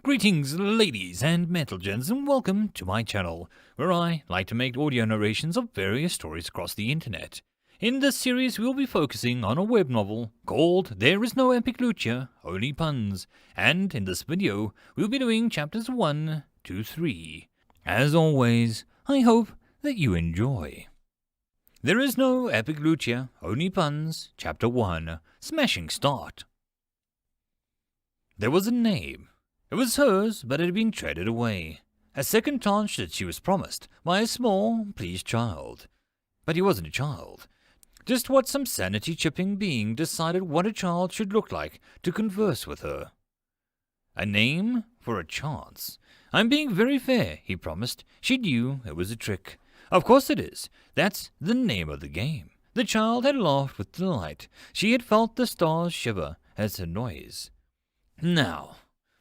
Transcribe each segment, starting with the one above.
Greetings, ladies and metalgens, and welcome to my channel, where I like to make audio narrations of various stories across the internet. In this series, we'll be focusing on a web novel called There Is No Epic Lucha, Only Puns, and in this video, we'll be doing chapters 1 to 3. As always, I hope that you enjoy. There Is No Epic Lucha, Only Puns, Chapter 1, Smashing Start. There was a name. It was hers, but it had been traded away. A second chance that she was promised by a small, pleased child. But he wasn't a child. Just what some sanity-chipping being decided what a child should look like to converse with her. A name for a chance. I'm being very fair, he promised. She knew it was a trick. Of course it is. That's the name of the game. The child had laughed with delight. She had felt the stars shiver at her noise. Now,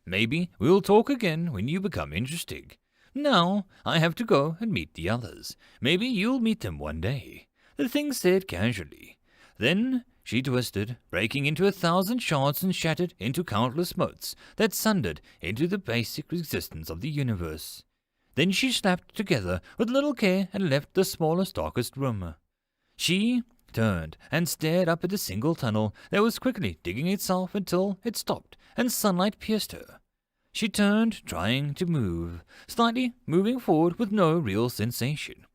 maybe we'll talk again when you become interesting. Now, I have to go and meet the others. Maybe you'll meet them one day. The thing said casually. Then she twisted, breaking into 1,000 shards and shattered into countless motes that sundered into the basic existence of the universe. Then she snapped together with little care and left the smallest, darkest room. She turned and stared up at the single tunnel that was quickly digging itself until it stopped and sunlight pierced her. She turned, trying to move, slightly moving forward with no real sensation.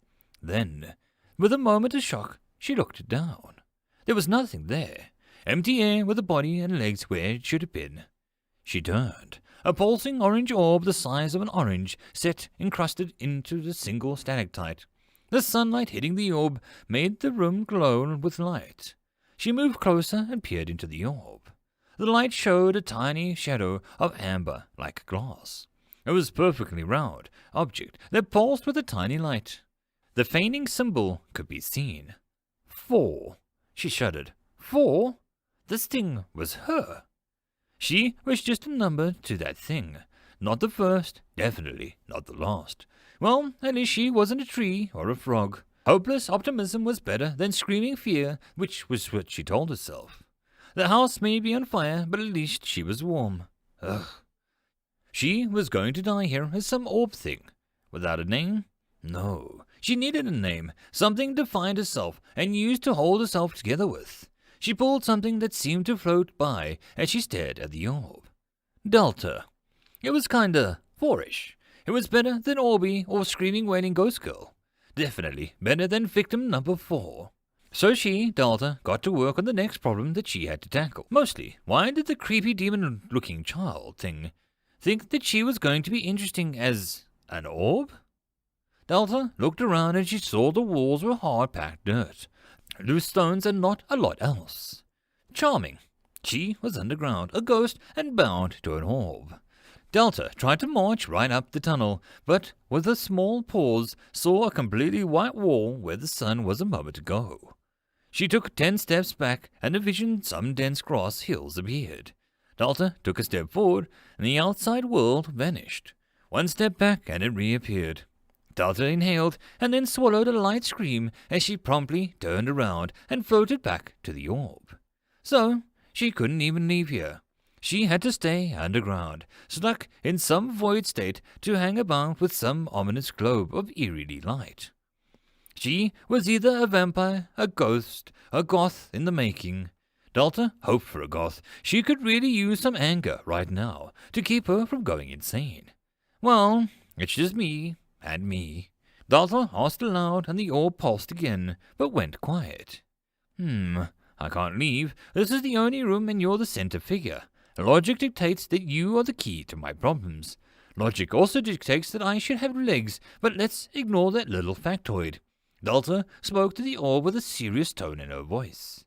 Then, with a moment of shock, she looked down. There was nothing there. Empty air with the body and legs where it should have been. She turned. A pulsing orange orb the size of an orange set encrusted into the single stalactite. The sunlight hitting the orb made the room glow with light. She moved closer and peered into the orb. The light showed a tiny shadow of amber like glass. It was a perfectly round object that pulsed with a tiny light. The feigning symbol could be seen. 4. She shuddered. 4? This thing was her. She was just a number to that thing. Not the first, definitely not the last. Well, at least she wasn't a tree or a frog. Hopeless optimism was better than screaming fear, which was what she told herself. The house may be on fire, but at least she was warm. Ugh. She was going to die here as some orb thing. Without a name? No. She needed a name, something to find herself and use to hold herself together with. She pulled something that seemed to float by as she stared at the orb. Delta. It was kinda 4-ish. It was better than Orby or Screaming Wailing Ghost Girl. Definitely better than victim number 4. So she, Delta, got to work on the next problem that she had to tackle. Mostly, why did the creepy demon-looking child thing think that she was going to be interesting as an orb? Delta looked around and she saw the walls were hard-packed dirt, loose stones and not a lot else. Charming. She was underground, a ghost, and bound to an orb. Delta tried to march right up the tunnel, but with a small pause saw a completely white wall where the sun was a moment ago. She took 10 steps back and envisioned some dense grass hills appeared. Delta took a step forward and the outside world vanished. 1 step back and it reappeared. Delta inhaled and then swallowed a light scream as she promptly turned around and floated back to the orb. So, she couldn't even leave here. She had to stay underground, stuck in some void state to hang about with some ominous globe of eerie light. She was either a vampire, a ghost, a goth in the making. Delta hoped for a goth. She could really use some anger right now to keep her from going insane. Well, it's just me. And me. Delta asked aloud, and the orb pulsed again, but went quiet. I can't leave. This is the only room, and you're the center figure. Logic dictates that you are the key to my problems. Logic also dictates that I should have legs, but let's ignore that little factoid. Delta spoke to the orb with a serious tone in her voice.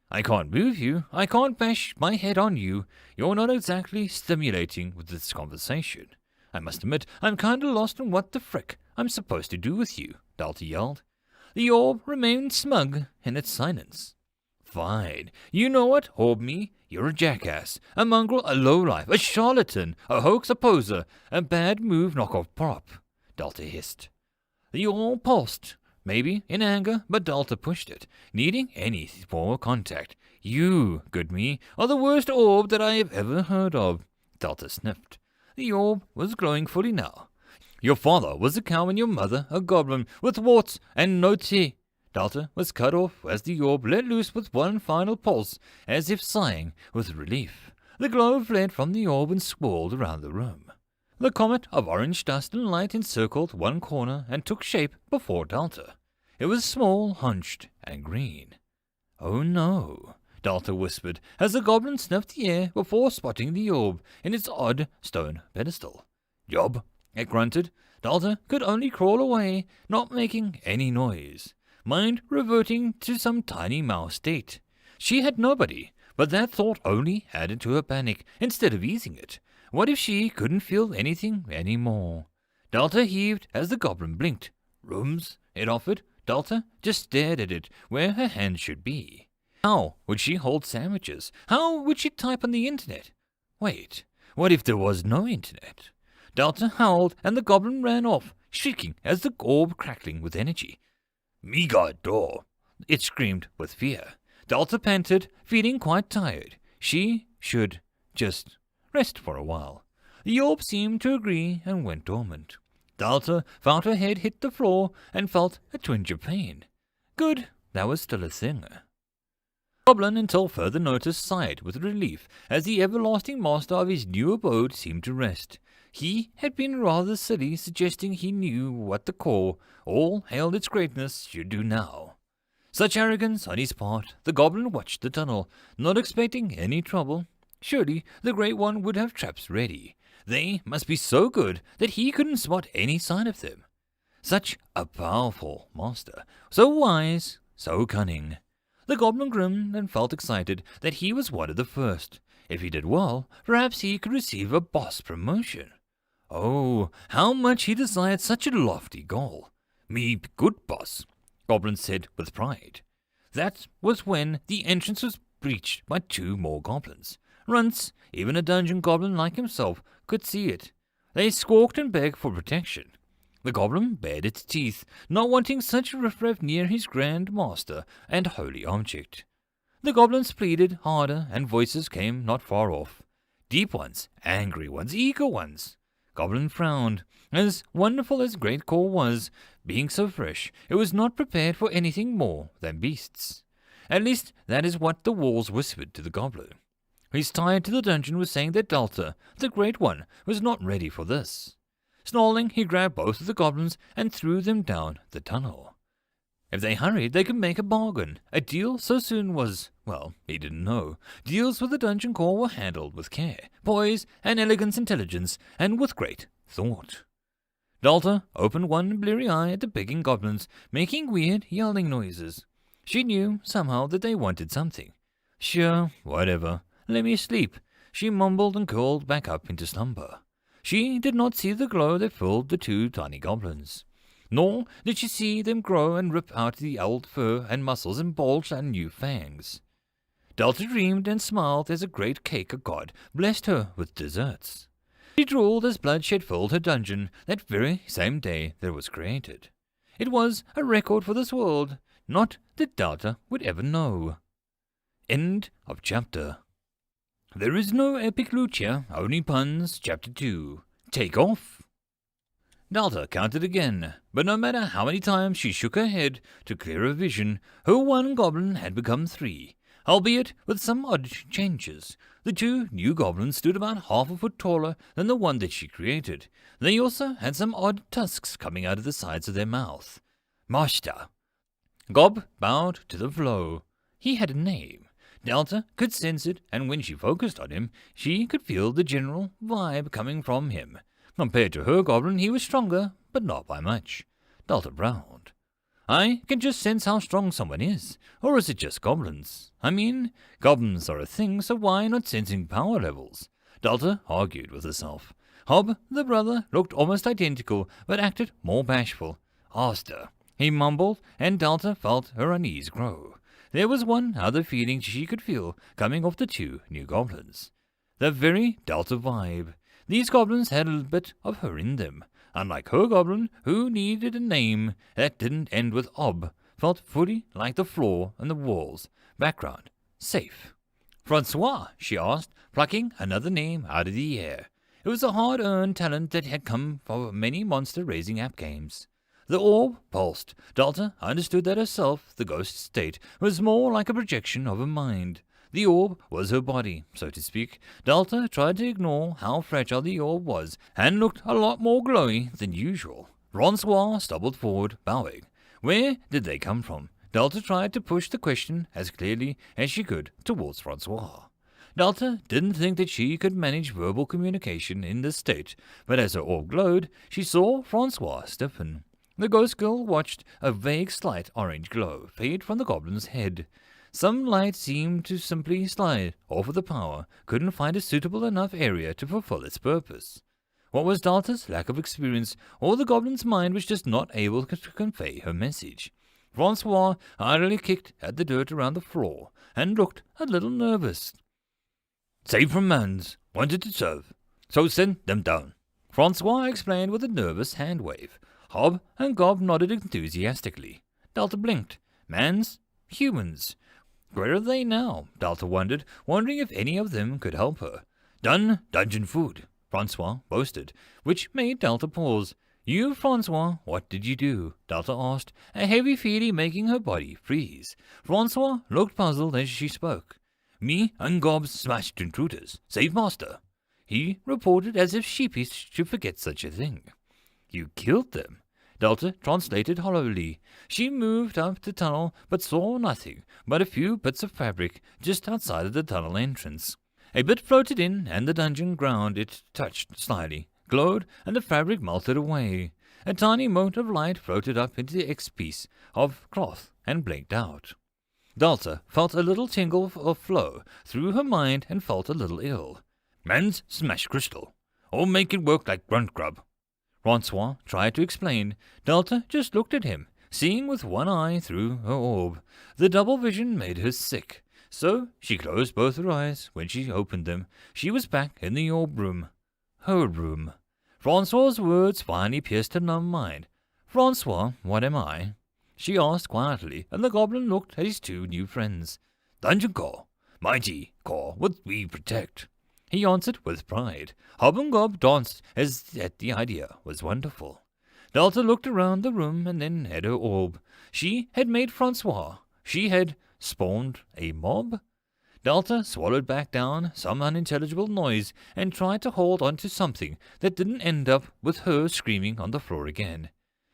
I can't move you. I can't bash my head on you. You're not exactly stimulating with this conversation. I must admit, I'm kinda lost on what the frick I'm supposed to do with you, Delta yelled. The orb remained smug in its silence. Fine. You know what, orb me? You're a jackass, a mongrel, a lowlife, a charlatan, a hoax, a poser, a bad move knockoff prop, Delta hissed. The orb pulsed, maybe in anger, but Delta pushed it, needing any form of contact. You, good me, are the worst orb that I have ever heard of, Delta sniffed. The orb was glowing fully now. Your father was a cow and your mother a goblin with warts and no tea. Delta was cut off as the orb let loose with one final pulse, as if sighing with relief. The glow fled from the orb and swirled around the room. The comet of orange dust and light encircled one corner and took shape before Delta. It was small, hunched, and green. "Oh no," Delta whispered as the goblin sniffed the air before spotting the orb in its odd stone pedestal. "Job," it grunted. Delta could only crawl away, not making any noise, mind reverting to some tiny mouse state. She had nobody, but that thought only added to her panic instead of easing it. What if she couldn't feel anything anymore? Delta heaved as the goblin blinked. "Rooms?" it offered. Delta just stared at it where her hand should be. How would she hold sandwiches? How would she type on the internet? Wait, what if there was no internet? Delta howled and the goblin ran off, shrieking as the orb crackling with energy. "Me got door," it screamed with fear. Delta panted, feeling quite tired. She should just rest for a while. The orb seemed to agree and went dormant. Delta felt her head hit the floor and felt a twinge of pain. Good, that was still a thing. Goblin, until further notice, sighed with relief as the everlasting master of his new abode seemed to rest. He had been rather silly, suggesting he knew what the core, all hailed its greatness, should do now. Such arrogance on his part, the goblin watched the tunnel, not expecting any trouble. Surely the Great One would have traps ready. They must be so good that he couldn't spot any sign of them. Such a powerful master, so wise, so cunning. The goblin grinned and felt excited that he was one of the first. If he did well, perhaps he could receive a boss promotion. Oh, how much he desired such a lofty goal. "Me good boss," Goblin said with pride. That was when the entrance was breached by two more goblins. Runts, even a dungeon goblin like himself, could see it. They squawked and begged for protection. The goblin bared its teeth, not wanting such a riffraff near his grand master and holy object. The goblins pleaded harder, and voices came not far off. Deep ones, angry ones, eager ones. Goblin frowned. As wonderful as Great Core was, being so fresh, it was not prepared for anything more than beasts. At least that is what the walls whispered to the goblin. His tie to the dungeon was saying that Delta, the Great One, was not ready for this. Snarling, he grabbed both of the goblins and threw them down the tunnel. If they hurried, they could make a bargain. A deal so soon was, well, he didn't know. Deals with the dungeon core were handled with care, poise, and elegant intelligence, and with great thought. Delta opened one bleary eye at the begging goblins, making weird, yelling noises. She knew, somehow, that they wanted something. "Sure, whatever. Let me sleep," she mumbled and curled back up into slumber. She did not see the glow that filled the two tiny goblins. Nor did she see them grow and rip out the old fur and muscles and bulge out new fangs. Delta dreamed and smiled as a great cake of God blessed her with desserts. She drooled as bloodshed filled her dungeon that very same day that it was created. It was a record for this world, not that Delta would ever know. End of chapter. There is no epic loot here, only puns. Chapter 2. Take off. Delta counted again, but no matter how many times she shook her head to clear her vision, her one goblin had become 3, albeit with some odd changes. The 2 new goblins stood about half a foot taller than the one that she created. They also had some odd tusks coming out of the sides of their mouth. Master. Gob bowed to the flow. He had a name. Delta could sense it, and when she focused on him, she could feel the general vibe coming from him. Compared to her goblin, he was stronger, but not by much. Delta frowned. I can just sense how strong someone is. Or is it just goblins? I mean, goblins are a thing, so why not sensing power levels? Delta argued with herself. Hob, the brother, looked almost identical, but acted more bashful. Asked her. He mumbled, and Delta felt her unease grow. There was one other feeling she could feel coming off the 2 new goblins. The very Delta vibe. These goblins had a bit of her in them. Unlike her goblin, who needed a name that didn't end with ob, felt fully like the floor and the walls. Background. Safe. Francois, she asked, plucking another name out of the air. It was a hard-earned talent that had come from many monster-raising app games. The orb pulsed. Delta understood that herself, the ghost state, was more like a projection of her mind. The orb was her body, so to speak. Delta tried to ignore how fragile the orb was, and looked a lot more glowy than usual. Francois stumbled forward, bowing. Where did they come from? Delta tried to push the question as clearly as she could towards Francois. Delta didn't think that she could manage verbal communication in this state, but as her orb glowed, she saw Francois stiffen. The ghost girl watched a vague slight orange glow fade from the goblin's head. Some light seemed to simply slide off of the power, couldn't find a suitable enough area to fulfill its purpose. What was Delta's lack of experience, or the goblin's mind was just not able to convey her message? Francois idly kicked at the dirt around the floor, and looked a little nervous. "Saved from mans, wanted to serve, so send them down," Francois explained with a nervous hand wave. Hob and Gob nodded enthusiastically. Delta blinked. Mans? Humans. Where are they now? Delta wondered, wondering if any of them could help her. "Done dungeon food," Francois boasted, which made Delta pause. "You, Francois, what did you do?" Delta asked, a heavy feeling making her body freeze. Francois looked puzzled as she spoke. "Me and Gob smashed intruders. Save master," he reported as if sheepish to forget such a thing. "You killed them," Delta translated hollowly. She moved up the tunnel, but saw nothing but a few bits of fabric just outside of the tunnel entrance. A bit floated in, and the dungeon ground it touched slightly glowed, and the fabric melted away. A tiny mote of light floated up into the X-piece of cloth and blinked out. Delta felt a little tingle of flow through her mind and felt a little ill. "Man's smash crystal, or make it work like grunt grub," Francois tried to explain. Delta just looked at him, seeing with one eye through her orb. The double vision made her sick, so she closed both her eyes. When she opened them, she was back in the orb room. Her room. Francois's words finally pierced her numb mind. "Francois, what am I?" she asked quietly, and the goblin looked at his two new friends. "Dungeon Core, mighty core, what we protect," he answered with pride. Hob and Gob danced as that the idea was wonderful. Delta looked around the room and then at her orb. She had made Francois. She had spawned a mob. Delta swallowed back down some unintelligible noise and tried to hold on to something that didn't end up with her screaming on the floor again.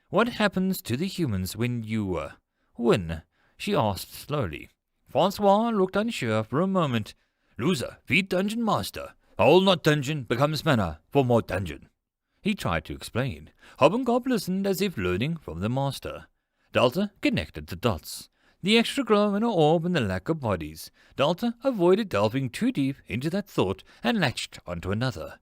"What happens to the humans when you, win?" she asked slowly. Francois looked unsure for a moment. "Loser, feed dungeon master. All not dungeon becomes mana for more dungeon," he tried to explain. Hob and Gob listened as if learning from the master. Delta connected the dots. The extra glow in her orb and the lack of bodies. Delta avoided delving too deep into that thought and latched onto another.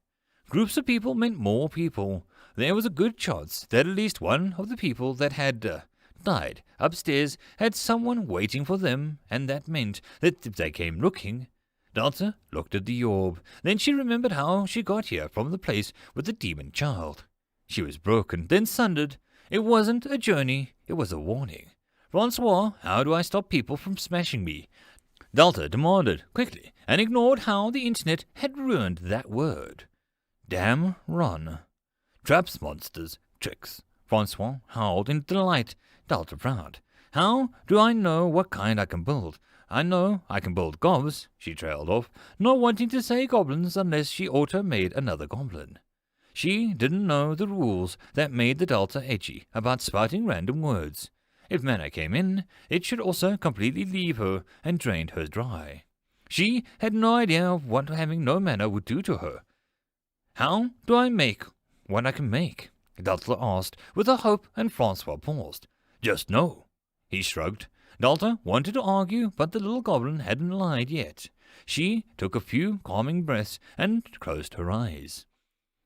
Groups of people meant more people. There was a good chance that at least one of the people that had died upstairs had someone waiting for them, and that meant that if they came looking... Delta looked at the orb. Then she remembered how she got here from the place with the demon child. She was broken, then sundered. It wasn't a journey, it was a warning. "Francois, how do I stop people from smashing me?" Delta demanded quickly, and ignored how the internet had ruined that word. "Damn run." "Traps, monsters, tricks," Francois howled in delight. Delta frowned. "How do I know what kind I can build? I know I can build gobs," she trailed off, not wanting to say goblins unless she auto-made another goblin. She didn't know the rules that made the Delta edgy about spouting random words. If mana came in, it should also completely leave her and drain her dry. She had no idea of what having no mana would do to her. "How do I make what I can make?" Delta asked with a hope, and Francois paused. "Just know." He shrugged. Delta wanted to argue, but the little goblin hadn't lied yet. She took a few calming breaths and closed her eyes.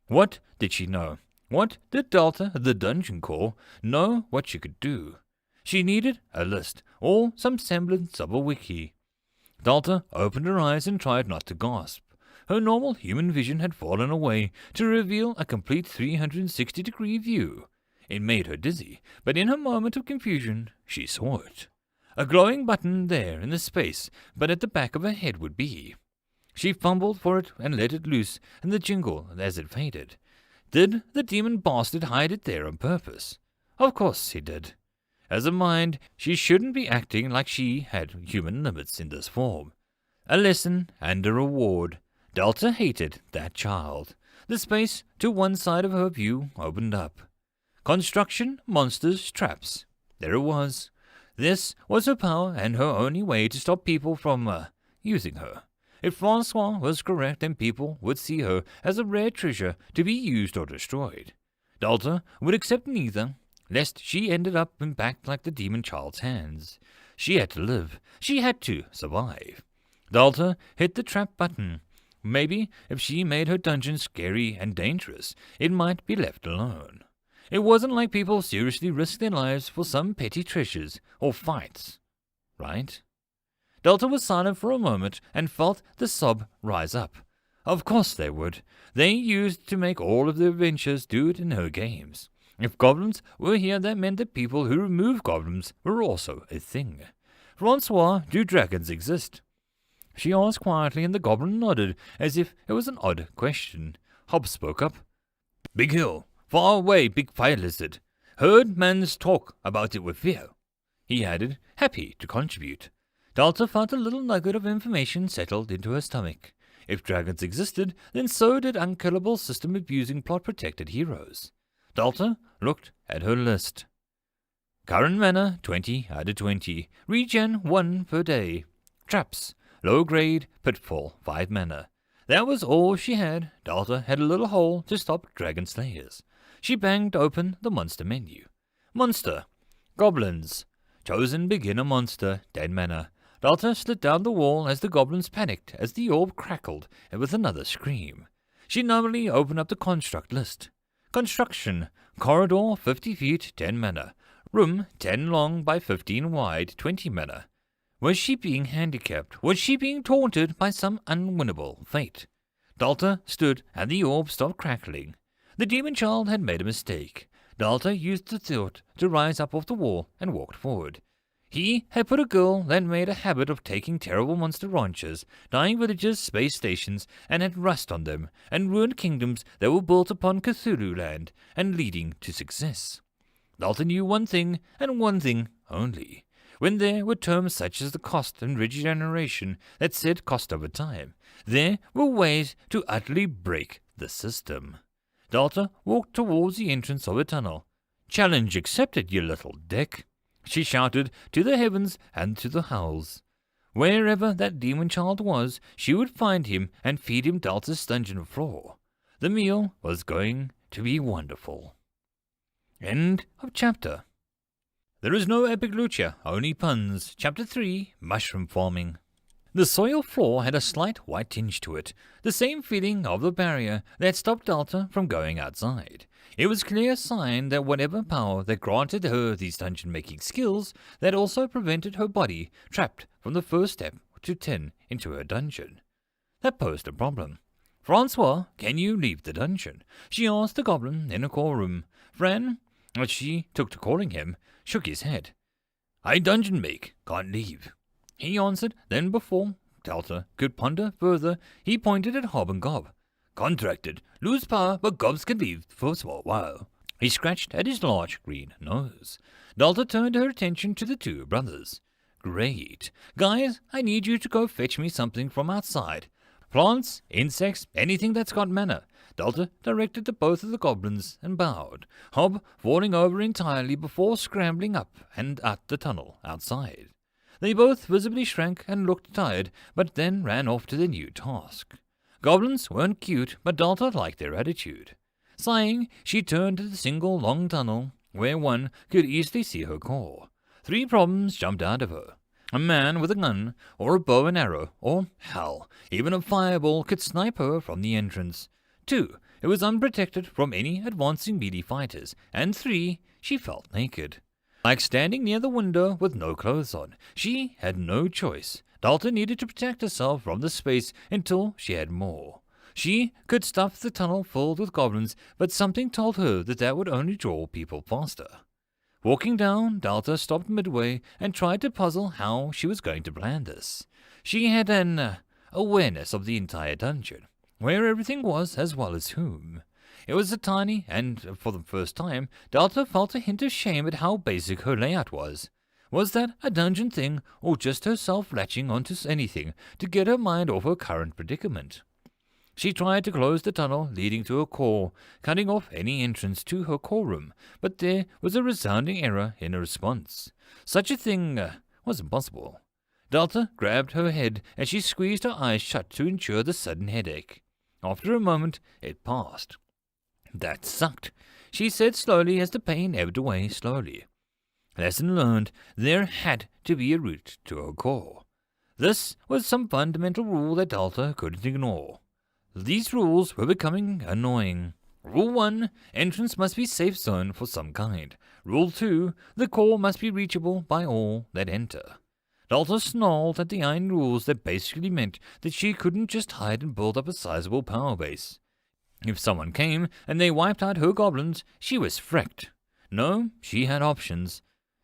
What did she know? What did Delta, the dungeon core, know what she could do? She needed a list, or some semblance of a wiki. Delta opened her eyes and tried not to gasp. Her normal human vision had fallen away to reveal a complete 360-degree view. It made her dizzy, but in her moment of confusion, she saw it. A glowing button there in the space, but at the back of her head would be. She fumbled for it and let it loose in the jingle as it faded. Did the demon bastard hide it there on purpose? Of course he did. As a mind, she shouldn't be acting like she had human limits in this form. A lesson and a reward. Delta hated that child. The space to one side of her view opened up. Construction, monsters, traps. There it was. This was her power and her only way to stop people from, using her. If Francois was correct, then people would see her as a rare treasure to be used or destroyed. Delta would accept neither, lest she ended up in back like the demon child's hands. She had to live. She had to survive. Delta hit the trap button. Maybe if she made her dungeon scary and dangerous, it might be left alone. It wasn't like people seriously risked their lives for some petty treasures or fights, right? Delta was silent for a moment and felt the sob rise up. Of course they would. They used to make all of their adventures do it in her games. If goblins were here, that meant that people who remove goblins were also a thing. Francois, do dragons exist? She asked quietly, and the goblin nodded, as if it was an odd question. Hob spoke up. Big hill. Far away, big fire lizard. Heard man's talk about it with fear. He added, happy to contribute. Delta felt a little nugget of information settled into her stomach. If dragons existed, then so did unkillable system-abusing plot-protected heroes. Delta looked at her list. Current mana, 20 out of 20. Regen, 1 per day. Traps, low grade, pitfall, 5 mana. That was all she had. Delta had a little hole to stop dragon slayers. She banged open the monster menu. Monster. Goblins. Chosen beginner monster, 10 mana. Delta slid down the wall as the goblins panicked as the orb crackled with another scream. She numbly opened up the construct list. Construction. Corridor, 50 feet, 10 mana. Room, 10 long by 15 wide, 20 mana. Was she being handicapped? Was she being taunted by some unwinnable fate? Delta stood and the orb stopped crackling. The demon child had made a mistake. Delta used the thought to rise up off the wall and walked forward. He had put a girl that made a habit of taking terrible monster ranches, dying villages, space stations, and had rust on them, and ruined kingdoms that were built upon Cthulhu land, and leading to success. Delta knew one thing, and one thing only. When there were terms such as the cost and regeneration that said cost over time, there were ways to utterly break the system. Delta walked towards the entrance of a tunnel. Challenge accepted, you little dick, she shouted to the heavens and to the hells. Wherever that demon child was, she would find him and feed him Delta's dungeon floor. The meal was going to be wonderful. End of chapter. There is no epic lucha, only puns. Chapter 3, Mushroom Farming. The soil floor had a slight white tinge to it, the same feeling of the barrier that stopped Delta from going outside. It was clear sign that whatever power that granted her these dungeon-making skills, that also prevented her body trapped from the first step to 10 into her dungeon. That posed a problem. Francois, can you leave the dungeon? She asked the goblin in a core room. Fran, as she took to calling him, shook his head. I dungeon make, can't leave. He answered, then before Delta could ponder further, he pointed at Hob and Gob. Contracted, lose power, but Gobs can leave for a small while. He scratched at his large green nose. Delta turned her attention to the two brothers. Great. Guys, I need you to go fetch me something from outside. Plants, insects, anything that's got mana. Delta directed to both of the goblins and bowed, Hob falling over entirely before scrambling up and out the tunnel outside. They both visibly shrank and looked tired, but then ran off to their new task. Goblins weren't cute, but Delta liked their attitude. Sighing, she turned to the single long tunnel, where one could easily see her core. 3 problems jumped out of her. A man with a gun, or a bow and arrow, or, hell, even a fireball could snipe her from the entrance. 2, it was unprotected from any advancing melee fighters. And 3, she felt naked. Like standing near the window with no clothes on, she had no choice. Delta needed to protect herself from the space until she had more. She could stuff the tunnel filled with goblins, but something told her that that would only draw people faster. Walking down, Delta stopped midway and tried to puzzle how she was going to plan this. She had an awareness of the entire dungeon, where everything was as well as whom. It was a tiny, and for the first time, Delta felt a hint of shame at how basic her layout was. Was that a dungeon thing, or just herself latching onto anything to get her mind off her current predicament? She tried to close the tunnel leading to her core, cutting off any entrance to her core room, but there was a resounding error in her response. Such a thing was impossible. Delta grabbed her head and she squeezed her eyes shut to ensure the sudden headache. After a moment, it passed. That sucked, she said slowly as the pain ebbed away slowly. Lesson learned, there had to be a route to her core. This was some fundamental rule that Delta couldn't ignore. These rules were becoming annoying. Rule 1, entrance must be safe zone for some kind. Rule 2, the core must be reachable by all that enter. Delta snarled at the iron rules that basically meant that she couldn't just hide and build up a sizable power base. If someone came and they wiped out her goblins, she was frecked. No, she had options.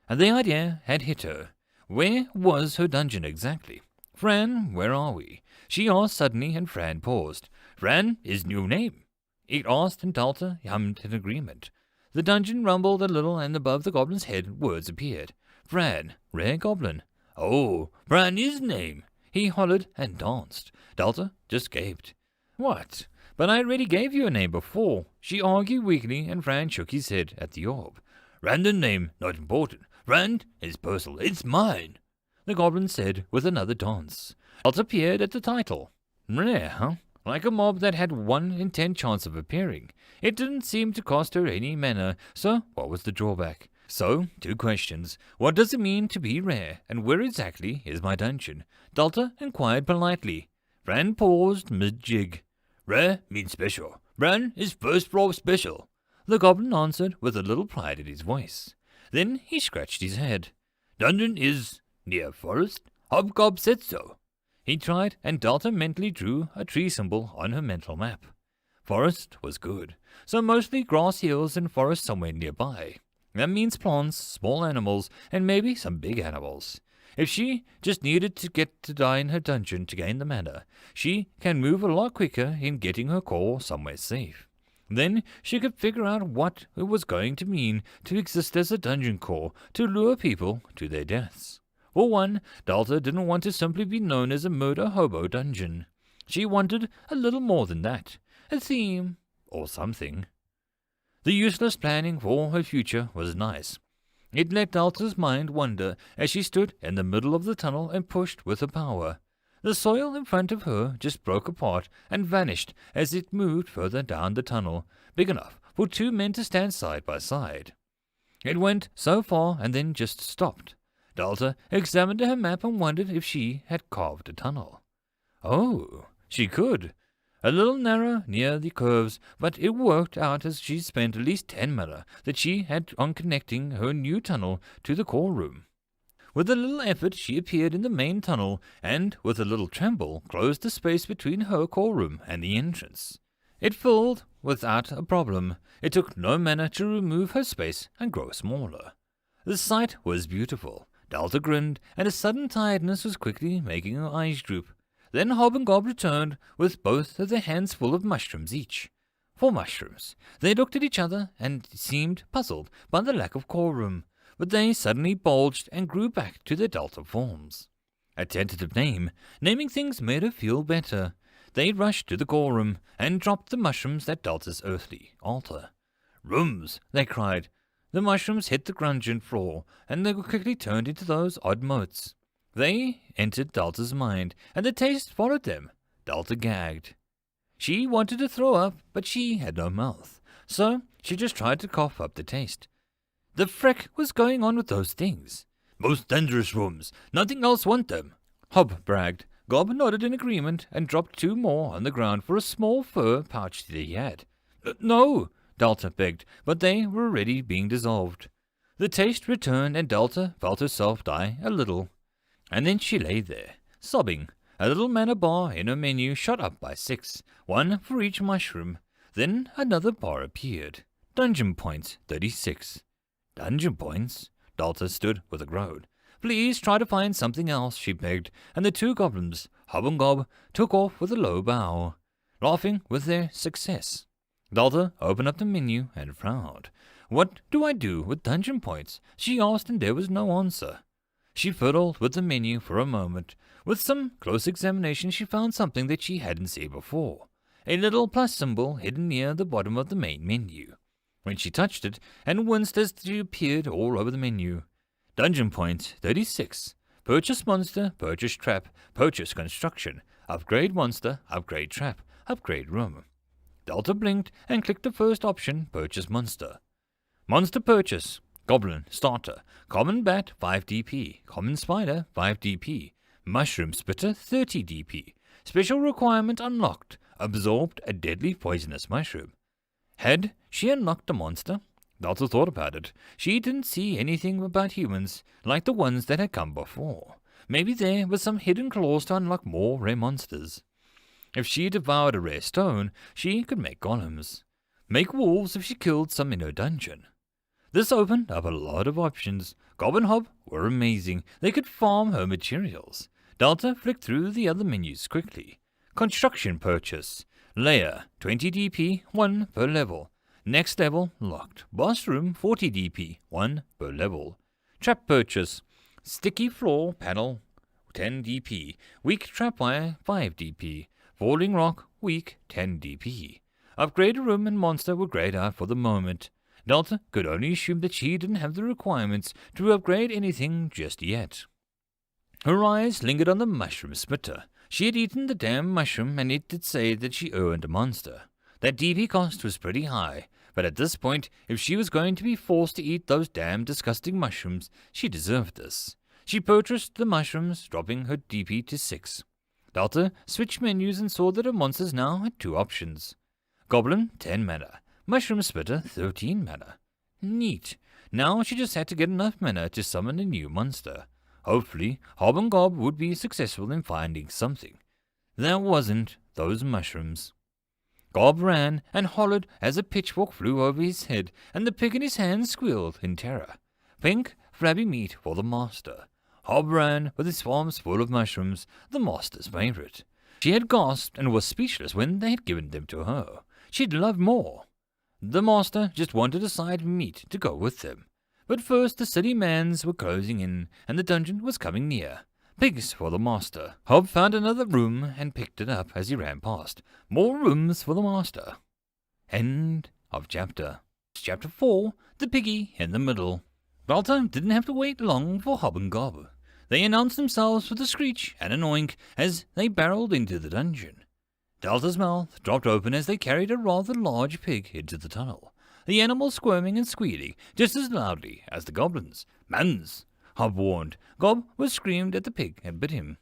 And the idea had hit her. Where was her dungeon exactly? Fran, where are we? She asked suddenly, and Fran paused. Fran, his new name. It asked, and Delta hummed in agreement. The dungeon rumbled a little, and above the goblin's head words appeared. Fran, rare goblin. Oh, Fran his name. He hollered and danced. Delta just gaped. What? But I already gave you a name before. She argued weakly, and Fran shook his head at the orb. Random name, not important. Rand is personal. It's mine, the goblin said with another dance. Delta peered at the title. Rare, huh? Like a mob that had 1 in 10 chance of appearing. It didn't seem to cost her any mana, so what was the drawback? So, 2 questions. What does it mean to be rare, and where exactly is my dungeon? Delta inquired politely. Fran paused mid-jig. Rare means special. Bran is first floor special, the goblin answered with a little pride in his voice. Then he scratched his head. Dungeon is near forest. Hobgob said so. He tried, and Delta mentally drew a tree symbol on her mental map. Forest was good, so mostly grass hills and forest somewhere nearby. That means plants, small animals, and maybe some big animals. If she just needed to get to die in her dungeon to gain the mana, she can move a lot quicker in getting her core somewhere safe. Then she could figure out what it was going to mean to exist as a dungeon core to lure people to their deaths. For one, Delta didn't want to simply be known as a murder hobo dungeon. She wanted a little more than that, a theme or something. The useless planning for her future was nice. It let Delta's mind wander as she stood in the middle of the tunnel and pushed with her power. The soil in front of her just broke apart and vanished as it moved further down the tunnel, big enough for 2 men to stand side by side. It went so far and then just stopped. Delta examined her map and wondered if she had carved a tunnel. Oh, she could. A little narrow near the curves, but it worked out as she spent at least 10 mana that she had on connecting her new tunnel to the core room. With a little effort she appeared in the main tunnel and, with a little tremble, closed the space between her core room and the entrance. It filled without a problem. It took no mana to remove her space and grow smaller. The sight was beautiful. Delta grinned, and a sudden tiredness was quickly making her eyes droop. Then Hob and Gob returned with both of their hands full of mushrooms each. 4 mushrooms. They looked at each other and seemed puzzled by the lack of core room, but they suddenly bulged and grew back to their Delta forms. A tentative name. Naming things made her feel better. They rushed to the core room and dropped the mushrooms at Delta's earthly altar. Rooms, they cried. The mushrooms hit the dungeon floor, and they were quickly turned into those odd motes. They entered Delta's mind, and the taste followed them. Delta gagged. She wanted to throw up, but she had no mouth, so she just tried to cough up the taste. The frick was going on with those things? Most dangerous rooms. Nothing else want them, Hob bragged. Gob nodded in agreement and dropped 2 more on the ground for a small fur pouch that he had. No, Delta begged, but they were already being dissolved. The taste returned and Delta felt herself die a little. And then she lay there, sobbing. A little mana bar in her menu shot up by 6, 1 for each mushroom. Then another bar appeared. Dungeon points, 36. Dungeon points? Delta stood with a groan. Please try to find something else, she begged, and the 2 goblins, Hob and Gob took off with a low bow, laughing with their success. Delta opened up the menu and frowned. "What do I do with dungeon points?" she asked, and there was no answer. She fiddled with the menu for a moment. With some close examination she found something that she hadn't seen before, a little plus symbol hidden near the bottom of the main menu. When she touched it, and winced as she appeared all over the menu. Dungeon points 36. Purchase monster, purchase trap, purchase construction, upgrade monster, upgrade trap, upgrade room. Delta blinked and clicked the first option, purchase monster. Monster purchase, goblin, starter, common bat 5 DP, common spider 5 DP, mushroom spitter 30 DP, special requirement unlocked, absorbed a deadly poisonous mushroom. Had she unlocked the monster? Delta thought about it. She didn't see anything about humans like the ones that had come before. Maybe there was some hidden clause to unlock more rare monsters. If she devoured a rare stone, she could make golems. Make wolves if she killed some in her dungeon. This opened up a lot of options. Gob and Hob were amazing. They could farm her materials. Delta flicked through the other menus quickly. Construction purchase. Layer 20 DP, 1 per level. Next level locked. Boss room 40 DP, 1 per level. Trap purchase. Sticky floor panel 10 DP. Weak trapwire 5 DP. Falling rock weak 10 DP. Upgrade room and monster were grayed out for the moment. Delta could only assume that she didn't have the requirements to upgrade anything just yet. Her eyes lingered on the mushroom spitter. She had eaten the damn mushroom, and it did say that she earned a monster. That DP cost was pretty high, but at this point, if she was going to be forced to eat those damn disgusting mushrooms, she deserved this. She purchased the mushrooms, dropping her DP to 6. Delta switched menus and saw that her monsters now had 2 options. Goblin, 10 mana. Mushroom Spitter, 13 mana. Neat. Now she just had to get enough mana to summon a new monster. Hopefully, Hob and Gob would be successful in finding something. That wasn't those mushrooms. Gob ran and hollered as a pitchfork flew over his head, and the pig in his hand squealed in terror. Pink, flabby meat for the master. Hob ran with his palms full of mushrooms, the master's favorite. She had gasped and was speechless when they had given them to her. She'd love more. The master just wanted a side meat to go with them. But first the city mans were closing in, and the dungeon was coming near. Pigs for the master. Hob found another room and picked it up as he ran past. More rooms for the master. End of chapter. Chapter 4, The Piggy in the Middle. Delta didn't have to wait long for Hob and Gob. They announced themselves with a screech and an oink as they barreled into the dungeon. Delta's mouth dropped open as they carried a rather large pig into the tunnel, the animal squirming and squealing just as loudly as the goblins. "Mans!" Hob warned. Gob was screamed at the pig and bit him.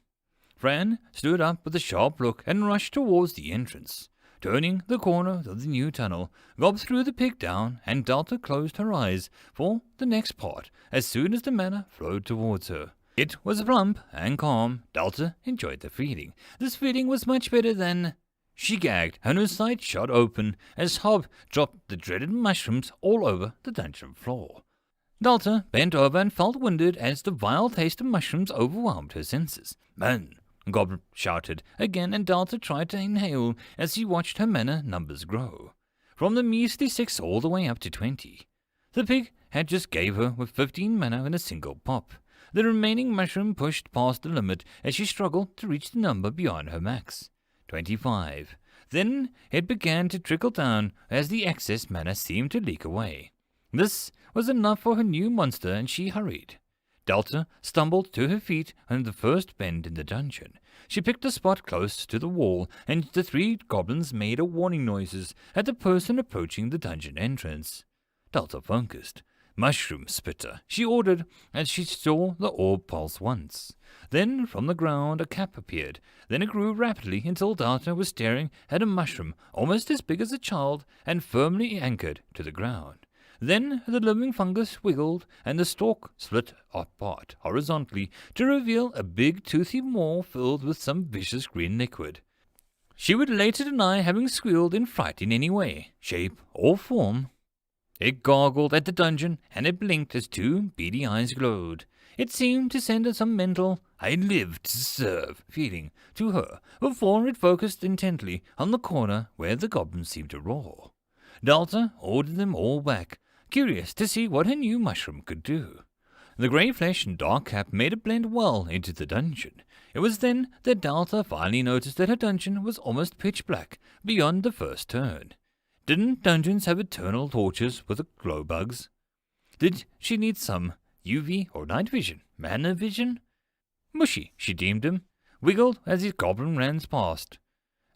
Fran stood up with a sharp look and rushed towards the entrance. Turning the corner of the new tunnel, Gob threw the pig down, and Delta closed her eyes for the next part as soon as the mana flowed towards her. It was plump and calm. Delta enjoyed the feeling. This feeling was much better than... She gagged, and her sight shot open as Hob dropped the dreaded mushrooms all over the dungeon floor. Delta bent over and felt winded as the vile taste of mushrooms overwhelmed her senses. "Man!" Gob shouted again, and Delta tried to inhale as he watched her mana numbers grow, from the measly 6 all the way up to 20. The pig had just gave her with 15 mana in a single pop. The remaining mushroom pushed past the limit as she struggled to reach the number beyond her max. 25. Then it began to trickle down as the excess mana seemed to leak away. This was enough for her new monster, and she hurried. Delta stumbled to her feet on the first bend in the dungeon. She picked a spot close to the wall, and the 3 goblins made warning noises at the person approaching the dungeon entrance. Delta focused. "Mushroom spitter," she ordered as she saw the orb pulse once. Then from the ground a cap appeared. Then it grew rapidly until Delta was staring at a mushroom almost as big as a child and firmly anchored to the ground. Then the living fungus wiggled and the stalk split apart horizontally to reveal a big toothy maw filled with some vicious green liquid. She would later deny having squealed in fright in any way, shape, or form. It goggled at the dungeon, and it blinked as two beady eyes glowed. It seemed to send some mental, "I live to serve" feeling to her before it focused intently on the corner where the goblins seemed to roar. Dalta ordered them all back, curious to see what her new mushroom could do. The grey flesh and dark cap made it blend well into the dungeon. It was then that Dalta finally noticed that her dungeon was almost pitch black beyond the first turn. Didn't dungeons have eternal torches with glow bugs? Did she need some UV or night vision? Mana vision? Mushy, she deemed him, wiggled as his goblin ran past,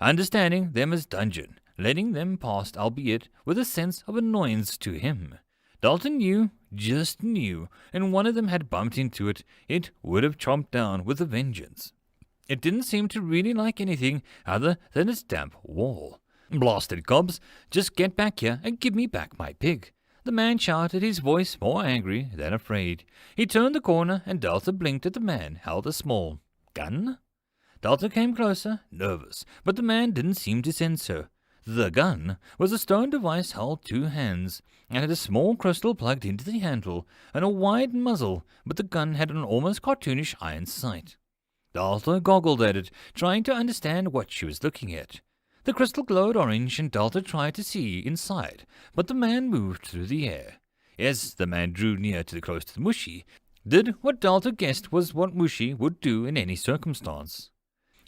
understanding them as dungeon, letting them past, albeit with a sense of annoyance to him. Dalton knew, just knew, and one of them had bumped into it, it would have chomped down with a vengeance. It didn't seem to really like anything other than its damp wall. "Blasted gobs, just get back here and give me back my pig," the man shouted, his voice more angry than afraid. He turned the corner and Dalta blinked at the man held a small gun. Dalta came closer, nervous, but the man didn't seem to sense her. The gun was a stone device held two hands, and had a small crystal plugged into the handle, and a wide muzzle, but the gun had an almost cartoonish iron sight. Dalta goggled at it, trying to understand what she was looking at. The crystal glowed orange, and Dalta tried to see inside, but the man moved through the air. As the man drew near to the close to the Mushy, did what Dalta guessed was what Mushy would do in any circumstance.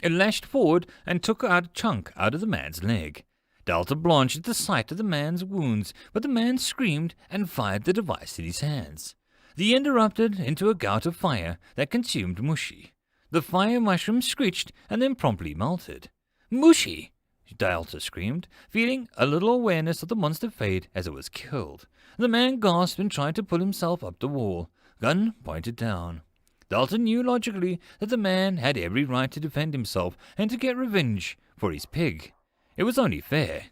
It lashed forward and took out a chunk out of the man's leg. Dalta blanched at the sight of the man's wounds, but the man screamed and fired the device in his hands. The end erupted into a gout of fire that consumed Mushy. The fire mushroom screeched and then promptly melted. "Mushy!" Dalta screamed, feeling a little awareness of the monster fade as it was killed. The man gasped and tried to pull himself up the wall, gun pointed down. Dalta knew logically that the man had every right to defend himself and to get revenge for his pig. It was only fair.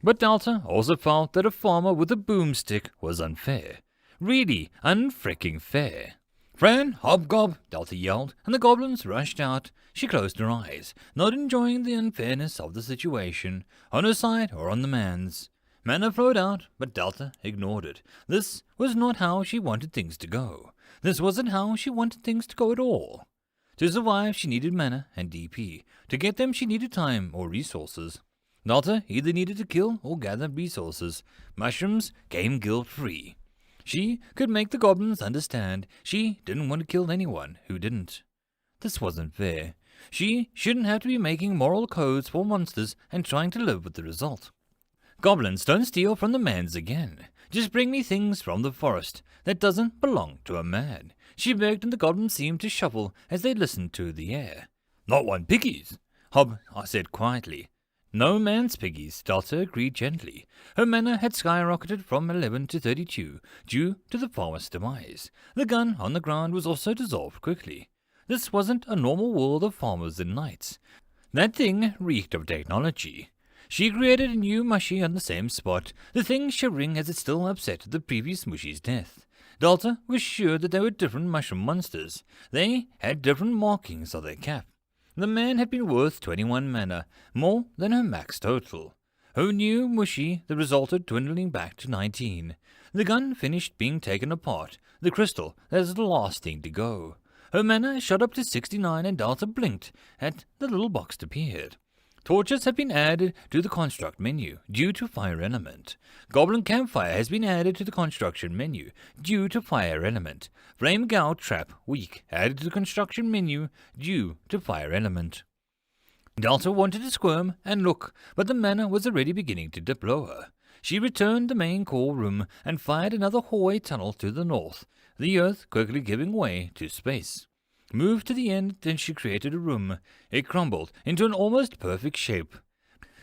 But Dalta also felt that a farmer with a boomstick was unfair. Really unfricking fair. "Fran, hobgob!" Dalta yelled, and the goblins rushed out. She closed her eyes, not enjoying the unfairness of the situation, on her side or on the man's. Mana flowed out, but Dalta ignored it. This was not how she wanted things to go. This wasn't how she wanted things to go at all. To survive, she needed mana and DP. To get them, she needed time or resources. Dalta either needed to kill or gather resources. Mushrooms came guilt-free. She could make the goblins understand she didn't want to kill anyone who didn't. This wasn't fair. She shouldn't have to be making moral codes for monsters and trying to live with the result. "Goblins, don't steal from the mans again. Just bring me things from the forest that doesn't belong to a man," she begged, and the goblins seemed to shuffle as they listened to the air. "Not one piggies," Hob said quietly. "No man's piggies," Dalta agreed gently. Her mana had skyrocketed from 11 to 32 due to the farmer's demise. The gun on the ground was also dissolved quickly. This wasn't a normal world of farmers and knights. That thing reeked of technology. She created a new Mushy on the same spot, the thing shivering as it still upset the previous Mushy's death. Dalta was sure that they were different mushroom monsters. They had different markings on their cap. The man had been worth 21 mana, more than her max total. Her new Mushy, the resulted dwindling back to 19. The gun finished being taken apart, the crystal as the last thing to go. Her mana shot up to 69 and Dalta blinked at the little box appeared. Torches have been added to the construct menu due to fire element. Goblin campfire has been added to the construction menu due to fire element. Flame gout trap weak added to the construction menu due to fire element. Dalta wanted to squirm and look, but the mana was already beginning to dip lower. She returned the main core room and fired another hallway tunnel to the north, the earth quickly giving way to space. Moved to the end, then she created a room. It crumbled into an almost perfect shape.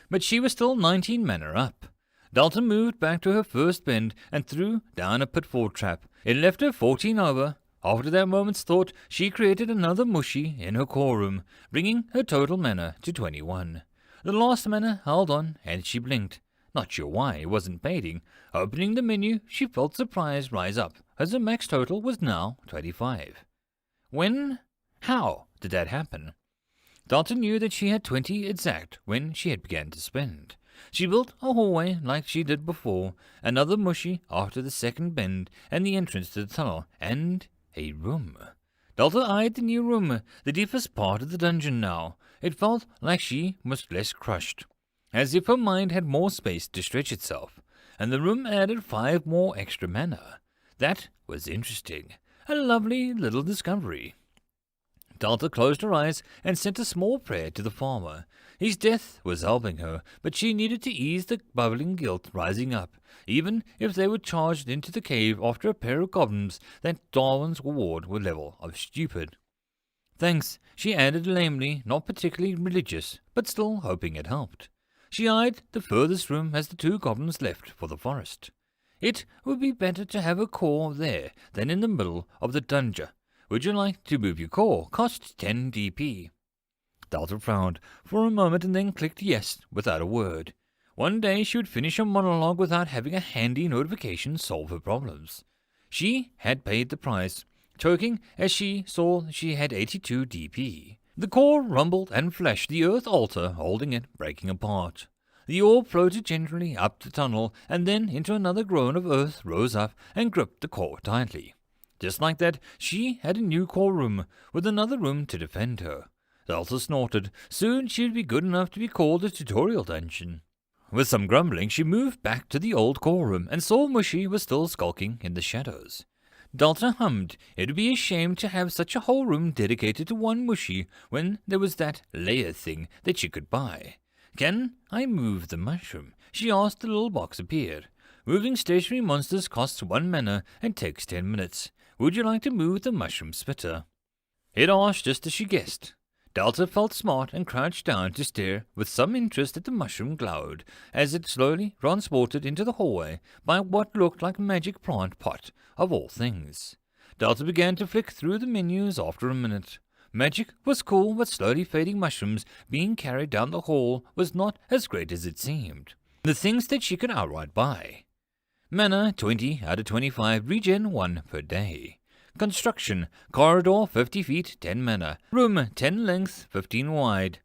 But she was still 19 mana up. Dalta moved back to her first bend and threw down a pitfall trap. It left her 14 over. After that moment's thought, she created another Mushy in her core room, bringing her total mana to 21. The last mana held on, and she blinked. Not sure why it wasn't fading. Opening the menu, she felt surprise rise up, as her max total was now 25. How did that happen? Dalta knew that she had 20 exact when she had begun to spend. She built a hallway like she did before, another mushy after the second bend and the entrance to the tunnel, and a room. Delta eyed the new room, the deepest part of the dungeon now. It felt like she was less crushed, as if her mind had more space to stretch itself, and the room added 5 more extra mana. That was interesting. A lovely little discovery. Delta closed her eyes and sent a small prayer to the farmer. His death was helping her, but she needed to ease the bubbling guilt rising up, even if they were charged into the cave after a pair of goblins that Darwin's ward were level of stupid. Thanks, she added lamely, not particularly religious, but still hoping it helped. She eyed the furthest room as the 2 goblins left for the forest. It would be better to have a core there than in the middle of the dungeon. Would you like to move your core? Cost 10 DP. Delta frowned for a moment and then clicked yes without a word. One day she would finish a monologue without having a handy notification solve her problems. She had paid the price, choking as she saw she had 82 DP. The core rumbled and flashed, the earth altar holding it breaking apart. The orb floated gently up the tunnel, and then into another groan of earth rose up and gripped the core tightly. Just like that, she had a new core room, with another room to defend her. Delta snorted. Soon she would be good enough to be called a tutorial dungeon. With some grumbling, she moved back to the old core room, and saw Mushy was still skulking in the shadows. Delta hummed. It would be a shame to have such a whole room dedicated to one Mushy, when there was that layer thing that she could buy. Can I move the mushroom? She asked. The little box appeared. Moving stationary monsters costs 1 mana and takes 10 minutes. Would you like to move the mushroom spitter? It asked just as she guessed. Delta felt smart and crouched down to stare with some interest at the mushroom glowered as it slowly transported into the hallway by what looked like a magic plant pot, of all things. Delta began to flick through the menus after a minute. Magic was cool, but slowly fading mushrooms being carried down the hall was not as great as it seemed. The things that she could outright buy. Mana 20 out of 25, regen 1 per day. Construction, corridor 50 feet, 10 mana. Room 10 length, 15 wide,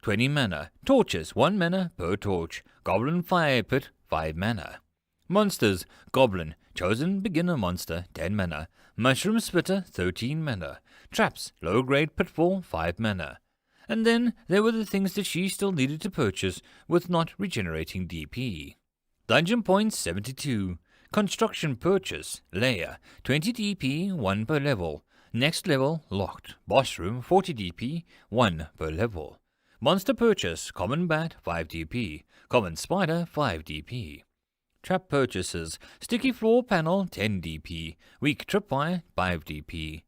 20 mana. Torches, 1 mana per torch. Goblin fire pit, 5 mana. Monsters, goblin, chosen beginner monster, 10 mana. Mushroom spitter, 13 mana. Traps, low grade pitfall, 5 mana. And then there were the things that she still needed to purchase with not regenerating DP. Dungeon points 72. Construction purchase, layer, 20 DP, 1 per level. Next level, locked. Boss room, 40 DP, 1 per level. Monster purchase, common bat, 5 DP. Common spider, 5 DP. Trap purchases, sticky floor panel, 10 DP. Weak tripwire, 5 DP.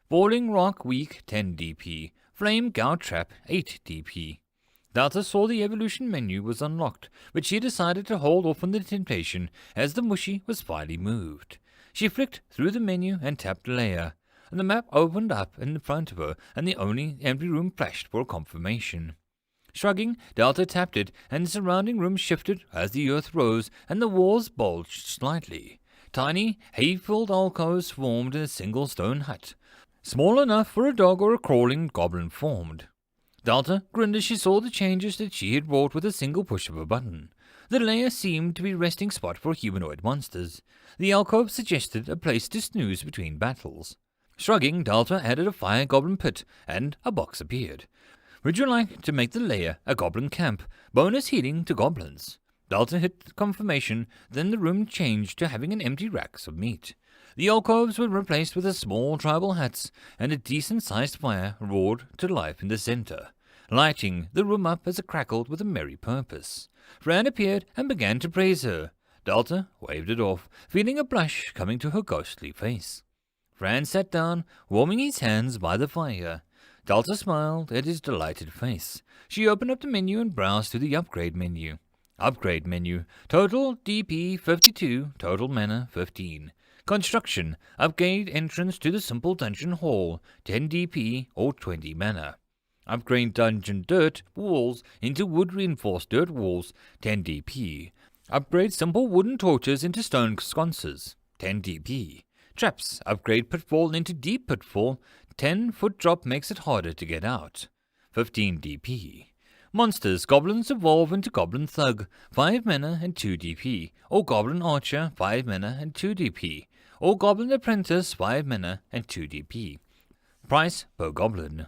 Falling rock, weak, 10 DP. Flame gout trap, 8 DP. Delta saw the evolution menu was unlocked, but she decided to hold off on the temptation as the mushy was finally moved. She flicked through the menu and tapped layer, and the map opened up in front of her, and the only empty room flashed for confirmation. Shrugging, Delta tapped it, and the surrounding room shifted as the earth rose and the walls bulged slightly. Tiny, hay-filled alcoves formed in a single stone hut, small enough for a dog or a crawling goblin formed. Delta grinned as she saw the changes that she had wrought with a single push of a button. The lair seemed to be a resting spot for humanoid monsters. The alcove suggested a place to snooze between battles. Shrugging, Delta added a fire goblin pit, and a box appeared. Would you like to make the lair a goblin camp? Bonus healing to goblins. Delta hit confirmation, then the room changed to having an empty racks of meat. The alcoves were replaced with a small tribal huts, and a decent-sized fire roared to life in the center, lighting the room up as it crackled with a merry purpose. Fran appeared and began to praise her. Delta waved it off, feeling a blush coming to her ghostly face. Fran sat down, warming his hands by the fire. Delta smiled at his delighted face. She opened up the menu and browsed through the upgrade menu. Upgrade menu. Total DP 52, total mana 15. Construction, upgrade entrance to the simple dungeon hall, 10 DP or 20 mana. Upgrade dungeon dirt walls into wood-reinforced dirt walls, 10 DP. Upgrade simple wooden torches into stone sconces, 10 DP. Traps, upgrade pitfall into deep pitfall, 10-foot drop makes it harder to get out, 15 DP. Monsters, goblins evolve into Goblin Thug, 5 mana and 2 DP, or Goblin Archer, 5 mana and 2 DP, or Goblin Apprentice, 5 mana and 2 DP. Price per goblin.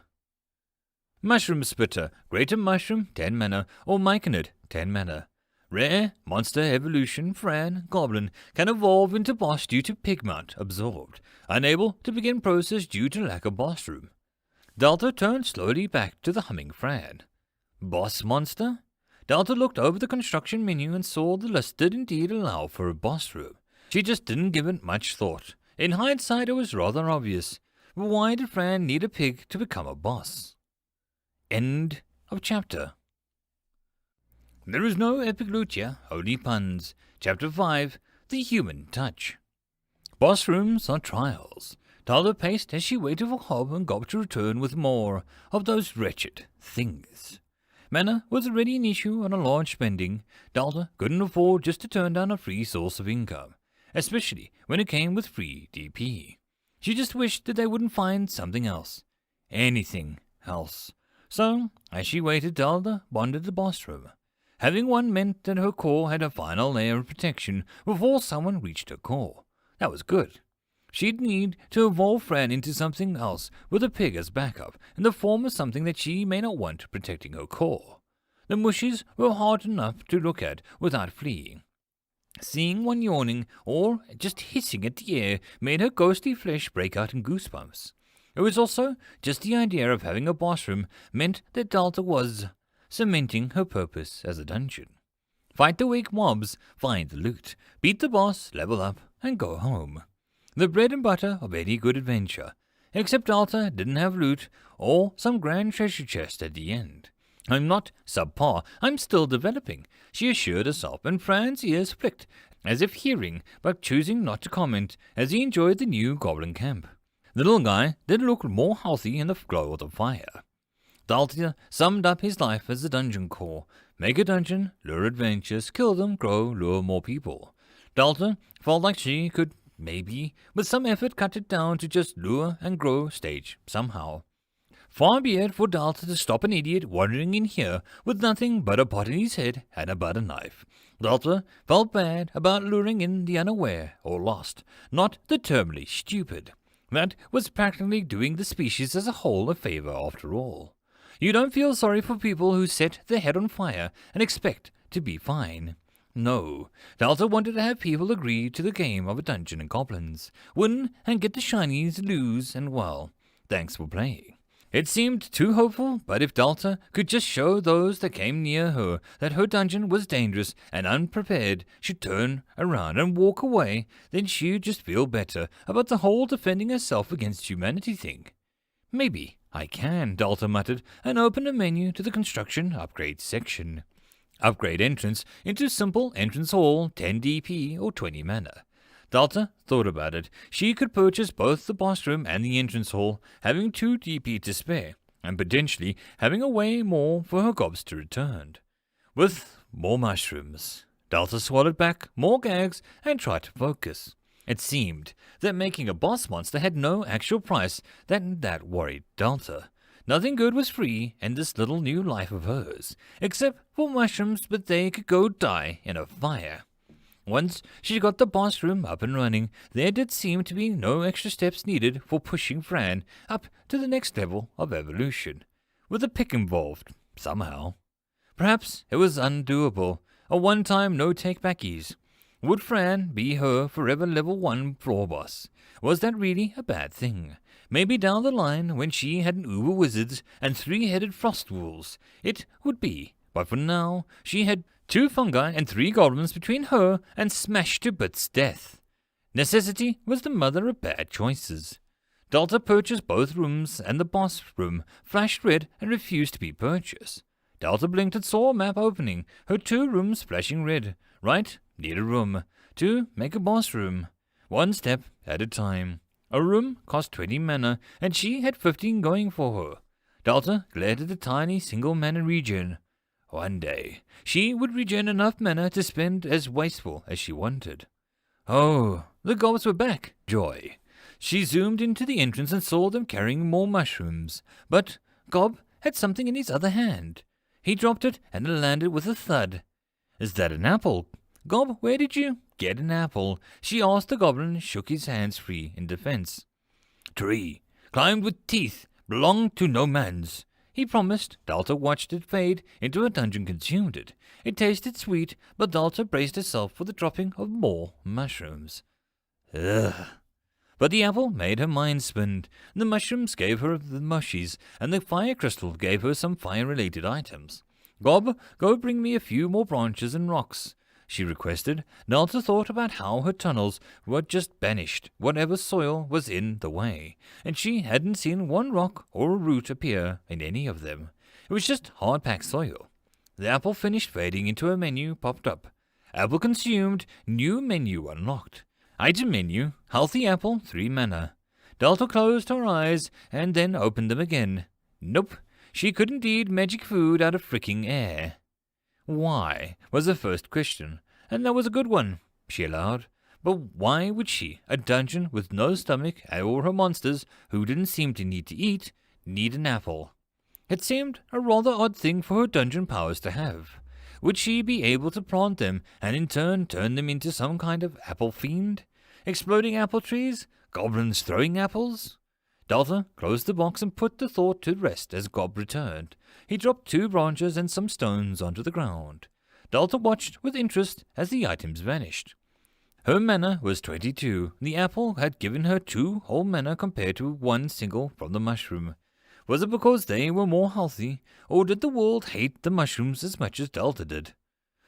Mushroom Splitter, Greater Mushroom, 10 mana, or Myconid, 10 mana. Rare, Monster Evolution, Fran, Goblin, can evolve into boss due to pigment absorbed, unable to begin process due to lack of boss room. Delta turned slowly back to the humming Fran. Boss monster? Delta looked over the construction menu and saw the list did indeed allow for a boss room. She just didn't give it much thought. In hindsight it was rather obvious, but why did Fran need a pig to become a boss? End of chapter. There is no epic loot here, only puns. Chapter 5, The Human Touch. Boss rooms are trials. Delta paced as she waited for Hob and Gob to return with more of those wretched things. Mana was already an issue on a large spending. Delta couldn't afford just to turn down a free source of income, especially when it came with free DP. She just wished that they wouldn't find something else. Anything else. So, as she waited, Delta wandered the boss room. Having one meant that her core had a final layer of protection before someone reached her core. That was good. She'd need to evolve Fran into something else with a pig as backup in the form of something that she may not want protecting her core. The mushes were hard enough to look at without fleeing. Seeing one yawning or just hissing at the air made her ghostly flesh break out in goosebumps. It was also just the idea of having a boss room meant that Delta was cementing her purpose as a dungeon. Fight the weak mobs, find the loot, beat the boss, level up, and go home. The bread and butter of any good adventure, except Delta didn't have loot or some grand treasure chest at the end. I'm not subpar, I'm still developing, she assured herself, and Fran's ears flicked, as if hearing, but choosing not to comment, as he enjoyed the new goblin camp. The little guy did look more healthy in the glow of the fire. Delta summed up his life as a dungeon core. Make a dungeon, lure adventures, kill them, grow, lure more people. Delta felt like she could maybe, with some effort, cut it down to just lure and grow stage somehow. Far be it for Delta to stop an idiot wandering in here with nothing but a pot in his head and a butter knife. Delta felt bad about luring in the unaware or lost, not the terminally stupid. That was practically doing the species as a whole a favor after all. You don't feel sorry for people who set their head on fire and expect to be fine. No, Delta wanted to have people agree to the game of a dungeon and goblins, win and get the shinies, lose, and well, thanks for playing. It seemed too hopeful, but if Delta could just show those that came near her that her dungeon was dangerous and unprepared should turn around and walk away, then she'd just feel better about the whole defending herself against humanity thing. Maybe I can, Delta muttered, and opened a menu to the construction upgrade section. Upgrade entrance into simple entrance hall, 10 DP or 20 mana. Delta thought about it. She could purchase both the boss room and the entrance hall, having 2 DP to spare, and potentially having a way more for her gobs to return. With more mushrooms. Delta swallowed back more gags and tried to focus. It seemed that making a boss monster had no actual price, that worried Delta. Nothing good was free in this little new life of hers, except for mushrooms, but they could go die in a fire. Once she got the boss room up and running, there did seem to be no extra steps needed for pushing Fran up to the next level of evolution, with a pick involved, somehow. Perhaps it was undoable, a one-time no-take-backies. Would Fran be her forever level 1 floor boss? Was that really a bad thing? Maybe down the line, when she had an uber wizards and 3-headed frost wolves, it would be, but for now, she had 2 fungi and 3 goblins between her and smashed to bits death. Necessity was the mother of bad choices. Delta purchased both rooms, and the boss room flashed red and refused to be purchased. Delta blinked and saw a map opening, her 2 rooms flashing red. Right, need a room. 2, make a boss room. 1 step at a time. A room cost 20 mana, and she had 15 going for her. Delta glared at the tiny single mana regen. One day, she would regen enough mana to spend as wasteful as she wanted. Oh, the gobs were back. Joy. She zoomed into the entrance and saw them carrying more mushrooms. But Gob had something in his other hand. He dropped it and it landed with a thud. Is that an apple? Gob, where did you get an apple? She asked. The goblin shook his hands free in defense. Tree, climbed with teeth, belonged to no man's, he promised. Delta watched it fade into a dungeon, consumed it. It tasted sweet, but Delta braced herself for the dropping of more mushrooms. Ugh. But the apple made her mind spin. The mushrooms gave her the mushies, and the fire crystal gave her some fire-related items. Gob, go bring me a few more branches and rocks, she requested. Delta thought about how her tunnels were just banished whatever soil was in the way, and she hadn't seen one rock or a root appear in any of them. It was just hard-packed soil. The apple finished fading into a menu popped up. Apple consumed, new menu unlocked. Item menu, healthy apple, 3 mana. Delta closed her eyes and then opened them again. Nope, she couldn't eat magic food out of fricking air. Why, was her first question, and that was a good one, she allowed. But why would she, a dungeon with no stomach or her monsters who didn't seem to need to eat, need an apple? It seemed a rather odd thing for her dungeon powers to have. Would she be able to plant them and in turn turn them into some kind of apple fiend? Exploding apple trees? Goblins throwing apples? Delta closed the box and put the thought to rest as Gob returned. He dropped 2 branches and some stones onto the ground. Delta watched with interest as the items vanished. Her mana was 22. The apple had given her 2 whole mana compared to 1 single from the mushroom. Was it because they were more healthy, or did the world hate the mushrooms as much as Delta did?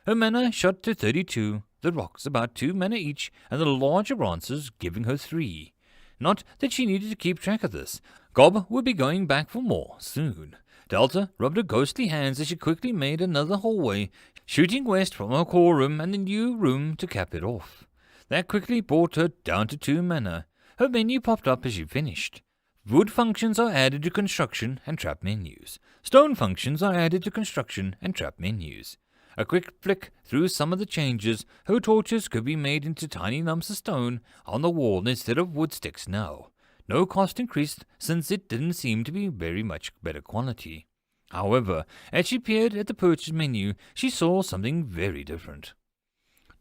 Her mana shot to 32, the rocks about 2 mana each, and the larger branches giving her 3. Not that she needed to keep track of this. Gob would be going back for more soon. Delta rubbed her ghostly hands as she quickly made another hallway, shooting west from her core room and the new room to cap it off. That quickly brought her down to 2 mana. Her menu popped up as she finished. Wood functions are added to construction and trap menus. Stone functions are added to construction and trap menus. A quick flick through some of the changes. Her torches could be made into tiny lumps of stone on the wall instead of wood sticks now. No cost increased since it didn't seem to be very much better quality. However, as she peered at the purchase menu, she saw something very different.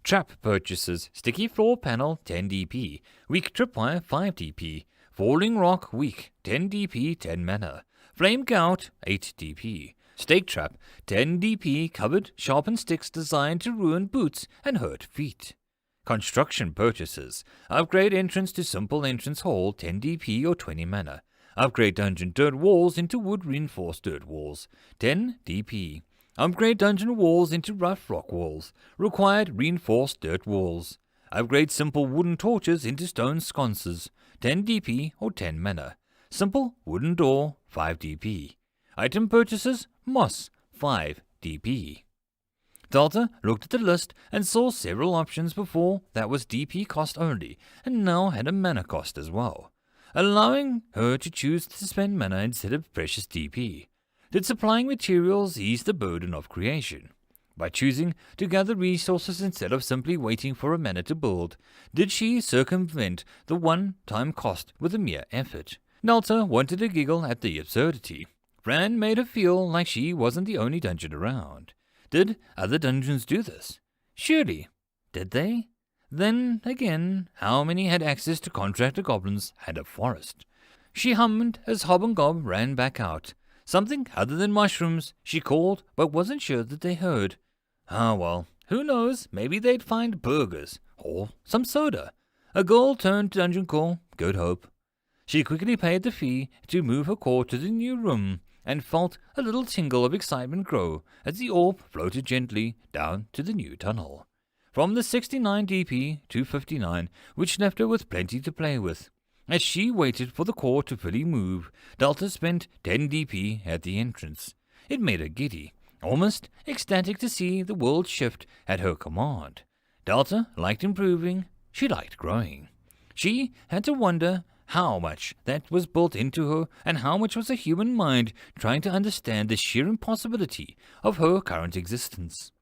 Trap purchases: sticky floor panel 10 DP, weak tripwire 5 DP, falling rock weak 10 DP 10 mana, flame gout 8 DP. Stake trap, 10 DP, covered, sharpened sticks designed to ruin boots and hurt feet. Construction purchases: upgrade entrance to simple entrance hall, 10 DP or 20 mana. Upgrade dungeon dirt walls into wood reinforced dirt walls, 10 DP. Upgrade dungeon walls into rough rock walls, required reinforced dirt walls. Upgrade simple wooden torches into stone sconces, 10 DP or 10 mana. Simple wooden door, 5 DP. Item purchases: moss, 5 DP. Delta looked at the list and saw several options. Before that was DP cost only, and now had a mana cost as well, allowing her to choose to spend mana instead of precious DP. Did supplying materials ease the burden of creation? By choosing to gather resources instead of simply waiting for a mana to build, did she circumvent the one-time cost with a mere effort? Delta wanted to giggle at the absurdity. Fran made her feel like she wasn't the only dungeon around. Did other dungeons do this? Surely. Did they? Then, again, how many had access to contractor goblins and a forest? She hummed as Hob and Gob ran back out. Something other than mushrooms, she called, but wasn't sure that they heard. Ah, well, who knows, maybe they'd find burgers, or some soda. A girl turned to dungeon call, good hope. She quickly paid the fee to move her core to the new room, and felt a little tingle of excitement grow as the orb floated gently down to the new tunnel. From the 69 DP to 59, which left her with plenty to play with. As she waited for the core to fully move, Delta spent 10 DP at the entrance. It made her giddy, almost ecstatic to see the world shift at her command. Delta liked improving, she liked growing. She had to wonder how much that was built into her, and how much was a human mind trying to understand the sheer impossibility of her current existence.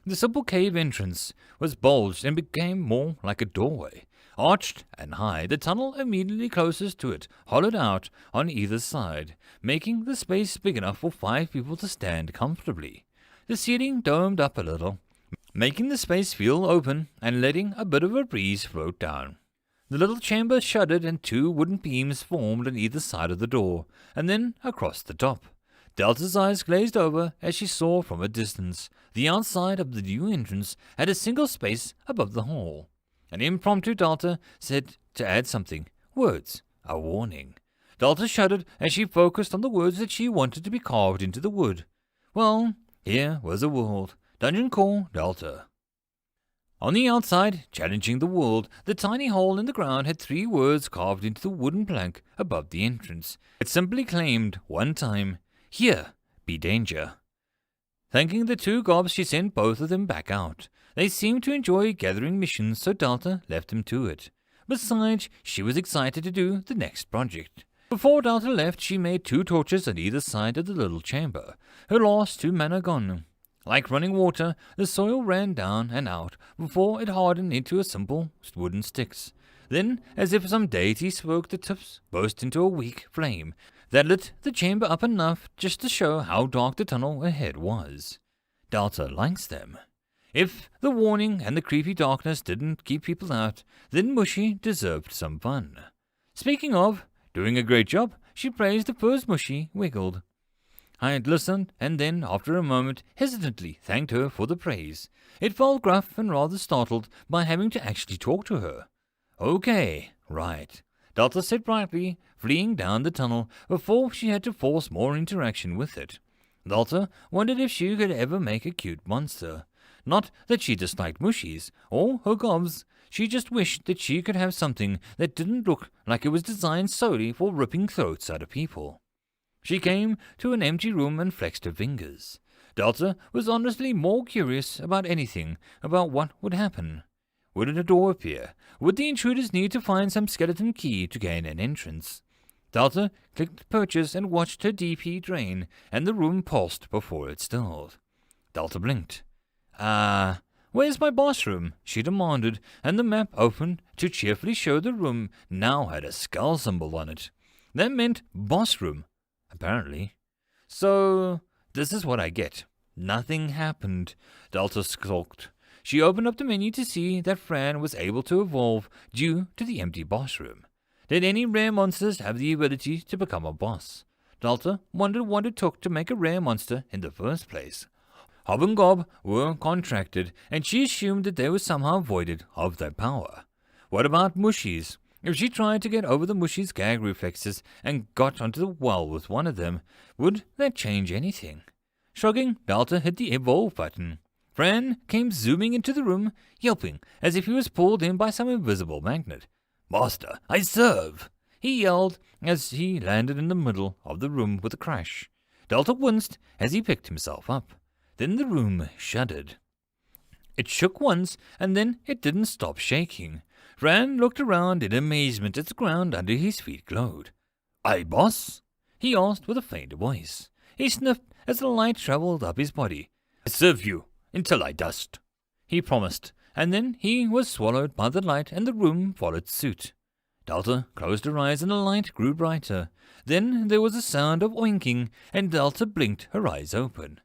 The simple cave entrance was bulged and became more like a doorway. Arched and high, the tunnel immediately closest to it hollowed out on either side, making the space big enough for 5 people to stand comfortably. The ceiling domed up a little, making the space feel open and letting a bit of a breeze float down. The little chamber shuddered and 2 wooden beams formed on either side of the door, and then across the top. Delta's eyes glazed over as she saw from a distance. The outside of the new entrance had a single space above the hall. An impromptu Delta said to add something. Words. A warning. Delta shuddered as she focused on the words that she wanted to be carved into the wood. Well, here was a world. Dungeon Core Delta. On the outside, challenging the world, the tiny hole in the ground had 3 words carved into the wooden plank above the entrance. It simply claimed, one time, Here, be danger. Thanking the 2 gobs, she sent both of them back out. They seemed to enjoy gathering missions, so Delta left them to it. Besides, she was excited to do the next project. Before Delta left, she made 2 torches on either side of the little chamber, her last 2 mana gone. Like running water, the soil ran down and out before it hardened into a simple wooden sticks. Then, as if some deity spoke, the tips burst into a weak flame that lit the chamber up enough just to show how dark the tunnel ahead was. Delta likes them. If the warning and the creepy darkness didn't keep people out, then Mushy deserved some fun. Speaking of doing a great job, she praised the first Mushy wiggled. I had listened, and then, after a moment, hesitantly thanked her for the praise. It felt gruff and rather startled by having to actually talk to her. Okay, right, Delta said brightly, fleeing down the tunnel before she had to force more interaction with it. Delta wondered if she could ever make a cute monster. Not that she disliked mushies or her gobs, she just wished that she could have something that didn't look like it was designed solely for ripping throats out of people. She came to an empty room and flexed her fingers. Delta was honestly more curious about anything about what would happen. Would a door appear? Would the intruders need to find some skeleton key to gain an entrance? Delta clicked purchase and watched her DP drain, and the room pulsed before it stilled. Delta blinked. Where's my boss room? She demanded, and the map opened to cheerfully show the room now had a skull symbol on it. That meant boss room, apparently. So, this is what I get. Nothing happened, Delta skulked. She opened up the menu to see that Fran was able to evolve due to the empty boss room. Did any rare monsters have the ability to become a boss? Delta wondered what it took to make a rare monster in the first place. Hob and Gob were contracted, and she assumed that they were somehow voided of their power. What about mushies? If she tried to get over the mushies' gag reflexes and got onto the well with one of them, would that change anything? Shrugging, Delta hit the evolve button. Fran came zooming into the room, yelping as if he was pulled in by some invisible magnet. "Master, I serve!" he yelled as he landed in the middle of the room with a crash. Delta winced as he picked himself up. Then the room shuddered. It shook once, and then it didn't stop shaking. Fran looked around in amazement as the ground under his feet glowed. "Aye, boss?" he asked with a faint voice. He sniffed as the light traveled up his body. "I serve you until I dust," he promised, and then he was swallowed by the light and the room followed suit. Delta closed her eyes and the light grew brighter. Then there was a sound of oinking, and Delta blinked her eyes open.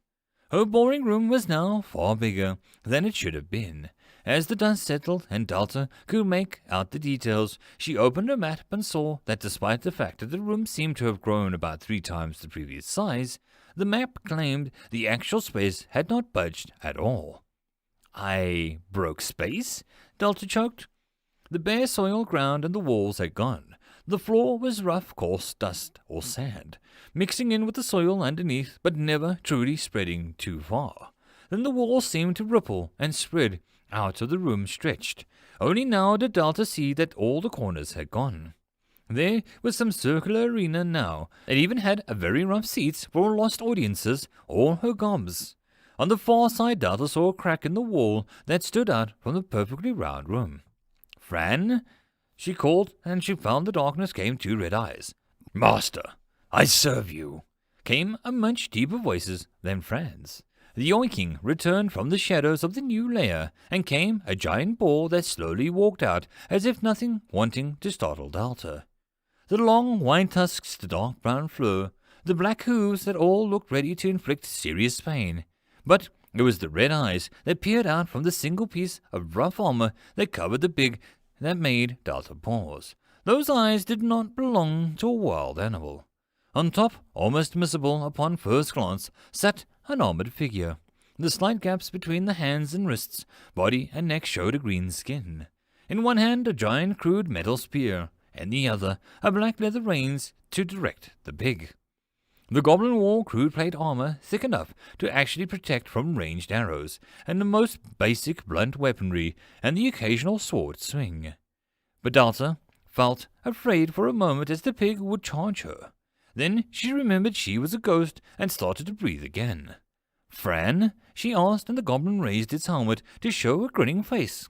Her boring room was now far bigger than it should have been. As the dust settled and Delta could make out the details, she opened her map and saw that despite the fact that the room seemed to have grown about 3 times the previous size, the map claimed the actual space had not budged at all. "I broke space?" Delta choked. The bare soil ground and the walls had gone. The floor was rough, coarse dust or sand, mixing in with the soil underneath, but never truly spreading too far. Then the walls seemed to ripple and spread out of the room stretched. Only now did Delta see that all the corners had gone. There was some circular arena now. It even had a very rough seats for lost audiences or her gobs. On the far side, Delta saw a crack in the wall that stood out from the perfectly round room. "Fran?" she called, and she found the darkness came 2 red eyes. "Master, I serve you," came a much deeper voices than Fran's. The yoinking returned from the shadows of the new lair, and came a giant boar that slowly walked out as if nothing wanting to startle Delta. The long white tusks, the dark brown fur, the black hooves that all looked ready to inflict serious pain. But it was the red eyes that peered out from the single piece of rough armor that covered the pig that made Delta pause. Those eyes did not belong to a wild animal. On top, almost missable upon first glance, sat an armored figure. The slight gaps between the hands and wrists, body and neck showed a green skin. In one hand a giant crude metal spear, and the other a black leather reins to direct the pig. The goblin wore crude plate armor thick enough to actually protect from ranged arrows, and the most basic blunt weaponry, and the occasional sword swing. But Delta felt afraid for a moment as the pig would charge her. Then she remembered she was a ghost and started to breathe again. "Fran?" she asked, and the goblin raised its helmet to show a grinning face.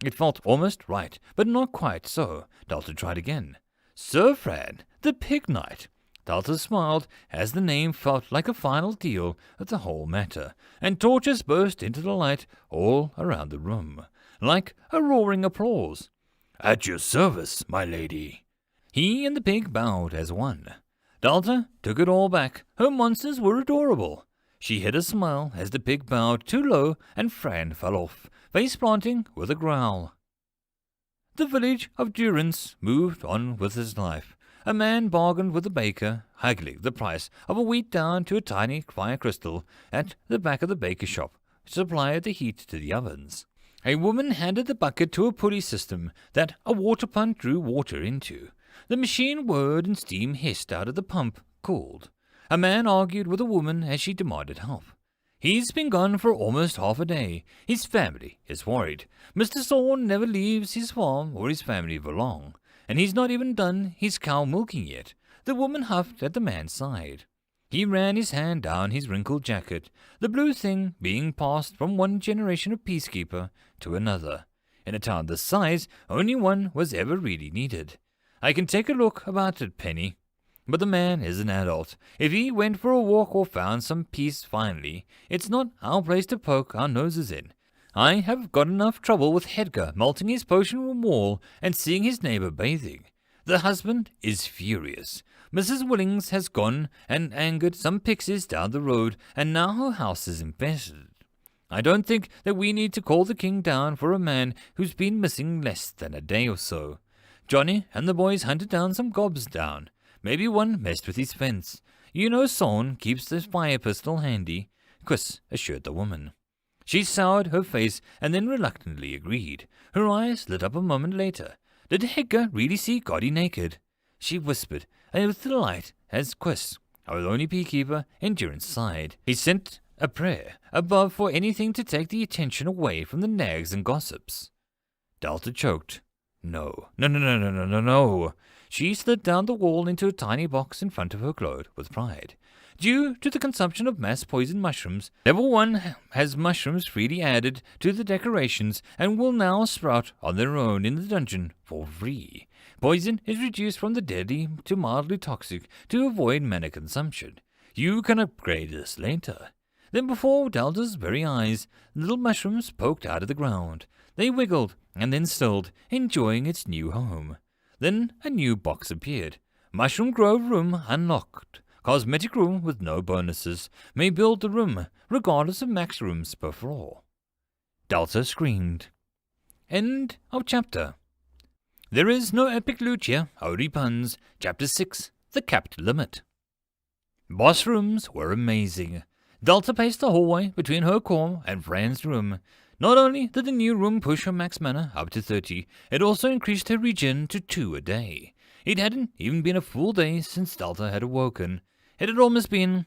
It felt almost right, but not quite so. Delta tried again. "Sir Fran, the Pig Knight." Delta smiled as the name felt like a final deal of the whole matter, and torches burst into the light all around the room, like a roaring applause. "At your service, my lady." He and the pig bowed as one. Delta took it all back. Her monsters were adorable. She hid a smile as the pig bowed too low and Fran fell off, face-planting with a growl. The village of Durance moved on with his life. A man bargained with a baker, haggling the price of a wheat down to a tiny fire crystal at the back of the baker's shop to supply the heat to the ovens. A woman handed the bucket to a pulley system that a water pump drew water into. The machine whirred and steam hissed out of the pump, cooled. A man argued with a woman as she demanded help. "He's been gone for almost half a day. His family is worried. Mr. Thorne never leaves his farm or his family for long, and he's not even done his cow milking yet." The woman huffed at the man's side. He ran his hand down his wrinkled jacket, the blue thing being passed from one generation of peacekeeper to another. In a town this size, only one was ever really needed. "I can take a look about it, Penny." But the man is an adult. If he went for a walk or found some peace finally, it's not our place to poke our noses in. I have got enough trouble with Hedgar melting his potion room wall and seeing his neighbor bathing. The husband is furious. Mrs. Willings has gone and angered some pixies down the road, and now her house is infested. I don't think that we need to call the king down for a man who's been missing less than a day or so. Johnny and the boys hunted down some gobs down. Maybe one messed with his fence. You know Son keeps the fire pistol handy, Chris assured the woman. She soured her face and then reluctantly agreed. Her eyes lit up a moment later. Did Hedgar really see Goddy naked? She whispered, and with delight as Chris, our only beekeeper, Endurance sighed. He sent a prayer above for anything to take the attention away from the nags and gossips. Delta choked. No. She slid down the wall into a tiny box in front of her glowed with pride. Due to the consumption of mass poison mushrooms, level 1 has mushrooms freely added to the decorations and will now sprout on their own in the dungeon for free. Poison is reduced from the deadly to mildly toxic to avoid mana consumption. You can upgrade this later. Then before Delta's very eyes, little mushrooms poked out of the ground. They wiggled and then stilled, enjoying its new home. Then a new box appeared. Mushroom Grove Room unlocked. Cosmetic room with no bonuses. May build the room, regardless of max rooms per floor. Delta screamed. End of chapter. There is no epic loot here, only puns. Chapter 6, The Capped Limit. Boss rooms were amazing. Delta paced the hallway between her core and Fran's room. Not only did the new room push her max mana up to 30, it also increased her regen to 2 a day. It hadn't even been a full day since Delta had awoken. It had almost been...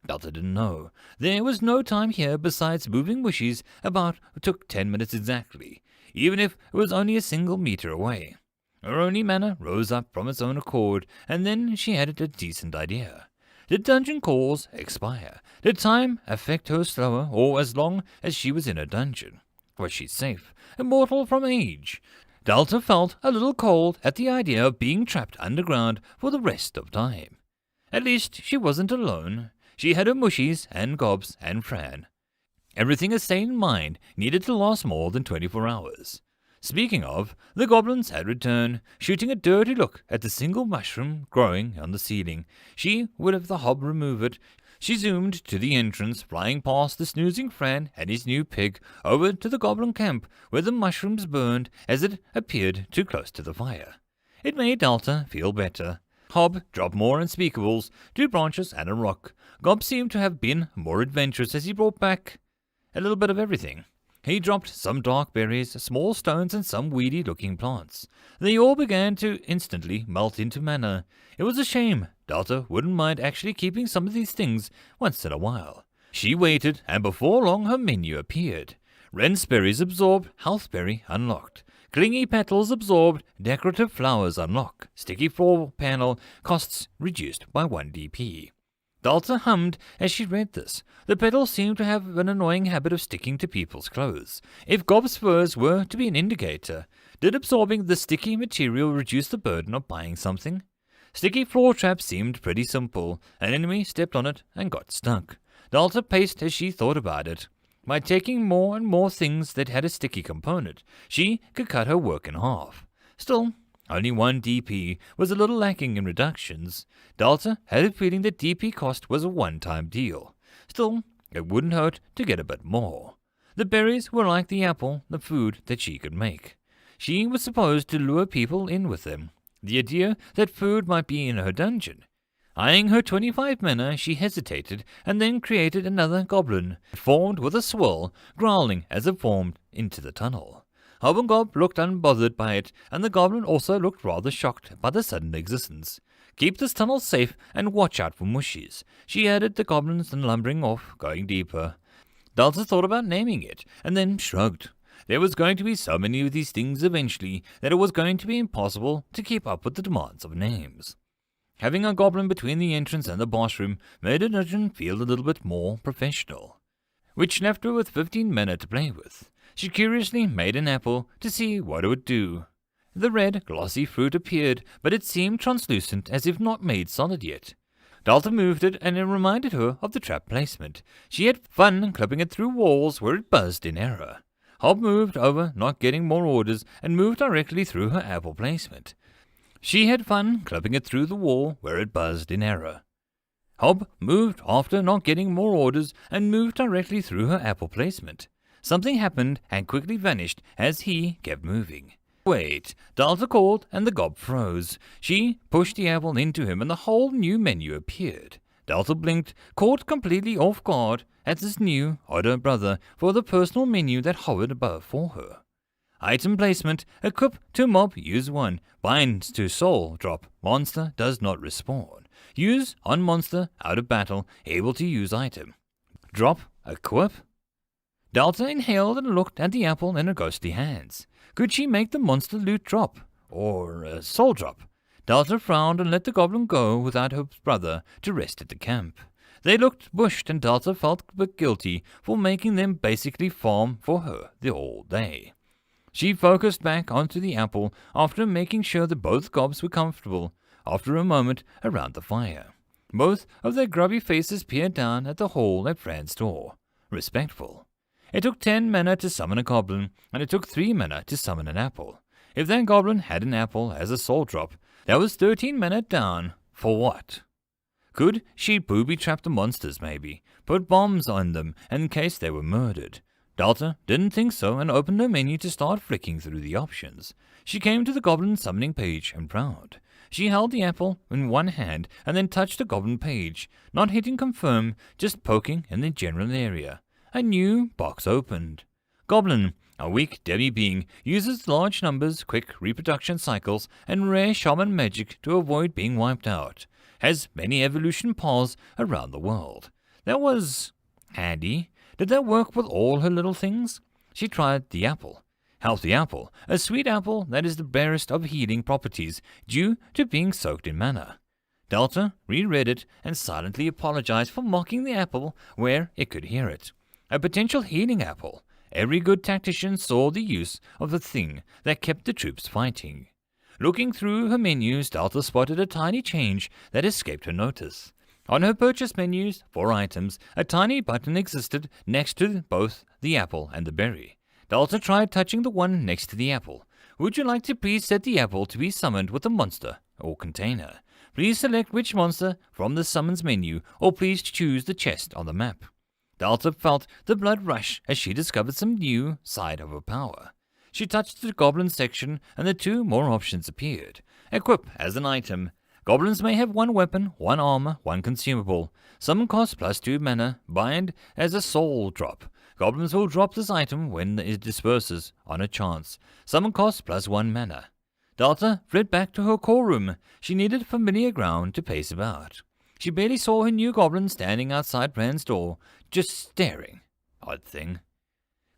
Delta didn't know. There was no time here besides moving wishes about took 10 minutes exactly, even if it was only a single meter away. Her only mana rose up from its own accord, and then she had a decent idea. Did dungeon calls expire? Did time affect her slower or as long as she was in a dungeon? Was she safe, immortal from age? Delta felt a little cold at the idea of being trapped underground for the rest of time. At least she wasn't alone. She had her mushies and gobs and Fran. Everything a sane mind needed to last more than 24 hours. Speaking of, the goblins had returned, shooting a dirty look at the single mushroom growing on the ceiling. She would have the hob remove it. She zoomed to the entrance, flying past the snoozing Fran and his new pig, over to the goblin camp, where the mushrooms burned as it appeared too close to the fire. It made Delta feel better. Hob dropped more unspeakables, 2 branches and a rock. Gob seemed to have been more adventurous as he brought back a little bit of everything. He dropped some dark berries, small stones, and some weedy-looking plants. They all began to instantly melt into mana. It was a shame. Delta wouldn't mind actually keeping some of these things once in a while. She waited, and before long her menu appeared. Wrensberries absorbed, healthberry unlocked. Clingy petals absorbed, decorative flowers unlocked. Sticky floor panel costs reduced by 1 DP. Delta hummed as she read this. The petals seemed to have an annoying habit of sticking to people's clothes. If Gob's furs were to be an indicator, did absorbing the sticky material reduce the burden of buying something? Sticky floor traps seemed pretty simple. An enemy stepped on it and got stuck. Delta paced as she thought about it. By taking more and more things that had a sticky component, she could cut her work in half. Still, only 1 DP was a little lacking in reductions. Delta had a feeling that DP cost was a one-time deal. Still, it wouldn't hurt to get a bit more. The berries were like the apple, the food that she could make. She was supposed to lure people in with them. The idea that food might be in her dungeon. Eyeing her 25 mana, she hesitated and then created another goblin. It formed with a swirl, growling as it formed into the tunnel. Hob and Gob looked unbothered by it, and the goblin also looked rather shocked by the sudden existence. Keep this tunnel safe and watch out for mushies. She added the goblins and lumbering off, going deeper. Delta thought about naming it, and then shrugged. There was going to be so many of these things eventually that it was going to be impossible to keep up with the demands of names. Having a goblin between the entrance and the boss room made the dungeon feel a little bit more professional, which left her with 15 mana to play with. She curiously made an apple to see what it would do. The red, glossy fruit appeared, but it seemed translucent as if not made solid yet. Delta moved it, and it reminded her of the trap placement. She had fun clipping it through walls where it buzzed in error. Hob moved over, not getting more orders, and moved directly through her apple placement. She had fun clipping it through the wall where it buzzed in error. Hob moved after not getting more orders, and moved directly through her apple placement. Something happened and quickly vanished as he kept moving. Wait, Delta called and the gob froze. She pushed the apple into him and the whole new menu appeared. Delta blinked, caught completely off guard at this new, odder brother for the personal menu that hovered above for her. Item placement, equip to mob, use 1, binds to soul, drop, monster does not respawn. Use on monster, out of battle, able to use item. Drop, equip. Delta inhaled and looked at the apple in her ghostly hands. Could she make the monster loot drop? Or soul drop? Delta frowned and let the goblin go without her brother to rest at the camp. They looked bushed and Delta felt a bit guilty for making them basically farm for her the whole day. She focused back onto the apple after making sure that both gobs were comfortable after a moment around the fire. Both of their grubby faces peered down at the hole at Fran's door. Respectful. It took 10 mana to summon a goblin, and it took 3 mana to summon an apple. If that goblin had an apple as a soul drop, that was 13 mana down. For what? Could she booby-trap the monsters maybe? Put bombs on them in case they were murdered? Delta didn't think so and opened her menu to start flicking through the options. She came to the goblin summoning page and frowned. She held the apple in one hand and then touched the goblin page, not hitting confirm, just poking in the general area. A new box opened. Goblin, a weak demi-being, uses large numbers, quick reproduction cycles, and rare shaman magic to avoid being wiped out. Has many evolution paths around the world. That was handy. Did that work with all her little things? She tried the apple. Healthy apple, a sweet apple that is the barest of healing properties due to being soaked in mana. Delta reread it and silently apologized for mocking the apple where it could hear it. A potential healing apple. Every good tactician saw the use of the thing that kept the troops fighting. Looking through her menus, Delta spotted a tiny change that escaped her notice. On her purchase menus for items, a tiny button existed next to both the apple and the berry. Delta tried touching the one next to the apple. Would you like to please set the apple to be summoned with a monster or container? Please select which monster from the summons menu, or please choose the chest on the map. Delta felt the blood rush as she discovered some new side of her power. She touched the goblin section and the two more options appeared. Equip as an item. Goblins may have one weapon, one armor, one consumable. Some cost +2 mana. Bind as a soul drop. Goblins will drop this item when it disperses on a chance. Some cost +1 mana. Delta fled back to her core room. She needed familiar ground to pace about. She barely saw her new goblin standing outside Bran's door, just staring. Odd thing.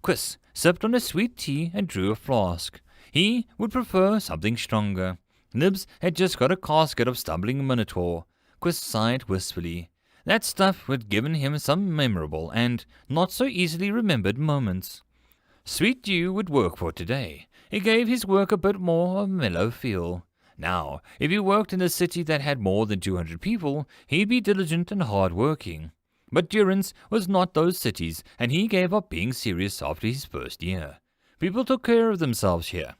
Quiz sipped on a sweet tea and drew a flask. He would prefer something stronger. Nibs had just got a casket of stumbling minotaur. Quiz sighed wistfully. That stuff had given him some memorable and not so easily remembered moments. Sweet dew would work for today. It gave his work a bit more of a mellow feel. Now, if he worked in a city that had more than 200 people, he'd be diligent and hard-working. But Durance was not those cities, and he gave up being serious after his first year. People took care of themselves here.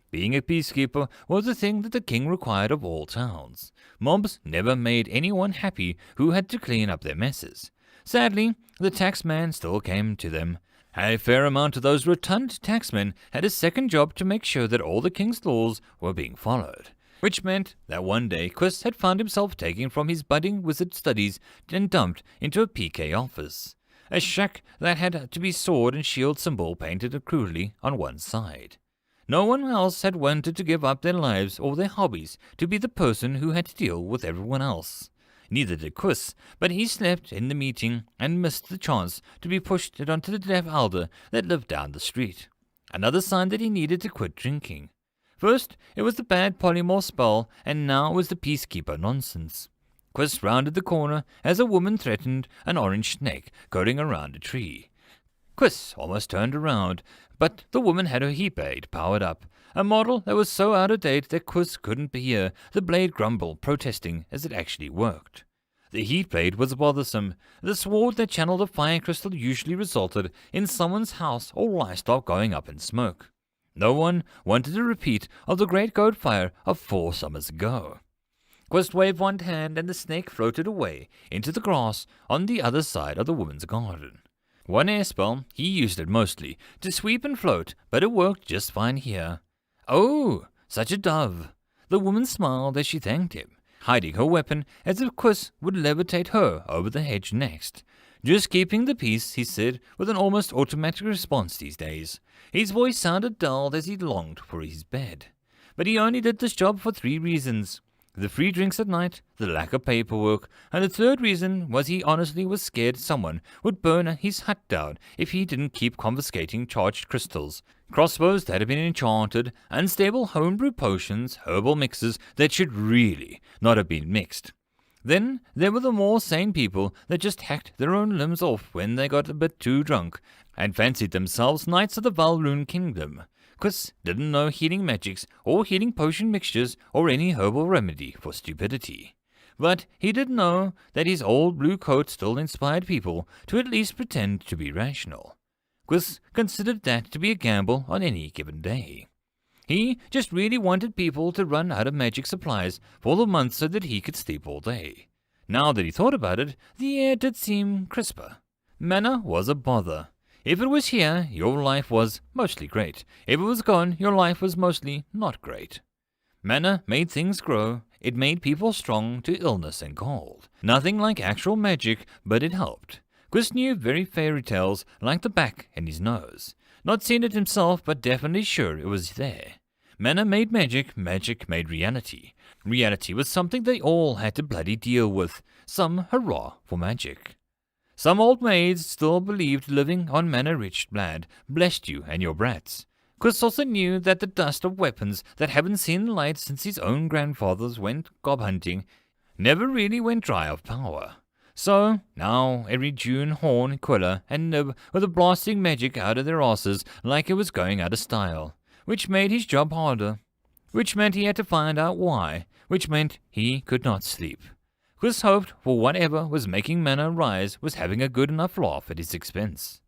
Being a peacekeeper was the thing that the king required of all towns. Mobs never made anyone happy who had to clean up their messes. Sadly, the taxman still came to them. A fair amount of those rotund taxmen had a second job to make sure that all the king's laws were being followed. Which meant that one day Quiz had found himself taken from his budding wizard studies and dumped into a PK office. A shack that had to be sword and shield symbol painted crudely on one side. No one else had wanted to give up their lives or their hobbies to be the person who had to deal with everyone else. Neither did Quiz, but he slept in the meeting and missed the chance to be pushed onto the deaf elder that lived down the street. Another sign that he needed to quit drinking. First, it was the bad polymorph spell, and now it was the peacekeeper nonsense. Quiz rounded the corner as a woman threatened an orange snake going around a tree. Quiz almost turned around, but the woman had her heap aid powered up, a model that was so out of date that Quiz couldn't hear the blade grumble, protesting as it actually worked. The heat blade was bothersome. The sword that channeled a fire crystal usually resulted in someone's house or livestock going up in smoke. No one wanted a repeat of the great goat fire of 4 summers ago. Quest waved one hand and the snake floated away into the grass on the other side of the woman's garden. One air spell, he used it mostly to sweep and float, but it worked just fine here. Oh, such a dove! The woman smiled as she thanked him, hiding her weapon as if Quiz would levitate her over the hedge next. Just keeping the peace, he said, with an almost automatic response these days. His voice sounded dulled as he longed for his bed. But he only did this job for 3 reasons. The free drinks at night, the lack of paperwork, and the third reason was he honestly was scared someone would burn his hut down if he didn't keep confiscating charged crystals, crossbows that had been enchanted, unstable homebrew potions, herbal mixes that should really not have been mixed. Then there were the more sane people that just hacked their own limbs off when they got a bit too drunk and fancied themselves knights of the Valrune kingdom. Quiz didn't know healing magics or healing potion mixtures or any herbal remedy for stupidity. But he did know that his old blue coat still inspired people to at least pretend to be rational. Quiz considered that to be a gamble on any given day. He just really wanted people to run out of magic supplies for the month so that he could sleep all day. Now that he thought about it, the air did seem crisper. Mana was a bother. If it was here, your life was mostly great. If it was gone, your life was mostly not great. Mana made things grow. It made people strong to illness and cold. Nothing like actual magic, but it helped. Quiz knew very fairy tales like the back in his nose. Not seen it himself, but definitely sure it was there. Mana made magic, magic made reality. Reality was something they all had to bloody deal with. Some hurrah for magic. Some old maids still believed living on mana-rich land blessed you and your brats. Quiz also knew that the dust of weapons that haven't seen the light since his own grandfathers went gob hunting never really went dry of power. So, now every June Horn, Quilla, and Nib were blasting magic out of their asses like it was going out of style, which made his job harder, which meant he had to find out why, which meant he could not sleep. Chris hoped for whatever was making mana rise was having a good enough laugh at his expense.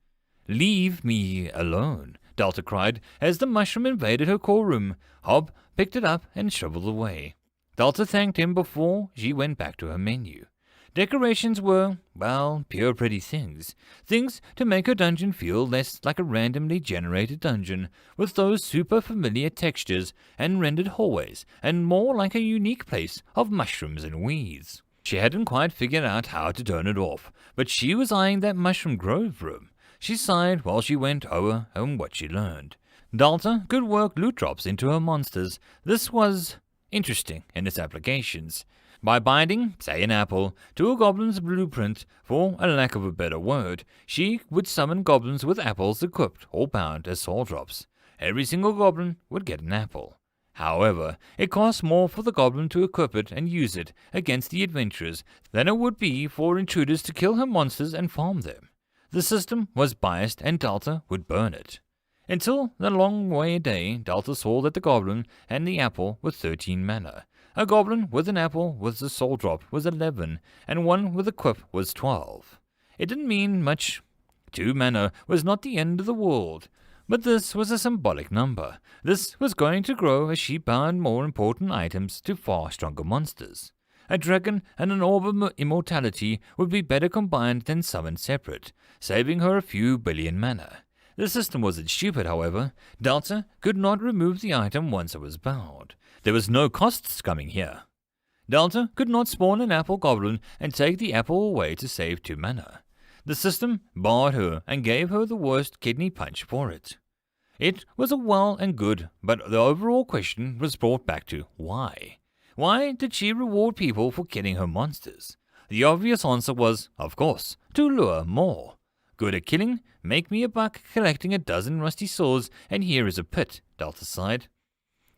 "Leave me alone," Delta cried as the mushroom invaded her core room. Hob picked it up and shoveled away. Delta thanked him before she went back to her menu. Decorations were, well, pure pretty things. Things to make her dungeon feel less like a randomly generated dungeon, with those super familiar textures and rendered hallways, and more like a unique place of mushrooms and weeds. She hadn't quite figured out how to turn it off, but she was eyeing that mushroom grove room. She sighed while she went over what she learned. Delta could work loot drops into her monsters. This was interesting in its applications. By binding, say an apple, to a goblin's blueprint, for a lack of a better word, she would summon goblins with apples equipped or bound as soul drops. Every single goblin would get an apple. However, it costs more for the goblin to equip it and use it against the adventurers than it would be for intruders to kill her monsters and farm them. The system was biased and Delta would burn it. Until the long way a day, Delta saw that the goblin and the apple were 13 mana. A goblin with an apple with a soul drop was 11, and one with a quip was 12. It didn't mean much. 2 mana was not the end of the world, but this was a symbolic number. This was going to grow as she bound more important items to far stronger monsters. A dragon and an orb of immortality would be better combined than summoned separate, saving her a few billion mana. The system wasn't stupid, however. Delta could not remove the item once it was bound. There was no costs coming here. Delta could not spawn an apple goblin and take the apple away to save 2 mana. The system barred her and gave her the worst kidney punch for it. It was a well and good, but the overall question was brought back to why. Why did she reward people for killing her monsters? The obvious answer was, of course, to lure more. Good at killing, make me a buck collecting a dozen rusty swords, and here is a pit, Delta sighed.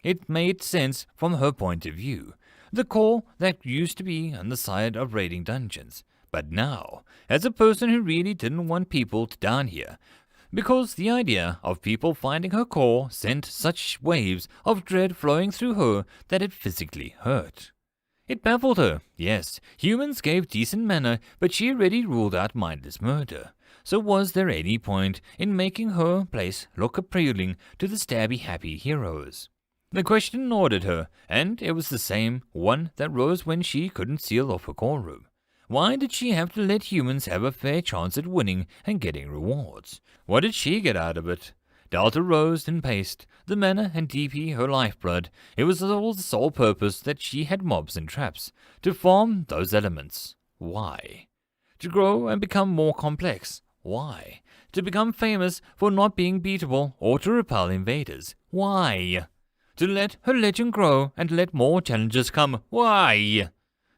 It made sense from her point of view. The core that used to be on the side of raiding dungeons. But now, as a person who really didn't want people to down here, because the idea of people finding her core sent such waves of dread flowing through her that it physically hurt. It baffled her. Yes, humans gave decent mana, but she already ruled out mindless murder. So was there any point in making her place look appealing to the stabby-happy heroes? The question ordered her, and it was the same one that rose when she couldn't seal off her core room. Why did she have to let humans have a fair chance at winning and getting rewards? What did she get out of it? Delta rose and paced, the mana and DP her lifeblood. It was all the sole purpose that she had mobs and traps, to farm those elements. Why? To grow and become more complex. Why? To become famous for not being beatable or to repel invaders. Why? To let her legend grow and let more challenges come. Why?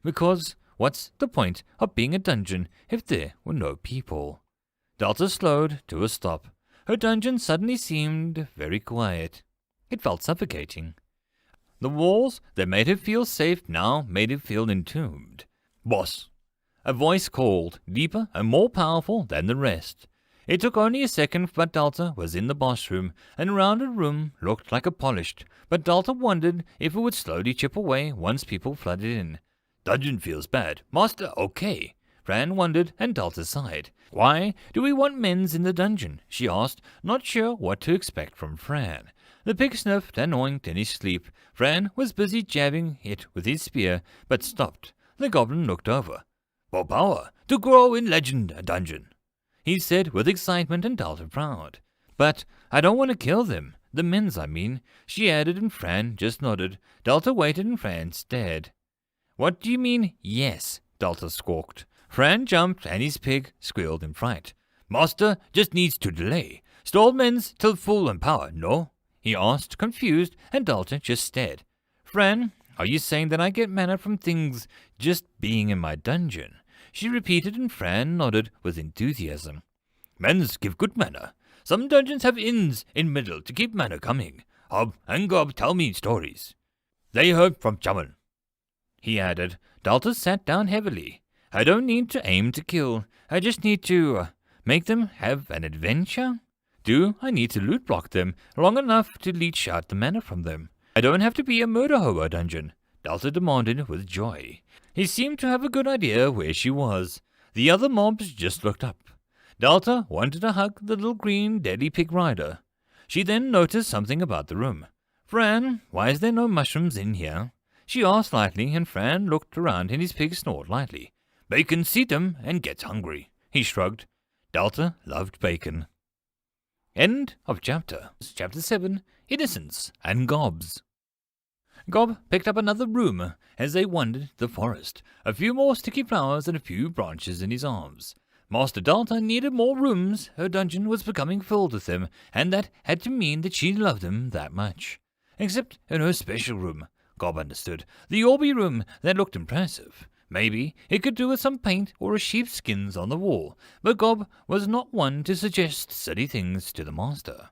Because what's the point of being a dungeon if there were no people? Delta slowed to a stop. Her dungeon suddenly seemed very quiet. It felt suffocating. The walls that made her feel safe now made her feel entombed. "Boss!" A voice called, deeper and more powerful than the rest. It took only a second, but Delta was in the boss room, and a rounded room looked like a polished, but Delta wondered if it would slowly chip away once people flooded in. "Dungeon feels bad. Master, okay." Fran wondered, and Delta sighed. "Why do we want men's in the dungeon?" she asked, not sure what to expect from Fran. The pig sniffed and oinked in his sleep. Fran was busy jabbing it with his spear, but stopped. The goblin looked over. "For power, to grow in legend dungeon," he said with excitement, and Delta frowned. "But I don't want to kill them. The men's, I mean," she added, and Fran just nodded. Delta waited and Fran stared. "What do you mean, yes?" Delta squawked. Fran jumped and his pig squealed in fright. "Master just needs to delay. Stall men's till full and power, no?" he asked, confused, and Delta just stared. "Fran, are you saying that I get mana from things just being in my dungeon?" She repeated, and Fran nodded with enthusiasm. "Men's give good mana. Some dungeons have inns in middle to keep mana coming. Hob and Gob tell me stories. They heard from Jamal," he added. Delta sat down heavily. "I don't need to aim to kill. I just need to make them have an adventure? Do I need to loot block them long enough to leech out the mana from them? I don't have to be a murder hobo dungeon. Delta demanded with joy. He seemed to have a good idea where she was. The other mobs just looked up. Delta wanted to hug the little green deadly pig rider. She then noticed something about the room. "Fran, why is there no mushrooms in here?" she asked lightly, and Fran looked around and his pig snored lightly. "Bacon sees them and gets hungry," he shrugged. Delta loved bacon. End of chapter. Chapter 7, Innocence and Gobs. Gob picked up another room as they wandered the forest, a few more sticky flowers and a few branches in his arms. Master Delta needed more rooms. Her dungeon was becoming filled with them, and that had to mean that she loved them that much. Except in her special room, Gob understood, the Orby room that looked impressive. Maybe it could do with some paint or a sheep's skins on the wall, but Gob was not one to suggest silly things to the master.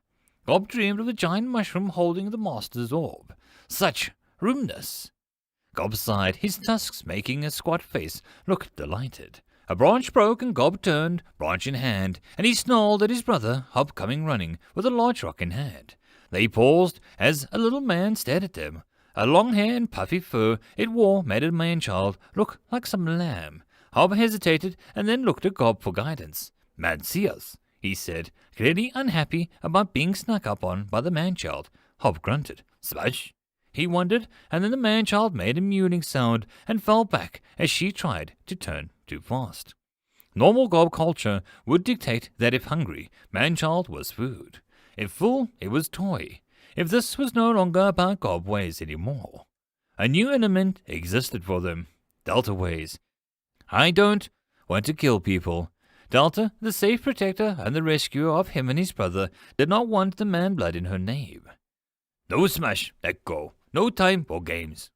Gob dreamed of a giant mushroom holding the master's orb. Such roomness! Gob sighed, his tusks making a squat face look delighted. A branch broke and Gob turned, branch in hand, and he snarled at his brother, Hop coming running, with a large rock in hand. They paused as a little man stared at them. A long hair and puffy fur it wore made a man-child look like some lamb. Hop hesitated and then looked at Gob for guidance. "Man see us," he said, clearly unhappy about being snuck up on by the man-child. Hop grunted. "Smash?" he wondered, and then the man-child made a mewing sound and fell back as she tried to turn too fast. Normal Gob culture would dictate that if hungry, man-child was food. If full, it was toy. If this was no longer about Gob ways anymore. A new element existed for them. Delta ways. I don't want to kill people. Delta, the safe protector and the rescuer of him and his brother, did not want the man blood in her name. "No smash, let go. No time for games,"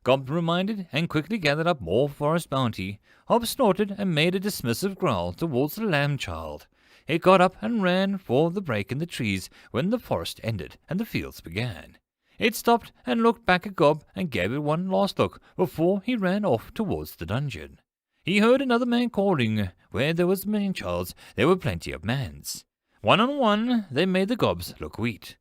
Gob reminded, and quickly gathered up more forest bounty. Hop snorted and made a dismissive growl towards the lamb-child. It got up and ran for the break in the trees when the forest ended and the fields began. It stopped and looked back at Gob and gave it one last look before he ran off towards the dungeon. He heard another man calling. Where there was man-childs, there were plenty of mans. One-on-one, they made the Gobs look weak.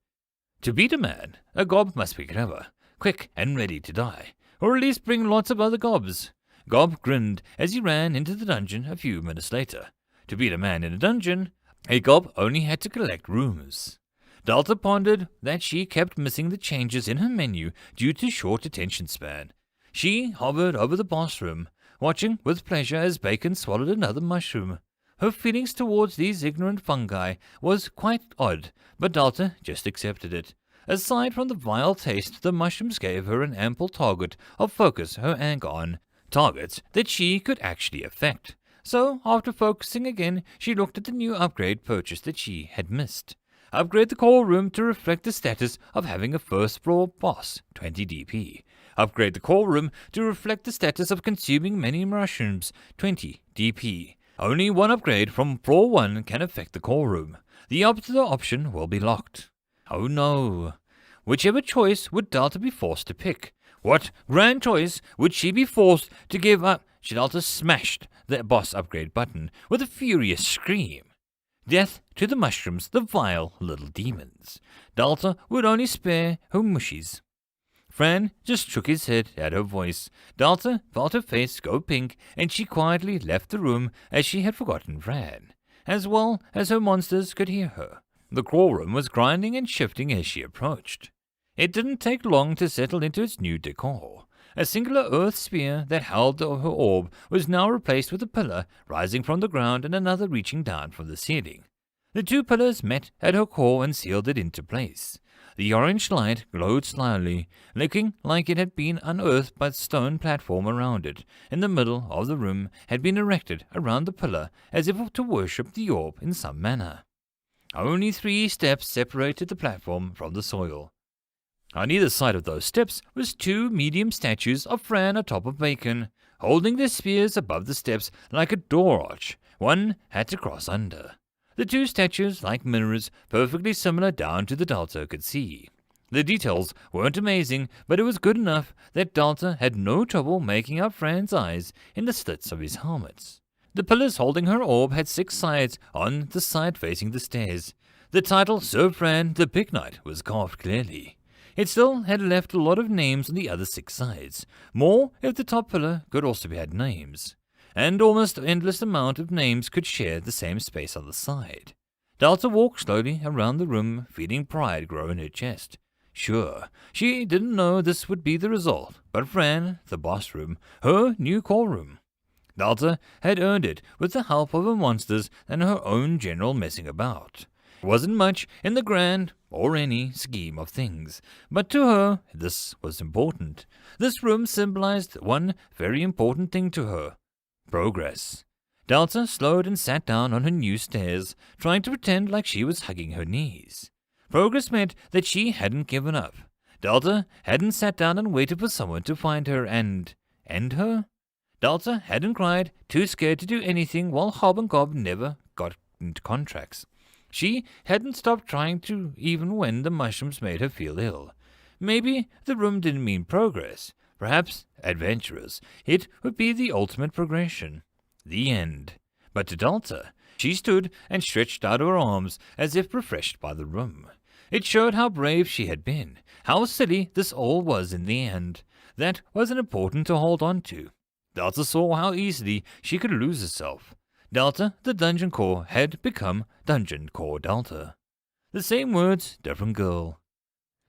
To beat a man, a Gob must be clever, quick and ready to die, or at least bring lots of other Gobs. Gob grinned as he ran into the dungeon a few minutes later. To beat a man in a dungeon, a Gob only had to collect rooms. Delta pondered that she kept missing the changes in her menu due to short attention span. She hovered over the boss room, watching with pleasure as Bacon swallowed another mushroom. Her feelings towards these ignorant fungi was quite odd, but Delta just accepted it. Aside from the vile taste, the mushrooms gave her an ample target of focus her anger on, targets that she could actually affect. So, after focusing again, she looked at the new upgrade purchase that she had missed. Upgrade the core room to reflect the status of having a first floor boss, 20 DP. Upgrade the core room to reflect the status of consuming many mushrooms, 20 DP. Only one upgrade from floor 1 can affect the core room. The other option will be locked. Oh no. Whichever choice would Delta be forced to pick? What grand choice would she be forced to give up? Delta smashed the boss upgrade button with a furious scream. Death to the mushrooms, the vile little demons. Delta would only spare her mushies. Fran just shook his head at her voice. Delta felt her face go pink, and she quietly left the room as she had forgotten Fran, as well as her monsters could hear her. The crawl room was grinding and shifting as she approached. It didn't take long to settle into its new decor. A singular earth sphere that held her orb was now replaced with a pillar rising from the ground and another reaching down from the ceiling. The two pillars met at her core and sealed it into place. The orange light glowed slyly, looking like it had been unearthed by the stone platform around it. In the middle of the room had been erected around the pillar as if to worship the orb in some manner. Only 3 steps separated the platform from the soil. On either side of those steps was 2 medium statues of Fran atop of Bacon, holding their spears above the steps like a door arch. One had to cross under. The 2 statues, like mirrors, perfectly similar down to the Delta could see. The details weren't amazing, but it was good enough that Delta had no trouble making out Fran's eyes in the slits of his helmets. The pillars holding her orb had 6 sides on the side facing the stairs. The title, Sir Fran the Big Knight, was carved clearly. It still had left a lot of names on the other 6 sides, more if the top pillar could also be had names, and almost endless amount of names could share the same space on the side. Delta walked slowly around the room, feeling pride grow in her chest. Sure, she didn't know this would be the result, but Fran, the boss room, her new core room. Delta had earned it with the help of her monsters and her own general messing about. It wasn't much in the grand or any scheme of things, but to her this was important. This room symbolized one very important thing to her: progress. Delta slowed and sat down on her new stairs, trying to pretend like she was hugging her knees. Progress meant that she hadn't given up. Delta hadn't sat down and waited for someone to find her and end her. Delta hadn't cried, too scared to do anything while Hob and Gob never got into contracts. She hadn't stopped trying to even when the mushrooms made her feel ill. Maybe the room didn't mean progress. Perhaps adventurous. It would be the ultimate progression. The end. But to Delta, she stood and stretched out her arms as if refreshed by the room. It showed how brave she had been, how silly this all was in the end. That wasn't important to hold on to. Delta saw how easily she could lose herself. Delta, the Dungeon Core, had become Dungeon Core Delta. The same words, different girl.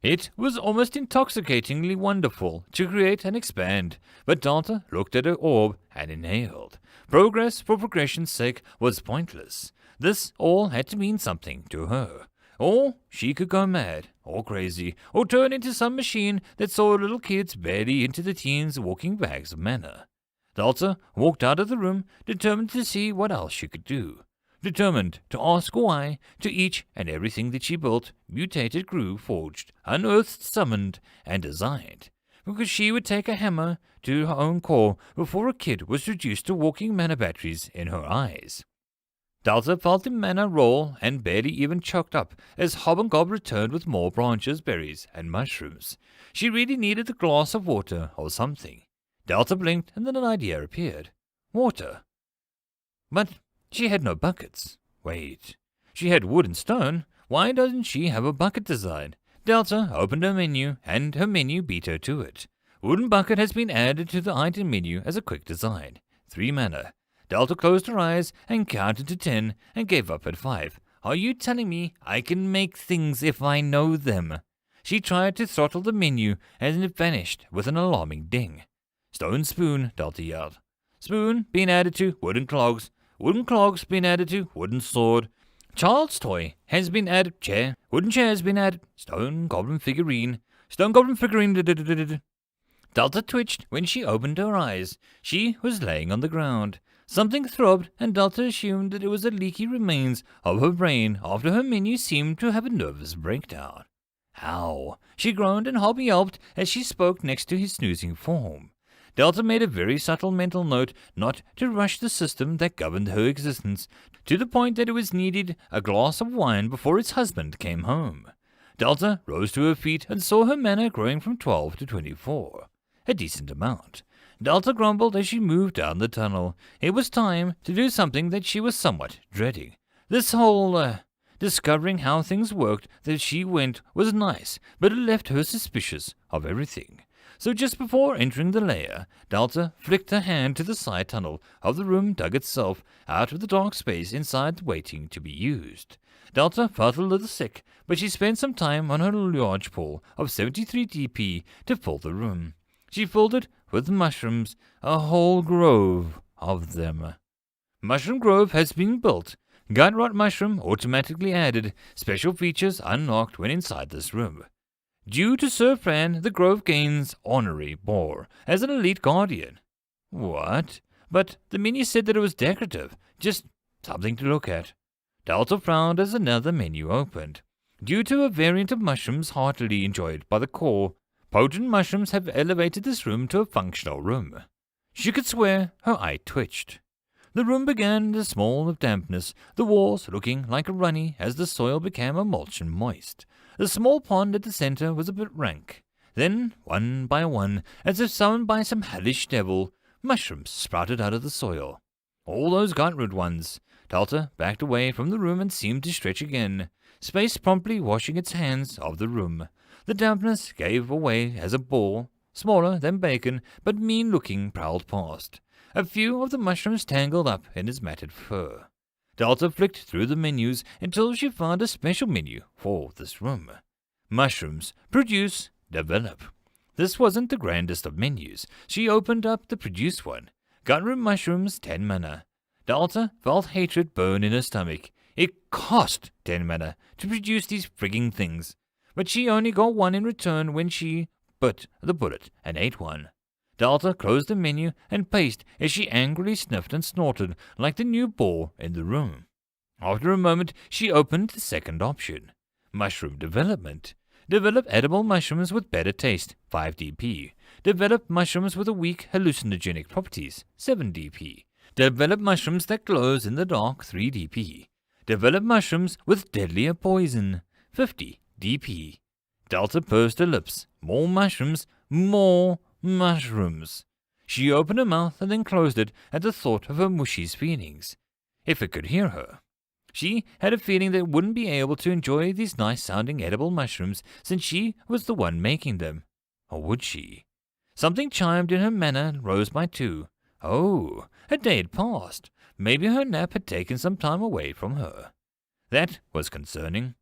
It was almost intoxicatingly wonderful to create and expand, but Delta looked at her orb and inhaled. Progress for progression's sake was pointless. This all had to mean something to her. Or she could go mad, or crazy, or turn into some machine that saw little kids barely into the teens walking bags of mana. Delta walked out of the room, determined to see what else she could do. Determined to ask why to each and everything that she built, mutated, grew, forged, unearthed, summoned, and designed. Because she would take a hammer to her own core before a kid was reduced to walking mana batteries in her eyes. Delta felt the mana roll and barely even choked up as Hob and Gob returned with more branches, berries, and mushrooms. She really needed a glass of water or something. Delta blinked and then an idea appeared. Water. But she had no buckets. Wait. She had wood and stone. Why doesn't she have a bucket design? Delta opened her menu, and her menu beat her to it. Wooden bucket has been added to the item menu as a quick design. 3 mana. Delta closed her eyes and counted to 10 and gave up at 5. Are you telling me I can make things if I know them? She tried to throttle the menu and it vanished with an alarming ding. Stone spoon, Delta yelled. Spoon being added to wooden clogs. Wooden clogs being added to wooden sword. Child's toy has been added. Chair. Wooden chair has been added. Stone goblin figurine. Stone goblin figurine. Delta twitched when she opened her eyes. She was laying on the ground. Something throbbed, and Delta assumed that it was the leaky remains of her brain after her menu seemed to have a nervous breakdown. How? She groaned, and Hob yelped as she spoke next to his snoozing form. Delta made a very subtle mental note not to rush the system that governed her existence, to the point that it was needed a glass of wine before its husband came home. Delta rose to her feet and saw her mana growing from 12 to 24. A decent amount. Delta grumbled as she moved down the tunnel. It was time to do something that she was somewhat dreading. This whole, discovering how things worked that she went was nice, but it left her suspicious of everything. So just before entering the lair, Delta flicked her hand to the side tunnel of the room, dug itself out of the dark space inside waiting to be used. Delta felt a little sick, but she spent some time on her large pool of 73 DP to fill the room. She filled it with mushrooms, a whole grove of them. Mushroom Grove has been built. Gut rot mushroom automatically added. Special features unlocked when inside this room. Due to Sir Fran, the grove gains honorary boar as an elite guardian. What? But the menu said that it was decorative, just something to look at. Delta frowned as another menu opened. Due to a variant of mushrooms heartily enjoyed by the core, potent mushrooms have elevated this room to a functional room. She could swear her eye twitched. The room began to smell of dampness, the walls looking like a runny as the soil became a mulch and moist. The small pond at the center was a bit rank. Then, one by one, as if summoned by some hellish devil, mushrooms sprouted out of the soil. All those gut-root ones. Delta backed away from the room and seemed to stretch again. Space promptly washing its hands of the room. The dampness gave away as a ball, smaller than bacon, but mean-looking, prowled past. A few of the mushrooms tangled up in his matted fur. Delta flicked through the menus until she found a special menu for this room. Mushrooms, produce, develop. This wasn't the grandest of menus. She opened up the produce one. Gutroom mushrooms, 10 mana. Delta felt hatred burn in her stomach. It cost 10 mana to produce these frigging things, but she only got one in return when she bit the bullet and ate one. Delta closed the menu and paced as she angrily sniffed and snorted like the new boar in the room. After a moment, she opened the second option. Mushroom development. Develop edible mushrooms with better taste, 5 DP. Develop mushrooms with a weak hallucinogenic properties, 7 DP. Develop mushrooms that glows in the dark, 3 DP. Develop mushrooms with deadlier poison, 50 DP. Delta pursed her lips. More mushrooms, more mushrooms. She opened her mouth and then closed it at the thought of her mushy's feelings. If it could hear her. She had a feeling that it wouldn't be able to enjoy these nice-sounding edible mushrooms since she was the one making them. Or would she? Something chimed in her manner and rose by 2. Oh, a day had passed. Maybe her nap had taken some time away from her. That was concerning.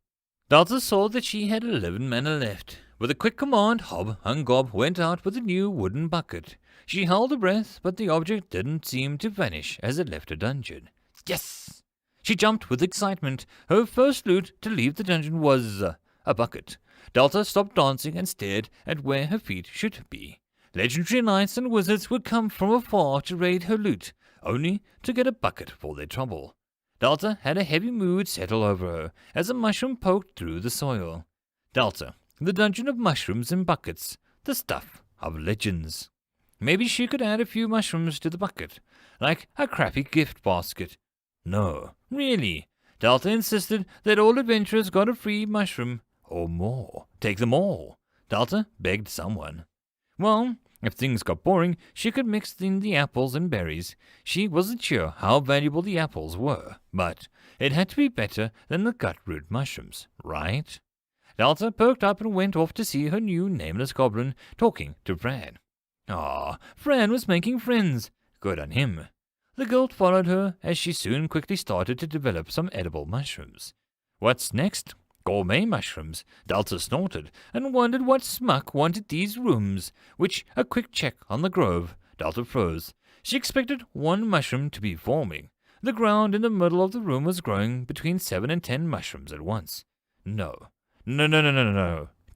Delta saw that she had 11 mana left. With a quick command, Hob and Gob went out with a new wooden bucket. She held her breath, but the object didn't seem to vanish as it left her dungeon. Yes! She jumped with excitement. Her first loot to leave the dungeon was a bucket. Delta stopped dancing and stared at where her feet should be. Legendary knights and wizards would come from afar to raid her loot, only to get a bucket for their trouble. Delta had a heavy mood settle over her as a mushroom poked through the soil. Delta, the dungeon of mushrooms and buckets, the stuff of legends. Maybe she could add a few mushrooms to the bucket, like a crappy gift basket. No, really. Delta insisted that all adventurers got a free mushroom, or more. Take them all. Delta begged someone. Well, if things got boring, she could mix in the apples and berries. She wasn't sure how valuable the apples were, but it had to be better than the gut-root mushrooms, right? Delta perked up and went off to see her new nameless goblin talking to Fran. Fran was making friends. Good on him. The guild followed her as she soon quickly started to develop some edible mushrooms. What's next? Gourmet mushrooms. Delta snorted and wondered what smuck wanted these rooms, which a quick check on the grove. Delta froze. She expected one mushroom to be forming. The ground in the middle of the room was growing between 7 and 10 mushrooms at once. No.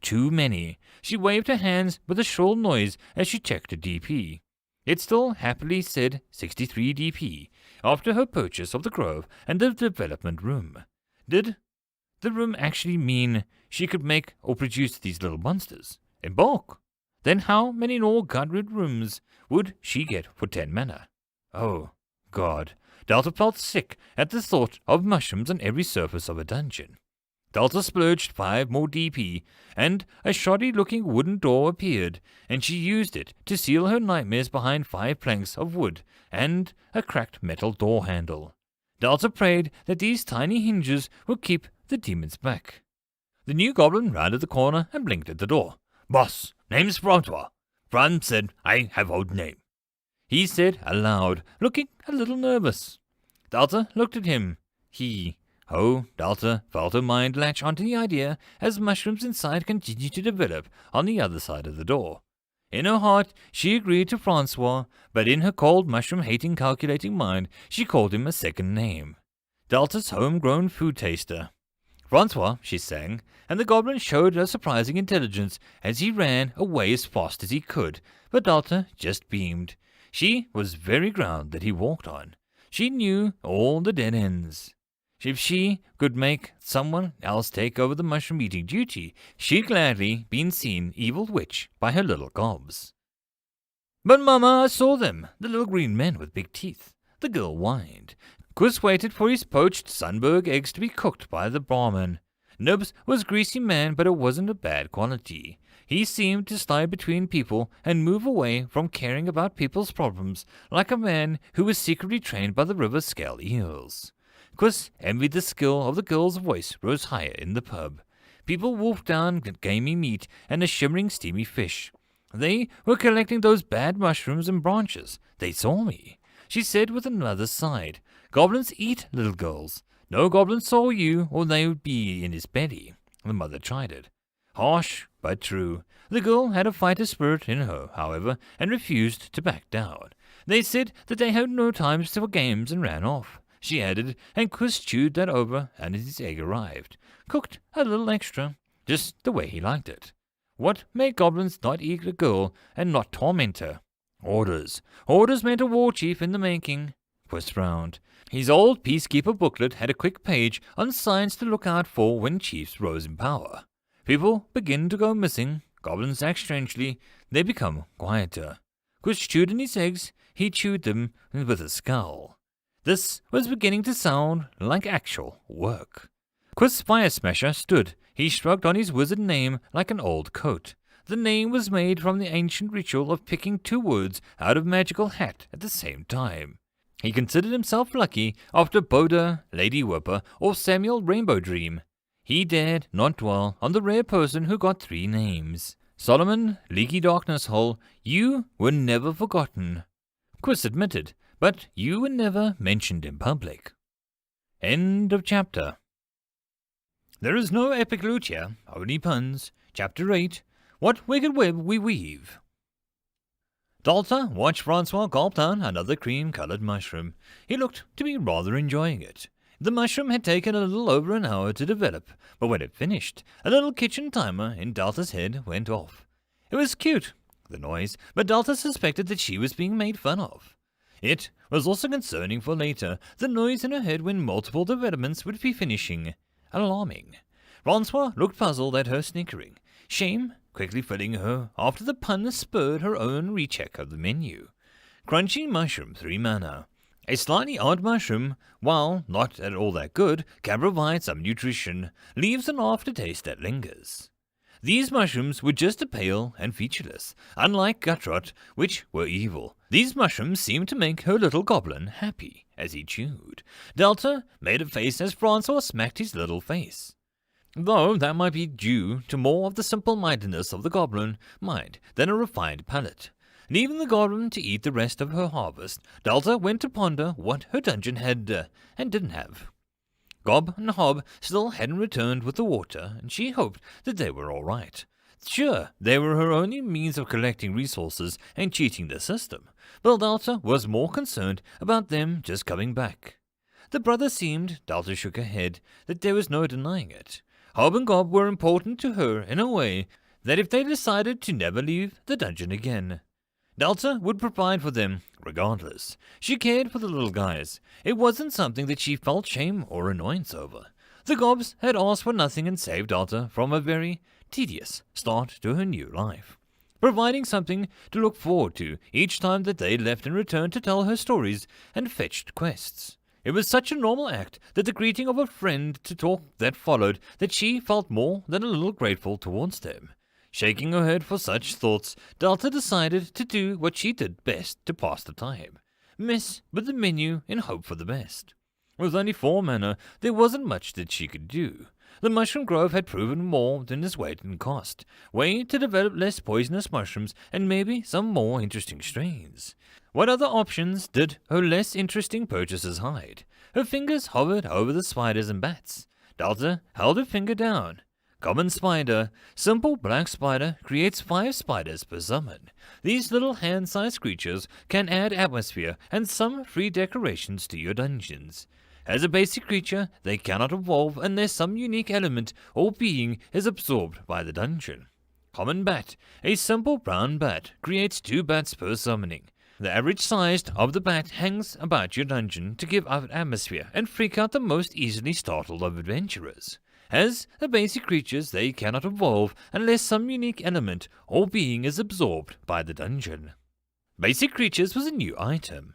Too many. She waved her hands with a shrill noise as she checked her DP. It still happily said 63 DP after her purchase of the grove and the development room. Did the room actually mean she could make or produce these little monsters in bulk? Then how many more gut-root rooms would she get for 10 mana? Oh, God. Delta felt sick at the thought of mushrooms on every surface of a dungeon. Delta splurged 5 more DP, and a shoddy-looking wooden door appeared, and she used it to seal her nightmares behind 5 planks of wood and a cracked metal door handle. Delta prayed that these tiny hinges would keep the demons back. The new goblin rounded the corner and blinked at the door. "Boss, name's Francois. Fran said I have old name," he said aloud, looking a little nervous. Delta looked at him. Delta felt her mind latch onto the idea as mushrooms inside continued to develop on the other side of the door. In her heart, she agreed to Francois, but in her cold, mushroom-hating, calculating mind, she called him a second name. Delta's homegrown food taster. "Francois," she sang, and the goblin showed a surprising intelligence as he ran away as fast as he could, but Delta just beamed. She was very ground that he walked on. She knew all the dead ends. If she could make someone else take over the mushroom-eating duty, she'd gladly been seen evil witch by her little gobs. "But, Mama, I saw them, the little green men with big teeth," the girl whined. Quis waited for his poached Sunburg eggs to be cooked by the barman. Nubs was a greasy man, but it wasn't a bad quality. He seemed to slide between people and move away from caring about people's problems like a man who was secretly trained by the river scale eels. Quis envied the skill of the girl's voice rose higher in the pub. People wolfed down gamey meat and a shimmering steamy fish. They were collecting those bad mushrooms and branches. They saw me, she said with another sigh. Goblins eat little girls. No goblin saw you, or they would be in his belly. The mother chided. Harsh, but true. The girl had a fighter spirit in her, however, and refused to back down. They said that they had no time for games and ran off, she added, and Chris chewed that over, and his egg arrived. Cooked a little extra, just the way he liked it. What made goblins not eat a girl and not torment her? Orders. Orders meant a war chief in the making. Chris frowned. His old peacekeeper booklet had a quick page on signs to look out for when chiefs rose in power. People begin to go missing. Goblins act strangely. They become quieter. Chris chewed in his eggs. He chewed them with a scowl. This was beginning to sound like actual work. Chris Fire Smasher stood. He shrugged on his wizard name like an old coat. The name was made from the ancient ritual of picking two words out of magical hat at the same time. He considered himself lucky after Boda, Lady Whipper, or Samuel Rainbow Dream. He dared not dwell on the rare person who got 3 names. Solomon, Leaky Darkness Hole, you were never forgotten. Chris admitted, but you were never mentioned in public. End of chapter. There is no epic loot here, only puns. Chapter 8. What wicked web we weave. Dalta watched Francois gulp down another cream-coloured mushroom. He looked to be rather enjoying it. The mushroom had taken a little over an hour to develop, but when it finished, a little kitchen timer in Dalta's head went off. It was cute, the noise, but Dalta suspected that she was being made fun of. It was also concerning for later, the noise in her head when multiple developments would be finishing. Alarming. Francois looked puzzled at her snickering. Shame quickly filling her after the pun spurred her own recheck of the menu. Crunchy mushroom, 3 mana. A slightly odd mushroom, while not at all that good, can provide some nutrition, leaves an aftertaste that lingers. These mushrooms were just a pale and featureless, unlike Gutrot, which were evil. These mushrooms seemed to make her little goblin happy as he chewed. Delta made a face as Francois smacked his little face. Though that might be due to more of the simple-mindedness of the goblin mind than a refined palate. Leaving the goblin to eat the rest of her harvest, Delta went to ponder what her dungeon had and didn't have. Gob and Hob still hadn't returned with the water, and she hoped that they were all right. Sure, they were her only means of collecting resources and cheating the system, but Delta was more concerned about them just coming back. The brothers seemed, Delta shook her head, that there was no denying it. Hob and Gob were important to her in a way that if they decided to never leave the dungeon again, Delta would provide for them, regardless. She cared for the little guys. It wasn't something that she felt shame or annoyance over. The Gobs had asked for nothing and saved Delta from a very tedious start to her new life, providing something to look forward to each time that they left and returned to tell her stories and fetched quests. It was such a normal act that the greeting of a friend to talk that followed that she felt more than a little grateful towards them. Shaking her head for such thoughts, Delta decided to do what she did best to pass the time. Mess with the menu and hope for the best. With only 4 mana, there wasn't much that she could do. The mushroom grove had proven more than its weight in cost. Way to develop less poisonous mushrooms and maybe some more interesting strains. What other options did her less interesting purchases hide? Her fingers hovered over the spiders and bats. Delta held her finger down. Common spider. Simple black spider creates 5 spiders per summon. These little hand-sized creatures can add atmosphere and some free decorations to your dungeons. As a basic creature, they cannot evolve unless some unique element or being is absorbed by the dungeon. Common bat. A simple brown bat creates 2 bats per summoning. The average size of the bat hangs about your dungeon to give out atmosphere and freak out the most easily startled of adventurers. As the basic creatures, they cannot evolve unless some unique element or being is absorbed by the dungeon. Basic creatures was a new item.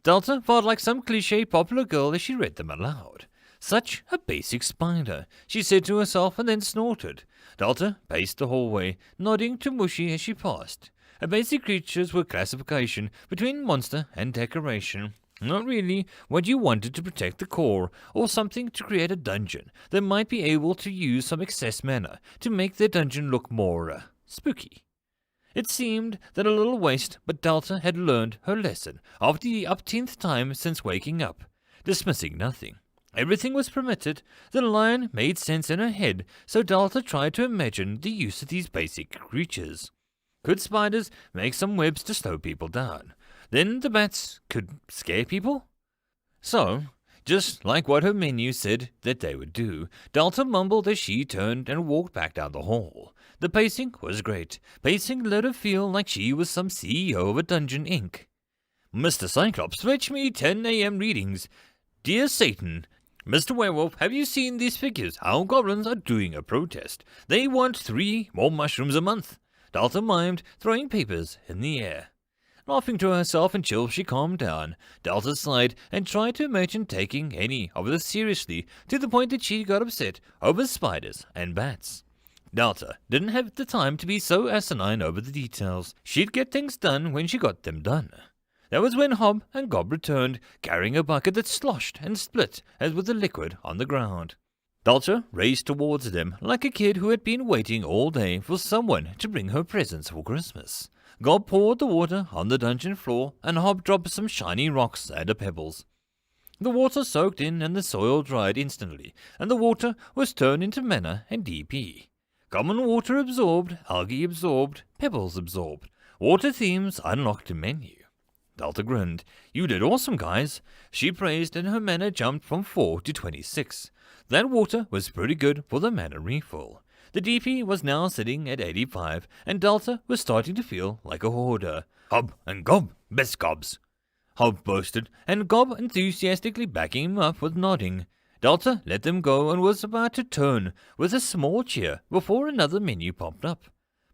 Delta felt like some cliché popular girl as she read them aloud. Such a basic spider, she said to herself and then snorted. Delta paced the hallway, nodding to Mushy as she passed. A basic creatures were classification between monster and decoration. Not really what you wanted to protect the core, or something to create a dungeon that might be able to use some excess mana to make their dungeon look more, spooky. It seemed that a little waste, but Delta had learned her lesson after the upteenth time since waking up, dismissing nothing. Everything was permitted. The line made sense in her head, so Delta tried to imagine the use of these basic creatures. Could spiders make some webs to slow people down? Then the bats could scare people? So, just like what her menu said that they would do, Delta mumbled as she turned and walked back down the hall. The pacing was great. Pacing let her feel like she was some CEO of a Dungeon Inc. Mr. Cyclops, fetch me 10 a.m. readings. Dear Satan, Mr. Werewolf, have you seen these figures? Our goblins are doing a protest. They want 3 more mushrooms a month. Delta mimed, throwing papers in the air. Laughing to herself until she calmed down, Delta sighed and tried to imagine taking any of this seriously, to the point that she got upset over spiders and bats. Delta didn't have the time to be so asinine over the details. She'd get things done when she got them done. That was when Hob and Gob returned, carrying a bucket that sloshed and split as with the liquid on the ground. Delta raced towards them like a kid who had been waiting all day for someone to bring her presents for Christmas. Gob poured the water on the dungeon floor, and Hob dropped some shiny rocks and pebbles. The water soaked in and the soil dried instantly, and the water was turned into mana and DP. Common water absorbed, algae absorbed, pebbles absorbed. Water themes unlocked the menu. Delta grinned. You did awesome, guys. She praised, and her mana jumped from 4 to 26. That water was pretty good for the mana refill. The DP was now sitting at 85, and Delta was starting to feel like a hoarder. Hob and Gob, best gobs. Hob boasted, and Gob enthusiastically backing him up with nodding. Delta let them go and was about to turn with a small cheer before another menu popped up.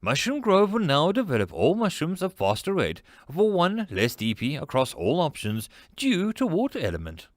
Mushroom Grove will now develop all mushrooms at faster rate for 1 less DP across all options due to water element.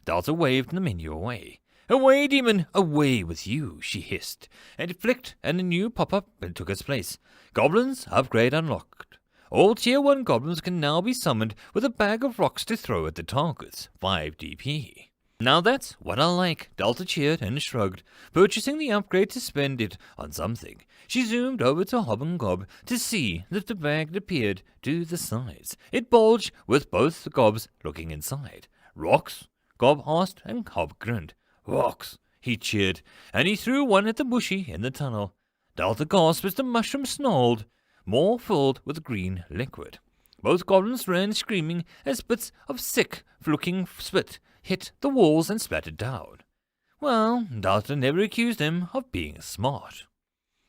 Delta waved the menu away. Away, demon, away with you, she hissed, and flicked, and a new pop-up took its place. Goblins upgrade unlocked. All Tier 1 goblins can now be summoned with a bag of rocks to throw at the targets, 5 DP. Now that's what I like, Delta cheered and shrugged, purchasing the upgrade to spend it on something. She zoomed over to Hob and Gob to see that the bag appeared to the sides. It bulged with both the Gobs looking inside. Rocks? Gob asked, and Hob grinned. Rocks, he cheered, and he threw one at the bushy in the tunnel. Delta gasped as the mushroom snarled, more filled with green liquid. Both goblins ran screaming as bits of sick-looking spit hit the walls and splattered down. Well, Delta never accused them of being smart.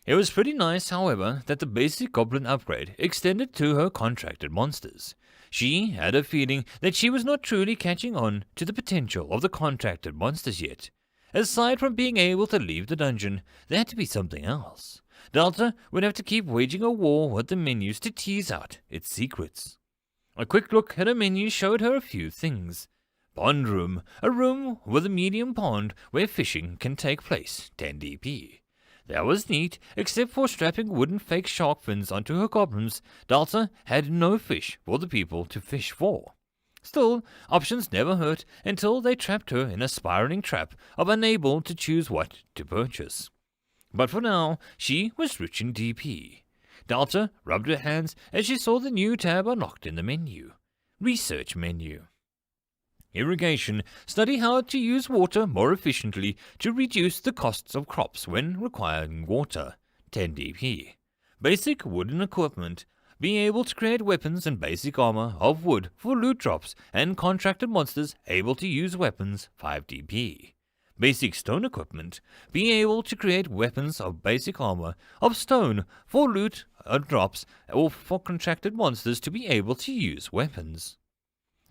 It was pretty nice, however, that the basic goblin upgrade extended to her contracted monsters. She had a feeling that she was not truly catching on to the potential of the contracted monsters yet. Aside from being able to leave the dungeon, there had to be something else. Delta would have to keep waging a war with the menus to tease out its secrets. A quick look at her menu showed her a few things. Pond room, a room with a medium pond where fishing can take place, 10 DP. That was neat, except for strapping wooden fake shark fins onto her goblins. Delta had no fish for the people to fish for. Still, options never hurt until they trapped her in a spiraling trap of unable to choose what to purchase. But for now, she was rich in DP. Delta rubbed her hands as she saw the new tab unlocked in the menu. Research menu. Irrigation. Study how to use water more efficiently to reduce the costs of crops when requiring water. 10 DP. Basic wooden equipment. Be able to create weapons and basic armor of wood for loot drops and contracted monsters able to use weapons. 5 DP. Basic stone equipment. Be able to create weapons of basic armor of stone for loot drops or for contracted monsters to be able to use weapons.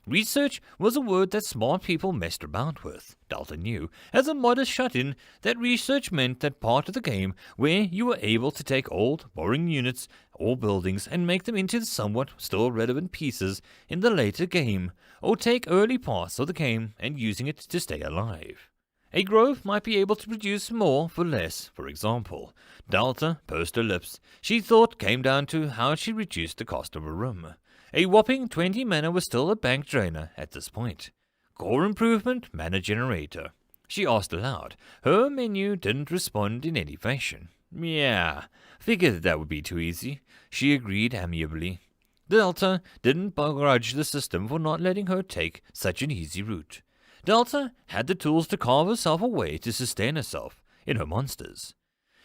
Research was a word that smart people messed about with, Delta knew. As a modest shut-in, that research meant that part of the game where you were able to take old, boring units or buildings and make them into somewhat still relevant pieces in the later game, or take early parts of the game and using it to stay alive. A grove might be able to produce more for less, for example. Delta pursed her lips. She thought came down to how she reduced the cost of a room. A whopping 20 mana was still a bank drainer at this point. Core improvement mana generator. She asked aloud. Her menu didn't respond in any fashion. Yeah, figured that would be too easy. She agreed amiably. Delta didn't begrudge the system for not letting her take such an easy route. Delta had the tools to carve herself a way to sustain herself in her monsters.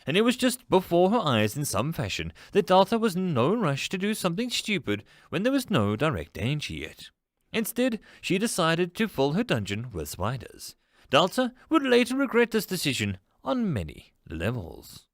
And it was just before her eyes in some fashion that Delta was in no rush to do something stupid when there was no direct danger yet. Instead, she decided to fill her dungeon with spiders. Delta would later regret this decision on many levels.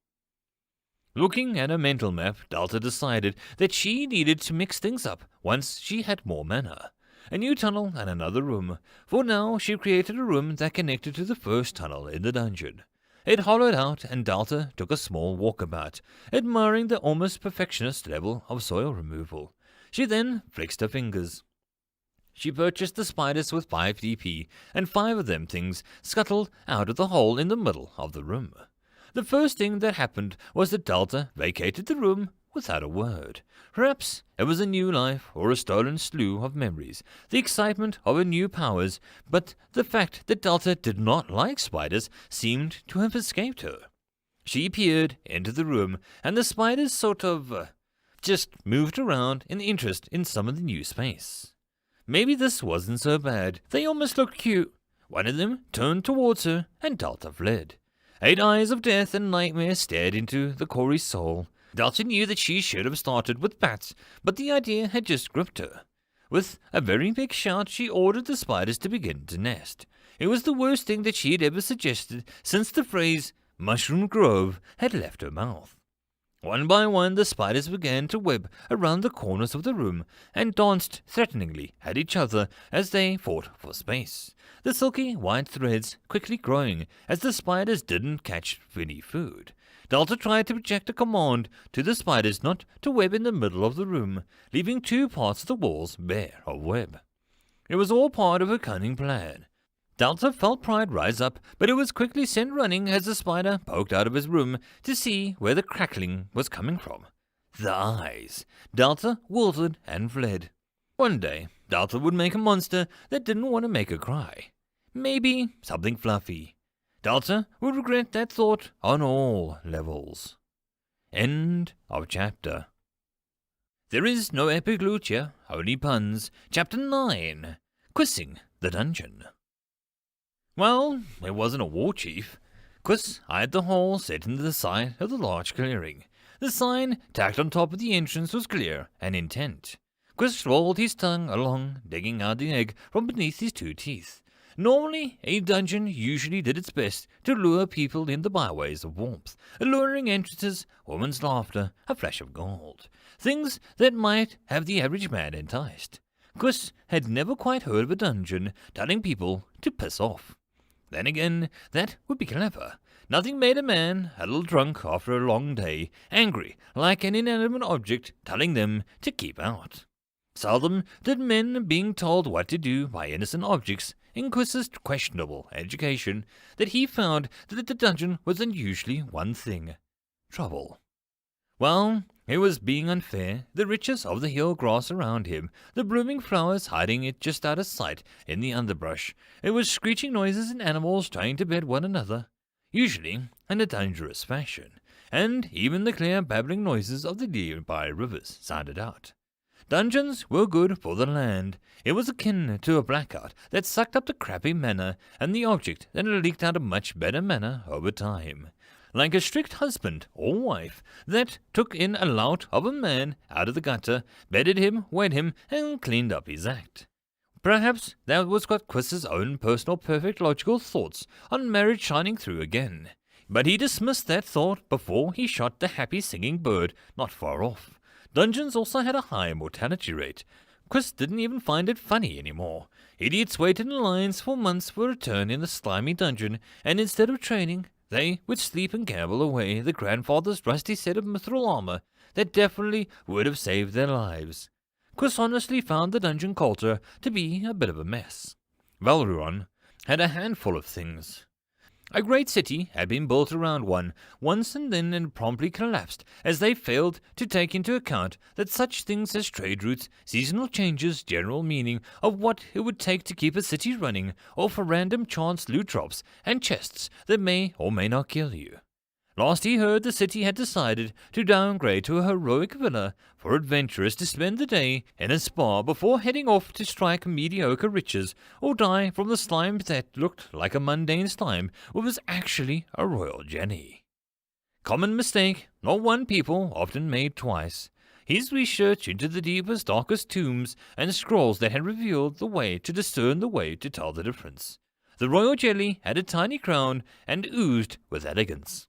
Looking at her mental map, Delta decided that she needed to mix things up once she had more mana. A new tunnel and another room. For now, she created a room that connected to the first tunnel in the dungeon. It hollowed out, and Delta took a small walkabout, admiring the almost perfectionist level of soil removal. She then flexed her fingers. She purchased the spiders with 5 DP, and 5 of them things scuttled out of the hole in the middle of the room. The first thing that happened was that Delta vacated the room without a word. Perhaps it was a new life or a stolen slew of memories, the excitement of her new powers, but the fact that Delta did not like spiders seemed to have escaped her. She peered into the room, and the spiders sort of just moved around in interest in some of the new space. Maybe this wasn't so bad. They almost looked cute. One of them turned towards her, and Delta fled. 8 eyes of death and nightmare stared into the Cory's soul. Delta knew that she should have started with bats, but the idea had just gripped her. With a very big shout, she ordered the spiders to begin to nest. It was the worst thing that she had ever suggested since the phrase "Mushroom Grove" had left her mouth. One by one, the spiders began to web around the corners of the room and danced threateningly at each other as they fought for space. The silky white threads quickly growing as the spiders didn't catch any food. Delta tried to project a command to the spiders not to web in the middle of the room, leaving 2 parts of the walls bare of web. It was all part of her cunning plan. Delta felt pride rise up, but it was quickly sent running as the spider poked out of his room to see where the crackling was coming from. The eyes. Delta wilted and fled. One day, Delta would make a monster that didn't want to make her cry. Maybe something fluffy. Delta would regret that thought on all levels. End of chapter. There is no epic loot here, only puns. Chapter 9. Quissing the Dungeon. Well, it wasn't a war chief. Quiss eyed the hole set into the side of the large clearing. The sign tacked on top of the entrance was clear and intent. Quiss rolled his tongue along, digging out the egg from beneath his 2 teeth. Normally, a dungeon usually did its best to lure people in the byways of warmth, alluring entrances, woman's laughter, a flash of gold. Things that might have the average man enticed. Quiss had never quite heard of a dungeon telling people to piss off. Then again, that would be clever. Nothing made a man, a little drunk after a long day, angry like an inanimate object telling them to keep out. Seldom did men being told what to do by innocent objects in Quiss's questionable education that he found that the dungeon was unusually one thing: trouble. Well, it was being unfair. The riches of the hill grass around him, the blooming flowers hiding it just out of sight in the underbrush. It was screeching noises and animals trying to bed one another, usually in a dangerous fashion, and even the clear babbling noises of the nearby rivers sounded out. Dungeons were good for the land. It was akin to a blackout that sucked up the crappy mana and the object that leaked out a much better mana over time. Like a strict husband or wife that took in a lout of a man out of the gutter, bedded him, wed him, and cleaned up his act. Perhaps that was what Quiss's own personal perfect logical thoughts on marriage shining through again. But he dismissed that thought before he shot the happy singing bird not far off. Dungeons also had a high mortality rate. Quiss didn't even find it funny anymore. Idiots waited in lines for months for a turn in the slimy dungeon, and instead of training, they would sleep and gamble away the grandfather's rusty set of mithril armor that definitely would have saved their lives. Quiss honestly found the dungeon culture to be a bit of a mess. Valruon had a handful of things. A great city had been built around one once, and then it promptly collapsed as they failed to take into account that such things as trade routes, seasonal changes, general meaning of what it would take to keep a city running, or for random chance loot drops and chests that may or may not kill you. Last he heard, the city had decided to downgrade to a heroic villa for adventurers to spend the day in a spa before heading off to strike mediocre riches or die from the slime that looked like a mundane slime but was actually a royal jenny. Common mistake, not one people often made twice. His research into the deepest, darkest tombs and scrolls that had revealed the way to discern the way to tell the difference. The royal jelly had a tiny crown and oozed with elegance.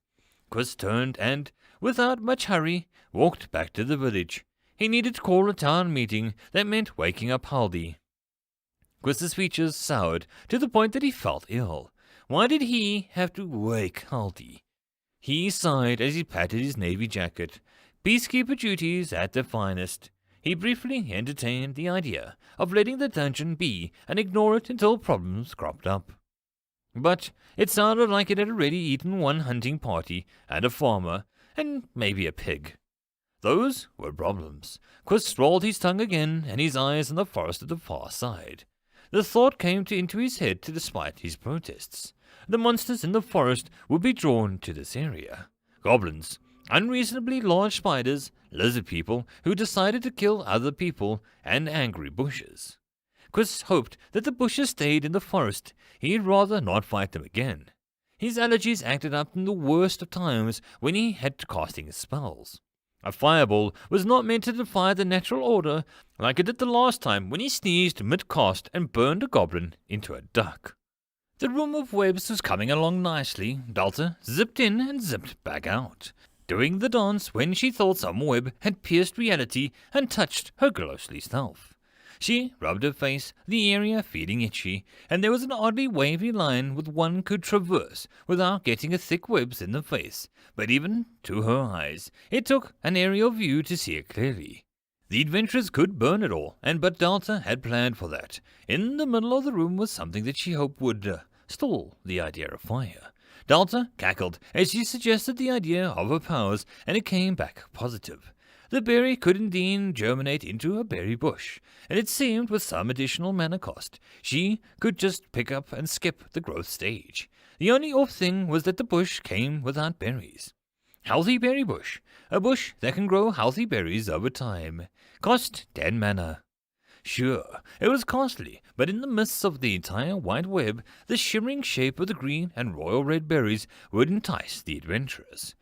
Quist turned and, without much hurry, walked back to the village. He needed to call a town meeting that meant waking up Haldi. Quist's features soured to the point that he felt ill. Why did he have to wake Haldi? He sighed as he patted his navy jacket. Peacekeeper duties at their finest. He briefly entertained the idea of letting the dungeon be and ignore it until problems cropped up. But it sounded like it had already eaten one hunting party and a farmer, and maybe a pig. Those were problems. Quist rolled his tongue again, and his eyes on the forest at the far side. The thought came into his head despite his protests. The monsters in the forest would be drawn to this area. Goblins, unreasonably large spiders, lizard people who decided to kill other people, and angry bushes. Quist hoped that the bushes stayed in the forest. He'd rather not fight them again. His allergies acted up in the worst of times when he had to casting his spells. A fireball was not meant to defy the natural order like it did the last time when he sneezed mid-cast and burned a goblin into a duck. The room of webs was coming along nicely. Delta zipped in and zipped back out, doing the dance when she thought some web had pierced reality and touched her ghostly self. She rubbed her face, the area feeling itchy, and there was an oddly wavy line which one could traverse without getting a thick webs in the face, but even to her eyes, it took an aerial view to see it clearly. The adventurers could burn it all, but Delta had planned for that. In the middle of the room was something that she hoped would stall the idea of fire. Delta cackled as she suggested the idea of her powers, and it came back positive. The berry could indeed germinate into a berry bush, and it seemed with some additional mana cost, she could just pick up and skip the growth stage. The only off thing was that the bush came without berries. Healthy berry bush, a bush that can grow healthy berries over time. Cost 10 mana. Sure, it was costly, but in the midst of the entire white web, the shimmering shape of the green and royal red berries would entice the adventurers.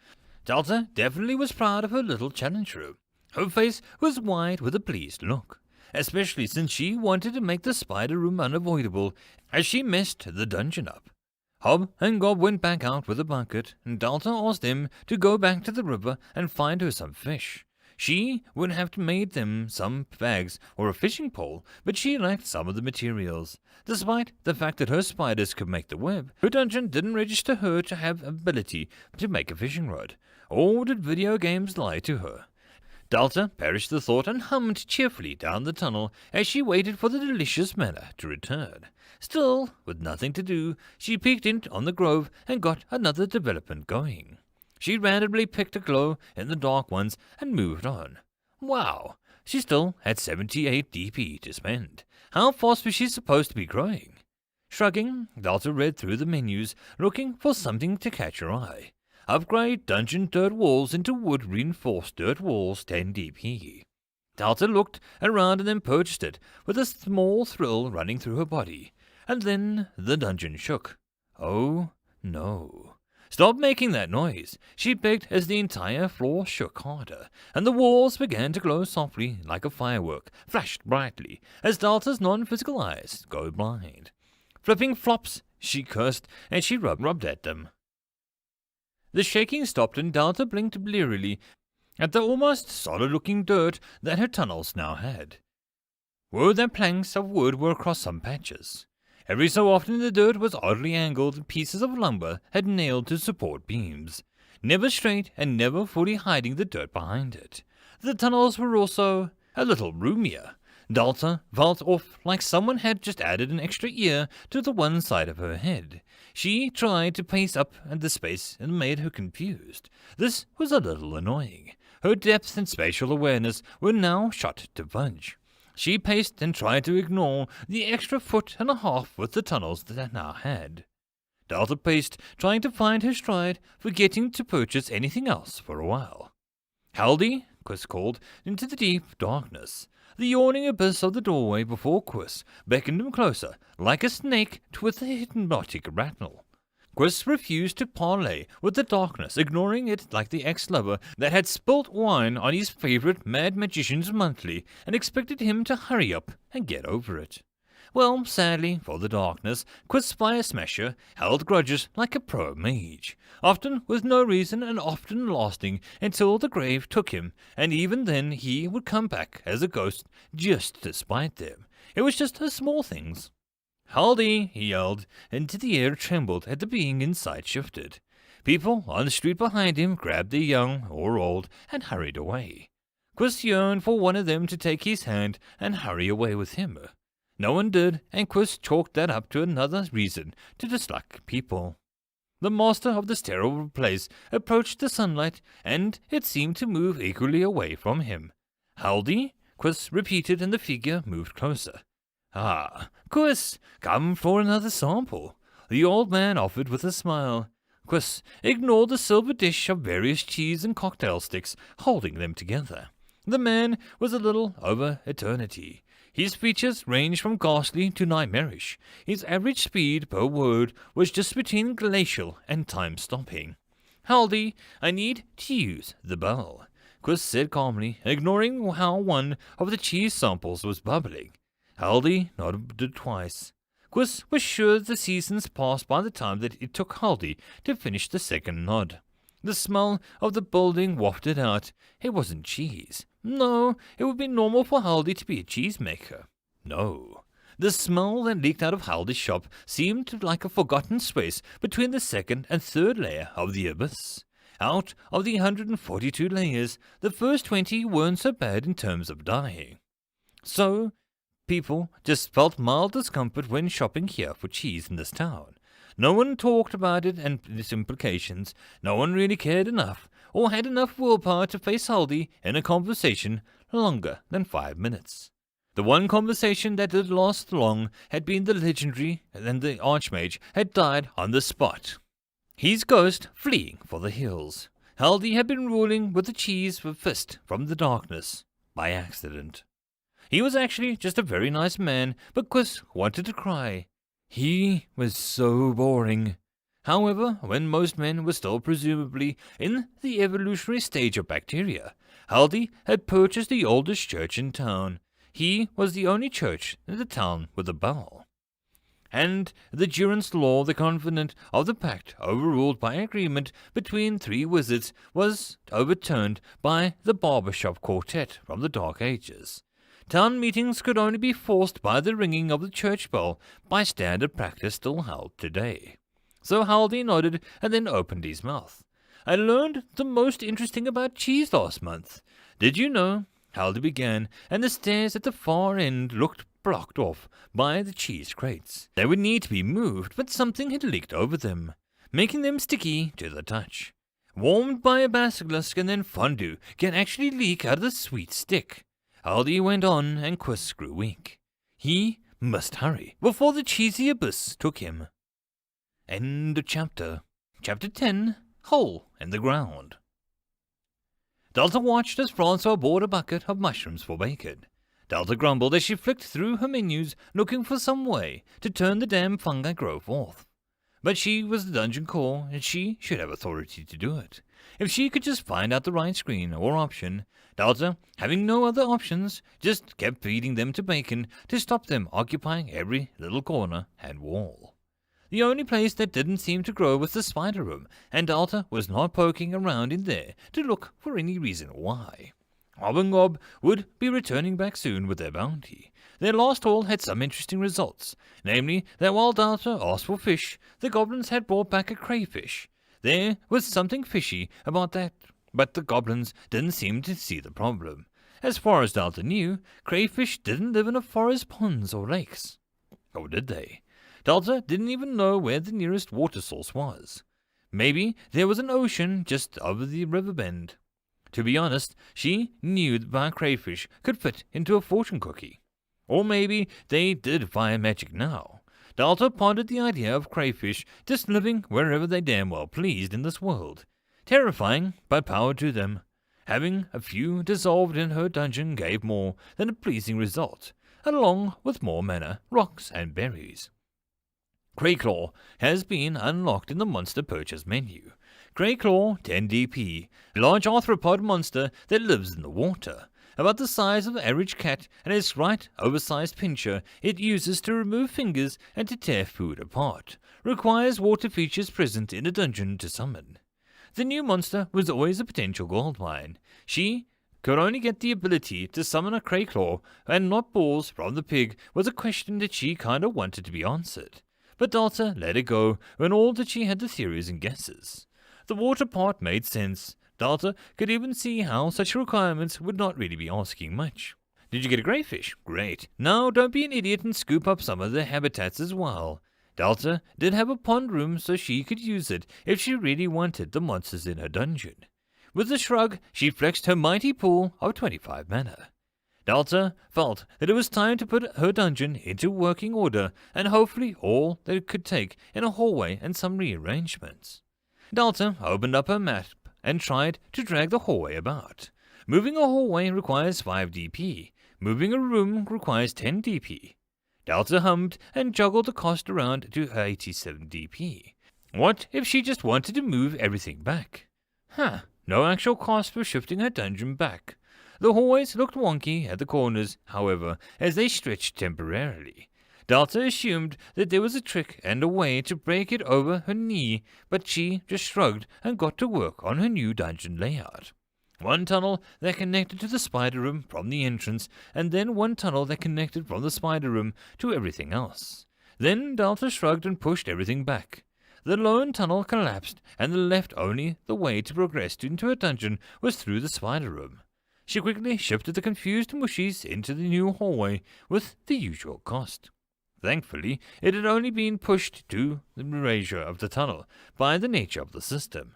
Delta definitely was proud of her little challenge room. Her face was wide with a pleased look, especially since she wanted to make the spider room unavoidable as she messed the dungeon up. Hob and Gob went back out with a bucket, and Delta asked them to go back to the river and find her some fish. She would have to make them some bags or a fishing pole, but she lacked some of the materials. Despite the fact that her spiders could make the web, her dungeon didn't register her to have ability to make a fishing rod. Or did video games lie to her? Delta perished the thought and hummed cheerfully down the tunnel as she waited for the delicious mana to return. Still, with nothing to do, she peeked in on the grove and got another development going. She randomly picked a glow in the dark ones and moved on. Wow, she still had 78 DP to spend. How fast was she supposed to be growing? Shrugging, Delta read through the menus, looking for something to catch her eye. Upgrade dungeon dirt walls into wood-reinforced dirt walls 10 DP. Delta looked around and then purchased it, with a small thrill running through her body. And then the dungeon shook. Oh, no. Stop making that noise, she begged as the entire floor shook harder, and the walls began to glow softly like a firework, flashed brightly, as Delta's non-physical eyes go blind. Flipping flops, she cursed, and she rubbed at them. The shaking stopped and Delta blinked blearily at the almost solid-looking dirt that her tunnels now had. Were there planks of wood were across some patches. Every so often the dirt was oddly angled and pieces of lumber had nailed to support beams, never straight and never fully hiding the dirt behind it. The tunnels were also a little roomier. Delta felt off like someone had just added an extra ear to the one side of her head. She tried to pace up at the space and made her confused. This was a little annoying. Her depth and spatial awareness were now shot to fudge. She paced and tried to ignore the extra foot and a half with the tunnels that I now had. Delta paced, trying to find her stride, forgetting to purchase anything else for a while. "Haldy," Quiz called into the deep darkness. The yawning abyss of the doorway before Quiz beckoned him closer, like a snake with a hypnotic rattle. Quiz refused to parley with the darkness, ignoring it like the ex-lover that had spilt wine on his favorite Mad Magician's Monthly and expected him to hurry up and get over it. Well, sadly for the darkness, Quiz's Fire Smasher held grudges like a pro mage, often with no reason and often lasting until the grave took him, and even then he would come back as a ghost just to spite them. It was just the small things. "Haldy," he yelled, and the air trembled as the being inside shifted. People on the street behind him grabbed their young or old and hurried away. Quiz yearned for one of them to take his hand and hurry away with him. No one did, and Quiz chalked that up to another reason to dislike people. The master of this terrible place approached the sunlight, and it seemed to move equally away from him. "Haldy?" Quiz repeated, and the figure moved closer. "Ah, Quiz, come for another sample," the old man offered with a smile. Quiz ignored the silver dish of various cheese and cocktail sticks, holding them together. The man was a little over eternity. His features ranged from ghastly to nightmarish. His average speed per word was just between glacial and time-stopping. "Haldy, I need to use the bell," Quiz said calmly, ignoring how one of the cheese samples was bubbling. Haldy nodded twice. Quiz was sure the seasons passed by the time that it took Haldy to finish the second nod. The smell of the building wafted out. It wasn't cheese. No, it would be normal for Haldy to be a cheesemaker. No. The smell that leaked out of Haldy's shop seemed like a forgotten space between the second and third layer of the abyss. Out of the 142 layers, the first 20 weren't so bad in terms of dying. So, people just felt mild discomfort when shopping here for cheese in this town. No one talked about it and its implications. No one really cared enough, or had enough willpower to face Haldy in a conversation longer than 5 minutes. The one conversation that did last long had been the legendary, and the Archmage had died on the spot, his ghost fleeing for the hills. Haldy had been ruling with the cheese fist from the darkness, by accident. He was actually just a very nice man, but Quiz wanted to cry. He was so boring. However, when most men were still presumably in the evolutionary stage of bacteria, Haldy had purchased the oldest church in town. He was the only church in the town with a bell. And the durance law, the covenant of the pact, overruled by agreement between 3 wizards, was overturned by the barbershop quartet from the Dark Ages. Town meetings could only be forced by the ringing of the church bell, by standard practice still held today. So Haldy nodded and then opened his mouth. "I learned the most interesting about cheese last month. Did you know?" Haldy began, and the stairs at the far end looked blocked off by the cheese crates. They would need to be moved, but something had leaked over them, making them sticky to the touch. Warmed by a basilisk and then fondue can actually leak out of the sweet stick. Haldy went on, and Quiz grew weak. He must hurry before the cheesy abyss took him. End of chapter. Chapter 10, Hole in the Ground. Delta watched as Francois bought a bucket of mushrooms for bacon. Delta grumbled as she flicked through her menus, looking for some way to turn the damn fungi growth off. But she was the dungeon core, and she should have authority to do it. If she could just find out the right screen or option, Delta, having no other options, just kept feeding them to bacon to stop them occupying every little corner and wall. The only place that didn't seem to grow was the spider room, and Delta was not poking around in there to look for any reason why. Hob and Gob would be returning back soon with their bounty. Their last haul had some interesting results, namely that while Delta asked for fish, the goblins had brought back a crayfish. There was something fishy about that, but the goblins didn't seem to see the problem. As far as Delta knew, crayfish didn't live in a forest, ponds, or lakes. Or did they? Dalta didn't even know where the nearest water source was. Maybe there was an ocean just over the river bend. To be honest, she knew that a crayfish could fit into a fortune cookie. Or maybe they did via magic now. Dalta pondered the idea of crayfish just living wherever they damn well pleased in this world. Terrifying, but power to them. Having a few dissolved in her dungeon gave more than a pleasing result, along with more mana, rocks, and berries. Crayclaw has been unlocked in the monster purchase menu. Crayclaw 10 DP, a large arthropod monster that lives in the water. About the size of an average cat and a slight oversized pincher it uses to remove fingers and to tear food apart. Requires water features present in a dungeon to summon. The new monster was always a potential goldmine. She could only get the ability to summon a Crayclaw, and not balls from the pig was a question that she kinda wanted to be answered. But Dalta let it go when all that she had the theories and guesses. The water part made sense. Dalta could even see how such requirements would not really be asking much. Did you get a crayfish? Great. Now don't be an idiot and scoop up some of their habitats as well. Dalta did have a pond room so she could use it if she really wanted the monsters in her dungeon. With a shrug, she flexed her mighty pool of 25 mana. Dalta felt that it was time to put her dungeon into working order, and hopefully all that it could take in a hallway and some rearrangements. Dalta opened up her map and tried to drag the hallway about. Moving a hallway requires 5 DP. Moving a room requires 10 DP. Dalta hummed and juggled the cost around to 87 DP. What if she just wanted to move everything back? No actual cost for shifting her dungeon back. The hallways looked wonky at the corners, however, as they stretched temporarily. Dalta assumed that there was a trick and a way to break it over her knee, but she just shrugged and got to work on her new dungeon layout. One tunnel that connected to the spider room from the entrance, and then one tunnel that connected from the spider room to everything else. Then Dalta shrugged and pushed everything back. The lone tunnel collapsed, and left only the way to progress into her dungeon was through the spider room. She quickly shifted the confused mushies into the new hallway with the usual cost. Thankfully, it had only been pushed to the erasure of the tunnel by the nature of the system.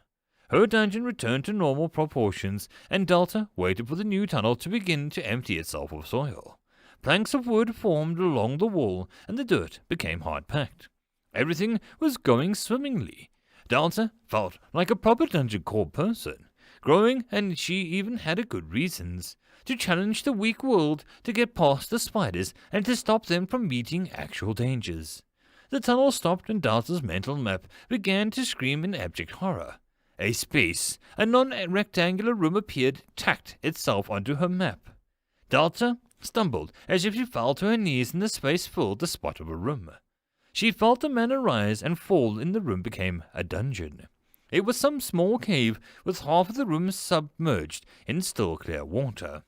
Her dungeon returned to normal proportions, and Dalta waited for the new tunnel to begin to empty itself of soil. Planks of wood formed along the wall, and the dirt became hard-packed. Everything was going swimmingly. Dalta felt like a proper dungeon core person, growing, and she even had a good reasons to challenge the weak world to get past the spiders and to stop them from meeting actual dangers. The tunnel stopped, and Dalta's mental map began to scream in abject horror. A space, a non-rectangular room appeared, tacked itself onto her map. Dalta stumbled as if she fell to her knees, and the space filled the spot of a room. She felt the mana rise and fall, and the room became a dungeon. It was some small cave with half of the room submerged in still clear water.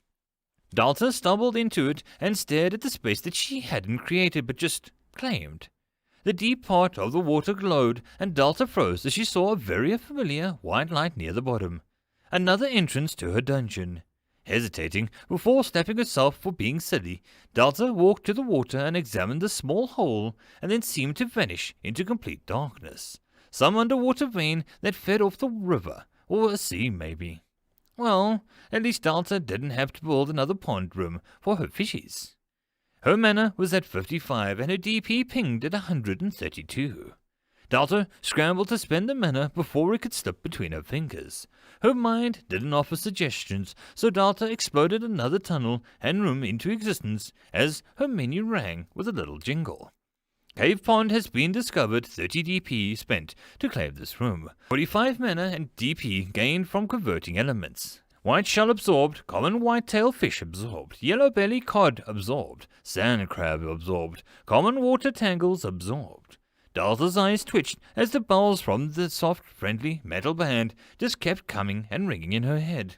Dalta stumbled into it and stared at the space that she hadn't created but just claimed. The deep part of the water glowed, and Dalta froze as she saw a very familiar white light near the bottom. Another entrance to her dungeon. Hesitating before slapping herself for being silly, Dalta walked to the water and examined the small hole, and then seemed to vanish into complete darkness. Some underwater vein that fed off the river, or a sea maybe. Well, at least Dalta didn't have to build another pond room for her fishies. Her mana was at 55 and her DP pinged at 132. Dalta scrambled to spend the mana before it could slip between her fingers. Her mind didn't offer suggestions, so Dalta exploded another tunnel and room into existence as her menu rang with a little jingle. Cave Pond has been discovered, 30 DP spent to claim this room. 45 mana and DP gained from converting elements. White shell absorbed, common white-tail fish absorbed, yellow belly cod absorbed, sand crab absorbed, common water tangles absorbed. Dalta's eyes twitched as the bells from the soft, friendly metal band just kept coming and ringing in her head.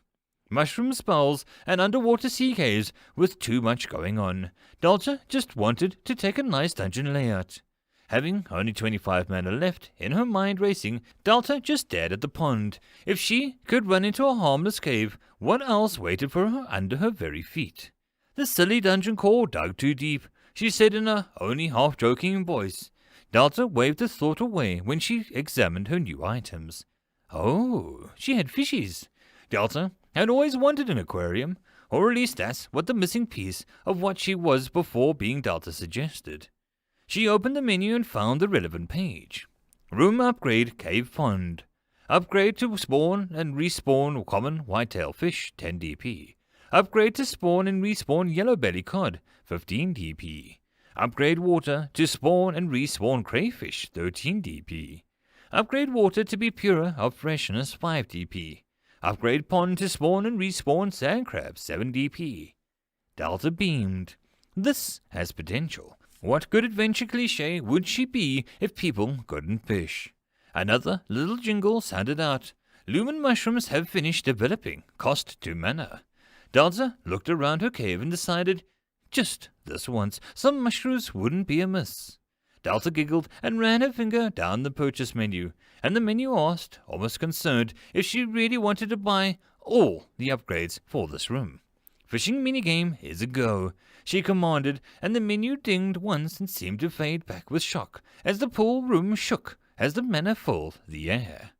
Mushroom spells and underwater sea caves with too much going on. Dalta just wanted to take a nice dungeon layout. Having only 25 mana left, in her mind racing, Dalta just stared at the pond. If she could run into a harmless cave, what else waited for her under her very feet? The silly dungeon core dug too deep, she said in a only half-joking voice. Delta waved the thought away when she examined her new items. Oh, she had fishies. Delta had always wanted an aquarium, or at least that's what the missing piece of what she was before being Delta suggested. She opened the menu and found the relevant page. Room upgrade Cave Pond. Upgrade to spawn and respawn common whitetail fish, 10 DP. Upgrade to spawn and respawn yellow belly cod, 15 DP. Upgrade water to spawn and respawn crayfish, 13 DP. Upgrade water to be purer of freshness, 5 DP. Upgrade pond to spawn and respawn sand crabs, 7 DP. Delta beamed. This has potential. What good adventure cliché would she be if people couldn't fish? Another little jingle sounded out. Lumen mushrooms have finished developing. Cost 2 mana. Delta looked around her cave and decided, just this once, some mushrooms wouldn't be amiss. Delta giggled and ran her finger down the purchase menu, and the menu asked, almost concerned, if she really wanted to buy all the upgrades for this room. Fishing minigame is a go, she commanded, and the menu dinged once and seemed to fade back with shock as the pool room shook as the mana filled the air.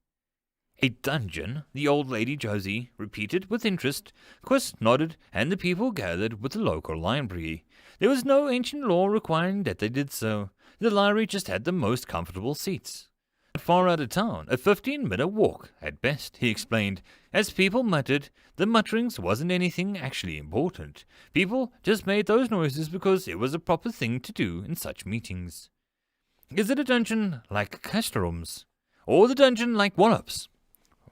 A dungeon, the old lady Josie repeated with interest. Quist nodded, and the people gathered with the local library. There was no ancient law requiring that they did so. The library just had the most comfortable seats. Far out of town, a 15-minute walk, at best, he explained. As people muttered, the mutterings wasn't anything actually important. People just made those noises because it was a proper thing to do in such meetings. Is it a dungeon like Castrum's? Or the dungeon like Wallop's?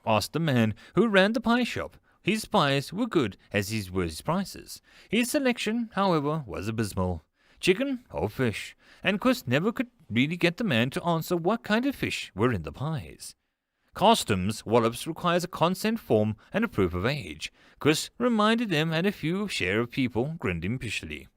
Asked the man who ran the pie shop. His pies were good as were his prices. His selection, however, was abysmal. Chicken or fish, and Quist never could really get the man to answer what kind of fish were in the pies. Customs Wallops requires a consent form and a proof of age. Quist reminded them, and a few share of people grinned impishly.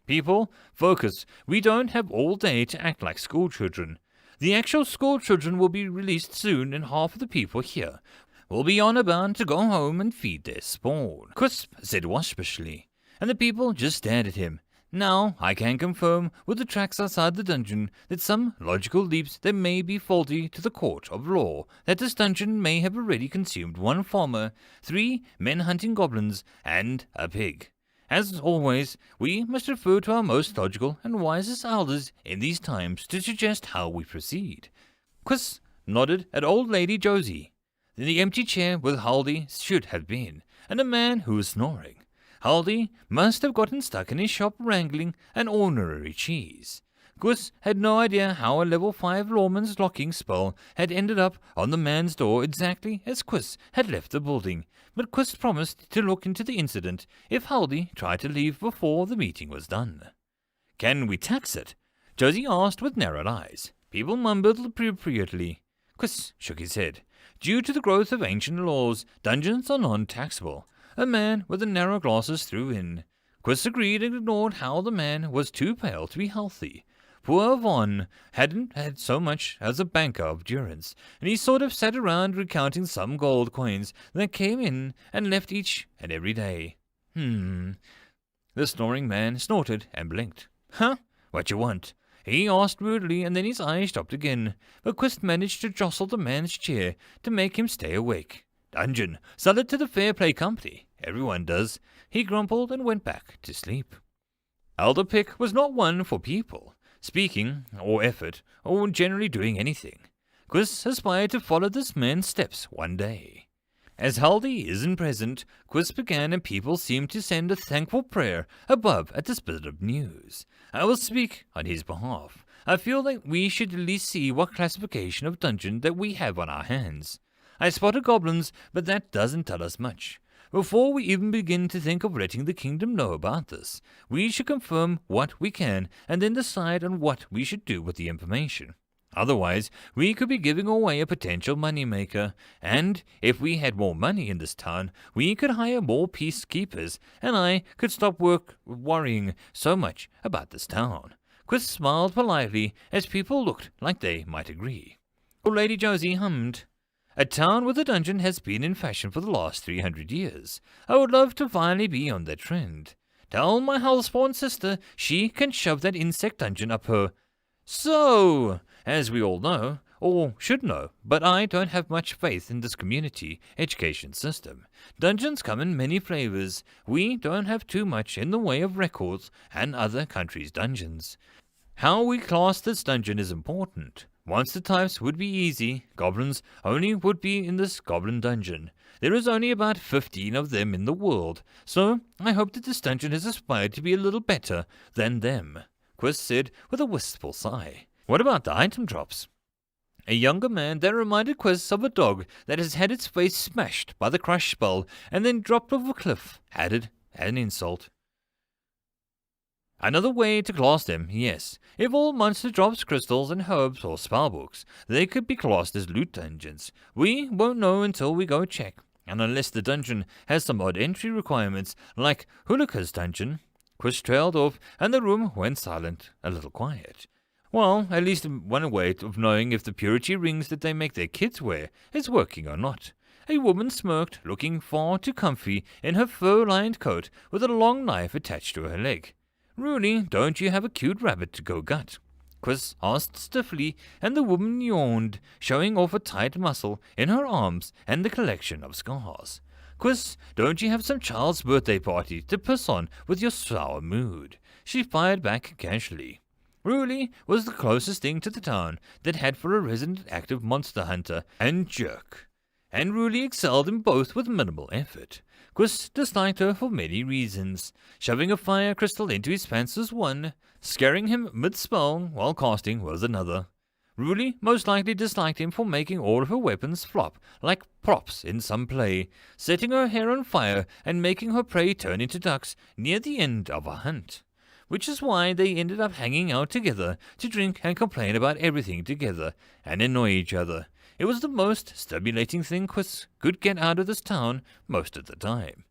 People, focus. We don't have all day to act like school children. The actual school children will be released soon, and half of the people here will be on bound to go home and feed their spawn, Quisp said waspishly, and the people just stared at him. Now, I can confirm with the tracks outside the dungeon that some logical leaps that may be faulty to the court of law, that this dungeon may have already consumed 1 farmer, 3 men hunting goblins, and a pig. As always, we must refer to our most logical and wisest elders in these times to suggest how we proceed. Quist nodded at old lady Josie. The empty chair where Haldy should have been, and a man who was snoring. Haldy must have gotten stuck in his shop wrangling an ornery cheese. Quist had no idea how a level 5 lawman's locking spell had ended up on the man's door exactly as Quist had left the building, but Quist promised to look into the incident if Haldy tried to leave before the meeting was done. Can we tax it? Josie asked with narrowed eyes. People mumbled appropriately. Quist shook his head. Due to the growth of ancient laws, dungeons are non-taxable. A man with the narrow glasses threw in. Quist agreed and ignored how the man was too pale to be healthy. Poor Von hadn't had so much as a banker of durance, and he sort of sat around recounting some gold coins that came in and left each and every day. The snoring man snorted and blinked. Huh? What you want? He asked rudely, and then his eyes dropped again, but Quist managed to jostle the man's chair to make him stay awake. Dungeon, sell it to the Fair Play Company. Everyone does. He grumbled and went back to sleep. Elder Pick was not one for people, speaking, or effort, or generally doing anything. Quist aspired to follow this man's steps one day. As Haldy isn't present, Quist began, and people seemed to send a thankful prayer above at this bit of news. I will speak on his behalf. I feel like we should at least see what classification of dungeon that we have on our hands. I spotted goblins, but that doesn't tell us much. Before we even begin to think of letting the kingdom know about this, we should confirm what we can and then decide on what we should do with the information. Otherwise, we could be giving away a potential moneymaker, and if we had more money in this town, we could hire more peacekeepers, and I could stop worrying so much about this town. Quist smiled politely as people looked like they might agree. Old Lady Josie hummed. A town with a dungeon has been in fashion for the last 300 years. I would love to finally be on that trend. Tell my hellspawn sister she can shove that insect dungeon up her. So, As we all know, or should know, but I don't have much faith in this community education system. Dungeons come in many flavors. We don't have too much in the way of records and other countries' dungeons. How we class this dungeon is important. Monster types would be easy. Goblins only would be in this goblin dungeon. There is only about 15 of them in the world, so I hope that this dungeon has aspired to be a little better than them, Quiz said with a wistful sigh. What about the item drops? A younger man that reminded Quiz of a dog that has had its face smashed by the crush spell and then dropped off a cliff, added an insult. Another way to class them, yes. If all monster drops crystals and herbs or spellbooks, they could be classed as loot dungeons. We won't know until we go check, and unless the dungeon has some odd entry requirements, like Hulika's dungeon. Quiz trailed off, and the room went silent, a little quiet. Well, at least one way of knowing if the purity rings that they make their kids wear is working or not. A woman smirked, looking far too comfy in her fur-lined coat with a long knife attached to her leg. Really, don't you have a cute rabbit to go gut? Quiz asked stiffly, and the woman yawned, showing off a tight muscle in her arms and the collection of scars. Quiz, don't you have some child's birthday party to piss on with your sour mood? She fired back casually. Ruli was the closest thing to the town that had for a resident active monster hunter and jerk, and Ruli excelled in both with minimal effort. Quiz disliked her for many reasons. Shoving a fire crystal into his pants was one, scaring him mid-spell while casting was another. Ruli most likely disliked him for making all of her weapons flop like props in some play, setting her hair on fire and making her prey turn into ducks near the end of a hunt. Which is why they ended up hanging out together to drink and complain about everything together and annoy each other. It was the most stimulating thing Quiz could get out of this town most of the time.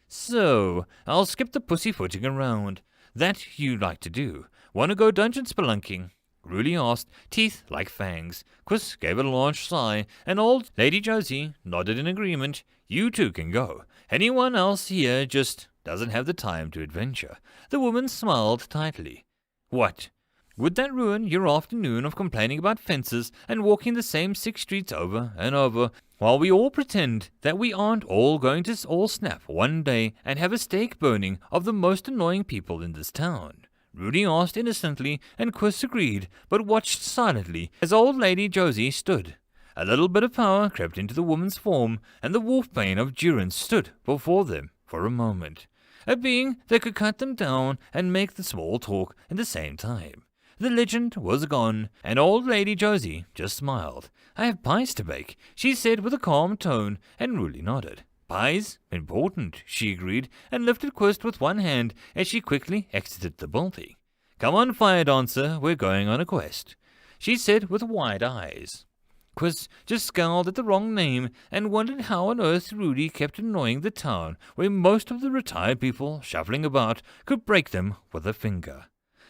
So, I'll skip the pussyfooting around. That you like to do. Want to go dungeon spelunking? Ruli asked, teeth like fangs. Quiz gave a large sigh, and old Lady Josie nodded in agreement. You two can go. Anyone else here just doesn't have the time to adventure. The woman smiled tightly. What? Would that ruin your afternoon of complaining about fences and walking the same 6 streets over and over, while we all pretend that we aren't all going to all snap one day and have a stake burning of the most annoying people in this town? Ruli asked innocently, and Quiz agreed, but watched silently as old Lady Josie stood. A little bit of power crept into the woman's form, and the wolfbane of Durance stood before them for a moment. A being that could cut them down and make the small talk at the same time. The legend was gone, and old Lady Josie just smiled. I have pies to bake, she said with a calm tone, and Ruli nodded. Pies? Important, she agreed, and lifted Quist with one hand as she quickly exited the building. Come on, Fire Dancer, we're going on a quest, she said with wide eyes. Quiz just scowled at the wrong name and wondered how on earth Ruli kept annoying the town where most of the retired people shuffling about could break them with a finger.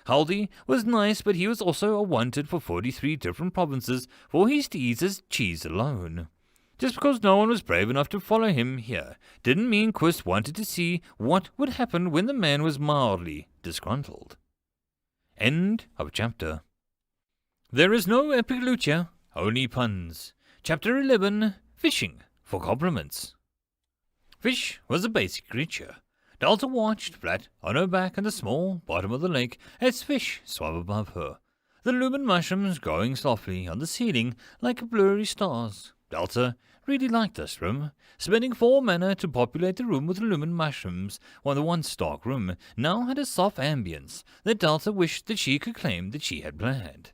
Haldi was nice, but he was also a wanted for 43 different provinces for his deeds as cheese alone. Just because no one was brave enough to follow him here didn't mean Quiz wanted to see what would happen when the man was mildly disgruntled. End of chapter. There is no epic lucha, only puns. Chapter 11, Fishing for Compliments. Fish was a basic creature. Delta watched flat on her back in the small bottom of the lake as fish swam above her, the lumen mushrooms growing softly on the ceiling like blurry stars. Delta really liked this room, spending 4 mana to populate the room with lumen mushrooms, while the once dark room now had a soft ambience that Delta wished that she could claim that she had planned.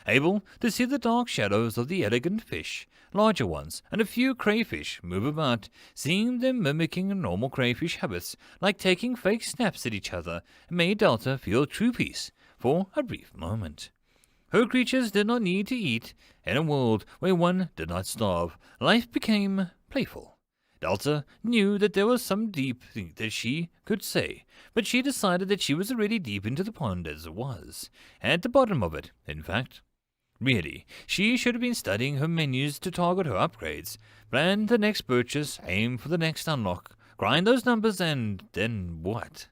Able to see the dark shadows of the elegant fish, larger ones, and a few crayfish move about, seeing them mimicking normal crayfish habits, like taking fake snaps at each other, made Delta feel true peace for a brief moment. Her creatures did not need to eat. In a world where one did not starve, life became playful. Delta knew that there was some deep thing that she could say, but she decided that she was already deep into the pond as it was, at the bottom of it, in fact. Really, she should have been studying her menus to target her upgrades, plan the next purchase, aim for the next unlock, grind those numbers, and then what?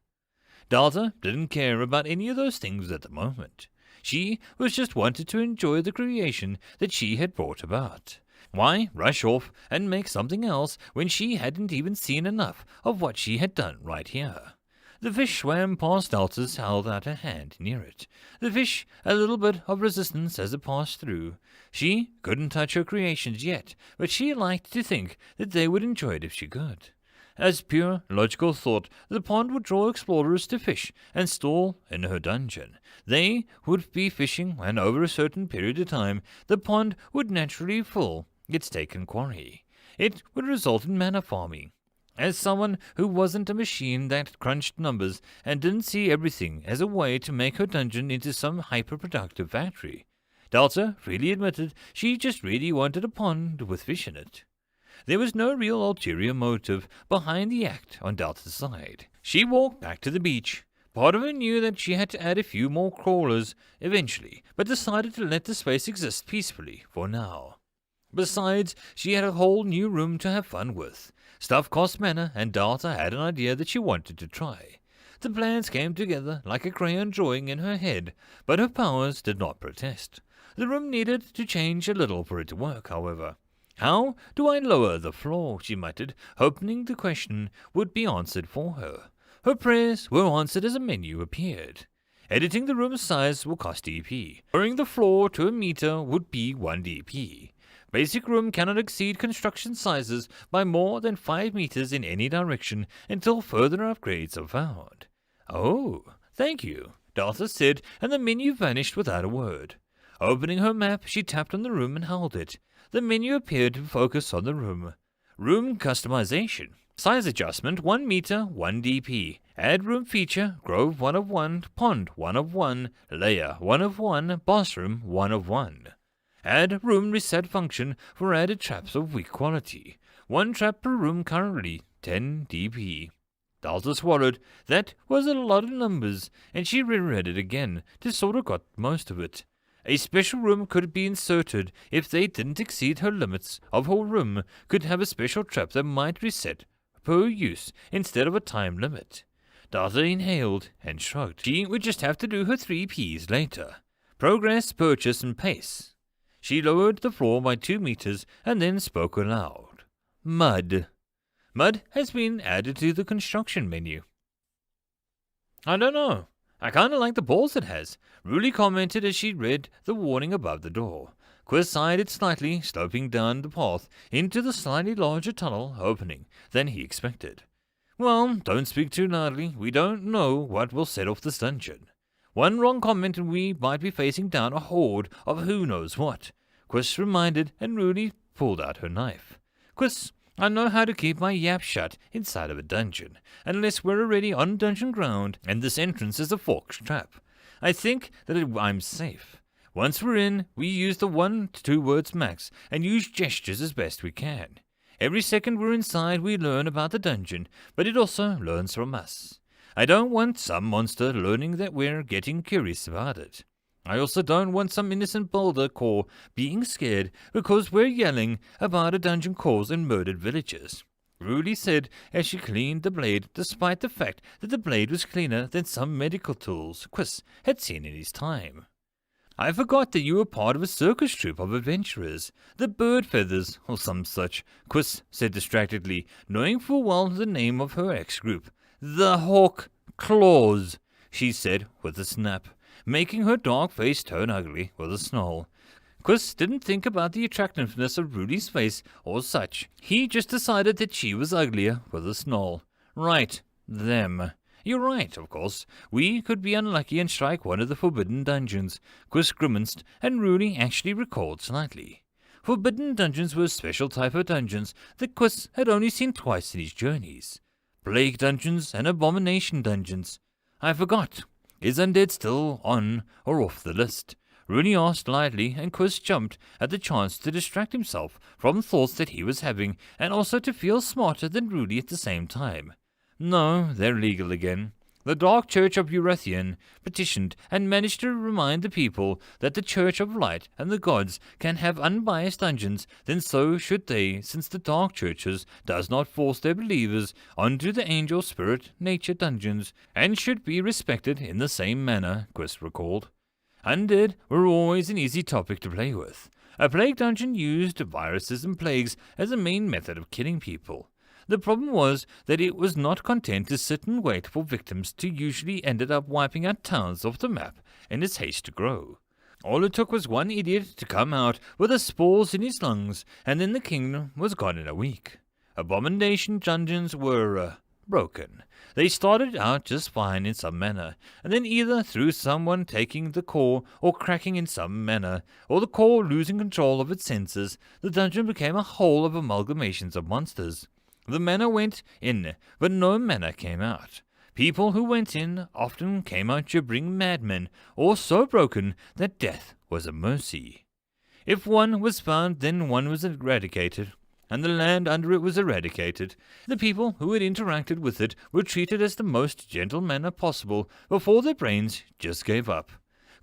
Delta didn't care about any of those things at the moment. She was just wanted to enjoy the creation that she had brought about. Why rush off and make something else when she hadn't even seen enough of what she had done right here? The fish swam past Delta's, held out a hand near it. The fish, a little bit of resistance as it passed through. She couldn't touch her creations yet, but she liked to think that they would enjoy it if she could. As pure, logical thought, the pond would draw explorers to fish and stall in her dungeon. They would be fishing, and over a certain period of time, the pond would naturally fill its taken quarry. It would result in mana farming. As someone who wasn't a machine that crunched numbers and didn't see everything as a way to make her dungeon into some hyper-productive factory, Delta freely admitted she just really wanted a pond with fish in it. There was no real ulterior motive behind the act on Delta's side. She walked back to the beach. Part of her knew that she had to add a few more crawlers eventually, but decided to let the space exist peacefully for now. Besides, she had a whole new room to have fun with. Stuff cost mana, and Delta had an idea that she wanted to try. The plans came together like a crayon drawing in her head, but her powers did not protest. The room needed to change a little for it to work, however. "How do I lower the floor?" she muttered, hoping the question would be answered for her. Her prayers were answered as a menu appeared. Editing the room's size will cost DP. Lowering the floor to a meter would be 1 DP. Basic room cannot exceed construction sizes by more than 5 meters in any direction until further upgrades are found. "Oh, thank you," Delta said, and the menu vanished without a word. Opening her map, she tapped on the room and held it. The menu appeared to focus on the room. Room customization. Size adjustment 1 meter, 1 DP. Add room feature, grove 1 of 1, pond 1 of 1, layer 1 of 1, boss room 1 of 1. Add room reset function for added traps of weak quality. 1 trap per room currently, 10 DP. Delta swallowed. That was a lot of numbers, and she reread it again to sort of got most of it. A special room could be inserted if they didn't exceed her limits of her room, could have a special trap that might reset per use instead of a time limit. Delta inhaled and shrugged. She would just have to do her 3 Ps later. Progress, purchase, and pace. She lowered the floor by 2 meters and then spoke aloud. Mud. Mud has been added to the construction menu. "I don't know. I kinda like the balls it has," Ruli commented as she read the warning above the door. Quiz sighed it slightly, sloping down the path into the slightly larger tunnel opening than he expected. "Well, don't speak too loudly. We don't know what will set off this dungeon. One wrong comment and we might be facing down a horde of who knows what," Quiz reminded, and Ruli pulled out her knife. "Quiz, I know how to keep my yap shut inside of a dungeon, unless we're already on dungeon ground and this entrance is a forked trap. I think that I'm safe. Once we're in, we use the 1 to 2 words max and use gestures as best we can. Every second we're inside, we learn about the dungeon, but it also learns from us. I don't want some monster learning that we're getting curious about it. I also don't want some innocent boulder core being scared because we're yelling about a dungeon cause and murdered villagers," Ruli said as she cleaned the blade, despite the fact that the blade was cleaner than some medical tools Quiz had seen in his time. "I forgot that you were part of a circus troupe of adventurers, the Bird Feathers, or some such," Quiz said distractedly, knowing full well the name of her ex-group. "The Hawk Claws," she said with a snap, making her dark face turn ugly with a snarl. Quiz didn't think about the attractiveness of Ruli's face or such. He just decided that she was uglier with a snarl. "Right, them. You're right, of course. We could be unlucky and strike one of the forbidden dungeons," Quiz grimaced, and Ruli actually recalled slightly. Forbidden dungeons were a special type of dungeons that Quiz had only seen twice in his journeys. Plague dungeons and abomination dungeons. "I forgot. Is undead still on or off the list?" Ruli asked lightly, and Quiz jumped at the chance to distract himself from thoughts that he was having, and also to feel smarter than Ruli at the same time. "No, they're legal again. The Dark Church of Urethian petitioned and managed to remind the people that the Church of Light and the gods can have unbiased dungeons, then so should they, since the Dark Churches does not force their believers onto the angel spirit nature dungeons, and should be respected in the same manner," Quiz recalled. Undead were always an easy topic to play with. A plague dungeon used viruses and plagues as a main method of killing people. The problem was that it was not content to sit and wait for victims to usually ended up wiping out towns off the map in its haste to grow. All it took was one idiot to come out with the spores in his lungs, and then the kingdom was gone in a week. Abomination dungeons were broken. They started out just fine in some manner, and then either through someone taking the core or cracking in some manner, or the core losing control of its senses, the dungeon became a whole of amalgamations of monsters. The mana went in, but no mana came out. People who went in often came out gibbering madmen, or so broken that death was a mercy. If one was found, then one was eradicated, and the land under it was eradicated. The people who had interacted with it were treated as the most gentle manner possible before their brains just gave up.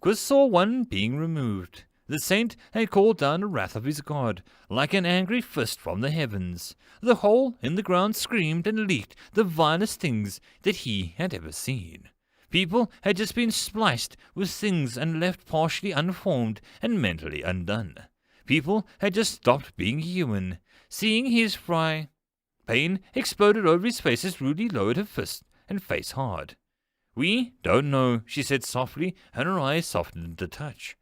Quiz saw one being removed. The saint had called down the wrath of his god, like an angry fist from the heavens. The hole in the ground screamed and leaked the vilest things that he had ever seen. People had just been spliced with things and left partially unformed and mentally undone. People had just stopped being human. Seeing his pain exploded over his face as Rudy lowered her fist and face hard. "We don't know," she said softly, and her eyes softened the touch.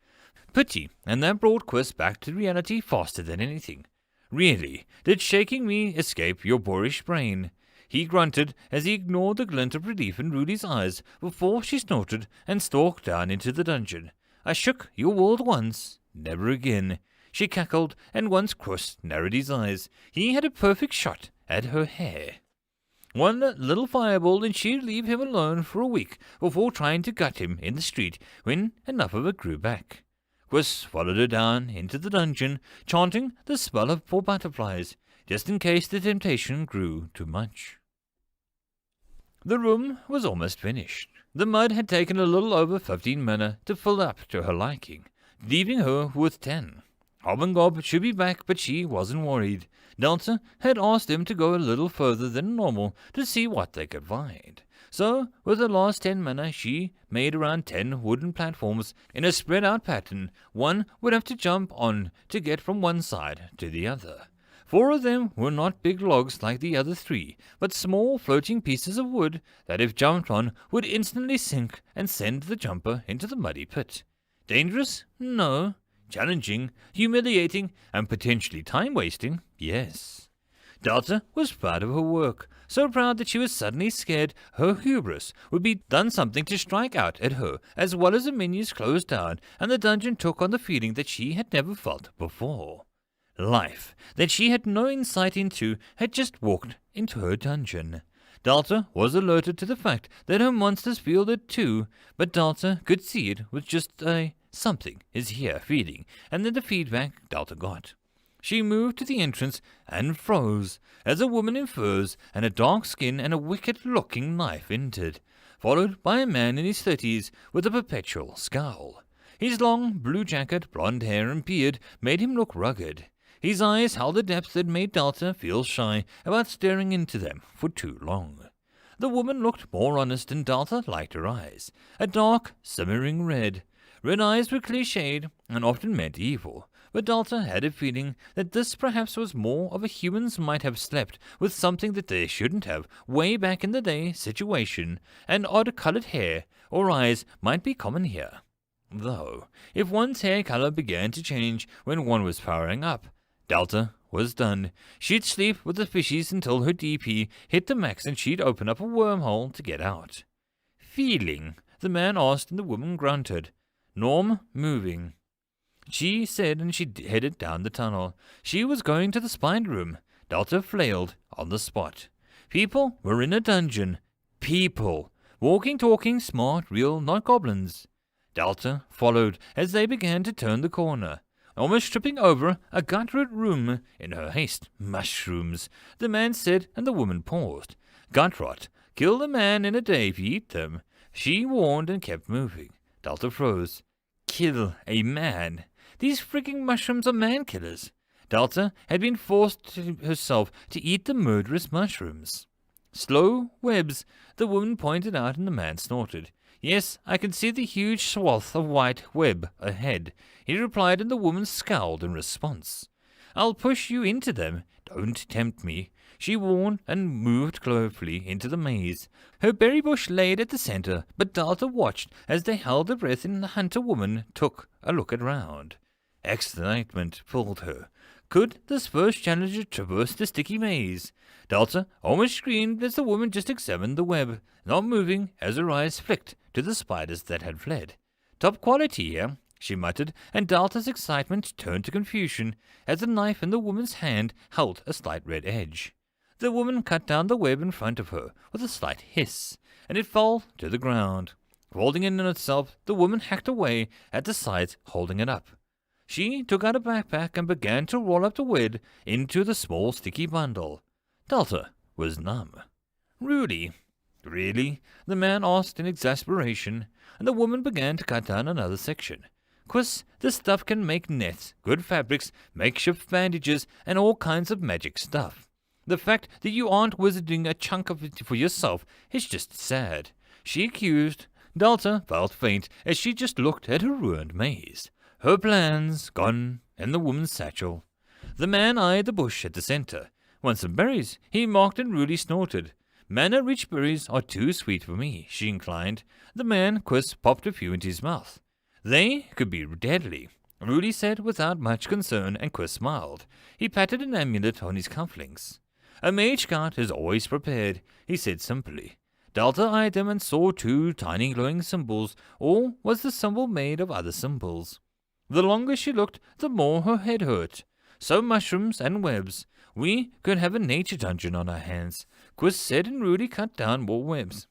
Pity, and that brought Quiz back to reality faster than anything. "Really, did shaking me escape your boorish brain?" He grunted as he ignored the glint of relief in Rudy's eyes before she snorted and stalked down into the dungeon. "I shook your world once, never again." She cackled, and once Quiz narrowed his eyes. He had a perfect shot at her hair. One little fireball and she'd leave him alone for a week before trying to gut him in the street when enough of it grew back. Quiz followed her down into the dungeon, chanting the spell for butterflies, just in case the temptation grew too much. The room was almost finished. The mud had taken a little over 15 minutes to fill up to her liking, leaving her with 10. Hobgob should be back, but she wasn't worried. Delta had asked them to go a little further than normal to see what they could find. So, with the last 10 mana, she made around 10 wooden platforms in a spread-out pattern one would have to jump on to get from one side to the other. 4 of them were not big logs like the other 3, but small floating pieces of wood that if jumped on would instantly sink and send the jumper into the muddy pit. Dangerous? No. Challenging, humiliating, and potentially time-wasting? Yes. Delta was proud of her work, so proud that she was suddenly scared her hubris would be done something to strike out at her, as well as the menus closed down and the dungeon took on the feeling that she had never felt before. Life, that she had no insight into, had just walked into her dungeon. Delta was alerted to the fact that her monsters feel it too, but Delta could see it with just a something is here feeling, and then the feedback Delta got. She moved to the entrance and froze as a woman in furs and a dark skin and a wicked-looking knife entered, followed by a man in his 30s with a perpetual scowl. His long blue jacket, blonde hair, and beard made him look rugged. His eyes held a depth that made Delta feel shy about staring into them for too long. The woman looked more honest, and Delta liked her eyes, a dark, simmering red. Red eyes were cliched and often meant evil, but Delta had a feeling that this perhaps was more of a humans might have slept with something that they shouldn't have way back in the day situation, and odd-colored hair or eyes might be common here. Though, if one's hair color began to change when one was powering up, Delta was done. She'd sleep with the fishies until her DP hit the max and she'd open up a wormhole to get out. "Feeling?" the man asked, and the woman grunted. "Norm, moving," she said, and she headed down the tunnel. She was going to the spine room. Delta flailed on the spot. People were in a dungeon. People. Walking, talking, smart, real, not goblins. Delta followed as they began to turn the corner, almost tripping over a gut-root room in her haste. "Mushrooms," the man said, and the woman paused. "Gut rot. Kill the man in a day if you eat them," she warned and kept moving. Delta froze. Kill a man? These freaking mushrooms are man-killers. Delta had been forced herself to eat the murderous mushrooms. "Slow webs," the woman pointed out, and the man snorted. Yes, I can see the huge swath of white web ahead, he replied, and the woman scowled in response. I'll push you into them. Don't tempt me, she warned, and moved carefully into the maze. Her berry bush laid at the center, but Dalta watched as they held their breath and the hunter woman took a look around. Excitement filled her. Could this first challenger traverse the sticky maze? Dalta almost screamed as the woman just examined the web, not moving as her eyes flicked to the spiders that had fled. Top quality here, she muttered, and Dalta's excitement turned to confusion as the knife in the woman's hand held a slight red edge. The woman cut down the web in front of her with a slight hiss, and it fell to the ground. Folding in on itself, the woman hacked away at the sides, holding it up. She took out a backpack and began to roll up the web into the small sticky bundle. Dalta was numb. Really? Really? The man asked in exasperation, and the woman began to cut down another section. Quis, this stuff can make nets, good fabrics, makeshift bandages, and all kinds of magic stuff. The fact that you aren't wizarding a chunk of it for yourself is just sad, she accused. Dalta felt faint as she just looked at her ruined maze. Her plans gone in the woman's satchel. The man eyed the bush at the center. Want some berries? He mocked, and Rudy snorted. Mana-rich berries are too sweet for me, she inclined. The man, Quis, popped a few into his mouth. They could be deadly, Rudy said without much concern, and Quis smiled. He patted an amulet on his cufflinks. A mage cart is always prepared, he said simply. Dalta eyed them and saw two tiny glowing symbols, or was the symbol made of other symbols? The longer she looked, the more her head hurt. So mushrooms and webs. We could have a nature dungeon on our hands, Quis said, and Rudy cut down more webs.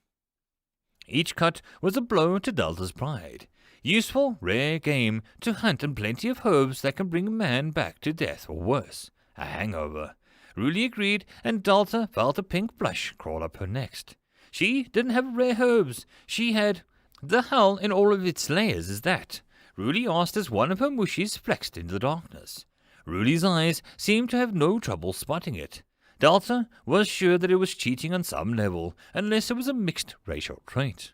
Each cut was a blow to Dalta's pride. Useful, rare game to hunt, and plenty of herbs that can bring a man back to death or worse, a hangover. Rudy agreed, and Dalta felt a pink blush crawl up her neck. She didn't have rare herbs. She had... The hell in all of its layers is that? Rudy asked as one of her mushies flexed into the darkness. Rudy's eyes seemed to have no trouble spotting it. Dalta was sure that it was cheating on some level, unless it was a mixed racial trait.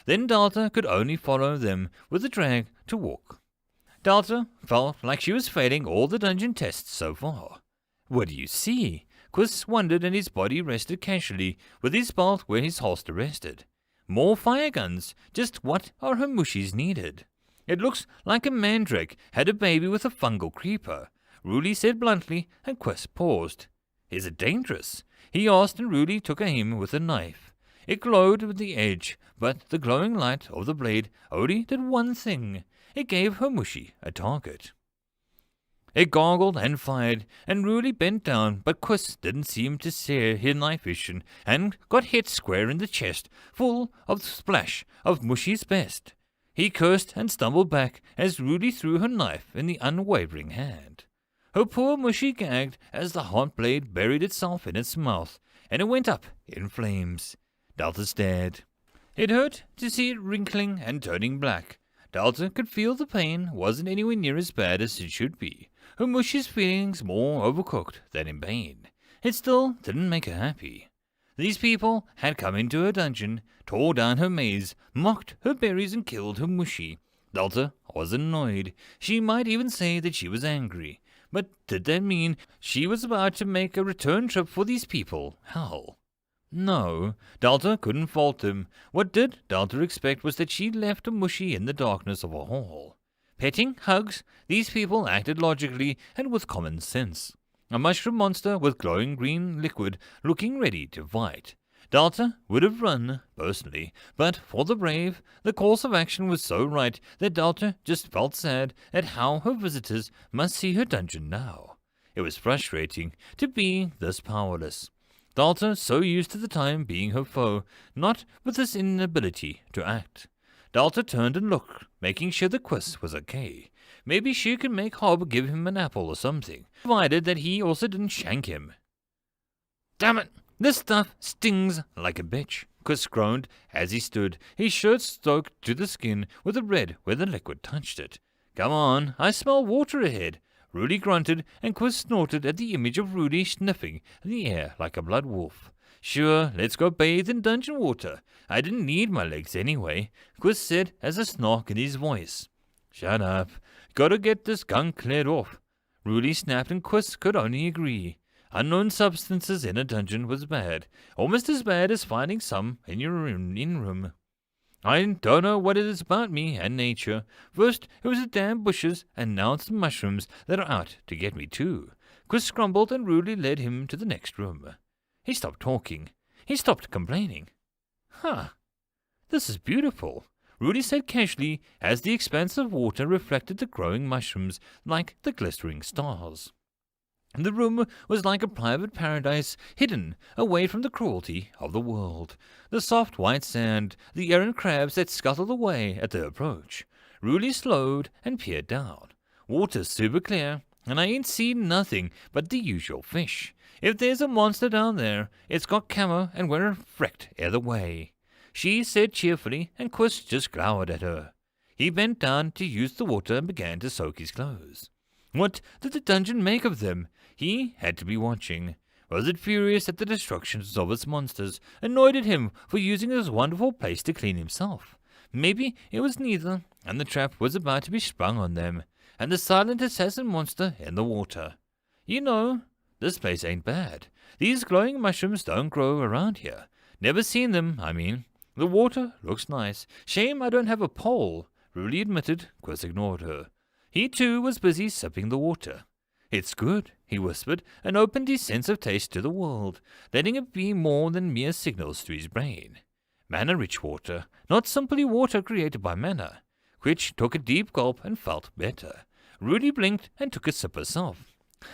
Then Dalta could only follow them with a drag to walk. Dalta felt like she was failing all the dungeon tests so far. What do you see? Quis wondered, and his body rested casually, with his belt where his holster rested. More fire guns, just what our her mushies needed. It looks like a mandrake had a baby with a fungal creeper, Rudy said bluntly, and Quis paused. Is it dangerous? He asked, and Rudy took aim with a knife. It glowed with the edge, but the glowing light of the blade only did one thing. It gave her mushi a target. It gargled and fired, and Rudy bent down, but Quis didn't seem to share his knife vision, and got hit square in the chest, full of the splash of Mushi's best. He cursed and stumbled back as Rudy threw her knife in the unwavering hand. Her poor Mushi gagged as the hot blade buried itself in its mouth, and it went up in flames. Dalta stared. It hurt to see it wrinkling and turning black. Dalta could feel the pain wasn't anywhere near as bad as it should be. Her Mushi's feelings more overcooked than in pain. It still didn't make her happy. These people had come into her dungeon, tore down her maze, mocked her berries, and killed her Mushi. Dalta was annoyed. She might even say that she was angry. But did that mean she was about to make a return trip for these people? Hell. No, Dalta couldn't fault them. What did Dalta expect was that she left a Mushi in the darkness of a hall. Petting, hugs, these people acted logically and with common sense. A mushroom monster with glowing green liquid looking ready to fight. Dalta would have run, personally, but for the brave, the course of action was so right that Dalta just felt sad at how her visitors must see her dungeon now. It was frustrating to be this powerless. Dalta so used to the time being her foe, not with this inability to act. Dalta turned and looked, making sure the Quis was okay. Maybe she could make Hob give him an apple or something, provided that he also didn't shank him. Damn it! This stuff stings like a bitch, Quis groaned as he stood, his shirt soaked to the skin with a red where the liquid touched it. Come on, I smell water ahead. Rudy grunted, and Quis snorted at the image of Rudy sniffing in the air like a blood wolf. Sure, let's go bathe in dungeon water. I didn't need my legs anyway, Quiz said as a snark in his voice. Shut up. Gotta get this gunk cleared off. Rudy snapped and Quiz could only agree. Unknown substances in a dungeon was bad, almost as bad as finding some in your in-room. I don't know what it is about me and nature. First it was the damn bushes, and now it's the mushrooms that are out to get me too. Quiz grumbled and Rudy led him to the next room. He stopped talking. He stopped complaining. Huh. This is beautiful, Rudy said casually as the expanse of water reflected the growing mushrooms like the glittering stars. The room was like a private paradise, hidden away from the cruelty of the world. The soft white sand, the errant crabs that scuttled away at their approach. Rudy slowed and peered down. Water's super clear, and I ain't seen nothing but the usual fish. If there's a monster down there, it's got camo and we're wrecked either way, she said cheerfully, and Quiz just glowered at her. He bent down to use the water and began to soak his clothes. What did the dungeon make of them? He had to be watching. Was it furious at the destructions of its monsters, annoyed at him for using this wonderful place to clean himself? Maybe it was neither, and the trap was about to be sprung on them, and the silent assassin monster in the water. You know, this place ain't bad. These glowing mushrooms don't grow around here. Never seen them, I mean. The water looks nice. Shame I don't have a pole, Rudy admitted. Quiz ignored her. He too was busy sipping the water. It's good, he whispered, and opened his sense of taste to the world, letting it be more than mere signals to his brain. Mana-rich water, not simply water created by mana. Quitch took a deep gulp and felt better. Rudy blinked and took a sip herself.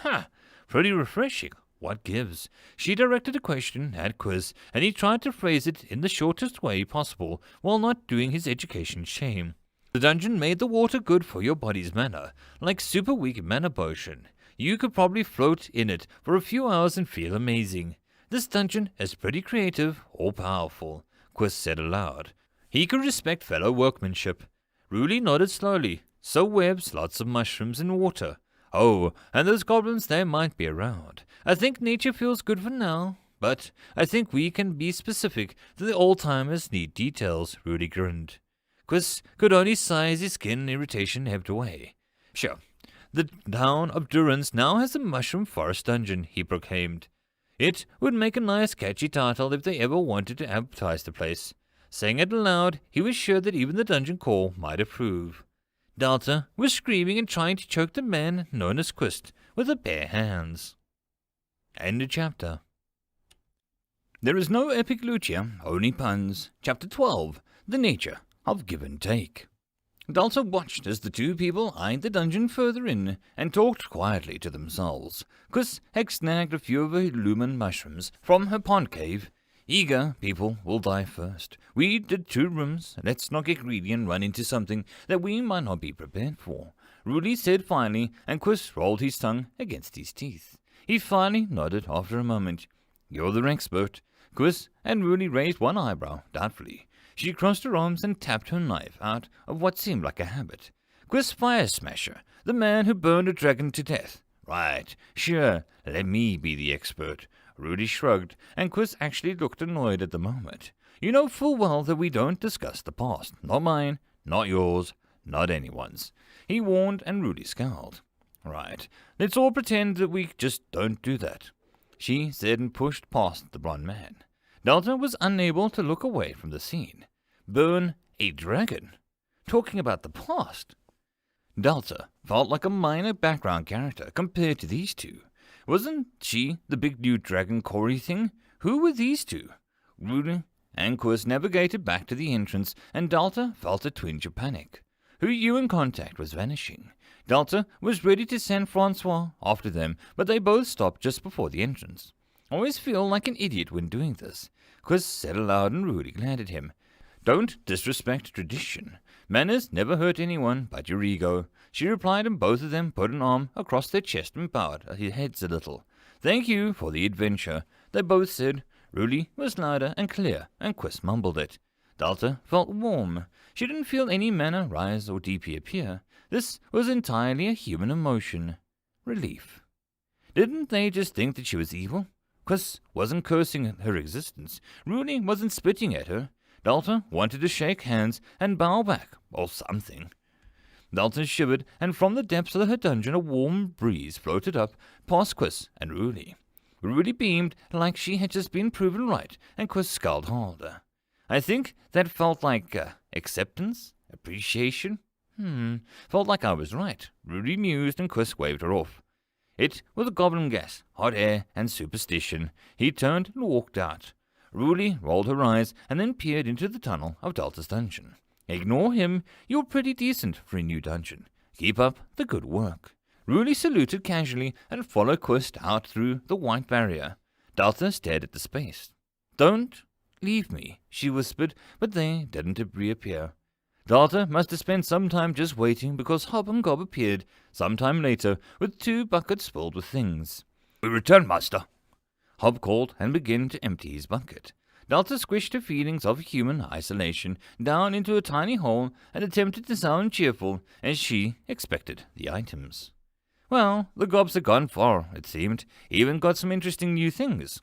Ha! Pretty refreshing. What gives? She directed a question at Quiz, and he tried to phrase it in the shortest way possible while not doing his education shame. The dungeon made the water good for your body's mana, like super weak mana potion. You could probably float in it for a few hours and feel amazing. This dungeon is pretty creative or powerful, Quiz said aloud. He could respect fellow workmanship. Rudy nodded slowly. So webs, lots of mushrooms and water. Oh, and those goblins there might be around. I think nature feels good for now, but I think we can be specific that the old-timers need details, Rudy grinned. Quiz could only sigh as his skin irritation ebbed away. Sure, the town of Durance now has a mushroom forest dungeon, he proclaimed. It would make a nice catchy title if they ever wanted to advertise the place. Saying it aloud, he was sure that even the dungeon core might approve. Delta was screaming and trying to choke the man known as Quist with her bare hands. End of chapter. There is no epic loot here, only puns. Chapter 12. The Nature of Give and Take. Delta watched as the two people eyed the dungeon further in and talked quietly to themselves. Quist had snagged a few of her lumen mushrooms from her pond cave. Eager people will die first. We did 2 rooms. Let's not get greedy and run into something that we might not be prepared for, Rudy said finally, and Quist rolled his tongue against his teeth. He finally nodded after a moment. You're the expert. Quist and Rudy raised one eyebrow doubtfully. She crossed her arms and tapped her knife out of what seemed like a habit. Quist Fire Smasher, the man who burned a dragon to death. Right, sure, let me be the expert. Rudy shrugged, and Quiz actually looked annoyed at the moment. You know full well that we don't discuss the past. Not mine, not yours, not anyone's. He warned, and Rudy scowled. Right, let's all pretend that we just don't do that, she said and pushed past the blond man. Delta was unable to look away from the scene. Burn a dragon? Talking about the past? Delta felt like a minor background character compared to these two. Wasn't she the big new dragon Cory thing? Who were these two? Rudy and Quiz navigated back to the entrance, and Delta felt a twinge of panic. Who you in contact was vanishing. Delta was ready to send Francois after them, but they both stopped just before the entrance. I always feel like an idiot when doing this, Quiz said aloud, and Rudy glared at him. Don't disrespect tradition. Manners never hurt anyone but your ego, she replied, and both of them put an arm across their chest and bowed their heads a little. Thank you for the adventure, they both said. Rudy was louder and clear, and Quiz mumbled it. Delta felt warm. She didn't feel any mana rise or DP appear. This was entirely a human emotion. Relief. Didn't they just think that she was evil? Quis wasn't cursing her existence. Rooney wasn't spitting at her. Dalta wanted to shake hands and bow back, or something. Dalta shivered, and from the depths of her dungeon a warm breeze floated up past Quis and Rooney. Rooney beamed like she had just been proven right, and Quis scowled harder. I think that felt like acceptance? Appreciation? Felt like I was right. Rooney mused, and Quis waved her off. It was goblin gas, hot air, and superstition. He turned and walked out. Rooney rolled her eyes and then peered into the tunnel of Dalta's dungeon. Ignore him. You're pretty decent for a new dungeon. Keep up the good work. Rooney saluted casually and followed Quis out through the white barrier. Dalta stared at the space. Don't leave me, she whispered, but they didn't reappear. Dalta must have spent some time just waiting, because Hob and Gob appeared some time later with 2 buckets filled with things. We return, master. Hob called and began to empty his bucket. Dalta squished her feelings of human isolation down into a tiny hole and attempted to sound cheerful as she expected the items. Well, the gobs had gone far, it seemed, even got some interesting new things.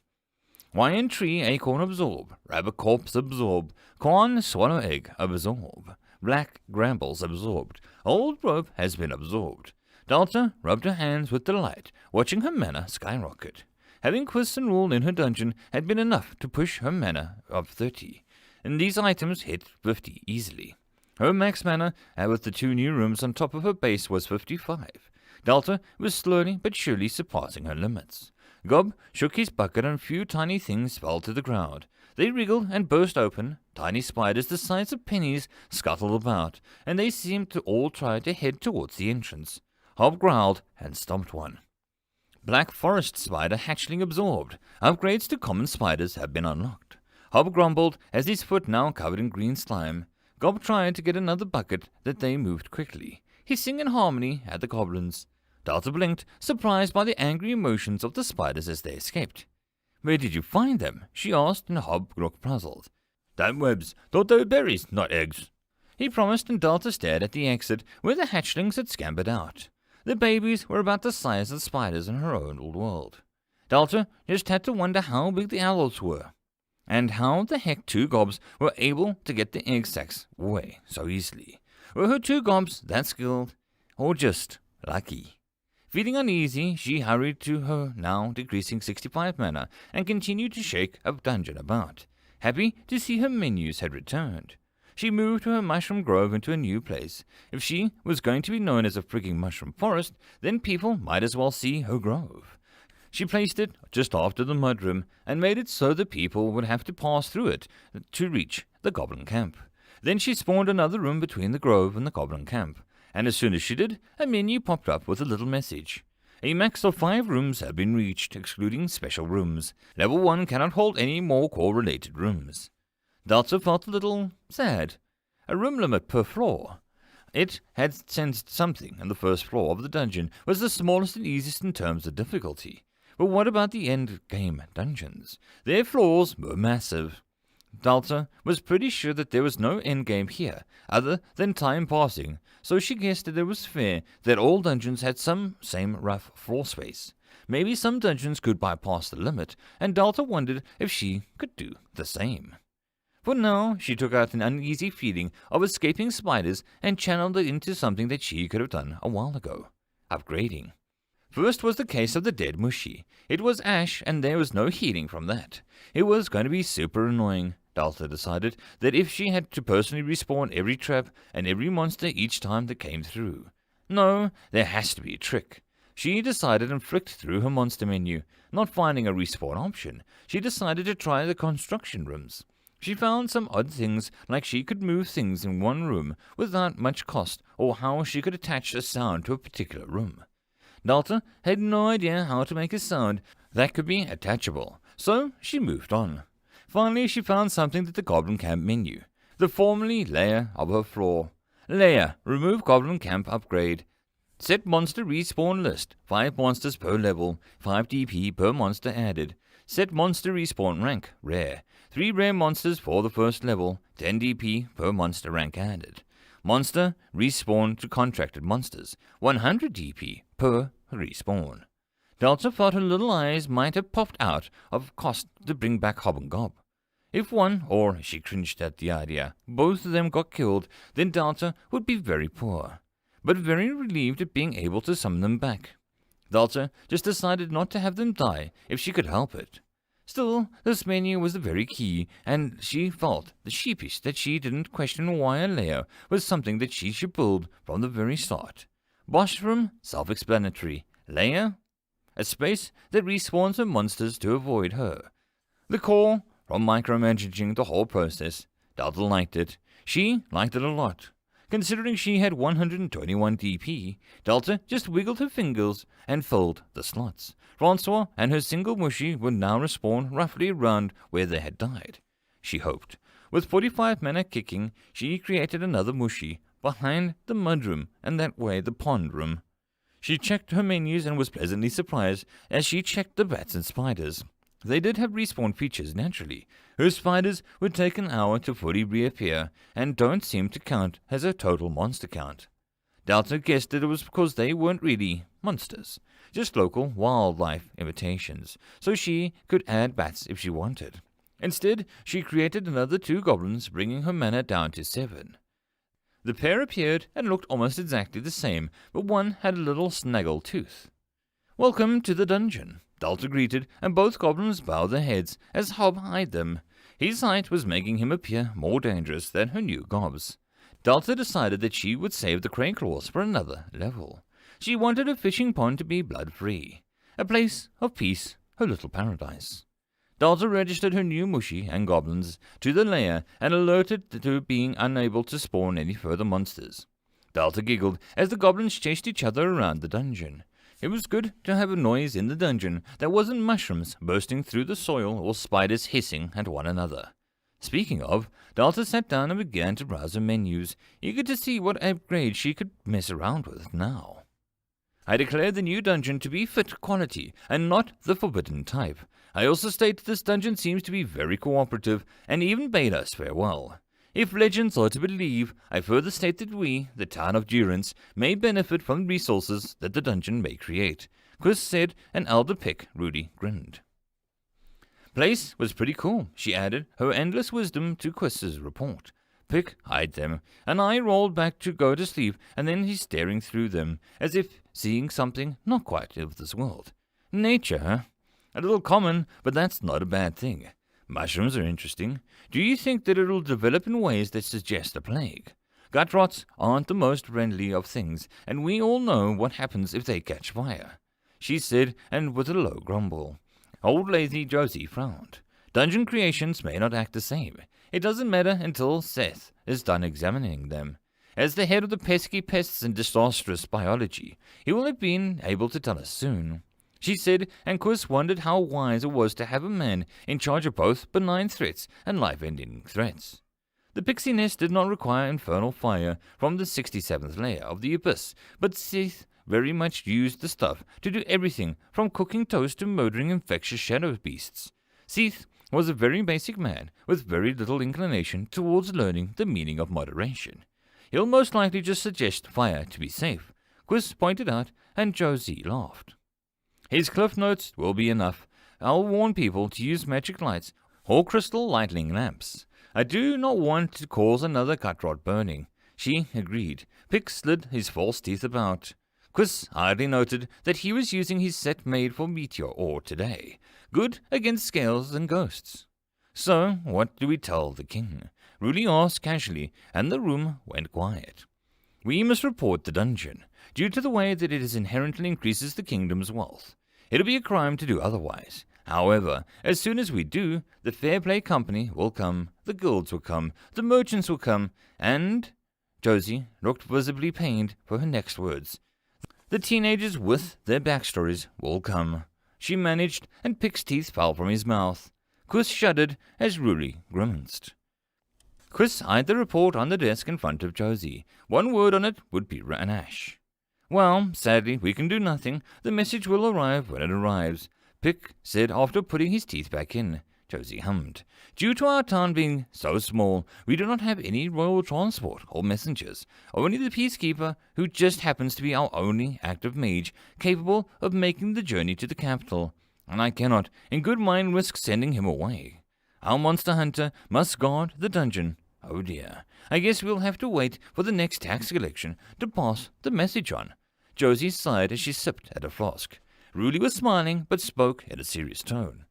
Wine tree acorn absorb, rabbit corpse absorb, corn swallow egg absorb, black brambles absorbed, old rope has been absorbed. Dalta rubbed her hands with delight, watching her mana skyrocket. Having Quis and Rule in her dungeon had been enough to push her mana up 30, and these items hit 50 easily. Her max mana, with the 2 new rooms on top of her base, was 55. Dalta was slowly but surely surpassing her limits. Gob shook his bucket and a few tiny things fell to the ground. They wriggled and burst open. Tiny spiders the size of pennies scuttled about, and they seemed to all try to head towards the entrance. Hob growled and stomped one. Black forest spider hatchling absorbed. Upgrades to common spiders have been unlocked. Hob grumbled as his foot now covered in green slime. Gob tried to get another bucket that they moved quickly, hissing in harmony at the goblins. Dalta blinked, surprised by the angry emotions of the spiders as they escaped. Where did you find them? She asked, and Hob looked puzzled. Damn webs, thought they were berries, not eggs. He promised, and Dalta stared at the exit where the hatchlings had scampered out. The babies were about the size of the spiders in her own old world. Dalta just had to wonder how big the adults were, and how the heck 2 gobs were able to get the egg sacs away so easily. Were her 2 gobs that skilled, or just lucky? Feeling uneasy, she hurried to her now decreasing 65 mana and continued to shake a dungeon about, happy to see her menus had returned. She moved to her mushroom grove into a new place. If she was going to be known as a frigging mushroom forest, then people might as well see her grove. She placed it just after the mudroom and made it so that people would have to pass through it to reach the goblin camp. Then she spawned another room between the grove and the goblin camp, and as soon as she did, a menu popped up with a little message. A max of 5 rooms have been reached, excluding special rooms. Level 1 cannot hold any more core-related rooms. Dalta felt a little sad. A room limit per floor. It had sensed something, and the first floor of the dungeon was the smallest and easiest in terms of difficulty. But what about the end-game dungeons? Their floors were massive. Dalta was pretty sure that there was no endgame here, other than time passing, so she guessed that it was fair that all dungeons had some same rough floor space. Maybe some dungeons could bypass the limit, and Dalta wondered if she could do the same. For now, she took out an uneasy feeling of escaping spiders and channeled it into something that she could have done a while ago. Upgrading. First was the case of the dead Mushi. It was ash, and there was no healing from that. It was going to be super annoying. Dalta decided that if she had to personally respawn every trap and every monster each time that came through. No, there has to be a trick. She decided and flicked through her monster menu. Not finding a respawn option, she decided to try the construction rooms. She found some odd things, like she could move things in one room without much cost, or how she could attach a sound to a particular room. Dalta had no idea how to make a sound that could be attachable, so she moved on. Finally, she found something at the Goblin Camp menu, the formerly layer of her floor. Layer, remove Goblin Camp upgrade. Set monster respawn list, 5 monsters per level, 5 DP per monster added. Set monster respawn rank, rare. 3 rare monsters for the first level, 10 DP per monster rank added. Monster respawn to contracted monsters, 100 DP per respawn. Delta thought her little eyes might have popped out of cost to bring back Hob and Gob. If one, or she cringed at the idea, both of them got killed, then Delta would be very poor, but very relieved at being able to summon them back. Delta just decided not to have them die if she could help it. Still, this menu was the very key, and she felt the sheepish that she didn't question why a layer was something that she should build from the very start. Bostrom, self-explanatory. Layer? A space that respawns her monsters to avoid her. The core, from micromanaging the whole process. Delta liked it. She liked it a lot. Considering she had 121 DP, Delta just wiggled her fingers and filled the slots. Francois and her single mushy would now respawn roughly around where they had died. She hoped. With 45 mana kicking, she created another mushy behind the mudroom and that way the pond room. She checked her menus and was pleasantly surprised as she checked the bats and spiders. They did have respawn features naturally. Her spiders would take an hour to fully reappear and don't seem to count as a total monster count. Delta guessed that it was because they weren't really monsters, just local wildlife imitations, so she could add bats if she wanted. Instead, she created another 2 goblins, bringing her mana down to 7. The pair appeared and looked almost exactly the same, but one had a little snaggle tooth. "Welcome to the dungeon," Delta greeted, and both goblins bowed their heads as Hob eyed them. His height was making him appear more dangerous than her new gobs. Delta decided that she would save the crane claws for another level. She wanted her fishing pond to be blood-free, a place of peace, her little paradise. Delta registered her new mushy and goblins to the lair and alerted to being unable to spawn any further monsters. Delta giggled as the goblins chased each other around the dungeon. It was good to have a noise in the dungeon that wasn't mushrooms bursting through the soil or spiders hissing at one another. Speaking of, Delta sat down and began to browse her menus, eager to see what upgrades she could mess around with now. I declared the new dungeon to be fit quality and not the forbidden type. I also stated this dungeon seems to be very cooperative and even bade us farewell. If legends are to believe, I further state that we, the town of Durance, may benefit from the resources that the dungeon may create. Chris said, and Elder Pick, Rudy, grinned. Place was pretty cool, she added, her endless wisdom to Chris's report. Pick eyed them, and I rolled back to go to sleep, and then he's staring through them, as if seeing something not quite of this world. Nature, huh? A little common, but that's not a bad thing. Mushrooms are interesting. Do you think that it'll develop in ways that suggest a plague? Gut rots aren't the most friendly of things, and we all know what happens if they catch fire, she said, and with a low grumble. Old lazy Josie frowned. Dungeon creations may not act the same. It doesn't matter until Seth is done examining them. As the head of the pesky pests and disastrous biology, he will have been able to tell us soon, she said, and Chris wondered how wise it was to have a man in charge of both benign threats and life-ending threats. The pixie nest did not require infernal fire from the 67th layer of the abyss, but Seth very much used the stuff to do everything from cooking toast to murdering infectious shadow beasts. Seth was a very basic man with very little inclination towards learning the meaning of moderation. He'll most likely just suggest fire to be safe, Chris pointed out, and Josie laughed. His cliff notes will be enough. I'll warn people to use magic lights or crystal lightning lamps. I do not want to cause another cut rod burning, she agreed. Pick slid his false teeth about. Chris hardly noted that he was using his set made for meteor ore today, good against scales and ghosts. So, what do we tell the king? Rudy asked casually, and the room went quiet. We must report the dungeon, due to the way that it inherently increases the kingdom's wealth. It'll be a crime to do otherwise. However, as soon as we do, the Fair Play Company will come, the guilds will come, the merchants will come, and... Josie looked visibly pained for her next words. The teenagers with their backstories will come, she managed, and Pick's teeth fell from his mouth. Chris shuddered as Rudy grimaced. Chris eyed the report on the desk in front of Josie. One word on it would be an ash. Well, sadly, we can do nothing. The message will arrive when it arrives, Pick said after putting his teeth back in. Josie hummed. Due to our town being so small, we do not have any royal transport or messengers, only the peacekeeper, who just happens to be our only active mage capable of making the journey to the capital, and I cannot, in good mind, risk sending him away. Our monster hunter must guard the dungeon. Oh dear, I guess we'll have to wait for the next tax collection to pass the message on. Josie sighed as she sipped at a flask. Ruli was smiling, but spoke in a serious tone.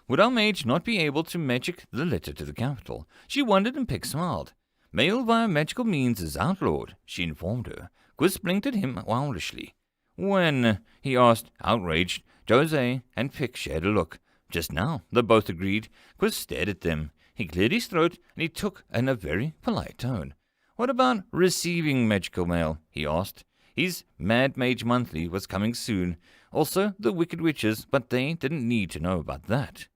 Would our mage not be able to magic the letter to the capital? She wondered, and Pick smiled. Mail via magical means is outlawed, she informed her. Quiz blinked at him owlishly. When? He asked, outraged. Jose and Pick shared a look. Just now, they both agreed. Quiz stared at them. He cleared his throat, and he took in a very polite tone. What about receiving magical mail? He asked. His Mad Mage Monthly was coming soon. Also, the Wicked Witches, but they didn't need to know about that.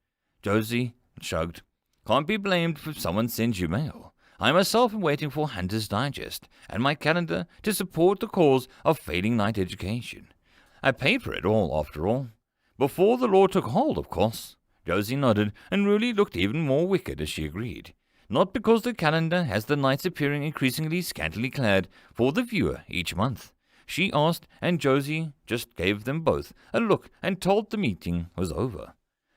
Josie shrugged. Can't be blamed if someone sends you mail. I myself am waiting for Hunter's Digest and my calendar to support the cause of failing night education. I paid for it all, after all. Before the law took hold, of course. Josie nodded, and Ruli looked even more wicked as she agreed. Not because the calendar has the knights appearing increasingly scantily clad for the viewer each month. She asked, and Josie just gave them both a look and told the meeting was over.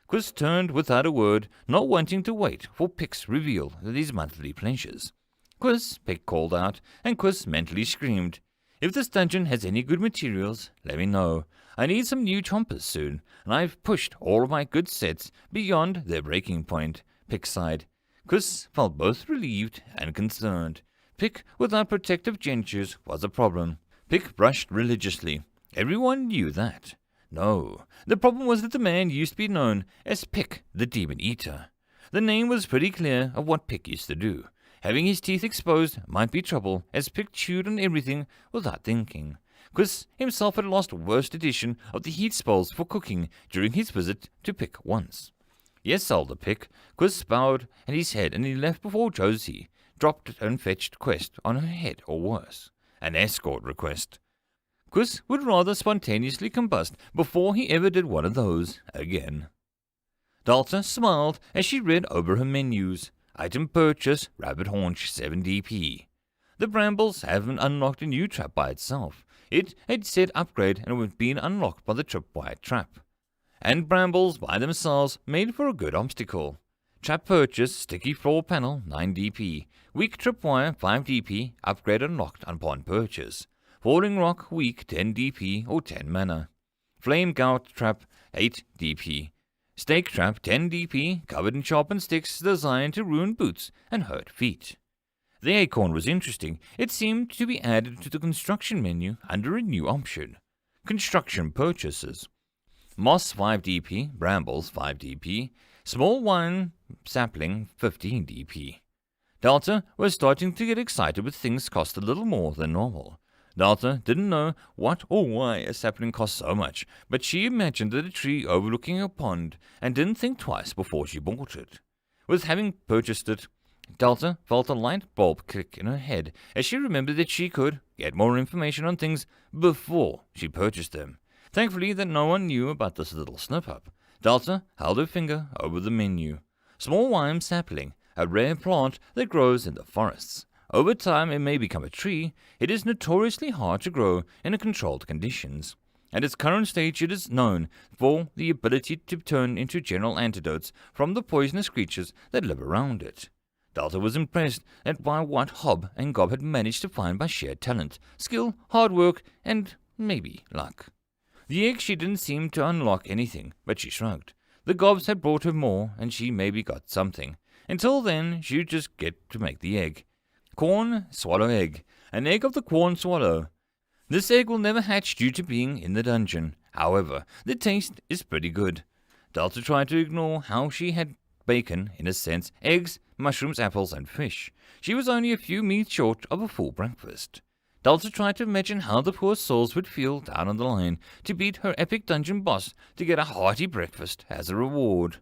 Quiz turned without a word, not wanting to wait for Pick's reveal of his monthly pleasures. Quiz, Pick called out, and Quiz mentally screamed. If this dungeon has any good materials, let me know. I need some new chompers soon, and I've pushed all of my good sets beyond their breaking point. Pick sighed. Quiz felt both relieved and concerned. Pick without protective gentures was a problem. Pick brushed religiously. Everyone knew that. No, the problem was that the man used to be known as Pick the Demon Eater. The name was pretty clear of what Pick used to do. Having his teeth exposed might be trouble, as Pick chewed on everything without thinking. Quiz himself had lost worst edition of the heat spells for cooking during his visit to Pick once. Yes, elder Pick. Quiz bowed at his head, and he left before Josie dropped an unfetched quest on her head, or worse, an escort request. Quiz would rather spontaneously combust before he ever did one of those again. Dalta smiled as she read over her menus. Item purchase, rabbit haunch, 7 DP. The Brambles haven't unlocked a new trap by itself. It had said upgrade and had been unlocked by the tripwire trap. And Brambles by themselves made for a good obstacle. Trap purchase, sticky floor panel, 9 DP. Weak tripwire, 5 DP, upgrade unlocked upon purchase. Falling rock, weak, 10 DP or 10 mana. Flame gout trap, 8 DP. Stake trap, 10 DP, covered in sharpened sticks designed to ruin boots and hurt feet. The acorn was interesting. It seemed to be added to the construction menu under a new option. Construction purchases. Moss 5 DP, brambles 5 DP, small wine sapling 15 DP. Delta was starting to get excited when things cost a little more than normal. Delta didn't know what or why a sapling cost so much, but she imagined that a tree overlooking a pond and didn't think twice before she bought it. With having purchased it, Delta felt a light bulb click in her head as she remembered that she could get more information on things before she purchased them. Thankfully that no one knew about this little slip-up. Delta held her finger over the menu. Small wine sapling, a rare plant that grows in the forests. Over time it may become a tree. It is notoriously hard to grow in controlled conditions. At its current stage it is known for the ability to turn into general antidotes from the poisonous creatures that live around it. Delta was impressed by what Hob and Gob had managed to find by sheer talent, skill, hard work, and maybe luck. The egg she didn't seem to unlock anything, but she shrugged. The Gobs had brought her more, and she maybe got something. Until then, she'd just get to make the egg. Corn, swallow egg. An egg of the corn swallow. This egg will never hatch due to being in the dungeon. However, the taste is pretty good. Delta tried to ignore how she had bacon, in a sense, eggs, mushrooms, apples, and fish. She was only a few meats short of a full breakfast. Delta tried to imagine how the poor souls would feel down on the line to beat her epic dungeon boss to get a hearty breakfast as a reward.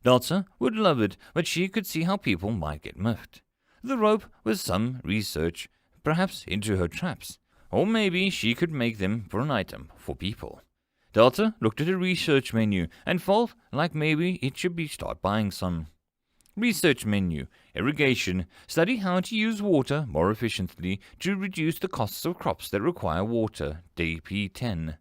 Delta would love it, but she could see how people might get miffed. The rope was some research, perhaps into her traps, or maybe she could make them for an item for people. Delta looked at a research menu and felt like maybe it should start buying some. Research menu. Irrigation. Study how to use water more efficiently to reduce the costs of crops that require water. DP10.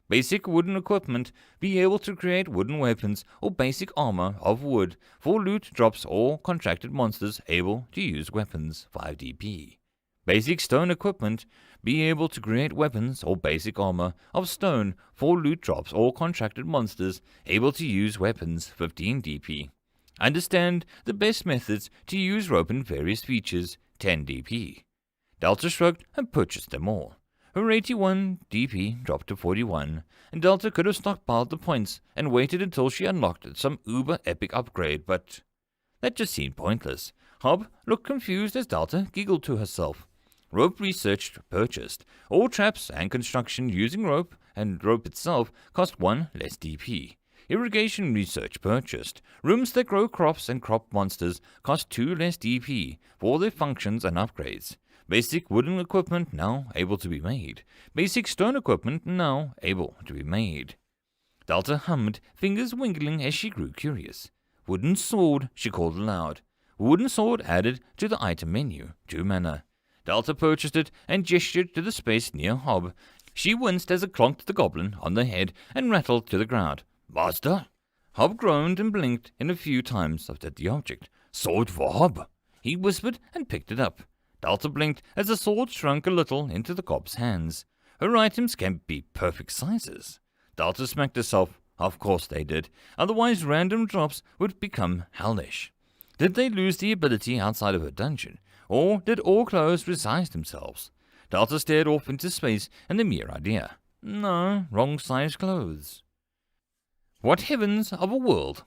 Basic wooden equipment. Be able to create wooden weapons or basic armor of wood for loot drops or contracted monsters able to use weapons. 5DP. Basic stone equipment. Be able to create weapons or basic armor of stone for loot drops or contracted monsters able to use weapons. 15DP. Understand the best methods to use rope and various features. 10DP. Delta shrugged and purchased them all. Her 81 DP dropped to 41, and Delta could have stockpiled the points and waited until she unlocked some uber-epic upgrade, but that just seemed pointless. Hob looked confused as Delta giggled to herself. Rope researched, purchased. All traps and construction using rope, and rope itself, cost 1 less DP. Irrigation research purchased. Rooms that grow crops and crop monsters cost 2 less DP for their functions and upgrades. Basic wooden equipment now able to be made. Basic stone equipment now able to be made. Delta hummed, fingers wiggling as she grew curious. Wooden sword, she called aloud. Wooden sword added to the item menu. 2 mana. Delta purchased it and gestured to the space near Hob. She winced as it clonked the goblin on the head and rattled to the ground. Master? Hob groaned and blinked in a few times at the object. Sword for Hob, he whispered and picked it up. Delta blinked as the sword shrunk a little into the cob's hands. Her items can be perfect sizes. Delta smacked herself. Of course they did. Otherwise random drops would become hellish. Did they lose the ability outside of her dungeon? Or did all clothes resize themselves? Delta stared off into space and the mere idea. No, wrong size clothes. What heavens of a world!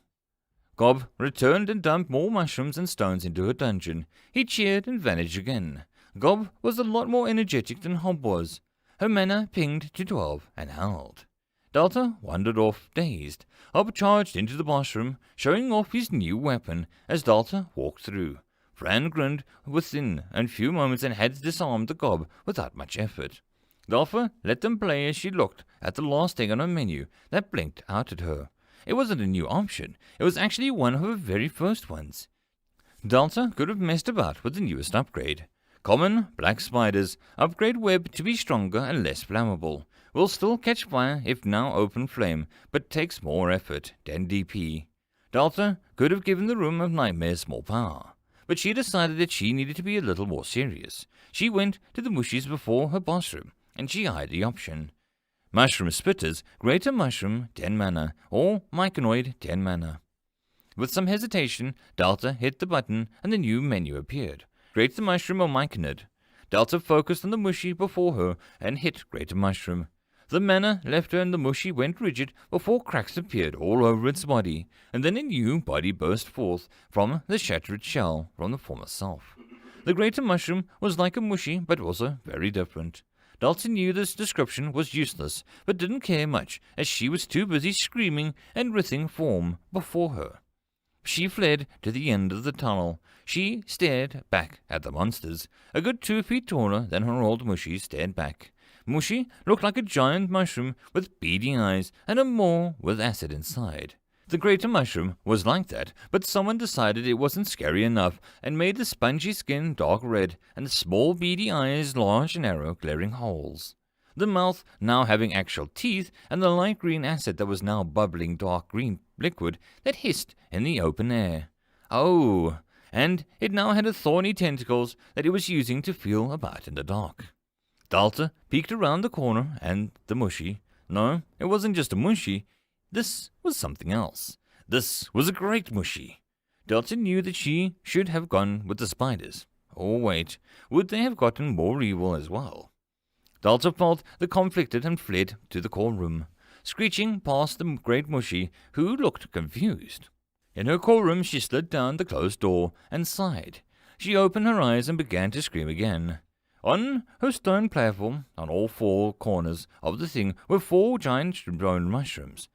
Gob returned and dumped more mushrooms and stones into her dungeon. He cheered and vanished again. Gob was a lot more energetic than Hob was. Her mana pinged to 12 and howled. Delta wandered off, dazed. Hob charged into the boss room, showing off his new weapon as Delta walked through. Fran grinned within a few moments and had disarmed the Gob without much effort. Delta let them play as she looked at the last thing on her menu that blinked out at her. It wasn't a new option, it was actually one of her very first ones. Delta could have messed about with the newest upgrade. Common, black spiders, upgrade web to be stronger and less flammable. Will still catch fire if now open flame, but takes more effort, 10 DP. Delta could have given the Room of Nightmares more power, but she decided that she needed to be a little more serious. She went to the mushies before her boss room, and she eyed the option. Mushroom Spitters, Greater Mushroom, 10 mana, or Myconoid, 10 mana. With some hesitation, Delta hit the button and the new menu appeared. Greater Mushroom or Myconid. Delta focused on the mushy before her and hit Greater Mushroom. The mana left her and the mushy went rigid before cracks appeared all over its body, and then a new body burst forth from the shattered shell from the former self. The Greater Mushroom was like a mushy, but also very different. Delta knew this description was useless, but didn't care much, as she was too busy screaming and writhing form before her. She fled to the end of the tunnel. She stared back at the monsters. A good 2 feet taller than her old Mushy stared back. Mushy looked like a giant mushroom with beady eyes and a maw with acid inside. The Greater Mushroom was like that, but someone decided it wasn't scary enough and made the spongy skin dark red and the small beady eyes large and narrow glaring holes. The mouth now having actual teeth and the light green acid that was now bubbling dark green liquid that hissed in the open air. Oh, and it now had thorny tentacles that it was using to feel about in the dark. Delta peeked around the corner and the mushy. No, it wasn't just a mushy. This was something else. This was a great mushy. Delta knew that she should have gone with the spiders. Or wait, would they have gotten more evil as well? Delta felt the conflicted and fled to the core room, screeching past the great mushy, who looked confused. In her core room she slid down the closed door and sighed. She opened her eyes and began to scream again. On her stone platform, on all 4 corners of the thing, were 4 giant stone mushrooms.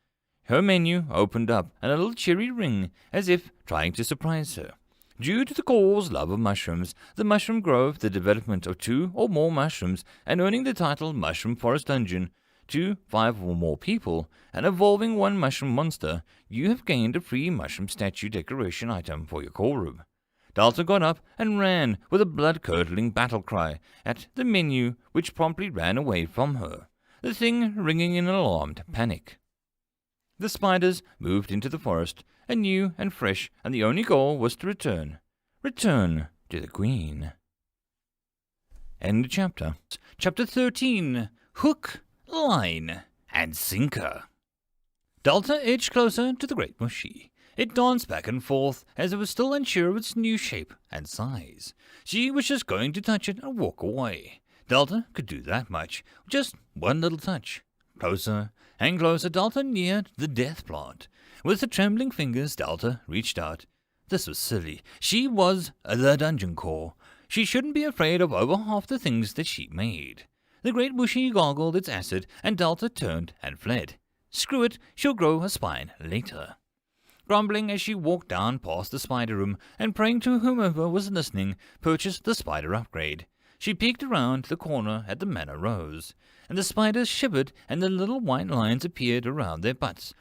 Her menu opened up, and a little cheery ring, as if trying to surprise her. Due to the core's love of mushrooms, the Mushroom Grove, the development of 2 or more mushrooms, and earning the title Mushroom Forest Dungeon, to 5 or more people, and evolving one mushroom monster, you have gained a free mushroom statue decoration item for your core room. Delta got up and ran with a blood-curdling battle cry at the menu, which promptly ran away from her, the thing ringing in alarmed panic. The spiders moved into the forest, anew and fresh, and the only goal was to return to the Queen. End of chapter. Chapter 13. Hook, Line, and Sinker. Delta edged closer to the great mushy. It danced back and forth as it was still unsure of its new shape and size. She was just going to touch it and walk away. Delta could do that much. Just one little touch. Closer and closer, Delta neared the death plant. With her trembling fingers, Delta reached out. This was silly. She was the dungeon core. She shouldn't be afraid of over half the things that she made. The great mushy gargled its acid, and Delta turned and fled. Screw it, she'll grow a spine later. Grumbling as she walked down past the spider room, and praying to whomever was listening, purchased the spider upgrade. She peeked around the corner at the manor rose, and the spiders shivered, and the little white lines appeared around their parts,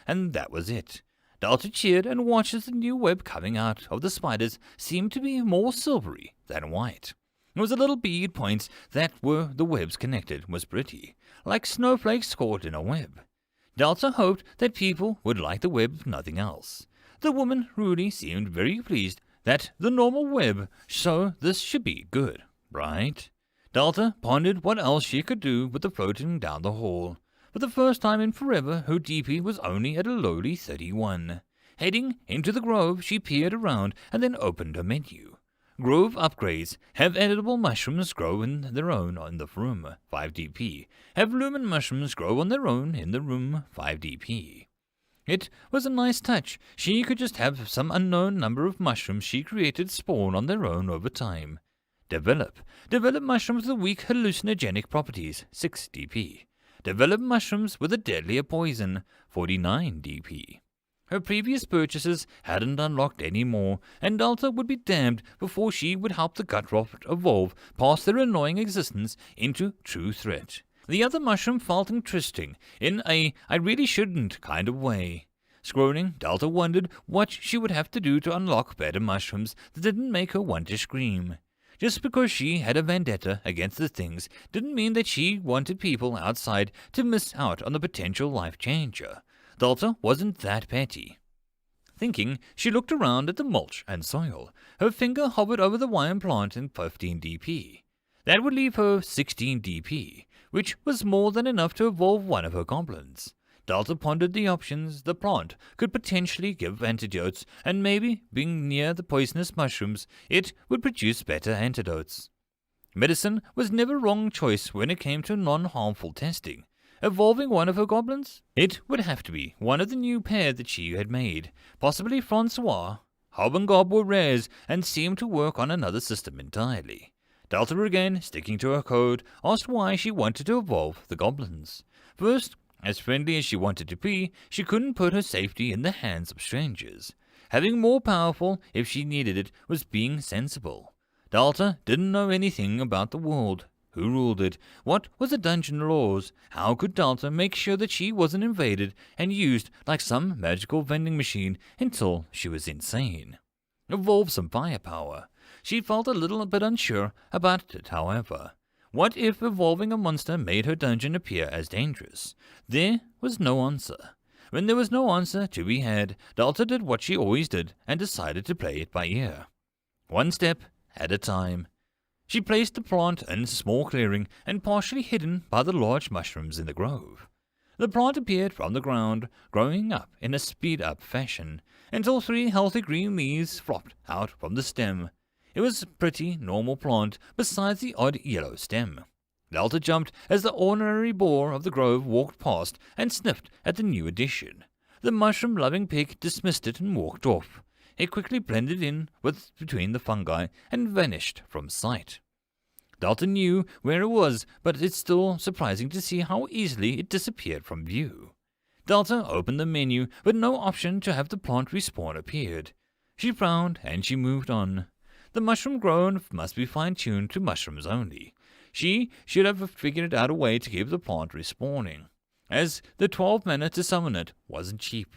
and that was it. Delta cheered and watched as the new web coming out of the spiders seemed to be more silvery than white. It was the little bead points that were the webs connected was pretty, like snowflakes caught in a web. Delta hoped that people would like the web if nothing else. The woman Rudy seemed very pleased that the normal web, so this should be good, right? Delta pondered what else she could do with the floating down the hall. For the first time in forever, her DP was only at a lowly 31. Heading into the grove, she peered around and then opened a menu. Grove upgrades. Have edible mushrooms grow in their own in the room, 5 DP. Have lumen mushrooms grow on their own in the room, 5 DP. It was a nice touch. She could just have some unknown number of mushrooms she created spawn on their own over time. Develop. Develop mushrooms with weak hallucinogenic properties, 6 DP. Develop mushrooms with a deadlier poison, 49 DP. Her previous purchases hadn't unlocked any more, and Delta would be damned before she would help the gut rot evolve past their annoying existence into true threat. The other mushroom felt interesting, in a I really shouldn't kind of way. Scrolling, Delta wondered what she would have to do to unlock better mushrooms that didn't make her want to scream. Just because she had a vendetta against the things didn't mean that she wanted people outside to miss out on the potential life changer. Delta wasn't that petty. Thinking, she looked around at the mulch and soil. Her finger hovered over the wine plant in 15 DP. That would leave her 16 DP, which was more than enough to evolve one of her goblins. Delta pondered the options. The plant could potentially give antidotes, and maybe, being near the poisonous mushrooms, it would produce better antidotes. Medicine was never a wrong choice when it came to non-harmful testing. Evolving one of her goblins? It would have to be one of the new pair that she had made, possibly Francois. Hob and Gob were rares and seemed to work on another system entirely. Delta, again sticking to her code, asked why she wanted to evolve the goblins. First, as friendly as she wanted to be, she couldn't put her safety in the hands of strangers. Having more powerful, if she needed it, was being sensible. Delta didn't know anything about the world. Who ruled it? What was the dungeon laws? How could Delta make sure that she wasn't invaded and used like some magical vending machine until she was insane? Evolve some firepower. She felt a little bit unsure about it, however. What if evolving a monster made her dungeon appear as dangerous? There was no answer. When there was no answer to be had, Delta did what she always did and decided to play it by ear. One step at a time. She placed the plant in a small clearing and partially hidden by the large mushrooms in the grove. The plant appeared from the ground, growing up in a speed-up fashion, until 3 healthy green leaves flopped out from the stem. It was a pretty, normal plant, besides the odd yellow stem. Delta jumped as the ordinary boar of the grove walked past and sniffed at the new addition. The mushroom-loving pig dismissed it and walked off. It quickly blended in between the fungi and vanished from sight. Delta knew where it was, but it's still surprising to see how easily it disappeared from view. Delta opened the menu, but no option to have the plant respawn appeared. She frowned and she moved on. The mushroom grown must be fine-tuned to mushrooms only. She should have figured out a way to keep the plant respawning, as the 12 mana to summon it wasn't cheap.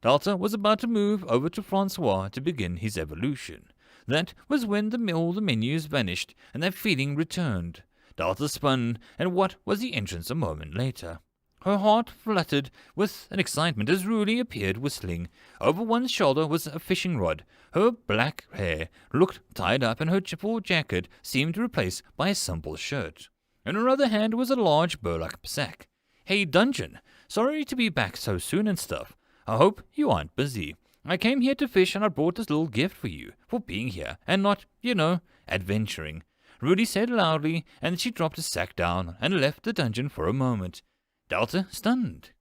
Delta was about to move over to Francois to begin his evolution. That was when all the menus vanished and that feeling returned. Delta spun, and what was the entrance a moment later? Her heart fluttered with an excitement as Rudy appeared whistling. Over one shoulder was a fishing rod. Her black hair looked tied up, and her full jacket seemed replaced by a simple shirt. In her other hand was a large burlap sack. "Hey, Dungeon, sorry to be back so soon and stuff. I hope you aren't busy. I came here to fish, and I brought this little gift for you, for being here, and not, adventuring," Rudy said loudly, and she dropped the sack down and left the dungeon for a moment. Delta stunned.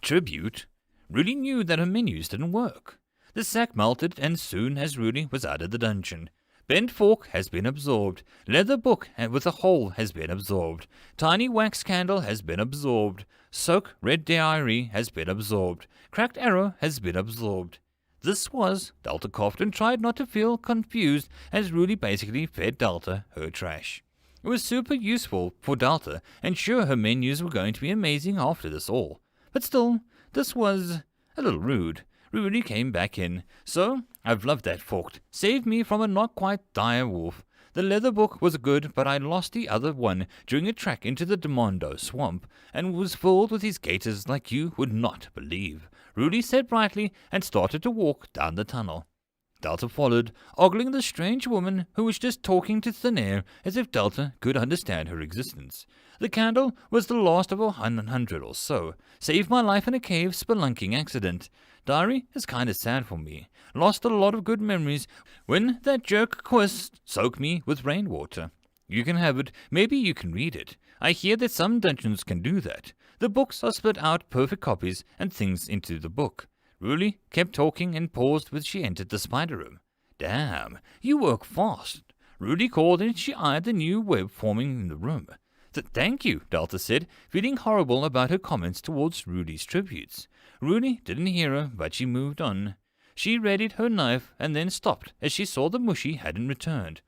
Tribute? Rudy knew that her menus didn't work. The sack melted, and soon as Rudy was out of the dungeon. Bent fork has been absorbed. Leather book with a hole has been absorbed. Tiny wax candle has been absorbed. Soak red diary has been absorbed. Cracked arrow has been absorbed. This was, Delta coughed and tried not to feel confused as Rudy basically fed Delta her trash. It was super useful for Delta, and sure her menus were going to be amazing after this all. But still, this was a little rude. Rudy came back in. "So, I've loved that fork. Saved me from a not quite dire wolf. The leather book was good, but I lost the other one during a trek into the Demondo swamp, and was filled with these gators like you would not believe," Rudy said brightly, and started to walk down the tunnel. Delta followed, ogling the strange woman who was just talking to thin air as if Delta could understand her existence. The candle was the last of 100 or so. Saved my life in a cave spelunking accident. Diary is kinda sad for me. Lost a lot of good memories when that jerk Quist soaked me with rainwater. You can have it. Maybe you can read it. I hear that some dungeons can do that. The books are split out perfect copies and things into the book. Rudy kept talking and paused as she entered the spider room. "Damn, you work fast," Rudy called, and she eyed the new web forming in the room. "Thank you," Delta said, feeling horrible about her comments towards Rudy's tributes. Rudy didn't hear her, but she moved on. She readied her knife and then stopped as she saw the mushy hadn't returned.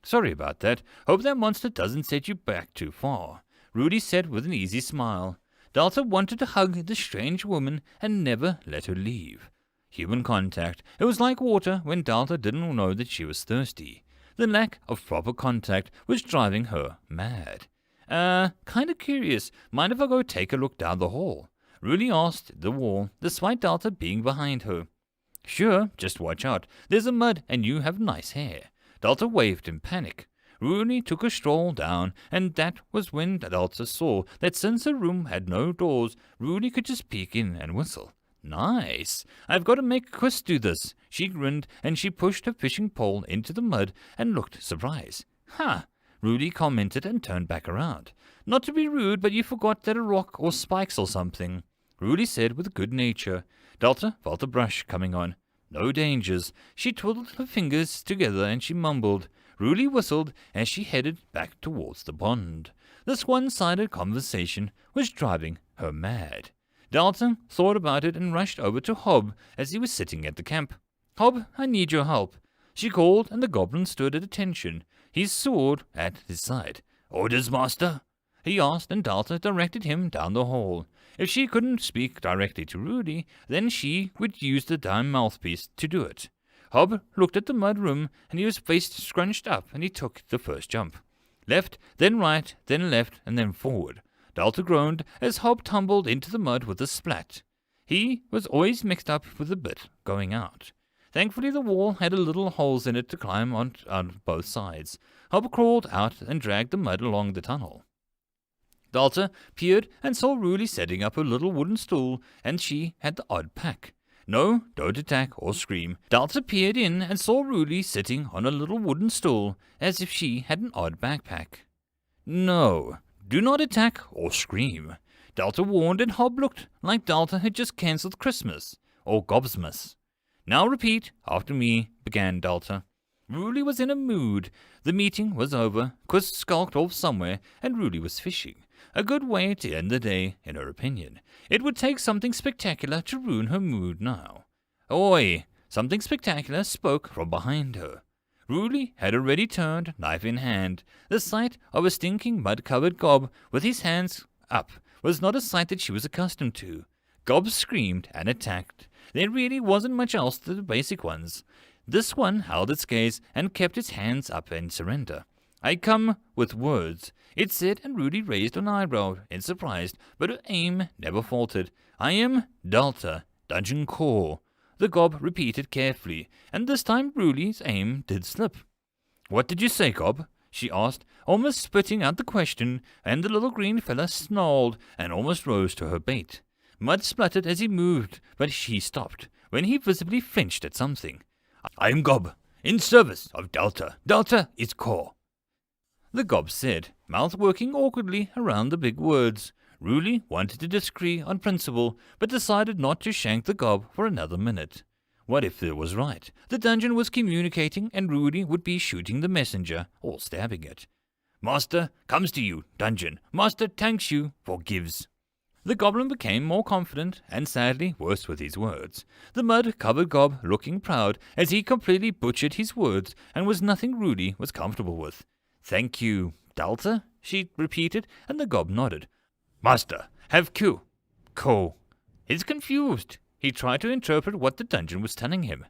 "Sorry about that. Hope that monster doesn't set you back too far," Rudy said with an easy smile. Delta wanted to hug the strange woman and never let her leave. Human contact. It was like water when Delta didn't know that she was thirsty. The lack of proper contact was driving her mad. Kinda curious. Mind if I go take a look down the hall?" Rudy asked the wall, despite Delta being behind her. "Sure, just watch out. There's a mud and you have nice hair." Delta waved in panic. Rudy took a stroll down, and that was when Delta saw that since her room had no doors, Rudy could just peek in and whistle. "Nice. I've got to make Quist do this." She grinned, and she pushed her fishing pole into the mud and looked surprised. "Huh," Rudy commented and turned back around. "Not to be rude, but you forgot that a rock or spikes or something," Rudy said with good nature. Delta felt the brush coming on. No dangers. She twiddled her fingers together and she mumbled. Rudy whistled as she headed back towards the pond. This one-sided conversation was driving her mad. Delta thought about it and rushed over to Hob as he was sitting at the camp. "Hob, I need your help," she called, and the goblin stood at attention, his sword at his side. "Orders, master?" he asked, and Delta directed him down the hall. If she couldn't speak directly to Rudy, then she would use the dime mouthpiece to do it. Hob looked at the mud room, and his face scrunched up, and he took the first jump. Left, then right, then left, and then forward. Delta groaned as Hob tumbled into the mud with a splat. He was always mixed up with a bit going out. Thankfully the wall had little holes in it to climb on both sides. Hob crawled out and dragged the mud along the tunnel. Delta peered and saw Rudy setting up a little wooden stool, and she had the odd pack. No, don't attack or scream. Delta peered in and saw Rudy sitting on a little wooden stool, as if she had an odd backpack. No, do not attack or scream, Delta warned, and Hob looked like Delta had just cancelled Christmas, or Gobsmas. Now repeat after me, began Delta. Rudy was in a mood. The meeting was over, Quist skulked off somewhere, and Rudy was fishing. A good way to end the day, in her opinion. It would take something spectacular to ruin her mood now. Oi! Something spectacular spoke from behind her. Ruli had already turned, knife in hand. The sight of a stinking mud-covered Gob with his hands up was not a sight that she was accustomed to. Gob screamed and attacked. There really wasn't much else to the basic ones. This one held its gaze and kept its hands up in surrender. "I come with words," it said, and Ruli raised an eyebrow in surprise, but her aim never faltered. "I am Delta, Dungeon Core," the Gob repeated carefully, and this time Ruli's aim did slip. "What did you say, Gob?" she asked, almost spitting out the question, and the little green fella snarled and almost rose to her bait. Mud spluttered as he moved, but she stopped, when he visibly flinched at something. "I am Gob, in service of Delta. Delta is Core," the Gob said, mouth working awkwardly around the big words. Ruli wanted to disagree on principle, but decided not to shank the Gob for another minute. What if it was right? The dungeon was communicating, and Ruli would be shooting the messenger, or stabbing it. "Master comes to you, dungeon. Master thanks you, forgives." The goblin became more confident, and sadly worse with his words. The mud-covered Gob looking proud, as he completely butchered his words, and was nothing Ruli was comfortable with. "Thank you, Delta," she repeated, and the Gob nodded. "Master, have Q. Co." He's confused. He tried to interpret what the dungeon was telling him.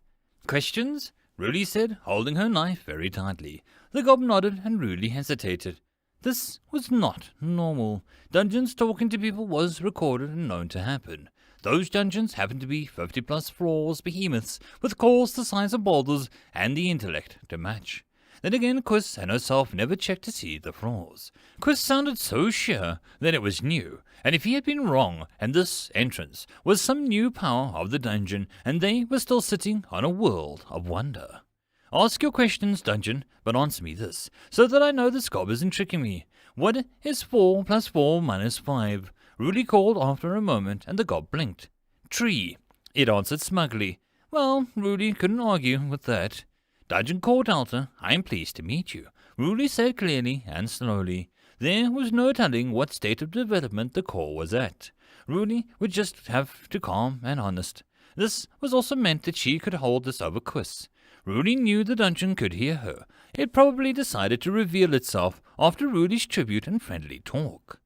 "Questions?" Ruli said, holding her knife very tightly. The Gob nodded, and Ruli hesitated. This was not normal. Dungeons talking to people was recorded and known to happen. Those dungeons happened to be 50-plus floors behemoths, with cores the size of boulders, and the intellect to match. Then again, Quiz and herself never checked to see the floors. Quiz sounded so sure that it was new, and if he had been wrong, and this entrance was some new power of the dungeon, and they were still sitting on a world of wonder. "Ask your questions, dungeon, but answer me this, so that I know this Gob isn't tricking me. What is 4 plus 4 minus 5? Ruli called after a moment, and the Gob blinked. "Tree," it answered smugly. Well, Ruli couldn't argue with that. "Dungeon Core Delta, I am pleased to meet you," Ruli said clearly and slowly. There was no telling what state of development the core was at. Ruli would just have to calm and honest. This was also meant that she could hold this over Quiz. Ruli knew the dungeon could hear her. It probably decided to reveal itself after Ruli's tribute and friendly talk.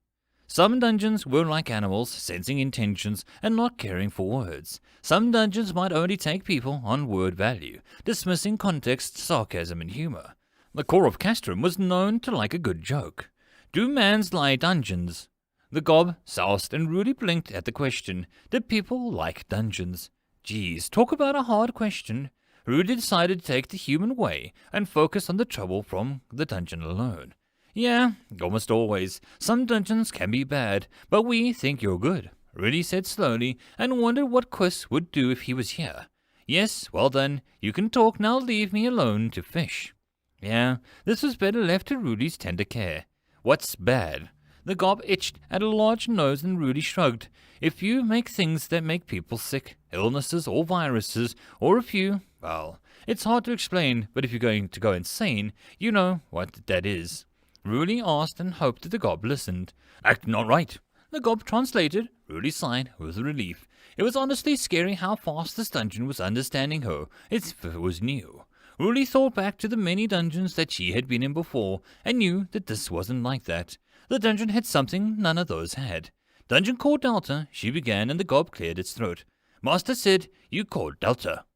Some dungeons were like animals, sensing intentions and not caring for words. Some dungeons might only take people on word value, dismissing context, sarcasm, and humor. The core of Castrum was known to like a good joke. Do mans lie dungeons? The Gob soused, and Ruli blinked at the question. Did people like dungeons? Geez, talk about a hard question. Ruli decided to take the human way and focus on the trouble from the dungeon alone. Yeah, almost always. Some dungeons can be bad, but we think you're good, Ruli said slowly, and wondered what Quiz would do if he was here. Yes, well done. You can talk now. Leave me alone to fish. Yeah, this was better left to Ruli's tender care. What's bad? The Gob itched at a large nose, and Ruli shrugged. If you make things that make people sick, illnesses or viruses, or if you, well, it's hard to explain, but if you're going to go insane, you know what that is. Ruli asked and hoped that the Gob listened. Act not right. The Gob translated. Ruli sighed with relief. It was honestly scary how fast this dungeon was understanding her, as if it was new. Ruli thought back to the many dungeons that she had been in before, and knew that this wasn't like that. The dungeon had something none of those had. Dungeon called Delta, she began, and the Gob cleared its throat. Master said, you called Delta.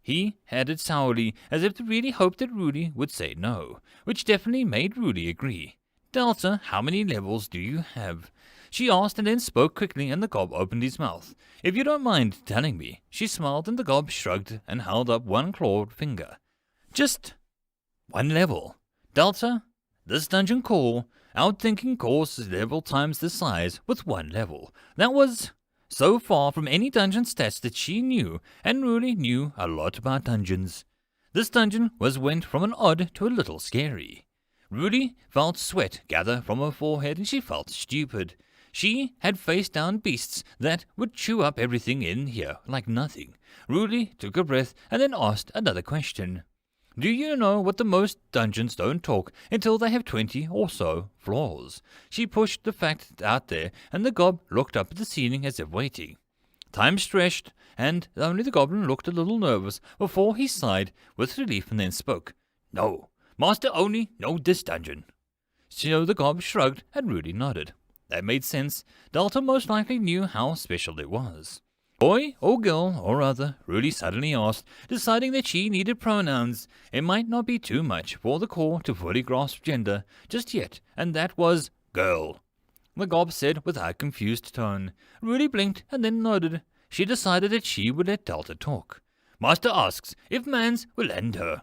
He added sourly, as if to really hope that Ruli would say no, which definitely made Ruli agree. Delta, how many levels do you have? She asked, and then spoke quickly, and the Gob opened his mouth. If you don't mind telling me. She smiled, and the Gob shrugged and held up one clawed finger. Just 1 level. Delta, this dungeon core, outthinking course level times the size with 1 level. That was so far from any dungeon stats that she knew, and Ruli knew a lot about dungeons. This dungeon went from an odd to a little scary. Ruli felt sweat gather from her forehead, and she felt stupid. She had faced down beasts that would chew up everything in here like nothing. Ruli took a breath and then asked another question. Do you know what the most dungeons don't talk until they have 20 or so floors? She pushed the fact out there, and the Gob looked up at the ceiling as if waiting. Time stretched, and only the Goblin looked a little nervous before he sighed with relief and then spoke. No, master only know this dungeon. So the gob shrugged and Rudy nodded. That made sense. Delta most likely knew how special it was. Boy or girl or other, Rudy suddenly asked, deciding that she needed pronouns. It might not be too much for the core to fully grasp gender just yet, and that was girl. The gob said with a confused tone. Rudy blinked and then nodded. She decided that she would let Delta talk. Master asks if mans will lend her.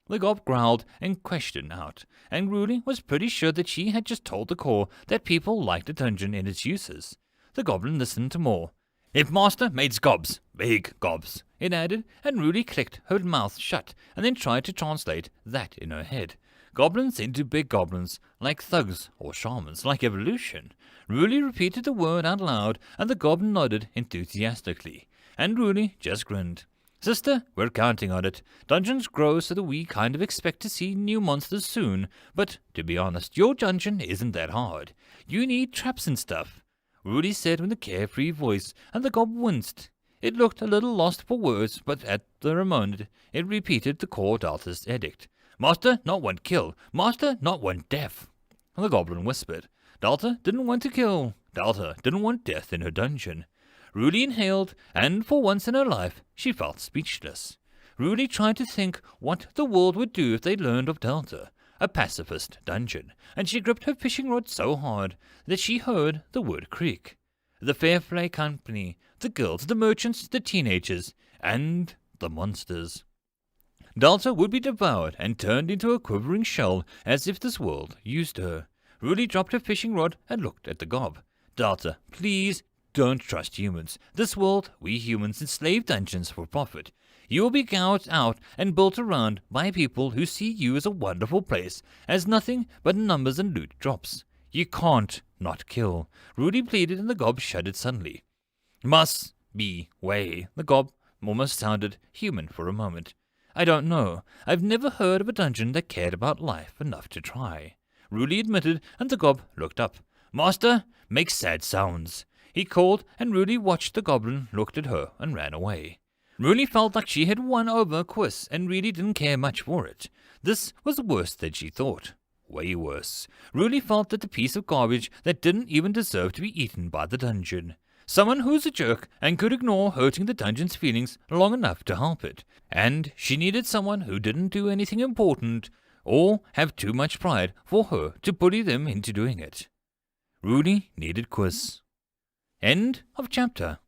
The gob growled and questioned out, and Rudy was pretty sure that she had just told the core that people liked the dungeon in its uses. The goblin listened to more. If master makes gobs, big gobs, it added, and Rudy clicked her mouth shut and then tried to translate that in her head. Goblins into big goblins, like thugs or shamans, like evolution. Rudy repeated the word out loud, and the goblin nodded enthusiastically, and Rudy just grinned. Sister, we're counting on it. Dungeons grow so that we kind of expect to see new monsters soon, but, to be honest, your dungeon isn't that hard. You need traps and stuff, Rudy said with a carefree voice, and the gob winced. It looked a little lost for words, but at the moment it repeated the core Delta's edict. Master, not one kill. Master, not one death. The goblin whispered. Delta didn't want to kill. Delta didn't want death in her dungeon. Rudy inhaled, and for once in her life, she felt speechless. Rudy tried to think what the world would do if they learned of Delta, a pacifist dungeon, and she gripped her fishing rod so hard that she heard the word creak. The Fairplay Company, the girls, the merchants, the teenagers, and the monsters. Delta would be devoured and turned into a quivering shell as if this world used her. Rudy dropped her fishing rod and looked at the gob. Delta, please don't trust humans. This world, we humans enslave dungeons for profit. You will be gouged out and built around by people who see you as a wonderful place, as nothing but numbers and loot drops. You can't not kill. Rudy pleaded and the gob shuddered suddenly. Must be way. The gob almost sounded human for a moment. I don't know. I've never heard of a dungeon that cared about life enough to try. Rudy admitted, and the gob looked up. Master, make sad sounds. He called, and Rudy watched the goblin, looked at her, and ran away. Rudy felt like she had won over a quiz, and really didn't care much for it. This was worse than she thought. Way worse. Rudy felt that the piece of garbage that didn't even deserve to be eaten by the dungeon. Someone who's a jerk and could ignore hurting the dungeon's feelings long enough to help it. And she needed someone who didn't do anything important or have too much pride for her to bully them into doing it. Rudy needed quiz. End of chapter.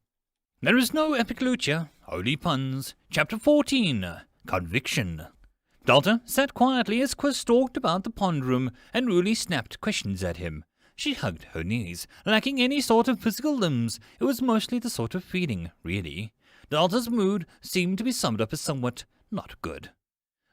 There is no epic lucha, only puns. Chapter 14. Conviction. Delta sat quietly as Quiz stalked about the pond room, and Rudy snapped questions at him. She hugged her knees, lacking any sort of physical limbs. It was mostly the sort of feeling, really. Delta's mood seemed to be summed up as somewhat not good.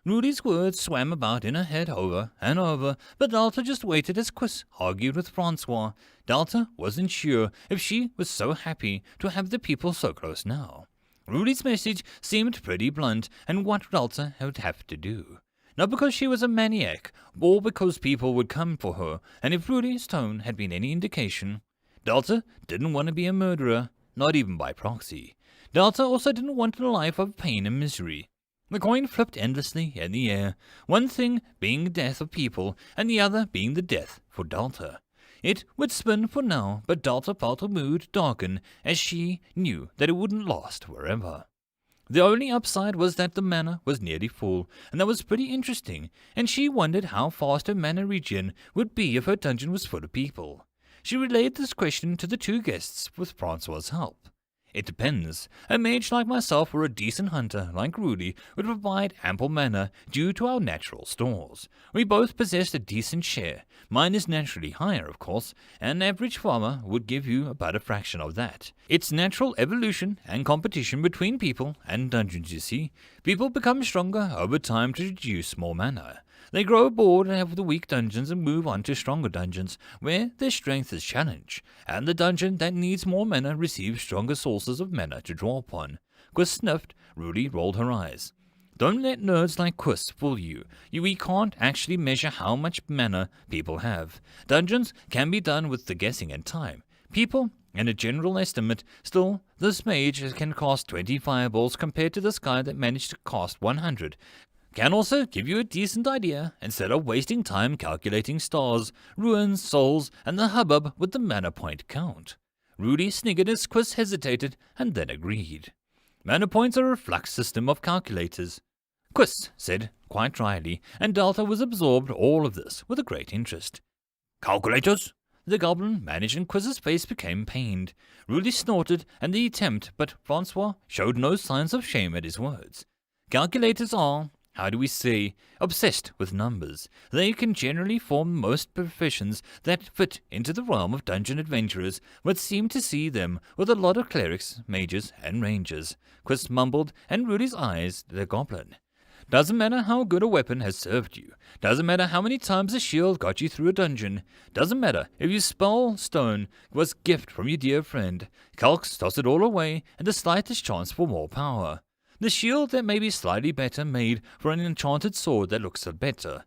Rudy's words swam about in her head over and over, but Delta just waited as Quiz argued with Francois. Delta wasn't sure if she was so happy to have the people so close now. Rudy's message seemed pretty blunt, and what Delta would have to do. Not because she was a maniac, or because people would come for her, and if Rudy's tone had been any indication, Delta didn't want to be a murderer, not even by proxy. Delta also didn't want a life of pain and misery. The coin flipped endlessly in the air, one thing being the death of people, and the other being the death for Delta. It would spin for now, but Delta felt her mood darken as she knew that it wouldn't last forever. The only upside was that the mana was nearly full, and that was pretty interesting, and she wondered how fast her mana regen would be if her dungeon was full of people. She relayed this question to the two guests with Francois' help. It depends. A mage like myself or a decent hunter like Rudy would provide ample mana due to our natural stores. We both possessed a decent share. Mine is naturally higher, of course. An average farmer would give you about a fraction of that. It's natural evolution and competition between people and dungeons, you see. People become stronger over time to produce more mana. They grow bored of the weak dungeons and move on to stronger dungeons, where their strength is challenged, and the dungeon that needs more mana receives stronger sources of mana to draw upon. Quiz sniffed. Rudy rolled her eyes. Don't let nerds like Quiz fool you. We can't actually measure how much mana people have. Dungeons can be done with the guessing and time. People, and a general estimate, still, this mage can cast 20 fireballs compared to this guy that managed to cast 100. Can also give you a decent idea instead of wasting time calculating stars, ruins, souls, and the hubbub with the mana point count. Rudy sniggered as Quiz hesitated and then agreed. Mana points are a flux system of calculators. Quiz said quite dryly, and Delta was absorbed all of this with a great interest. Calculators? The goblin managed and Quiz's face became pained. Rudy snorted and the attempt, but Francois showed no signs of shame at his words. Calculators are, how do we say, obsessed with numbers. They can generally form most professions that fit into the realm of dungeon adventurers, but seem to see them with a lot of clerics, mages, and rangers. Quiz mumbled, and Rudy's eyes the goblin. Doesn't matter how good a weapon has served you. Doesn't matter how many times a shield got you through a dungeon. Doesn't matter if your spell stone was gift from your dear friend. Calcs toss it all away, and the slightest chance for more power. The shield that may be slightly better made for an enchanted sword that looks better.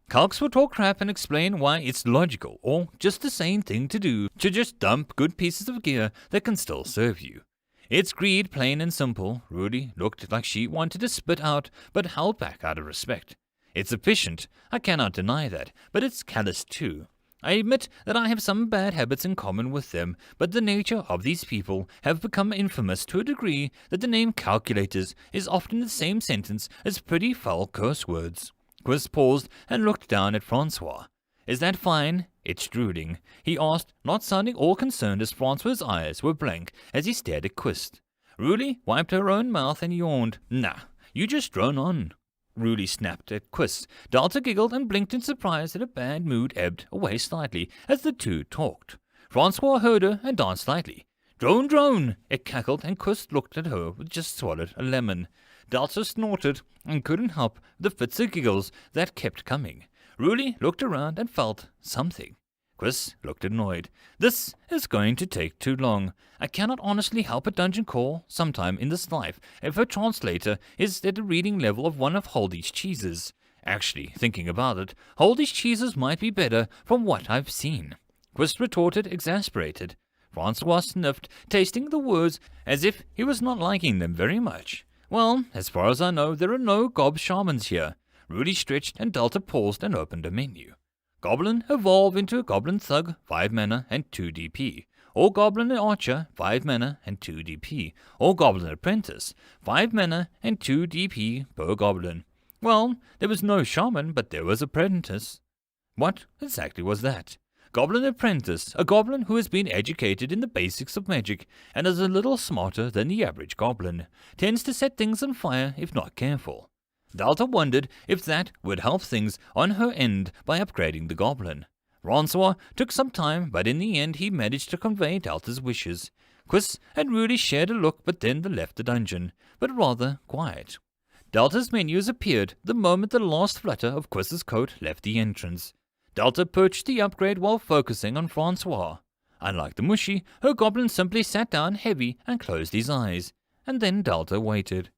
Calcs will talk crap and explain why it's logical, or just the sane thing to do, to just dump good pieces of gear that can still serve you. It's greed, plain and simple. Rudy looked like she wanted to spit out, but held back out of respect. It's efficient, I cannot deny that, but it's callous too. I admit that I have some bad habits in common with them, but the nature of these people have become infamous to a degree that the name calculators is often the same sentence as pretty foul curse words. Quiz paused and looked down at Francois. Is that fine? It's drooling, he asked, not sounding all concerned as Francois' eyes were blank as he stared at Quiz. Rudy wiped her own mouth and yawned. Nah, you just drone on. Rudy snapped at Quiz. Delta giggled and blinked in surprise that her bad mood ebbed away slightly as the two talked. Francois heard her and danced slightly. Drone, drone! It cackled, and Quiz looked at her with just swallowed a lemon. Delta snorted and couldn't help the fits of giggles that kept coming. Rudy looked around and felt something. Quiz looked annoyed. This is going to take too long. I cannot honestly help a dungeon crawl sometime in this life if her translator is at the reading level of one of Holdy's cheeses. Actually, thinking about it, Holdy's cheeses might be better from what I've seen. Quiz retorted, exasperated. Francois sniffed, tasting the words as if he was not liking them very much. Well, as far as I know, there are no gob shamans here. Rudy stretched and Delta paused and opened a menu. Goblin evolve into a Goblin Thug, 5 mana and 2 DP. Or Goblin Archer, 5 mana and 2 DP. Or Goblin Apprentice, 5 mana and 2 DP per Goblin. Well, there was no Shaman, but there was Apprentice. What exactly was that? Goblin Apprentice, a goblin who has been educated in the basics of magic and is a little smarter than the average goblin. Tends to set things on fire if not careful. Delta wondered if that would help things on her end by upgrading the goblin. Francois took some time, but in the end he managed to convey Delta's wishes. Quiz and Rudy shared a look, but then they left the dungeon, but rather quiet. Delta's menus appeared the moment the last flutter of Quiz's coat left the entrance. Delta perched the upgrade while focusing on Francois. Unlike the mushy, her goblin simply sat down heavy and closed his eyes, and then Delta waited.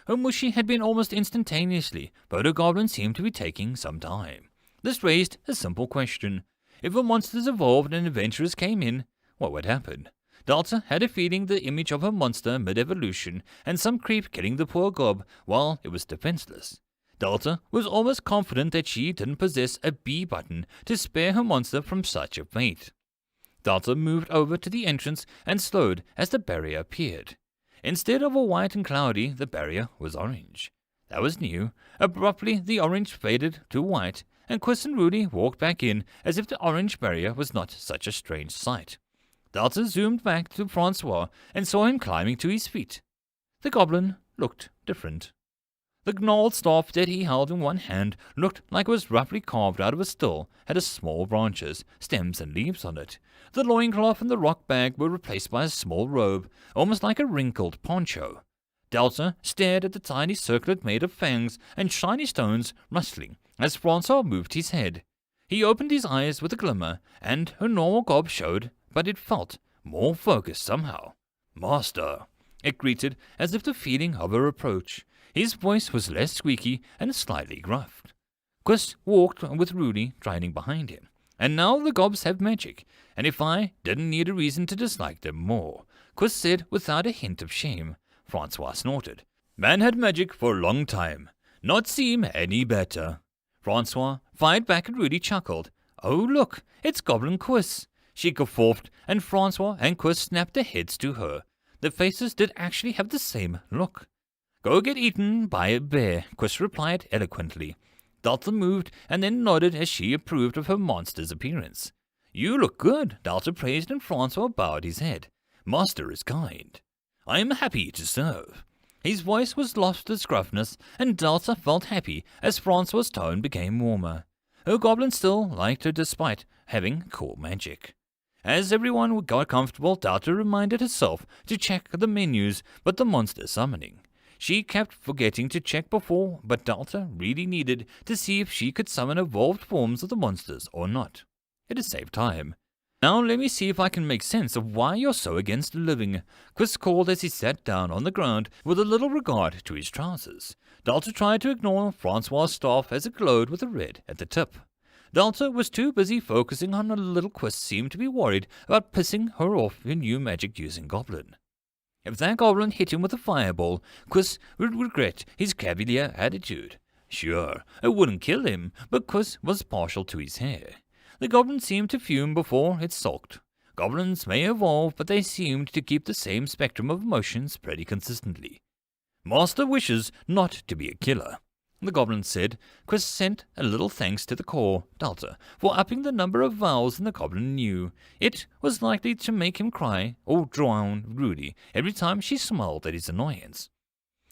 Her mushy had been almost instantaneously, but her goblin seemed to be taking some time. This raised a simple question. If her monsters evolved and adventurers came in, what would happen? Delta had a feeling the image of her monster mid-evolution and some creep killing the poor gob while it was defenseless. Delta was almost confident that she didn't possess a B button to spare her monster from such a fate. Delta moved over to the entrance and slowed as the barrier appeared. Instead of a white and cloudy, the barrier was orange. That was new. Abruptly, the orange faded to white, and Quiz and Rudy walked back in as if the orange barrier was not such a strange sight. Delta zoomed back to Francois and saw him climbing to his feet. The goblin looked different. The gnarled staff that he held in one hand looked like it was roughly carved out of a still, had small branches, stems and leaves on it. The loincloth and the rock bag were replaced by a small robe, almost like a wrinkled poncho. Delta stared at the tiny circlet made of fangs and shiny stones rustling as Francois moved his head. He opened his eyes with a glimmer, and her normal gob showed, but it felt more focused somehow. "Master," it greeted as if the feeling of her approach. His voice was less squeaky and slightly gruff. Quiz walked with Rudy trailing behind him. And now the gobs have magic, and if I didn't need a reason to dislike them more, Quiz said without a hint of shame. Francois snorted. Man had magic for a long time. not seem any better. Francois fired back and Rudy chuckled. Oh, look, it's Goblin Quiz. She guffawed, and Francois and Quiz snapped their heads to her. Their faces did actually have the same look. Go get eaten by a bear, Quiz replied eloquently. Delta moved and then nodded as she approved of her monster's appearance. You look good, Delta praised, and Francois bowed his head. Master is kind. I am happy to serve. His voice was lost its gruffness, and Delta felt happy as Francois' tone became warmer. Her goblin still liked her despite having cool magic. As everyone got comfortable, Delta reminded herself to check the menus but the monster summoning. She kept forgetting to check before, but Delta really needed to see if she could summon evolved forms of the monsters or not. It had saved time. Now let me see if I can make sense of why you're so against living, Quiz called as he sat down on the ground with a little regard to his trousers. Delta tried to ignore Francois' staff as it glowed with a red at the tip. Delta was too busy focusing on a little Quiz seemed to be worried about pissing her off her new magic-using goblin. If that goblin hit him with a fireball, Quiz would regret his cavalier attitude. Sure, it wouldn't kill him, but Quiz was partial to his hair. The goblin seemed to fume before it sulked. Goblins may evolve, but they seemed to keep the same spectrum of emotions pretty consistently. Master wishes not to be a killer, the goblin said. Quiz sent a little thanks to the core, Delta, for upping the number of vowels in the goblin knew. It was likely to make him cry or drown Rudy every time she smiled at his annoyance.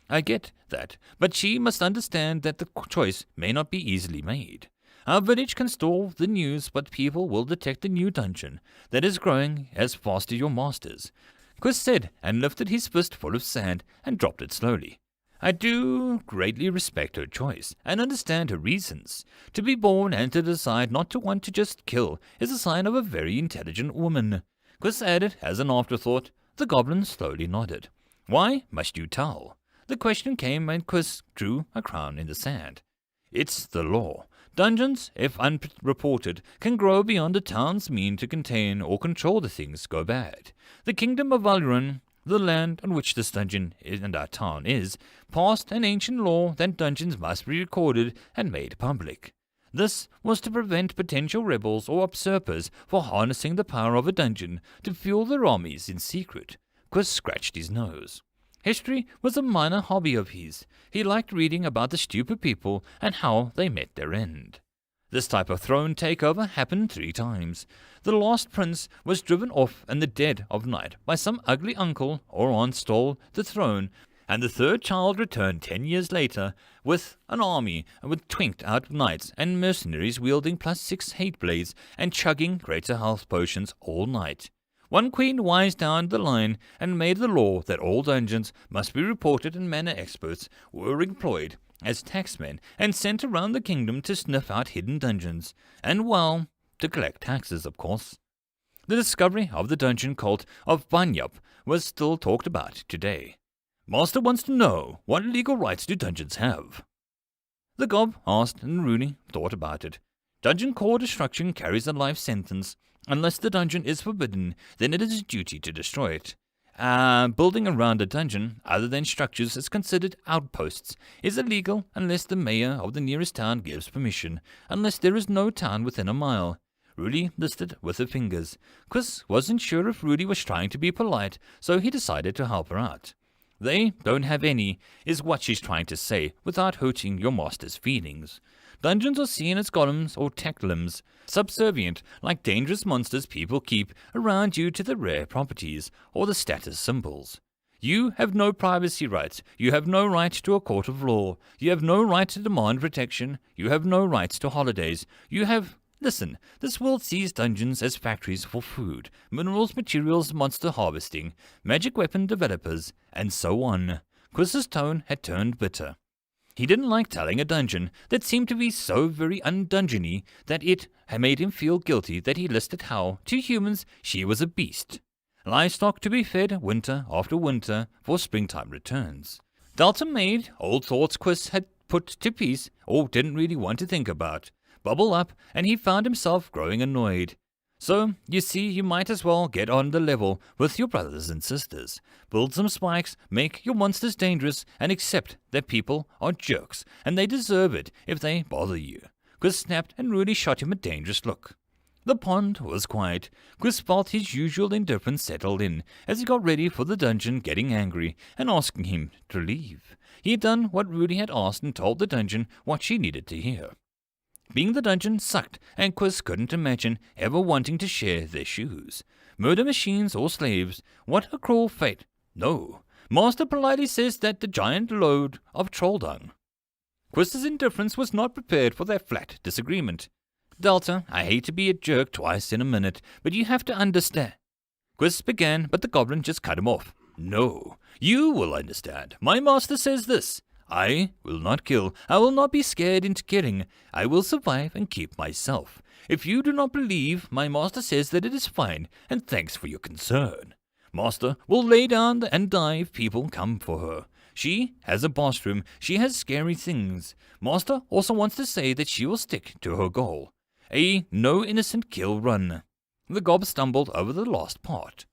I get that, but she must understand that the choice may not be easily made. Our village can store the news, but people will detect the new dungeon that is growing as fast as your master's, Quiz said, and lifted his fist full of sand and dropped it slowly. I do greatly respect her choice and understand her reasons. To be born and to decide not to want to just kill is a sign of a very intelligent woman, Quiz added as an afterthought. The goblin slowly nodded. Why must you tell? The question came and Quiz drew a crown in the sand. It's the law. Dungeons, if unreported, can grow beyond a town's mean to contain or control the things go bad. The kingdom of Val'ruun, the land on which this dungeon and our town is, passed an ancient law that dungeons must be recorded and made public. This was to prevent potential rebels or usurpers from harnessing the power of a dungeon to fuel their armies in secret. Quiz scratched his nose. History was a minor hobby of his. He liked reading about the stupid people and how they met their end. This type of throne takeover happened 3 times. The last prince was driven off in the dead of night by some ugly uncle or aunt stole the throne, and the 3rd child returned 10 years later with an army with twinked-out knights and mercenaries wielding +6 hate blades and chugging greater health potions all night. One queen wised down the line and made the law that all dungeons must be reported and manor experts were employed as taxmen and sent around the kingdom to sniff out hidden dungeons, and, well, to collect taxes, of course. The discovery of the dungeon cult of Banyup was still talked about today. Master wants to know, what legal rights do dungeons have? The gob asked, and Rooney thought about it. Dungeon core destruction carries a life sentence. Unless the dungeon is forbidden, then it is a duty to destroy it. Building around a dungeon, other than structures as considered outposts, is illegal unless the mayor of the nearest town gives permission, unless there is no town within a mile. Rudy listed with her fingers. Quiz wasn't sure if Rudy was trying to be polite, so he decided to help her out. They don't have any, is what she's trying to say, without hurting your master's feelings. Dungeons are seen as golems or tech limbs, subservient like dangerous monsters people keep around due to the rare properties or the status symbols. You have no privacy rights, you have no right to a court of law, you have no right to demand protection, you have no rights to holidays, you have... Listen, this world sees dungeons as factories for food, minerals, materials, monster harvesting, magic weapon developers, and so on. Quiz's tone had turned bitter. He didn't like telling a dungeon that seemed to be so very undungeony that it had made him feel guilty that he listed how, to humans, she was a beast. Livestock to be fed winter after winter for springtime returns. Delta made old thoughts Quiz had put to peace or didn't really want to think about bubble up, and he found himself growing annoyed. So, you see, you might as well get on the level with your brothers and sisters. Build some spikes, make your monsters dangerous, and accept that people are jerks, and they deserve it if they bother you. Quiz snapped and really shot him a dangerous look. The pond was quiet. Quiz felt his usual indifference settled in as he got ready for the dungeon, getting angry and asking him to leave. He had done what Rudy had asked and told the dungeon what she needed to hear. Being the dungeon sucked, and Quiz couldn't imagine ever wanting to share their shoes. Murder machines or slaves, what a cruel fate. No, Master politely says that the giant load of troll dung. Quiz's indifference was not prepared for that flat disagreement. Delta, I hate to be a jerk twice in a minute, but you have to understand. Quiz began, but the goblin just cut him off. No, you will understand. My master says this. I will not kill. I will not be scared into killing. I will survive and keep myself. If you do not believe, my master says that it is fine, and thanks for your concern. Master will lay down and die if people come for her. She has a bathroom. She has scary things. Master also wants to say that she will stick to her goal. A no innocent kill run. The gob stumbled over the last part.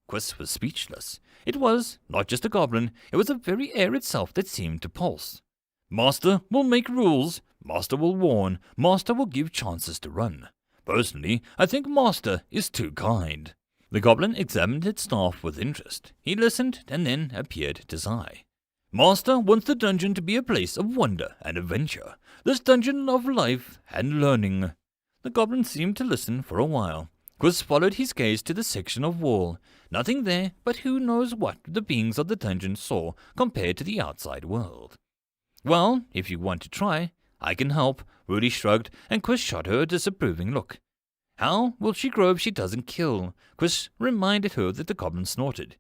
Quiz was speechless. It was not just a goblin, it was the very air itself that seemed to pulse. Master will make rules, Master will warn, Master will give chances to run. Personally, I think Master is too kind. The goblin examined its staff with interest. He listened and then appeared to sigh. Master wants the dungeon to be a place of wonder and adventure, this dungeon of life and learning. The goblin seemed to listen for a while. Quiz followed his gaze to the section of wall. Nothing there, but who knows what the beings of the dungeon saw compared to the outside world. Well, if you want to try, I can help, Rudy shrugged, and Quiz shot her a disapproving look. How will she grow if she doesn't kill? Quiz reminded her that the goblin snorted.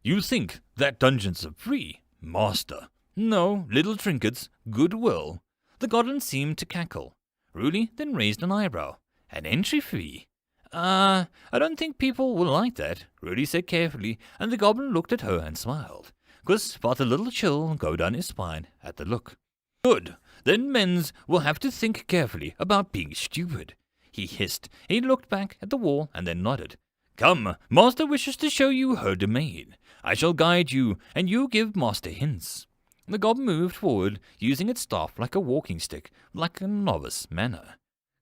You think that dungeons are free, Master? No, little trinkets, goodwill. The goblin seemed to cackle. Rudy then raised an eyebrow. An entry fee? I don't think people will like that, Rudy said carefully, and the goblin looked at her and smiled. Quiz felt a little chill go down his spine at the look. Good, then men's will have to think carefully about being stupid, he hissed. He looked back at the wall and then nodded. Come, Master wishes to show you her domain. I shall guide you, and you give Master hints. The goblin moved forward, using its staff like a walking stick, like a novice manner.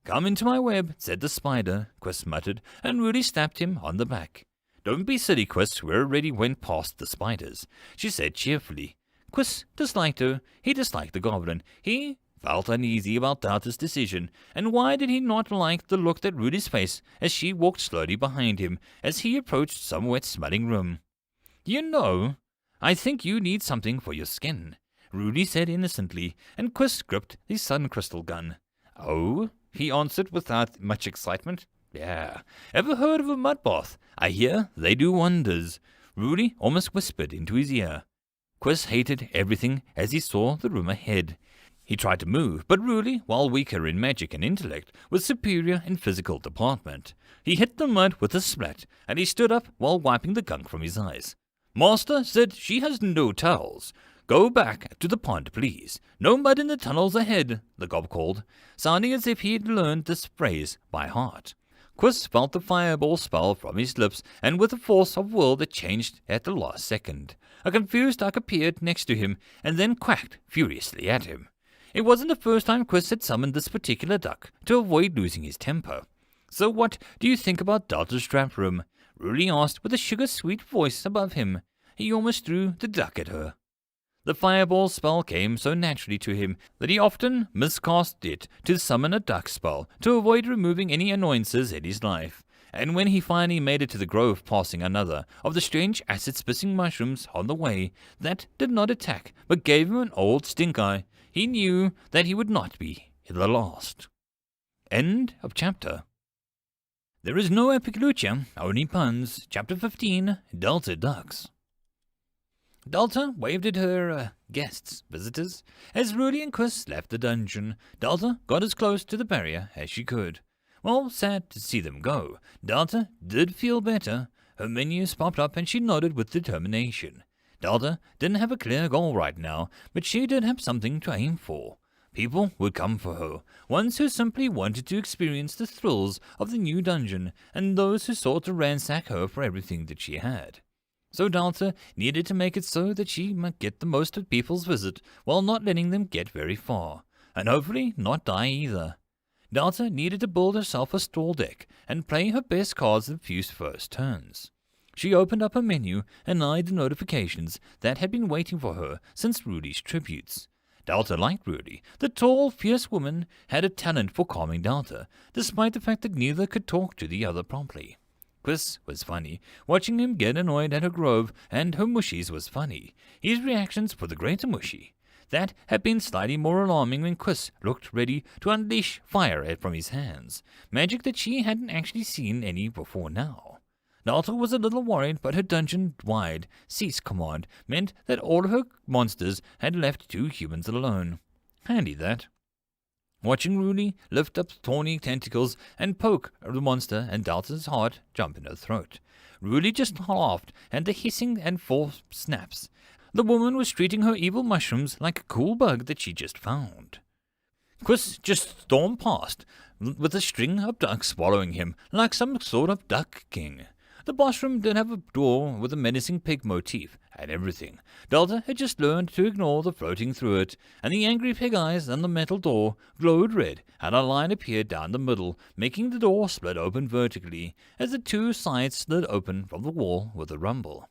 Come into my web, said the spider, Quiz muttered, and Rudy slapped him on the back. Don't be silly, Quiz, we already went past the spiders, she said cheerfully. Quiz disliked her. He disliked the goblin. He felt uneasy about Delta's decision, and why did he not like the look that Rudy's face as she walked slowly behind him as he approached some wet-smelling room? You know, I think you need something for your skin, Rudy said innocently, and Quiz gripped the sun crystal gun. Oh? He answered without much excitement. Yeah. Ever heard of a mud bath? I hear they do wonders. Rudy almost whispered into his ear. Quiz hated everything as he saw the room ahead. He tried to move, but Rudy, while weaker in magic and intellect, was superior in physical department. He hit the mud with a splat, and he stood up while wiping the gunk from his eyes. Master said she has no towels. Go back to the pond, please. No mud in the tunnels ahead, the gob called, sounding as if he had learned this phrase by heart. Quiz felt the fireball spell from his lips, and with a force of will that changed at the last second. A confused duck appeared next to him, and then quacked furiously at him. It wasn't the first time Quiz had summoned this particular duck to avoid losing his temper. So what do you think about Delta's trap room? Rudy asked with a sugar-sweet voice above him. He almost threw the duck at her. The fireball spell came so naturally to him that he often miscast it to summon a duck spell to avoid removing any annoyances in his life. And when he finally made it to the grove passing another of the strange acid-spitting mushrooms on the way that did not attack but gave him an old stink-eye, he knew that he would not be the last. End of chapter. There is no epic lucha, only puns. Chapter 15, Delta Ducks. Delta waved at her visitors, as Rudy and Quiz left the dungeon. Delta got as close to the barrier as she could. Well, sad to see them go. Delta did feel better. Her menus popped up and she nodded with determination. Delta didn't have a clear goal right now, but she did have something to aim for. People would come for her, ones who simply wanted to experience the thrills of the new dungeon, and those who sought to ransack her for everything that she had. So Delta needed to make it so that she might get the most of people's visit, while not letting them get very far, and hopefully not die either. Delta needed to build herself a stall deck, and play her best cards the few first turns. She opened up her menu and eyed the notifications that had been waiting for her since Rudy's tributes. Delta liked Rudy. The tall, fierce woman had a talent for calming Delta, despite the fact that neither could talk to the other promptly. Quiz was funny. Watching him get annoyed at her grove and her mushies was funny. His reactions were the greater mushy. That had been slightly more alarming when Quiz looked ready to unleash fire from his hands, magic that she hadn't actually seen any before now. Delta was a little worried, but her dungeon-wide cease command meant that all her monsters had left 2 humans alone. Handy, that. Watching Rudy lift up thorny tentacles and poke the monster and Delta's heart jump in her throat. Rudy just laughed at the hissing and forced snaps. The woman was treating her evil mushrooms like a cool bug that she just found. Quiz just stormed past, with a string of ducks following him like some sort of duck king. The boss room did have a door with a menacing pig motif and everything. Delta had just learned to ignore the floating through it, and the angry pig eyes on the metal door glowed red, and a line appeared down the middle, making the door split open vertically, as the 2 sides slid open from the wall with a rumble.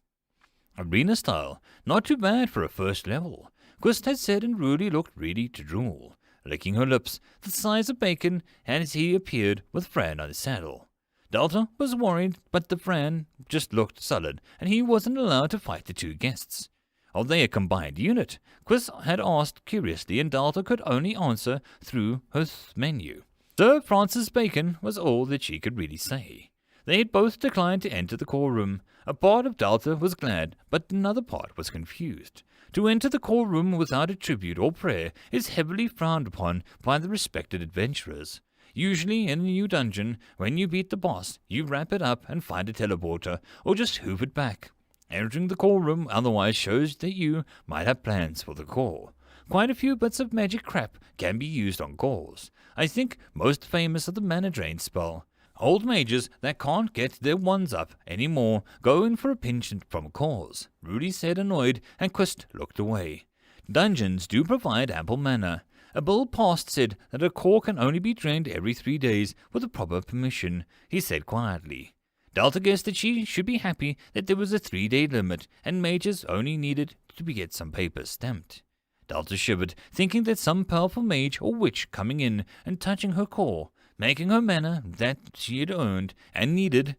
Arena style, not too bad for a first level. Quist had said, and Rudy looked ready to drool, licking her lips, the size of bacon, as he appeared with Fran on his saddle. Delta was worried, but the Fran just looked sullen, and he wasn't allowed to fight the 2 guests. Are they a combined unit? Quiz had asked curiously, and Delta could only answer through her menu. Sir Francis Bacon was all that she could really say. They had both declined to enter the core room. A part of Delta was glad, but another part was confused. To enter the core room without a tribute or prayer is heavily frowned upon by the respected adventurers. Usually in a new dungeon, when you beat the boss, you wrap it up and find a teleporter, or just hoof it back. Entering the core room otherwise shows that you might have plans for the core. Quite a few bits of magic crap can be used on cores. I think most famous of the mana drain spell. Old mages that can't get their ones up anymore go in for a pinch from cores, Rudy said, annoyed, and Quist looked away. Dungeons do provide ample mana. A bill passed said that a core can only be drained every 3 days with a proper permission, he said quietly. Delta guessed that she should be happy that there was a 3-day limit, and mages only needed to get some papers stamped. Delta shivered, thinking that some powerful mage or witch coming in and touching her core, making her mana that she had earned and needed,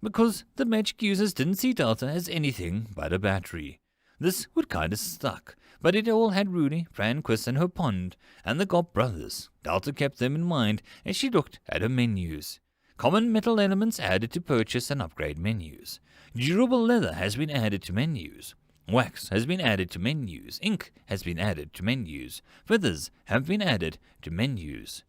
because the magic users didn't see Delta as anything but a battery. This would kinda suck, but it all had Rudy, Fran, Quiz, and her pond, and the Gob brothers. Delta kept them in mind as she looked at her menus. Common metal elements added to purchase and upgrade menus. Durable leather has been added to menus. Wax has been added to menus. Ink has been added to menus. Feathers have been added to menus.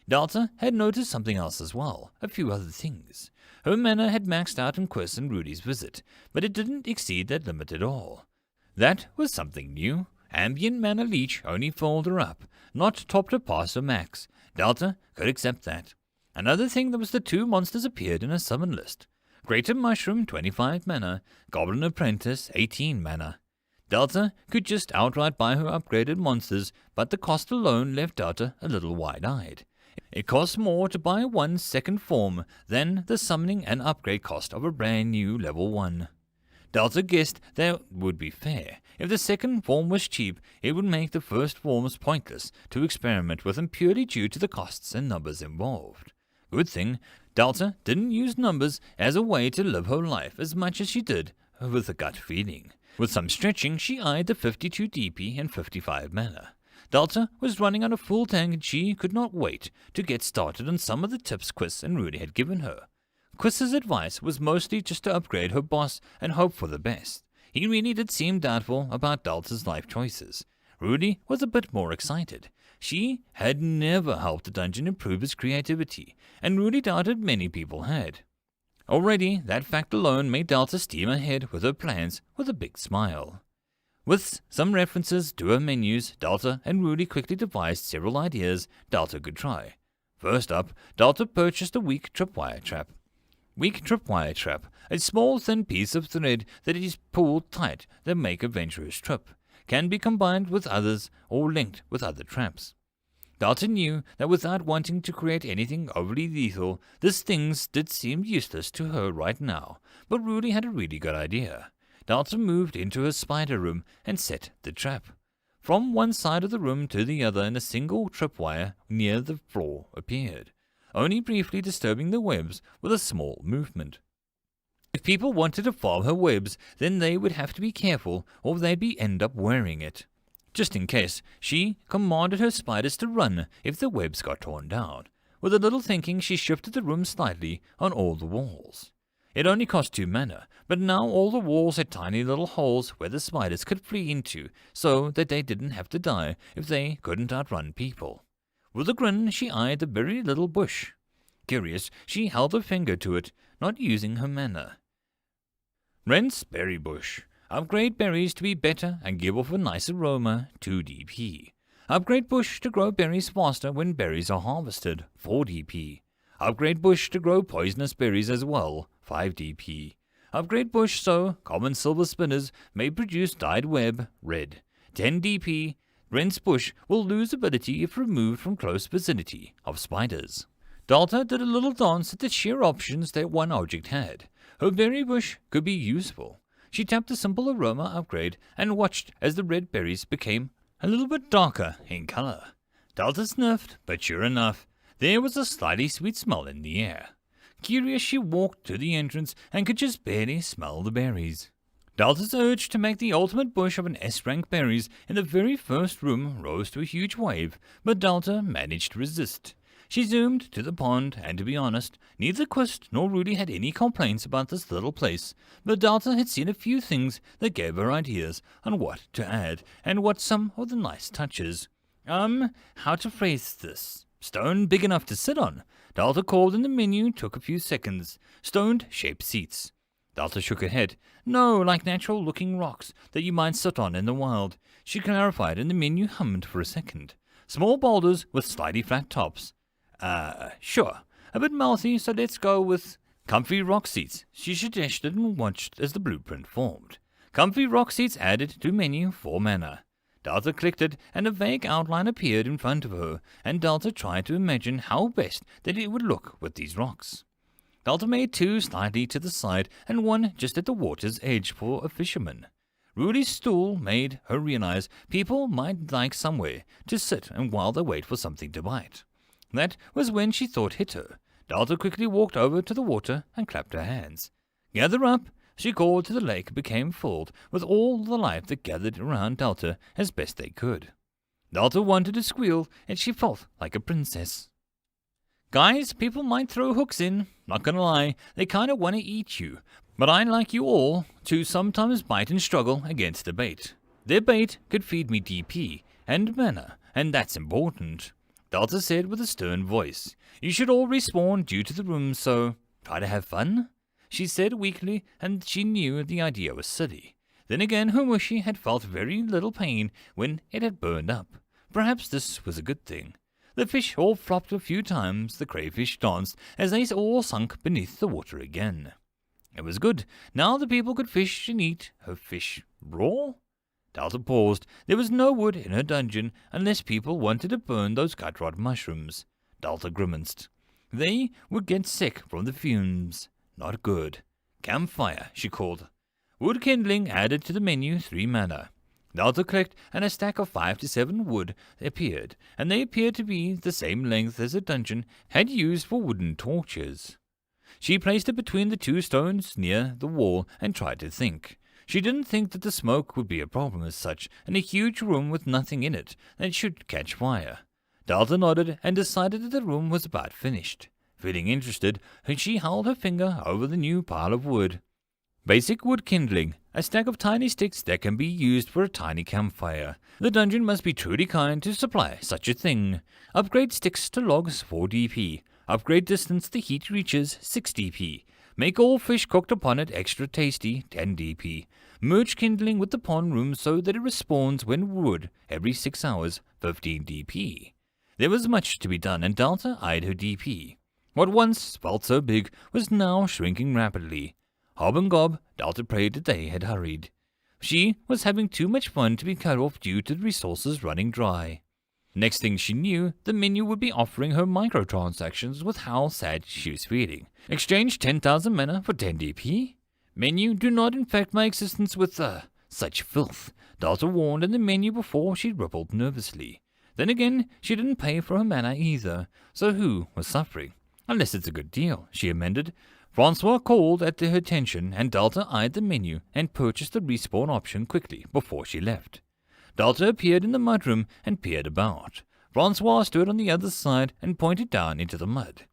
Delta had noticed something else as well, a few other things. Her mana had maxed out in Quiz and Rudy's visit, but it didn't exceed that limit at all. That was something new. Ambient mana leech only filled her up, not topped her past her max. Delta could accept that. Another thing that was the 2 monsters appeared in her summon list. Greater Mushroom, 25 mana. Goblin Apprentice, 18 mana. Delta could just outright buy her upgraded monsters, but the cost alone left Delta a little wide-eyed. It costs more to buy one second form than the summoning and upgrade cost of a brand new level 1. Delta guessed that would be fair. If the second form was cheap, it would make the first forms pointless to experiment with them purely due to the costs and numbers involved. Good thing Delta didn't use numbers as a way to live her life as much as she did with a gut feeling. With some stretching, she eyed the 52 DP and 55 mana. Delta was running on a full tank, and she could not wait to get started on some of the tips Quiz and Rudy had given her. Quiz's advice was mostly just to upgrade her boss and hope for the best. He really did seem doubtful about Delta's life choices. Rudy was a bit more excited. She had never helped the dungeon improve its creativity, and Rudy doubted many people had. Already, that fact alone made Delta steam ahead with her plans with a big smile. With some references to her menus, Delta and Rudy quickly devised several ideas Delta could try. First up, Delta purchased a weak tripwire trap. Weak tripwire trap, a small thin piece of thread that is pulled tight that make a venturous trip, can be combined with others or linked with other traps. Delta knew that without wanting to create anything overly lethal, these things did seem useless to her right now, but Rudy had a really good idea. Delta moved into her spider room and set the trap. From one side of the room to the other a single tripwire near the floor appeared, only briefly disturbing the webs with a small movement. If people wanted to farm her webs, then they would have to be careful or they'd end up wearing it. Just in case, she commanded her spiders to run if the webs got torn down. With a little thinking, she shifted the room slightly on all the walls. It only cost 2 mana, but now all the walls had tiny little holes where the spiders could flee into, so that they didn't have to die if they couldn't outrun people. With a grin, she eyed the very little bush. Curious, she held her finger to it, not using her mana. Rent's berry bush. Upgrade berries to be better and give off a nice aroma, 2 DP. Upgrade bush to grow berries faster when berries are harvested, 4 DP. Upgrade bush to grow poisonous berries as well, 5 DP. Upgrade bush so common silver spinners may produce dyed web, red, 10 DP. Rent's bush will lose ability if removed from close vicinity of spiders. Delta did a little dance at the sheer options that one object had. Her berry bush could be useful. She tapped the simple aroma upgrade and watched as the red berries became a little bit darker in color. Delta sniffed, but sure enough, there was a slightly sweet smell in the air. Curious, she walked to the entrance and could just barely smell the berries. Delta's urge to make the ultimate bush of an S-rank berries in the very first room rose to a huge wave, but Delta managed to resist. She zoomed to the pond, and to be honest, neither Quist nor Rudy had any complaints about this little place, but Delta had seen a few things that gave her ideas on what to add, and what some of the nice touches. How to phrase this? Stone big enough to sit on. Delta called and the menu took a few seconds. Stone-shaped seats. Delta shook her head. No, like natural-looking rocks that you might sit on in the wild. She clarified, and the menu hummed for a second. Small boulders with slightly flat tops. Sure. A bit mouthy, so let's go with comfy rock seats, she suggested and watched as the blueprint formed. Comfy rock seats added to menu 4 mana. Delta clicked it, and a vague outline appeared in front of her, and Delta tried to imagine how best that it would look with these rocks. Delta made 2 slightly to the side, and 1 just at the water's edge for a fisherman. Rudy's stool made her realize people might like somewhere to sit and while they wait for something to bite. That was when she thought hit her. Delta quickly walked over to the water and clapped her hands. Gather up, she called to the lake became filled with all the life that gathered around Delta as best they could. Delta wanted to squeal, and she felt like a princess. Guys, people might throw hooks in. Not gonna lie, they kinda wanna eat you. But I like you all to sometimes bite and struggle against the bait. Their bait could feed me DP and mana, and that's important. Delta said with a stern voice. You should all respawn due to the room, so try to have fun? She said weakly, and she knew the idea was silly. Then again, her mushy had felt very little pain when it had burned up. Perhaps this was a good thing. The fish all flopped a few times, the crayfish danced as they all sunk beneath the water again. It was good. Now the people could fish and eat her fish raw? Delta paused. There was no wood in her dungeon unless people wanted to burn those gutrot mushrooms. Delta grimaced. They would get sick from the fumes. Not good. Campfire, she called. Wood kindling added to the menu 3 mana. Delta clicked, and a stack of 5 to 7 wood appeared, and they appeared to be the same length as the dungeon had used for wooden torches. She placed it between the 2 stones near the wall and tried to think. She didn't think that the smoke would be a problem as such, in a huge room with nothing in it that should catch fire. Delta nodded and decided that the room was about finished. Feeling interested, she held her finger over the new pile of wood. Basic wood kindling, a stack of tiny sticks that can be used for a tiny campfire. The dungeon must be truly kind to supply such a thing. Upgrade sticks to logs 4 DP. Upgrade distance the heat reaches 6 DP. Make all fish cooked upon it extra tasty 10 DP. merge kindling with the pond room so that it respawns when it would every 6 hours, 15 DP. There was much to be done, and Delta eyed her DP. What once felt so big was now shrinking rapidly. Hob and Gob, Delta prayed that they had hurried. She was having too much fun to be cut off due to the resources running dry. Next thing she knew, the menu would be offering her microtransactions with how sad she was feeling. Exchange 10,000 mana for 10 DP? Menu, do not infect my existence with, such filth. Delta warned in the menu before she rippled nervously. Then again, she didn't pay for her mana either, so who was suffering? Unless it's a good deal, she amended. Francois called at her attention, and Delta eyed the menu and purchased the respawn option quickly before she left. Delta appeared in the mudroom and peered about. Francois stood on the other side and pointed down into the mud.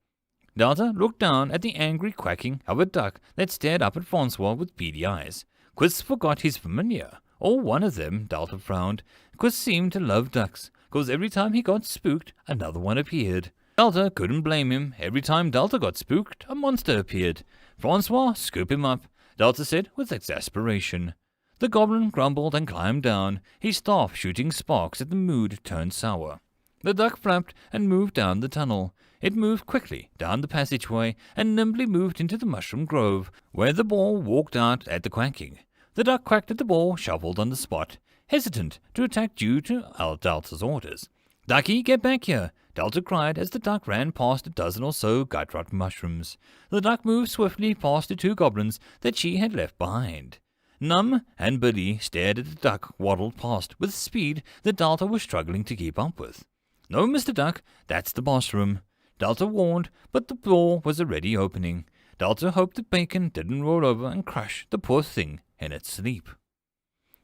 Delta looked down at the angry quacking of a duck that stared up at Francois with beady eyes. Quiz forgot his familiar, or one of them. Delta frowned. Quiz seemed to love ducks, cause every time he got spooked, another one appeared. Delta couldn't blame him. Every time Delta got spooked, a monster appeared. Francois, scoop him up, Delta said with exasperation. The goblin grumbled and climbed down, his staff shooting sparks as the mood turned sour. The duck flapped and moved down the tunnel. It moved quickly down the passageway and nimbly moved into the mushroom grove, where the ball walked out at the quacking. The duck quacked at the ball, shuffled on the spot, hesitant to attack due to Delta's orders. "Ducky, get back here!" Delta cried as the duck ran past a dozen or so gut-rot mushrooms. The duck moved swiftly past the 2 goblins that she had left behind. Num and Billy stared at the duck waddled past with speed that Delta was struggling to keep up with. "No, Mr. Duck, that's the boss room," Delta warned, but the door was already opening. Delta hoped the bacon didn't roll over and crush the poor thing in its sleep.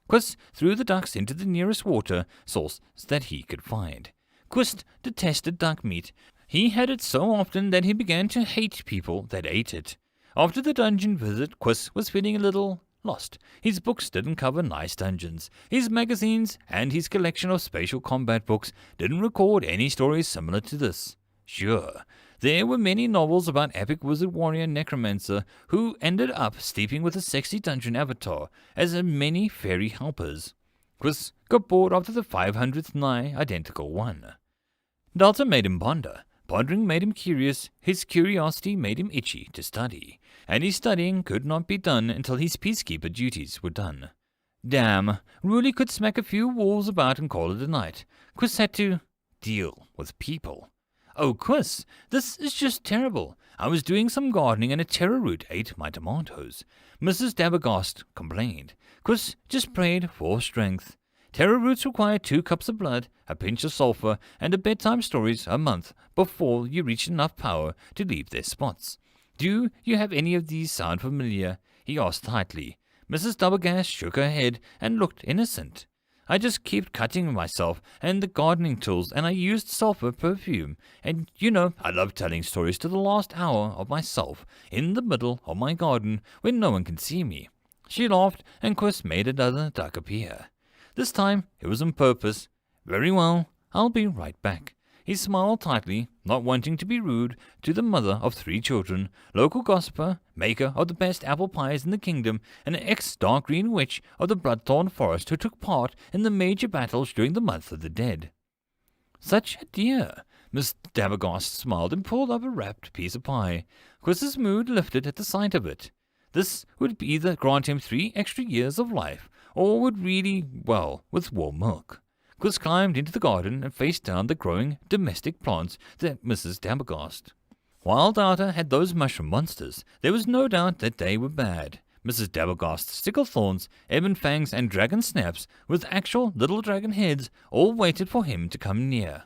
Quist threw the ducks into the nearest water source that he could find. Quist detested duck meat. He had it so often that he began to hate people that ate it. After the dungeon visit, Quist was feeling a little lost. His books didn't cover nice dungeons. His magazines and his collection of spatial combat books didn't record any stories similar to this. Sure, there were many novels about epic wizard warrior necromancer who ended up sleeping with a sexy dungeon avatar as many fairy helpers. Chris got bored after the 500th nigh identical one. Delta made him ponder. Pondering made him curious, his curiosity made him itchy to study, and his studying could not be done until his peacekeeper duties were done. Damn, really could smack a few walls about and call it a night. Chris had to deal with people. "Oh, Chris, this is just terrible. I was doing some gardening and a terror root ate my tomatoes," Mrs. Dabergast complained. Chris just prayed for strength. Terror roots require 2 cups of blood, a pinch of sulfur, and a bedtime stories a month before you reach enough power to leave their spots. "Do you have any of these sound familiar?" he asked tightly. Mrs. Dabergast shook her head and looked innocent. "I just kept cutting myself and the gardening tools, and I used sulfur perfume. And you know, I love telling stories to the last hour of myself in the middle of my garden when no one can see me." She laughed, and Chris made another duck appear. This time it was on purpose. "Very well, I'll be right back." He smiled tightly, not wanting to be rude to the mother of 3 children, local gossiper, maker of the best apple pies in the kingdom, and an ex-dark green witch of the Bloodthorn Forest who took part in the major battles during the month of the dead. "Such a dear." Miss Dabergast smiled and pulled up a wrapped piece of pie. Chris's mood lifted at the sight of it. This would either grant him 3 extra years of life, or would really well with warm milk. Chris climbed into the garden and faced down the growing domestic plants that Mrs. Dabergast. While Delta had those mushroom monsters, there was no doubt that they were bad. Mrs. Dabergast's stickle thorns, ebon fangs, and dragon snaps with actual little dragon heads all waited for him to come near.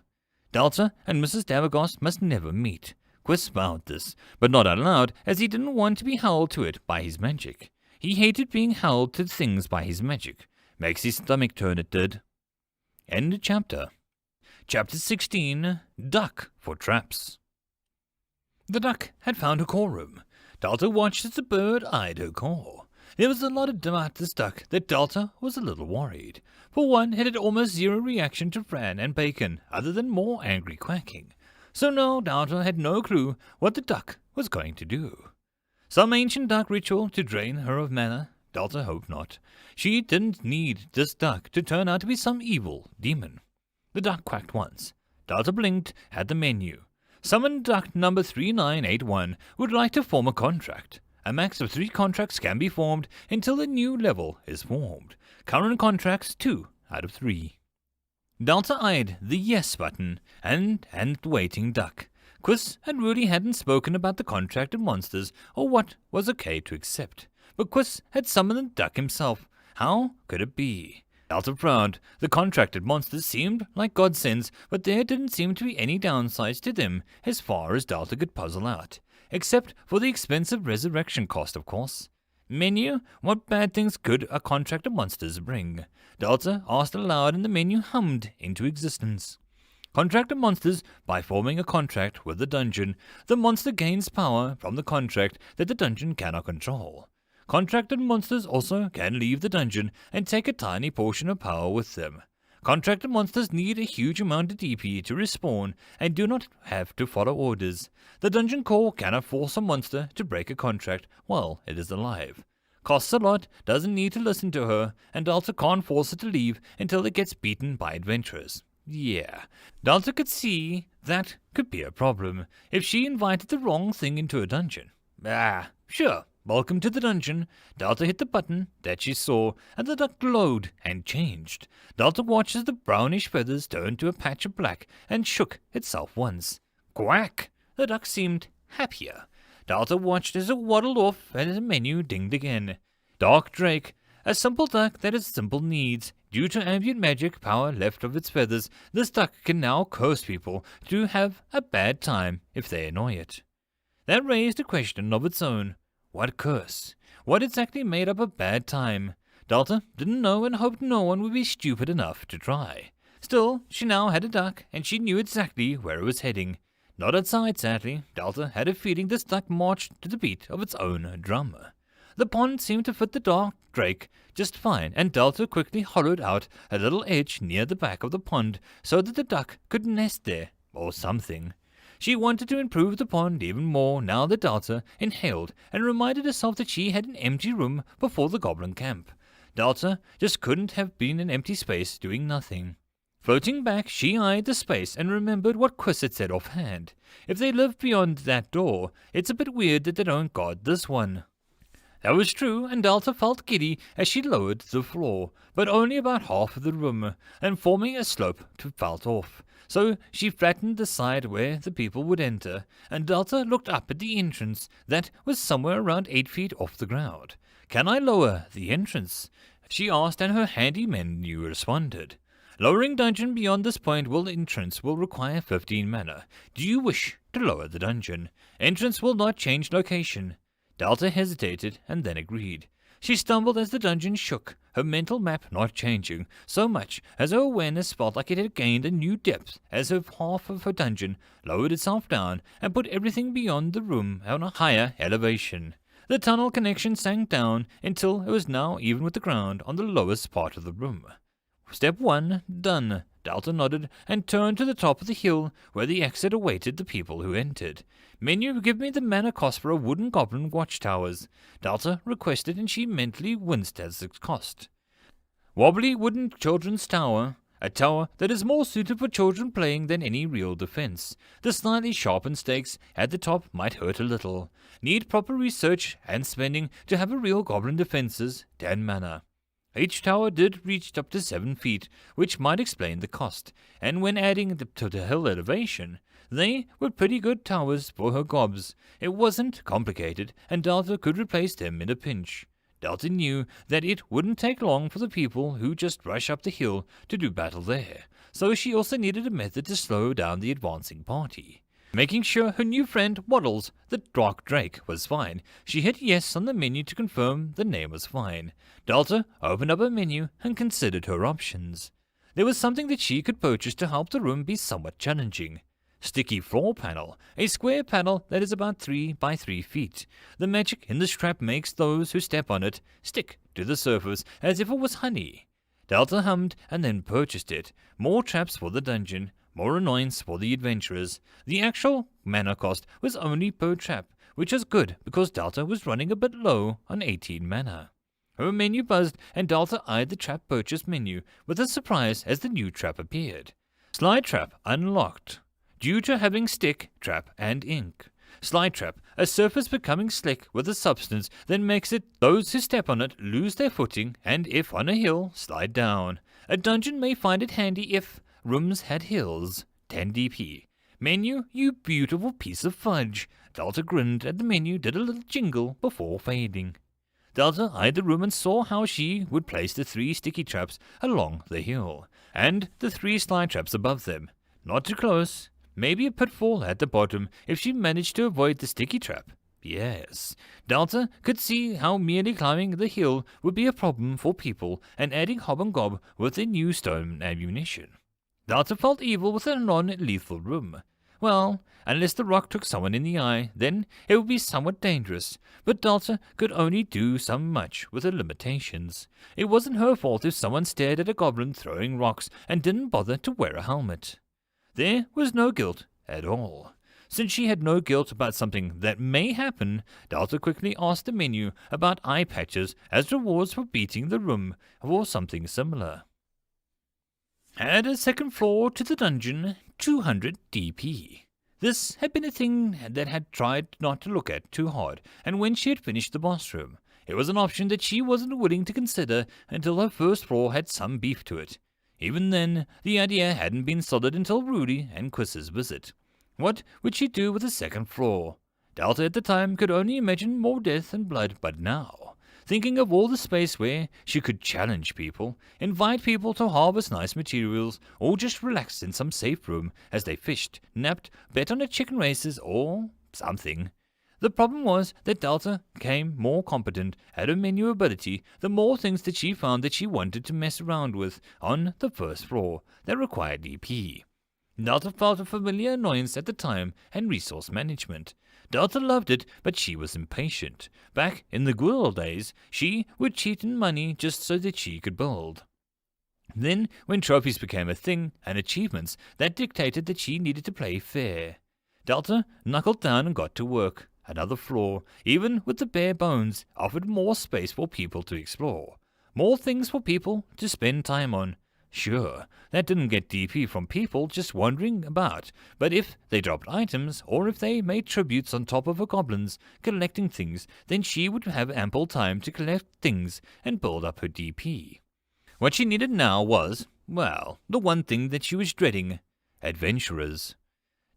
Delta and Mrs. Dabergast must never meet. Chris vowed this, but not out loud, as he didn't want to be held to it by his magic. He hated being held to things by his magic. Makes his stomach turn, it did. End of chapter. Chapter 16, Duck for Traps. The duck had found her core room. Delta watched as the bird eyed her core. There was a lot about this duck that Delta was a little worried. For one, it had almost zero reaction to Fran and Bacon, other than more angry quacking. So now Delta had no clue what the duck was going to do. Some ancient duck ritual to drain her of mana? Delta hoped not. She didn't need this duck to turn out to be some evil demon. The duck quacked once. Delta blinked at the menu. Summon duck number 3981 would like to form a contract. A max of 3 contracts can be formed until a new level is formed. Current contracts 2 out of 3. Delta eyed the yes button and the waiting duck. Quiz and Rudy hadn't spoken about the contracted monsters or what was okay to accept. But Quiz had summoned the duck himself. How could it be? Delta frowned. The contracted monsters seemed like godsends, but there didn't seem to be any downsides to them as far as Delta could puzzle out. Except for the expensive resurrection cost, of course. Menu, what bad things could a contracted monsters bring? Delta asked aloud and the menu hummed into existence. Contracted monsters, by forming a contract with the dungeon, the monster gains power from the contract that the dungeon cannot control. Contracted monsters also can leave the dungeon and take a tiny portion of power with them. Contracted monsters need a huge amount of DP to respawn and do not have to follow orders. The dungeon core cannot force a monster to break a contract while it is alive. Costs a lot, doesn't need to listen to her, and Delta can't force it to leave until it gets beaten by adventurers. Yeah, Delta could see that could be a problem if she invited the wrong thing into a dungeon. Sure. Welcome to the dungeon. Delta hit the button that she saw, and the duck glowed and changed. Delta watched as the brownish feathers turned to a patch of black and shook itself once. Quack! The duck seemed happier. Delta watched as it waddled off and the menu dinged again. Dark Drake, a simple duck that has simple needs. Due to ambient magic power left of its feathers, this duck can now curse people to have a bad time if they annoy it. That raised a question of its own. What curse? What exactly made up a bad time? Delta didn't know and hoped no one would be stupid enough to try. Still, she now had a duck, and she knew exactly where it was heading. Not outside, sadly. Delta had a feeling this duck marched to the beat of its own drum. The pond seemed to fit the dark drake just fine, and Delta quickly hollowed out a little edge near the back of the pond so that the duck could nest there, or something. She wanted to improve the pond even more now that Delta inhaled and reminded herself that she had an empty room before the goblin camp. Delta just couldn't have been an empty space doing nothing. Floating back, she eyed the space and remembered what Quiz had said offhand. If they live beyond that door, it's a bit weird that they don't guard this one. That was true, and Delta felt giddy as she lowered the floor, but only about half of the room, and forming a slope to felt off. So she flattened the side where the people would enter, and Delta looked up at the entrance that was somewhere around 8 feet off the ground. Can I lower the entrance? She asked, and her handy menu responded. Lowering dungeon beyond this point entrance will require 15 mana. Do you wish to lower the dungeon? Entrance will not change location. Delta hesitated and then agreed. She stumbled as the dungeon shook, her mental map not changing, so much as her awareness felt like it had gained a new depth as her half of her dungeon lowered itself down and put everything beyond the room on a higher elevation. The tunnel connection sank down until it was now even with the ground on the lowest part of the room. Step 1 done. Delta nodded and turned to the top of the hill where the exit awaited the people who entered. Menu, give me the mana cost for a wooden goblin watchtowers. Delta requested, and she mentally winced at its cost. Wobbly wooden children's tower. A tower that is more suited for children playing than any real defense. The slightly sharpened stakes at the top might hurt a little. Need proper research and spending to have a real goblin defenses. 10 mana. Each tower did reach up to 7 feet, which might explain the cost, and when adding to the hill elevation, they were pretty good towers for her gobs. It wasn't complicated, and Delta could replace them in a pinch. Delta knew that it wouldn't take long for the people who just rush up the hill to do battle there, so she also needed a method to slow down the advancing party. Making sure her new friend Waddles, the Dark Drake, was fine, she hit yes on the menu to confirm the name was fine. Delta opened up her menu and considered her options. There was something that she could purchase to help the room be somewhat challenging. Sticky floor panel, a square panel that is about 3 by 3 feet. The magic in the strap makes those who step on it stick to the surface as if it was honey. Delta hummed and then purchased it. More traps for the dungeon. More annoyance for the adventurers. The actual mana cost was only per trap, which was good because Delta was running a bit low on 18 mana. Her menu buzzed, and Delta eyed the trap purchase menu with a surprise as the new trap appeared. Slide trap unlocked. Due to having stick, trap, and ink. Slide trap, a surface becoming slick with a substance that makes it those who step on it lose their footing, and if on a hill, slide down. A dungeon may find it handy if rooms had hills. 10 DP. Menu, you beautiful piece of fudge. Delta grinned at the menu, did a little jingle before fading. Delta eyed the room and saw how she would place the 3 sticky traps along the hill, and the 3 slide traps above them. Not too close. Maybe a pitfall at the bottom if she managed to avoid the sticky trap. Yes, Delta could see how merely climbing the hill would be a problem for people and adding hob and gob with their new stone ammunition. Delta felt evil with a non-lethal room. Well, unless the rock took someone in the eye, then it would be somewhat dangerous, but Delta could only do so much with her limitations. It wasn't her fault if someone stared at a goblin throwing rocks and didn't bother to wear a helmet. There was no guilt at all. Since she had no guilt about something that may happen, Delta quickly asked the menu about eye patches as rewards for beating the room or something similar. Add a second floor to the dungeon, 200 DP. This had been a thing that had tried not to look at too hard, and when she had finished the boss room, it was an option that she wasn't willing to consider until her first floor had some beef to it. Even then, the idea hadn't been solid until Rudy and Quiz's visit. What would she do with the second floor? Delta at the time could only imagine more death and blood, but now, thinking of all the space where she could challenge people, invite people to harvest nice materials, or just relax in some safe room as they fished, napped, bet on the chicken races, or something. The problem was that Delta became more competent at her menu ability the more things that she found that she wanted to mess around with on the first floor that required DP. Delta felt a familiar annoyance at the time and resource management. Delta loved it, but she was impatient. Back in the good old days, she would cheat in money just so that she could build. Then, when trophies became a thing and achievements, that dictated that she needed to play fair. Delta knuckled down and got to work. Another floor, even with the bare bones, offered more space for people to explore. More things for people to spend time on. Sure, that didn't get DP from people just wandering about, but if they dropped items, or if they made tributes on top of her goblins collecting things, then she would have ample time to collect things and build up her DP. What she needed now was, well, the one thing that she was dreading: adventurers.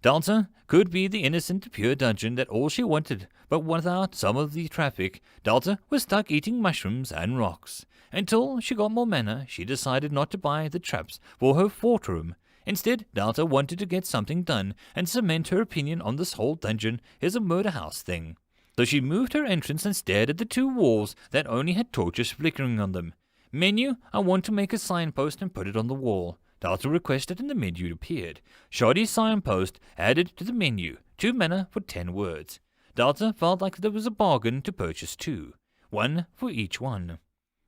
Delta could be the innocent, pure dungeon that all she wanted, but without some of the traffic, Delta was stuck eating mushrooms and rocks. Until she got more mana, she decided not to buy the traps for her fort room. Instead, Delta wanted to get something done and cement her opinion on this whole dungeon is a murder house thing. So she moved her entrance and stared at the 2 walls that only had torches flickering on them. Menu, I want to make a signpost and put it on the wall. Delta requested and the menu appeared. Shoddy signpost added to the menu. 2 mana for 10 words. Delta felt like there was a bargain to purchase 2. 1 for each one.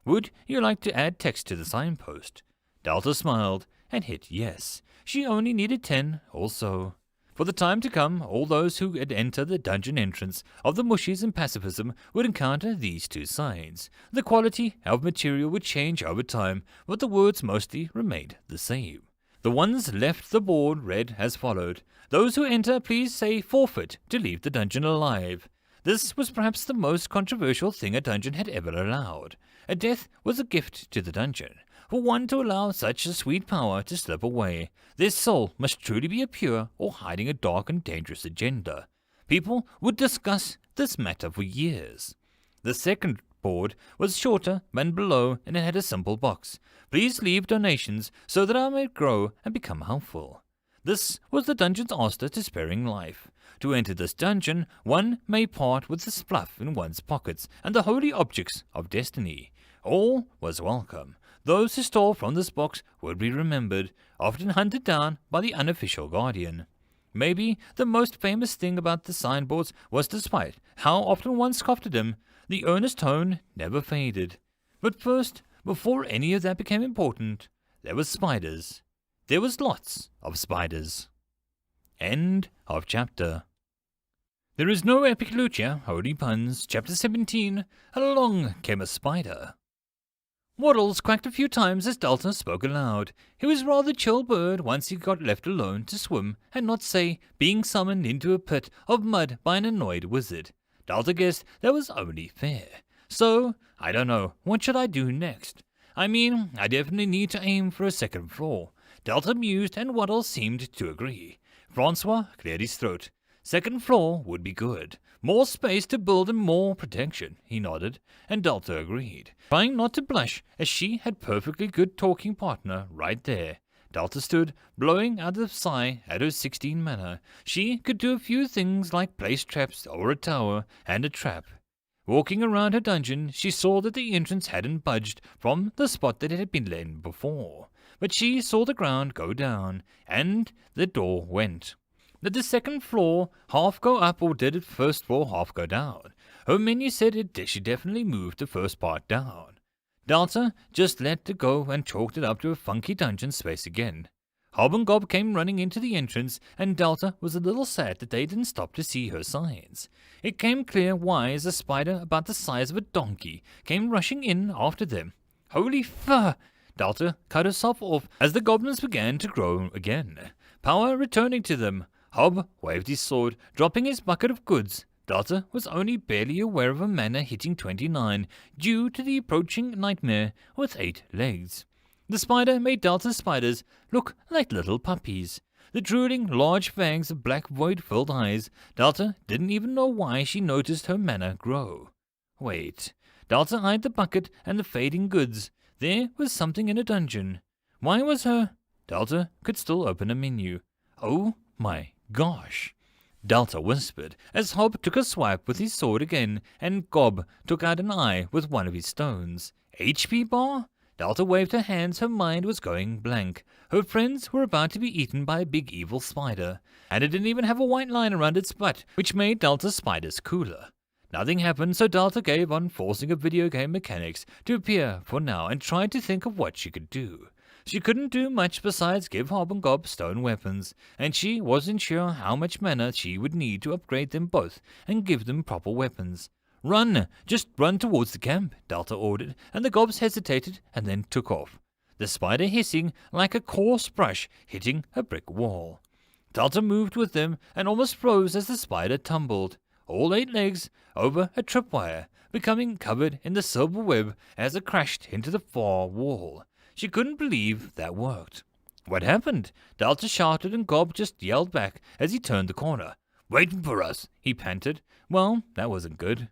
Would you like to add text to the signpost? Delta smiled and hit yes. She only needed 10 or so. For the time to come, all those who had entered the dungeon entrance of the Mushies and Pacifism would encounter these 2 signs. The quality of material would change over time, but the words mostly remained the same. The ones left the board read as followed: those who enter, please say forfeit to leave the dungeon alive. This was perhaps the most controversial thing a dungeon had ever allowed. A death was a gift to the dungeon. For one to allow such a sweet power to slip away, their soul must truly be pure or hiding a dark and dangerous agenda. People would discuss this matter for years. The second board was shorter than below, and it had a simple box. Please leave donations so that I may grow and become helpful. This was the dungeon's answer to sparing life. To enter this dungeon, one may part with the spluff in one's pockets and the holy objects of destiny. All was welcome. Those who stole from this box would be remembered, often hunted down by the unofficial guardian. Maybe the most famous thing about the signboards was, despite how often one scoffed at them, the earnest tone never faded. But first, before any of that became important, there were spiders. There was lots of spiders. End of chapter. There is no epic loot here, holy puns. Chapter 17, Along Came a Spider. Waddles quacked a few times as Delta spoke aloud. He was rather chill bird once he got left alone to swim and not say being summoned into a pit of mud by an annoyed wizard. Delta guessed that was only fair. So, I don't know, what should I do next? I mean, I definitely need to aim for a second floor. Delta mused and Waddles seemed to agree. Francois cleared his throat. Second floor would be good. More space to build and more protection, he nodded, and Delta agreed, trying not to blush as she had perfectly good talking partner right there. Delta stood, blowing out a sigh at her 16 manner. She could do a few things like place traps over a tower and a trap. Walking around her dungeon, she saw that the entrance hadn't budged from the spot that it had been lain before. But she saw the ground go down, and the door went. Did the second floor half go up or did the first floor half go down? Her menu said she definitely moved the first part down. Delta just let it go and chalked it up to a funky dungeon space again. Hob and Gob came running into the entrance, and Delta was a little sad that they didn't stop to see her signs. It came clear why as a spider about the size of a donkey came rushing in after them. Holy fur! Delta cut herself off as the goblins began to grow again, power returning to them. Hob waved his sword, dropping his bucket of goods. Delta was only barely aware of a mana hitting 29, due to the approaching nightmare with 8 legs. The spider made Delta's spiders look like little puppies. The drooling large fangs of black void-filled eyes. Delta didn't even know why she noticed her mana grow. Wait. Delta eyed the bucket and the fading goods. There was something in a dungeon. Why was her... Delta could still open a menu. Oh my gosh. Delta whispered as Hob took a swipe with his sword again and Gob took out an eye with one of his stones. HP bar? Delta waved her hands, her mind was going blank. Her friends were about to be eaten by a big evil spider, and it didn't even have a white line around its butt, which made Delta's spiders cooler. Nothing happened, so Delta gave on forcing a video game mechanics to appear for now and tried to think of what she could do. She couldn't do much besides give Hob and Gob stone weapons, and she wasn't sure how much mana she would need to upgrade them both and give them proper weapons. Run! Just run towards the camp, Delta ordered, and the Gobs hesitated and then took off, the spider hissing like a coarse brush hitting a brick wall. Delta moved with them and almost froze as the spider tumbled, all 8 legs, over a tripwire, becoming covered in the silver web as it crashed into the far wall. She couldn't believe that worked. What happened? Delta shouted and Gob just yelled back as he turned the corner. Waiting for us, he panted. Well, that wasn't good.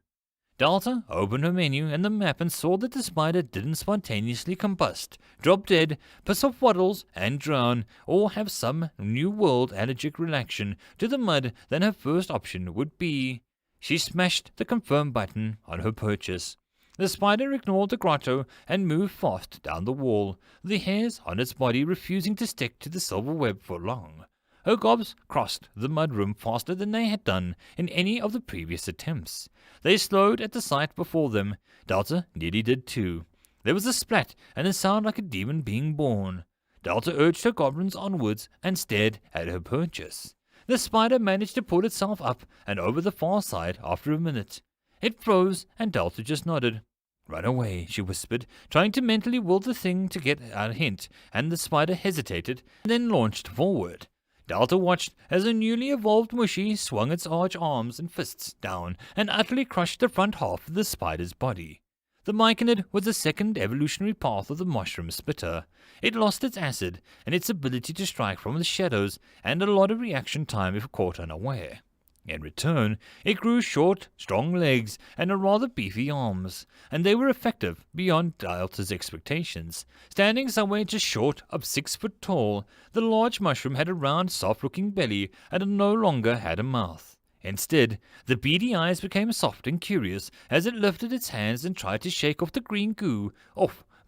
Delta opened her menu and the map and saw that the spider didn't spontaneously combust, drop dead, piss off Waddles, and drown, or have some new world allergic reaction to the mud than her first option would be. She smashed the confirm button on her purchase. The spider ignored the grotto and moved fast down the wall, the hairs on its body refusing to stick to the silver web for long. Her Gobs crossed the mudroom faster than they had done in any of the previous attempts. They slowed at the sight before them. Delta nearly did too. There was a splat and a sound like a demon being born. Delta urged her goblins onwards and stared at her purchase. The spider managed to pull itself up and over the far side after a minute. It froze and Delta just nodded. Run away, she whispered, trying to mentally will the thing to get a hint, and the spider hesitated and then launched forward. Delta watched as a newly evolved Mushy swung its large arms and fists down and utterly crushed the front half of the spider's body. The myconid was the second evolutionary path of the mushroom spitter. It lost its acid and its ability to strike from the shadows and a lot of reaction time if caught unaware. In return, it grew short, strong legs and a rather beefy arms, and they were effective beyond Delta's expectations. Standing somewhere just short of 6 foot tall, the large mushroom had a round, soft-looking belly and no longer had a mouth. Instead, the beady eyes became soft and curious as it lifted its hands and tried to shake off the green goo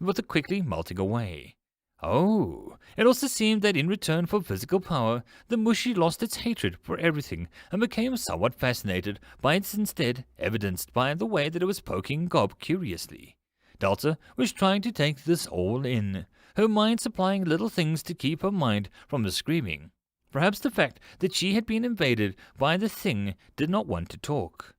with it quickly melting away. Oh, it also seemed that in return for physical power, the Mushy lost its hatred for everything and became somewhat fascinated by its instead, evidenced by the way that it was poking Gob curiously. Delta was trying to take this all in, her mind supplying little things to keep her mind from the screaming. Perhaps the fact that she had been invaded by the thing did not want to talk.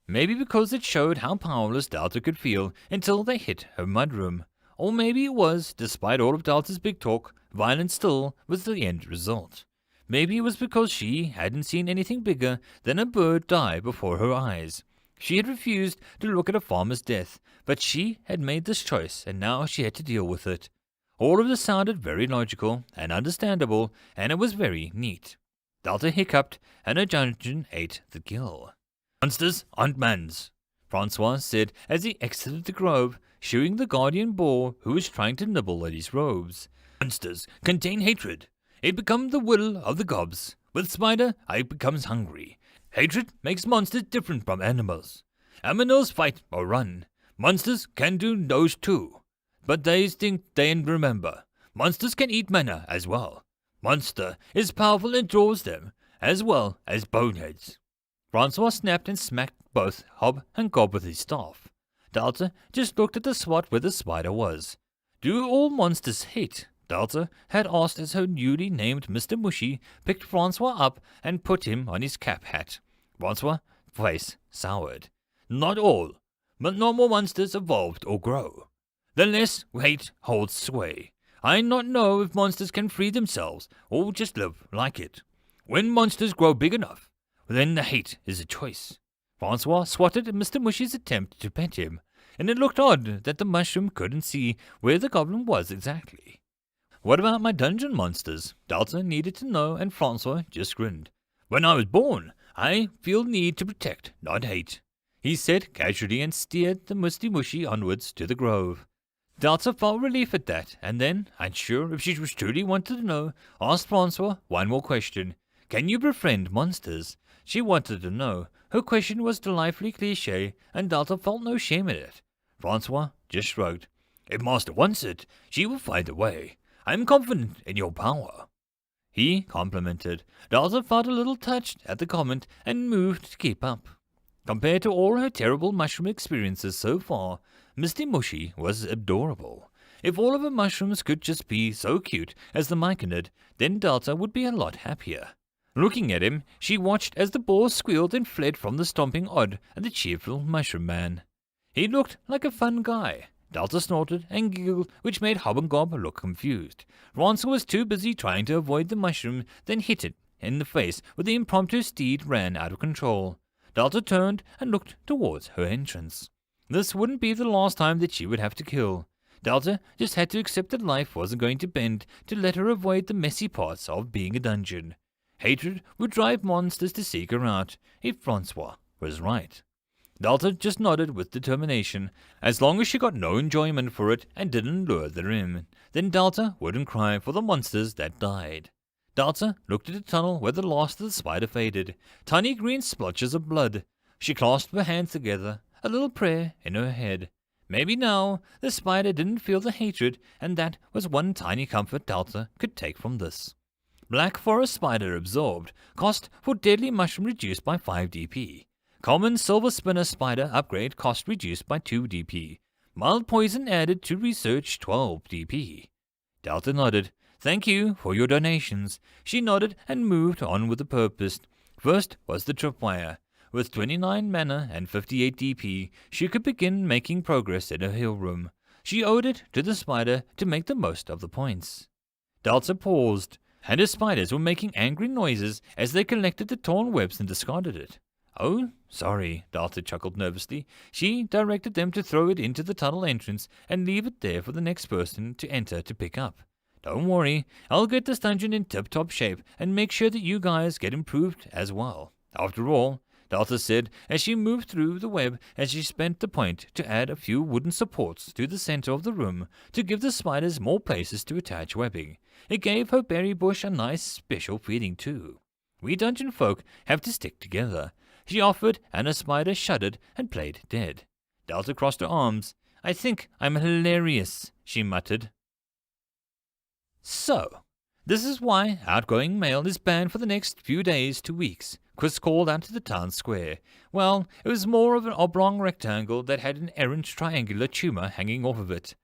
Maybe because it showed how powerless Delta could feel until they hit her mudroom. Or maybe it was, despite all of Delta's big talk, violent still was the end result. Maybe it was because she hadn't seen anything bigger than a bird die before her eyes. She had refused to look at a farmer's death, but she had made this choice, and now she had to deal with it. All of this sounded very logical and understandable, and it was very neat. Delta hiccuped, and her dungeon ate the gill. "Monsters aren't mans," Francois said as he exited the grove, shooing the guardian boar who was trying to nibble at his robes. "Monsters contain hatred. It becomes the will of the gobs. With spider, it becomes hungry. Hatred makes monsters different from animals. Animals fight or run. Monsters can do those too. But they think they remember. Monsters can eat mana as well. Monster is powerful and draws them, as well as boneheads." Francois snapped and smacked both Hob and Gob with his staff. Delta just looked at the spot where the spider was. "Do all monsters hate?" Delta had asked as her newly named Mr. Mushy picked Francois up and put him on his cap hat. Francois' face soured. "Not all, but no more monsters evolved or grow. The less hate holds sway. I not know if monsters can free themselves or just live like it. When monsters grow big enough, then the hate is a choice." Francois swatted at Mr. Mushy's attempt to pet him, and it looked odd that the mushroom couldn't see where the goblin was exactly. "What about my dungeon monsters?" Delta needed to know, and Francois just grinned. "When I was born, I feel need to protect, not hate," he said casually and steered the Mr. Mushy onwards to the grove. Delta felt relief at that, and then, unsure if she was truly wanted to know, asked Francois one more question. "Can you befriend monsters?" She wanted to know. Her question was delightfully cliché, and Delta felt no shame in it. Francois just shrugged. "If Master wants it, she will find a way. I am confident in your power." He complimented. Delta felt a little touched at the comment and moved to keep up. Compared to all her terrible mushroom experiences so far, Mr. Mushy was adorable. If all of her mushrooms could just be so cute as the myconid, then Delta would be a lot happier. Looking at him, she watched as the boar squealed and fled from the stomping Odd and the cheerful mushroom man. He looked like a fun guy. Delta snorted and giggled, which made Hob and Gob look confused. Francois was too busy trying to avoid the mushroom, then hit it in the face where the impromptu steed ran out of control. Delta turned and looked towards her entrance. This wouldn't be the last time that she would have to kill. Delta just had to accept that life wasn't going to bend to let her avoid the messy parts of being a dungeon. Hatred would drive monsters to seek her out, if Francois was right. Delta just nodded with determination. As long as she got no enjoyment for it and didn't lure them in, then Delta wouldn't cry for the monsters that died. Delta looked at the tunnel where the last of the spider faded, tiny green splotches of blood. She clasped her hands together, a little prayer in her head. Maybe now the spider didn't feel the hatred, and that was one tiny comfort Delta could take from this. Black Forest Spider absorbed, cost for deadly mushroom reduced by 5 DP. Common Silver Spinner Spider upgrade cost reduced by 2 DP. Mild poison added to research 12 DP. Delta nodded. "Thank you for your donations." She nodded and moved on with a purpose. First was the tripwire. With 29 mana and 58 DP, she could begin making progress in her heal room. She owed it to the spider to make the most of the points. Delta paused, and her spiders were making angry noises as they collected the torn webs and discarded it. "Oh, sorry," Delta chuckled nervously. She directed them to throw it into the tunnel entrance and leave it there for the next person to enter to pick up. "Don't worry, I'll get this dungeon in tip-top shape and make sure that you guys get improved as well. After all," Delta said as she moved through the web as she spent the point to add a few wooden supports to the center of the room to give the spiders more places to attach webbing. It gave her berry bush a nice special feeling too. We dungeon folk have to stick together. She offered, and her spider shuddered and played dead. Delta crossed her arms. "I think I'm hilarious," she muttered. So, this is why outgoing mail is banned for the next few days to weeks. Chris called out to the town square. Well, it was more of an oblong rectangle that had an errant triangular tumor hanging off of it.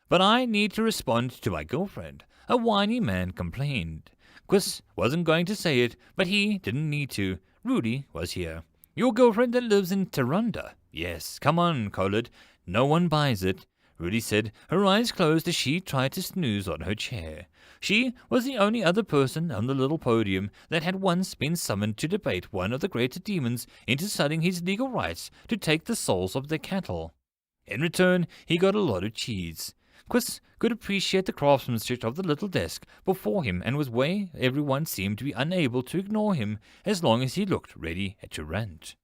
"But I need to respond to my girlfriend," a whiny man complained. Chris wasn't going to say it, but he didn't need to. Rudy was here. "Your girlfriend that lives in Tarunda?" "Yes, come on, Collard. No one buys it." Rudy said, her eyes closed as she tried to snooze on her chair. She was the only other person on the little podium that had once been summoned to debate one of the great demons into selling his legal rights to take the souls of their cattle. In return, he got a lot of cheese. Quiz could appreciate the craftsmanship of the little desk before him and was why everyone seemed to be unable to ignore him as long as he looked ready to rant.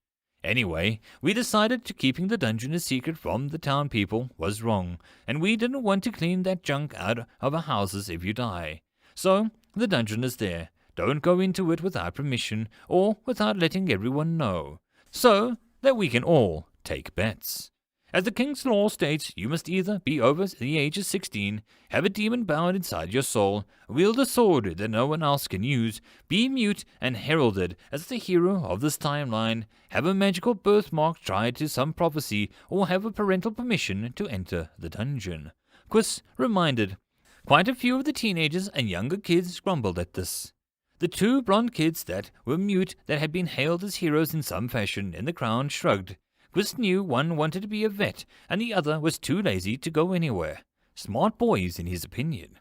Anyway, we decided to keeping the dungeon a secret from the town people was wrong, and we didn't want to clean that junk out of our houses if you die. So, the dungeon is there. Don't go into it without permission or without letting everyone know, so that we can all take bets. As the king's law states, you must either be over the age of 16, have a demon bound inside your soul, wield a sword that no one else can use, be mute and heralded as the hero of this timeline, have a magical birthmark tied to some prophecy, or have a parental permission to enter the dungeon. Quiz reminded. Quite a few of the teenagers and younger kids grumbled at this. The two blonde kids that were mute that had been hailed as heroes in some fashion in the crown shrugged. Quiz knew one wanted to be a vet, and the other was too lazy to go anywhere. Smart boys, in his opinion.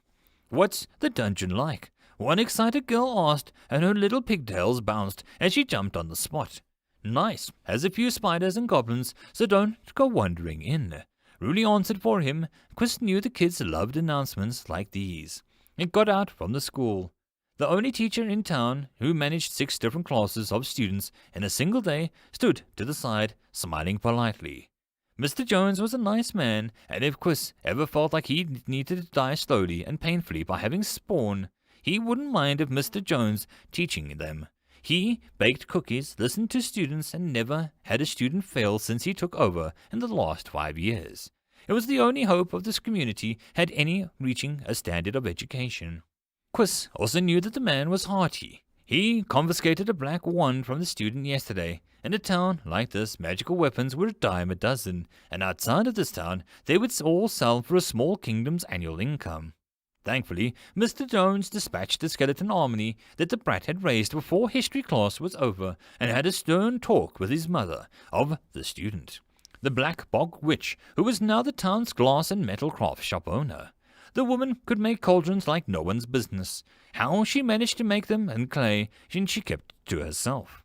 What's the dungeon like? One excited girl asked, and her little pigtails bounced as she jumped on the spot. Nice, has a few spiders and goblins, so don't go wandering in. Rudy answered for him. Quiz knew the kids loved announcements like these. It got out from the school. The only teacher in town who managed 6 different classes of students in a single day stood to the side, smiling politely. Mr. Jones was a nice man, and if Quiz ever felt like he needed to die slowly and painfully by having spawn, he wouldn't mind if Mr. Jones teaching them. He baked cookies, listened to students, and never had a student fail since he took over in the last 5 years. It was the only hope of this community had any reaching a standard of education. Quiz also knew that the man was hearty. He confiscated a black wand from the student yesterday. In a town like this, magical weapons were a dime a dozen, and outside of this town, they would all sell for a small kingdom's annual income. Thankfully, Mr. Jones dispatched the skeleton army that the brat had raised before history class was over, and had a stern talk with his mother of the student, the Black Bog Witch, who was now the town's glass and metal craft shop owner. The woman could make cauldrons like no one's business. How she managed to make them in clay, she kept to herself.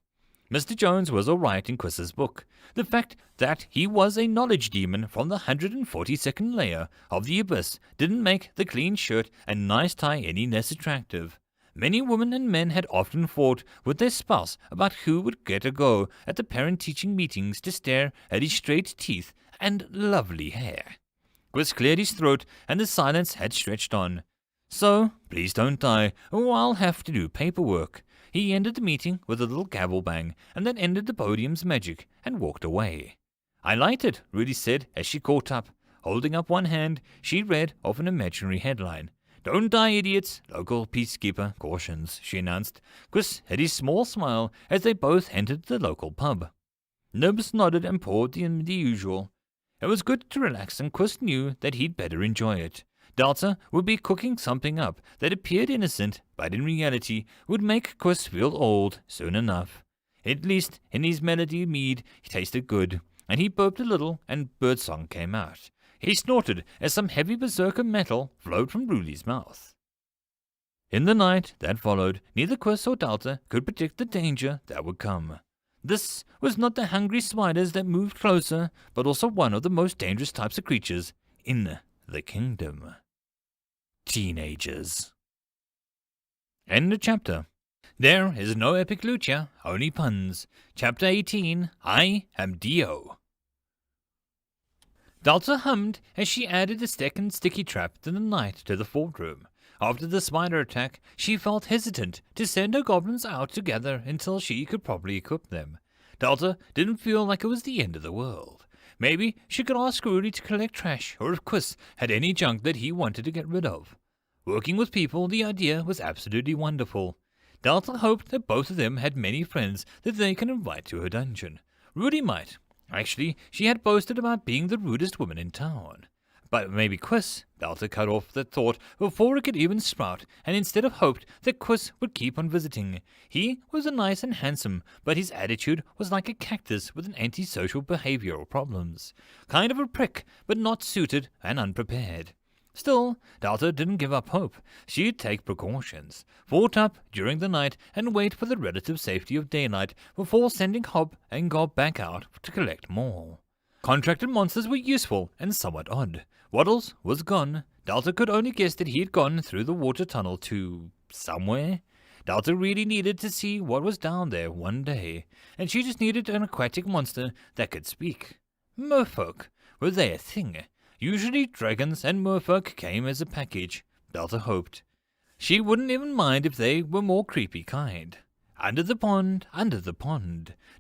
Mr. Jones was all right in Quiz's book. The fact that he was a knowledge demon from the 142nd layer of the abyss didn't make the clean shirt and nice tie any less attractive. Many women and men had often fought with their spouse about who would get a go at the parent-teaching meetings to stare at his straight teeth and lovely hair. Quiz cleared his throat, and the silence had stretched on. So, please don't die, or I'll have to do paperwork. He ended the meeting with a little gavel bang, and then ended the podium's magic, and walked away. I liked it, Rudy said as she caught up. Holding up one hand, she read off an imaginary headline. Don't die, idiots, local peacekeeper cautions, she announced. Quiz had his small smile as they both entered the local pub. Nibs nodded and poured in the usual. It was good to relax, and Quiz knew that he'd better enjoy it. Delta would be cooking something up that appeared innocent, but in reality would make Quiz feel old soon enough. At least in his melody mead he tasted good, and he burped a little, and birdsong came out. He snorted as some heavy berserker metal flowed from Rudy's mouth. In the night that followed, neither Quiz or Delta could predict the danger that would come. This was not the hungry spiders that moved closer, but also one of the most dangerous types of creatures in the kingdom. Teenagers. End of chapter. There is no epic loot here, only puns. Chapter 18, I am Dio. Delta hummed as she added a second sticky trap to the night to the fort room. After the spider attack, she felt hesitant to send her goblins out together until she could properly equip them. Delta didn't feel like it was the end of the world. Maybe she could ask Rudy to collect trash, or if Quiz had any junk that he wanted to get rid of. Working with people, the idea was absolutely wonderful. Delta hoped that both of them had many friends that they could invite to her dungeon. Rudy might. Actually, she had boasted about being the rudest woman in town. But maybe Quiz. Delta cut off the thought before it could even sprout, and instead of hoped that Quiz would keep on visiting. He was nice and handsome, but his attitude was like a cactus with an antisocial behavioral problems. Kind of a prick, but not suited and unprepared. Still, Delta didn't give up hope. She'd take precautions, fought up during the night, and wait for the relative safety of daylight before sending Hob and Gob back out to collect more. Contracted monsters were useful and somewhat odd. Waddles was gone. Delta could only guess that he had gone through the water tunnel to somewhere. Delta really needed to see what was down there one day, and she just needed an aquatic monster that could speak. Merfolk, were they a thing? Usually dragons and merfolk came as a package, Delta hoped. She wouldn't even mind if they were more creepy kind. Under the pond,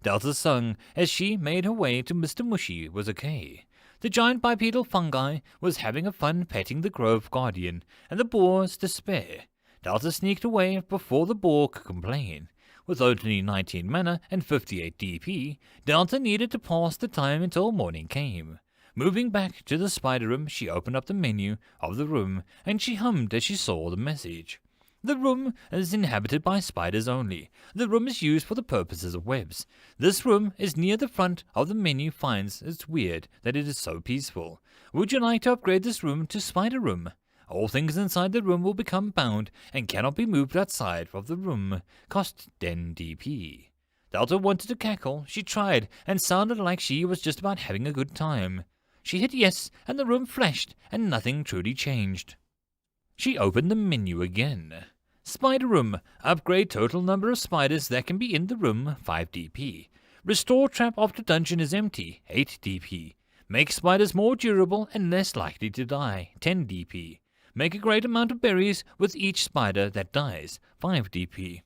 Delta sung as she made her way to Mr. Mushy was okay. The giant bipedal fungi was having a fun petting the Grove Guardian and the boars to spare. Delta sneaked away before the boar could complain. With only 19 mana and 58 DP, Delta needed to pass the time until morning came. Moving back to the spider room, she opened up the menu of the room and she hummed as she saw the message. The room is inhabited by spiders only. The room is used for the purposes of webs. This room is near the front of the menu. Finds it's weird that it is so peaceful. Would you like to upgrade this room to spider room? All things inside the room will become bound and cannot be moved outside of the room. Cost 10 DP. Delta wanted to cackle. She tried and sounded like she was just about having a good time. She hit yes, and the room flashed, and nothing truly changed. She opened the menu again. Spider room. Upgrade total number of spiders that can be in the room, 5 DP. Restore trap after dungeon is empty, 8 DP. Make spiders more durable and less likely to die, 10 DP. Make a great amount of berries with each spider that dies, 5 DP.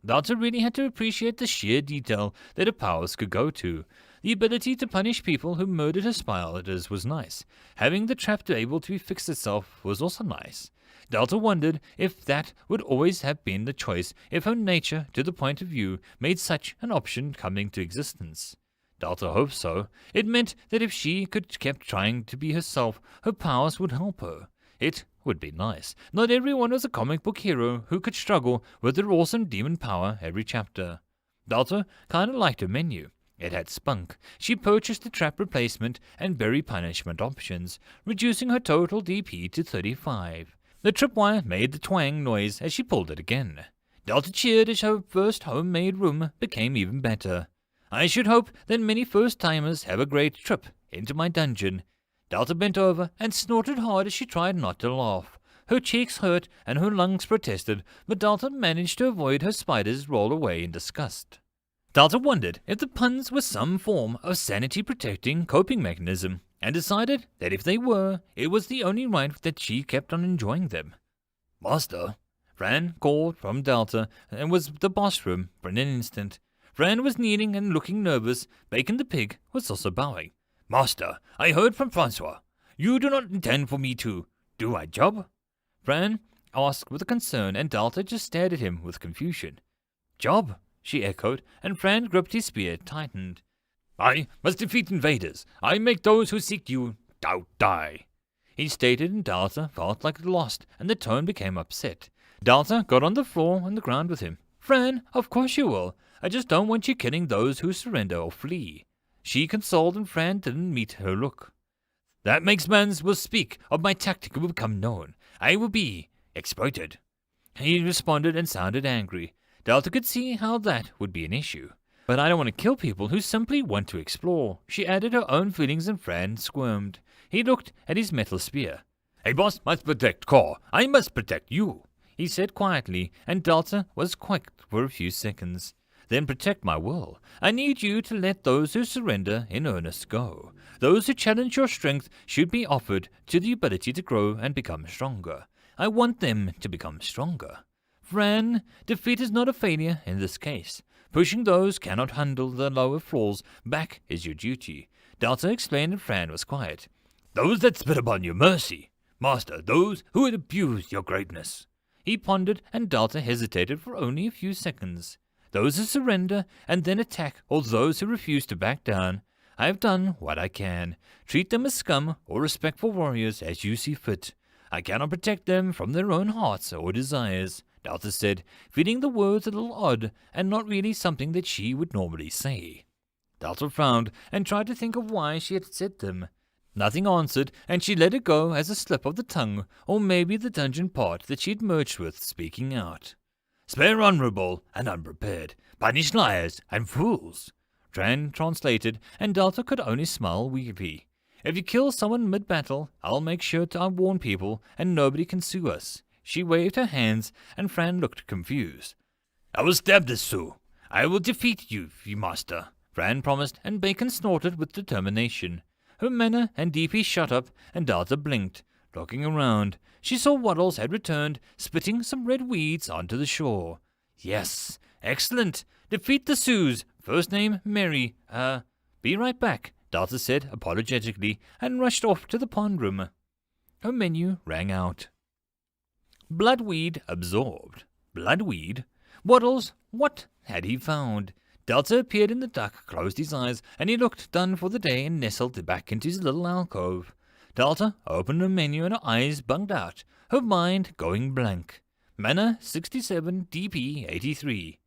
Delta really had to appreciate the sheer detail that her powers could go to. The ability to punish people who murdered her spiders was nice. Having the trap to able to fix itself was also nice. Delta wondered if that would always have been the choice if her nature, to the point of view, made such an option come into existence. Delta hoped so. It meant that if she could keep trying to be herself, her powers would help her. It would be nice. Not everyone was a comic book hero who could struggle with their awesome demon power every chapter. Delta kinda liked her menu. It had spunk. She purchased the trap replacement and berry punishment options, reducing her total DP to 35. The tripwire made the twang noise as she pulled it again. Delta cheered as her first homemade room became even better. I should hope that many first-timers have a great trip into my dungeon. Delta bent over and snorted hard as she tried not to laugh. Her cheeks hurt and her lungs protested, but Delta managed to avoid her spiders roll away in disgust. Delta wondered if the puns were some form of sanity-protecting coping mechanism, and decided that if they were, it was the only right that she kept on enjoying them. Master, Fran called from Delta and was the boss room for an instant. Fran was kneeling and looking nervous. Bacon the pig was also bowing. Master, I heard from Francois. You do not intend for me to do my job? Fran asked with concern, and Delta just stared at him with confusion. Job? She echoed, and Fran gripped his spear, tightened. I must defeat invaders. I make those who seek you die. He stated, and Delta felt like lost, and the tone became upset. Delta got on the floor on the ground with him. Fran, of course you will. I just don't want you killing those who surrender or flee. She consoled, and Fran didn't meet her look. That makes mans will speak of my tactic will become known. I will be exploited. He responded and sounded angry. Delta could see how that would be an issue. But I don't want to kill people who simply want to explore. She added her own feelings, and Fran squirmed. He looked at his metal spear. A boss must protect Core. I must protect you, he said quietly, and Delta was quiet for a few seconds. Then protect my will. I need you to let those who surrender in earnest go. Those who challenge your strength should be offered to the ability to grow and become stronger. I want them to become stronger. Fran, defeat is not a failure in this case. Pushing those cannot handle the lower floors back is your duty. Delta explained, and Fran was quiet. Those that spit upon your mercy. Master, those who would abuse your greatness. He pondered, and Delta hesitated for only a few seconds. Those who surrender and then attack, or those who refuse to back down. I have done what I can. Treat them as scum or respectful warriors as you see fit. I cannot protect them from their own hearts or desires, Delta said, feeling the words a little odd and not really something that she would normally say. Delta frowned and tried to think of why she had said them. Nothing answered, and she let it go as a slip of the tongue, or maybe the dungeon part that she had merged with speaking out. Spare honorable and unprepared, punish liars and fools. Dran translated, and Delta could only smile weakly. If you kill someone mid-battle, I'll make sure to warn people, and nobody can sue us. She waved her hands, and Fran looked confused. I will stab this Sioux. I will defeat you, master, Fran promised, and Bacon snorted with determination. Her manner and DP shut up, and Delta blinked. Looking around, she saw Waddles had returned, spitting some red weeds onto the shore. Yes, excellent. Defeat the Sioux. First name, Mary. Be right back, Delta said apologetically, and rushed off to the pond room. Her menu rang out. Bloodweed absorbed. Bloodweed? Waddles, what had he found? Delta appeared in the duck, closed his eyes, and he looked done for the day and nestled back into his little alcove. Delta opened the menu and her eyes bugged out, her mind going blank. Mana 67, DP 83.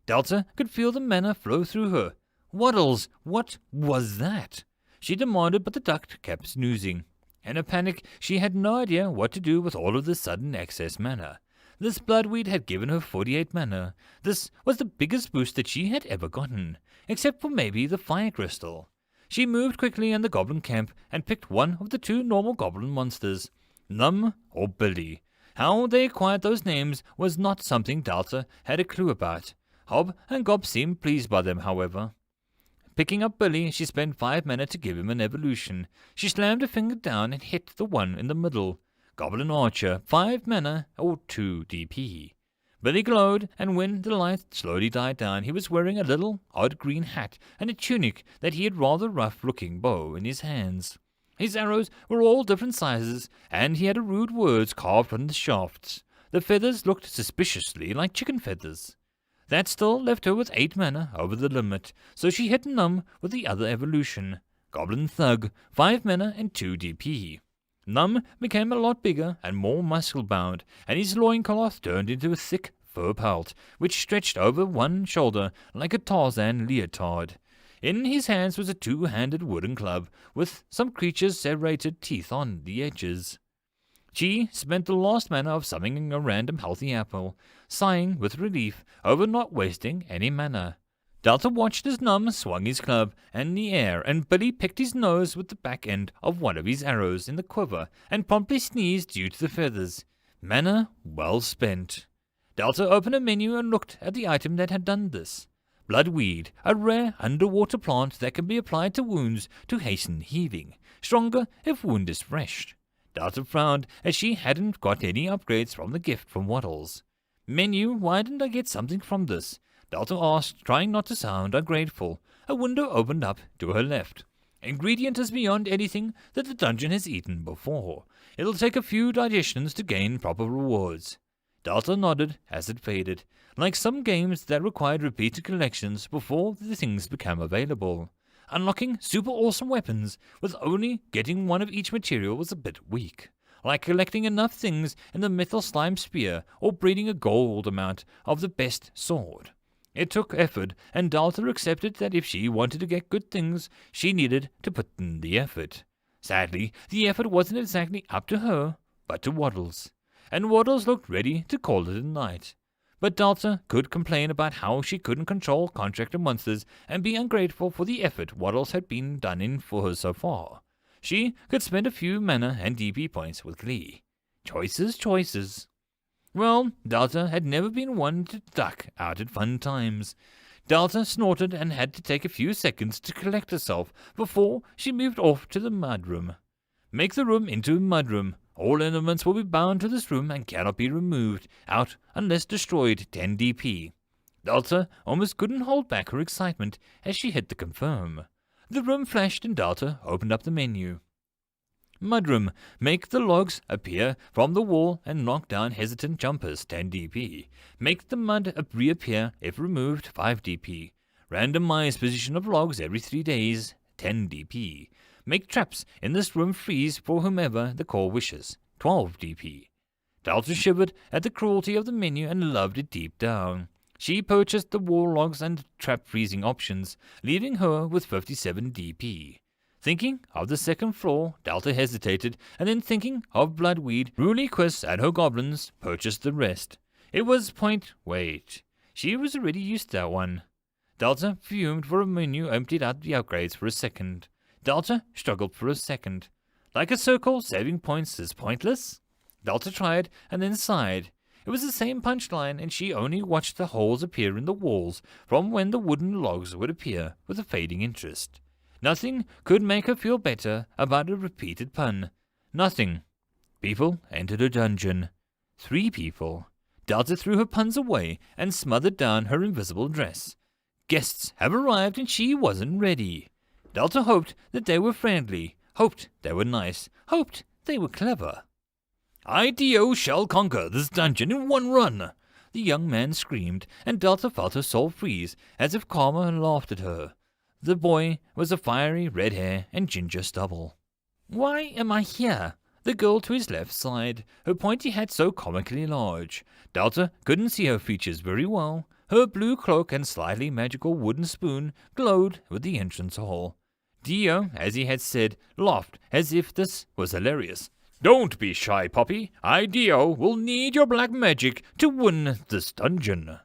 Delta could feel the mana flow through her. Waddles, what was that? She demanded, but the duck kept snoozing. In a panic, she had no idea what to do with all of the sudden excess mana. This bloodweed had given her 48 mana. This was the biggest boost that she had ever gotten, except for maybe the fire crystal. She moved quickly in the goblin camp and picked one of the two normal goblin monsters, Num or Billy. How they acquired those names was not something Delta had a clue about. Hob and Gob seemed pleased by them, however. Picking up Billy, she spent 5 mana to give him an evolution. She slammed her finger down and hit the one in the middle. Goblin Archer, 5 mana or 2 DP. Billy glowed, and when the light slowly died down, he was wearing a little odd green hat and a tunic that he had rather rough-looking bow in his hands. His arrows were all different sizes, and he had rude words carved on the shafts. The feathers looked suspiciously like chicken feathers. That still left her with 8 mana over the limit, so she hit Num with the other evolution. Goblin Thug, 5 mana and 2 DP. Num became a lot bigger and more muscle-bound, and his loincloth turned into a thick fur pelt, which stretched over one shoulder like a Tarzan leotard. In his hands was a 2-handed wooden club, with some creature's serrated teeth on the edges. She spent the last mana of summoning a random healthy apple, sighing with relief over not wasting any mana. Delta watched as Num swung his club in the air, and Billy picked his nose with the back end of one of his arrows in the quiver and promptly sneezed due to the feathers. Mana well spent. Delta opened a menu and looked at the item that had done this. Bloodweed, a rare underwater plant that can be applied to wounds to hasten healing, stronger if wound is fresh. Delta frowned as she hadn't got any upgrades from the gift from Waddles. Menu, why didn't I get something from this? Delta asked, trying not to sound ungrateful. A window opened up to her left. Ingredient is beyond anything that the dungeon has eaten before. It'll take a few digestions to gain proper rewards. Delta nodded as it faded, like some games that required repeated collections before the things became available. Unlocking super awesome weapons with only getting one of each material was a bit weak. Like collecting enough things in the Mythal Slime Spear or breeding a gold amount of the best sword. It took effort, and Delta accepted that if she wanted to get good things, she needed to put in the effort. Sadly, the effort wasn't exactly up to her, but to Waddles. And Waddles looked ready to call it a night. But Delta could complain about how she couldn't control contractor monsters and be ungrateful for the effort Waddles had been done in for her so far. She could spend a few mana and DP points with glee. Choices. Well, Delta had never been one to duck out at fun times. Delta snorted and had to take a few seconds to collect herself before she moved off to the mudroom. Make the room into a mudroom. All elements will be bound to this room and cannot be removed out unless destroyed 10 DP. Delta almost couldn't hold back her excitement as she hit the confirm. The room flashed and Delta opened up the menu. Mudroom. Make the logs appear from the wall and knock down hesitant jumpers 10 DP. Make the mud reappear if removed 5 DP. Randomize position of logs every 3 days 10 DP. Make traps in this room freeze for whomever the core wishes, 12 DP. Delta shivered at the cruelty of the menu and loved it deep down. She purchased the wall logs and trap freezing options, leaving her with 57 DP. Thinking of the second floor, Delta hesitated, and then thinking of Bloodweed, Ruli Quiz and her goblins purchased the rest. It was wait. She was already used to that one. Delta fumed for a menu, emptied out the upgrades for a second. Delta struggled for a second. Like a circle, saving points is pointless? Delta tried, and then sighed. It was the same punchline, and she only watched the holes appear in the walls from when the wooden logs would appear with a fading interest. Nothing could make her feel better about a repeated pun. Nothing. People entered her dungeon. 3 people. Delta threw her puns away and smothered down her invisible dress. Guests have arrived and she wasn't ready. Delta hoped that they were friendly, hoped they were nice, hoped they were clever. IDO shall conquer this dungeon in one run, the young man screamed, and Delta felt her soul freeze, as if Karma laughed at her. The boy was a fiery red hair and ginger stubble. Why am I here? The girl to his left sighed, her pointy hat so comically large. Delta couldn't see her features very well. Her blue cloak and slightly magical wooden spoon glowed with the entrance hall. Dio, as he had said, laughed as if this was hilarious. Don't be shy, Poppy. Dio will need your black magic to win this dungeon.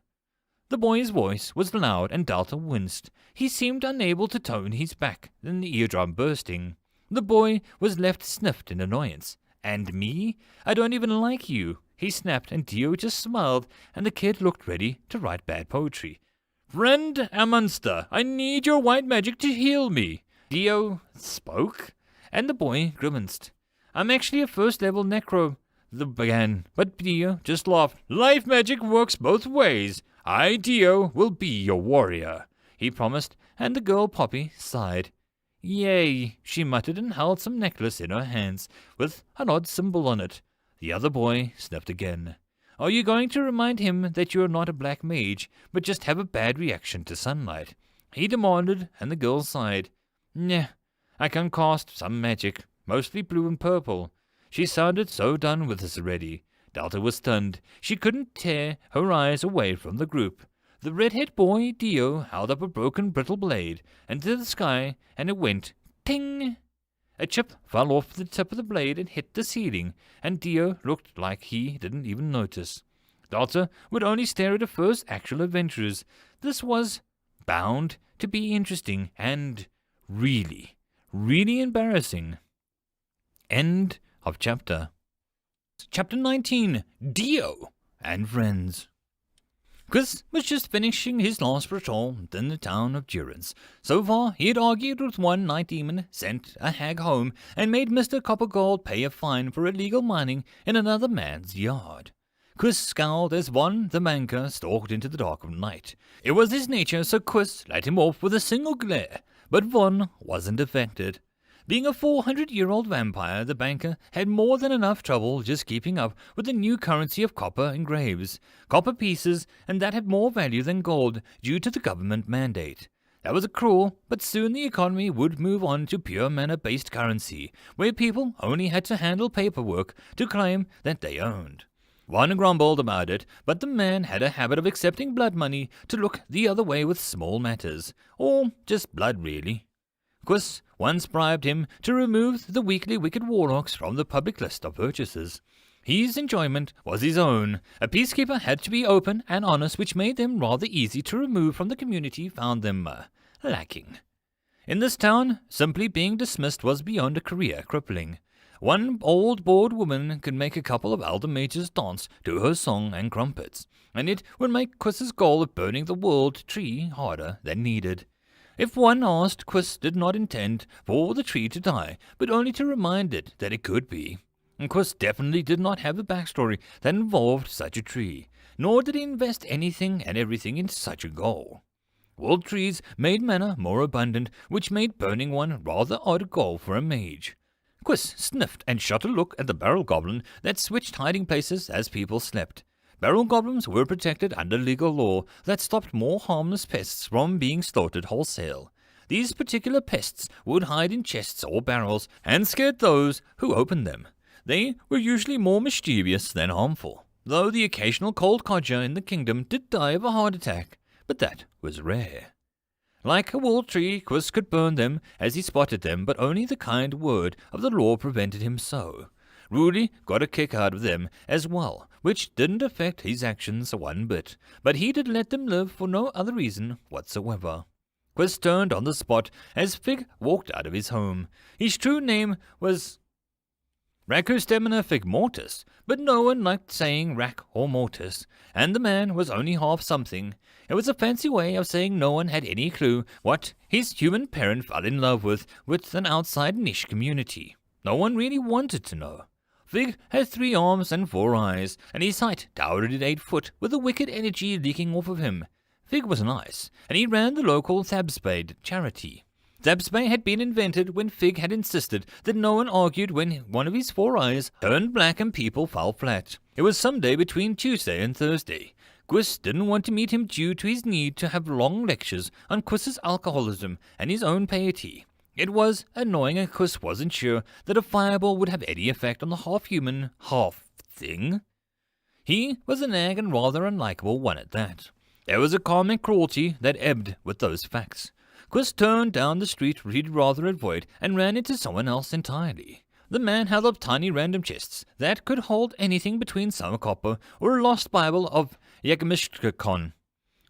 The boy's voice was loud and Delta winced. He seemed unable to tone his back, the eardrum bursting. The boy was left sniffed in annoyance. And me? I don't even like you. He snapped and Dio just smiled and the kid looked ready to write bad poetry. Friend Amonster, I need your white magic to heal me. Dio spoke and the boy grimaced. I'm actually a first-level necro, the began, but Dio just laughed. Life magic works both ways. Dio will be your warrior, he promised, and the girl Poppy sighed. Yay, she muttered and held some necklace in her hands, with an odd symbol on it. The other boy sniffed again. Are you going to remind him that you're not a black mage, but just have a bad reaction to sunlight? He demanded, and the girl sighed. Nah, I can cast some magic. Mostly blue and purple. She sounded so done with this already. Delta was stunned. She couldn't tear her eyes away from the group. The red-haired boy, Dio, held up a broken brittle blade into the sky, and it went ting. A chip fell off the tip of the blade and hit the ceiling, and Dio looked like he didn't even notice. Delta would only stare at her first actual adventures. This was bound to be interesting and really embarrassing. End of chapter. Chapter 19, Dio and Friends. Chris was just finishing his last patrol in the town of Durance. So far, he had argued with one night demon, sent a hag home, and made Mr. Coppergold pay a fine for illegal mining in another man's yard. Chris scowled as Von, the banker, stalked into the dark of night. It was his nature, so Chris let him off with a single glare, but Von wasn't affected. Being a 400-year-old vampire, the banker had more than enough trouble just keeping up with the new currency of copper and graves, copper pieces, and that had more value than gold due to the government mandate. That was cruel, but soon the economy would move on to pure mana-based currency, where people only had to handle paperwork to claim that they owned. One grumbled about it, but the man had a habit of accepting blood money to look the other way with small matters, or just blood really. Quis once bribed him to remove the weekly wicked warlocks from the public list of purchases. His enjoyment was his own. A peacekeeper had to be open and honest, which made them rather easy to remove from the community found them lacking. In this town, simply being dismissed was beyond a career crippling. One old bored woman could make a couple of elder mages dance to her song and crumpets, and it would make Quis's goal of burning the world tree harder than needed. If one asked, Quis did not intend for the tree to die, but only to remind it that it could be. And Quis definitely did not have a backstory that involved such a tree, nor did he invest anything and everything in such a goal. World trees made mana more abundant, which made burning one rather odd goal for a mage. Quis sniffed and shot a look at the barrel goblin that switched hiding places as people slept. Barrel goblins were protected under legal law that stopped more harmless pests from being slaughtered wholesale. These particular pests would hide in chests or barrels and scared those who opened them. They were usually more mischievous than harmful, though the occasional cold codger in the kingdom did die of a heart attack, but that was rare. Like a wool tree, Quiz could burn them as he spotted them, but only the kind word of the law prevented him so. Rudy got a kick out of them as well, which didn't affect his actions one bit, but he did let them live for no other reason whatsoever. Quiz turned on the spot as Fig walked out of his home. His true name was Raccoon Fig Mortis, but no one liked saying Rack or Mortis, and the man was only half something. It was a fancy way of saying no one had any clue what his human parent fell in love with an outside niche community. No one really wanted to know. Fig had 3 arms and 4 eyes, and his height towered at 8 foot, with a wicked energy leaking off of him. Fig was nice, and he ran the local Thabspade charity. Thabspade had been invented when Fig had insisted that no one argued when one of his 4 eyes turned black and people fell flat. It was some day between Tuesday and Thursday. Quiz didn't want to meet him due to his need to have long lectures on Quiz's alcoholism and his own piety. It was annoying, and Quiz wasn't sure that a fireball would have any effect on the half-human, half-thing. He was a nag and rather unlikable one at that. There was a comic cruelty that ebbed with those facts. Quiz turned down the street he'd rather avoid and ran into someone else entirely. The man held up tiny random chests that could hold anything between some copper or a lost Bible of Yakmishkakon.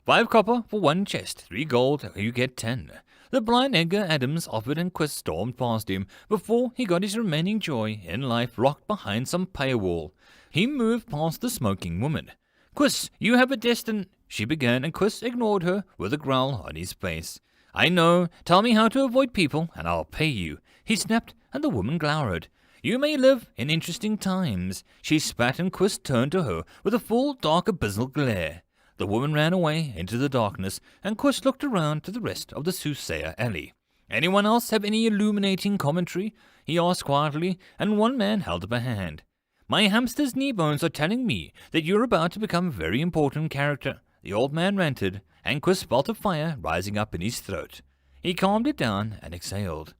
5 copper for 1 chest, 3 gold, you get 10. The blind Edgar Adams offered, and Quiz stormed past him before he got his remaining joy in life locked behind some paywall. He moved past the smoking woman. Quiz, you have a she began, and Quiz ignored her with a growl on his face. I know, tell me how to avoid people, and I'll pay you, he snapped, and the woman glowered. You may live in interesting times. She spat, and Quiz turned to her with a full, dark, abysmal glare. The woman ran away into the darkness, and Quiz looked around to the rest of the soothsayer alley. Anyone else have any illuminating commentary? He asked quietly, and one man held up a hand. My hamster's knee bones are telling me that you're about to become a very important character, the old man ranted, and Quiz felt a fire rising up in his throat. He calmed it down and exhaled.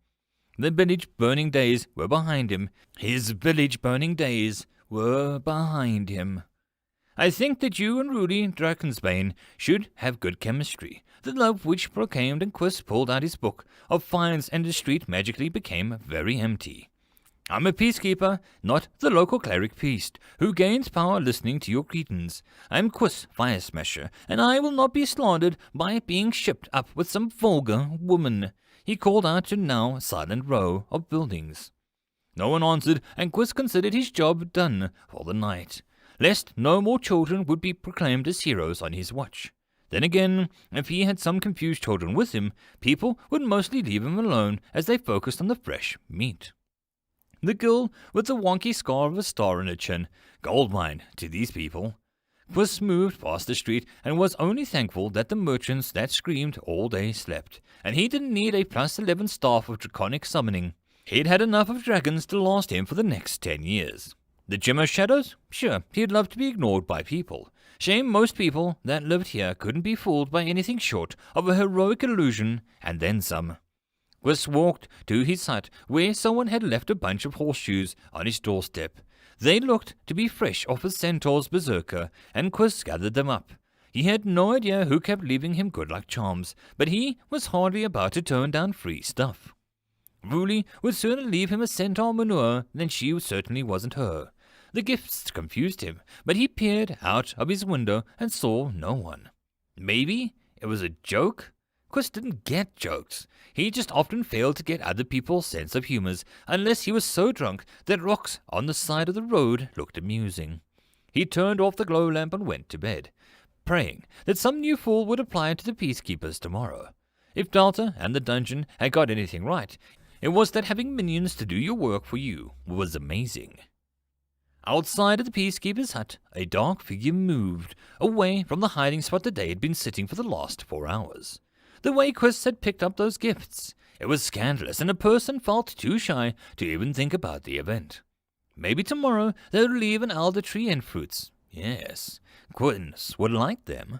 The village burning days were behind him. His village burning days were behind him. I think that you and Rudy Drakensbane should have good chemistry. The love which proclaimed, and Quiz pulled out his book of finds, and the street magically became very empty. I'm a peacekeeper, not the local cleric priest, who gains power listening to your cretins. I'm Quiz Fire Smasher, and I will not be slandered by being shipped up with some vulgar woman. He called out to now silent row of buildings. No one answered, and Quiz considered his job done for the night, lest no more children would be proclaimed as heroes on his watch. Then again, if he had some confused children with him, people would mostly leave him alone as they focused on the fresh meat. The girl with the wonky scar of a star in her chin, goldmine to these people. Quiz moved past the street and was only thankful that the merchants that screamed all day slept, and he didn't need a +11 staff of draconic summoning. He'd had enough of dragons to last him for the next 10 years. The Gym Shadows? Sure, he'd love to be ignored by people. Shame most people that lived here couldn't be fooled by anything short of a heroic illusion, and then some. Quiz walked to his hut, where someone had left a bunch of horseshoes on his doorstep. They looked to be fresh off a centaur's berserker, and Quiz gathered them up. He had no idea who kept leaving him good luck charms, but he was hardly about to turn down free stuff. Ruli would sooner leave him a centaur manure than she certainly wasn't her. The gifts confused him, but he peered out of his window and saw no one. Maybe it was a joke? Quiz didn't get jokes. He just often failed to get other people's sense of humours, unless he was so drunk that rocks on the side of the road looked amusing. He turned off the glow lamp and went to bed, praying that some new fool would apply it to the peacekeepers tomorrow. If Delta and the dungeon had got anything right, it was that having minions to do your work for you was amazing. Outside of the peacekeeper's hut, a dark figure moved, away from the hiding spot that they had been sitting for the last 4 hours. The way Quiz had picked up those gifts, it was scandalous, and a person felt too shy to even think about the event. Maybe tomorrow they would leave an elder tree and fruits. Yes, Quiz would like them.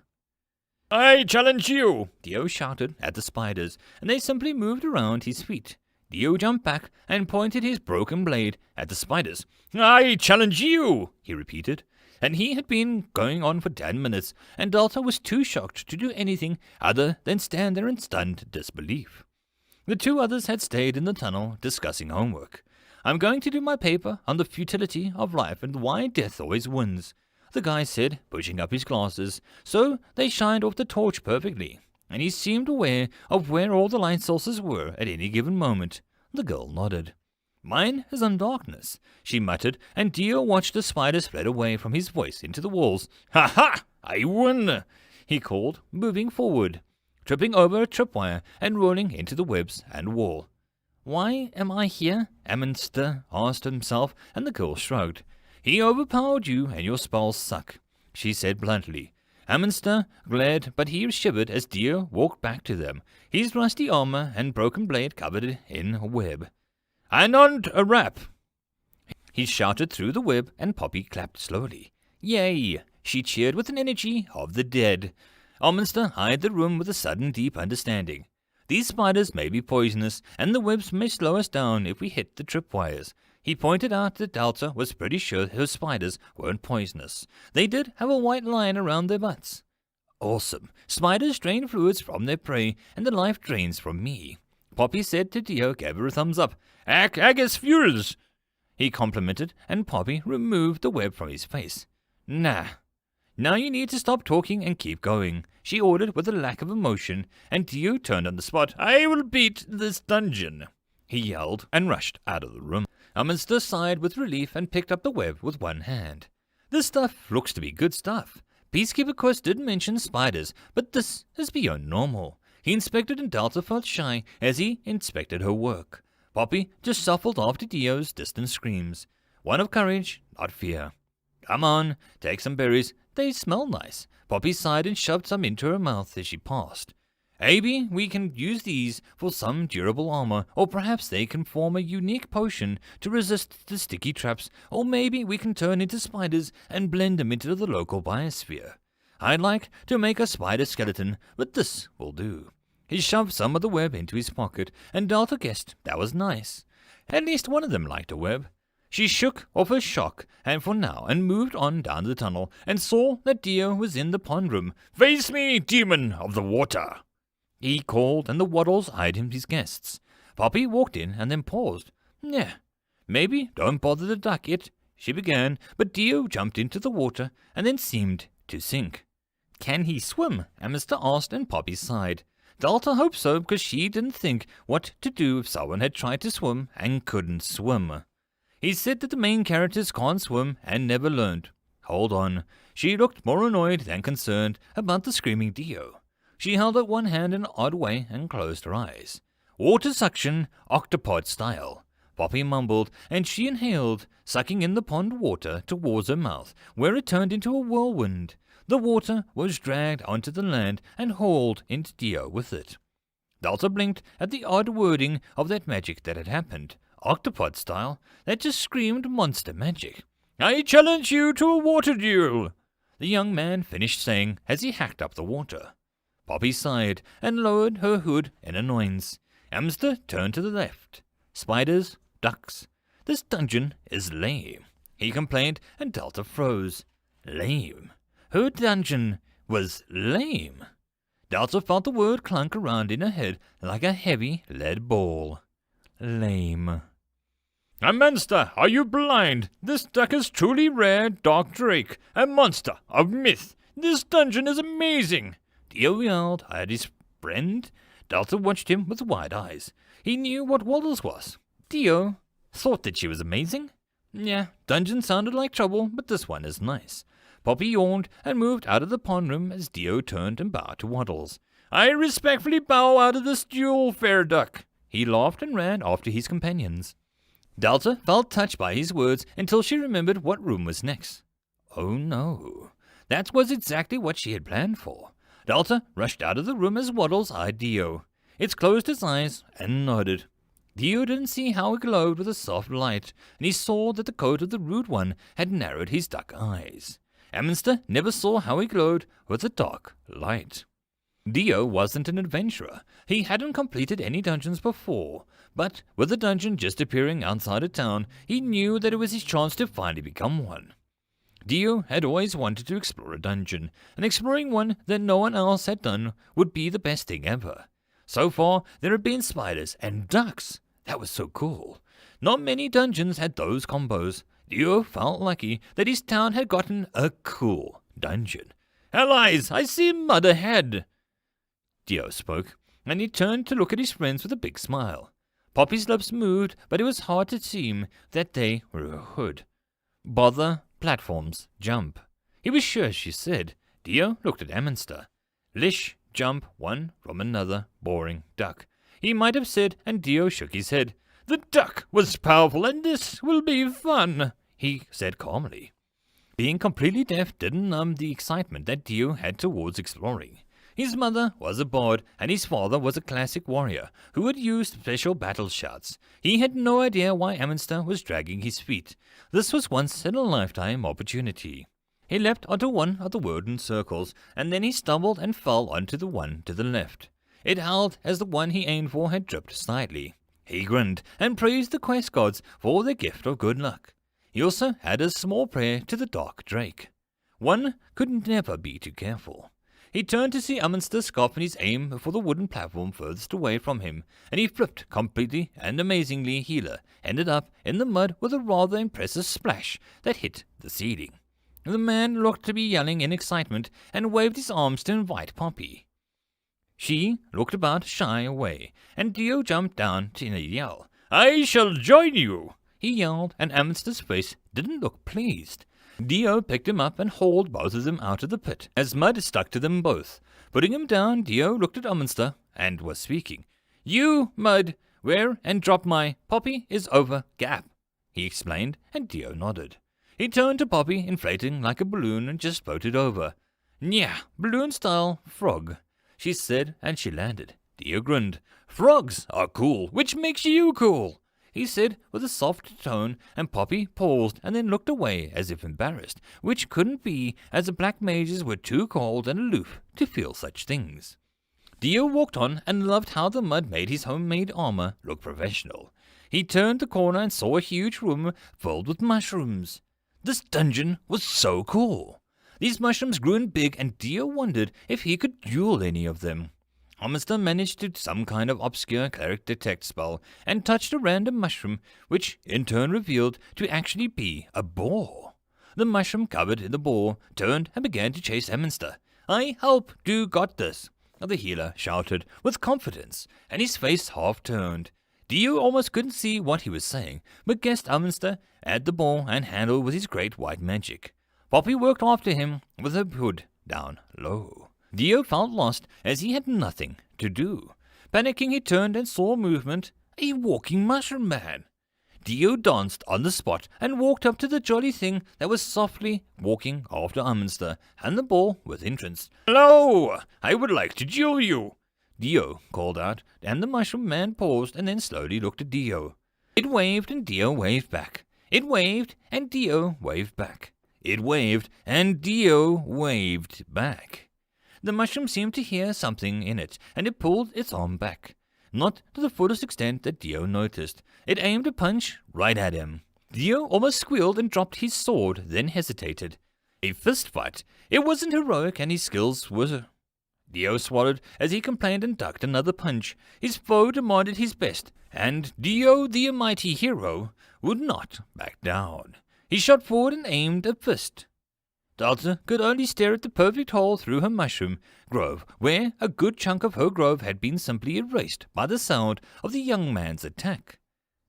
I challenge you, Dio shouted at the spiders, and they simply moved around his feet. Dio jumped back and pointed his broken blade at the spiders. I challenge you, he repeated. And he had been going on for 10 minutes, and Delta was too shocked to do anything other than stand there in stunned disbelief. The two others had stayed in the tunnel discussing homework. I'm going to do my paper on the futility of life and why death always wins, the guy said, pushing up his glasses, so they shined off the torch perfectly, and he seemed aware of where all the light sources were at any given moment. The girl nodded. Mine is on darkness, she muttered, and Dio watched the spiders fled away from his voice into the walls. Ha ha! I won! He called, moving forward, tripping over a tripwire and rolling into the webs and wall. Why am I here? Amundsen asked himself, and the girl shrugged. He overpowered you, and your spells suck, she said bluntly. Amundsen glared, but he shivered as Dio walked back to them, his rusty armor and broken blade covered in a web. I want a rap, he shouted through the web, and Poppy clapped slowly. Yay! She cheered with an energy of the dead. Amundsen eyed the room with a sudden deep understanding. These spiders may be poisonous, and the webs may slow us down if we hit the tripwires. He pointed out that Delta was pretty sure her spiders weren't poisonous. They did have a white line around their butts. Awesome. Spiders drain fluids from their prey, and the life drains from me. Poppy said to Dio, gave her a thumbs up. Agus fuels, he complimented, and Poppy removed the web from his face. Nah. Now you need to stop talking and keep going, she ordered with a lack of emotion, and Dio turned on the spot. I will beat this dungeon, he yelled, and rushed out of the room. Amundsen sighed with relief and picked up the web with one hand. This stuff looks to be good stuff. Peacekeeper Quest did mention spiders, but this is beyond normal. He inspected, and Delta felt shy as he inspected her work. Poppy just shuffled after Dio's distant screams. One of courage, not fear. Come on, take some berries. They smell nice. Poppy sighed and shoved some into her mouth as she passed. Maybe we can use these for some durable armor, or perhaps they can form a unique potion to resist the sticky traps, or maybe we can turn into spiders and blend them into the local biosphere. I'd like to make a spider skeleton, but this will do. He shoved some of the web into his pocket, and Delta guessed that was nice. At least one of them liked a web. She shook off her shock, and for now, and moved on down the tunnel, and saw that Dio was in the pond room. Face me, demon of the water, he called, and the Waddles eyed him his guests. Poppy walked in and then paused. Yeah, maybe don't bother to duck it, she began, but Dio jumped into the water and then seemed to sink. Can he swim? Amundsen asked, and Poppy sighed. Delta hoped so, because she didn't think what to do if someone had tried to swim and couldn't swim. He said that the main characters can't swim and never learned. Hold on. She looked more annoyed than concerned about the screaming Dio. She held out one hand in an odd way and closed her eyes. Water suction, octopod style, Poppy mumbled, and she inhaled, sucking in the pond water towards her mouth, where it turned into a whirlwind. The water was dragged onto the land and hauled into Dio with it. Delta blinked at the odd wording of that magic that had happened. Octopod style, that just screamed monster magic. I challenge you to a water duel, the young man finished saying as he hacked up the water. Poppy sighed and lowered her hood in annoyance. Amundsen turned to the left. Spiders, ducks. This dungeon is lame, he complained, and Delta froze. Lame. Her dungeon was lame. Delta felt the word clunk around in her head like a heavy lead ball. Lame. A monster! Are you blind? This duck is truly rare, dark drake, a monster of myth. This dungeon is amazing. Dio yelled at his friend. Delta watched him with wide eyes. He knew what Waddles was. Dio thought that she was amazing. Yeah, dungeon sounded like trouble, but this one is nice. Poppy yawned and moved out of the pond room as Dio turned and bowed to Waddles. I respectfully bow out of this duel, fair duck. He laughed and ran after his companions. Delta felt touched by his words until she remembered what room was next. Oh no, that was exactly what she had planned for. Delta rushed out of the room as Waddles eyed Dio. It closed his eyes and nodded. Dio didn't see how it glowed with a soft light, and he saw that the coat of the rude one had narrowed his duck eyes. Amundsen never saw how he glowed with a dark light. Dio wasn't an adventurer. He hadn't completed any dungeons before, but with the dungeon just appearing outside of town, he knew that it was his chance to finally become one. Dio had always wanted to explore a dungeon, and exploring one that no one else had done would be the best thing ever. So far, there had been spiders and ducks. That was so cool. Not many dungeons had those combos. Dio felt lucky that his town had gotten a cool dungeon. "Allies, I see mud ahead," Dio spoke, and he turned to look at his friends with a big smile. Poppy's lips moved, but it was hard to see that they were a hood. "Bother, platforms, jump." He was sure she said. Dio looked at Amundsen. "Lish, jump, one from another, boring, duck." He might have said, and Dio shook his head. "The duck was powerful, and this will be fun," he said calmly. Being completely deaf didn't numb the excitement that Dio had towards exploring. His mother was a bard, and his father was a classic warrior who had used special battle shouts. He had no idea why Amundsen was dragging his feet. This was once-in-a-lifetime opportunity. He leapt onto one of the wooden circles, and then he stumbled and fell onto the one to the left. It held as the one he aimed for had dripped slightly. He grinned and praised the quest gods for their gift of good luck. He also had a small prayer to the dark drake. One could never be too careful. He turned to see Amundsen sharpen his aim for the wooden platform furthest away from him, and he flipped completely and amazingly. Healer ended up in the mud with a rather impressive splash that hit the ceiling. The man looked to be yelling in excitement and waved his arms to invite Poppy. She looked about shy away, and Dio jumped down to yell. "I shall join you," he yelled, and Amundsen's face didn't look pleased. Dio picked him up and hauled both of them out of the pit, as mud stuck to them both. Putting him down, Dio looked at Amundsen and was speaking. "You, Mud, where and drop my Poppy is over gap," he explained, and Dio nodded. He turned to Poppy, inflating like a balloon, and just floated over. "Nya, balloon-style frog," she said, and she landed. Dio grinned. "Frogs are cool, which makes you cool," he said with a soft tone, and Poppy paused and then looked away as if embarrassed, which couldn't be, as the black mages were too cold and aloof to feel such things. Dio walked on and loved how the mud made his homemade armor look professional. He turned the corner and saw a huge room filled with mushrooms. This dungeon was so cool. These mushrooms grew in big, and Dio wondered if he could duel any of them. Amundsen managed to some kind of obscure cleric detect spell and touched a random mushroom, which in turn revealed to actually be a boar. The mushroom covered in the boar turned and began to chase Amundsen. "I help do got this," the healer shouted with confidence, and his face half turned. Dio almost couldn't see what he was saying, but guessed Amundsen had the boar and handle with his great white magic. Poppy worked after him with her hood down low. Dio felt lost as he had nothing to do. Panicking, he turned and saw movement. A walking mushroom man. Dio danced on the spot and walked up to the jolly thing that was softly walking after Amundsen and the boar with interest. "Hello! I would like to duel you," Dio called out, and the mushroom man paused and then slowly looked at Dio. It waved and Dio waved back. It waved and Dio waved back. It waved and Dio waved back. The mushroom seemed to hear something in it, and it pulled its arm back. Not to the fullest extent that Dio noticed. It aimed a punch right at him. Dio almost squealed and dropped his sword, then hesitated. A fist fight. It wasn't heroic, and his skills were... Dio swallowed as he complained and ducked another punch. His foe demanded his best, and Dio, the mighty hero, would not back down. He shot forward and aimed a fist. Delta could only stare at the perfect hole through her mushroom grove, where a good chunk of her grove had been simply erased by the sound of the young man's attack.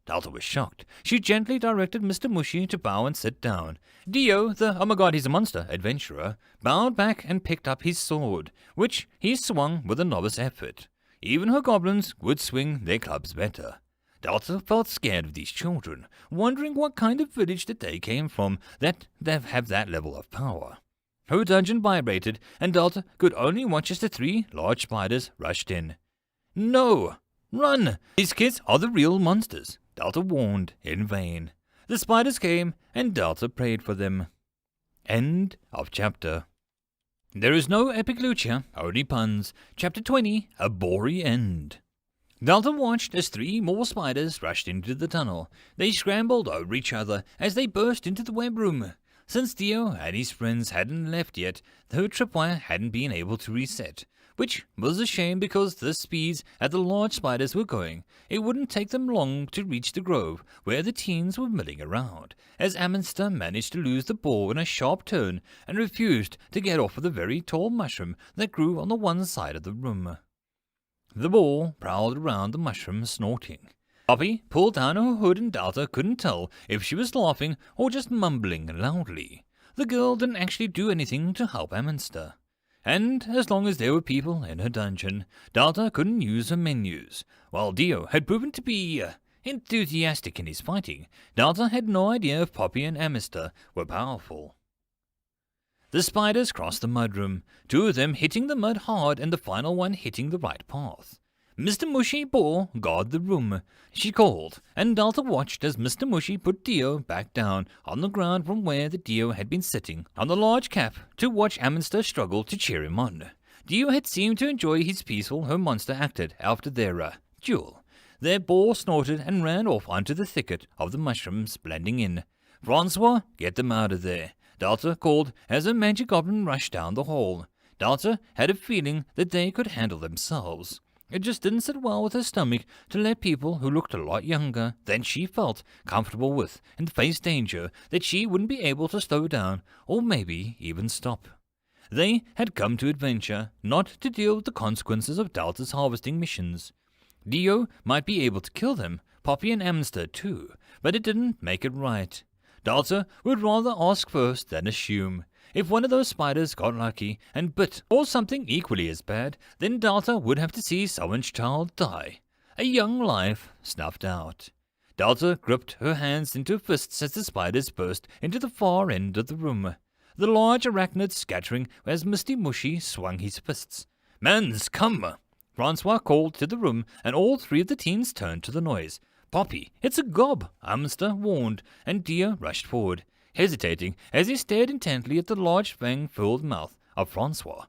Delta was shocked. She gently directed Mr. Mushy to bow and sit down. Dio, the "oh my god, he's a monster" adventurer, bowed back and picked up his sword, which he swung with a novice effort. Even her goblins would swing their clubs better. Delta felt scared of these children, wondering what kind of village that they came from that they have that level of power. Her dungeon vibrated, and Delta could only watch as the 3 large spiders rushed in. "No! Run! These kids are the real monsters," Delta warned in vain. The spiders came, and Delta prayed for them. End of chapter. There is no epic loot here, only puns. Chapter 20, A Bory End. Dalton watched as 3 more spiders rushed into the tunnel. They scrambled over each other as they burst into the web room. Since Dio and his friends hadn't left yet, her tripwire hadn't been able to reset, which was a shame because the speeds that the large spiders were going, it wouldn't take them long to reach the grove where the teens were milling around, as Ammonster managed to lose the ball in a sharp turn and refused to get off of the very tall mushroom that grew on the one side of the room. The ball prowled around the mushroom, snorting. Poppy pulled down her hood and Delta couldn't tell if she was laughing or just mumbling loudly. The girl didn't actually do anything to help Ammonster. And as long as there were people in her dungeon, Delta couldn't use her menus. While Dio had proven to be enthusiastic in his fighting, Delta had no idea if Poppy and Ammonster were powerful. The spiders crossed the mudroom, 2 of them hitting the mud hard and the final one hitting the right path. Mr. Mushy bore guard the room, she called, and Delta watched as Mr. Mushy put Dio back down on the ground from where the Dio had been sitting on the large cap to watch Ammonster struggle to cheer him on. Dio had seemed to enjoy his peaceful her monster acted after their duel. Their boar snorted and ran off onto the thicket of the mushrooms, blending in. Francois, get them out of there, Delta called as a magic goblin rushed down the hall. Delta had a feeling that they could handle themselves. It just didn't sit well with her stomach to let people who looked a lot younger than she felt comfortable with and face danger that she wouldn't be able to slow down or maybe even stop. They had come to adventure, not to deal with the consequences of Delta's harvesting missions. Dio might be able to kill them, Poppy and Ammonster too, but it didn't make it right. Delta would rather ask first than assume. If one of those spiders got lucky and bit, or something equally as bad, then Delta would have to see someone's child die. A young life snuffed out. Delta gripped her hands into fists as the spiders burst into the far end of the room, the large arachnids scattering as Misty Mushy swung his fists. "Mans, come!" Francois called to the room, and all 3 of the teens turned to the noise. "Poppy, it's a gob," Ammonster warned, and Dio rushed forward, hesitating as he stared intently at the large fang-filled mouth of Francois.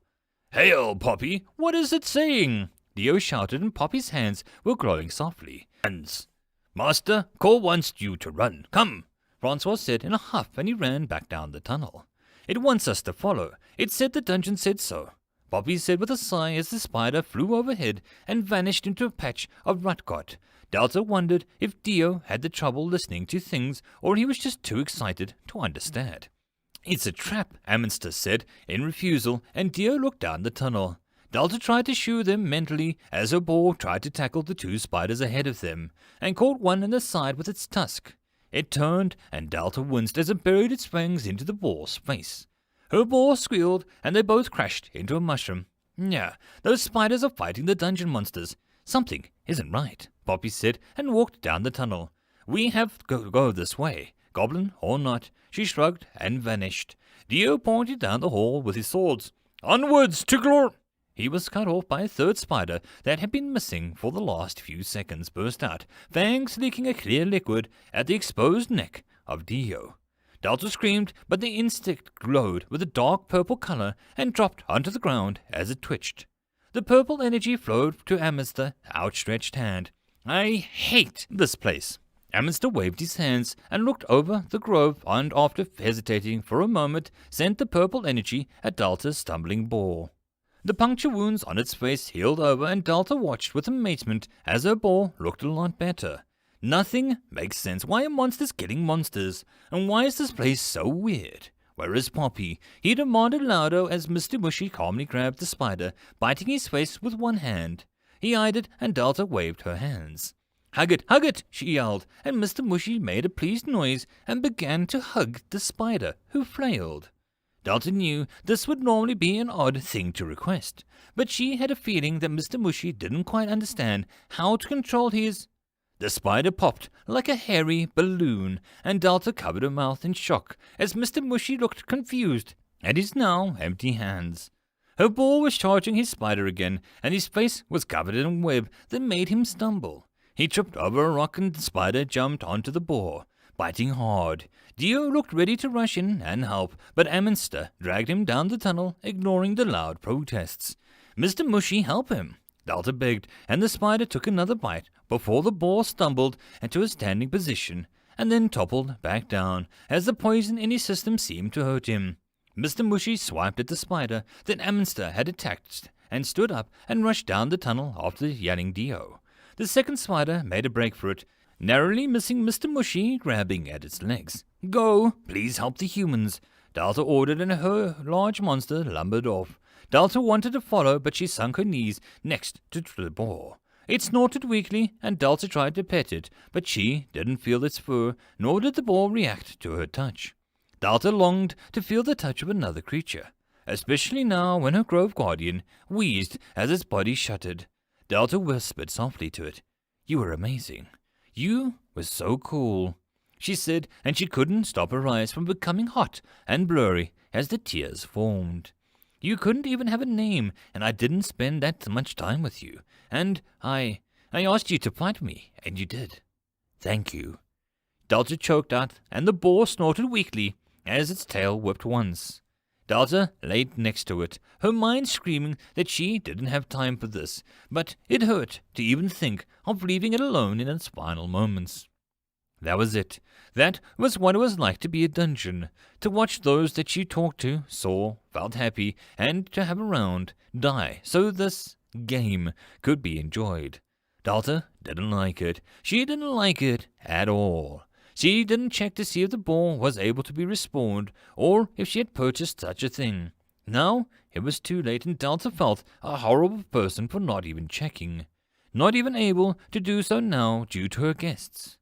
"Hail, Poppy! What is it saying?" Dio shouted, and Poppy's hands were glowing softly. "Hands! Master, call wants you to run. Come!" Francois said in a huff, and he ran back down the tunnel. "It wants us to follow. It said the dungeon said so," Poppy said with a sigh as the spider flew overhead and vanished into a patch of rutcot. Delta wondered if Dio had the trouble listening to things or he was just too excited to understand. "It's a trap," Ammonster said in refusal, and Dio looked down the tunnel. Delta tried to shoo them mentally as her boar tried to tackle the 2 spiders ahead of them, and caught one in the side with its tusk. It turned, and Delta winced as it buried its fangs into the boar's face. Her boar squealed, and they both crashed into a mushroom. "Yeah, those spiders are fighting the dungeon monsters. Something isn't right," Poppy said, and walked down the tunnel. "We have to go this way, goblin or not." She shrugged and vanished. Dio pointed down the hall with his swords. "Onwards to glory!" He was cut off by a 3rd spider that had been missing for the last few seconds, burst out, fangs leaking a clear liquid at the exposed neck of Dio. Delta screamed, but the insect glowed with a dark purple color and dropped onto the ground as it twitched. The purple energy flowed to Ammonster's outstretched hand. "I hate this place." Ammonster waved his hands and looked over the grove and, after hesitating for a moment, sent the purple energy at Delta's stumbling boar. The puncture wounds on its face healed over, and Delta watched with amazement as her boar looked a lot better. Nothing makes sense. Why are monsters killing monsters? And why is this place so weird? "Where is Poppy?" he demanded louder as Mr. Mushy calmly grabbed the spider, biting his face with one hand. He eyed it, and Delta waved her hands. Hug it, she yelled, and Mr. Mushy made a pleased noise and began to hug the spider, who flailed. Delta knew this would normally be an odd thing to request, but she had a feeling that Mr. Mushy didn't quite understand how to control his... The spider popped like a hairy balloon, and Delta covered her mouth in shock as Mr. Mushy looked confused at his now empty hands. Her ball was charging his spider again, and his face was covered in a web that made him stumble. He tripped over a rock, and the spider jumped onto the boar, biting hard. Dio looked ready to rush in and help, but Amundsen dragged him down the tunnel, ignoring the loud protests. Mr. Mushy, help him, Delta begged, and the spider took another bite before the boar stumbled into a standing position and then toppled back down as the poison in his system seemed to hurt him. Mr. Mushy swiped at the spider that Amundsen had attacked and stood up and rushed down the tunnel after yelling Dio. The second spider made a break for it, narrowly missing Mr. Mushy, grabbing at its legs. Go, please help the humans, Delta ordered, and her large monster lumbered off. Delta wanted to follow, but she sunk her knees next to the boar. It snorted weakly, and Delta tried to pet it, but she didn't feel its fur, nor did the boar react to her touch. Delta longed to feel the touch of another creature, especially now when her grove guardian wheezed as its body shuddered. Delta whispered softly to it, "You were amazing. You were so cool," she said, and she couldn't stop her eyes from becoming hot and blurry as the tears formed. "You couldn't even have a name, and I didn't spend that much time with you. And I asked you to fight me, and you did. Thank you." Delta choked out, and the boar snorted weakly as its tail whipped once. Delta lay next to it, her mind screaming that she didn't have time for this, but it hurt to even think of leaving it alone in its final moments. That was it. That was what it was like to be a dungeon, to watch those that you talked to, saw, felt happy, and to have around die so this game could be enjoyed. Delta didn't like it. She didn't like it at all. She didn't check to see if the boar was able to be respawned, or if she had purchased such a thing. Now it was too late, and Delta felt a horrible person for not even checking. Not even able to do so now due to her guests.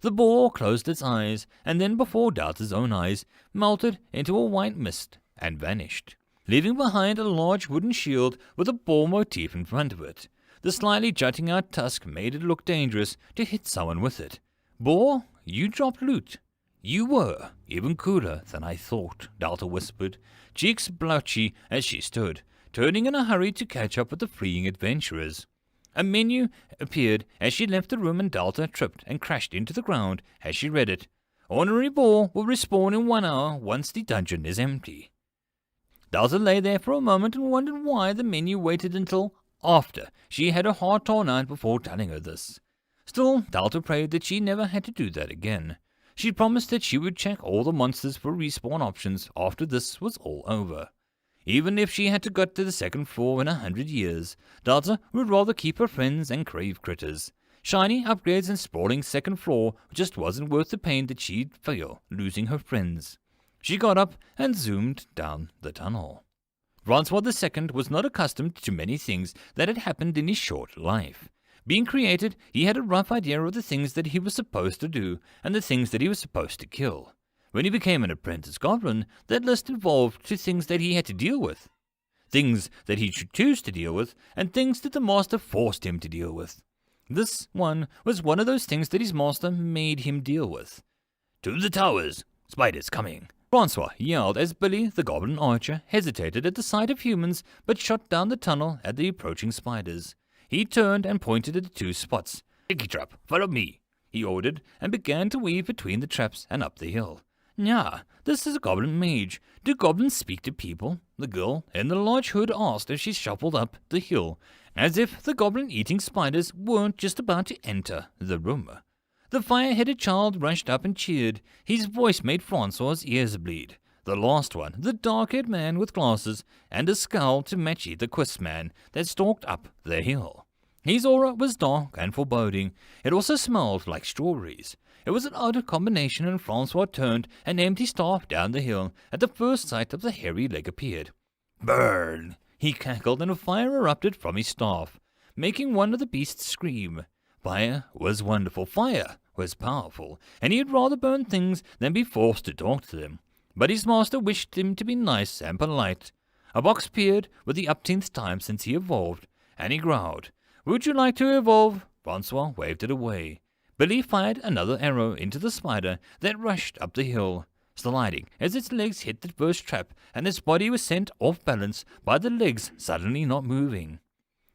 The boar closed its eyes, and then before Delta's own eyes, melted into a white mist and vanished, leaving behind a large wooden shield with a boar motif in front of it. The slightly jutting out tusk made it look dangerous to hit someone with it. "Boar, you dropped loot. You were even cooler than I thought," Delta whispered, cheeks blotchy as she stood, turning in a hurry to catch up with the fleeing adventurers. A menu appeared as she left the room, and Delta tripped and crashed into the ground as she read it. "Honorary boar will respawn in 1 hour once the dungeon is empty." Delta lay there for a moment and wondered why the menu waited until after she had her heart torn out before telling her this. Still, Delta prayed that she never had to do that again. She promised that she would check all the monsters for respawn options after this was all over. Even if she had to go to the second floor in 100 years, Delta would rather keep her friends and crave critters. Shiny upgrades and sprawling second floor just wasn't worth the pain that she'd feel losing her friends. She got up and zoomed down the tunnel. Francois II was not accustomed to many things that had happened in his short life. Being created, he had a rough idea of the things that he was supposed to do and the things that he was supposed to kill. When he became an apprentice goblin, that list evolved to things that he had to deal with. Things that he should choose to deal with, and things that the master forced him to deal with. This one was one of those things that his master made him deal with. "To the towers! Spiders coming!" Francois yelled as Billy, the goblin archer, hesitated at the sight of humans, but shot down the tunnel at the approaching spiders. He turned and pointed at the 2 spots. "Sticky trap, follow me," he ordered, and began to weave between the traps and up the hill. "Yeah, this is a goblin mage. Do goblins speak to people?" the girl in the large hood asked as she shuffled up the hill, as if the goblin-eating spiders weren't just about to enter the room. The fire-headed child rushed up and cheered. His voice made Francois's ears bleed. The last one, the dark-haired man with glasses and a scowl to match the quist man that stalked up the hill. His aura was dark and foreboding. It also smelled like strawberries. It was an odd combination, and Francois turned and aimed his staff down the hill at the first sight of the hairy leg appeared. "Burn!" he cackled, and a fire erupted from his staff, making one of the beasts scream. Fire was wonderful. Fire was powerful, and he'd rather burn things than be forced to talk to them. But his master wished him to be nice and polite. A box appeared with the upteenth time since he evolved, and he growled. "Would you like to evolve?" Francois waved it away. Billy fired another arrow into the spider that rushed up the hill, sliding as its legs hit the first trap, and its body was sent off balance by the legs suddenly not moving.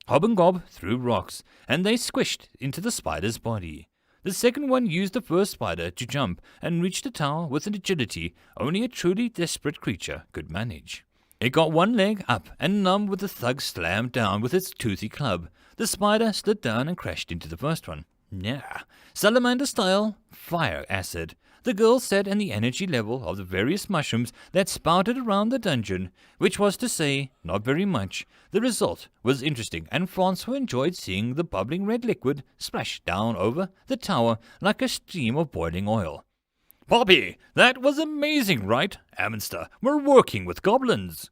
Hob and Gob threw rocks, and they squished into the spider's body. The second one used the first spider to jump and reach the tower with an agility only a truly desperate creature could manage. It got one leg up, and numb with the thug slammed down with its toothy club. The spider slid down and crashed into the first one. Yeah, salamander style, fire acid. The girl said, and the energy level of the various mushrooms that spouted around the dungeon, which was to say, not very much. The result was interesting, and Francois enjoyed seeing the bubbling red liquid splash down over the tower like a stream of boiling oil. "Poppy, that was amazing, right? Ammonster, we're working with goblins."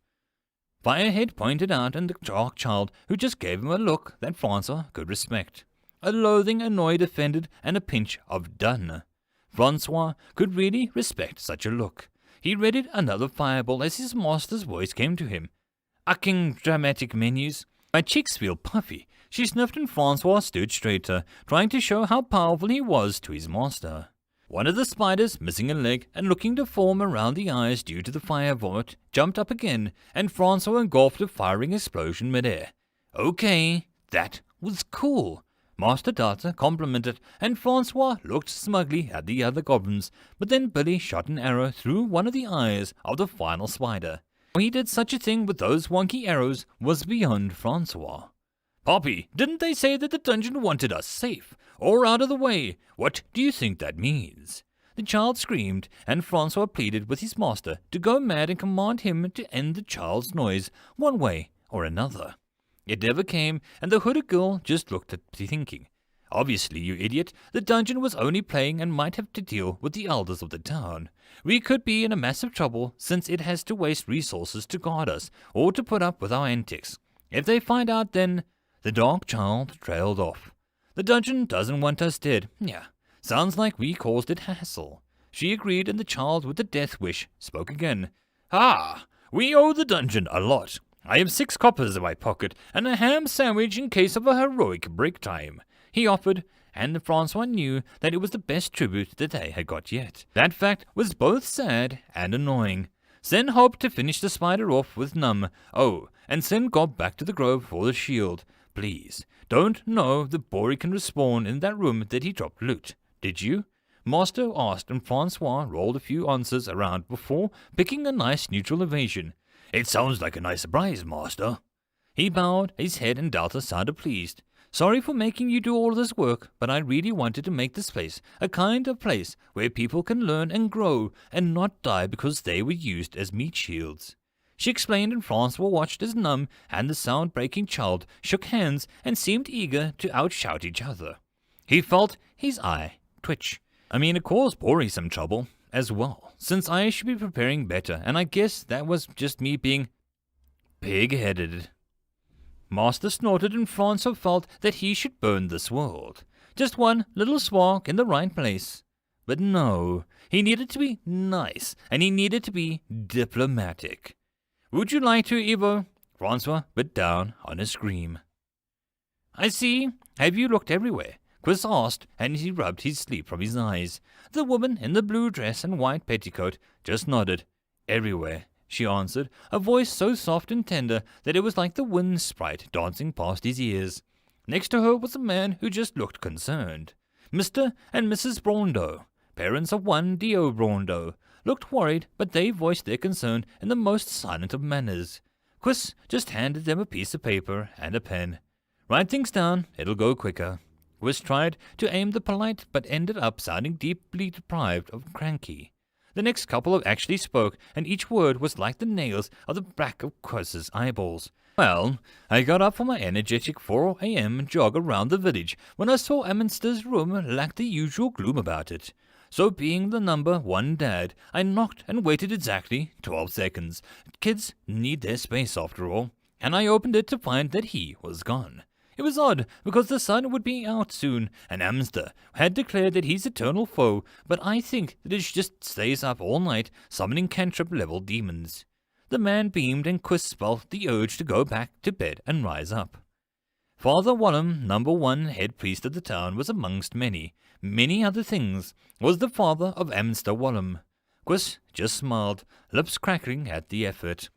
Firehead pointed out and the dark child, who just gave him a look that Francois could respect. A loathing, annoyed, offended, and a pinch of done. Francois could really respect such a look. He readied another fireball as his master's voice came to him. "Ucking dramatic menus. My cheeks feel puffy." She sniffed and Francois stood straighter, trying to show how powerful he was to his master. One of the spiders, missing a leg and looking to form around the eyes due to the fire vomit, jumped up again, and Francois engulfed a firing explosion midair. Okay, that was cool. Master Data complimented, and Francois looked smugly at the other goblins, but then Billy shot an arrow through one of the eyes of the final spider. How he did such a thing with those wonky arrows was beyond Francois. "Poppy, didn't they say that the dungeon wanted us safe, or out of the way? What do you think that means?" The child screamed, and Francois pleaded with his master to go mad and command him to end the child's noise, one way or another. It never came, and the hooded girl just looked at me thinking, "Obviously, you idiot, the dungeon was only playing and might have to deal with the elders of the town. We could be in a massive trouble since it has to waste resources to guard us, or to put up with our antics. If they find out, then—" The dark child trailed off. "The dungeon doesn't want us dead. Yeah, sounds like we caused it hassle." She agreed, and the child with the death wish spoke again. "Ah, we owe the dungeon a lot. I have 6 coppers in my pocket, and a ham sandwich in case of a heroic break time," he offered, and Francois knew that it was the best tribute that they had got yet. That fact was both sad and annoying. Sen hoped to finish the spider off with Numb. Oh, and Sen got back to the grove for the shield. "Please, don't know the W.R.E can respawn in that room that he dropped loot. Did you?" Master asked, and Francois rolled a few answers around before picking a nice neutral evasion. "It sounds like a nice surprise, Master." He bowed his head, and Delta sounded pleased. "Sorry for making you do all this work, but I really wanted to make this place a kind of place where people can learn and grow and not die because they were used as meat shields." She explained, and Francois watched as Numb and the sound-breaking child shook hands and seemed eager to outshout each other. He felt his eye twitch. I mean, it caused W.R.E some trouble as well, since I should be preparing better, and I guess that was just me being pig-headed. Master snorted, and Francois felt that he should burn this world. Just one little spark in the right place. But no, he needed to be nice, and he needed to be diplomatic. "Would you like to, Evo?" Francois bit down on a scream. "I see. Have you looked everywhere?" Quiz asked, and he rubbed his sleep from his eyes. The woman in the blue dress and white petticoat just nodded. "Everywhere," she answered, a voice so soft and tender that it was like the wind sprite dancing past his ears. Next to her was a man who just looked concerned. Mr. and Mrs. Brondo, parents of one Dio Brondo, looked worried, but they voiced their concern in the most silent of manners. Quiz just handed them a piece of paper and a pen. "Write things down, it'll go quicker." Quiz tried to aim the polite, but ended up sounding deeply deprived of cranky. The next couple actually spoke, and each word was like the nails of the back of Quiz's eyeballs. "Well, I got up for my energetic 4 a.m. jog around the village when I saw Ammonster's room lacked the usual gloom about it. So being the number 1 dad, I knocked and waited exactly 12 seconds. Kids need their space after all. And I opened it to find that he was gone. It was odd, because the sun would be out soon, and Ammonster had declared that he's eternal foe, but I think that it just stays up all night, summoning cantrip-level demons. The man beamed, and Quiz felt the urge to go back to bed and rise up. Father Wallum, number 1 head priest of the town, was amongst many other things, was the father of Ammonster Wallum. Quiz just smiled, lips cracking at the effort.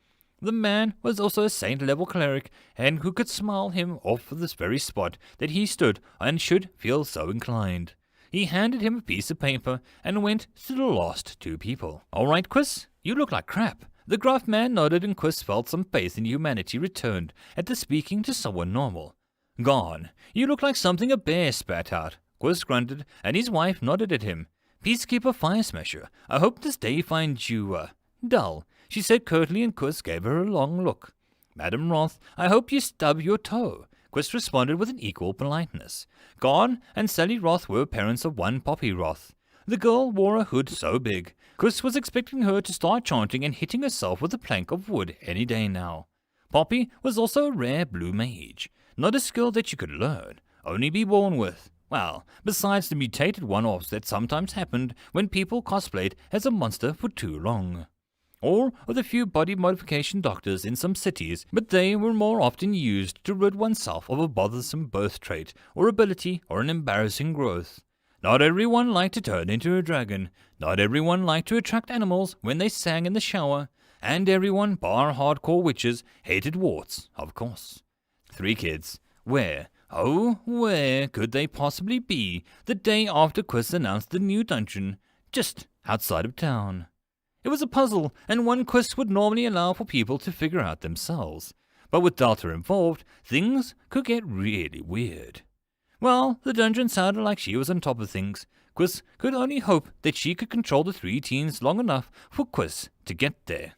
The man was also a saint-level cleric, and who could smile him off for this very spot that he stood and should feel so inclined. He handed him a piece of paper and went to the last two people. "All right, Quiz, you look like crap." The gruff man nodded and Quiz felt some faith in humanity returned at the speaking to someone normal. "Gone. You look like something a bear spat out." Quiz grunted and his wife nodded at him. "Peacekeeper Fire Smasher, I hope this day finds you, dull," she said curtly and Quiz gave her a long look. "Madam Roth, I hope you stub your toe." Quiz responded with an equal politeness. Gone and Sally Roth were parents of one Poppy Roth. The girl wore a hood so big, Quiz was expecting her to start chanting and hitting herself with a plank of wood any day now. Poppy was also a rare blue mage, not a skill that you could learn, only be born with. Well, besides the mutated one-offs that sometimes happened when people cosplayed as a monster for too long. Or with a few body modification doctors in some cities, but they were more often used to rid oneself of a bothersome birth trait or ability or an embarrassing growth. Not everyone liked to turn into a dragon, not everyone liked to attract animals when they sang in the shower, and everyone, bar hardcore witches, hated warts, of course. 3 kids. Where, oh, where could they possibly be the day after Quiz announced the new dungeon, just outside of town? It was a puzzle, and one Quiz would normally allow for people to figure out themselves. But with Delta involved, things could get really weird. Well, the dungeon sounded like she was on top of things. Quiz could only hope that she could control the 3 teens long enough for Quiz to get there.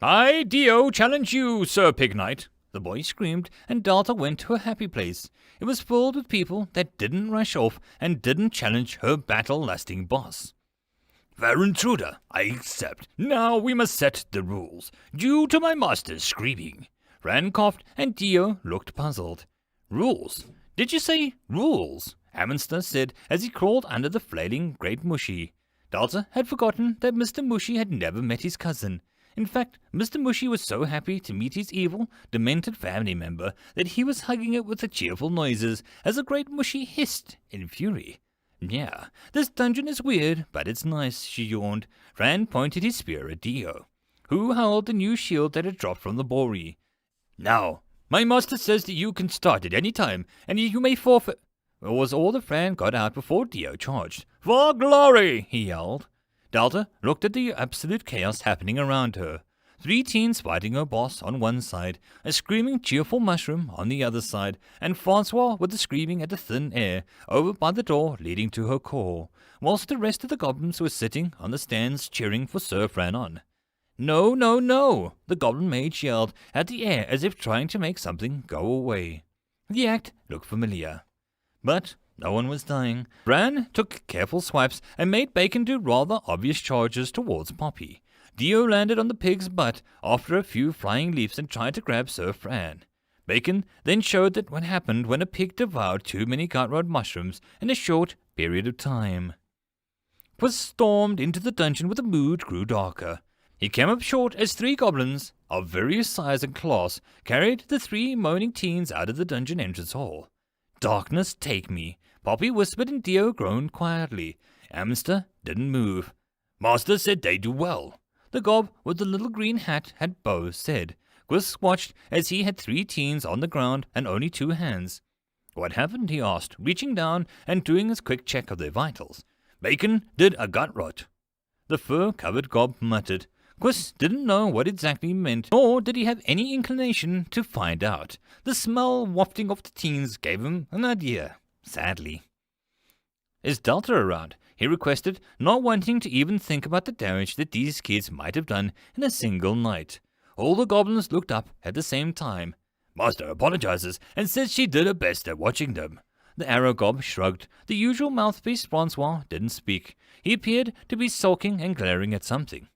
"I, Dio, challenge you, Sir Pig Knight," the boy screamed, and Delta went to a happy place. It was filled with people that didn't rush off and didn't challenge her battle-lasting boss. "Fair intruder, I accept. Now we must set the rules, due to my master's screaming." Ran coughed and Dio looked puzzled. "Rules? Did you say rules?" Ammonster said as he crawled under the flailing Great Mushy. Delta had forgotten that Mr. Mushy had never met his cousin. In fact, Mr. Mushy was so happy to meet his evil, demented family member that he was hugging it with the cheerful noises as the Great Mushy hissed in fury. "Yeah, this dungeon is weird, but it's nice," she yawned. Ran pointed his spear at Dio, who held the new shield that had dropped from the W.R.E. "Now, my master says that you can start at any time, and you may forfeit." It was all the Fran got out before Dio charged. "For glory!" he yelled. Delta looked at the absolute chaos happening around her. 3 teens fighting her boss on one side, a screaming cheerful mushroom on the other side, and Francois with the screaming at the thin air over by the door leading to her core, whilst the rest of the goblins were sitting on the stands cheering for Sir Franon. "No, no, no!" the goblin mage yelled at the air as if trying to make something go away. The act looked familiar. But no one was dying. Bran took careful swipes and made Bacon do rather obvious charges towards Poppy. Dio landed on the pig's butt after a few flying leaps and tried to grab Sir Fran. Bacon then showed that what happened when a pig devoured too many gut-rod mushrooms in a short period of time. Quiz stormed into the dungeon with the mood grew darker. He came up short as 3 goblins, of various size and class, carried the 3 moaning teens out of the dungeon entrance hall. "Darkness take me," Poppy whispered and Dio groaned quietly. Ammonster didn't move. "Master said they do well." The gob with the little green hat had bow said. Quiz watched as he had 3 teens on the ground and only 2 hands. "What happened?" he asked, reaching down and doing a quick check of their vitals. "Bacon did a gut rot." The fur-covered gob muttered. Quiz didn't know what exactly meant, nor did he have any inclination to find out. The smell wafting off the teens gave him an idea, sadly. "Is Delta around?" he requested, not wanting to even think about the damage that these kids might have done in a single night. All the goblins looked up at the same time. "Master apologizes and says she did her best at watching them." The arrow gob shrugged. The usual mouthpiece Francois didn't speak. He appeared to be sulking and glaring at something.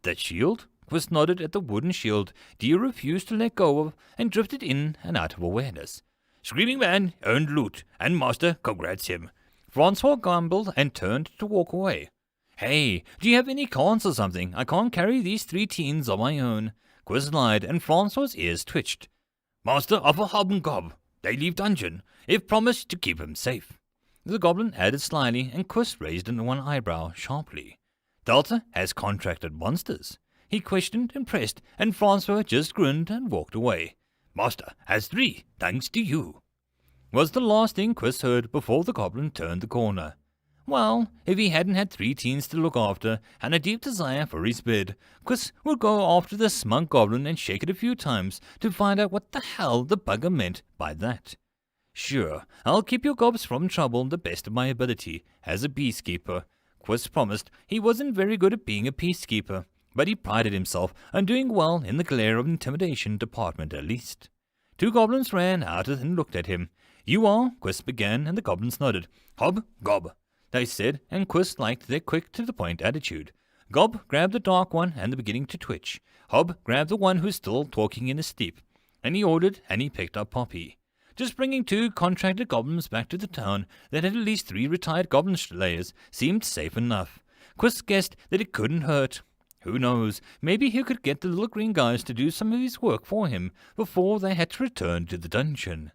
"That shield?" Quiz nodded at the wooden shield Dio refused to let go of and drifted in and out of awareness. "Screaming man earned loot, and master congrats him." Francois grumbled and turned to walk away. "Hey, do you have any cons or something? I can't carry these 3 teens on my own." Quiz lied, and Francois' ears twitched. "Master of a hobgob. They leave dungeon, if promised to keep him safe." The goblin added slyly, and Quiz raised one eyebrow sharply. "Delta has contracted monsters?" he questioned, impressed, and Francois just grinned and walked away. "Master has 3, thanks to you." was the last thing Quist heard before the goblin turned the corner. Well, if he hadn't had 3 teens to look after and a deep desire for his bed, Quist would go after the smug goblin and shake it a few times to find out what the hell the bugger meant by that. Sure, I'll keep your gobs from trouble the best of my ability as a peacekeeper. Quist promised he wasn't very good at being a peacekeeper, but he prided himself on doing well in the glare of intimidation department at least. 2 goblins ran out and looked at him. You are, Quist began, and the goblins nodded. Hob, gob, they said, and Quist liked their quick-to-the-point attitude. Gob grabbed the dark one and the beginning to twitch. Hob grabbed the one who's still talking in his sleep, and he ordered and he picked up Poppy. Just bringing 2 contracted goblins back to the town that had at least 3 retired goblin slayers seemed safe enough. Quist guessed that it couldn't hurt. Who knows, maybe he could get the little green guys to do some of his work for him before they had to return to the dungeon.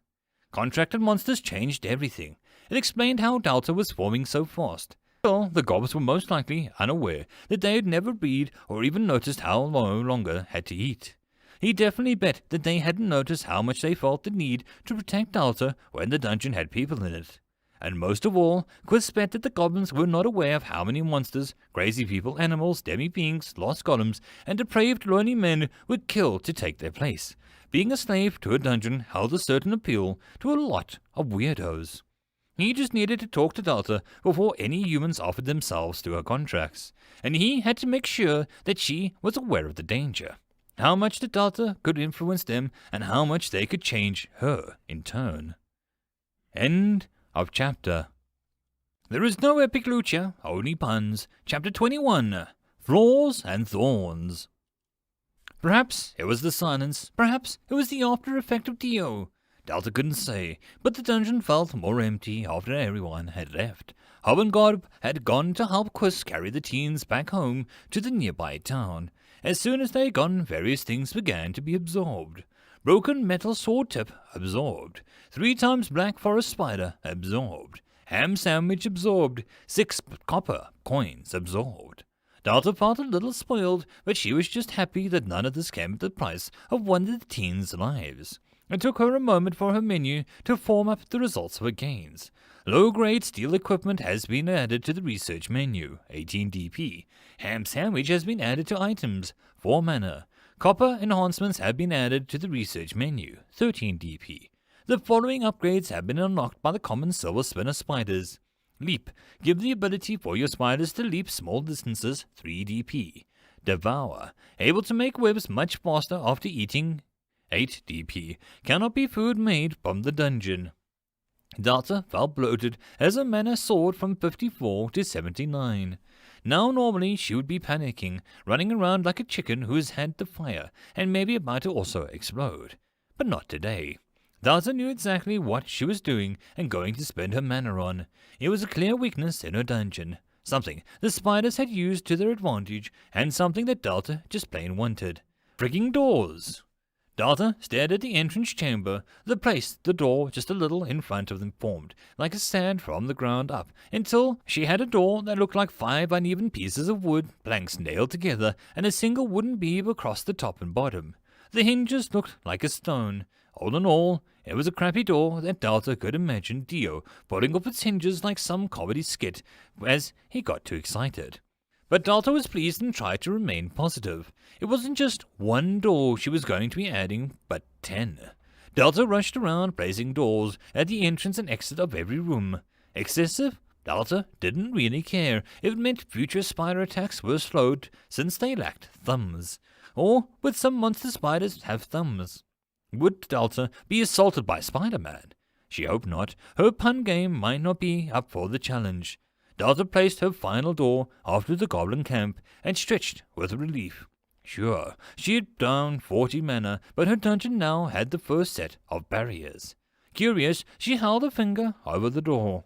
Contracted monsters changed everything. It explained how Delta was forming so fast. Still, the gobs were most likely unaware that they had never breed or even noticed how no longer had to eat. He definitely bet that they hadn't noticed how much they felt the need to protect Delta when the dungeon had people in it. And most of all, Quist bet that the goblins were not aware of how many monsters, crazy people, animals, demi-beings, lost golems, and depraved lonely men would kill to take their place. Being a slave to a dungeon held a certain appeal to a lot of weirdos. He just needed to talk to Delta before any humans offered themselves to her contracts, and he had to make sure that she was aware of the danger. How much the Delta could influence them, and how much they could change her in turn. End of chapter. There is no epic lucha, only puns. Chapter 21. Flaws and Thorns. Perhaps it was the silence, perhaps it was the after effect of Dio. Delta couldn't say, but the dungeon felt more empty after everyone had left. Hob and Gob had gone to help Quist carry the teens back home to the nearby town. As soon as they had gone, various things began to be absorbed. Broken metal sword tip absorbed. 3 times black forest spider absorbed. Ham sandwich absorbed. 6 copper coins absorbed. Delta felt a little spoiled, but she was just happy that none of this came at the price of one of the teens' lives. It took her a moment for her menu to form up the results of her gains. Low-grade steel equipment has been added to the research menu, 18 DP. Ham sandwich has been added to items, 4 mana. Copper enhancements have been added to the research menu, 13 DP. The following upgrades have been unlocked by the common silver spinner spiders. Leap. Give the ability for your spiders to leap small distances, 3 DP. Devour. Able to make webs much faster after eating, 8 DP. Cannot be food made from the dungeon. Delta felt bloated as her mana soared from 54 to 79. Now normally she would be panicking, running around like a chicken who has had the fire and maybe about to also explode. But not today. Delta knew exactly what she was doing and going to spend her mana on. It was a clear weakness in her dungeon. Something the spiders had used to their advantage and something that Delta just plain wanted. Frigging doors! Delta stared at the entrance chamber, the place the door just a little in front of them formed, like a stand from the ground up, until she had a door that looked like 5 uneven pieces of wood, planks nailed together, and a single wooden beam across the top and bottom. The hinges looked like a stone. All in all, it was a crappy door that Delta could imagine Dio pulling up its hinges like some comedy skit as he got too excited. But Delta was pleased and tried to remain positive. It wasn't just 1 door she was going to be adding, but 10. Delta rushed around placing doors at the entrance and exit of every room. Excessive? Delta didn't really care if it meant future spider attacks were slowed since they lacked thumbs. Or would some monster spiders have thumbs? Would Delta be assaulted by Spider-Man? She hoped not. Her pun game might not be up for the challenge. Delta placed her final door after the goblin camp and stretched with relief. Sure, she had down 40 mana, but her dungeon now had the first set of barriers. Curious, she held a finger over the door.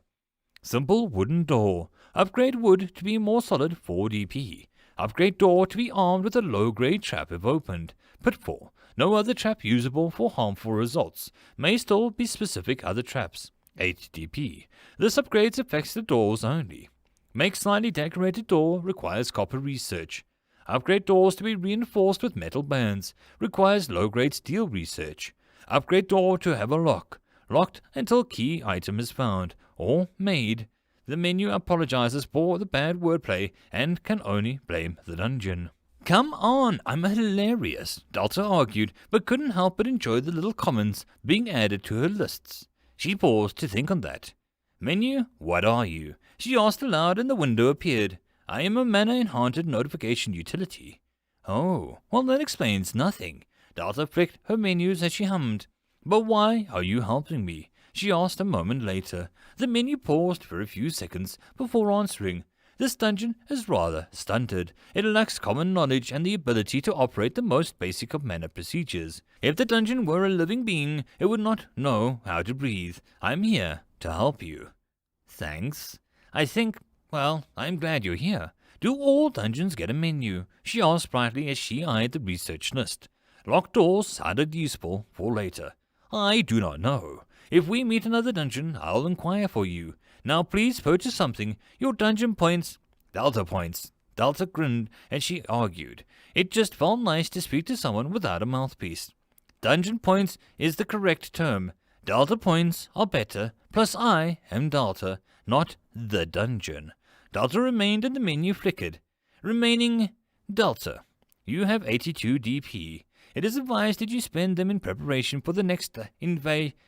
Simple wooden door. Upgrade wood to be more solid, 4 DP. Upgrade door to be armed with a low-grade trap if opened. Pitfall. No other trap usable for harmful results. May still be specific other traps. 8 DP. This upgrades affects the doors only. Make slightly decorated door requires copper research. Upgrade doors to be reinforced with metal bands requires low-grade steel research. Upgrade door to have a lock locked until key item is found, or made. The menu apologizes for the bad wordplay and can only blame the dungeon. Come on, I'm hilarious, Delta argued, but couldn't help but enjoy the little comments being added to her lists. She paused to think on that. Menu, what are you? She asked aloud and the window appeared. I am a mana-enhanced notification utility. Oh, well that explains nothing. Delta flicked her menus as she hummed. But why are you helping me? She asked a moment later. The menu paused for a few seconds before answering. This dungeon is rather stunted. It lacks common knowledge and the ability to operate the most basic of mana procedures. If the dungeon were a living being, it would not know how to breathe. I'm here to help you. Thanks. I'm glad you're here. Do all dungeons get a menu? She asked brightly as she eyed the research list. Locked doors sounded useful for later. I do not know. If we meet another dungeon, I'll inquire for you. Now please purchase something. Your dungeon points. Delta points. Delta grinned as she argued. It just felt nice to speak to someone without a mouthpiece. Dungeon points is the correct term. Delta points are better, plus I am Delta, not the dungeon. Delta remained and the menu flickered. Remaining Delta. You have 82 DP. It is advised that you spend them in preparation for the next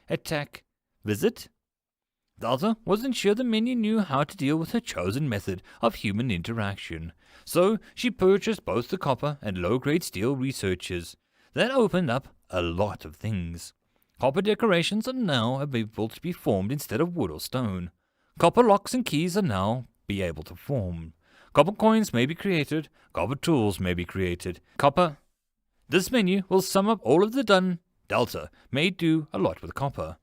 attack visit. Delta wasn't sure the menu knew how to deal with her chosen method of human interaction, so she purchased both the copper and low-grade steel researchers. That opened up a lot of things. Copper decorations are now able to be formed instead of wood or stone. Copper locks and keys are now be able to form. Copper coins may be created. Copper tools may be created. This menu will sum up all of the done. Delta may do a lot with copper.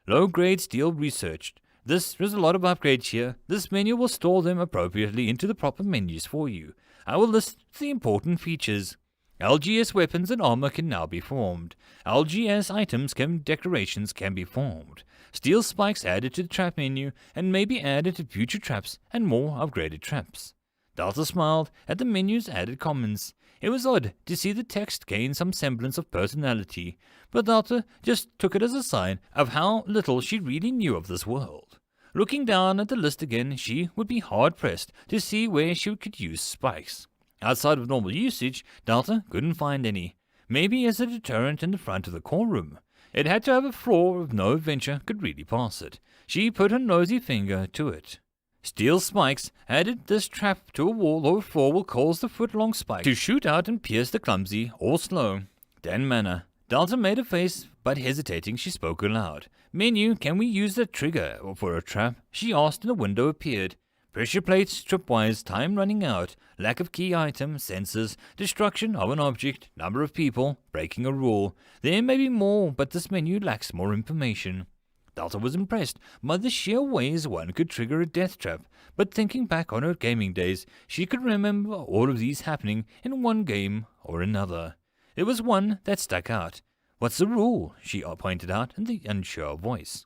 Low-grade steel researched. There's a lot of upgrades here. This menu will store them appropriately into the proper menus for you. I will list the important features. LGS weapons and armor can now be formed. LGS items decorations can be formed. Steel spikes added to the trap menu and may be added to future traps and more upgraded traps. Delta smiled at the menu's added comments. It was odd to see the text gain some semblance of personality, but Delta just took it as a sign of how little she really knew of this world. Looking down at the list again, she would be hard-pressed to see where she could use spikes. Outside of normal usage, Delta couldn't find any. Maybe as a deterrent in the front of the core room. It had to have a floor if no adventure could really pass it. She put her nosy finger to it. Steel spikes added this trap to a wall or floor will cause the foot-long spike to shoot out and pierce the clumsy or slow. 10 mana. Delta made a face, but hesitating she spoke aloud. Menu, can we use the trigger for a trap? She asked and a window appeared. Pressure plates, tripwires, time running out, lack of key item, sensors, destruction of an object, number of people, breaking a rule. There may be more, but this menu lacks more information. Delta was impressed by the sheer ways one could trigger a death trap, but thinking back on her gaming days, she could remember all of these happening in one game or another. There was one that stuck out. What's the rule? She pointed out in the unsure voice.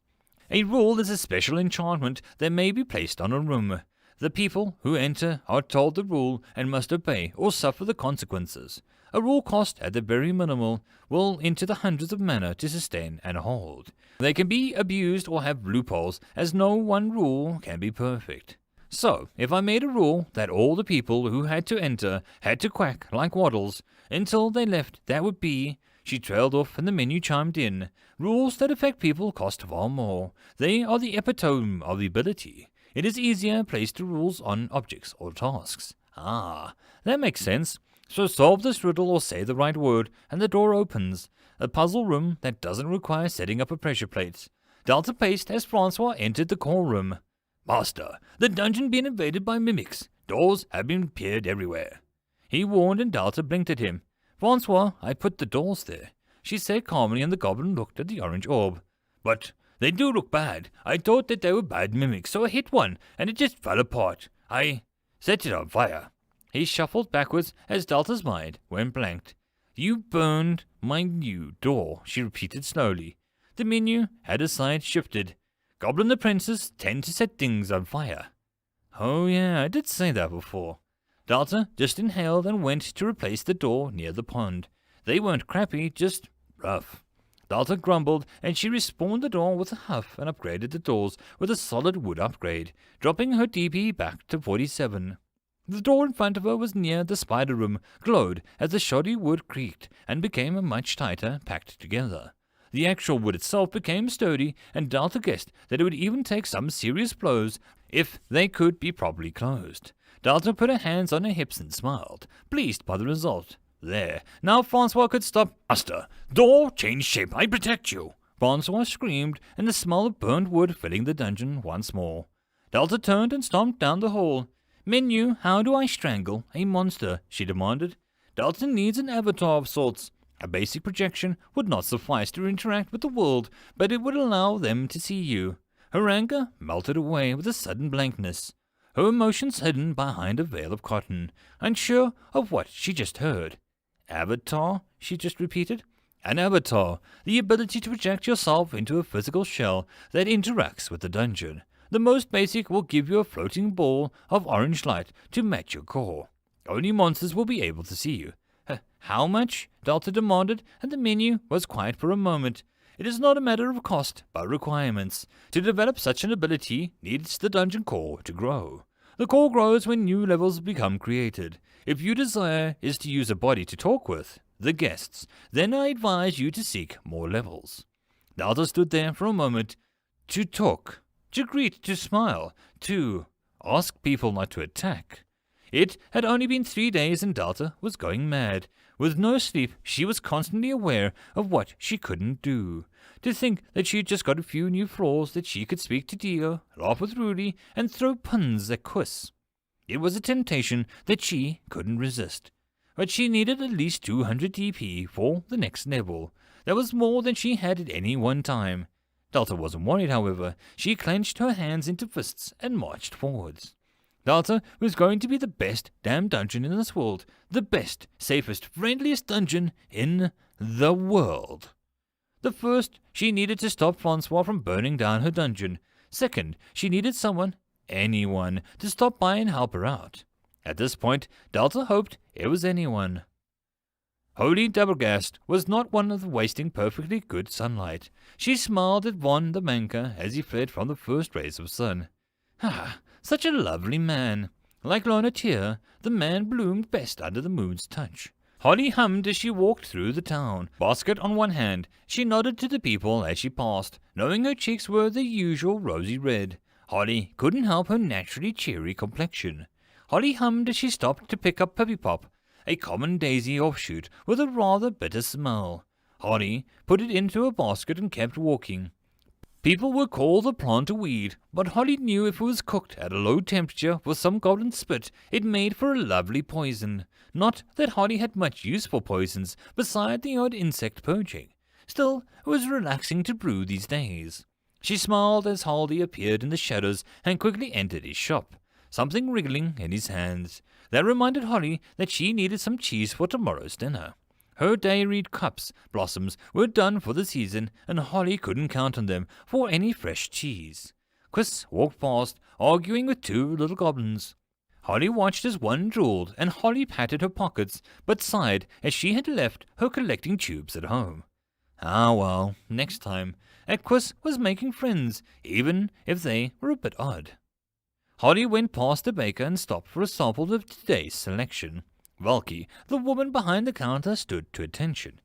A rule is a special enchantment that may be placed on a room. The people who enter are told the rule and must obey or suffer the consequences. A rule cost at the very minimal will into the hundreds of mana to sustain and hold. They can be abused or have loopholes, as no one rule can be perfect. So, if I made a rule that all the people who had to enter had to quack like waddles until they left, that would be... She trailed off and the menu chimed in. Rules that affect people cost far more. They are the epitome of the ability. It is easier to place the rules on objects or tasks. Ah, that makes sense. So solve this riddle or say the right word, and the door opens. A puzzle room that doesn't require setting up a pressure plate. Delta paced as Francois entered the core room. Master, the dungeon been invaded by mimics. Doors have been appeared everywhere. He warned and Delta blinked at him. Francois, I put the doors there, she said calmly, and the goblin looked at the orange orb. But they do look bad. I thought that they were bad mimics, so I hit one, and it just fell apart. I set it on fire. He shuffled backwards as Delta's mind went blanked. You burned my new door, she repeated slowly. The menu had a side shifted. Goblin apprentices tend to set things on fire. Oh yeah, I did say that before. Delta just inhaled and went to replace the door near the pond. They weren't crappy, just rough. Dalta grumbled, and she respawned the door with a huff and upgraded the doors with a solid wood upgrade, dropping her DP back to 47. The door in front of her was near the spider room, glowed as the shoddy wood creaked and became much tighter, packed together. The actual wood itself became sturdy, and Dalta guessed that it would even take some serious blows if they could be properly closed. Dalta put her hands on her hips and smiled, pleased by the result. There, now Francois could stop. Master, door, change shape, I protect you. Francois screamed, and the smell of burnt wood filling the dungeon once more. Dalta turned and stomped down the hall. Menu, how do I strangle a monster? She demanded. Dalta needs an avatar of sorts. A basic projection would not suffice to interact with the world, but it would allow them to see you. Her anger melted away with a sudden blankness, her emotions hidden behind a veil of cotton, unsure of what she just heard. Avatar, she just repeated. An avatar, the ability to project yourself into a physical shell that interacts with the dungeon. The most basic will give you a floating ball of orange light to match your core. Only monsters will be able to see you. How much? Dalta demanded, and the menu was quiet for a moment. It is not a matter of cost, but requirements. To develop such an ability needs the dungeon core to grow. The core grows when new levels become created. If your desire is to use a body to talk with, the guests, then I advise you to seek more levels. Dalta stood there for a moment. To talk, to greet, to smile, to ask people not to attack. It had only been 3 days and Dalta was going mad. With no sleep, she was constantly aware of what she couldn't do. To think that she'd just got a few new floors, that she could speak to Dio, laugh with Rudy, and throw puns at Quiz. It was a temptation that she couldn't resist. But she needed at least 200 DP for the next level. That was more than she had at any one time. Dalta wasn't worried, however. She clenched her hands into fists and marched forwards. Dalta was going to be the best damn dungeon in this world. The best, safest, friendliest dungeon in the world. The first, she needed to stop Francois from burning down her dungeon. Second, she needed someone, anyone, to stop by and help her out. At this point, Dalta hoped it was anyone. Holy Dabergast was not one of the wasting perfectly good sunlight. She smiled at Von the banker as he fled from the first rays of sun. Such a lovely man. Like Lorna Tear, the man bloomed best under the moon's touch. Holly hummed as she walked through the town, basket on one hand. She nodded to the people as she passed, knowing her cheeks were the usual rosy red. Holly couldn't help her naturally cheery complexion. Holly hummed as she stopped to pick up Puppy Pop, a common daisy offshoot with a rather bitter smell. Holly put it into a basket and kept walking. People would call the plant a weed, but Holly knew if it was cooked at a low temperature with some golden spit, it made for a lovely poison. Not that Holly had much use for poisons, beside the odd insect poaching. Still, it was relaxing to brew these days. She smiled as Holly appeared in the shadows and quickly entered his shop, something wriggling in his hands. That reminded Holly that she needed some cheese for tomorrow's dinner. Her dairy cups blossoms were done for the season, and Holly couldn't count on them for any fresh cheese. Quiz walked past, arguing with 2 little goblins. Holly watched as one drooled, and Holly patted her pockets, but sighed as she had left her collecting tubes at home. Ah well, next time. Quiz was making friends, even if they were a bit odd. Holly went past the baker and stopped for a sample of today's selection. Valky, the woman behind the counter, stood to attention.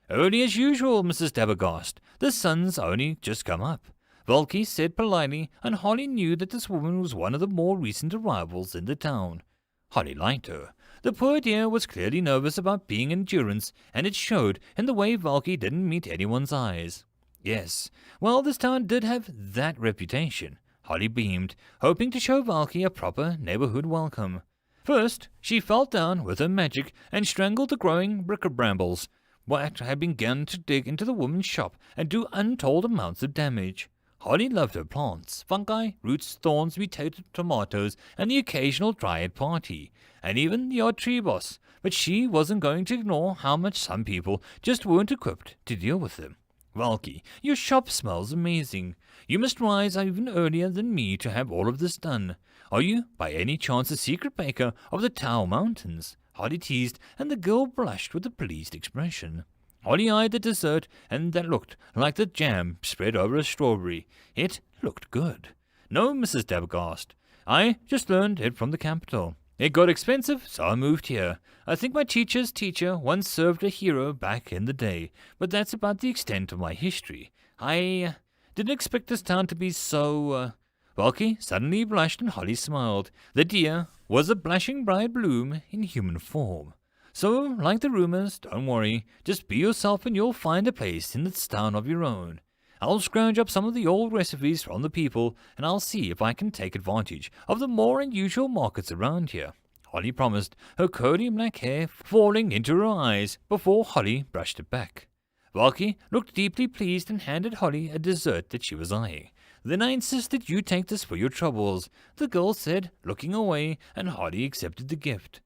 Early as usual, Mrs. Dabergast. The sun's only just come up. Valky said politely, and Holly knew that this woman was one of the more recent arrivals in the town. Holly liked her. The poor dear was clearly nervous about being in durance, and it showed in the way Valky didn't meet anyone's eyes. Yes, well, this town did have that reputation. Holly beamed, hoping to show Valky a proper neighborhood welcome. First, she fell down with her magic and strangled the growing bricker-brambles, what had begun to dig into the woman's shop and do untold amounts of damage. Holly loved her plants, fungi, roots, thorns, mutated tomatoes, and the occasional dryad party, and even the odd tree boss, but she wasn't going to ignore how much some people just weren't equipped to deal with them. Valky, your shop smells amazing. You must rise even earlier than me to have all of this done. Are you, by any chance, a secret baker of the Tau Mountains? Holly teased, and the girl blushed with a pleased expression. Holly eyed the dessert, and that looked like the jam spread over a strawberry. It looked good. No, Mrs. Dabbagast. I just learned it from the capital. It got expensive, so I moved here. I think my teacher's teacher once served a hero back in the day, but that's about the extent of my history. I didn't expect this town to be so, Valky suddenly blushed and Holly smiled. The deer was a blushing bride bloom in human form. So, like the rumors, don't worry. Just be yourself and you'll find a place in this town of your own. I'll scrounge up some of the old recipes from the people, and I'll see if I can take advantage of the more unusual markets around here, Holly promised, her curly black hair falling into her eyes before Holly brushed it back. Valky looked deeply pleased and handed Holly a dessert that she was eyeing. Then I insist that you take this for your troubles, the girl said, looking away, and Holly accepted the gift.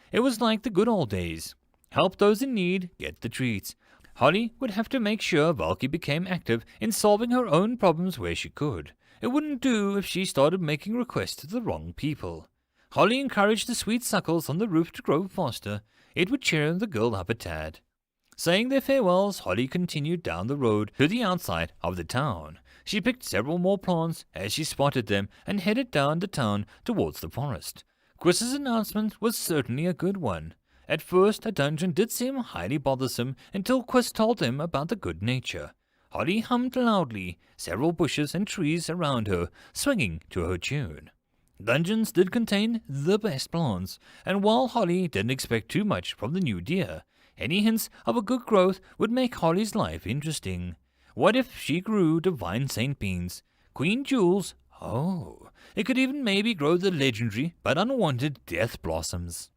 It was like the good old days. Help those in need get the treats. Holly would have to make sure Valky became active in solving her own problems where she could. It wouldn't do if she started making requests to the wrong people. Holly encouraged the sweet suckles on the roof to grow faster. It would cheer the girl up a tad. Saying their farewells, Holly continued down the road to the outside of the town. She picked several more plants as she spotted them and headed down the town towards the forest. Chris's announcement was certainly a good one. At first, a dungeon did seem highly bothersome until Chris told them about the good nature. Holly hummed loudly, several bushes and trees around her, swinging to her tune. Dungeons did contain the best plants, and while Holly didn't expect too much from the new deer, any hints of a good growth would make Holly's life interesting. What if she grew divine saint beans, queen jewels? Oh, it could even maybe grow the legendary but unwanted death blossoms.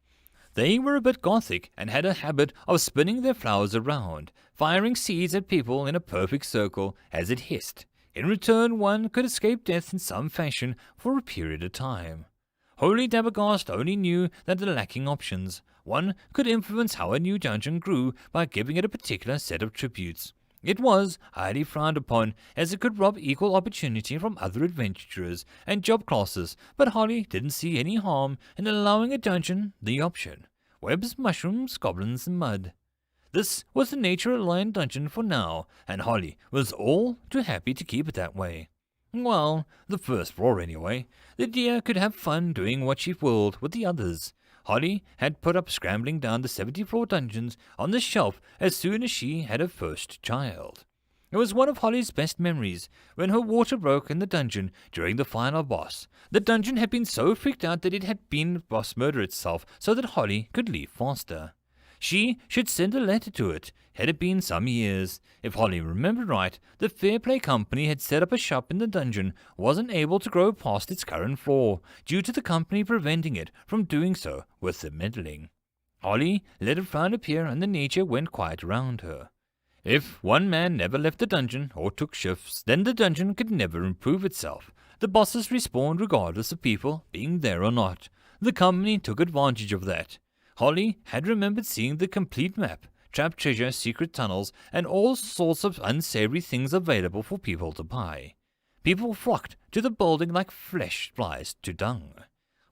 They were a bit gothic and had a habit of spinning their flowers around, firing seeds at people in a perfect circle as it hissed. In return, one could escape death in some fashion for a period of time. Holy Dabbagast only knew that the lacking options. One could influence how a new dungeon grew by giving it a particular set of tributes. It was highly frowned upon, as it could rob equal opportunity from other adventurers and job classes, but Holly didn't see any harm in allowing a dungeon the option. Webs, mushrooms, goblins, and mud. This was the nature-aligned dungeon for now, and Holly was all too happy to keep it that way. Well, the first floor anyway. The deer could have fun doing what she willed with the others. Holly had put up scrambling down the 70-floor dungeons on the shelf as soon as she had her first child. It was one of Holly's best memories, when her water broke in the dungeon during the final boss. The dungeon had been so freaked out that it had been boss murder itself so that Holly could leave faster. She should send a letter to it, had it been some years. If Holly remembered right, the Fairplay Company had set up a shop in the dungeon, wasn't able to grow past its current floor, due to the company preventing it from doing so with the meddling. Holly let a frown appear and the nature went quiet around her. If one man never left the dungeon or took shifts, then the dungeon could never improve itself. The bosses respawned regardless of people being there or not. The company took advantage of that. Holly had remembered seeing the complete map, trapped treasure, secret tunnels, and all sorts of unsavory things available for people to buy. People flocked to the building like flesh flies to dung.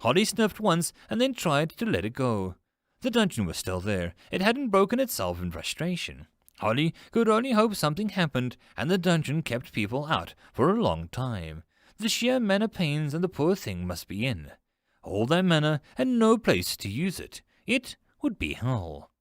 Holly sniffed once and then tried to let it go. The dungeon was still there. It hadn't broken itself in frustration. Holly could only hope something happened and the dungeon kept people out for a long time. The sheer mana pains and the poor thing must be in. All that mana and no place to use it. It would be hell.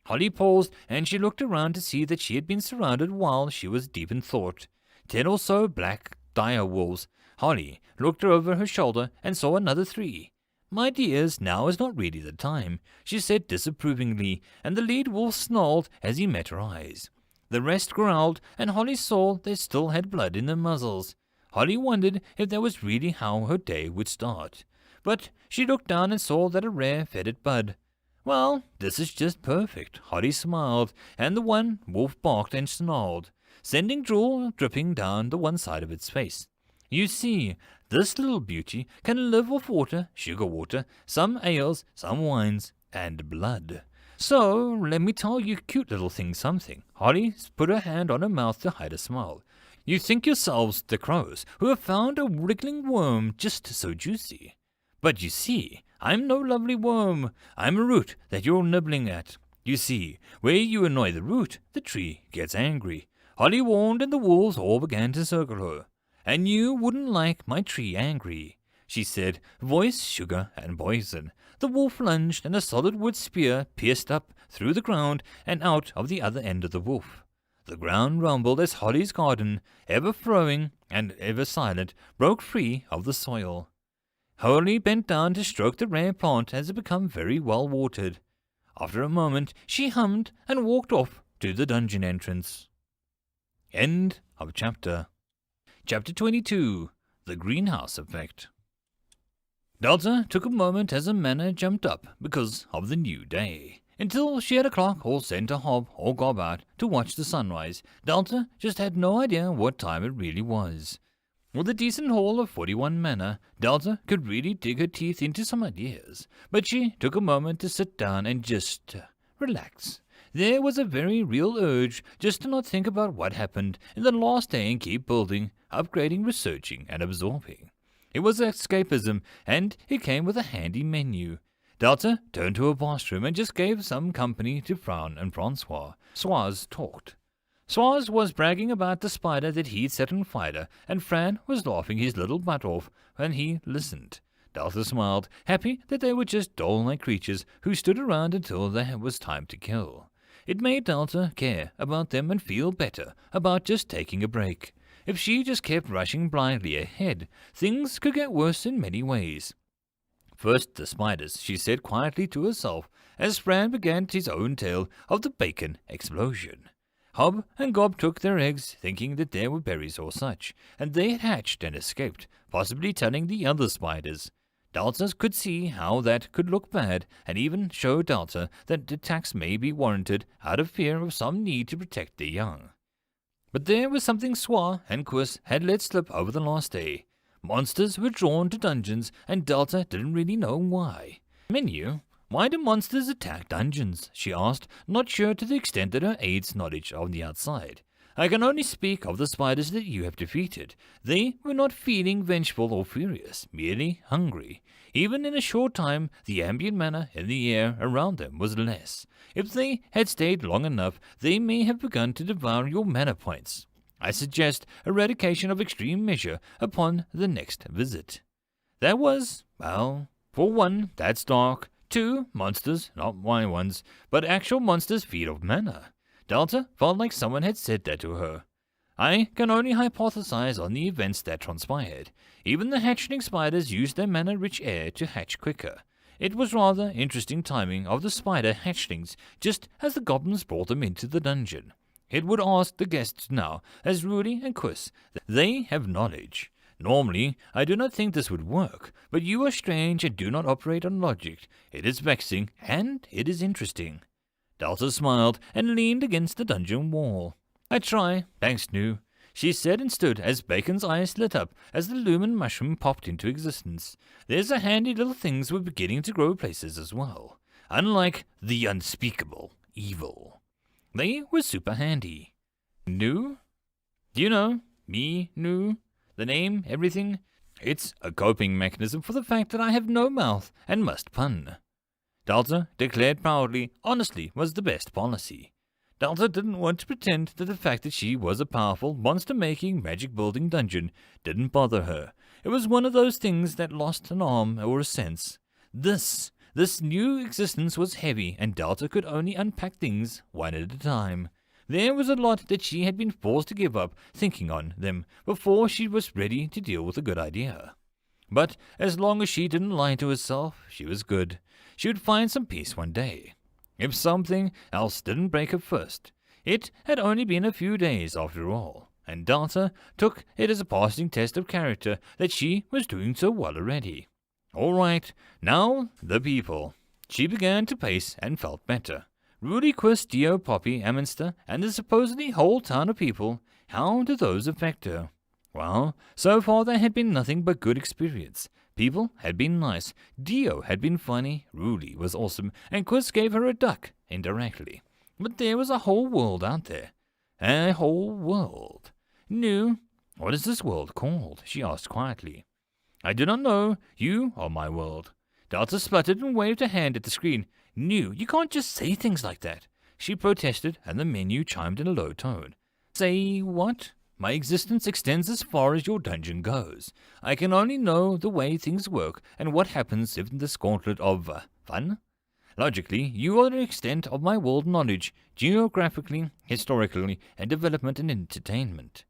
Holly paused, and she looked around to see that she had been surrounded while she was deep in thought. 10 or so black dire wolves. Holly looked over her shoulder and saw another 3. My dears, now is not really the time, she said disapprovingly, and the lead wolf snarled as he met her eyes. The rest growled, and Holly saw they still had blood in their muzzles. Holly wondered if that was really how her day would start. But she looked down and saw that a rare fetid bud. Well, this is just perfect, Holly smiled, and the one wolf barked and snarled, sending drool dripping down the one side of its face. You see, this little beauty can live off water, sugar water, some ales, some wines, and blood. So, let me tell you cute little thing something. Holly put her hand on her mouth to hide a smile. You think yourselves the crows who have found a wriggling worm just so juicy. But you see, I'm no lovely worm. I'm a root that you're nibbling at. You see, where you annoy the root, the tree gets angry. Holly warned and the wolves all began to circle her. And you wouldn't like my tree angry, she said, voice sugar and poison. The wolf lunged and a solid wood spear pierced up through the ground and out of the other end of the wolf. The ground rumbled as Holly's garden, ever throwing and ever silent, broke free of the soil. Holly bent down to stroke the rare plant as it became very well watered. After a moment, she hummed and walked off to the dungeon entrance. End of chapter. Chapter 22. The Greenhouse Effect. Delta took a moment as her manner jumped up because of the new day. Until she had a clock all sent to hob or gob out to watch the sunrise, Delta just had no idea what time it really was. With a decent haul of 41 mana, Delta could really dig her teeth into some ideas, but she took a moment to sit down and just relax. There was a very real urge just to not think about what happened in the last day and keep building, upgrading, researching, and absorbing. It was escapism, and it came with a handy menu. Delta turned to her bathroom and just gave some company to Fran and Francois. Swaz talked. Swaz was bragging about the spider that he'd set on fire, and Fran was laughing his little butt off when he listened. Delta smiled, happy that they were just doll-like creatures who stood around until there was time to kill. It made Delta care about them and feel better about just taking a break. If she just kept rushing blindly ahead, things could get worse in many ways. First the spiders, she said quietly to herself, as Fran began his own tale of the bacon explosion. Hob and Gob took their eggs, thinking that there were berries or such, and they had hatched and escaped, possibly telling the other spiders. Delta could see how that could look bad, and even show Delta that attacks may be warranted out of fear of some need to protect their young. But there was something Swa and Quis had let slip over the last day. Monsters were drawn to dungeons, and Delta didn't really know why. Menu? Why do monsters attack dungeons? She asked, not sure to the extent that her aid's knowledge of the outside. I can only speak of the spiders that you have defeated. They were not feeling vengeful or furious, merely hungry. Even in a short time, the ambient mana in the air around them was less. If they had stayed long enough, they may have begun to devour your mana points. I suggest eradication of extreme measure upon the next visit. That was, well, for one, that's dark. 2, monsters, not my ones, but actual monsters feed off mana. Delta felt like someone had said that to her. I can only hypothesize on the events that transpired. Even the hatchling spiders used their mana-rich air to hatch quicker. It was rather interesting timing of the spider hatchlings just as the goblins brought them into the dungeon. It would ask the guests now, as Rudy and Quis, they have knowledge. Normally, I do not think this would work, but you are strange and do not operate on logic. It is vexing, and it is interesting. Delta smiled and leaned against the dungeon wall. I try, thanks, Nu, she said and stood as Bacon's eyes lit up as the lumen mushroom popped into existence. There's a handy little things were beginning to grow places as well. Unlike the unspeakable evil. They were super handy. Nu? Do you know? Me, Nu? The name, everything? It's a coping mechanism for the fact that I have no mouth and must pun. Delta declared proudly, honesty was the best policy. Delta didn't want to pretend that the fact that she was a powerful, monster-making, magic-building dungeon didn't bother her. It was one of those things that lost an arm or a sense. This new existence was heavy, and Delta could only unpack things one at a time. There was a lot that she had been forced to give up thinking on them before she was ready to deal with a good idea. But as long as she didn't lie to herself, she was good. She would find some peace one day. If something else didn't break her first. It had only been a few days after all, and Delta took it as a passing test of character that she was doing so well already. All right, now the people. She began to pace and felt better. Rudy, Quist, Dio, Poppy, Amminster, and the supposedly whole town of people, how did those affect her? Well, so far there had been nothing but good experience. People had been nice, Dio had been funny, Rudy was awesome, and Quist gave her a duck, indirectly. But there was a whole world out there. A whole world. Nu, what is this world called? She asked quietly. I do not know. You are my world. Delta spluttered and waved a hand at the screen. "No, you can't just say things like that," she protested, and the menu chimed in a low tone. "Say what? My existence extends as far as your dungeon goes. I can only know the way things work and what happens in this gauntlet of fun. Logically, you are the extent of my world knowledge, geographically, historically, and development and entertainment."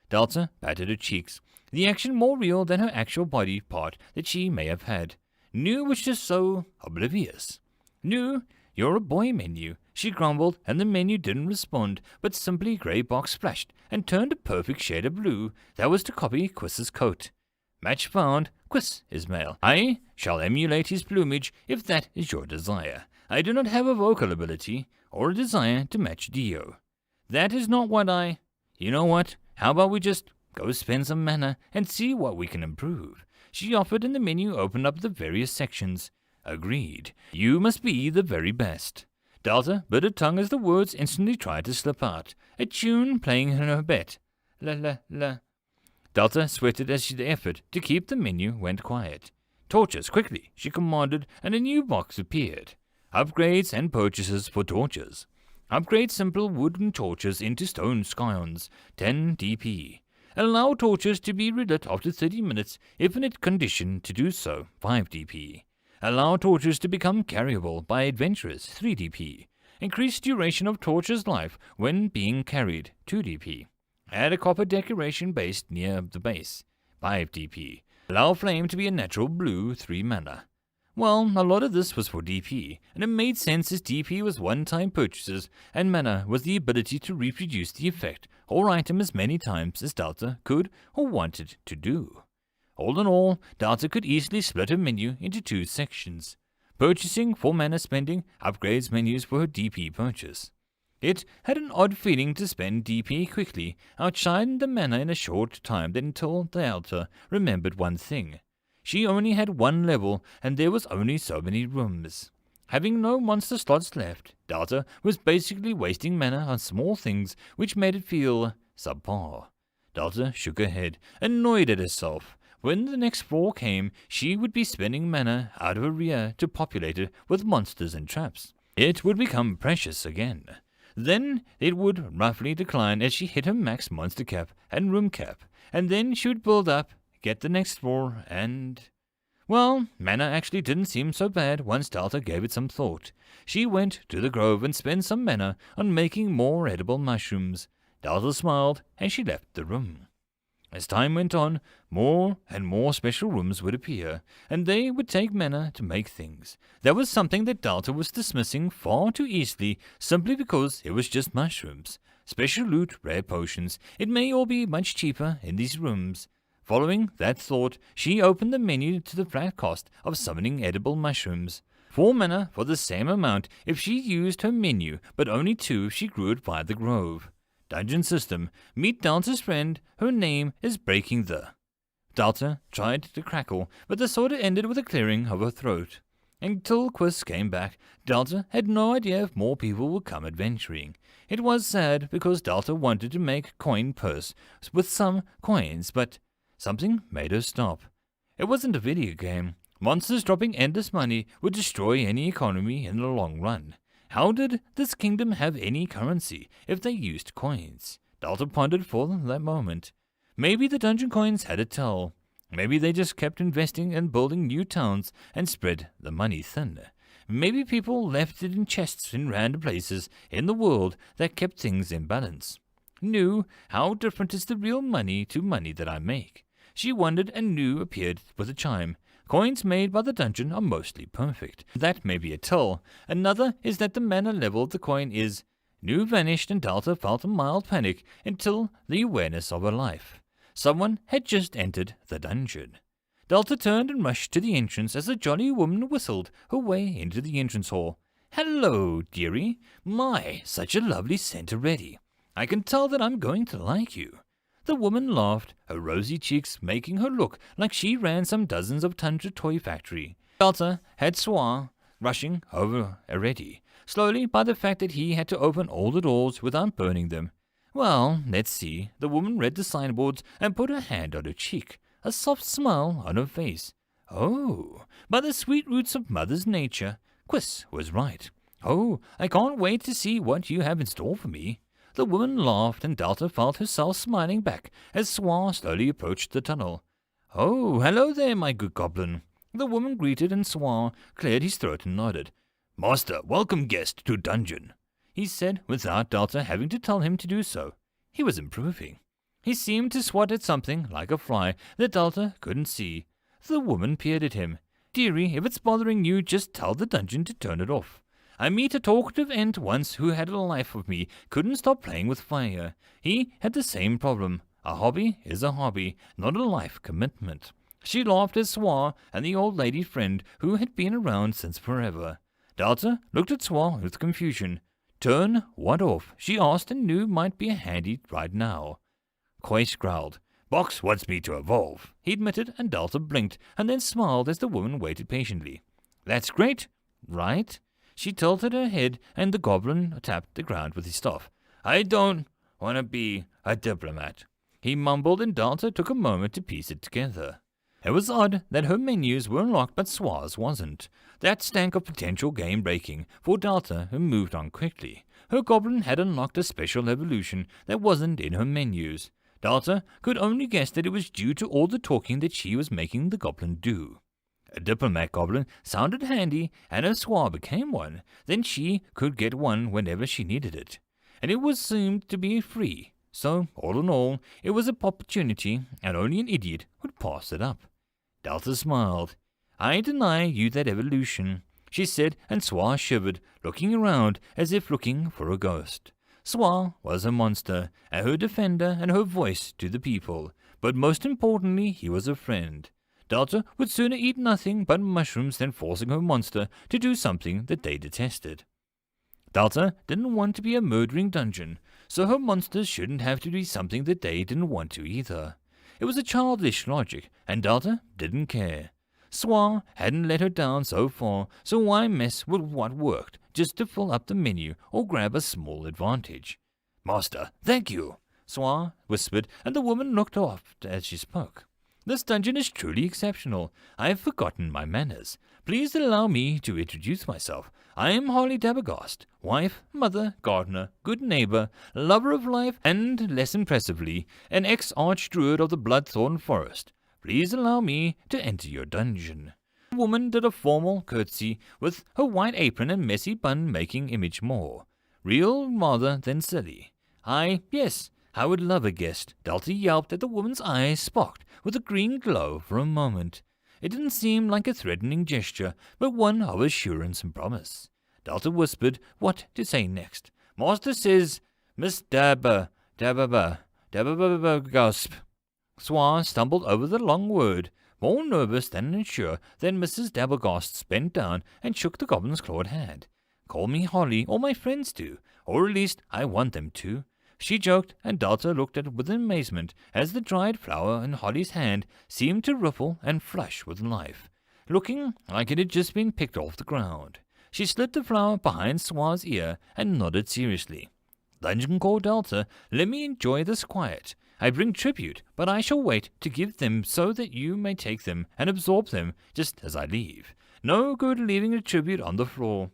Delta patted her cheeks, the action more real than her actual body part that she may have had. "No was just so oblivious." "No, you're a boy, menu," she grumbled, and the menu didn't respond, but simply grey box flashed and turned a perfect shade of blue that was to copy Quiss's coat. "Match found. Quiss is male. I shall emulate his plumage if that is your desire. I do not have a vocal ability or a desire to match Dio. That is not what I... You know what? How about we just go spend some mana and see what we can improve?" she offered, and the menu opened up the various sections. "Agreed. You must be the very best." Delta bit her tongue as the words instantly tried to slip out, a tune playing in her bed. La la la. Delta sweated as the effort to keep the menu went quiet. "Torches, quickly," she commanded, and a new box appeared. Upgrades and purchases for torches. Upgrade simple wooden torches into stone scions, 10 DP. Allow torches to be relit after 30 minutes if in a condition to do so, 5 DP. Allow torches to become carryable by adventurers, 3 DP. Increase duration of torches' life when being carried, 2 DP. Add a copper decoration based near the base, 5 DP. Allow flame to be a natural blue, 3 mana. Well, a lot of this was for DP, and it made sense as DP was one-time purchases, and mana was the ability to reproduce the effect or item as many times as Delta could or wanted to do. All in all, Delta could easily split her menu into 2 sections. Purchasing for mana spending, upgrades menus for her DP purchase. It had an odd feeling to spend DP quickly, outshining the mana in a short time until Delta remembered one thing. She only had 1 level, and there was only so many rooms. Having no monster slots left, Delta was basically wasting mana on small things which made it feel subpar. Delta shook her head, annoyed at herself. When the next floor came, she would be spending mana out of her rear to populate it with monsters and traps. It would become precious again. Then it would roughly decline as she hit her max monster cap and room cap, and then she would build up, get the next floor, and... Well, mana actually didn't seem so bad once Delta gave it some thought. She went to the grove and spent some mana on making more edible mushrooms. Delta smiled, and she left the room. As time went on, more and more special rooms would appear, and they would take mana to make things. That was something that Delta was dismissing far too easily, simply because it was just mushrooms. Special loot, rare potions, it may all be much cheaper in these rooms. Following that thought, she opened the menu to the flat cost of summoning edible mushrooms. 4 mana for the same amount if she used her menu, but only 2 if she grew it via the grove. Dungeon system. Meet Delta's friend. Her name is Breaking the... Delta tried to crackle, but the sorta ended with a clearing of her throat. Until Quiz came back, Delta had no idea if more people would come adventuring. It was sad because Delta wanted to make a coin purse with some coins, but... something made her stop. It wasn't a video game. Monsters dropping endless money would destroy any economy in the long run. How did this kingdom have any currency if they used coins? Delta pondered for that moment. Maybe the dungeon coins had a tell. Maybe they just kept investing and building new towns and spread the money thin. Maybe people left it in chests in random places in the world that kept things in balance. No, how different is the real money to money that I make? She wondered, and Nu appeared with a chime. Coins made by the dungeon are mostly perfect. That may be a tell. Another is that the mana level of the coin is... Nu vanished, and Delta felt a mild panic until the awareness of her life. Someone had just entered the dungeon. Delta turned and rushed to the entrance as a jolly woman whistled her way into the entrance hall. "Hello, dearie. My, such a lovely scent already. I can tell that I'm going to like you." The woman laughed, her rosy cheeks making her look like she ran some dozens of tundra toy factory. Delta had swore, rushing over already, slowly by the fact that he had to open all the doors without burning them. "Well, let's see." The woman read the signboards and put her hand on her cheek, a soft smile on her face. "Oh, by the sweet roots of Mother's Nature, Quiz was right. "Oh, I can't wait to see what you have in store for me." The woman laughed, and Delta felt herself smiling back as Swa slowly approached the tunnel. "Oh, hello there, my good goblin." The woman greeted, and Swa cleared his throat and nodded. "Master, welcome guest to dungeon," he said, without Delta having to tell him to do so. He was improving. He seemed to swat at something like a fly that Delta couldn't see. The woman peered at him. "Dearie, if it's bothering you, just tell the dungeon to turn it off. I met a talkative ant once who had a life of me, couldn't stop playing with fire. He had the same problem. A hobby is a hobby, not a life commitment." She laughed at Swa and the old lady friend who had been around since forever. Delta looked at Swa with confusion. "Turn what off?" she asked, and knew might be handy right now. Quace growled. "Box wants me to evolve," he admitted, and Delta blinked and then smiled as the woman waited patiently. "That's great, right?" She tilted her head, and the goblin tapped the ground with his staff. "I don't want to be a diplomat," he mumbled, and Delta took a moment to piece it together. It was odd that her menus were unlocked but Swa's wasn't. That stank of potential game breaking for Delta, who moved on quickly. Her goblin had unlocked a special evolution that wasn't in her menus. Delta could only guess that it was due to all the talking that she was making the goblin do. A diplomat goblin sounded handy, and if Swa became one, then she could get one whenever she needed it. And it was seemed to be free. So, all in all, it was an opportunity, and only an idiot would pass it up. Delta smiled. "I deny you that evolution," she said, and Swa shivered, looking around as if looking for a ghost. Swa was a monster, and her defender and her voice to the people, but most importantly he was a friend. Delta would sooner eat nothing but mushrooms than forcing her monster to do something that they detested. Delta didn't want to be a murdering dungeon, so her monsters shouldn't have to do something that they didn't want to either. It was a childish logic, and Delta didn't care. Swa hadn't let her down so far, so why mess with what worked just to fill up the menu or grab a small advantage? "Master, thank you," Swa whispered, and the woman looked off as she spoke. "This dungeon is truly exceptional. I have forgotten my manners. Please allow me to introduce myself. I am Harley Dabergast, wife, mother, gardener, good neighbor, lover of life, and, less impressively, an ex-archdruid of the Bloodthorn Forest. Please allow me to enter your dungeon." The woman did a formal curtsy, with her white apron and messy bun making image more real rather than silly. Yes, I would love a guest." Delta yelped as the woman's eyes sparkled with a green glow for a moment. It didn't seem like a threatening gesture, but one of assurance and promise. Delta whispered what to say next. "Master says, Miss Gasp." Swa stumbled over the long word, more nervous than unsure that Mrs. Dabergast bent down and shook the goblin's clawed hand. "Call me Holly, or my friends do, or at least I want them to," she joked, and Delta looked at it with amazement as the dried flower in Holly's hand seemed to ripple and flush with life, looking like it had just been picked off the ground. She slid the flower behind Swa's ear and nodded seriously. "Dungeon called Delta, let me enjoy this quiet. I bring tribute, but I shall wait to give them so that you may take them and absorb them just as I leave. No good leaving a tribute on the floor.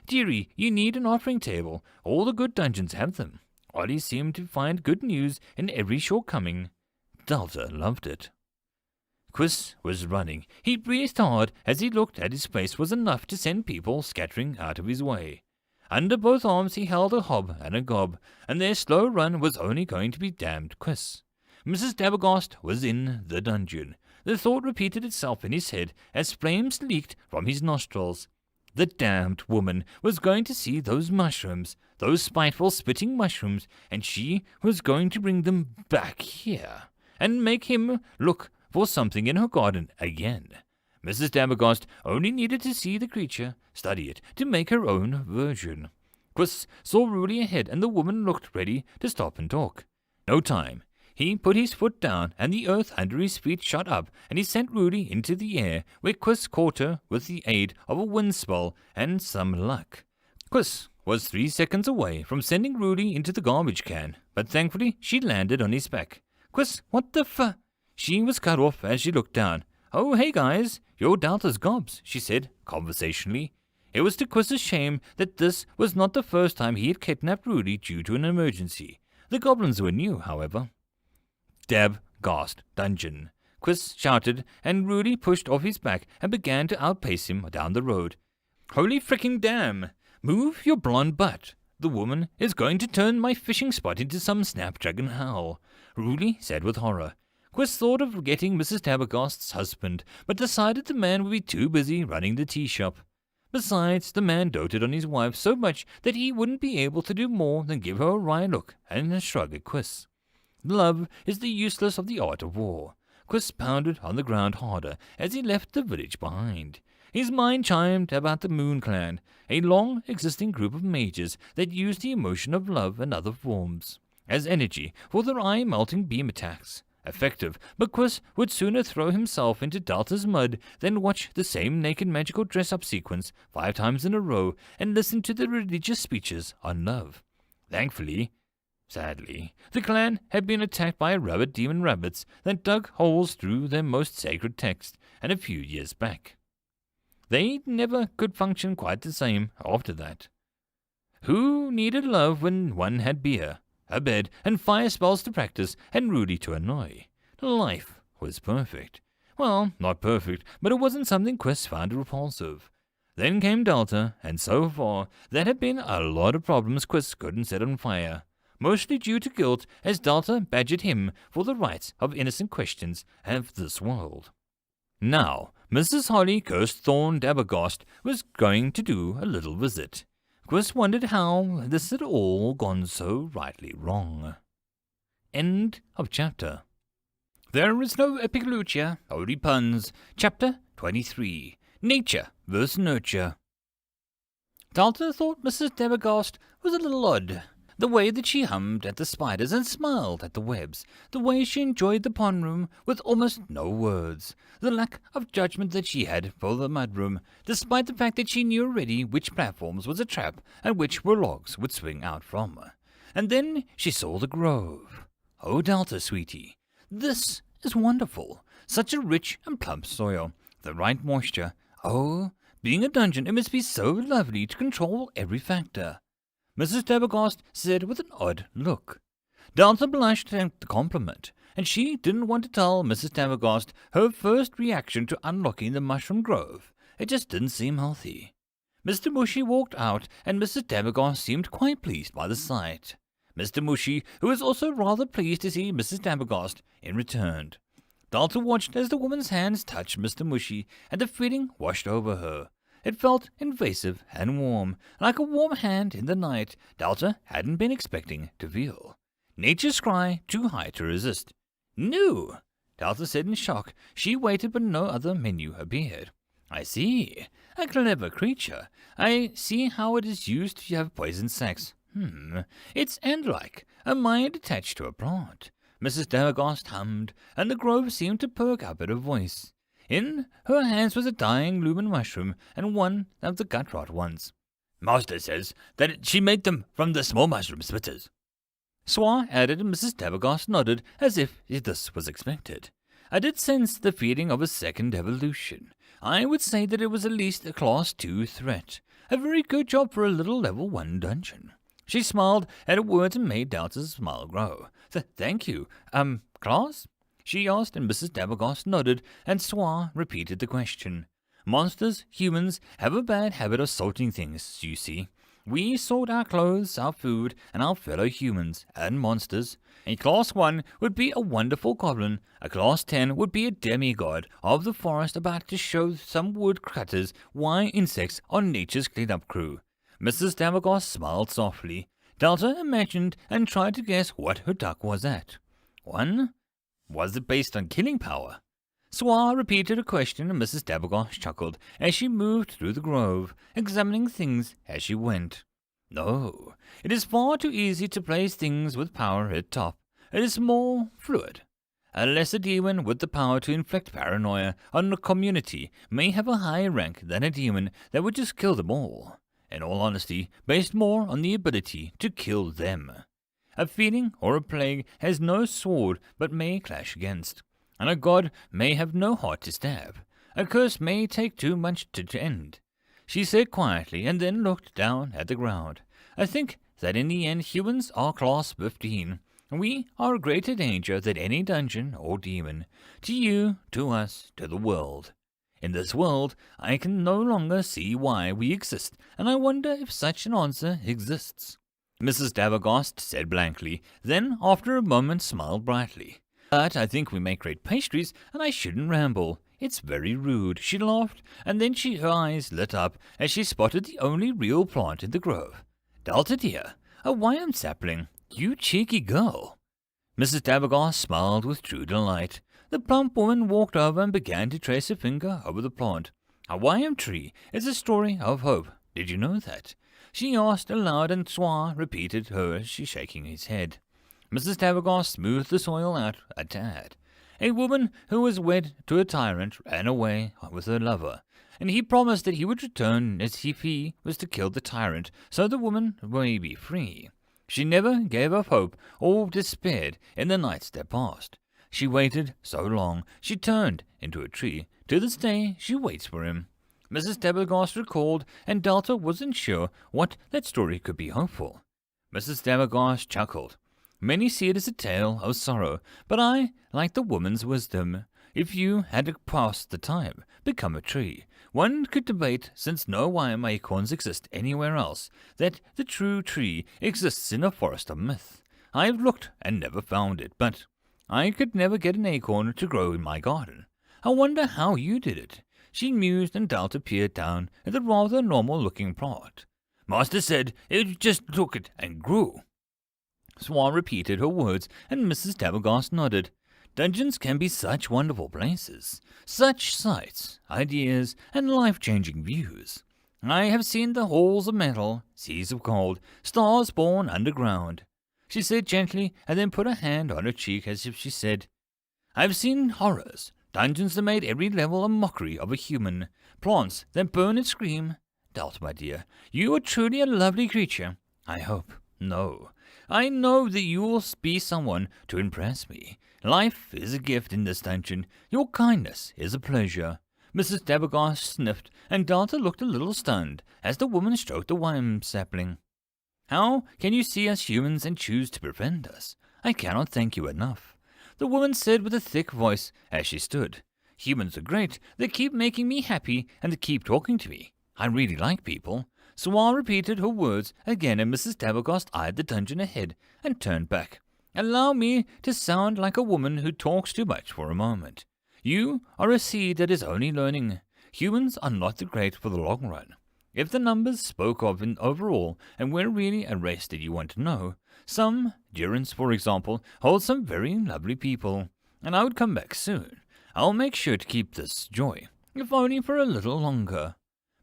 Dearie, you need an offering table. All the good dungeons have them." Ollie seemed to find good news in every shortcoming. Delta loved it. Quiz was running. He breathed hard as he looked at his face was enough to send people scattering out of his way. Under both arms he held a hob and a gob, and their slow run was only going to be damned quiz. Mrs. Dabergast was in the dungeon. The thought repeated itself in his head as flames leaked from his nostrils. The damned woman was going to see those mushrooms, those spiteful spitting mushrooms, and she was going to bring them back here, and make him look for something in her garden again. Mrs. Dabergast only needed to see the creature, study it, to make her own version. Quiz saw Rudy ahead, and the woman looked ready to stop and talk. No time. He put his foot down, and the earth under his feet shot up, and he sent Rudy into the air, where Quiz caught her with the aid of a wind spell and some luck. Quiz was 3 seconds away from sending Rudy into the garbage can, but thankfully she landed on his back. "Quiz, what the f—" She was cut off as she looked down. "Oh, hey guys, you're Delta's gobs," she said, conversationally. It was to Quiz's shame that this was not the first time he had kidnapped Rudy due to an emergency. The goblins were new, however. Dab, gasped, dungeon. Quiz shouted, and Rudy pushed off his back and began to outpace him down the road. Holy fricking damn! Move your blonde butt. The woman is going to turn my fishing spot into some snapdragon hell, Rudy said with horror. Quiz thought of getting Mrs. Tabbergast's husband, but decided the man would be too busy running the tea shop. Besides, the man doted on his wife so much that he wouldn't be able to do more than give her a wry look and a shrug at Quiz. Love is the useless of the art of war. Quiz pounded on the ground harder as he left the village behind. His mind chimed about the Moon Clan, a long-existing group of mages that used the emotion of love and other forms as energy for their eye-melting beam attacks. Effective, but Quiz would sooner throw himself into Delta's mud than watch the same naked magical dress-up sequence 5 times in a row and listen to the religious speeches on love. Thankfully, sadly, the clan had been attacked by rabid demon rabbits that dug holes through their most sacred text and a few years back. They never could function quite the same after that. Who needed love when one had beer, a bed, and fire spells to practice, and Rudy to annoy? Life was perfect. Well, not perfect, but it wasn't something Quiz found repulsive. Then came Delta, and so far, there had been a lot of problems Quiz couldn't set on fire, mostly due to guilt as Delta badgered him for the rights of innocent questions of this world. Now, Mrs. Holly Kirstthorne Dabbergast was going to do a little visit. Quiz wondered how this had all gone so rightly wrong. End of chapter. There is no epic lucha, only puns. Chapter 23. Nature vs. Nurture. Delta thought Mrs. Dabbergast was a little odd. The way that she hummed at the spiders and smiled at the webs, the way she enjoyed the pond room with almost no words, the lack of judgment that she had for the mudroom, despite the fact that she knew already which platforms was a trap and which were logs would swing out from. And then she saw the grove. Oh, Delta, sweetie, this is wonderful. Such a rich and plump soil, the right moisture. Oh, being a dungeon, it must be so lovely to control every factor. Mrs. Dabbergast said with an odd look. Delta blushed at the compliment, and she didn't want to tell Mrs. Dabbergast her first reaction to unlocking the mushroom grove. It just didn't seem healthy. Mr. Mushy walked out, and Mrs. Dabbergast seemed quite pleased by the sight. Mr. Mushy, who was also rather pleased to see Mrs. Dabbergast, in return. Delta watched as the woman's hands touched Mr. Mushy, and the feeling washed over her. It felt invasive and warm, like a warm hand in the night Delta hadn't been expecting to feel. Nature's cry too high to resist. No, Delta said in shock. She waited, but no other menu appeared. I see. A clever creature. I see how it is used to have poison sex. It's ant-like, a mind attached to a plant. Mrs. Dabbergast hummed, and the grove seemed to perk up at her voice. In her hands was a dying lumen mushroom, and one of the gut-rot ones. Master says that she made them from the small mushroom splitters. Swa added, and Mrs. Dabbergast nodded, as if this was expected. I did sense the feeling of a second evolution. I would say that it was at least a Class 2 threat. A very good job for a little Level 1 dungeon. She smiled at her words and made Delta's smile grow. Thank you. Class? She asked, and Mrs. Dabbergast nodded, and Swa repeated the question. Monsters, humans, have a bad habit of sorting things, you see. We sort our clothes, our food, and our fellow humans and monsters. A Class 1 would be a wonderful goblin. A Class 10 would be a demigod of the forest about to show some woodcutters why insects are nature's clean-up crew. Mrs. Dabbergast smiled softly. Delta imagined and tried to guess what her duck was at. One? Was it based on killing power? Swa repeated a question, and Mrs. Dabbergast chuckled as she moved through the grove, examining things as she went. No, it is far too easy to place things with power at top. It is more fluid. A lesser demon with the power to inflict paranoia on a community may have a higher rank than a demon that would just kill them all. In all honesty, based more on the ability to kill them. A feeling or a plague has no sword but may clash against, and a god may have no heart to stab. A curse may take too much to end. she said quietly, and then looked down at the ground. I think that in the end humans are class 15. We are a greater danger than any dungeon or demon. To you, to us, to the world. In this world, I can no longer see why we exist, and I wonder if such an answer exists. Mrs. Dabergost said blankly, then, after a moment, smiled brightly. But I think we make great pastries, and I shouldn't ramble. It's very rude, she laughed, and then her eyes lit up as she spotted the only real plant in the grove. Delta dear, a Wyam sapling, you cheeky girl. Mrs. Dabergost smiled with true delight. The plump woman walked over and began to trace her finger over the plant. A Wyam tree is a story of hope. Did you know that? She asked aloud, and Swa repeated her, she shaking his head. Mrs. Dabergost smoothed the soil out a tad. A woman who was wed to a tyrant ran away with her lover, and he promised that he would return as if he was to kill the tyrant, so the woman may be free. She never gave up hope or despaired in the nights that passed. She waited so long, she turned into a tree. To this day, she waits for him. Mrs. Dabergost recalled, and Delta wasn't sure what that story could be hopeful. Mrs. Dabergost chuckled. Many see it as a tale of sorrow, but I like the woman's wisdom. If you had to pass the time, become a tree. One could debate, since no Wyam acorns exist anywhere else, that the true tree exists in a forest of myth. I've looked and never found it, but I could never get an acorn to grow in my garden. I wonder how you did it. She mused, and Delta peered down at the rather normal-looking plant. Master said it just took it and grew. Swan repeated her words, and Mrs. Dabergost nodded. Dungeons can be such wonderful places, such sights, ideas, and life-changing views. I have seen the halls of metal, seas of gold, stars born underground. She said gently, and then put a hand on her cheek as if she said, I've seen horrors, dungeons that made every level a mockery of a human, plants that burn and scream. Delta, my dear, you are truly a lovely creature. I hope. No. I know that you will be someone to impress me. Life is a gift in this dungeon. Your kindness is a pleasure. Mrs. Dabergost sniffed, and Delta looked a little stunned as the woman stroked the Wyam sapling. How can you see us humans and choose to befriend us? I cannot thank you enough. The woman said with a thick voice as she stood. Humans are great. They keep making me happy, and they keep talking to me. I really like people. Swan repeated her words again, and Mrs. Dabergost eyed the dungeon ahead and turned back. Allow me to sound like a woman who talks too much for a moment. You are a seed that is only learning. Humans are not the great for the long run. If the numbers spoke of in overall and were really a race that you want to know, some, Durance for example, hold some very lovely people, and I would come back soon. I'll make sure to keep this joy, if only for a little longer.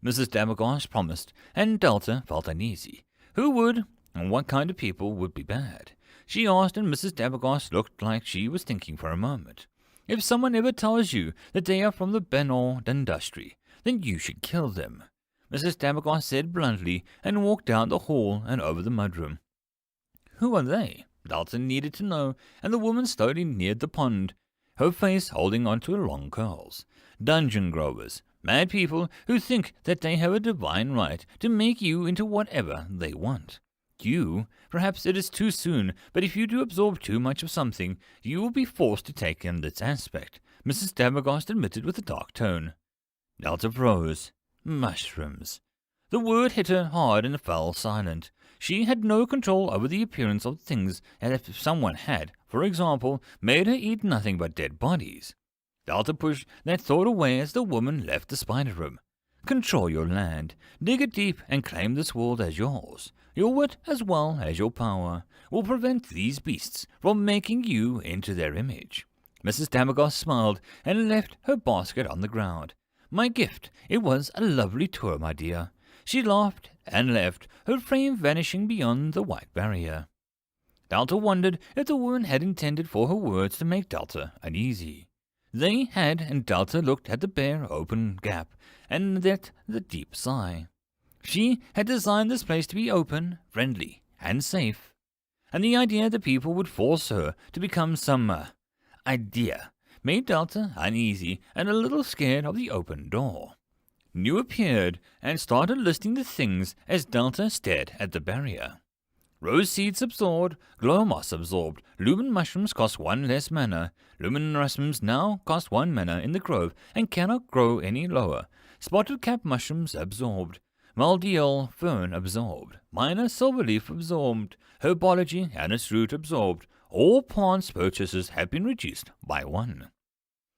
Mrs. Dabergost promised, and Delta felt uneasy. Who would, and what kind of people would be bad? She asked, and Mrs. Dabergost looked like she was thinking for a moment. If someone ever tells you that they are from the Benord industry, then you should kill them. Mrs. Dabergost said bluntly, and walked down the hall and over the mudroom. Who are they? Delta needed to know, and the woman slowly neared the pond, her face holding on to her long curls. Dungeon growers. Mad people who think that they have a divine right to make you into whatever they want. You, perhaps it is too soon, but if you do absorb too much of something, you will be forced to take in its aspect, Mrs. Dabergost admitted with a dark tone. Delta froze. Mushrooms. The word hit her hard and fell silent. She had no control over the appearance of things, and if someone had, for example, made her eat nothing but dead bodies. Delta pushed that thought away as the woman left the spider room. Control your land. Dig it deep and claim this world as yours. Your wit, as well as your power, will prevent these beasts from making you into their image. Mrs. Dabergost smiled and left her basket on the ground. My gift. It was a lovely tour, my dear. She laughed and left, her frame vanishing beyond the white barrier. Delta wondered if the woman had intended for her words to make Delta uneasy. They had, and Delta looked at the bare, open gap, and at the deep sigh. She had designed this place to be open, friendly, and safe, and the idea that people would force her to become some idea made Delta uneasy and a little scared of the open door. New appeared and started listing the things as Delta stared at the barrier. Rose seeds absorbed, glow moss absorbed, lumen mushrooms cost 1 less mana, lumen mushrooms now cost 1 mana in the grove and cannot grow any lower, spotted cap mushrooms absorbed, maldiol fern absorbed, minor silverleaf absorbed, herbology and its root absorbed. All plants purchases have been reduced by 1.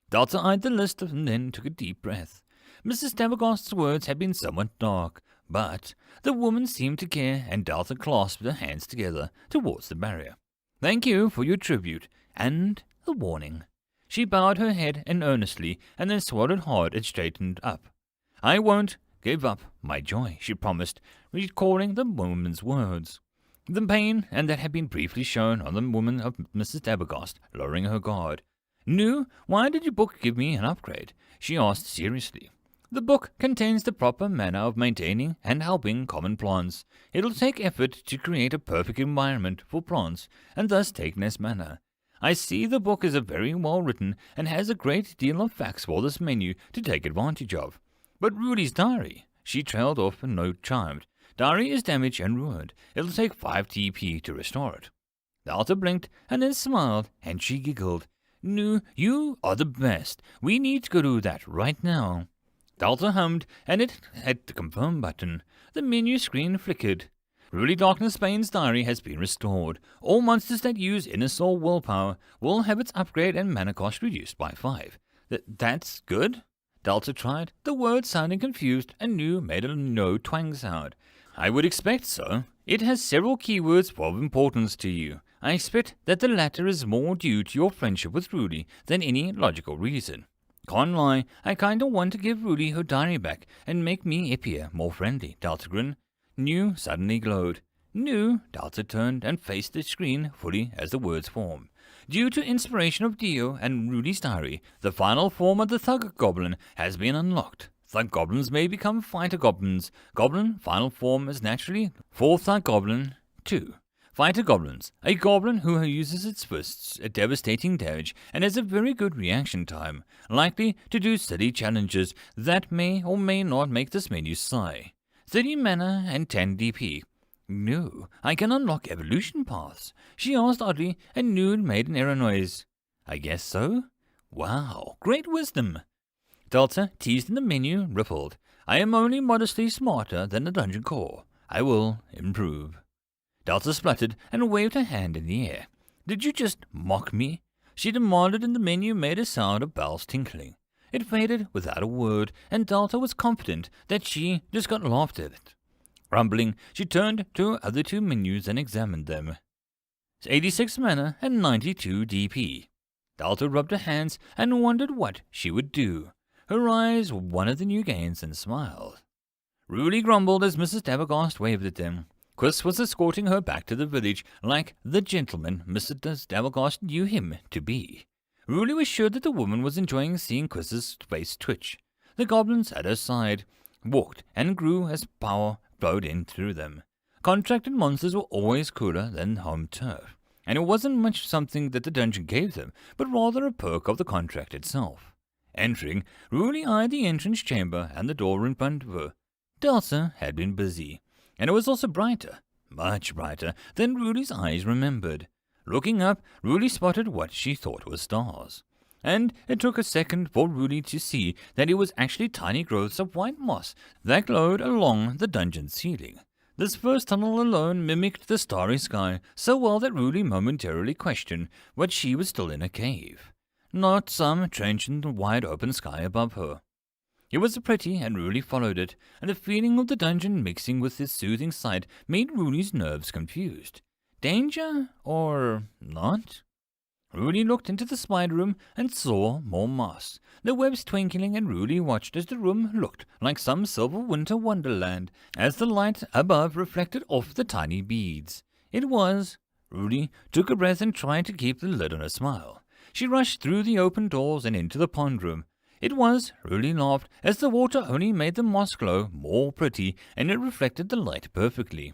Delta eyed the list and then took a deep breath. Mrs. Tabagost's words had been somewhat dark, but the woman seemed to care, and Delta clasped her hands together towards the barrier. "Thank you for your tribute, and the warning." She bowed her head and earnestly, and then swallowed hard and straightened up. "I won't give up my joy," she promised, recalling the woman's words. The pain and that had been briefly shown on the woman of Mrs. Dabagost, lowering her guard. "Nu, why did your book give me an upgrade?" she asked seriously. "The book contains the proper manner of maintaining and helping common plants. It'll take effort to create a perfect environment for plants, and thus take less mana. I see the book is very well written and has a great deal of facts for this menu to take advantage of. But Rudy's diary," she trailed off and note chimed. "Diary is damaged and ruined. It'll take 5 TP to restore it." Delta blinked and then smiled, and she giggled. "Nu, you are the best. We need to go do that right now." Delta hummed, and it hit the confirm button. The menu screen flickered. Rudy Darknessbane's diary has been restored. All monsters that use Inner Soul willpower will have its upgrade and mana cost reduced by 5. That's good? Delta tried, the word sounding confused, and Nu made a no twang sound. "I would expect so. It has several keywords of importance to you. I expect that the latter is more due to your friendship with Rudy than any logical reason. Can't lie, I kinda want to give Rudy her diary back and make me happier, more friendly," Delta grinned. Nu suddenly glowed. "Nu," Delta turned and faced the screen fully as the words formed. "Due to inspiration of Dio and Rudy's diary, the final form of the Thug Goblin has been unlocked. Thug Goblins may become Fighter Goblins. Goblin final form is naturally for Thug Goblin 2. Fighter Goblins, a goblin who uses its fists at devastating damage and has a very good reaction time, likely to do silly challenges that may or may not make this menu sigh. 30 mana and 10 DP. "No, I can unlock evolution paths," she asked oddly, and Noon made an error noise. "I guess so? Wow, great wisdom." Delta, teased in the menu, rippled. "I am only modestly smarter than the dungeon core. I will improve." Delta spluttered and waved her hand in the air. "Did you just mock me?" she demanded, and the menu made a sound of bells tinkling. It faded without a word, and Delta was confident that she just got laughed at it. Rumbling, she turned to her other 2 menus and examined them. 86 mana and 92 DP. Delta rubbed her hands and wondered what she would do. Her eyes were one of the new gains and smiled. Rudy grumbled as Mrs. Dabagost waved at them. Quiz was escorting her back to the village like the gentleman Mr. Dabagost knew him to be. Rudy was sure that the woman was enjoying seeing Quiz's face twitch. The goblins at her side walked and grew as power flowed in through them. Contracted monsters were always cooler than home turf, and it wasn't much something that the dungeon gave them, but rather a perk of the contract itself. Entering, Rudy eyed the entrance chamber and the door in front of her. Delta had been busy, and it was also brighter, much brighter than Rudy's eyes remembered. Looking up, Rudy spotted what she thought were stars, and it took a second for Rudy to see that it was actually tiny growths of white moss that glowed along the dungeon ceiling. This first tunnel alone mimicked the starry sky so well that Rudy momentarily questioned what she was still in a cave, not some transient wide open sky above her. It was pretty, and Rudy followed it, and the feeling of the dungeon mixing with this soothing sight made Rudy's nerves confused. Danger, or not? Rudy looked into the spider room and saw more moss, the webs twinkling, and Rudy watched as the room looked like some silver winter wonderland as the light above reflected off the tiny beads. It was. Rudy took a breath and tried to keep the lid on a smile. She rushed through the open doors and into the pond room. It was, Rudy laughed, as the water only made the moss glow more pretty, and it reflected the light perfectly.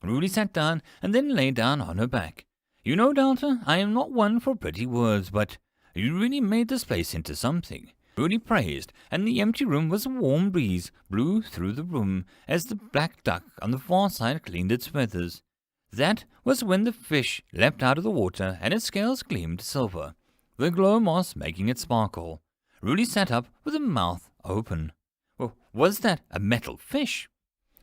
Rudy sat down and then lay down on her back. "You know, Delta, I am not one for pretty words, but you really made this place into something. Rudy praised, and the empty room was a warm breeze blew through the room as the black duck on the far side cleaned its feathers. That was when the fish leapt out of the water and its scales gleamed silver, the glow moss making it sparkle. Rudy sat up with a mouth open. Well, was that a metal fish?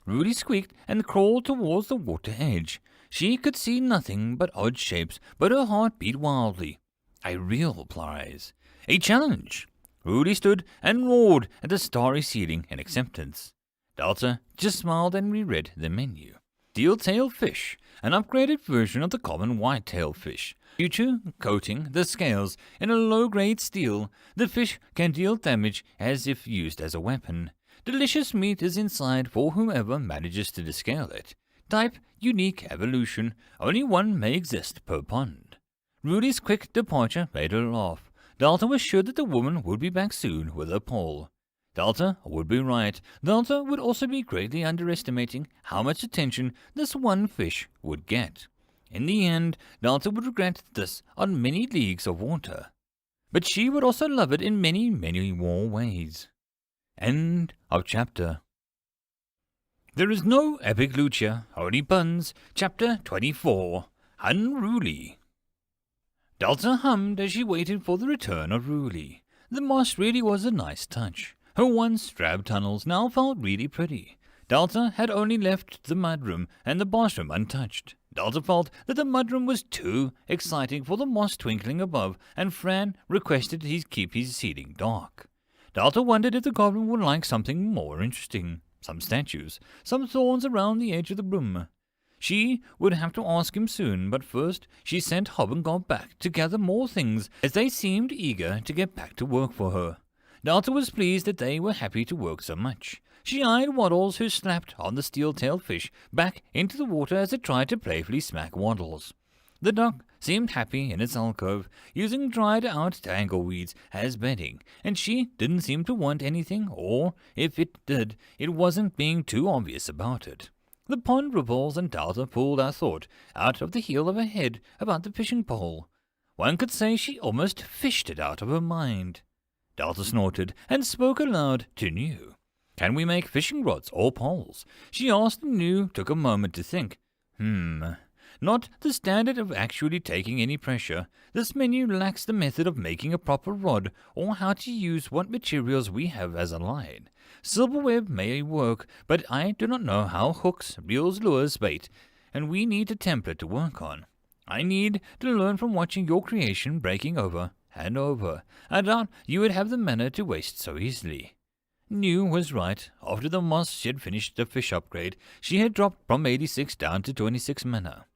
Rudy squeaked and crawled towards the water edge. She could see nothing but odd shapes, but her heart beat wildly. A real prize. A challenge. Rudy stood and roared at the starry ceiling in acceptance. Delta just smiled and reread the menu. Steel-tailed fish, an upgraded version of the common white-tailed fish. Due to coating the scales in a low-grade steel, the fish can deal damage as if used as a weapon. Delicious meat is inside for whomever manages to descale it. Type, unique evolution. Only one may exist per pond. Rudy's quick departure made her laugh. Delta was sure that the woman would be back soon with her pole. Delta would be right. Delta would also be greatly underestimating how much attention this one fish would get. In the end, Delta would regret this on many leagues of water. But she would also love it in many, many more ways. End of chapter. There is no epic lucha, only puns. Chapter 24. Unruly. Delta hummed as she waited for the return of Rudy. The moss really was a nice touch. Her once drab tunnels now felt really pretty. Delta had only left the mudroom and the bathroom untouched. Delta felt that the mudroom was too exciting for the moss twinkling above, and Fran requested he keep his ceiling dark. Delta wondered if the goblin would like something more interesting. Some statues, some thorns around the edge of the room. She would have to ask him soon, but first she sent Hob and Gob back to gather more things, as they seemed eager to get back to work for her. Delta was pleased that they were happy to work so much. She eyed Waddles, who slapped on the steel-tailed fish back into the water as it tried to playfully smack Waddles. The duck seemed happy in its alcove, using dried-out tangleweeds as bedding, and she didn't seem to want anything, or, if it did, it wasn't being too obvious about it. The pond ripples, and Delta pulled our thought out of the heel of her head about the fishing pole. One could say she almost fished it out of her mind. Delta snorted and spoke aloud to New. "Can we make fishing rods or poles?" she asked, and New took a moment to think. Not the standard of actually taking any pressure. This menu lacks the method of making a proper rod, or how to use what materials we have as a line. Silverweb may work, but I do not know how hooks, reels, lures, bait, and we need a template to work on. I need to learn from watching your creation breaking over and over. I doubt you would have the mana to waste so easily. New was right. After the moss she had finished the fish upgrade, she had dropped from 86 down to 26 mana.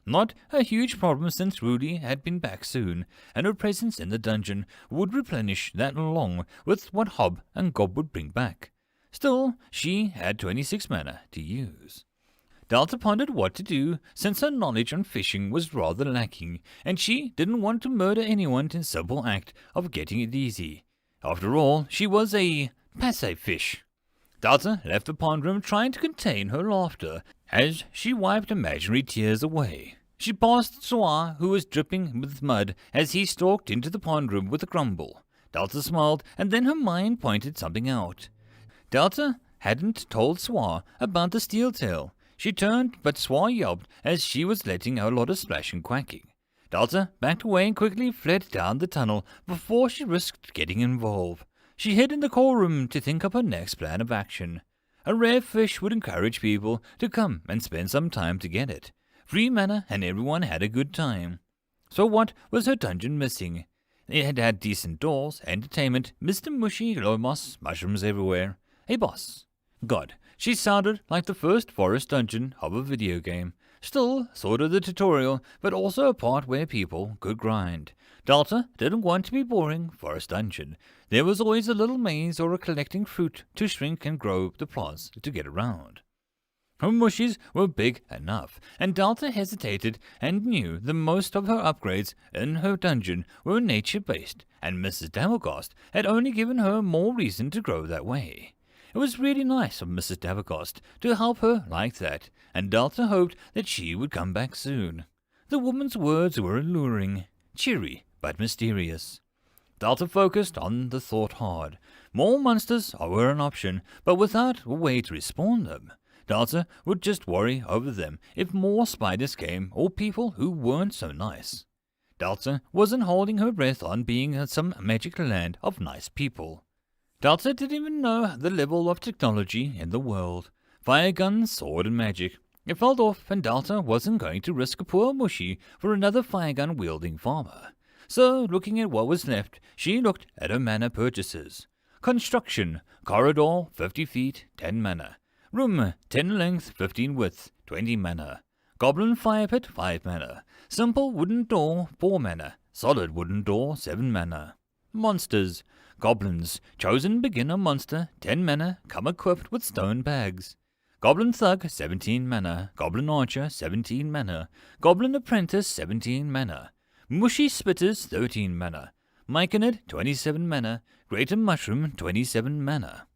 Not a huge problem since Rudy had been back soon, and her presence in the dungeon would replenish that along with what Hob and Gob would bring back. Still, she had 26 mana to use. Delta pondered what to do, since her knowledge on fishing was rather lacking, and she didn't want to murder anyone in simple act of getting it easy. After all, she was a passe fish. Delta left the pond room trying to contain her laughter as she wiped imaginary tears away. She passed Soir, who was dripping with mud, as he stalked into the pond room with a grumble. Delta smiled, and then her mind pointed something out. Delta hadn't told Soir about the steel tail. She turned, but Soir yelped as she was letting out a lot of splash and quacking. Delta backed away and quickly fled down the tunnel before she risked getting involved. She hid in the core room to think up her next plan of action. A rare fish would encourage people to come and spend some time to get it. Free mana, and everyone had a good time. So what was her dungeon missing? It had had decent doors, entertainment, Mr. Mushy, low moss, mushrooms everywhere. A boss. God, she sounded like the first forest dungeon of a video game. Still, sort of the tutorial, but also a part where people could grind. Delta didn't want to be boring forest dungeon. There was always a little maze or a collecting fruit to shrink and grow the plants to get around. Her mushies were big enough, and Delta hesitated and knew the most of her upgrades in her dungeon were nature-based, and Mrs. Dabblecast had only given her more reason to grow that way. It was really nice of Mrs. Dabblecast to help her like that, and Delta hoped that she would come back soon. The woman's words were alluring, cheery, but mysterious. Delta focused on the thought hard. More monsters were an option, but without a way to respawn them. Delta would just worry over them if more spiders came or people who weren't so nice. Delta wasn't holding her breath on being in some magic land of nice people. Delta didn't even know the level of technology in the world. Fire guns, sword and magic. It felt off and Delta wasn't going to risk a poor Mushy for another firegun wielding farmer. So, looking at what was left, she looked at her mana purchases. Construction, corridor, 50 feet, 10 mana. Room, 10 length, 15 width, 20 mana. Goblin fire pit, 5 mana. Simple wooden door, 4 mana. Solid wooden door, 7 mana. Monsters, goblins, chosen beginner monster, 10 mana, come equipped with stone bags. Goblin thug, 17 mana. Goblin archer, 17 mana. Goblin apprentice, 17 mana. Mushy spitters, 13 mana. Myconid, 27 mana. Greater mushroom, 27 mana.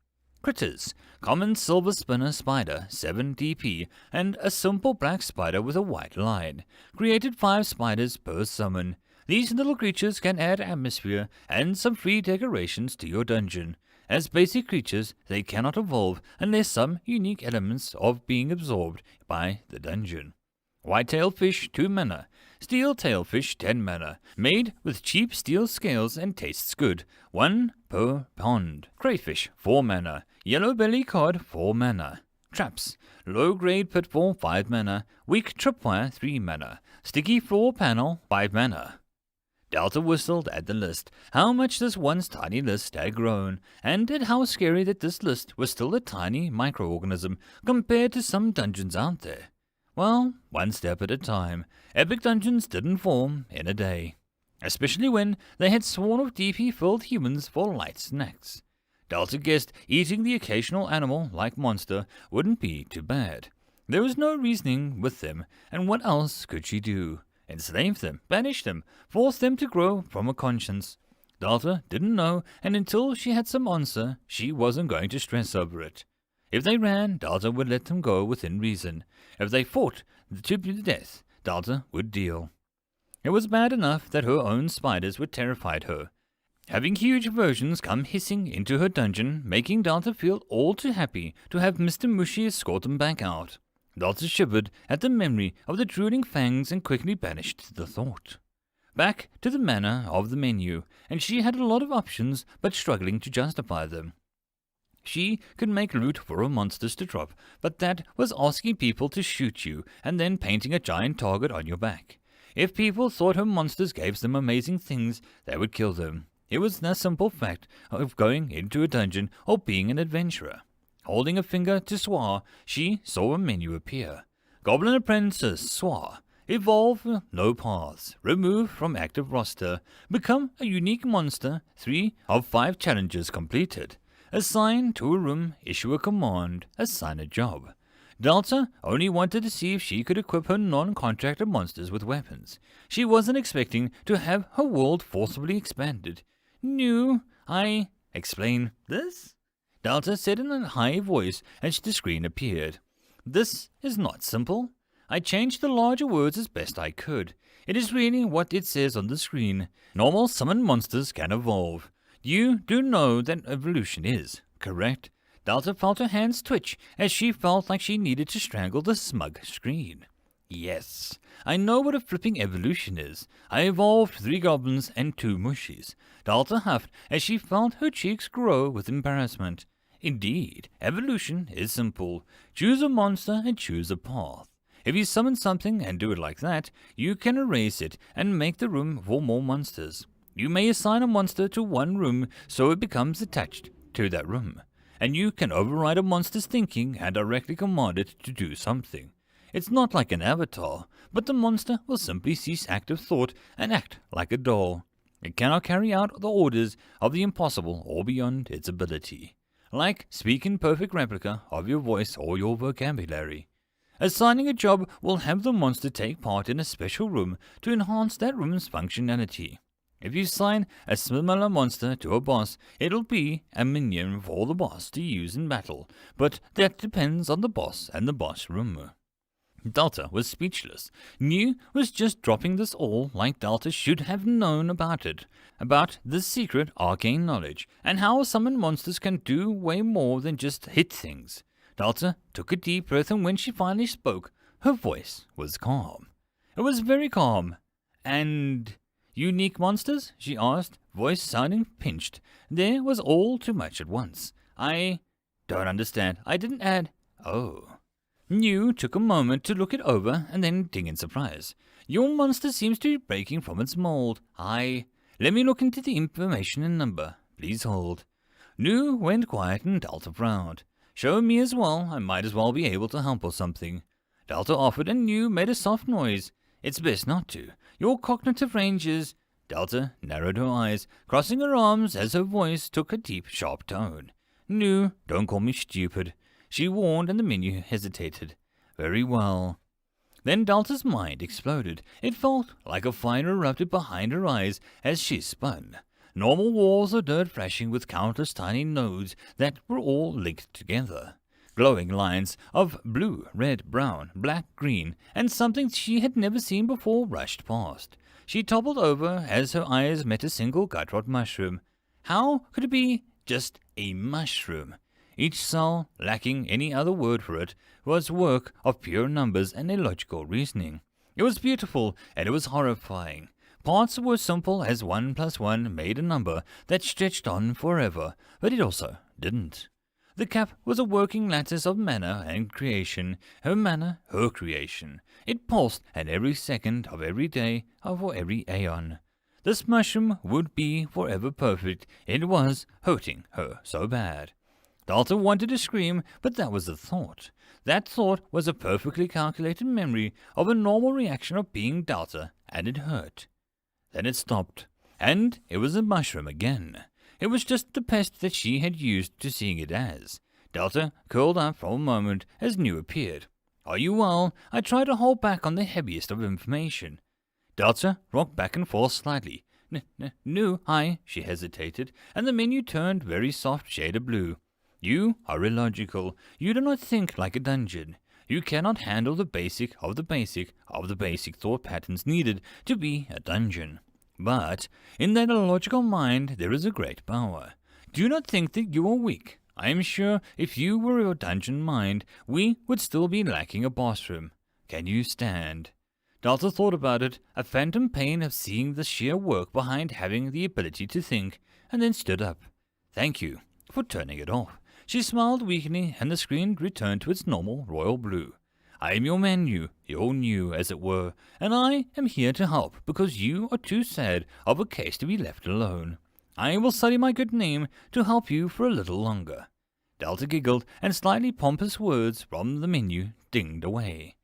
Critters, common silver spinner spider, 7 DP, and a simple black spider with a white line. Created 5 spiders per summon. These little creatures can add atmosphere and some free decorations to your dungeon. As basic creatures, they cannot evolve unless some unique elements of being absorbed by the dungeon. White-tailed fish, 2 mana. Steel-tailed fish, 10 mana. Made with cheap steel scales and tastes good. 1 per pound. Crayfish, 4 mana. Yellow belly cod, 4 mana. Traps. Low-grade pitfall, 5 mana. Weak tripwire, 3 mana. Sticky floor panel, 5 mana. Delta whistled at the list, how much this once tiny list had grown, and at how scary that this list was still a tiny microorganism compared to some dungeons out there. Well, one step at a time. Epic dungeons didn't form in a day, especially when they had sworn of DP-filled humans for light snacks. Delta guessed eating the occasional animal-like monster wouldn't be too bad. There was no reasoning with them, and what else could she do? Enslave them, banish them, force them to grow from a conscience. Delta didn't know, and until she had some answer, she wasn't going to stress over it. If they ran, Delta would let them go within reason. If they fought to the death, Delta would deal. It was bad enough that her own spiders would terrified her. Having huge versions come hissing into her dungeon, making Delta feel all too happy to have Mr. Mushy escort them back out. Delta shivered at the memory of the drooling fangs and quickly banished the thought. Back to the manner of the menu, and she had a lot of options but struggling to justify them. She could make loot for her monsters to drop, but that was asking people to shoot you and then painting a giant target on your back. If people thought her monsters gave them amazing things, they would kill them. It was the simple fact of going into a dungeon or being an adventurer. Holding a finger to Swar, she saw a menu appear. Goblin Apprentice, Swar. Evolve, no paths. Remove from active roster. Become a unique monster, 3 of 5 challenges completed. Assign to a room, issue a command, assign a job. Delta only wanted to see if she could equip her non-contracted monsters with weapons. She wasn't expecting to have her world forcibly expanded. No, I explain this? Delta said in a high voice as the screen appeared. This is not simple. I changed the larger words as best I could. It is really what it says on the screen. Normal summoned monsters can evolve. You do know that evolution is, correct? Delta felt her hands twitch as she felt like she needed to strangle the smug screen. Yes, I know what a flipping evolution is. I evolved 3 goblins and 2 mushies. Delta huffed as she felt her cheeks grow with embarrassment. Indeed, evolution is simple. Choose a monster and choose a path. If you summon something and do it like that, you can erase it and make the room for more monsters. You may assign a monster to one room so it becomes attached to that room, and you can override a monster's thinking and directly command it to do something. It's not like an avatar, but the monster will simply cease active thought and act like a doll. It cannot carry out the orders of the impossible or beyond its ability, like speak in perfect replica of your voice or your vocabulary. Assigning a job will have the monster take part in a special room to enhance that room's functionality. If you assign a similar monster to a boss, it'll be a minion for the boss to use in battle, but that depends on the boss and the boss room. Delta was speechless. New was just dropping this all like Delta should have known about it, about this secret arcane knowledge, and how summoned monsters can do way more than just hit things. Delta took a deep breath, and when she finally spoke, her voice was calm. It was very calm. And unique monsters? She asked, voice sounding pinched. There was all too much at once. I don't understand. I didn't add. Oh. New took a moment to look it over and then ding in surprise. Your monster seems to be breaking from its mold. Let me look into the information and number. Please hold. New went quiet and Delta frowned. Show me as well. I might as well be able to help or something. Delta offered and New made a soft noise. It's best not to. Your cognitive range is... Delta narrowed her eyes, crossing her arms as her voice took a deep, sharp tone. New, don't call me stupid. She warned, and the menu hesitated. Very well. Then Delta's mind exploded. It felt like a fire erupted behind her eyes as she spun. Normal walls of dirt flashing with countless tiny nodes that were all linked together. Glowing lines of blue, red, brown, black, green, and something she had never seen before rushed past. She toppled over as her eyes met a single gut-rot mushroom. How could it be just a mushroom? Each cell, lacking any other word for it, was work of pure numbers and illogical reasoning. It was beautiful, and it was horrifying. Parts were simple as 1 + 1 made a number that stretched on forever, but it also didn't. The cap was a working lattice of mana and creation, her mana, her creation. It pulsed at every second of every day, for every aeon. This mushroom would be forever perfect. It was hurting her so bad. Delta wanted to scream, but that was the thought. That thought was a perfectly calculated memory of a normal reaction of being Delta, and it hurt. Then it stopped, and it was a mushroom again. It was just the pest that she had used to seeing it as. Delta curled up for a moment as New appeared. Are you well? I tried to hold back on the heaviest of information. Delta rocked back and forth slightly. New, hi, she hesitated, and the menu turned very soft shade of blue. You are illogical. You do not think like a dungeon. You cannot handle the basic of the basic of the basic thought patterns needed to be a dungeon. But in that illogical mind there is a great power. Do not think that you are weak. I am sure if you were a dungeon mind, we would still be lacking a boss room. Can you stand? Delta thought about it, a phantom pain of seeing the sheer work behind having the ability to think, and then stood up. Thank you for turning it off. She smiled weakly, and the screen returned to its normal royal blue. I am your menu, your New, as it were, and I am here to help, because you are too sad of a case to be left alone. I will study my good name to help you for a little longer. Delta giggled, and slightly pompous words from the menu dinged away.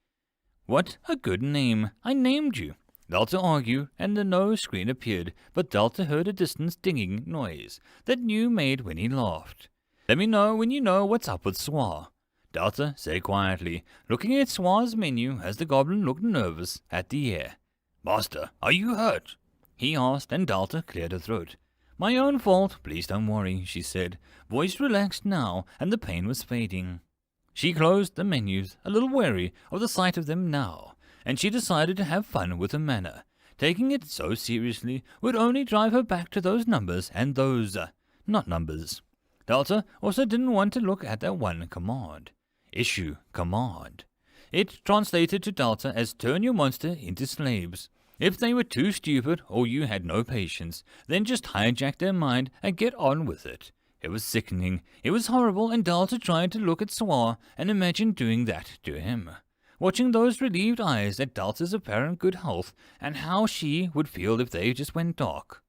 What a good name! I named you. Delta argued, and the no screen appeared, but Delta heard a distant dinging noise that New made when he laughed. Let me know when you know what's up with Swa. Delta said quietly, looking at Swa's menu as the goblin looked nervous at the air. Master, are you hurt? He asked, and Delta cleared her throat. My own fault, please don't worry, she said. Voice relaxed now, and the pain was fading. She closed the menus, a little wary of the sight of them now, and she decided to have fun with her manner. Taking it so seriously would only drive her back to those numbers and those, not numbers. Delta also didn't want to look at that one command. Issue command. It translated to Delta as turn your monster into slaves. If they were too stupid or you had no patience, then just hijack their mind and get on with it. It was sickening, it was horrible, and Delta tried to look at Swa and imagine doing that to him. Watching those relieved eyes at Delta's apparent good health and how she would feel if they just went dark.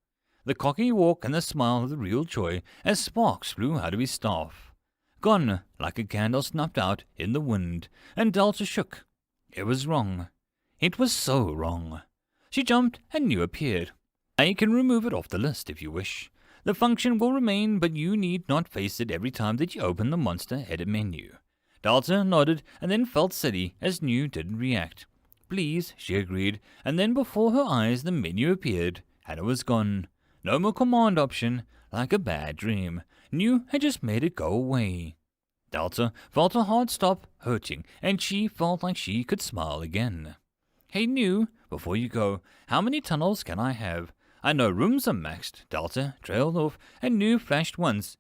The cocky walk and the smile of the real joy as sparks flew out of his staff. Gone, like a candle snuffed out in the wind, and Delta shook. It was wrong. It was so wrong. She jumped, and New appeared. I can remove it off the list if you wish. The function will remain, but you need not face it every time that you open the monster edit menu. Delta nodded, and then felt silly as New didn't react. Please, she agreed, and then before her eyes the menu appeared, and it was gone. No more command option, like a bad dream. New had just made it go away. Delta felt her heart stop hurting, and she felt like she could smile again. Hey, New, before you go, how many tunnels can I have? I know rooms are maxed. Delta trailed off, and New flashed once.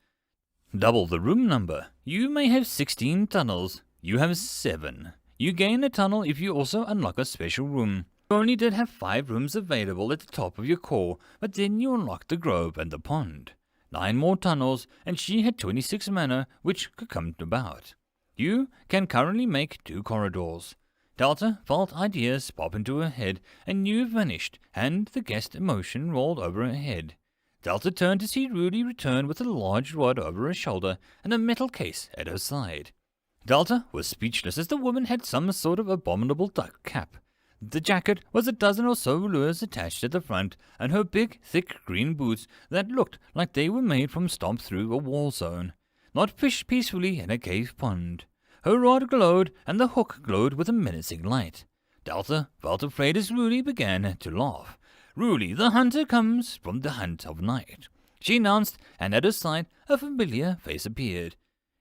Double the room number. You may have 16 tunnels. You have 7. You gain a tunnel if you also unlock a special room. You only did have 5 rooms available at the top of your core, but then you unlocked the grove and the pond. 9 more tunnels, and she had 26 mana, which could come about. You can currently make 2 corridors. Delta felt ideas pop into her head, and New vanished, and the guest emotion rolled over her head. Delta turned to see Rudy return with a large rod over her shoulder and a metal case at her side. Delta was speechless as the woman had some sort of abominable duck cap. The jacket was a dozen or so lures attached at the front, and her big, thick green boots that looked like they were made from stomp through a wall zone. Not fish peacefully in a cave pond. Her rod glowed, and the hook glowed with a menacing light. Delta felt afraid as Rudy began to laugh. Rudy, the hunter, comes from the hunt of night, she announced, and at her side a familiar face appeared.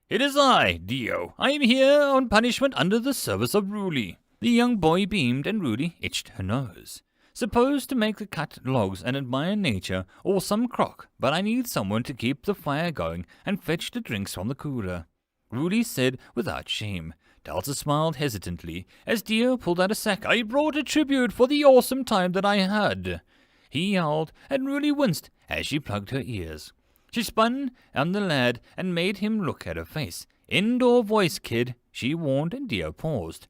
It is I, Dio. I am here on punishment under the service of Rudy. The young boy beamed, and Rudy itched her nose. Supposed to make the cut logs and admire nature, or some crock, but I need someone to keep the fire going and fetch the drinks from the cooler, Rudy said without shame. Delta smiled hesitantly as Dio pulled out a sack. I brought a tribute for the awesome time that I had. He yowled, and Rudy winced as she plugged her ears. She spun on the lad and made him look at her face. Indoor voice, kid, she warned, and Dio paused.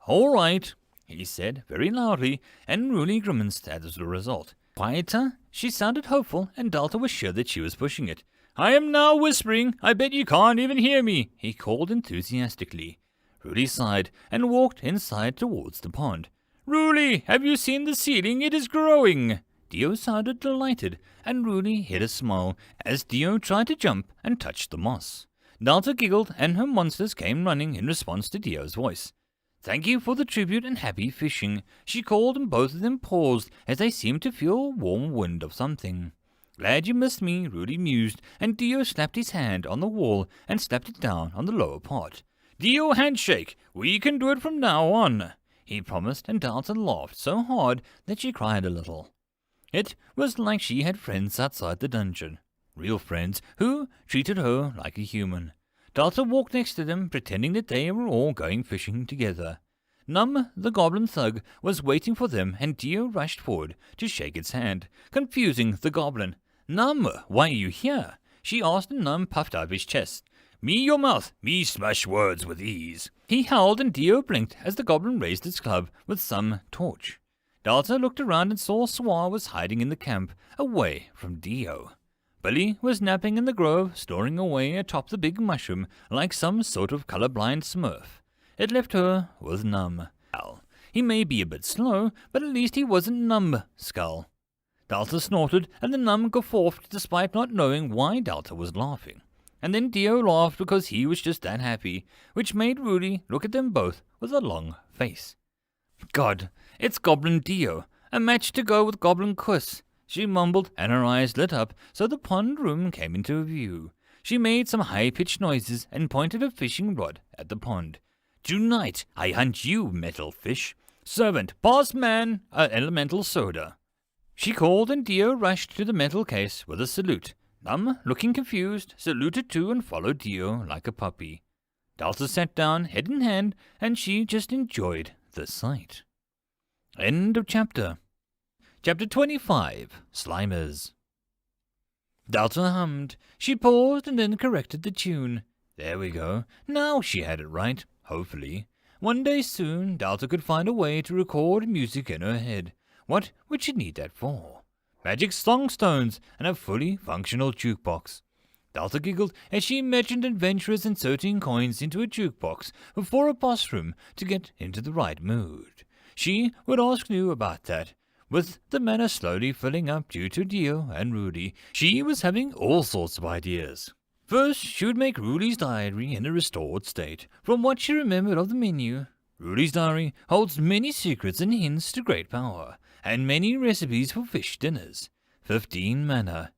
All right, he said very loudly, and Rudy grimaced as a result. Quieter? She sounded hopeful, and Delta was sure that she was pushing it. I am now whispering. I bet you can't even hear me, he called enthusiastically. Rudy sighed and walked inside towards the pond. Rudy, have you seen the ceiling? It is growing. Dio sounded delighted, and Rudy hid a smile as Dio tried to jump and touch the moss. Delta giggled, and her monsters came running in response to Dio's voice. Thank you for the tribute and happy fishing, she called, and both of them paused as they seemed to feel a warm wind of something. Glad you missed me, Rudy mused, and Dio slapped his hand on the wall and slapped it down on the lower part. Dio handshake, we can do it from now on, he promised, and Delta laughed so hard that she cried a little. It was like she had friends outside the dungeon, real friends who treated her like a human. Delta walked next to them, pretending that they were all going fishing together. Num, the goblin thug, was waiting for them, and Dio rushed forward to shake its hand, confusing the goblin. Num, why are you here? She asked, and Num puffed up his chest. Me your mouth, me smash words with ease. He howled, and Dio blinked as the goblin raised its club with some torch. Delta looked around and saw Swar was hiding in the camp, away from Dio. Billy was napping in the grove, snoring away atop the big mushroom like some sort of colorblind smurf. It left her with Numb. He may be a bit slow, but at least he wasn't numb, Skull. Delta snorted, and the Numb guffawed despite not knowing why Delta was laughing. And then Dio laughed because he was just that happy, which made Rudy look at them both with a long face. God, it's Goblin Dio, a match to go with Goblin Kuss, she mumbled, and her eyes lit up so the pond room came into view. She made some high-pitched noises and pointed a fishing rod at the pond. Tonight I hunt you, metal fish. Servant, pass man, elemental soda. She called, and Dio rushed to the metal case with a salute. Num, looking confused, saluted too and followed Dio like a puppy. Delta sat down, head in hand, and she just enjoyed the sight. End of chapter. Chapter 25, Slimers. Delta hummed. She paused and then corrected the tune. There we go. Now she had it right, hopefully. One day soon, Delta could find a way to record music in her head. What would she need that for? Magic songstones and a fully functional jukebox. Delta giggled as she imagined adventurers inserting coins into a jukebox before a boss room to get into the right mood. She would ask New about that. With the mana slowly filling up due to Dio and Rudy, she was having all sorts of ideas. First, she would make Rudy's diary in a restored state, from what she remembered of the menu. Rudy's diary holds many secrets and hints to great power, and many recipes for fish dinners. 15 mana.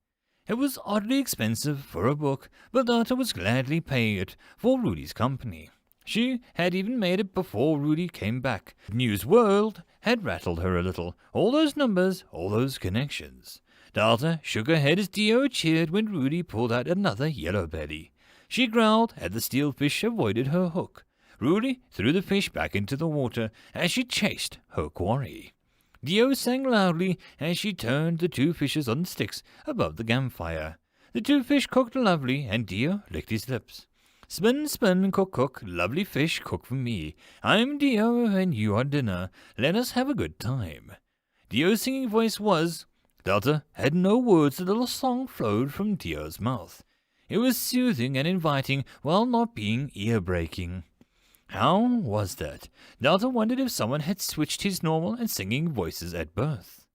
It was oddly expensive for a book, but Delta was gladly pay it for Rudy's company. She had even made it before Rudy came back. News World had rattled her a little. All those numbers, all those connections. Delta shook her head as Dio cheered when Rudy pulled out another yellow belly. She growled as the steel fish avoided her hook. Rudy threw the fish back into the water as she chased her quarry. Dio sang loudly as she turned the two fishes on sticks above the campfire. The two fish cooked lovely, and Dio licked his lips. Spin, spin, cook, cook, lovely fish, cook for me. I'm Dio, and you are dinner. Let us have a good time. Dio's singing voice was... Delta had no words. The little song flowed from Dio's mouth. It was soothing and inviting while not being ear-breaking. How was that? Delta wondered if someone had switched his normal and singing voices at birth.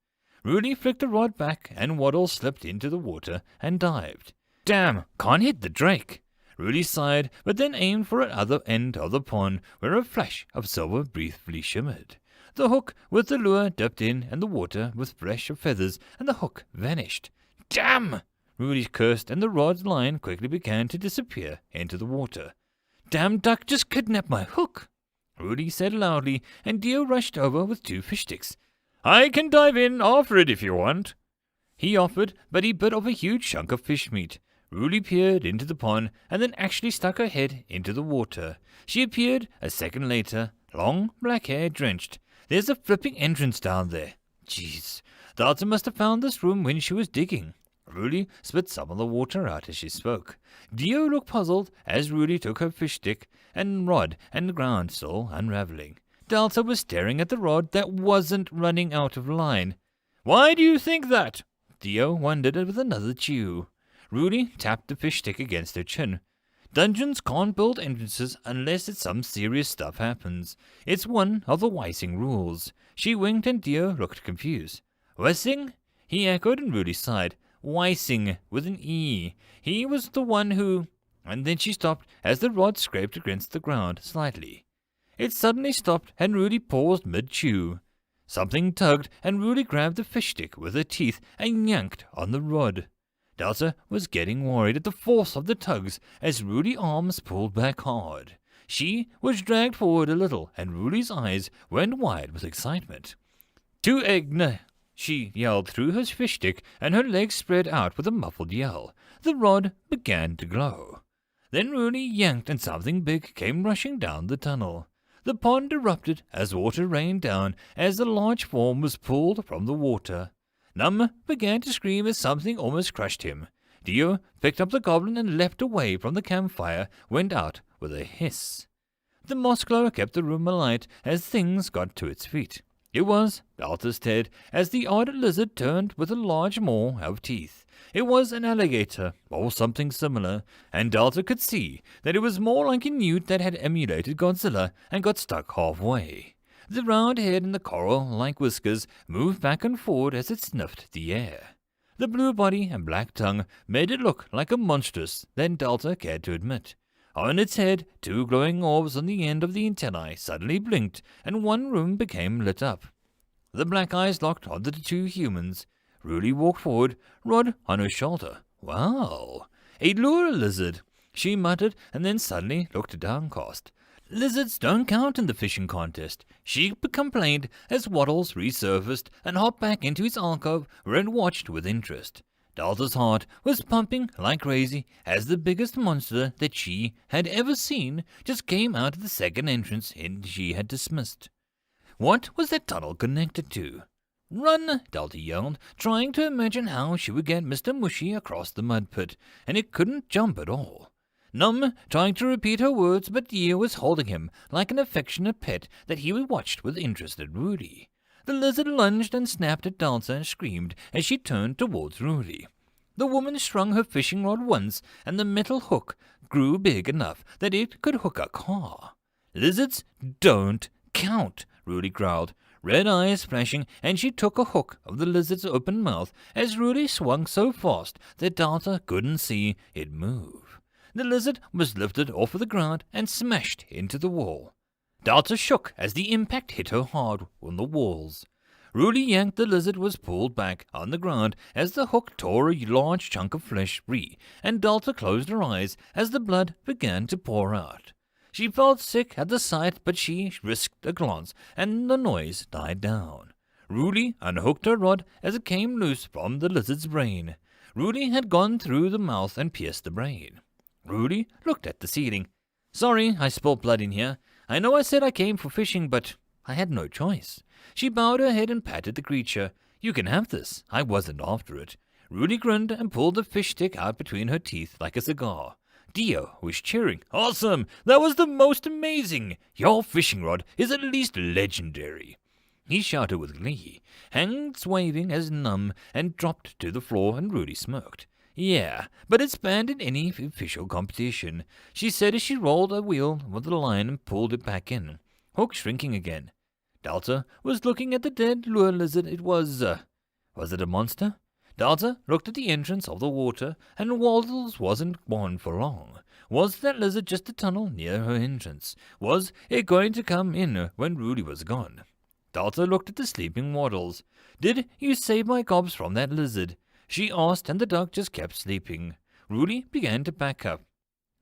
Rudy flicked the rod back, and Waddles slipped into the water and dived. Damn, can't hit the drake. Rudy sighed, but then aimed for the other end of the pond, where a flash of silver briefly shimmered. The hook with the lure dipped in, and the water with fresh of feathers, and the hook vanished. Damn! Rudy cursed, and the rod's line quickly began to disappear into the water. Damn duck just kidnapped my hook, Rudy said loudly, and Dio rushed over with two fish sticks. I can dive in after it if you want. He offered, but he bit off a huge chunk of fish meat. Rudy peered into the pond and then actually stuck her head into the water. She appeared a second later, long black hair drenched. There's a flipping entrance down there. Jeez, Delta must have found this room when she was digging. Rudy spit some of the water out as she spoke. Dio looked puzzled as Rudy took her fish stick and rod and the ground still unraveling. Delta was staring at the rod that wasn't running out of line. Why do you think that? Dio wondered with another chew. Rudy tapped the fish stick against her chin. Dungeons can't build entrances unless some serious stuff happens. It's one of the Weissing rules. She winked and Dio looked confused. Weissing? He echoed and Rudy sighed. Weissing with an E. He was the one who... And then she stopped as the rod scraped against the ground slightly. It suddenly stopped and Rudy paused mid-chew. Something tugged and Rudy grabbed the fish stick with her teeth and yanked on the rod. Delta was getting worried at the force of the tugs as Rudy's arms pulled back hard. She was dragged forward a little, and Rudy's eyes went wide with excitement. To Egna! She yelled through her fish stick, and her legs spread out with a muffled yell. The rod began to glow. Then Rudy yanked, and something big came rushing down the tunnel. The pond erupted as water rained down as the large form was pulled from the water. Numb began to scream as something almost crushed him. Dio picked up the goblin and leapt away from the campfire, went out with a hiss. The moss glow kept the room alight as things got to its feet. It was Delta's head as the odd lizard turned with a large maw of teeth. It was an alligator, or something similar, and Delta could see that it was more like a newt that had emulated Godzilla and got stuck halfway. The round head and the coral-like whiskers moved back and forward as it sniffed the air. The blue body and black tongue made it look like a monstrous than Delta cared to admit. On its head, two glowing orbs on the end of the antennae suddenly blinked, and one room became lit up. The black eyes locked onto the two humans. Rudy walked forward, rod on her shoulder. Wow, a lure lizard, she muttered, and then suddenly looked downcast. Lizards don't count in the fishing contest, she complained as Waddles resurfaced and hopped back into his alcove where it watched with interest. Delta's heart was pumping like crazy as the biggest monster that she had ever seen just came out of the second entrance she had dismissed. What was that tunnel connected to? Run, Delta yelled, trying to imagine how she would get Mr. Mushy across the mud pit, and it couldn't jump at all. Numb tried to repeat her words, but Dio was holding him like an affectionate pet that he watched with interest at Rudy. The lizard lunged and snapped at Delta and screamed as she turned towards Rudy. The woman strung her fishing rod once, and the metal hook grew big enough that it could hook a car. Lizards don't count, Rudy growled, red eyes flashing, and she took a hook of the lizard's open mouth as Rudy swung so fast that Delta couldn't see it move. The lizard was lifted off of the ground and smashed into the wall. Delta shook as the impact hit her hard on the walls. Rudy yanked. The lizard was pulled back on the ground as the hook tore a large chunk of flesh free, and Delta closed her eyes as the blood began to pour out. She felt sick at the sight, but she risked a glance, and the noise died down. Rudy unhooked her rod as it came loose from the lizard's brain. Rudy had gone through the mouth and pierced the brain. Rudy looked at the ceiling. "Sorry, I spilled blood in here. I know I said I came for fishing, but I had no choice." She bowed her head and patted the creature. "You can have this. I wasn't after it." Rudy grinned and pulled the fish stick out between her teeth like a cigar. Dio was cheering. "Awesome! That was the most amazing! Your fishing rod is at least legendary!" He shouted with glee, hands waving as numb, and dropped to the floor, and Rudy smirked. "Yeah, but it's banned in any official competition," she said as she rolled a wheel with the line and pulled it back in. Hook shrinking again. Delta was looking at the dead lure lizard. It was it a monster? Delta looked at the entrance of the water, and Waldles wasn't gone for long. Was that lizard just a tunnel near her entrance? Was it going to come in when Rudy was gone? Delta looked at the sleeping Waddles. "Did you save my gobs from that lizard?" she asked, and the dog just kept sleeping. Rudy began to back up.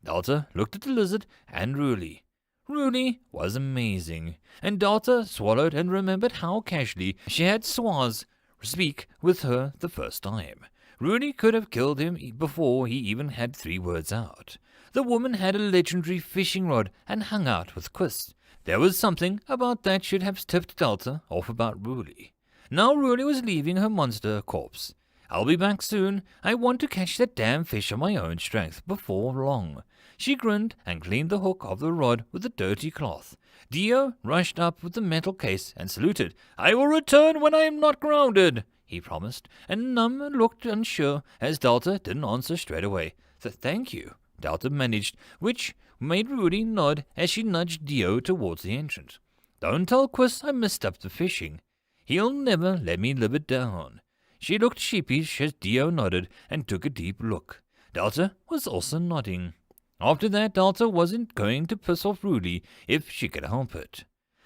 Delta looked at the lizard and Rudy. Rudy was amazing, and Delta swallowed and remembered how casually she had Swaz speak with her the first time. Rudy could have killed him before he even had 3 words out. The woman had a legendary fishing rod and hung out with Quist. There was something about that should have tipped Delta off about Rudy. Now Rudy was leaving her monster corpse. "I'll be back soon. I want to catch that damn fish on my own strength before long." She grinned and cleaned the hook of the rod with a dirty cloth. Dio rushed up with the metal case and saluted. "I will return when I am not grounded," he promised, and Num looked unsure as Delta didn't answer straight away. "Thank you," Delta managed, which made Rudy nod as she nudged Dio towards the entrance. "Don't tell Quist I messed up the fishing. He'll never let me live it down." She looked sheepish as Dio nodded and took a deep look. Delta was also nodding. After that, Delta wasn't going to piss off Rudy if she could help it.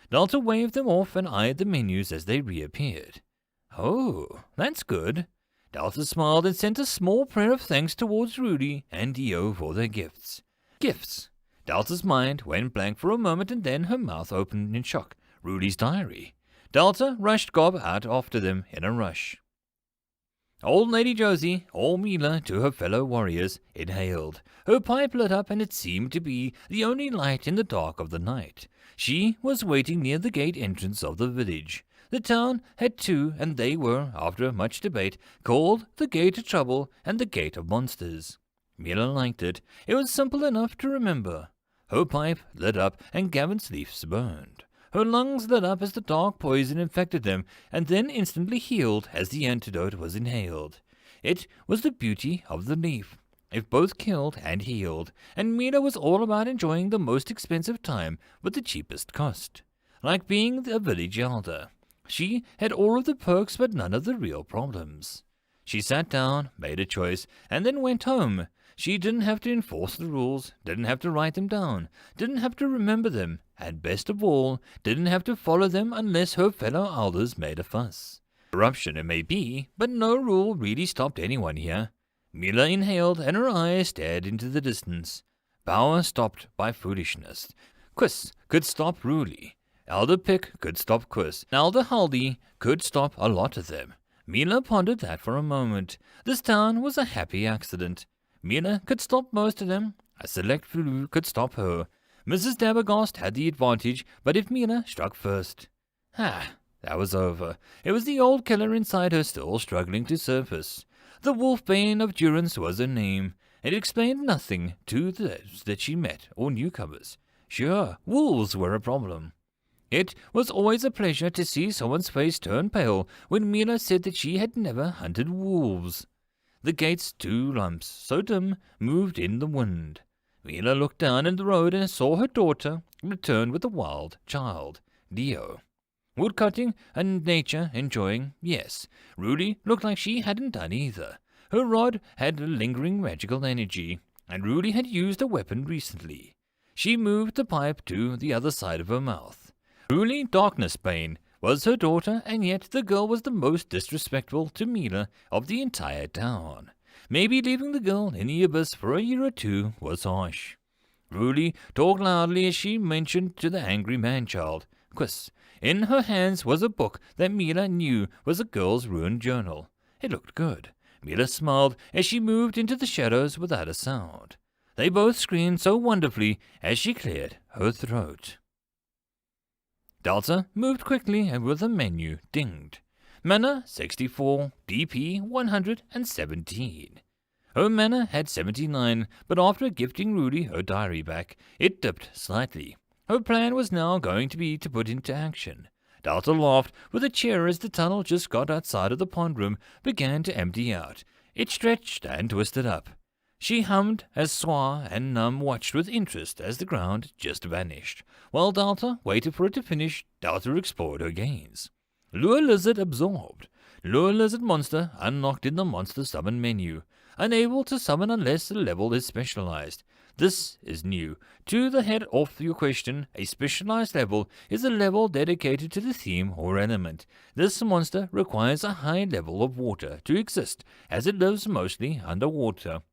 Delta waved them off and eyed the menus as they reappeared. "Oh, that's good." Delta smiled and sent a small prayer of thanks towards Rudy and Dio for their gifts. Gifts. Delta's mind went blank for a moment, and then her mouth opened in shock. Rudy's diary. Delta rushed Gob out after them in a rush. Old Lady Josie, or Mila to her fellow warriors, inhaled. Her pipe lit up, and it seemed to be the only light in the dark of the night. She was waiting near the gate entrance of the village. The town had 2, and they were, after much debate, called the Gate of Trouble and the Gate of Monsters. Mila liked it. It was simple enough to remember. Her pipe lit up, and Gavin's leaves burned. Her lungs lit up as the dark poison infected them, and then instantly healed as the antidote was inhaled. It was the beauty of the leaf. It both killed and healed, and Mila was all about enjoying the most expensive time with the cheapest cost. Like being a village elder, she had all of the perks but none of the real problems. She sat down, made a choice, and then went home. She didn't have to enforce the rules, didn't have to write them down, didn't have to remember them, and best of all, didn't have to follow them unless her fellow elders made a fuss. Corruption it may be, but no rule really stopped anyone here. Mila inhaled, and her eyes stared into the distance. Power stopped by foolishness. Quist could stop Rudy. Elder Pick could stop Quist. Elder Haldy could stop a lot of them. Mila pondered that for a moment. This town was a happy accident. Mila could stop most of them. A select few could stop her. Mrs. Dabergast had the advantage, but if Mila struck first... that was over. It was the old killer inside her still struggling to surface. The Wolfbane of Durance was her name. It explained nothing to those that she met, or newcomers. Sure, wolves were a problem. It was always a pleasure to see someone's face turn pale when Mila said that she had never hunted wolves. The gate's 2 lumps, so dim, moved in the wind. Mila looked down in the road and saw her daughter return with a wild child, Dio. Woodcutting and nature enjoying, yes. Rudy looked like she hadn't done either. Her rod had lingering magical energy, and Rudy had used a weapon recently. She moved the pipe to the other side of her mouth. Rudy Darknessbane was her daughter, and yet the girl was the most disrespectful to Mila of the entire town. Maybe leaving the girl in the abyss for a year or two was harsh. Rudy talked loudly as she mentioned to the angry man-child, "Quiss." In her hands was a book that Mila knew was a girl's ruined journal. It looked good. Mila smiled as she moved into the shadows without a sound. They both screamed so wonderfully as she cleared her throat. Delta moved quickly and with a menu dinged. Mana 64, DP 117. Her mana had 79, but after gifting Rudy her diary back, it dipped slightly. Her plan was now going to be to put into action. Delta laughed with a cheer as the tunnel just got outside of the pond room began to empty out. It stretched and twisted up. She hummed as Swa and Num watched with interest as the ground just vanished. While Delta waited for it to finish, Delta explored her gains. Lure Lizard absorbed. Lure Lizard monster unlocked in the monster summon menu. Unable to summon unless the level is specialized. This is new. To the head of your question, a specialized level is a level dedicated to the theme or element. This monster requires a high level of water to exist, as it lives mostly underwater.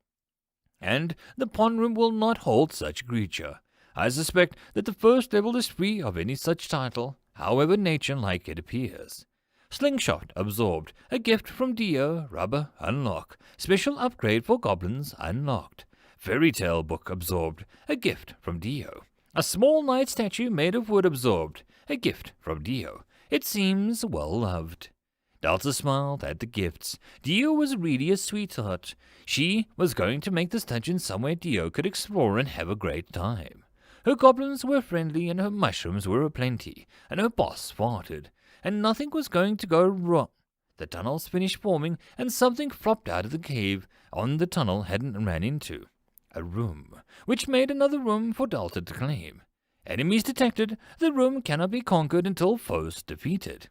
And the pond room will not hold such a creature. I suspect that the first level is free of any such title, however nature-like it appears. Slingshot absorbed. A gift from Dio. Rubber unlock. Special upgrade for goblins unlocked. Fairy tale book absorbed. A gift from Dio. A small knight statue made of wood absorbed. A gift from Dio. It seems well loved. Delta smiled at the gifts. Dio was really a sweetheart. She was going to make this dungeon somewhere Dio could explore and have a great time. Her goblins were friendly and her mushrooms were aplenty, and her boss farted, and nothing was going to go wrong. The tunnels finished forming, and something flopped out of the cave on the tunnel hadn't ran into. A room, which made another room for Delta to claim. Enemies detected. The room cannot be conquered until foes defeated.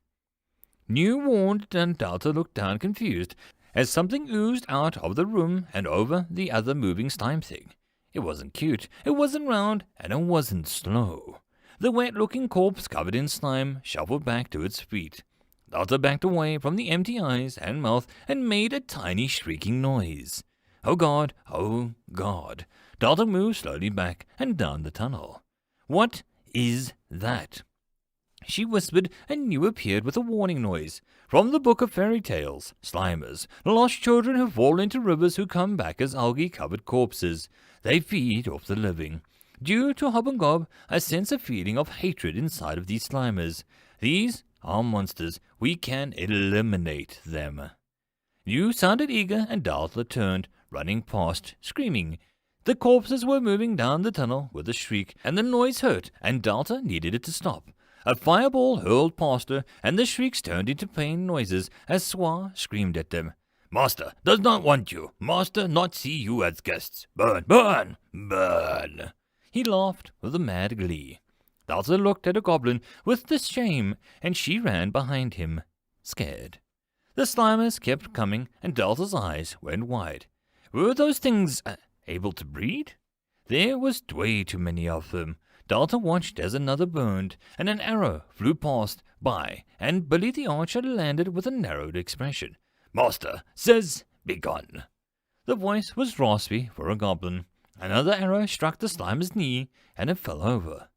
New warned, and Delta looked down confused as something oozed out of the room and over the other moving slime thing. It wasn't cute, it wasn't round, and it wasn't slow. The wet-looking corpse covered in slime shuffled back to its feet. Delta backed away from the empty eyes and mouth and made a tiny shrieking noise. Oh God, oh God. Delta moved slowly back and down the tunnel. What is that? She whispered, and New appeared with a warning noise. From the Book of Fairy Tales, Slimers, lost children who fall into rivers who come back as algae-covered corpses. They feed off the living. Due to Hob and Gob, I sense a feeling of hatred inside of these Slimers. These are monsters. We can eliminate them. New sounded eager, and Delta turned, running past, screaming. The corpses were moving down the tunnel with a shriek, and the noise hurt, and Delta needed it to stop. A fireball hurled past her, and the shrieks turned into pain noises as Swa screamed at them. Master does not want you. Master not see you as guests. Burn, burn, burn. He laughed with a mad glee. Delta looked at a goblin with disshame, and she ran behind him, scared. The Slimers kept coming, and Delta's eyes went wide. Were those things able to breed? There was way too many of them. Delta watched as another burned, and an arrow flew past by, and Billy the Archer landed with a narrowed expression. Master says, begone. The voice was raspy for a goblin. Another arrow struck the Slimer's knee, and it fell over.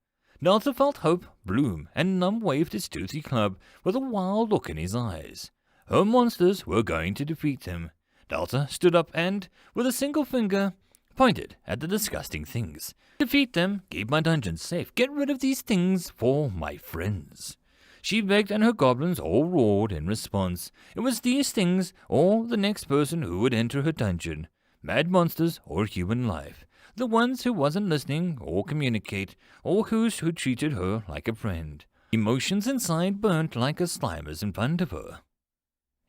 Delta felt hope bloom, and Num waved his toothy club with a wild look in his eyes. Her monsters were going to defeat him. Delta stood up and, with a single finger, pointed at the disgusting things. Defeat them, keep my dungeon safe, get rid of these things for my friends. She begged, and her goblins all roared in response. It was these things, or the next person who would enter her dungeon. Mad monsters or human life. The ones who wasn't listening or communicate, or who treated her like a friend. Emotions inside burnt like a Slimer's in front of her.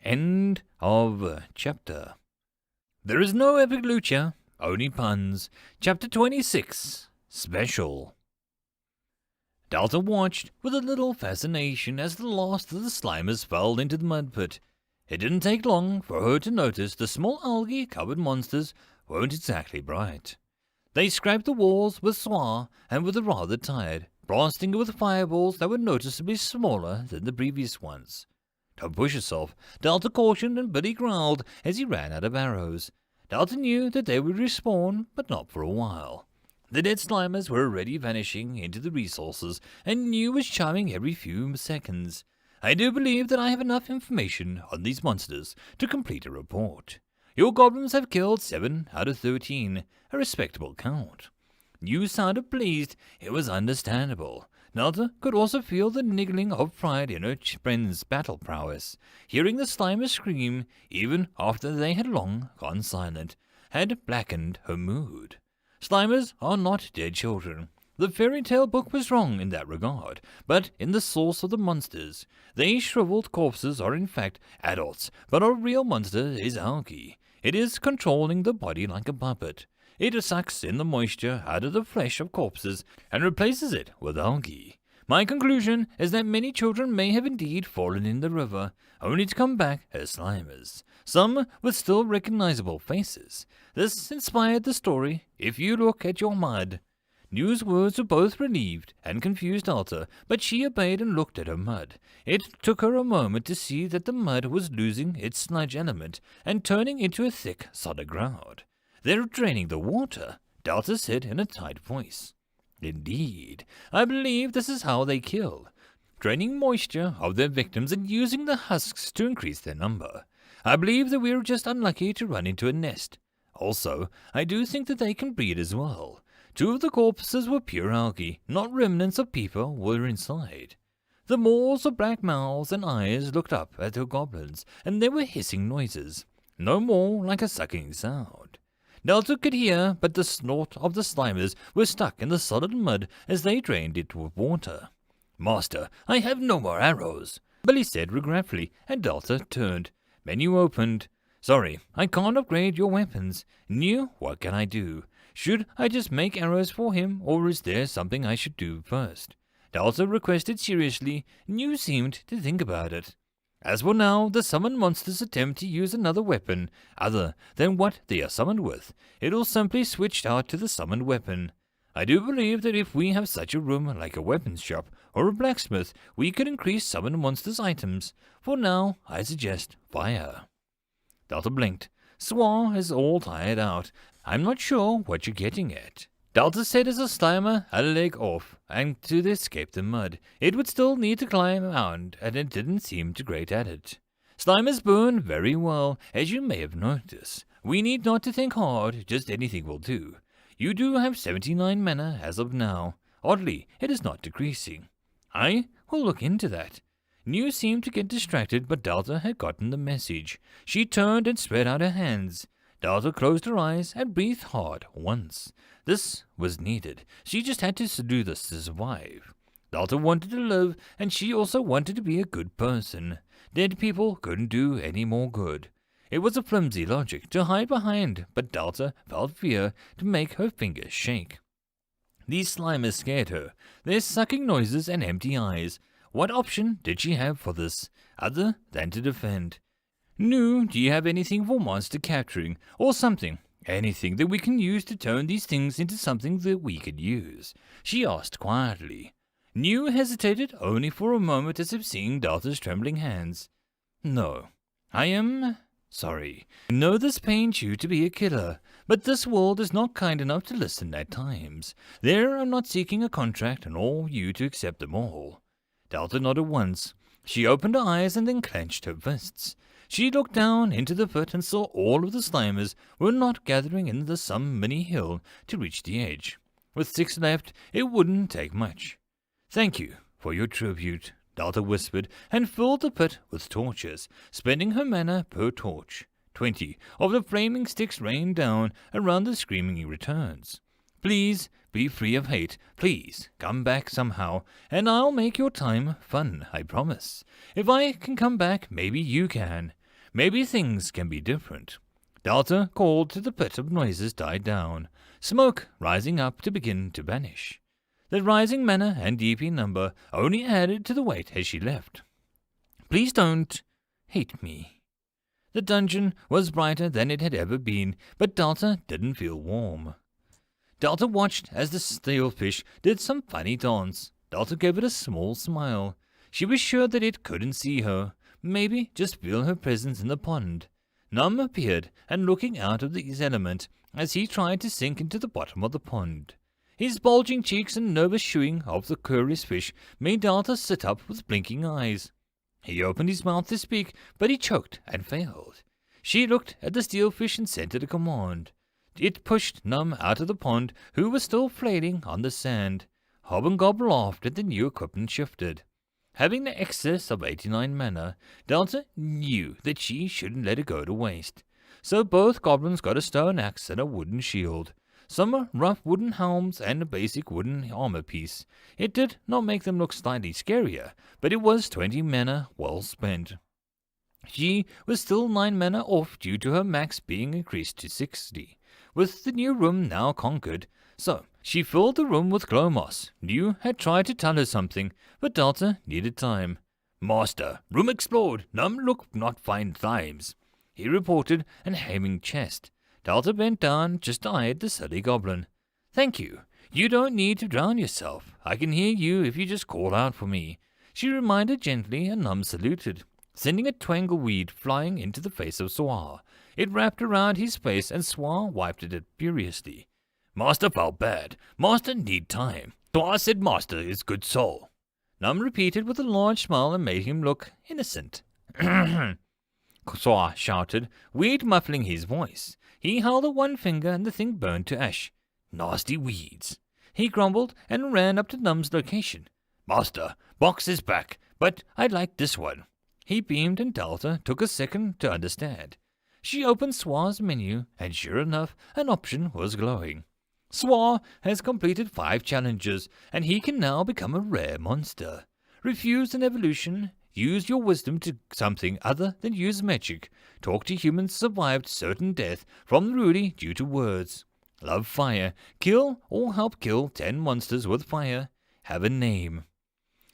End of chapter. There is no epic lucha, only puns. Chapter 26. Special. Delta watched with a little fascination as the last of the Slimers fell into the mud pit. It didn't take long for her to notice the small algae-covered monsters weren't exactly bright. They scraped the walls with Swa and were rather tired. blasting it with fireballs that were noticeably smaller than the previous ones. "Don't push yourself," Delta cautioned, and Billy growled as he ran out of arrows. Delta knew that they would respawn, but not for a while. The dead Slimers were already vanishing into the resources, and New was charming every few seconds. "I do believe that I have enough information on these monsters to complete a report. Your goblins have killed 7 out of 13, a respectable count." New sounded pleased. It was understandable. Delta could also feel the niggling of pride in her friend's battle prowess. Hearing the Slimers scream, even after they had long gone silent, had blackened her mood. Slimers are not dead children. The fairy tale book was wrong in that regard, but in the source of the monsters, they shriveled corpses are in fact adults, but a real monster is algae. It is controlling the body like a puppet. It sucks in the moisture out of the flesh of corpses and replaces it with algae. My conclusion is that many children may have indeed fallen in the river, only to come back as Slimers, some with still recognizable faces. This inspired the story, If You Look at Your Mud. New's words were both relieved and confused Delta, but she obeyed and looked at her mud. It took her a moment to see that the mud was losing its sludge element and turning into a thick, solid ground. "They're draining the water," Delta said in a tight voice. "Indeed. I believe this is how they kill, draining moisture of their victims and using the husks to increase their number. I believe that we were just unlucky to run into a nest. Also, I do think that they can breed as well. 2 of the corpses were pure algae, not remnants of people were inside." The maws of black mouths and eyes looked up at the goblins, and there were hissing noises, no more like a sucking sound. Delta could hear, but the snort of the Slimers was stuck in the solid mud as they drained it with water. "Master, I have no more arrows," Billy said regretfully, and Delta turned. Menu opened. "Sorry, I can't upgrade your weapons. New, what can I do? Should I just make arrows for him, or is there something I should do first?" Delta requested seriously. New seemed to think about it. "As for now, the summoned monsters attempt to use another weapon other than what they are summoned with. It'll simply switch out to the summoned weapon. I do believe that if we have such a room like a weapons shop or a blacksmith, we could increase summoned monsters' items. For now, I suggest fire." Delta blinked. "Swar is all tired out. I'm not sure what you're getting at." Delta said as a Slimer had a leg off and to escape the mud. It would still need to climb out, and it didn't seem too great at it. "Slimers burn very well, as you may have noticed. We need not to think hard, just anything will do. You do have 79 mana as of now. Oddly, it is not decreasing. I will look into that." New seemed to get distracted, but Delta had gotten the message. She turned and spread out her hands. Delta closed her eyes and breathed hard once. This was needed. She just had to do this to survive. Delta wanted to live, and she also wanted to be a good person. Dead people couldn't do any more good. It was a flimsy logic to hide behind, but Delta felt fear to make her fingers shake. These Slimers scared her, their sucking noises and empty eyes. What option did she have for this, other than to defend? "Nu, do you have anything for monster capturing, or something? Anything that we can use to turn these things into something that we could use?" she asked quietly. Nu hesitated only for a moment as if seeing Delta's trembling hands. "No, I am sorry. I know this pains you to be a killer, but this world is not kind enough to listen at times. I'm not seeking a contract nor you to accept them all." Delta nodded once. She opened her eyes and then clenched her fists. She looked down into the pit and saw all of the Slimers were not gathering in some mini hill to reach the edge. With 6 left, it wouldn't take much. "Thank you for your tribute," Delta whispered, and filled the pit with torches, spending her mana per torch. 20 of the flaming sticks rained down around the screaming returns. "Please be free of hate. Please come back somehow, and I'll make your time fun, I promise. If I can come back, maybe you can. Maybe things can be different." Delta called till the pit of noises died down, smoke rising up to begin to vanish. The rising mana and DP number only added to the weight as she left. "Please don't hate me." The dungeon was brighter than it had ever been, but Delta didn't feel warm. Delta watched as the steelfish did some funny dance. Delta gave it a small smile. She was sure that it couldn't see her, maybe just feel her presence in the pond. Num appeared, and looking out of his element as he tried to sink into the bottom of the pond. His bulging cheeks and nervous shooing of the curious fish made Delta sit up with blinking eyes. He opened his mouth to speak, but he choked and failed. She looked at the steelfish and sent it a command. It pushed Num out of the pond, who was still flailing on the sand. Hob and Gob laughed at the new equipment shifted. Having the excess of 89 mana, Delta knew that she shouldn't let it go to waste. So both goblins got a stone axe and a wooden shield. Some rough wooden helms and a basic wooden armor piece. It did not make them look slightly scarier, but it was 20 mana well spent. She was still 9 mana off due to her max being increased to 60, with the new room now conquered. So she filled the room with glow moss. New had tried to tell her something, but Delta needed time. "Master, room explored. Num look not fine times," he reported, and heaving chest. Delta bent down just eyed the silly goblin. "Thank you. You don't need to drown yourself. I can hear you if you just call out for me," she reminded gently, and Num saluted, sending a twangleweed flying into the face of Swar. It wrapped around his face, and Swar wiped at it furiously. "Master felt bad. Master need time. Swar said Master is good soul." Num repeated with a large smile and made him look innocent. Swar shouted, weed muffling his voice. He held up one finger and the thing burned to ash. "Nasty weeds," he grumbled and ran up to Num's location. "Master, box is back, but I like this one." He beamed and Delta took a second to understand. She opened Swar's menu, and sure enough, an option was glowing. Swar has completed 5 challenges, and he can now become a rare monster. Refuse an evolution. Use your wisdom to something other than use magic. Talk to humans survived certain death from the Rudy due to words. Love fire. Kill or help kill 10 monsters with fire. Have a name.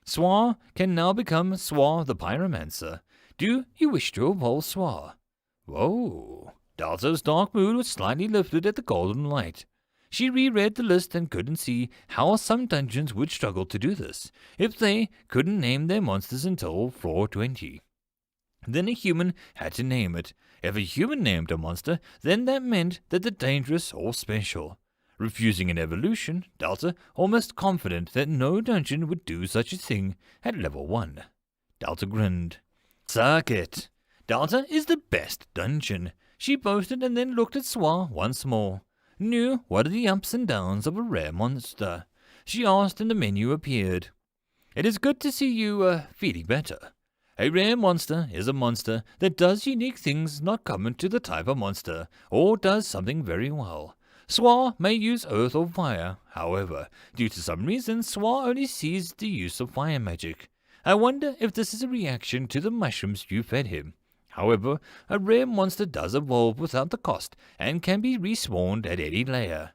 Swar can now become Swar the Pyromancer. Do you wish to evolve Swar? Whoa. Delta's dark mood was slightly lifted at the golden light. She reread the list and couldn't see how some dungeons would struggle to do this if they couldn't name their monsters until floor 20. Then a human had to name it. If a human named a monster, then that meant that the dangerous or special. Refusing an evolution, Delta almost confident that no dungeon would do such a thing at level 1. Delta grinned. "Suck it. Delta is the best dungeon," she boasted, and then looked at Swar once more. Knew what are the ups and downs of a rare monster. She asked and the menu appeared. "It is good to see you, feeling better. A rare monster is a monster that does unique things not common to the type of monster, or does something very well. Swar may use earth or fire. However, due to some reason, Swar only sees the use of fire magic. I wonder if this is a reaction to the mushrooms you fed him. However, a rare monster does evolve without the cost and can be respawned at any layer.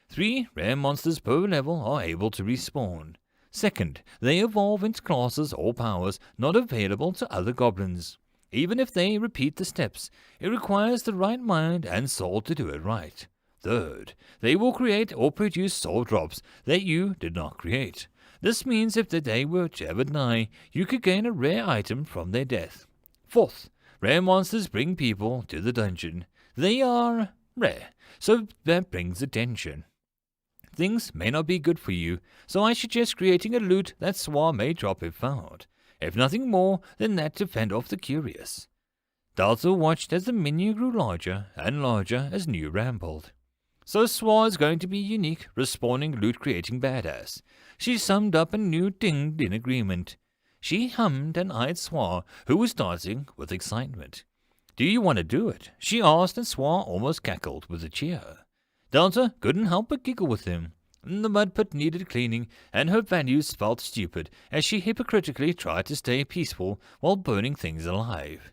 3 rare monsters per level are able to respawn. Second, they evolve into classes or powers not available to other goblins. Even if they repeat the steps, it requires the right mind and soul to do it right. Third, they will create or produce soul drops that you did not create. This means if they were to ever die, you could gain a rare item from their death. Fourth, rare monsters bring people to the dungeon. They are rare, so that brings attention. Things may not be good for you, so I suggest creating a loot that Swar may drop if found, if nothing more than that to fend off the curious. Delta watched as the menu grew larger and larger as New rambled. So Swar is going to be unique, respawning loot-creating badass. She summed up and New dinged in agreement. She hummed and eyed Swar, who was dancing with excitement. "Do you want to do it?" she asked, and Swar almost cackled with a cheer. Delta couldn't help but giggle with him. The mud pit needed cleaning, and her values felt stupid as she hypocritically tried to stay peaceful while burning things alive.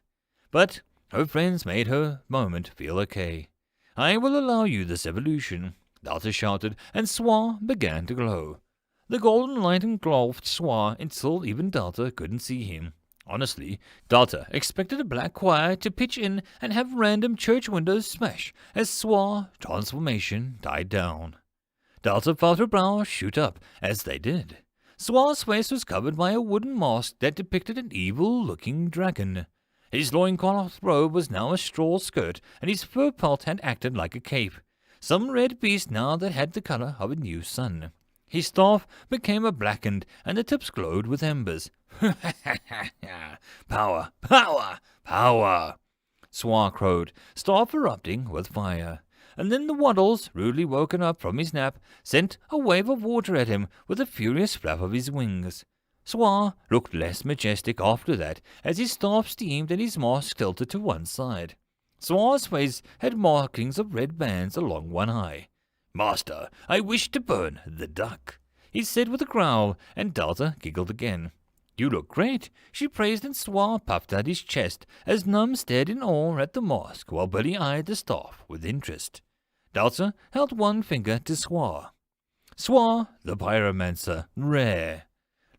But her friends made her moment feel okay. "I will allow you this evolution," Delta shouted, and Swar began to glow. The golden light engulfed Swar until even Delta couldn't see him. Honestly, Delta expected a black choir to pitch in and have random church windows smash as Swar transformation died down. Delta felt her brows shoot up as they did. Suar's face was covered by a wooden mask that depicted an evil-looking dragon. His loincloth robe was now a straw skirt, and his fur pelt had acted like a cape. Some red beast now that had the colour of a new sun. His staff became a blackened, and the tips glowed with embers. Power, power, power! Suar crowed, staff erupting with fire. And then the Waddles, rudely woken up from his nap, sent a wave of water at him with a furious flap of his wings. Suar looked less majestic after that, as his staff steamed and his mask tilted to one side. Suar's face had markings of red bands along one eye. "Master, I wish to burn the duck," he said with a growl, and Delta giggled again. "You look great," she praised, and Suar puffed out his chest as Num stared in awe at the mask while Billy eyed the staff with interest. Delta held one finger to Suar. Suar, the pyromancer, rare.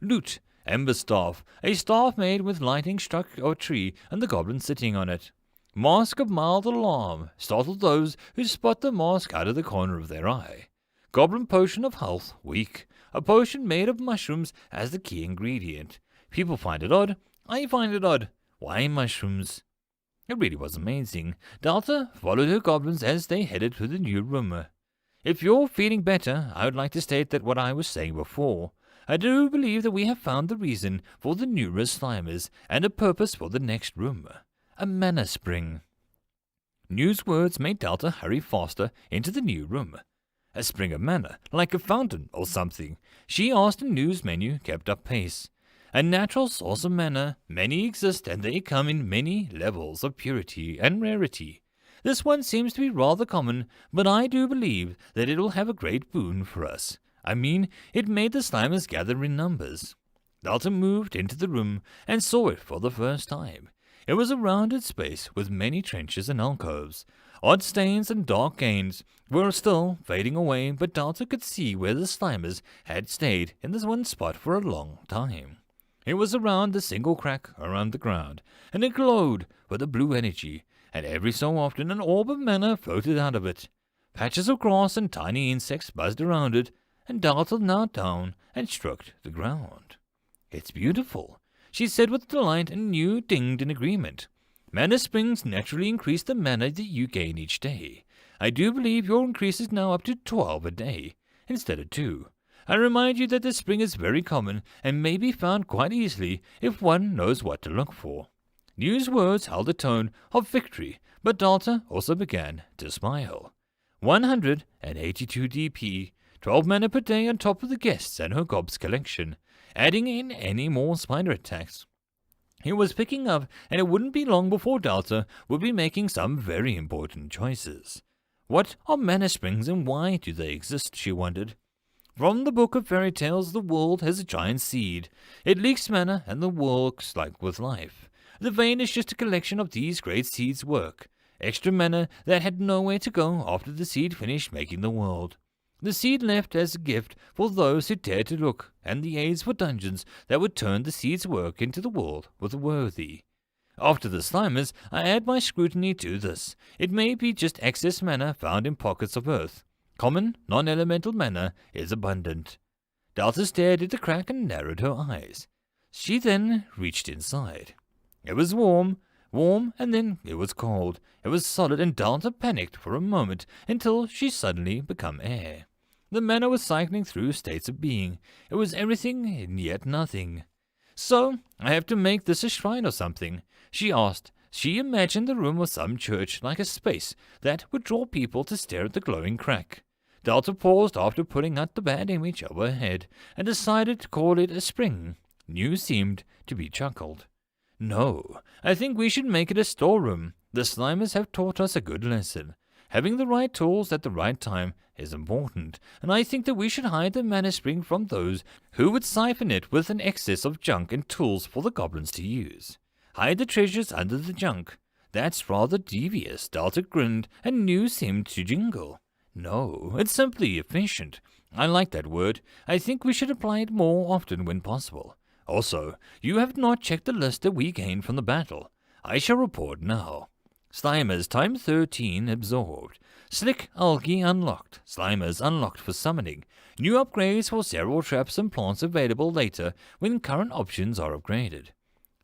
Loot, ember staff, a staff made with lightning struck a tree and the goblin sitting on it. Mask of mild alarm, startled those who spot the mask out of the corner of their eye. Goblin potion of health, weak, a potion made of mushrooms as the key ingredient. People find it odd, I find it odd. Why mushrooms? It really was amazing. Delta followed her goblins as they headed to the new room. If you're feeling better, I would like to state that what I was saying before. I do believe that we have found the reason for the numerous Slimers and a purpose for the next room. A mana spring. News words made Delta hurry faster into the new room. A spring of mana, like a fountain or something. She asked, and News menu kept up pace. A natural source of mana. Many exist, and they come in many levels of purity and rarity. This one seems to be rather common, but I do believe that it will have a great boon for us. I mean, it made the Slimers gather in numbers. Delta moved into the room and saw it for the first time. It was a rounded space with many trenches and alcoves. Odd stains and dark gains were still fading away, but Delta could see where the Slimers had stayed in this one spot for a long time. It was around the single crack around the ground, and it glowed with a blue energy, and every so often an orb of mana floated out of it. Patches of grass and tiny insects buzzed around it, and Delta knelt down and stroked the ground. "It's beautiful," she said with delight, and New dinged in agreement. "Mana springs naturally increase the mana that you gain each day. I do believe your increase is now up to 12 a day, instead of 2. I remind you that the spring is very common, and may be found quite easily if one knows what to look for." New's words held a tone of victory, but Delta also began to smile. 182 DP, 12 mana per day on top of the guests and her gobs collection, adding in any more spider attacks. It was picking up, and it wouldn't be long before Delta would be making some very important choices. What are mana springs and why do they exist, she wondered. From the book of fairy tales, the world has a giant seed. It leaks mana, and the works like with life. The vein is just a collection of these great seeds' work. Extra mana that had nowhere to go after the seed finished making the world. The seed left as a gift for those who dared to look, and the aids for dungeons that would turn the seed's work into the world with the worthy. After the Slimers, I add my scrutiny to this. It may be just excess mana found in pockets of earth. Common, non-elemental mana is abundant. Delta stared at the crack and narrowed her eyes. She then reached inside. It was warm, and then it was cold. It was solid, and Delta panicked for a moment until she suddenly became air. The mana was cycling through states of being. It was everything and yet nothing. "So, I have to make this a shrine or something?" she asked. She imagined the room was some church, like a space that would draw people to stare at the glowing crack. Delta paused after putting out the bad image of her head, and decided to call it a spring. New seemed to be chuckled. "No, I think we should make it a storeroom. The Slimers have taught us a good lesson. Having the right tools at the right time is important, and I think that we should hide the mana spring from those who would siphon it with an excess of junk and tools for the goblins to use. Hide the treasures under the junk. That's rather devious." Delta grinned, and New seemed to jingle. "No, it's simply efficient. I like that word. I think we should apply it more often when possible. Also, you have not checked the list that we gained from the battle. I shall report now. Slimers times 13 absorbed. Slick algae unlocked, Slimers unlocked for summoning, new upgrades for several traps and plants available later when current options are upgraded.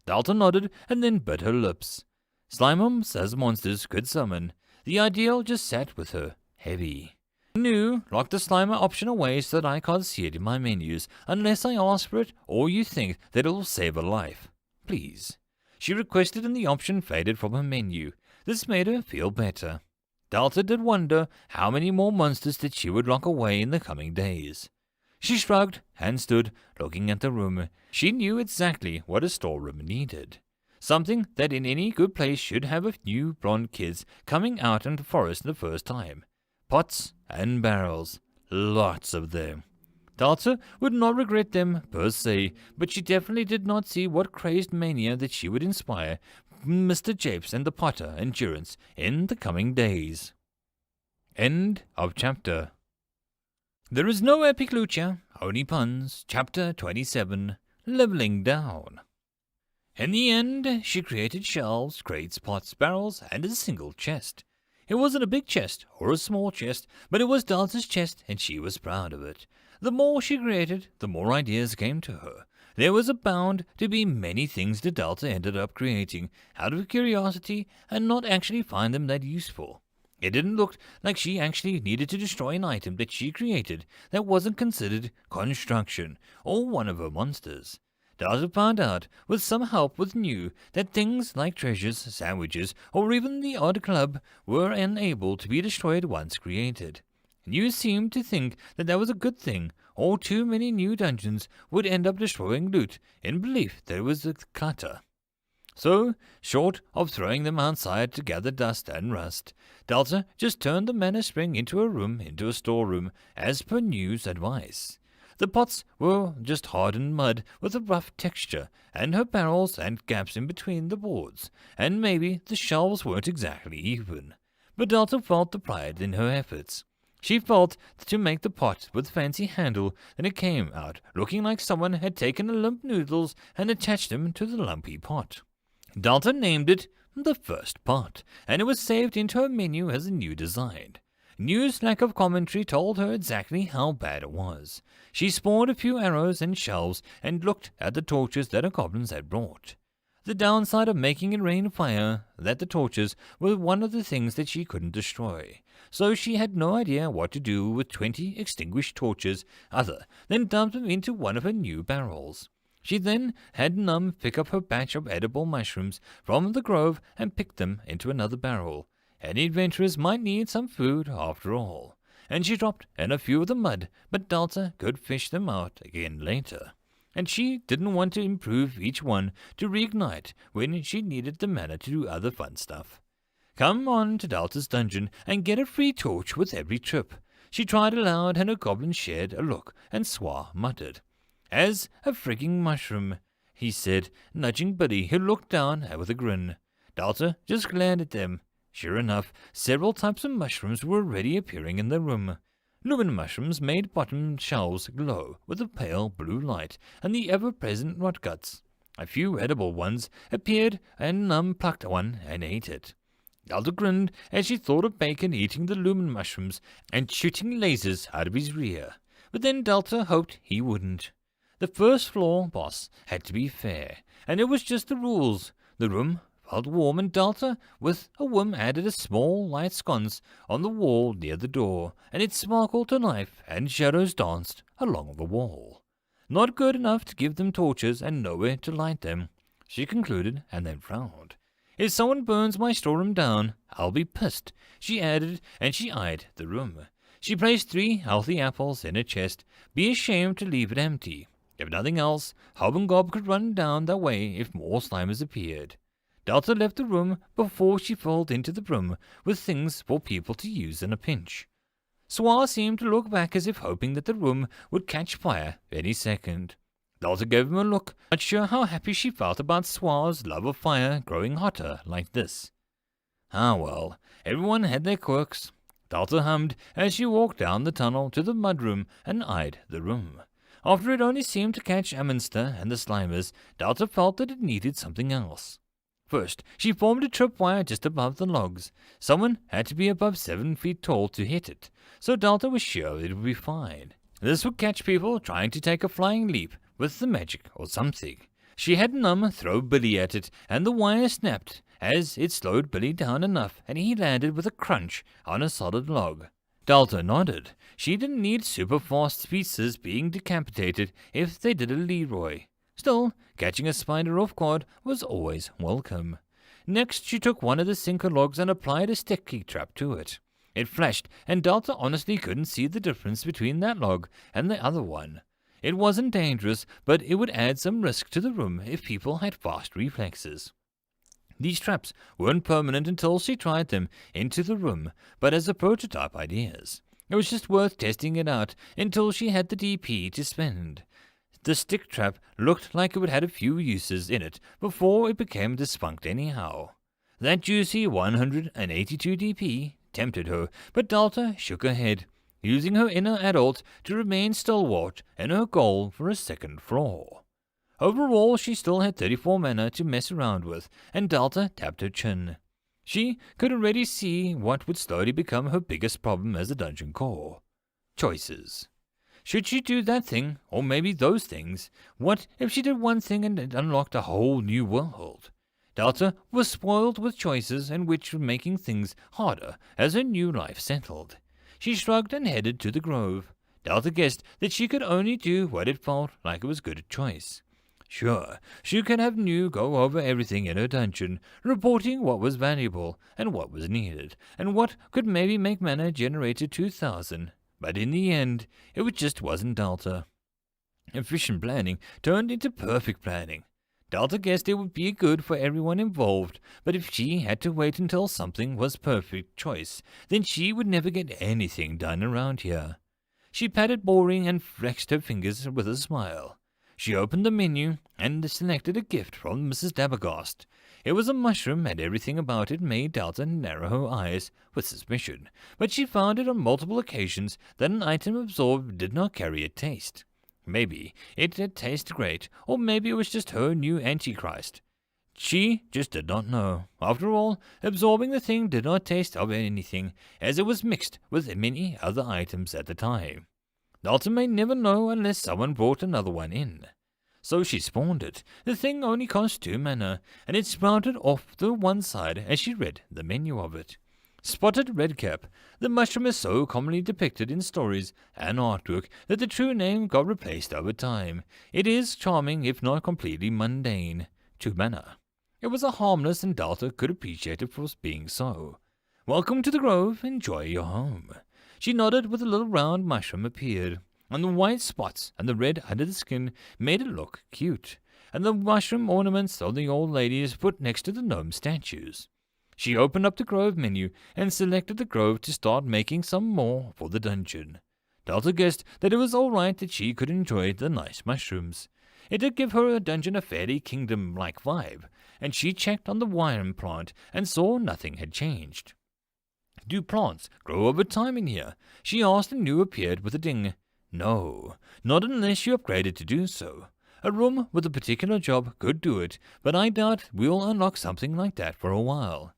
Delta nodded and then bit her lips. Slimums as monsters could summon. The ideal just sat with her, heavy. New locked the Slimer option away so that I can't see it in my menus unless I ask for it or you think that it will save a life. Please. She requested and the option faded from her menu. This made her feel better. Delta did wonder how many more monsters that she would lock away in the coming days. She shrugged and stood looking at the room. She knew exactly what a storeroom needed. Something that in any good place should have a few blonde kids coming out into the forest the first time. Pots and barrels. Lots of them. Delta would not regret them per se, but she definitely did not see what crazed mania that she would inspire Mr. Japes and the Potter endurance in the coming days. End of chapter. There is no epic lucha, only puns. Chapter 27, Leveling Down. In the end, she created shelves, crates, pots, barrels, and a single chest. It wasn't a big chest or a small chest, but it was Delta's chest and she was proud of it. The more she created, the more ideas came to her. There was bound to be many things that Delta ended up creating out of curiosity and not actually find them that useful. It didn't look like she actually needed to destroy an item that she created that wasn't considered construction or one of her monsters. Delta found out, with some help with New, that things like treasures, sandwiches, or even the odd club were unable to be destroyed once created. New seemed to think that that was a good thing, or too many new dungeons would end up destroying loot in belief that it was a clutter. So, short of throwing them outside to gather dust and rust, Delta just turned the mana spring into a storeroom, as per New's advice. The pots were just hardened mud with a rough texture, and her barrels and gaps in between the boards, and maybe the shelves weren't exactly even. But Delta felt the pride in her efforts. She felt to make the pot with fancy handle, and it came out looking like someone had taken the lump noodles and attached them to the lumpy pot. Delta named it the first pot, and it was saved into her menu as a new design. New's lack of commentary told her exactly how bad it was. She spawned a few arrows and shells and looked at the torches that her goblins had brought. The downside of making it rain fire, that the torches were one of the things that she couldn't destroy. So she had no idea what to do with 20 extinguished torches other than dump them into one of her new barrels. She then had Num pick up her batch of edible mushrooms from the grove and pick them into another barrel. Any adventurers might need some food after all. And she dropped in a few of the mud, but Delta could fish them out again later. And she didn't want to improve each one to reignite when she needed the mana to do other fun stuff. Come on to Delta's dungeon and get a free torch with every trip. She tried aloud and her goblin shared a look, and Swa muttered. As a frigging mushroom, he said, nudging Buddy, who looked down with a grin. Delta just glared at them. Sure enough, several types of mushrooms were already appearing in the room. Lumen mushrooms made bottom shelves glow with a pale blue light and the ever-present rotguts. A few edible ones appeared, and Num plucked one and ate it. Delta grinned as she thought of Bacon eating the lumen mushrooms and shooting lasers out of his rear. But then Delta hoped he wouldn't. The first floor boss had to be fair, and it was just the rules. The room felt warm, and Delta, with a whim, added a small light sconce on the wall near the door, and it sparkled to life, and shadows danced along the wall. Not good enough to give them torches and nowhere to light them, she concluded, and then frowned. If someone burns my storeroom down, I'll be pissed, she added, and she eyed the room. She placed 3 healthy apples in a chest, be ashamed to leave it empty. If nothing else, Hob and Gob could run down that way if more Slimers appeared. Delta left the room before she filled into the brim with things for people to use in a pinch. Swa seemed to look back as if hoping that the room would catch fire any second. Delta gave him a look, not sure how happy she felt about Swa's love of fire growing hotter like this. Ah well, everyone had their quirks. Delta hummed as she walked down the tunnel to the mudroom and eyed the room. After it only seemed to catch Ammonster and the Slimers, Delta felt that it needed something else. First, she formed a tripwire just above the logs. Someone had to be above 7 feet tall to hit it, so Delta was sure it would be fine. This would catch people trying to take a flying leap with the magic or something. She had Num throw Billy at it, and the wire snapped as it slowed Billy down enough, and he landed with a crunch on a solid log. Delta nodded. She didn't need super-fast speedsters being decapitated if they did a Leroy. Still, catching a spider off guard was always welcome. Next, she took one of the sinker logs and applied a sticky trap to it. It flashed, and Delta honestly couldn't see the difference between that log and the other one. It wasn't dangerous, but it would add some risk to the room if people had fast reflexes. These traps weren't permanent until she tried them into the room, but as a prototype ideas. It was just worth testing it out until she had the DP to spend. The stick trap looked like it would have a few uses in it before it became despunct anyhow. That juicy 182 DP tempted her, but Delta shook her head, using her inner adult to remain stalwart in her goal for a second floor. Overall, she still had 34 mana to mess around with, and Delta tapped her chin. She could already see what would slowly become her biggest problem as a dungeon core. Choices. Should she do that thing, or maybe those things? What if she did one thing and it unlocked a whole new world? Delta was spoiled with choices and which were making things harder as her new life settled. She shrugged and headed to the grove. Delta guessed that she could only do what it felt like it was good choice. Sure, she could have New go over everything in her dungeon, reporting what was valuable and what was needed, and what could maybe make mana generated 2,000. But in the end, it just wasn't Delta. Efficient planning turned into perfect planning. Delta guessed it would be good for everyone involved, but if she had to wait until something was perfect choice, then she would never get anything done around here. She patted boring and flexed her fingers with a smile. She opened the menu and selected a gift from Mrs. Dabergast. It was a mushroom, and everything about it made Delta narrow her eyes with suspicion, but she found it on multiple occasions that an item absorbed did not carry a taste. Maybe it did taste great, or maybe it was just her new Antichrist. She just did not know. After all, absorbing the thing did not taste of anything, as it was mixed with many other items at the time. Delta may never know unless someone brought another one in. So she spawned it. The thing only cost 2 mana, and it sprouted off the one side as she read the menu of it. Spotted redcap. The mushroom is so commonly depicted in stories and artwork that the true name got replaced over time. It is charming, if not completely mundane. 2 mana. It was a harmless, and Delta could appreciate it for being so. Welcome to the grove. Enjoy your home. She nodded with a little round mushroom appeared, and the white spots and the red under the skin made it look cute, and the mushroom ornaments on the old ladies put next to the gnome statues. She opened up the grove menu and selected the grove to start making some more for the dungeon. Delta guessed that it was all right that she could enjoy the nice mushrooms. It did give her dungeon a fairly kingdom-like vibe, and she checked on the wiren plant and saw nothing had changed. Do plants grow over time in here? She asked, and New appeared with a ding. No, not unless you upgraded to do so. A room with a particular job could do it, but I doubt we'll unlock something like that for a while.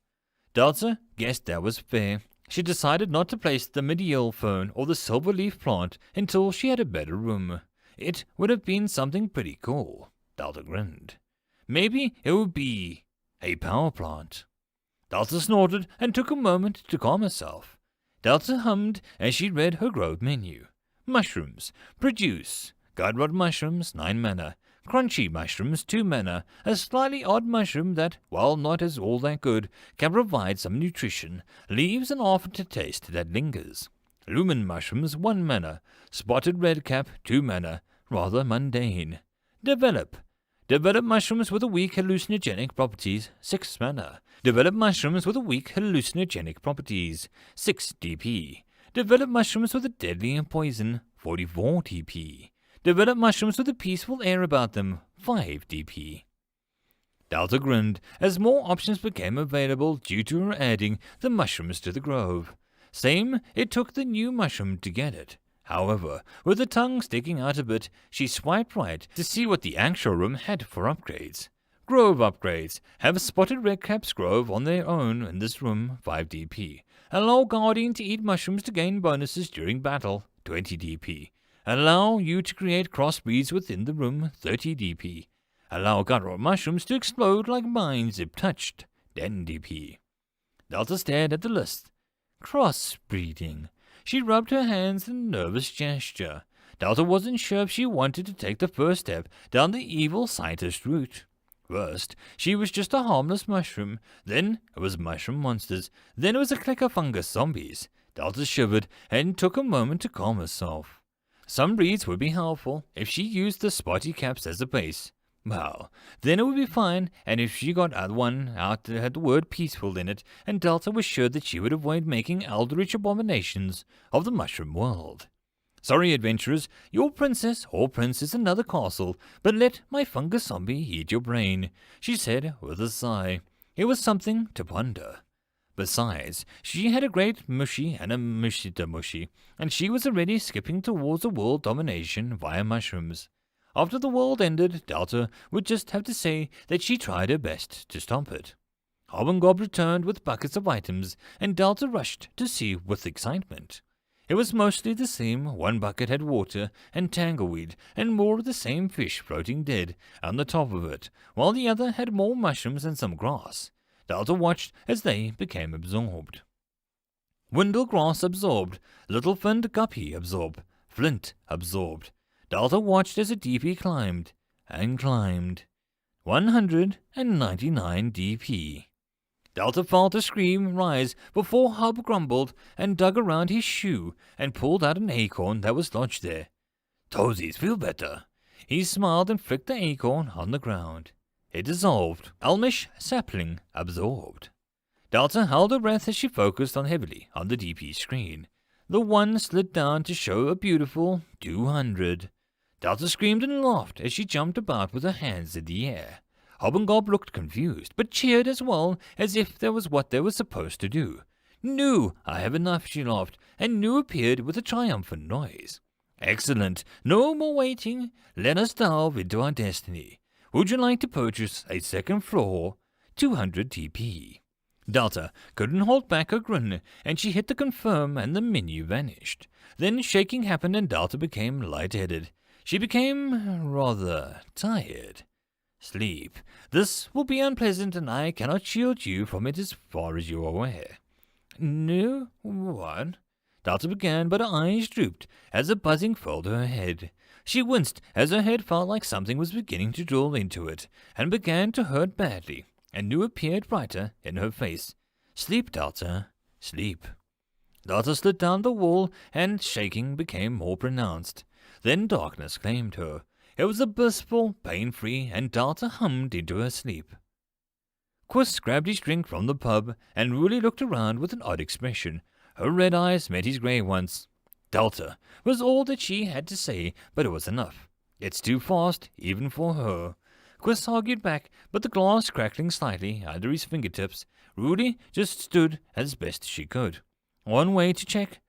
Delta guessed that was fair. She decided not to place the medial fern or the silver leaf plant until she had a better room. It would have been something pretty cool. Delta grinned. Maybe it would be a power plant. Delta snorted and took a moment to calm herself. Delta hummed as she read her grove menu. Mushrooms. Produce. Godrod mushrooms, 9 mana. Crunchy mushrooms, 2 mana. A slightly odd mushroom that, while not as all that good, can provide some nutrition. Leaves an aftertaste that lingers. Lumen mushrooms, 1 mana. Spotted redcap, 2 mana. Rather mundane. Develop. Develop mushrooms with a weak hallucinogenic properties, 6 mana. Develop mushrooms with a weak hallucinogenic properties, 6 DP. Develop mushrooms with a deadly poison, 44 DP. Develop mushrooms with a peaceful air about them, 5 DP. Delta grinned as more options became available due to her adding the mushrooms to the grove. Same, it took the new mushroom to get it. However, with the tongue sticking out a bit, she swiped right to see what the actual room had for upgrades. Grove upgrades. Have spotted Redcap's Grove on their own in this room, 5 DP. Allow Guardian to eat mushrooms to gain bonuses during battle, 20 DP. Allow you to create crossbreeds within the room, 30 DP. Allow guttural mushrooms to explode like mines if touched, 10 DP. Delta stared at the list. Crossbreeding. She rubbed her hands in a nervous gesture. Delta wasn't sure if she wanted to take the first step down the evil scientist route. First, she was just a harmless mushroom. Then it was mushroom monsters. Then it was a clique of fungus zombies. Delta shivered and took a moment to calm herself. Some breeds would be helpful if she used the spotty caps as a base. Well, then it would be fine, and if she got one out that had the word peaceful in it, and Delta was sure that she would avoid making eldritch abominations of the mushroom world. Sorry, adventurers, your princess or prince is another castle, but let my fungus zombie eat your brain, she said with a sigh. It was something to ponder. Besides, she had a great mushy and a mushita mushy, and she was already skipping towards a world domination via mushrooms. After the world ended, Delta would just have to say that she tried her best to stop it. Hobgoblin returned with buckets of items, and Delta rushed to see with excitement. It was mostly the same. One bucket had water and tangleweed, and more of the same fish floating dead on the top of it, while the other had more mushrooms and some grass. Delta watched as they became absorbed. Windlegrass absorbed, little-finned guppy absorbed, flint absorbed. Delta watched as a DP climbed, and climbed. 199 DP. Delta felt a scream rise before Hub grumbled and dug around his shoe and pulled out an acorn that was lodged there. Toesies feel better. He smiled and flicked the acorn on the ground. It dissolved. Elmish sapling absorbed. Delta held her breath as she focused heavily on the DP screen. The one slid down to show a beautiful 200. Delta screamed and laughed as she jumped about with her hands in the air. Hobgoblin looked confused, but cheered as well, as if that was what they were supposed to do. No, I have enough, she laughed, and Nu appeared with a triumphant noise. Excellent. No more waiting. Let us delve into our destiny. Would you like to purchase a second floor? 200 TP. Delta couldn't hold back her grin, and she hit the confirm and the menu vanished. Then shaking happened and Delta became lightheaded. She became rather tired. Sleep. This will be unpleasant, and I cannot shield you from it as far as you are aware. No? What? Delta began, but her eyes drooped as a buzzing filled her head. She winced as her head felt like something was beginning to draw into it, and began to hurt badly, and Nu appeared brighter in her face. Sleep, Delta. Sleep. Delta slid down the wall, and shaking became more pronounced. Then darkness claimed her. It was a blissful, pain-free, and Delta hummed into her sleep. Quist grabbed his drink from the pub, and Ruli looked around with an odd expression. Her red eyes met his grey ones. Delta was all that she had to say, but it was enough. It's too fast, even for her. Quist argued back, but the glass crackling slightly under his fingertips, Ruli just stood as best she could. One way to check.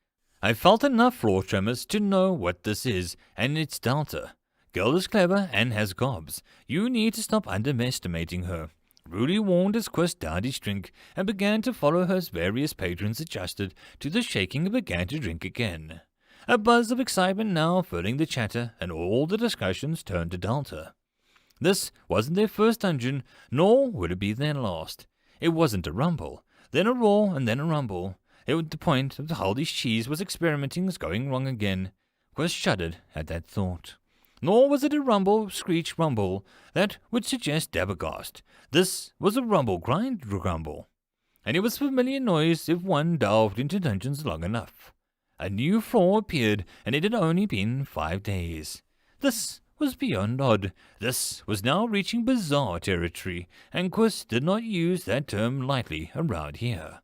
I felt enough floor tremors to know what this is, and it's Delta. Girl is clever and has gobs. You need to stop underestimating her. Ruli warned as Quist downed his drink and began to follow her as various patrons adjusted to the shaking and began to drink again. A buzz of excitement now filling the chatter, and all the discussions turned to Delta. This wasn't their first dungeon, nor would it be their last. It wasn't a rumble, then a roar, and then a rumble. The point of the Haldy's cheese was experimenting was going wrong again. Quist shuddered at that thought. Nor was it a rumble, screech rumble that would suggest Dabbergast. This was a rumble, grind rumble. And it was a familiar noise if one delved into dungeons long enough. A new floor appeared, and it had only been 5 days. This was beyond odd. This was now reaching bizarre territory, and Quist did not use that term lightly around here.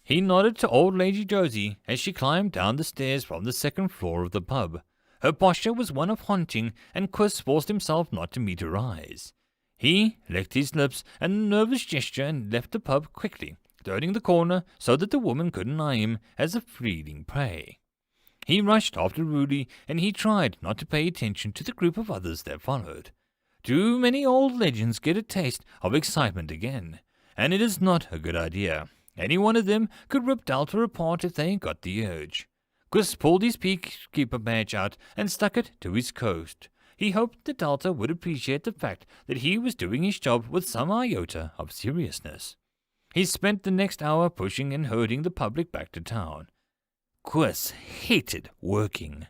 He nodded to old Lady Josie as she climbed down the stairs from the second floor of the pub. Her posture was one of haunting, and Quist forced himself not to meet her eyes. He licked his lips and a nervous gesture and left the pub quickly, turning the corner so that the woman couldn't eye him as a fleeting prey. He rushed after Ruli, and he tried not to pay attention to the group of others that followed. Too many old legends get a taste of excitement again, and it is not a good idea. Any one of them could rip Delta apart if they got the urge. Gus pulled his peacekeeper badge out and stuck it to his coat. He hoped that Delta would appreciate the fact that he was doing his job with some iota of seriousness. He spent the next hour pushing and herding the public back to town. Gus hated working.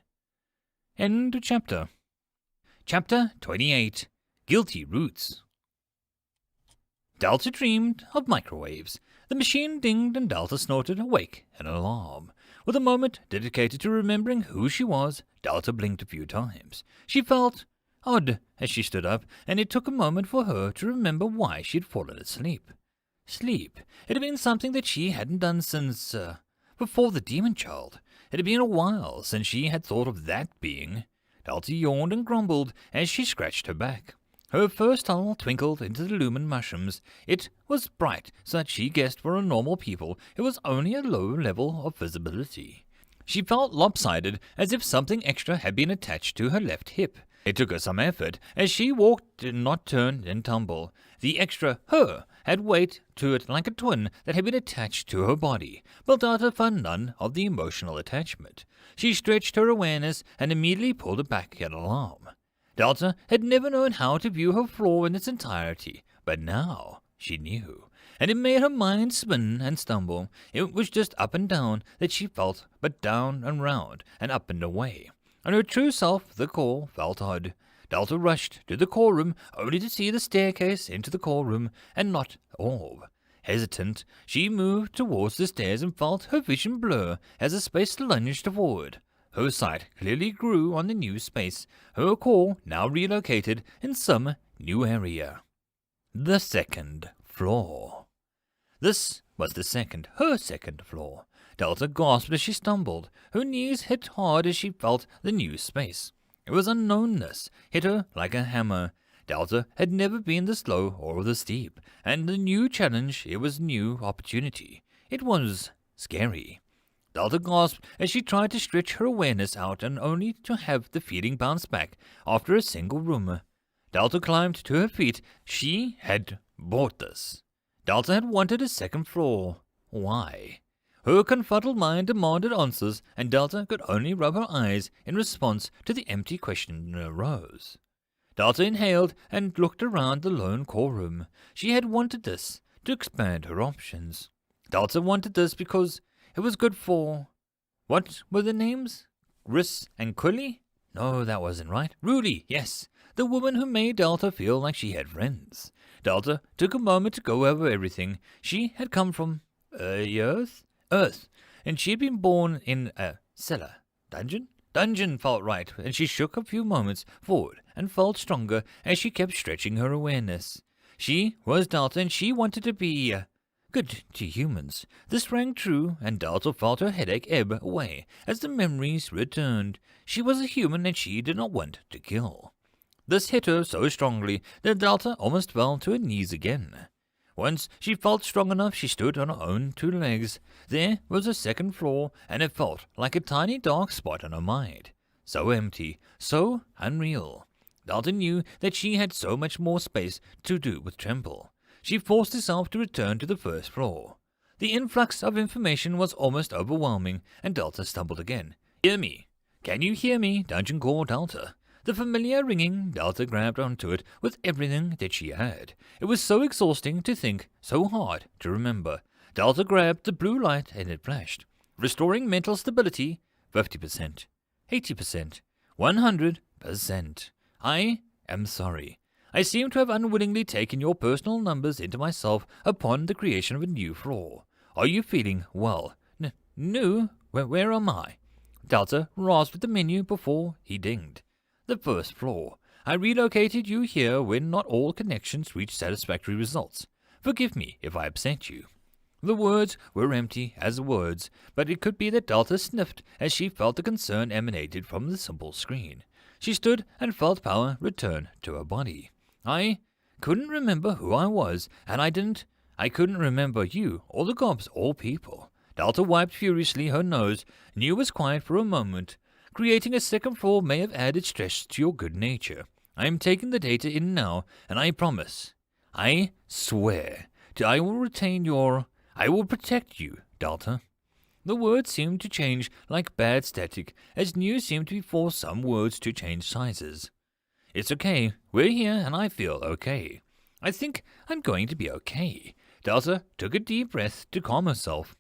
End of chapter. Chapter 28. Guilty Roots. Delta dreamed of microwaves. The machine dinged and Delta snorted, awake in alarm. With a moment dedicated to remembering who she was, Delta blinked a few times. She felt odd as she stood up, and it took a moment for her to remember why she had fallen asleep. Sleep. It had been something that she hadn't done since, before the demon child. It had been a while since she had thought of that being. Delta yawned and grumbled as she scratched her back. Her first tunnel twinkled into the lumen mushrooms. It was bright, so that she guessed for a normal people it was only a low level of visibility. She felt lopsided, as if something extra had been attached to her left hip. It took her some effort, as she walked and not turn and tumble. The extra her had weight to it like a twin that had been attached to her body, but Delta found none of the emotional attachment. She stretched her awareness and immediately pulled it back in alarm. Delta had never known how to view her floor in its entirety, but now she knew, and it made her mind spin and stumble. It was just up and down that she felt, but down and round and up and away. And her true self, the core, felt odd. Delta rushed to the core room, only to see the staircase into the core room, and not orb. Hesitant, she moved towards the stairs and felt her vision blur as the space lunged forward. Her sight clearly grew on the new space, her core now relocated in some new area. The second floor. This was her second floor. Delta gasped as she stumbled. Her knees hit hard as she felt the new space. It was unknownness, hit her like a hammer. Delta had never been this low or this deep, and the new challenge, it was new opportunity. It was scary. Delta gasped as she tried to stretch her awareness out, and only to have the feeling bounce back after a single room. Delta climbed to her feet. She had bought this. Delta had wanted a second floor. Why? Her confuddled mind demanded answers, and Delta could only rub her eyes in response to the empty question in her rows. Delta inhaled and looked around the lone core room. She had wanted this, to expand her options. Delta wanted this because it was good for... What were the names? Gris and Cully? No, that wasn't right. Rudy, yes. The woman who made Delta feel like she had friends. Delta took a moment to go over everything. She had come from... Earth, and she had been born in a cellar. Dungeon? Dungeon felt right, and she shook a few moments forward and felt stronger as she kept stretching her awareness. She was Delta, and she wanted to be good to humans. This rang true, and Delta felt her headache ebb away as the memories returned. She was a human, and she did not want to kill. This hit her so strongly that Delta almost fell to her knees again. Once she felt strong enough, she stood on her own two legs. There was a second floor, and it felt like a tiny dark spot on her mind. So empty, so unreal. Delta knew that she had so much more space to do with tremble. She forced herself to return to the first floor. The influx of information was almost overwhelming, and Delta stumbled again. Hear me. Can you hear me, Dungeon Core Delta? The familiar ringing, Delta grabbed onto it with everything that she had. It was so exhausting to think, so hard to remember. Delta grabbed the blue light and it flashed. Restoring mental stability, 50%, 80%, 100%. I am sorry. I seem to have unwillingly taken your personal numbers into myself upon the creation of a new floor. Are you feeling well? No? Where am I? Delta rasped at the menu before he dinged. The first floor. I relocated you here when not all connections reached satisfactory results. Forgive me if I upset you. The words were empty as words, but it could be that Delta sniffed as she felt the concern emanated from the simple screen. She stood and felt power return to her body. I couldn't remember who I was, and I couldn't remember you or the gobs or people. Delta wiped furiously her nose, knew it was quiet for a moment. Creating a second floor may have added stress to your good nature. I am taking the data in now, and I promise, I swear, I will I will protect you, Delta. The words seemed to change like bad static, as news seemed to force some words to change sizes. It's okay, we're here and I feel okay. I think I'm going to be okay. Delta took a deep breath to calm herself.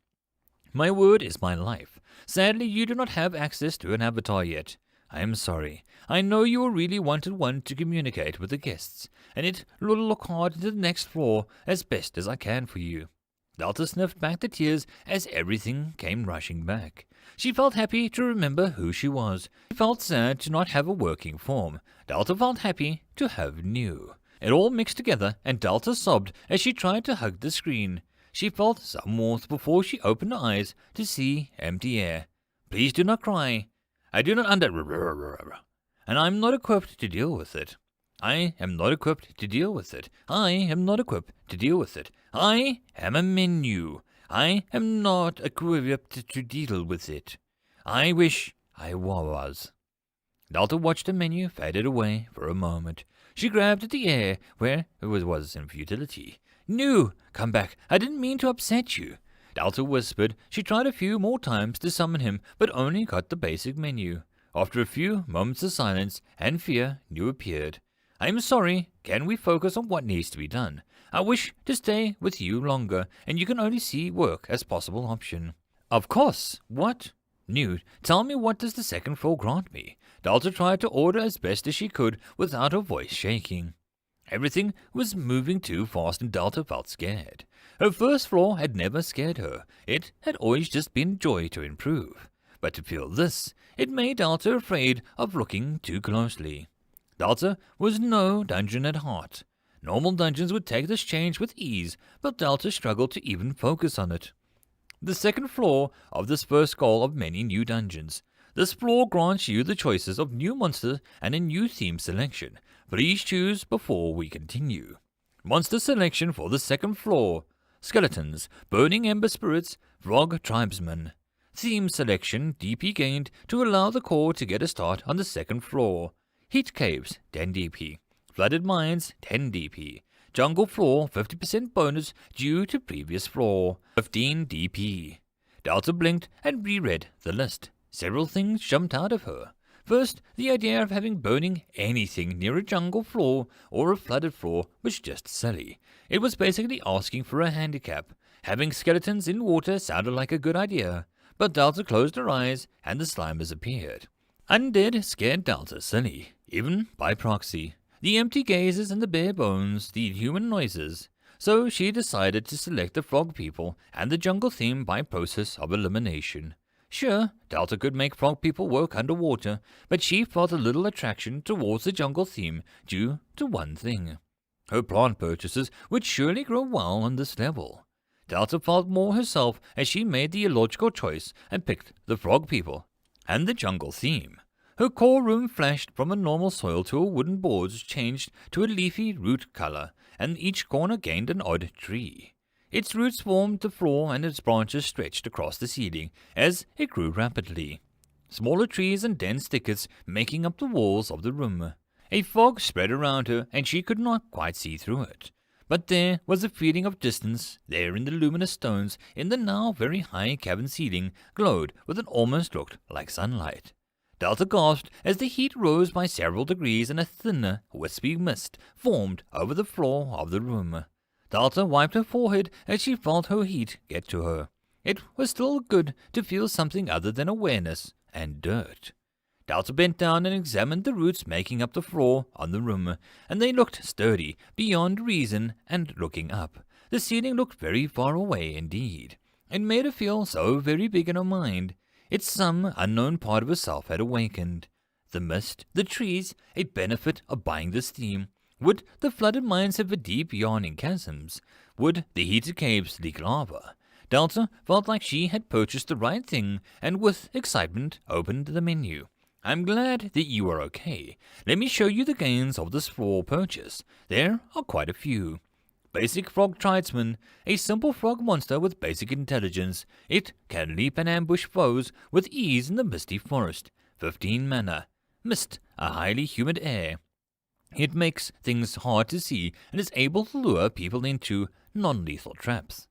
My word is my life. Sadly, you do not have access to an avatar yet. I am sorry. I know you really wanted one to communicate with the guests, and it will look hard into the next floor as best as I can for you. Delta sniffed back the tears as everything came rushing back. She felt happy to remember who she was. She felt sad to not have a working form. Delta felt happy to have new. It all mixed together, and Delta sobbed as she tried to hug the screen. She felt some warmth before she opened her eyes to see empty air. Please do not cry. I do not and I'm not equipped to deal with it. I am not equipped to deal with it. I am not equipped to deal with it. I am a menu. I am not equipped to deal with it. I wish I was. Delta watched the menu faded away for a moment. She grabbed at the air where it was in futility. No, come back. I didn't mean to upset you. Delta whispered. She tried a few more times to summon him, but only got the basic menu. After a few moments of silence and fear, New appeared. I'm sorry. Can we focus on what needs to be done? I wish to stay with you longer, and you can only see work as possible option. Of course. What? New, tell me, what does the second floor grant me? Delta tried to order as best as she could without her voice shaking. Everything was moving too fast and Delta felt scared. Her first floor had never scared her. It had always just been joy to improve. But to feel this, it made Delta afraid of looking too closely. Delta was no dungeon at heart. Normal dungeons would take this change with ease, but Delta struggled to even focus on it. The second floor of this first goal of many new dungeons. This floor grants you the choices of new monsters and a new theme selection. Please choose before we continue. Monster selection for the second floor. Skeletons, burning ember spirits, frog tribesmen. Theme selection DP gained to allow the core to get a start on the second floor. Heat caves 10 DP. Flooded mines 10 DP. Jungle floor 50% bonus due to previous floor 15 DP. Delta blinked and reread the list. Several things jumped out of her. First, the idea of having burning anything near a jungle floor or a flooded floor was just silly. It was basically asking for a handicap. Having skeletons in water sounded like a good idea, but Delta closed her eyes and the slimers appeared. Undead scared Delta silly, even by proxy. The empty gazes and the bare bones, the human noises. So she decided to select the frog people and the jungle theme by process of elimination. Sure, Delta could make frog people work underwater, but she felt a little attraction towards the jungle theme due to one thing. Her plant purchases would surely grow well on this level. Delta felt more herself as she made the illogical choice and picked the frog people and the jungle theme. Her core room flashed from a normal soil to a wooden boards changed to a leafy root color, and each corner gained an odd tree. Its roots formed the floor and its branches stretched across the ceiling as it grew rapidly. Smaller trees and dense thickets making up the walls of the room. A fog spread around her and she could not quite see through it. But there was a feeling of distance. There in the luminous stones in the now very high cavern ceiling glowed with an almost looked like sunlight. Delta gasped as the heat rose by several degrees and a thinner, wispy mist formed over the floor of the room. Delta wiped her forehead as she felt her heat get to her. It was still good to feel something other than awareness and dirt. Delta bent down and examined the roots making up the floor on the room, and they looked sturdy beyond reason, and looking up, the ceiling looked very far away indeed. It made her feel so very big in her mind. It's some unknown part of herself had awakened. The mist, the trees, a benefit of buying this theme. Would the flooded mines have deep yawning chasms? Would the heated caves leak lava? Delta felt like she had purchased the right thing, and with excitement opened the menu. I'm glad that you are okay. Let me show you the gains of this floor purchase. There are quite a few. Basic frog tribesman, a simple frog monster with basic intelligence. It can leap and ambush foes with ease in the misty forest. 15 mana. Mist, a highly humid air. It makes things hard to see and is able to lure people into non-lethal traps.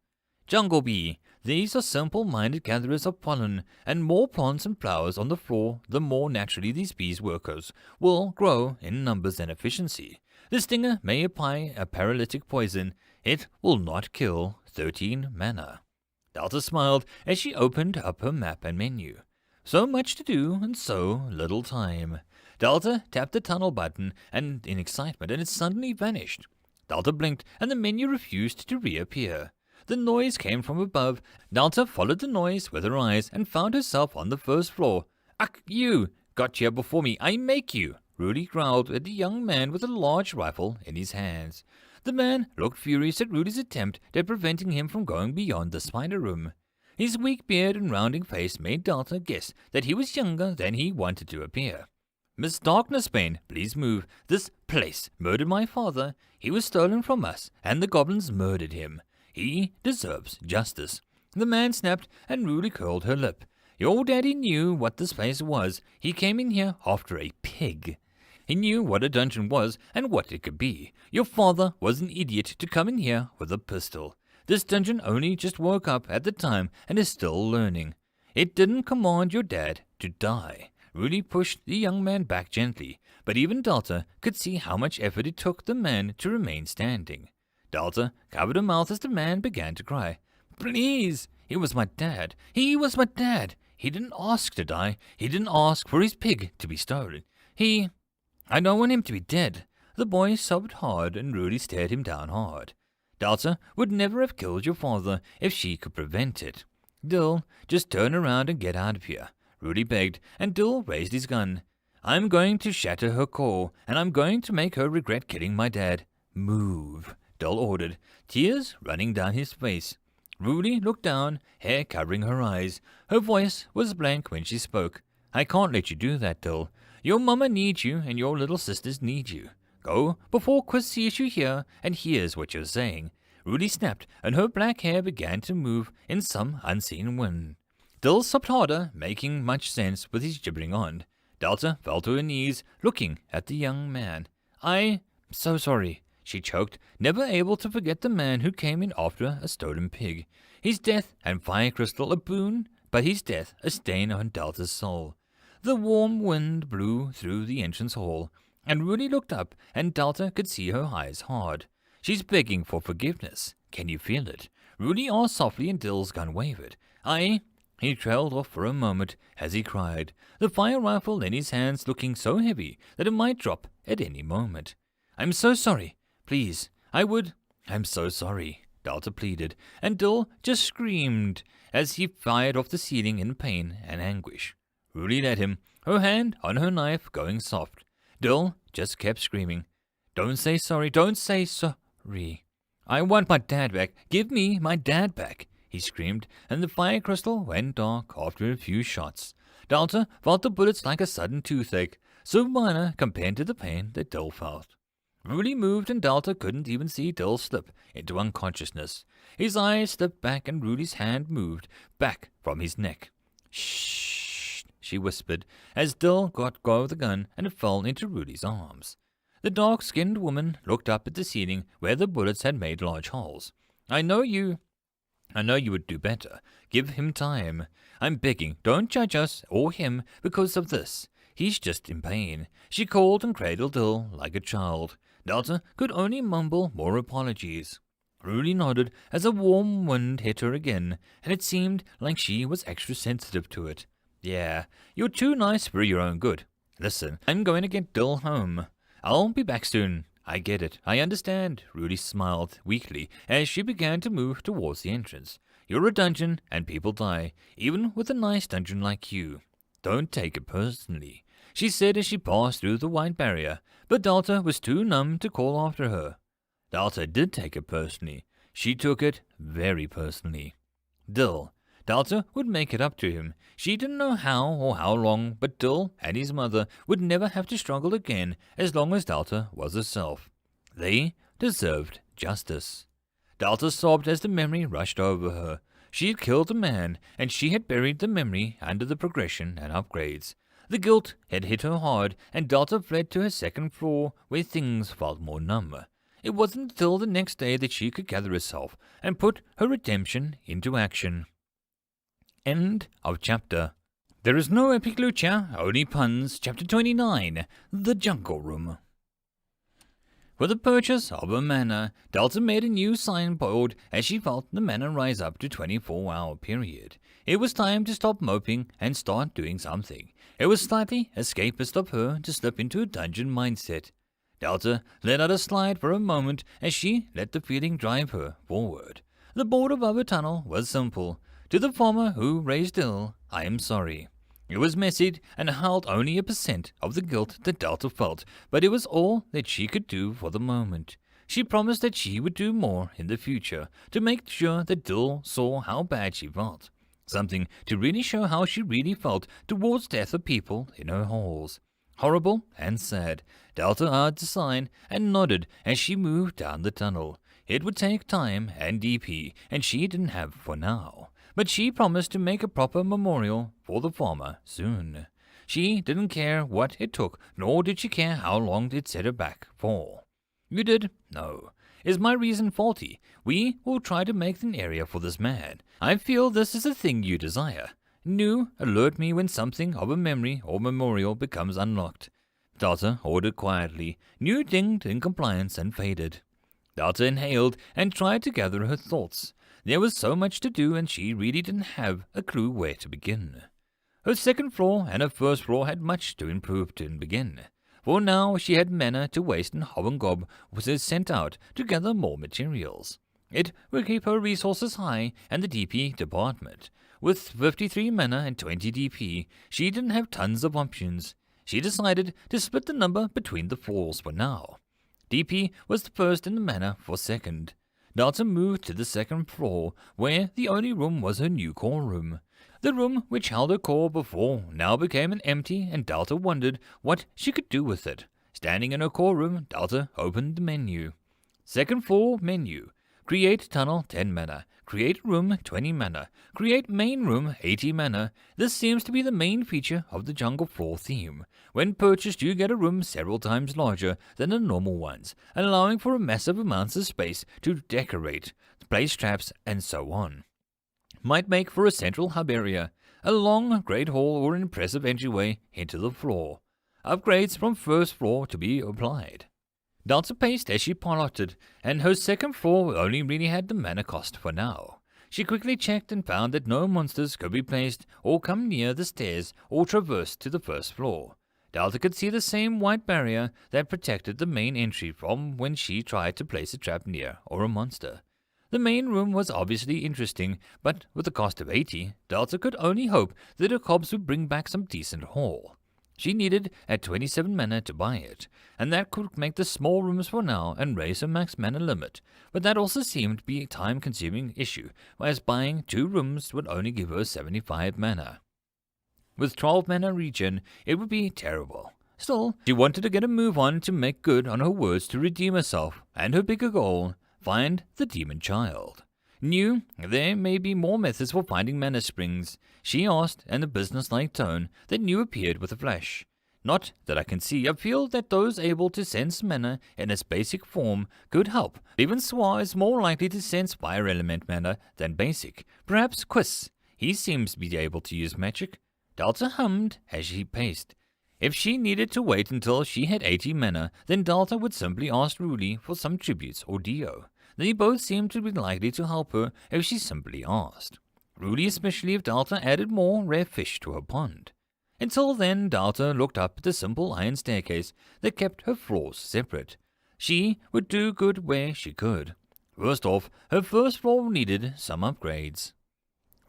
Jungle bee. These are simple-minded gatherers of pollen, and more plants and flowers on the floor, the more naturally these bees workers will grow in numbers and efficiency. The stinger may apply a paralytic poison. It will not kill 13 mana. Delta smiled as she opened up her map and menu. So much to do and so little time. Delta tapped the tunnel button and in excitement, and it suddenly vanished. Delta blinked and the menu refused to reappear. The noise came from above. Delta followed the noise with her eyes and found herself on the first floor. "Ach, you! Got here before me, I make you!" Rudy growled at the young man with a large rifle in his hands. The man looked furious at Rudy's attempt at preventing him from going beyond the spider room. His weak beard and rounding face made Delta guess that he was younger than he wanted to appear. "Miss Darknessbane, please move. This place murdered my father. He was stolen from us, and the goblins murdered him. He deserves justice." The man snapped, and Rudy curled her lip. "Your daddy knew what this place was. He came in here after a pig. He knew what a dungeon was and what it could be. Your father was an idiot to come in here with a pistol. This dungeon only just woke up at the time and is still learning. It didn't command your dad to die." Rudy pushed the young man back gently, but even Delta could see how much effort it took the man to remain standing. Delta covered her mouth as the man began to cry. "Please! He was my dad. He was my dad. He didn't ask to die. He didn't ask for his pig to be stolen. I don't want him to be dead." The boy sobbed hard, and Rudy stared him down hard. "Delta would never have killed your father if she could prevent it. Dill, just turn around and get out of here," Rudy begged, and Dill raised his gun. "I'm going to shatter her core, and I'm going to make her regret killing my dad. Move," Dill ordered, tears running down his face. Rudy looked down, hair covering her eyes. Her voice was blank when she spoke. "I can't let you do that, Dill. Your mama needs you, and your little sisters need you. Go before Quiz sees you here and hears what you're saying." Rudy snapped, and her black hair began to move in some unseen wind. Dill sobbed harder, making much sense with his gibbering on. Delta fell to her knees, looking at the young man. "I'm so sorry," she choked, never able to forget the man who came in after a stolen pig. His death and fire crystal a boon, but his death a stain on Delta's soul. The warm wind blew through the entrance hall, and Rudy looked up, and Delta could see her eyes hard. "She's begging for forgiveness. Can you feel it?" Rudy asked softly, and Dill's gun wavered. He trailed off for a moment as he cried, the fire rifle in his hands looking so heavy that it might drop at any moment. "I'm so sorry. Please, I'm so sorry," Delta pleaded, and Dill just screamed as he fired off the ceiling in pain and anguish. Rudy let him, her hand on her knife going soft. Dill just kept screaming, "Don't say sorry, don't say sorry. I want my dad back. Give me my dad back," he screamed, and the fire crystal went dark after a few shots. Delta felt the bullets like a sudden toothache, so minor compared to the pain that Dill felt. Rudy moved, and Delta couldn't even see Dill slip into unconsciousness. His eyes slipped back, and Rudy's hand moved back from his neck. "Shh," she whispered, as Dill got go of the gun, and it fell into Rudy's arms. The dark-skinned woman looked up at the ceiling where the bullets had made large holes. I know you would do better. Give him time. I'm begging, don't judge us or him because of this. He's just in pain." She called and cradled Dill like a child. Delta could only mumble more apologies. Rudy nodded as a warm wind hit her again, and it seemed like she was extra sensitive to it. "Yeah, you're too nice for your own good. Listen, I'm going to get Dill home. I'll be back soon. I get it. I understand." Rudy smiled weakly as she began to move towards the entrance. "You're a dungeon, and people die, even with a nice dungeon like you. Don't take it personally," she said as she passed through the white barrier, but Delta was too numb to call after her. Delta did take it personally. She took it very personally. Dill. Delta would make it up to him. She didn't know how or how long, but Dill and his mother would never have to struggle again as long as Delta was herself. They deserved justice. Delta sobbed as the memory rushed over her. She had killed a man, and she had buried the memory under the progression and upgrades. The guilt had hit her hard, and Delta fled to her second floor, where things felt more numb. It wasn't until the next day that she could gather herself and put her redemption into action. End of chapter. There is no epic lucha, only puns. Chapter 29, The Jungle Room. For the purchase of her manor, Delta made a new signboard as she felt the manor rise up to 24-hour period. It was time to stop moping and start doing something. It was slightly escapist of her to slip into a dungeon mindset. Delta let out a slide for a moment as she let the feeling drive her forward. The board above her tunnel was simple. To the farmer who raised ill, I am sorry. It was messy and held only 1% of the guilt that Delta felt, but it was all that she could do for the moment. She promised that she would do more in the future to make sure that Dill saw how bad she felt. Something to really show how she really felt towards death of people in her halls. Horrible and sad. Delta eyed the sign and nodded as she moved down the tunnel. It would take time and DP, and she didn't have for now. But she promised to make a proper memorial for the farmer soon. She didn't care what it took, nor did she care how long it set her back for. You did? No. Is my reason faulty? We will try to make an area for this man. I feel this is a thing you desire. New, alert me when something of a memory or memorial becomes unlocked. Delta ordered quietly. New dinged in compliance and faded. Delta inhaled and tried to gather her thoughts. There was so much to do, and she really didn't have a clue where to begin. Her second floor and her first floor had much to improve to begin, for now she had mana to waste and Hobgob was sent out to gather more materials. It would keep her resources high and the DP department. With 53 mana and 20 DP, she didn't have tons of options. She decided to split the number between the floors for now. DP was the first and the mana for second. Delta moved to the second floor, where the only room was her new core room. The room which held her core before now became an empty, and Delta wondered what she could do with it. Standing in her core room, Delta opened the menu. Second floor menu. Create tunnel 10 mana. Create room 20 mana. Create main room 80 mana. This seems to be the main feature of the jungle floor theme. When purchased, you get a room several times larger than the normal ones, allowing for a massive amounts of space to decorate, place traps, and so on. Might make for a central hub area, a long great hall or an impressive entryway into the floor. Upgrades from first floor to be applied. Delta paced as she plotted, and her second floor only really had the mana cost for now. She quickly checked and found that no monsters could be placed or come near the stairs or traverse to the first floor. Delta could see the same white barrier that protected the main entry from when she tried to place a trap near or a monster. The main room was obviously interesting, but with the cost of 80, Delta could only hope that her cobs would bring back some decent haul. She needed at 27 mana to buy it, and that could make the small rooms for now and raise her max mana limit, but that also seemed to be a time-consuming issue, as buying 2 rooms would only give her 75 mana. With 12 mana regen, it would be terrible. Still, she wanted to get a move on to make good on her words to redeem herself, and her bigger goal, find the demon child. Knew there may be more methods for finding mana springs, she asked in a business-like tone that New appeared with a flash. Not that I can see, I feel that those able to sense mana in its basic form could help. Even Swa is more likely to sense fire element mana than basic. Perhaps Quiz, he seems to be able to use magic. Delta hummed as she paced. If she needed to wait until she had 80 mana, then Delta would simply ask Ruli for some tributes or Dio. They both seemed to be likely to help her if she simply asked. Ruli especially if Delta added more rare fish to her pond. Until then, Delta looked up at the simple iron staircase that kept her floors separate. She would do good where she could. First off, her first floor needed some upgrades.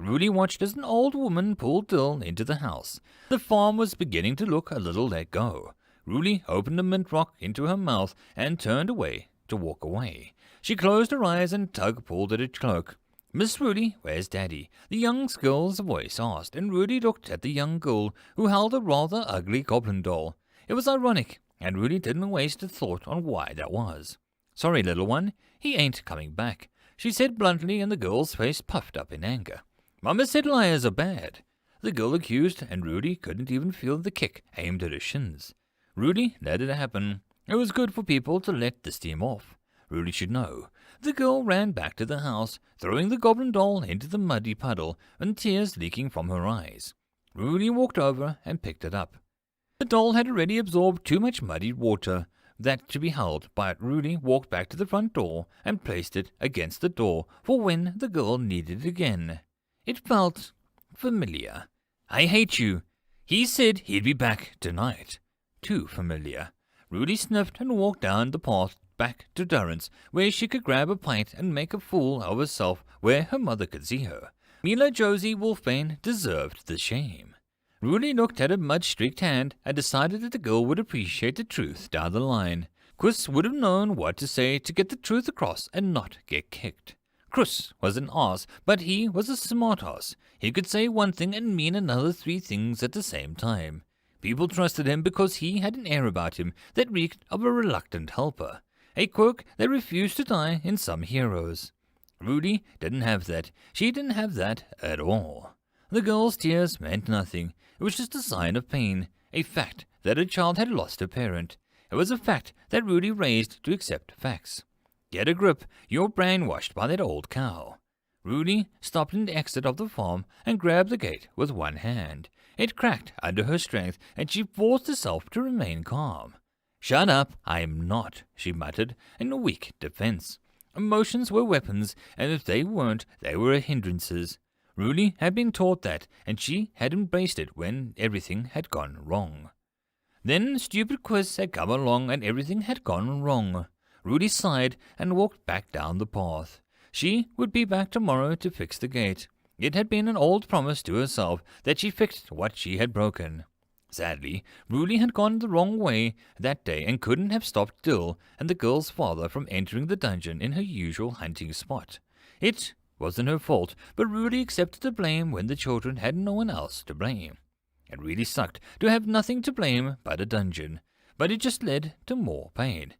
Ruli watched as an old woman pulled Dill into the house. The farm was beginning to look a little let go. Ruli opened a mint rock into her mouth and turned away to walk away. She closed her eyes and Tug pulled at her cloak. Miss Ruli, where's Daddy? The young girl's voice asked, and Ruli looked at the young girl, who held a rather ugly goblin doll. It was ironic, and Ruli didn't waste a thought on why that was. Sorry, little one, he ain't coming back, she said bluntly, and the girl's face puffed up in anger. Mama said liars are bad. The girl accused, and Rudy couldn't even feel the kick aimed at her shins. Rudy let it happen. It was good for people to let the steam off. Rudy should know. The girl ran back to the house, throwing the goblin doll into the muddy puddle and tears leaking from her eyes. Rudy walked over and picked it up. The doll had already absorbed too much muddy water that to be held, but Rudy walked back to the front door and placed it against the door for when the girl needed it again. It felt familiar. "I hate you. He said he'd be back tonight." Too familiar. Rudy sniffed and walked down the path back to Durrance, where she could grab a pint and make a fool of herself where her mother could see her. Mila Josie Wolfbane deserved the shame. Rudy looked at her mud-streaked hand and decided that the girl would appreciate the truth down the line. Chris would have known what to say to get the truth across and not get kicked. Chris was an ass, but he was a smart ass. He could say one thing and mean another 3 things at the same time. People trusted him because he had an air about him that reeked of a reluctant helper, a quirk that refused to die in some heroes. Rudy didn't have that. She didn't have that at all. The girl's tears meant nothing. It was just a sign of pain, a fact that a child had lost a parent. It was a fact that Rudy raised to accept facts. Get a grip, you're brainwashed by that old cow. Rudy stopped in the exit of the farm and grabbed the gate with one hand. It cracked under her strength, and she forced herself to remain calm. "Shut up, I am not," she muttered, in a weak defense. Emotions were weapons, and if they weren't, they were hindrances. Rudy had been taught that, and she had embraced it when everything had gone wrong. Then stupid Quiz had come along, and everything had gone wrong. Rudy sighed and walked back down the path. She would be back tomorrow to fix the gate. It had been an old promise to herself that she fixed what she had broken. Sadly, Rudy had gone the wrong way that day and couldn't have stopped Dill and the girl's father from entering the dungeon in her usual hunting spot. It wasn't her fault, but Rudy accepted the blame when the children had no one else to blame. It really sucked to have nothing to blame but a dungeon, but it just led to more pain.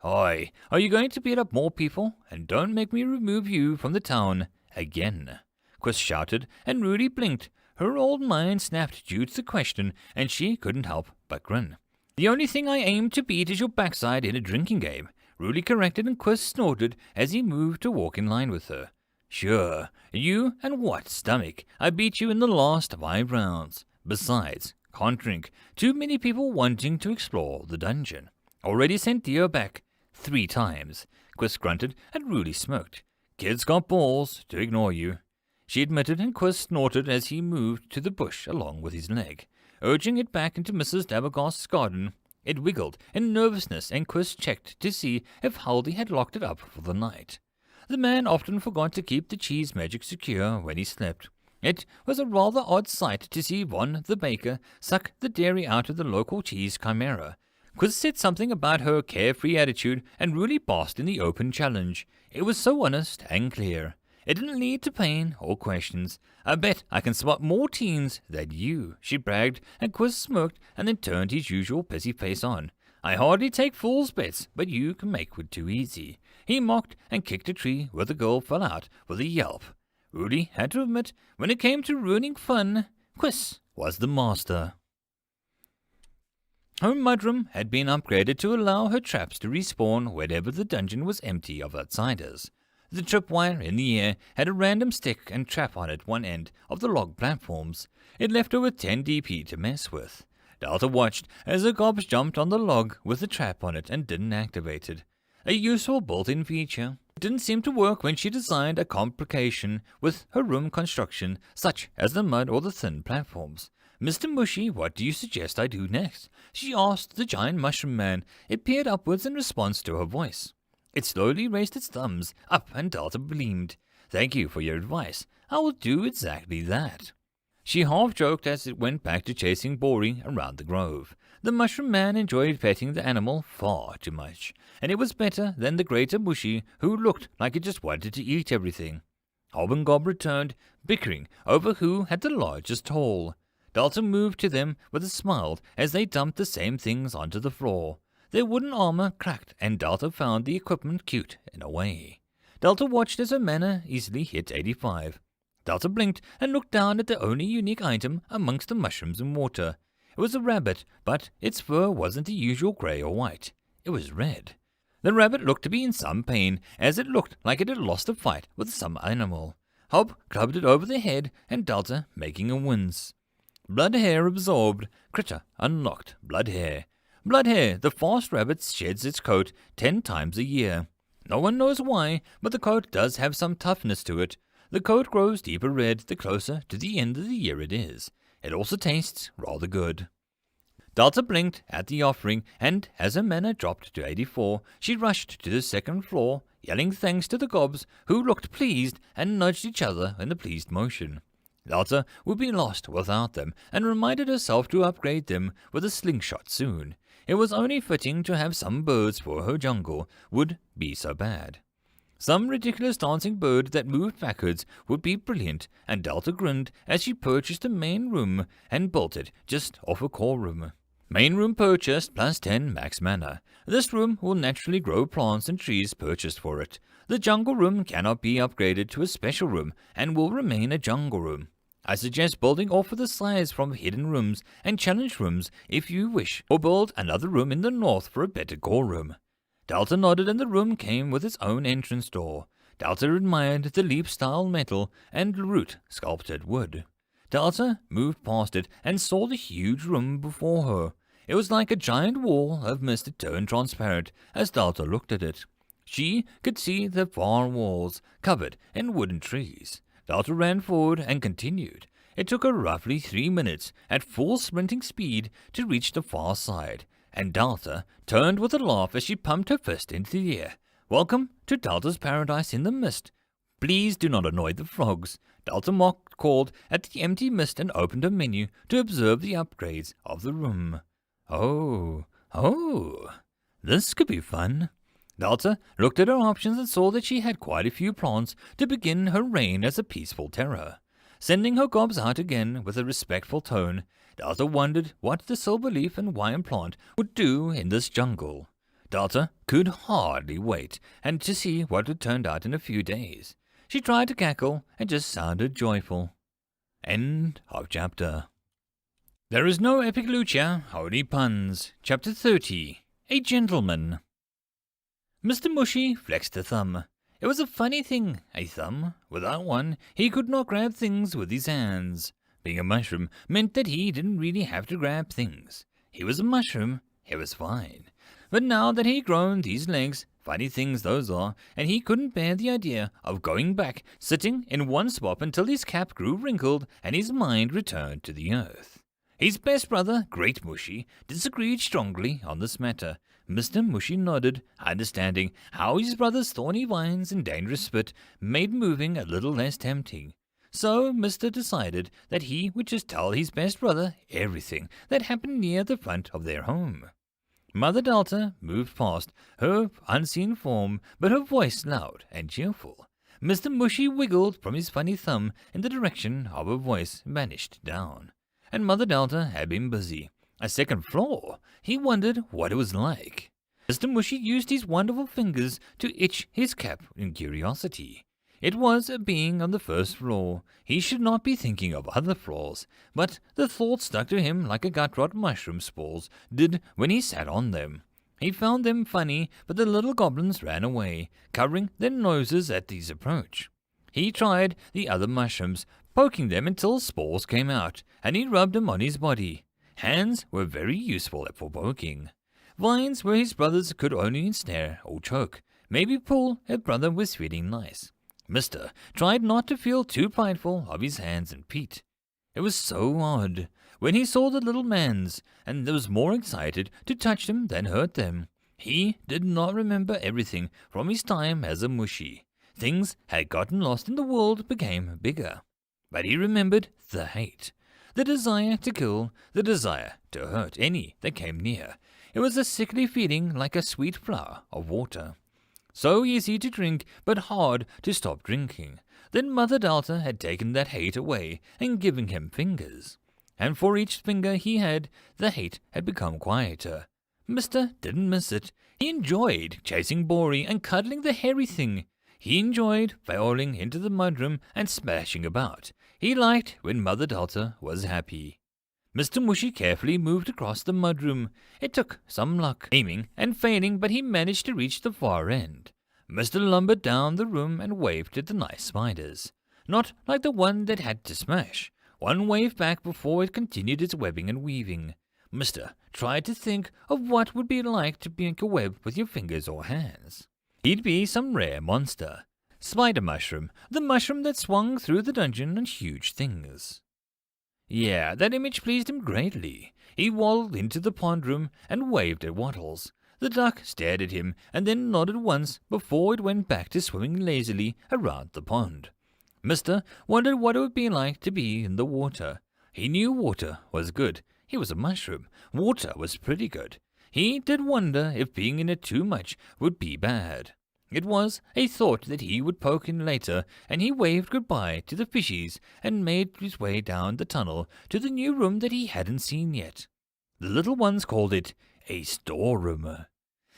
"Oi, are you going to beat up more people? And don't make me remove you from the town again," Quiz shouted, and Rudy blinked. Her old mind snapped due to the question, and she couldn't help but grin. "The only thing I aim to beat is your backside in a drinking game," Rudy corrected, and Quiz snorted as he moved to walk in line with her. "Sure, you and what stomach? I beat you in the last 5 rounds. Besides, can't drink. Too many people wanting to explore the dungeon. Already sent Theo back 3 times. Quiz grunted, and Rudy smoked. "Kid's got balls to ignore you," she admitted, and Quiz snorted as he moved to the bush along with his leg, urging it back into Mrs. Dabagost's garden. It wiggled in nervousness, and Quiz checked to see if Haldy had locked it up for the night. The man often forgot to keep the cheese magic secure when he slept. It was a rather odd sight to see Von the baker suck the dairy out of the local cheese chimera. Quiz said something about her carefree attitude, and Rudy basked in the open challenge. It was so honest and clear. It didn't lead to pain or questions. "I bet I can spot more teens than you," she bragged, and Quiz smirked and then turned his usual pissy face on. "I hardly take fool's bets, but you can make it too easy." He mocked and kicked a tree where the girl fell out with a yelp. Rudy had to admit, when it came to ruining fun, Quiz was the master. Her mudroom had been upgraded to allow her traps to respawn whenever the dungeon was empty of outsiders. The tripwire in the air had a random stick and trap on it one end of the log platforms. It left her with 10 DP to mess with. Delta watched as the gobs jumped on the log with the trap on it and didn't activate it. A useful built-in feature. It didn't seem to work when she designed a complication with her room construction, such as the mud or the thin platforms. "Mr. Mushy, what do you suggest I do next?" she asked the giant mushroom man. It peered upwards in response to her voice. It slowly raised its thumbs up, and Delta beamed. "Thank you for your advice. I will do exactly that." She half-joked as it went back to chasing Bori around the grove. The mushroom man enjoyed petting the animal far too much, and it was better than the greater Mushy, who looked like it just wanted to eat everything. Hob and Gob returned, bickering over who had the largest haul. Delta moved to them with a smile as they dumped the same things onto the floor. Their wooden armor cracked, and Delta found the equipment cute in a way. Delta watched as her mana easily hit 85. Delta blinked and looked down at the only unique item amongst the mushrooms and water. It was a rabbit, but its fur wasn't the usual grey or white. It was red. The rabbit looked to be in some pain, as it looked like it had lost a fight with some animal. Hob clubbed it over the head, and Delta making a wince. Blood hair absorbed. Critter unlocked. Blood hair. Blood hair. The fast rabbit sheds its coat 10 times a year. No one knows why, but the coat does have some toughness to it. The coat grows deeper red the closer to the end of the year it is. It also tastes rather good. Delta blinked at the offering, and as her mana dropped to 84, she rushed to the second floor, yelling thanks to the gobs, who looked pleased and nudged each other in a pleased motion. Delta would be lost without them, and reminded herself to upgrade them with a slingshot soon. It was only fitting to have some birds for her jungle would be so bad. Some ridiculous dancing bird that moved backwards would be brilliant, and Delta grinned as she purchased a main room and built it just off a core room. Main room purchased plus 10 max mana. This room will naturally grow plants and trees purchased for it. The jungle room cannot be upgraded to a special room and will remain a jungle room. I suggest building off of the size from hidden rooms and challenge rooms if you wish, or build another room in the north for a better core room. Delta nodded, and the room came with its own entrance door. Delta admired the leap-style metal and root sculpted wood. Delta moved past it and saw the huge room before her. It was like a giant wall of mist that turned transparent as Delta looked at it. She could see the far walls covered in wooden trees. Delta ran forward and continued. It took her roughly 3 minutes at full sprinting speed to reach the far side, and Delta turned with a laugh as she pumped her fist into the air. Welcome to Delta's paradise in the mist. Please do not annoy the frogs. Delta called at the empty mist and opened a menu to observe the upgrades of the room. Oh, this could be fun. Delta looked at her options and saw that she had quite a few plants to begin her reign as a peaceful terror. Sending her gobs out again with a respectful tone, Delta wondered what the silverleaf and wine plant would do in this jungle. Delta could hardly wait and to see what would turn out in a few days. She tried to cackle and just sounded joyful. End of chapter. There is no epic lucha, only puns. Chapter 30. A Gentleman. Mr. Mushy flexed a thumb. It was a funny thing, a thumb. Without one, he could not grab things with his hands. Being a mushroom meant that he didn't really have to grab things. He was a mushroom, he was fine. But now that he'd grown these legs, funny things those are, and he couldn't bear the idea of going back, sitting in one spot until his cap grew wrinkled and his mind returned to the earth. His best brother, Great Mushy, disagreed strongly on this matter. Mr. Mushy nodded, understanding how his brother's thorny vines and dangerous spit made moving a little less tempting. So Mr. decided that he would just tell his best brother everything that happened near the front of their home. Mother Delta moved past, her unseen form, but her voice loud and cheerful. Mr. Mushy wiggled from his funny thumb in the direction of her voice vanished down. And Mother Delta had been busy. A second floor. He wondered what it was like. Mr. Mushy used his wonderful fingers to itch his cap in curiosity. It was a being on the first floor. He should not be thinking of other floors, but the thought stuck to him like a gut-rot mushroom spores did when he sat on them. He found them funny, but the little goblins ran away, covering their noses at his approach. He tried the other mushrooms, poking them until spores came out, and he rubbed them on his body. Hands were very useful for poking. Vines where his brothers could only ensnare or choke. Maybe pull if brother was feeling nice. Mister tried not to feel too prideful of his hands and feet. It was so odd when he saw the little mans, and was more excited to touch them than hurt them. He did not remember everything from his time as a mushy. Things had gotten lost and the world became bigger. But he remembered the hate. The desire to kill, the desire to hurt any that came near. It was a sickly feeling like a sweet flower of water. So easy to drink, but hard to stop drinking. Then Mother Delta had taken that hate away and given him fingers. And for each finger he had, the hate had become quieter. Mister didn't miss it. He enjoyed chasing Bori and cuddling the hairy thing. He enjoyed falling into the mudroom and splashing about. He liked when Mother Delta was happy. Mr. Mushy carefully moved across the mudroom. It took some luck, aiming and failing, but he managed to reach the far end. Mr. lumbered down the room and waved at the nice spiders. Not like the one that had to smash. One wave back before it continued its webbing and weaving. Mr. tried to think of what would be like to make a web with your fingers or hands. He'd be some rare monster. Spider mushroom, the mushroom that swung through the dungeon on huge things. Yeah, that image pleased him greatly. He waddled into the pond room and waved at Wattles. The duck stared at him and then nodded once before it went back to swimming lazily around the pond. Mr. wondered what it would be like to be in the water. He knew water was good. He was a mushroom. Water was pretty good. He did wonder if being in it too much would be bad. It was a thought that he would poke in later, and he waved goodbye to the fishies and made his way down the tunnel to the new room that he hadn't seen yet. The little ones called it a storeroom,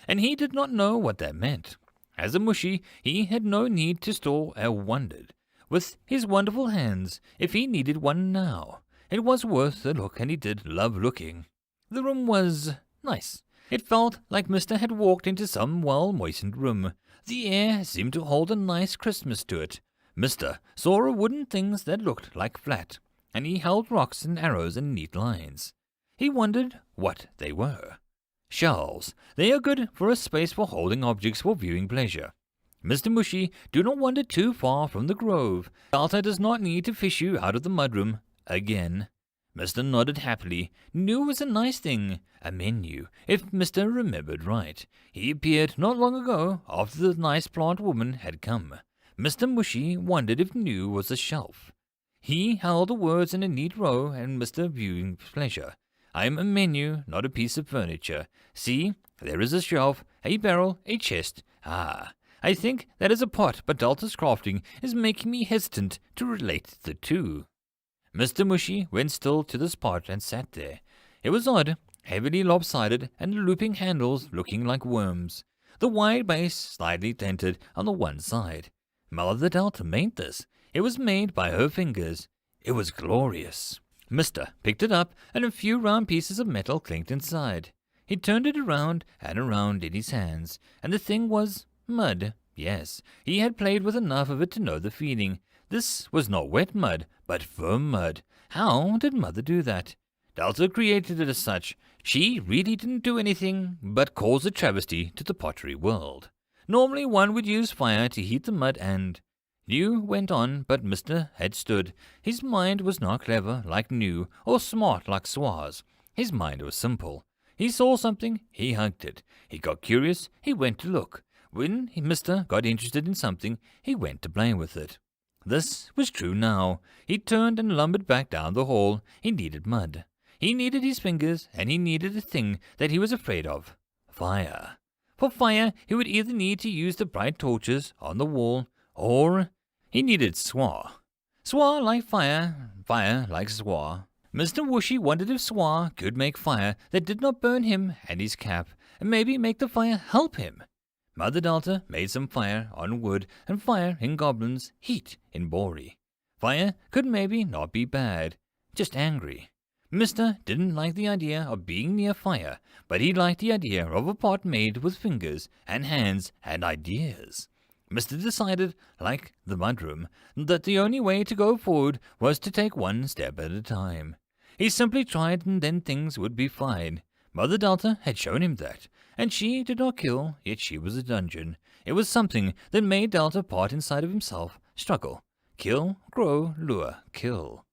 and he did not know what that meant. As a mushy, he had no need to store or wondered, with his wonderful hands, if he needed one now. It was worth a look, and he did love looking. The room was nice. It felt like Mr. had walked into some well-moistened room. The air seemed to hold a nice Christmas to it. Mr. saw wooden things that looked like flat, and he held rocks and arrows in neat lines. He wondered what they were. Shelves. They are good for a space for holding objects for viewing pleasure. Mr. Mushy, do not wander too far from the grove. Delta does not need to fish you out of the mudroom again. Mr. nodded happily. Knew was a nice thing. A menu, if Mr. remembered right. He appeared not long ago, after the nice plant woman had come. Mr. Mushy wondered if new was a shelf. He held the words in a neat row, and Mr. viewing pleasure. I am a menu, not a piece of furniture. See, there is a shelf, a barrel, a chest. Ah, I think that is a pot, but Delta's crafting is making me hesitant to relate the two. Mr. Mushy went still to the spot and sat there. It was odd, heavily lopsided, and the looping handles looking like worms. The wide base slightly dented on the one side. Mother Delta made this. It was made by her fingers. It was glorious. Mr. picked it up, and a few round pieces of metal clinked inside. He turned it around and around in his hands, and the thing was mud. Yes, he had played with enough of it to know the feeling. This was not wet mud, but firm mud. How did Mother do that? Delta created it as such. She really didn't do anything but cause a travesty to the pottery world. Normally one would use fire to heat the mud and... New went on, but Mr. had stood. His mind was not clever like New, or smart like Swa's. His mind was simple. He saw something, he hugged it. He got curious, he went to look. When Mr. got interested in something, he went to play with it. This was true now. He turned and lumbered back down the hall. He needed mud. He needed his fingers, and he needed a thing that he was afraid of. Fire. For fire, he would either need to use the bright torches on the wall, or he needed Swa. Swa like fire, fire like Swa. Mr. Wushy wondered if Swa could make fire that did not burn him and his cap, and maybe make the fire help him. Mother Delta made some fire on wood and fire in goblins, heat in B.R.E. Fire could maybe not be bad, just angry. Mr. didn't like the idea of being near fire, but he liked the idea of a pot made with fingers and hands and ideas. Mr. decided, like the mudroom, that the only way to go forward was to take one step at a time. He simply tried and then things would be fine. Mother Delta had shown him that, and she did not kill, yet she was a dungeon. It was something that made Delta part inside of himself, struggle, kill, grow, lure, kill.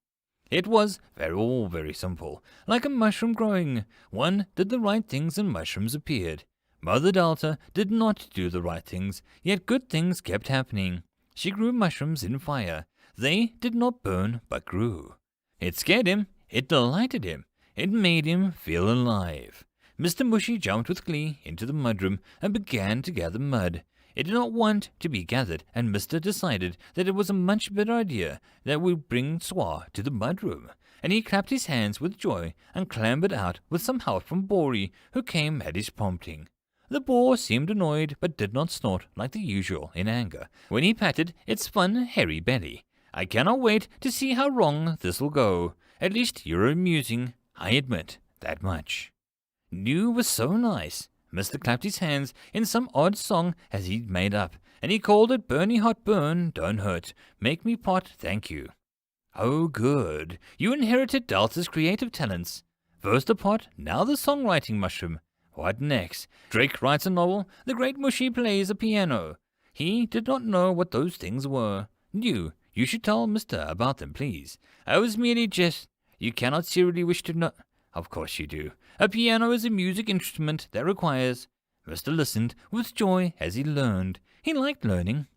It was very simple, like a mushroom growing. One did the right things and mushrooms appeared. Mother Delta did not do the right things, yet good things kept happening. She grew mushrooms in fire. They did not burn, but grew. It scared him. It delighted him. It made him feel alive. Mr. Mushy jumped with glee into the mudroom and began to gather mud. It did not want to be gathered, and Mr. decided that it was a much better idea that we bring Swa to the mudroom, and he clapped his hands with joy and clambered out with some help from B.R.E., who came at his prompting. The boar seemed annoyed, but did not snort like the usual in anger when he patted its fun, hairy belly. I cannot wait to see how wrong this will go. At least you're amusing, I admit that much. New was so nice. Mr. clapped his hands in some odd song as he'd made up, and he called it Bernie Hot Burn, Don't Hurt, Make Me Pot, Thank You. Oh, good. You inherited Delta's creative talents. First the pot, now the songwriting mushroom. What next? Drake writes a novel, the great Mushy plays a piano. He did not know what those things were. You should tell Mr. about them, please. I was merely just... You cannot seriously wish to know... Of course you do. A piano is a music instrument that requires... Mr. listened with joy as he learned. He liked learning.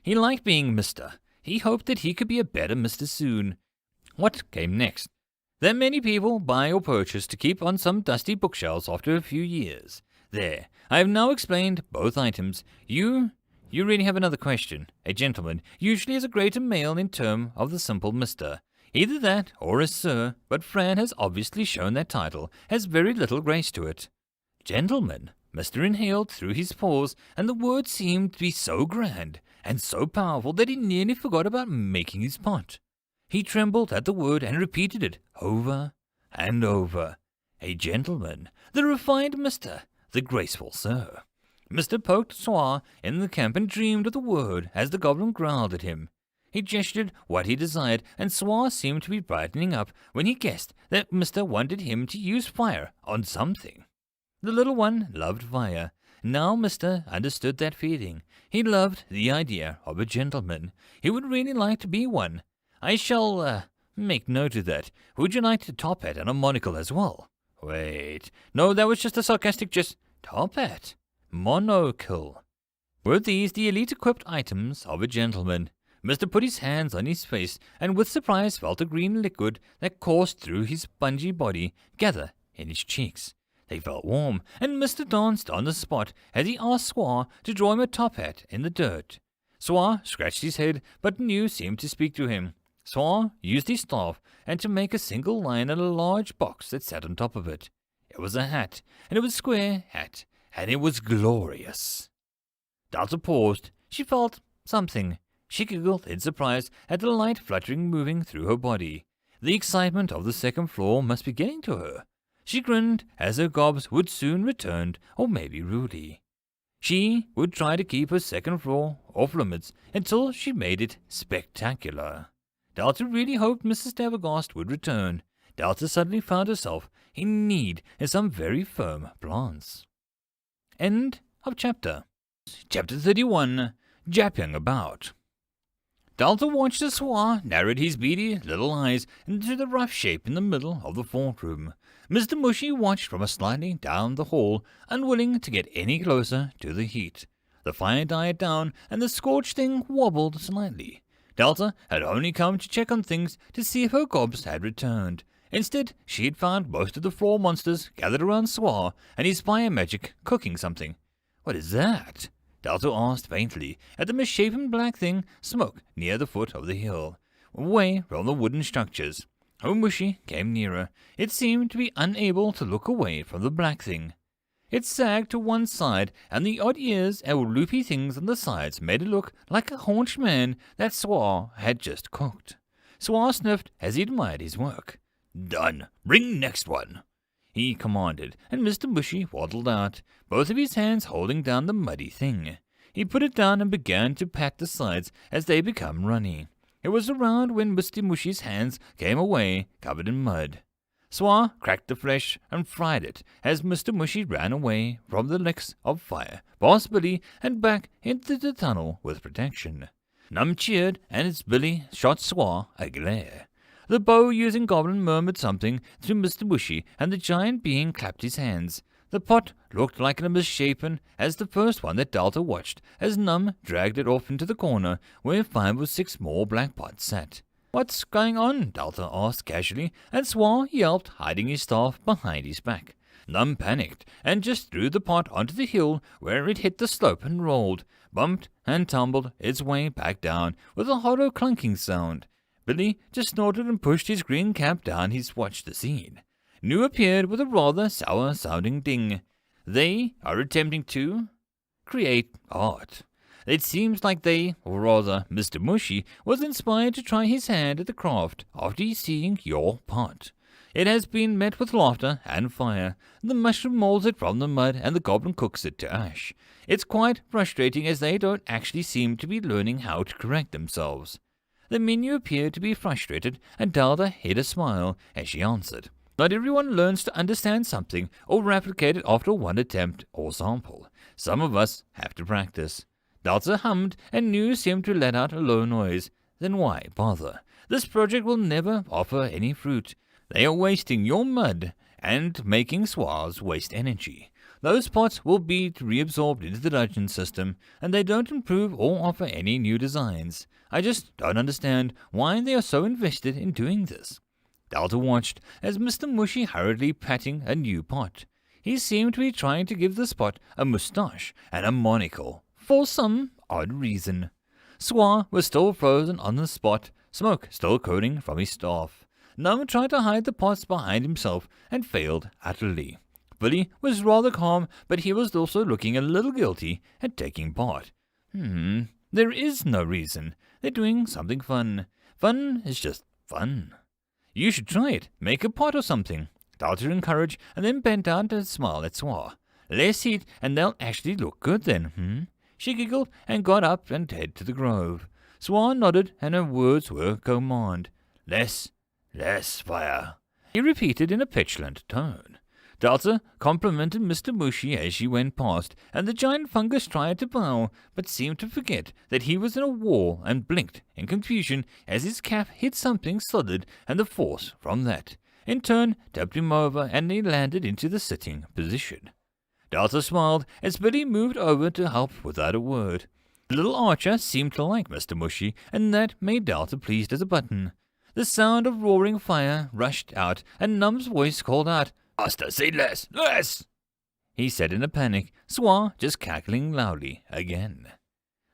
He liked being Mr. He hoped that he could be a better Mr. soon. What came next? That many people buy or purchase to keep on some dusty bookshelves after a few years. There, I have now explained both items. You really have another question. A gentleman usually is a greater male in term of the simple Mr. Either that or a Sir, but Fran has obviously shown that title has very little grace to it. Gentleman. Mr. inhaled through his pores, and the word seemed to be so grand and so powerful that he nearly forgot about making his pot. He trembled at the word and repeated it over and over. A gentleman, the refined Mr., the graceful Sir. Mr. poked Soir in the camp and dreamed of the word as the goblin growled at him. He gestured what he desired, and Soir seemed to be brightening up when he guessed that Mr. wanted him to use fire on something. The little one loved fire. Now Mr. understood that feeling. He loved the idea of a gentleman. He would really like to be one. I shall, make note of that. Would you like a top hat and a monocle as well? Wait. No, that was just a sarcastic top hat. Monocle. Were these the elite-equipped items of a gentleman? Mr. put his hands on his face and with surprise felt a green liquid that coursed through his spongy body gather in his cheeks. They felt warm, and Mr. danced on the spot as he asked Soir to draw him a top hat in the dirt. Soir scratched his head, but New seemed to speak to him. Soir used his staff and to make a single line in a large box that sat on top of it. It was a hat, and it was a square hat, and it was glorious. Delta paused. She felt something. She giggled in surprise at the light fluttering moving through her body. The excitement of the second floor must be getting to her. She grinned as her gobs would soon return, or maybe rudely. She would try to keep her second floor off limits until she made it spectacular. Delta really hoped Mrs. Davergast would return. Delta suddenly found herself in need of some very firm plants. End of chapter. Chapter 31. Japping About. Delta watched as Soir narrowed his beady little eyes into the rough shape in the middle of the fort room. Mr. Mushy watched from a slightly down the hall, unwilling to get any closer to the heat. The fire died down, and the scorched thing wobbled slightly. Delta had only come to check on things to see if her gobs had returned. Instead, she had found most of the floor monsters gathered around Soir and his fire magic cooking something. What is that? Delta asked faintly at the misshapen black thing smoke near the foot of the hill, away from the wooden structures. Mushy came nearer. It seemed to be unable to look away from the black thing. It sagged to one side, and the odd ears and loopy things on the sides made it look like a haunched man that Soir had just cooked. Soir sniffed as he admired his work. "Done. Bring next one," he commanded, and Mr. Mushy waddled out, both of his hands holding down the muddy thing. He put it down and began to pat the sides as they became runny. It was around when Mr. Mushy's hands came away, covered in mud. Soir cracked the flesh and fried it as Mr. Mushy ran away from the licks of fire, past Billy, and back into the tunnel with protection. Num cheered, and its Billy shot Soir a glare. The bow-using goblin murmured something to Mr. Mushy, and the giant being clapped his hands. The pot looked like a misshapen as the first one that Delta watched as Num dragged it off into the corner where 5 or 6 more black pots sat. "What's going on?" Delta asked casually, and Soir yelped, hiding his staff behind his back. Num panicked and just threw the pot onto the hill where it hit the slope and rolled, bumped and tumbled its way back down with a hollow clunking sound. Billy just snorted and pushed his green cap down. He watched the scene. New appeared with a rather sour-sounding ding. They are attempting to create art. It seems like they, or rather Mr. Mushy, was inspired to try his hand at the craft after seeing your pot. It has been met with laughter and fire. The mushroom molds it from the mud and the goblin cooks it to ash. It's quite frustrating as they don't actually seem to be learning how to correct themselves. The menu appeared to be frustrated and Dalda hid a smile as she answered. Not everyone learns to understand something or replicate it after one attempt or sample. Some of us have to practice. Dalda hummed and New seemed to let out a low noise. Then why bother? This project will never offer any fruit. They are wasting your mud and making swars waste energy. Those pots will be reabsorbed into the dungeon system, and they don't improve or offer any new designs. I just don't understand why they are so invested in doing this. Dalda watched as Mr. Mushy hurriedly patting a new pot. He seemed to be trying to give this pot a moustache and a monocle, for some odd reason. Swar was still frozen on the spot, smoke still coating from his staff. Num tried to hide the pots behind himself and failed utterly. Billy was rather calm, but he was also looking a little guilty at taking part. There is no reason. They're doing something fun. Fun is just fun. You should try it. Make a pot or something. Dalta encouraged and then bent down to smile at Swar. Less heat and they'll actually look good then, She giggled and got up and headed to the grove. Swar nodded and her words were command. Less fire, he repeated in a petulant tone. Dalta complimented Mr. Mushy as she went past, and the giant fungus tried to bow, but seemed to forget that he was in a war and blinked in confusion as his cap hit something solid and the force from that, in turn, tipped him over and he landed into the sitting position. Dalta smiled as Billy moved over to help without a word. The little archer seemed to like Mr. Mushy, and that made Dalta pleased as a button. The sound of roaring fire rushed out, and Num's voice called out, Master, say less, less! He said in a panic, Swar just cackling loudly again.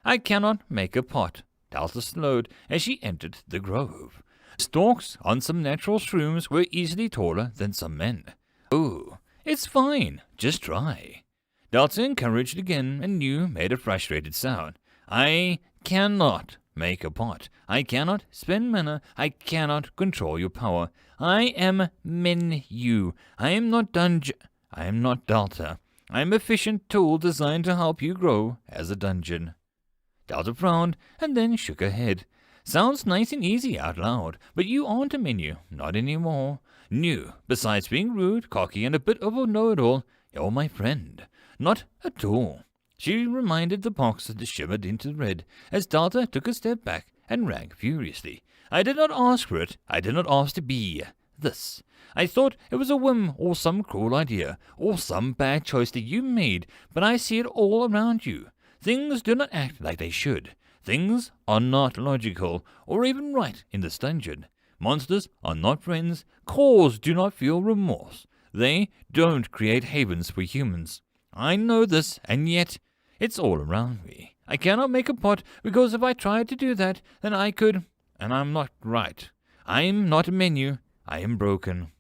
I cannot make a pot. Dalta slowed as she entered the grove. Stalks on some natural shrooms were easily taller than some men. Oh, it's fine, just try. Dalta encouraged again, and New made a frustrated sound. I cannot make a pot. I cannot spend mana. I cannot control your power. I am menu. I am not dungeon. I am not Dalta. I am an efficient tool designed to help you grow as a dungeon. Dalta frowned and then shook her head. Sounds nice and easy out loud, but you aren't a menu, not anymore. New, besides being rude, cocky, and a bit of a know-it-all, you're my friend. Not at all. She reminded the box that shimmered into red as Dalta took a step back and rang furiously. I did not ask for it. I did not ask to be this. I thought it was a whim or some cruel idea or some bad choice that you made, but I see it all around you. Things do not act like they should. Things are not logical or even right in this dungeon. Monsters are not friends. Cores do not feel remorse. They don't create havens for humans. I know this, and yet it's all around me. I cannot make a pot because if I tried to do that, then I could, and I'm not right. I am not a menu. I am broken.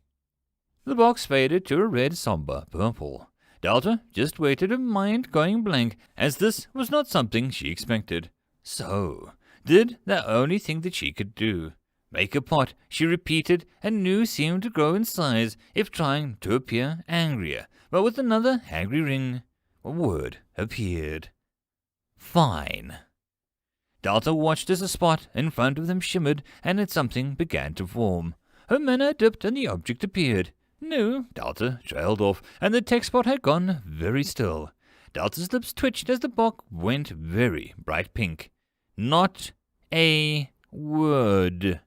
The box faded to a red somber purple. Dalta just waited, her mind going blank, as this was not something she expected. So, did the only thing that she could do. Make a pot, she repeated, and New seemed to grow in size, if trying to appear angrier, but with another angry ring, a word appeared. Fine. Dalta watched as a spot in front of them shimmered, and as something began to form. Her mana dipped and the object appeared. No, Dalta trailed off, and the text spot had gone very still. Dalta's lips twitched as the box went very bright pink. Not a word.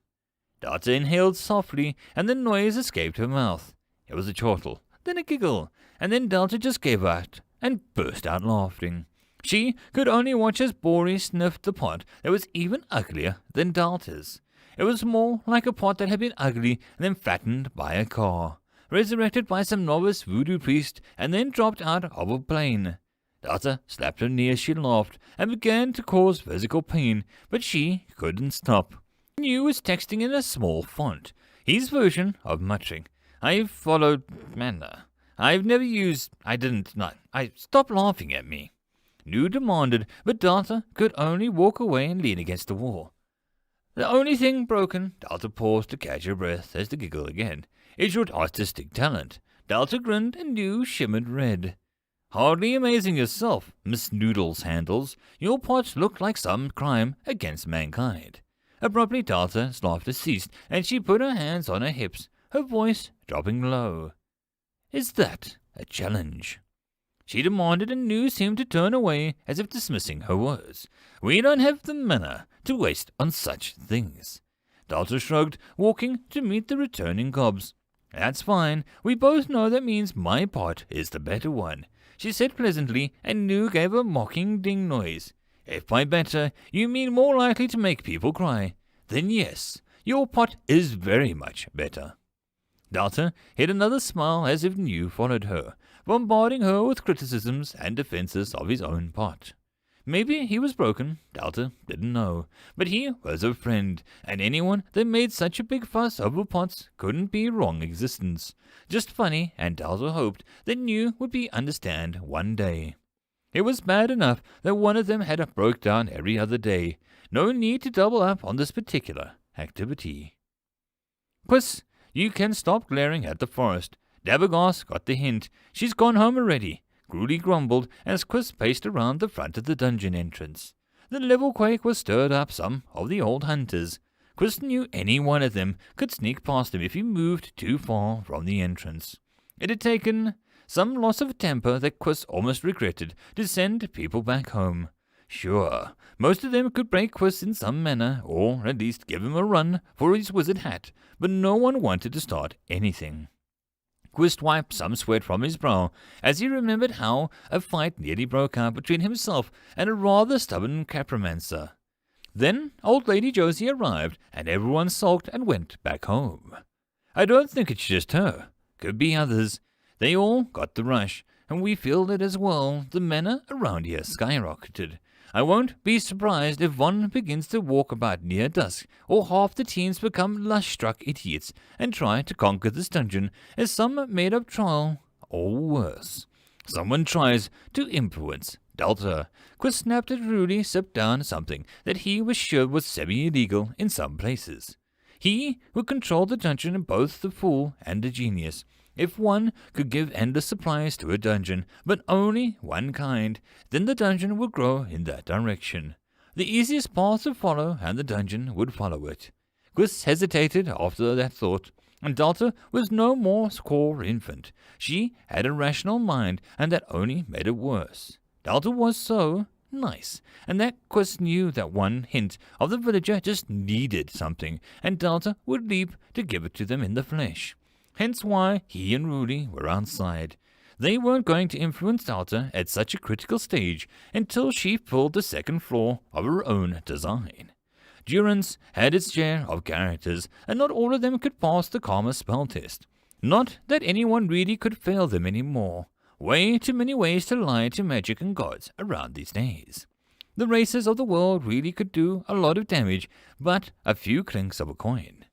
Dalta inhaled softly, and the noise escaped her mouth. It was a chortle, then a giggle, and then Dalta just gave out and burst out laughing. She could only watch as Bori sniffed the pot that was even uglier than Dalta's. It was more like a pot that had been ugly and then fattened by a car, resurrected by some novice voodoo priest, and then dropped out of a plane. Dalta slapped her knee as she laughed and began to cause physical pain, but she couldn't stop. New was texting in a small font, his version of muttering. I followed mana. I've never used... Stop laughing at me. Nu demanded, but Delta could only walk away and lean against the wall. The only thing broken, Delta paused to catch her breath as to giggle again, is your artistic talent. Delta grinned and Nu shimmered red. Hardly amazing yourself, Miss Noodles Handles. Your pots look like some crime against mankind. Abruptly Delta's laughter ceased, and she put her hands on her hips, her voice dropping low. Is that a challenge? She demanded, and Nu seemed to turn away as if dismissing her words. We don't have the manner to waste on such things. Delta shrugged, walking to meet the returning cobs. That's fine. We both know that means my pot is the better one, she said pleasantly, and Nu gave a mocking ding noise. If by better you mean more likely to make people cry, then yes, your pot is very much better. Delta hid another smile as if Nu followed her, bombarding her with criticisms and defenses of his own pot. Maybe he was broken, Delta didn't know, but he was a friend, and anyone that made such a big fuss over pots couldn't be wrong existence. Just funny, and Delta hoped that Nu would be understand one day. It was bad enough that one of them had a broke down every other day. No need to double up on this particular activity. Puss, you can stop glaring at the forest. Dabbergoss got the hint. She's gone home already. Grudy grumbled as Quiz paced around the front of the dungeon entrance. The level quake was stirred up some of the old hunters. Quiz knew any one of them could sneak past him if he moved too far from the entrance. It had taken some loss of temper that Quiz almost regretted to send people back home. Sure, most of them could break Quiz in some manner, or at least give him a run for his wizard hat, but no one wanted to start anything. Quist wiped some sweat from his brow as he remembered how a fight nearly broke out between himself and a rather stubborn capromancer. Then old Lady Josie arrived, and everyone sulked and went back home. I don't think it's just her. Could be others. They all got the rush, and we feel it as well. The manner around here skyrocketed. I won't be surprised if one begins to walk about near dusk, or half the teens become lush-struck idiots and try to conquer this dungeon as some made-up trial, or worse. Someone tries to influence Delta. Quiz snapped at Rudy, sipped down something that he was sure was semi-illegal in some places. He would control the dungeon, both the fool and the genius. If one could give endless supplies to a dungeon, but only one kind, then the dungeon would grow in that direction. The easiest path to follow, and the dungeon would follow it. Quiz hesitated after that thought, and Delta was no more score infant. She had a rational mind, and that only made it worse. Delta was so nice, and that Quiz knew that one hint of the villager just needed something, and Delta would leap to give it to them in the flesh. Hence why he and Rudy were outside. They weren't going to influence Delta at such a critical stage until she pulled the second floor of her own design. Durance had its share of characters, and not all of them could pass the Karma spell test. Not that anyone really could fail them anymore. Way too many ways to lie to magic and gods around these days. The races of the world really could do a lot of damage, but a few clinks of a coin.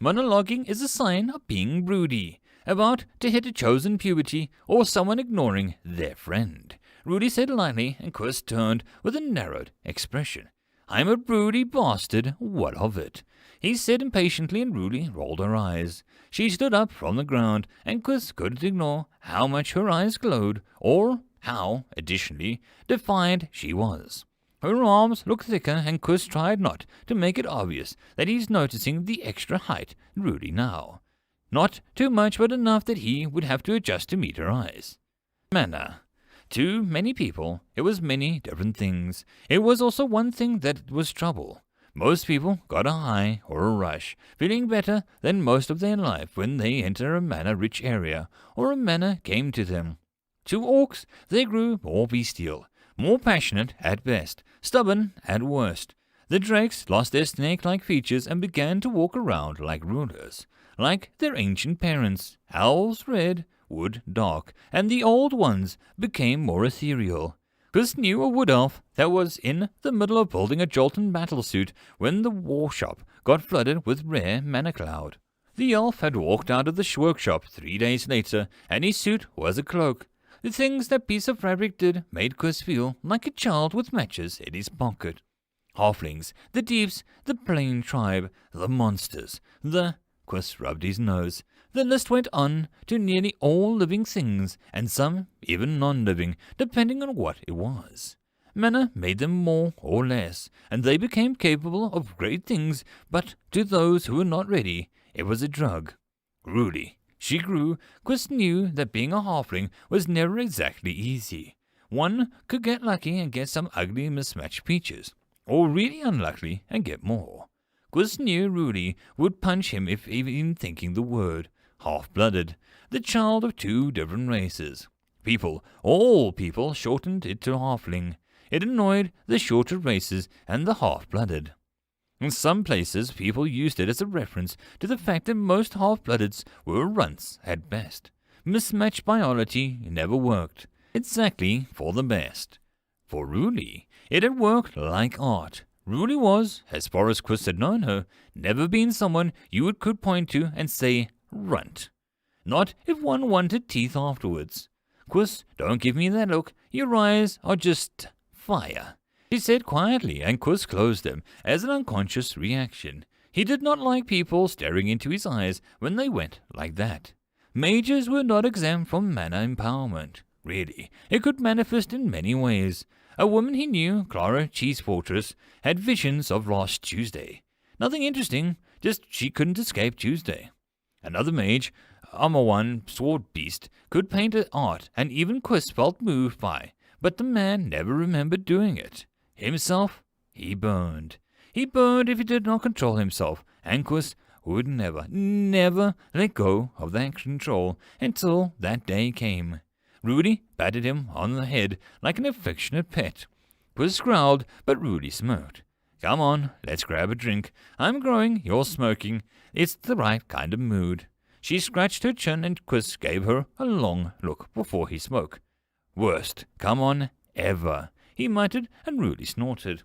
Monologuing is a sign of being broody, about to hit a chosen puberty or someone ignoring their friend. Rudy said lightly, and Quiz turned with a narrowed expression. I'm a broody bastard, what of it? He said impatiently, and Rudy rolled her eyes. She stood up from the ground, and Quiz couldn't ignore how much her eyes glowed, or how, additionally, defiant she was. Her arms looked thicker, and Quiz tried not to make it obvious that he's noticing the extra height in Rudy now. Not too much, but enough that he would have to adjust to meet her eyes. Manner. To many people, it was many different things. It was also one thing that was trouble. Most people got a high or a rush, feeling better than most of their life when they enter a mana-rich area, or a mana came to them. To orcs, they grew more bestial. More passionate at best, stubborn at worst. The drakes lost their snake-like features and began to walk around like rulers, like their ancient parents. Owls red, wood dark, and the old ones became more ethereal. Quiz knew a wood elf that was in the middle of building a Jolton battlesuit when the war shop got flooded with rare mana cloud. The elf had walked out of the workshop 3 days later, and his suit was a cloak. The things that piece of fabric did made Quist feel like a child with matches in his pocket. Halflings, the deeps, the plain tribe, the monsters, Quist rubbed his nose. The list went on to nearly all living things, and some even non-living, depending on what it was. Manner made them more or less, and they became capable of great things, but to those who were not ready, it was a drug. Rudy. She grew. Quist knew that being a halfling was never exactly easy. One could get lucky and get some ugly mismatched peaches, or really unlucky and get more. Quist knew Rudy would punch him if even thinking the word. Half-blooded, the child of 2 different races. All people shortened it to halfling. It annoyed the shorter races and the half-blooded. In some places, people used it as a reference to the fact that most half-bloodeds were runts at best. Mismatched biology never worked exactly for the best. For Rudy, it had worked like art. Rudy was, as far as Quist had known her, never been someone you could point to and say, runt. Not if one wanted teeth afterwards. Quist, don't give me that look. Your eyes are just fire. She said quietly, and Quist closed them as an unconscious reaction. He did not like people staring into his eyes when they went like that. Mages were not exempt from manner empowerment. Really, it could manifest in many ways. A woman he knew, Clara Cheese Fortress, had visions of last Tuesday. Nothing interesting, just she couldn't escape Tuesday. Another mage, One Sword Beast, could paint art, and even Quist felt moved by, but the man never remembered doing it. Himself, he burned. He burned if he did not control himself, and Quist would never let go of that control until that day came. Rudy patted him on the head like an affectionate pet. Quist growled, but Rudy smirked. Come on, let's grab a drink. I'm growing, you're smoking. It's the right kind of mood. She scratched her chin, and Quist gave her a long look before he spoke. Worst, come on, ever, he muttered, and Rudy snorted.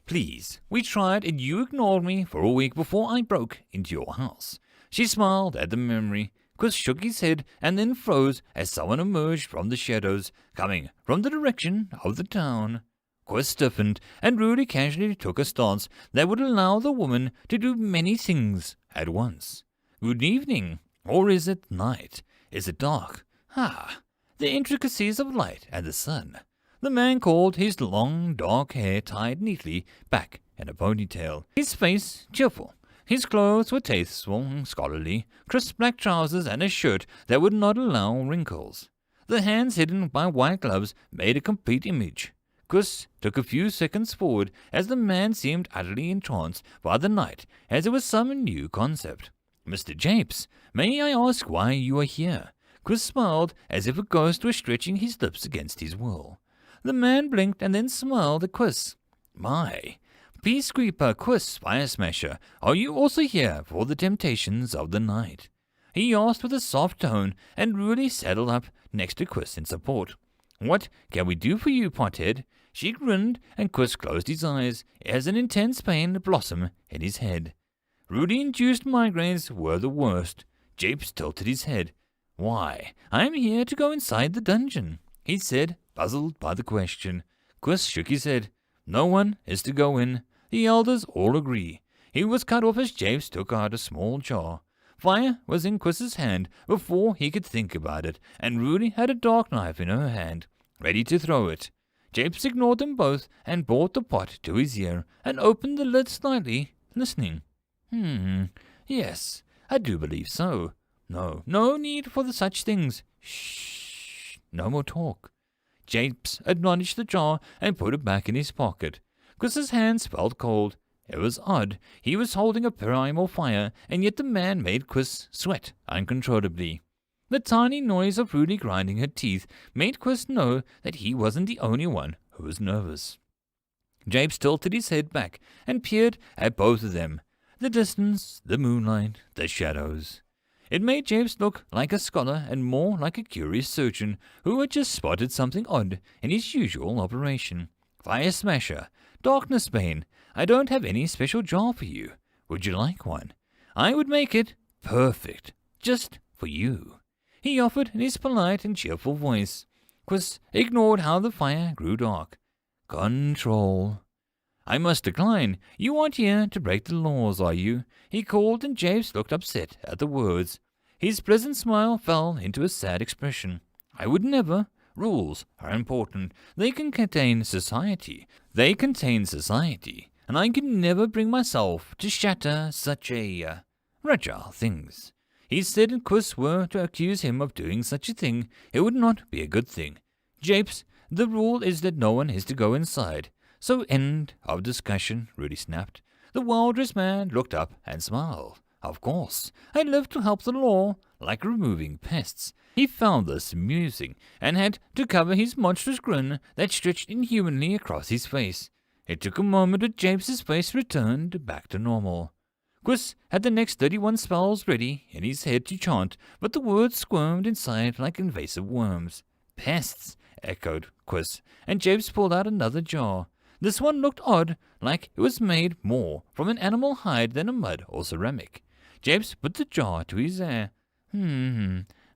Please, we tried, and you ignored me for a week before I broke into your house. She smiled at the memory. Quist shook his head and then froze as someone emerged from the shadows, coming from the direction of the town. Quist stiffened, and Rudy casually took a stance that would allow the woman to do many things at once. Good evening. Or is it night? Is it dark? The intricacies of light and the sun. The man called, his long, dark hair tied neatly back in a ponytail. His face cheerful. His clothes were tasteful and scholarly, crisp black trousers and a shirt that would not allow wrinkles. The hands hidden by white gloves made a complete image. Quist took a few seconds forward as the man seemed utterly entranced by the night, as it was some new concept. Mr. Japes, may I ask why you are here? Quist smiled as if a ghost were stretching his lips against his will. The man blinked and then smiled at Quist. My, Peacekeeper Quist Fire Smasher, are you also here for the temptations of the night? He asked with a soft tone, and Rudy settled up next to Quist in support. What can we do for you, pothead? She grinned, and Quist closed his eyes as an intense pain blossomed in his head. Rudy-induced migraines were the worst. Japes tilted his head. Why, I'm here to go inside the dungeon, he said, puzzled by the question. Quist shook his head. No one is to go in. The elders all agree. He was cut off as Japes took out a small jar. Fire was in Quist's hand before he could think about it, and Rudy had a dark knife in her hand, ready to throw it. Japes ignored them both and brought the pot to his ear and opened the lid slightly, listening. Yes, I do believe so. No need for such things. Shh, no more talk. Japes acknowledged the jar and put it back in his pocket. Quist's hands felt cold. It was odd. He was holding a primal fire, and yet the man made Quist sweat uncontrollably. The tiny noise of Rudy grinding her teeth made Quist know that he wasn't the only one who was nervous. Japes tilted his head back and peered at both of them. The distance, the moonlight, the shadows. It made Japes look like a scholar and more like a curious surgeon who had just spotted something odd in his usual operation. Fire Smasher, Darkness Bane, I don't have any special jar for you. Would you like one? I would make it, Perfect. Just for you. He offered in his polite and cheerful voice. Quiz ignored how the fire grew dark. Control. I must decline. You aren't here to break the laws, are you? He called, and Japes looked upset at the words. His pleasant smile fell into a sad expression. I would never. Rules are important. They contain society, and I can never bring myself to shatter such fragile things. He said if Quiz were to accuse him of doing such a thing, it would not be a good thing. Japes, the rule is that no one is to go inside. So end of discussion, Rudy snapped. The well-dressed man looked up and smiled. Of course, I live to help the law, like removing pests. He found this amusing, and had to cover his monstrous grin that stretched inhumanly across his face. It took a moment, but Japes's face returned back to normal. Quiz had the next 31 spells ready in his head to chant, but the words squirmed inside like invasive worms. Pests, echoed Quiz, and Japes pulled out another jar. This one looked odd, like it was made more from an animal hide than a mud or ceramic. Japes put the jar to his ear.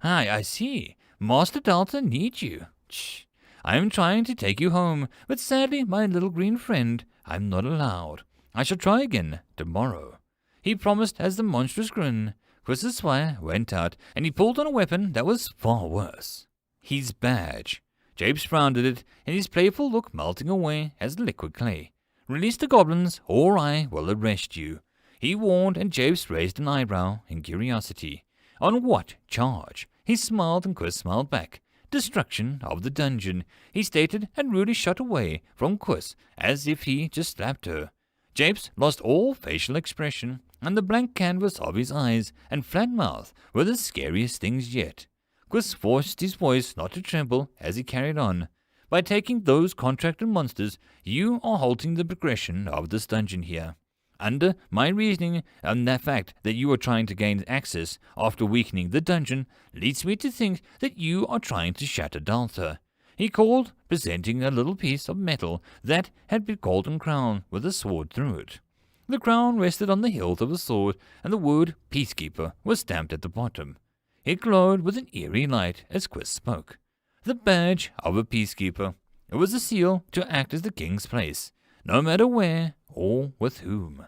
I see. Master Delta needs you. Shh. I am trying to take you home, but sadly, my little green friend, I'm not allowed. I shall try again tomorrow. He promised as the monstrous grin. Quiz's fire went out, and he pulled on a weapon that was far worse. His badge. Japes frowned at it, and his playful look melting away as liquid clay. Release the goblins, or I will arrest you. He warned, and Japes raised an eyebrow in curiosity. On what charge? He smiled, and Quiz smiled back. Destruction of the dungeon, he stated, and Rudy shot away from Quiz as if he just slapped her. Japes lost all facial expression, and the blank canvas of his eyes and flat mouth were the scariest things yet. Quiz forced his voice not to tremble as he carried on. By taking those contracted monsters, you are halting the progression of this dungeon here. Under my reasoning, and the fact that you are trying to gain access after weakening the dungeon leads me to think that you are trying to shatter Delta. He called, presenting a little piece of metal that had a golden crown with a sword through it. The crown rested on the hilt of a sword, and the word Peacekeeper was stamped at the bottom. It glowed with an eerie light as Quiz spoke. The badge of a peacekeeper. It was a seal to act as the king's place, no matter where or with whom.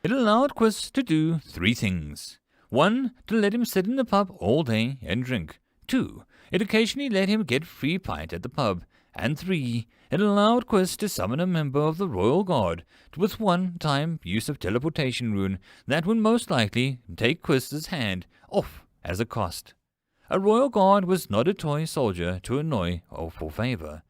It allowed Quiz to do 3 things. 1, to let him sit in the pub all day and drink. 2, it occasionally let him get free pint at the pub. And 3, it allowed Quiz to summon a member of the Royal Guard with one-time use of teleportation rune that would most likely take Quiz's hand off as a cost. A Royal Guard was not a toy soldier to annoy or for favor.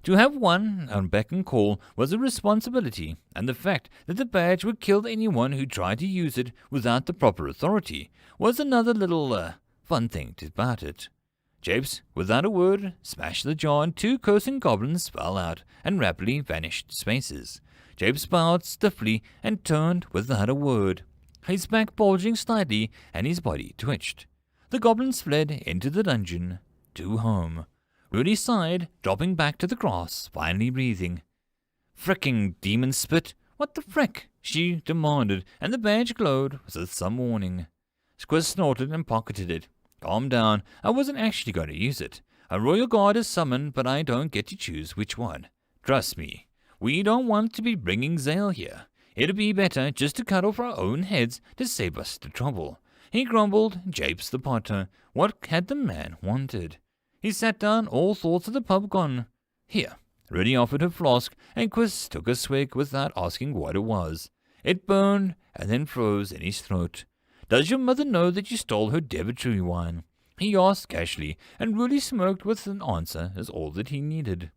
To have one on beck and call was a responsibility, and the fact that the badge would kill anyone who tried to use it without the proper authority was another little, fun thing about it. Japes, without a word, smashed the jar, and 2 cursing goblins fell out and rapidly vanished spaces. Japes bowed stiffly and turned without a word, his back bulging slightly and his body twitched. The goblins fled into the dungeon, to home. Rudy sighed, dropping back to the grass, finally breathing. Fricking demon spit! What the frick? She demanded, and the badge glowed with some warning. Squiz snorted and pocketed it. Calm down, I wasn't actually going to use it. A royal guard is summoned, but I don't get to choose which one. Trust me, we don't want to be bringing Zale here. It'd be better just to cut off our own heads to save us the trouble. He grumbled, Japes the potter. What had the man wanted? He sat down, all thoughts of the pub gone. Here. Rudy offered her flask, and Quiz took a swig without asking what it was. It burned, and then froze in his throat. Does your mother know that you stole her Devonshire wine? He asked casually, and Rudy smirked with an answer as all that he needed.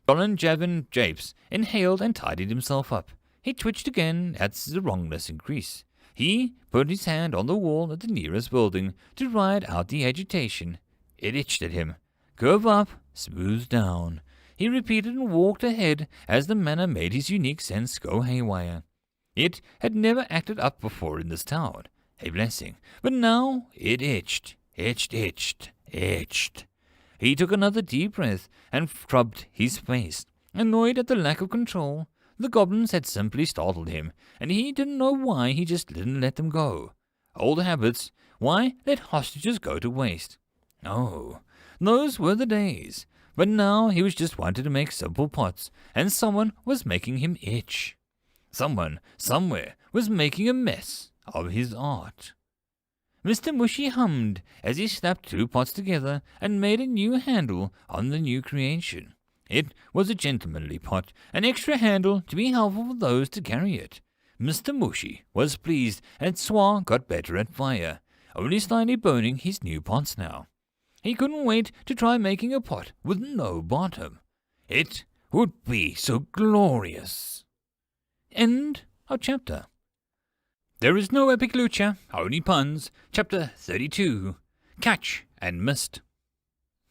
Colin Javin Japes inhaled and tidied himself up. He twitched again as the wrongness increased. He put his hand on the wall at the nearest building to ride out the agitation. It itched at him. Curve up, smooth down. He repeated and walked ahead as the manner made his unique sense go haywire. It had never acted up before in this town, a blessing, but now it itched. He took another deep breath and scrubbed his face, annoyed at the lack of control. The goblins had simply startled him, and he didn't know why he just didn't let them go. Old habits. Why let hostages go to waste? Oh, those were the days. But now he was just wanted to make simple pots, and someone was making him itch. Someone, somewhere, was making a mess of his art. Mr. Mushy hummed as he slapped 2 pots together and made a new handle on the new creation. It was a gentlemanly pot, an extra handle to be helpful for those to carry it. Mr. Mushy was pleased, and Swa got better at fire, only slightly burning his new pots now. He couldn't wait to try making a pot with no bottom. It would be so glorious. End of chapter. There is no epic lucha, only puns. Chapter 32. Catch and Missed.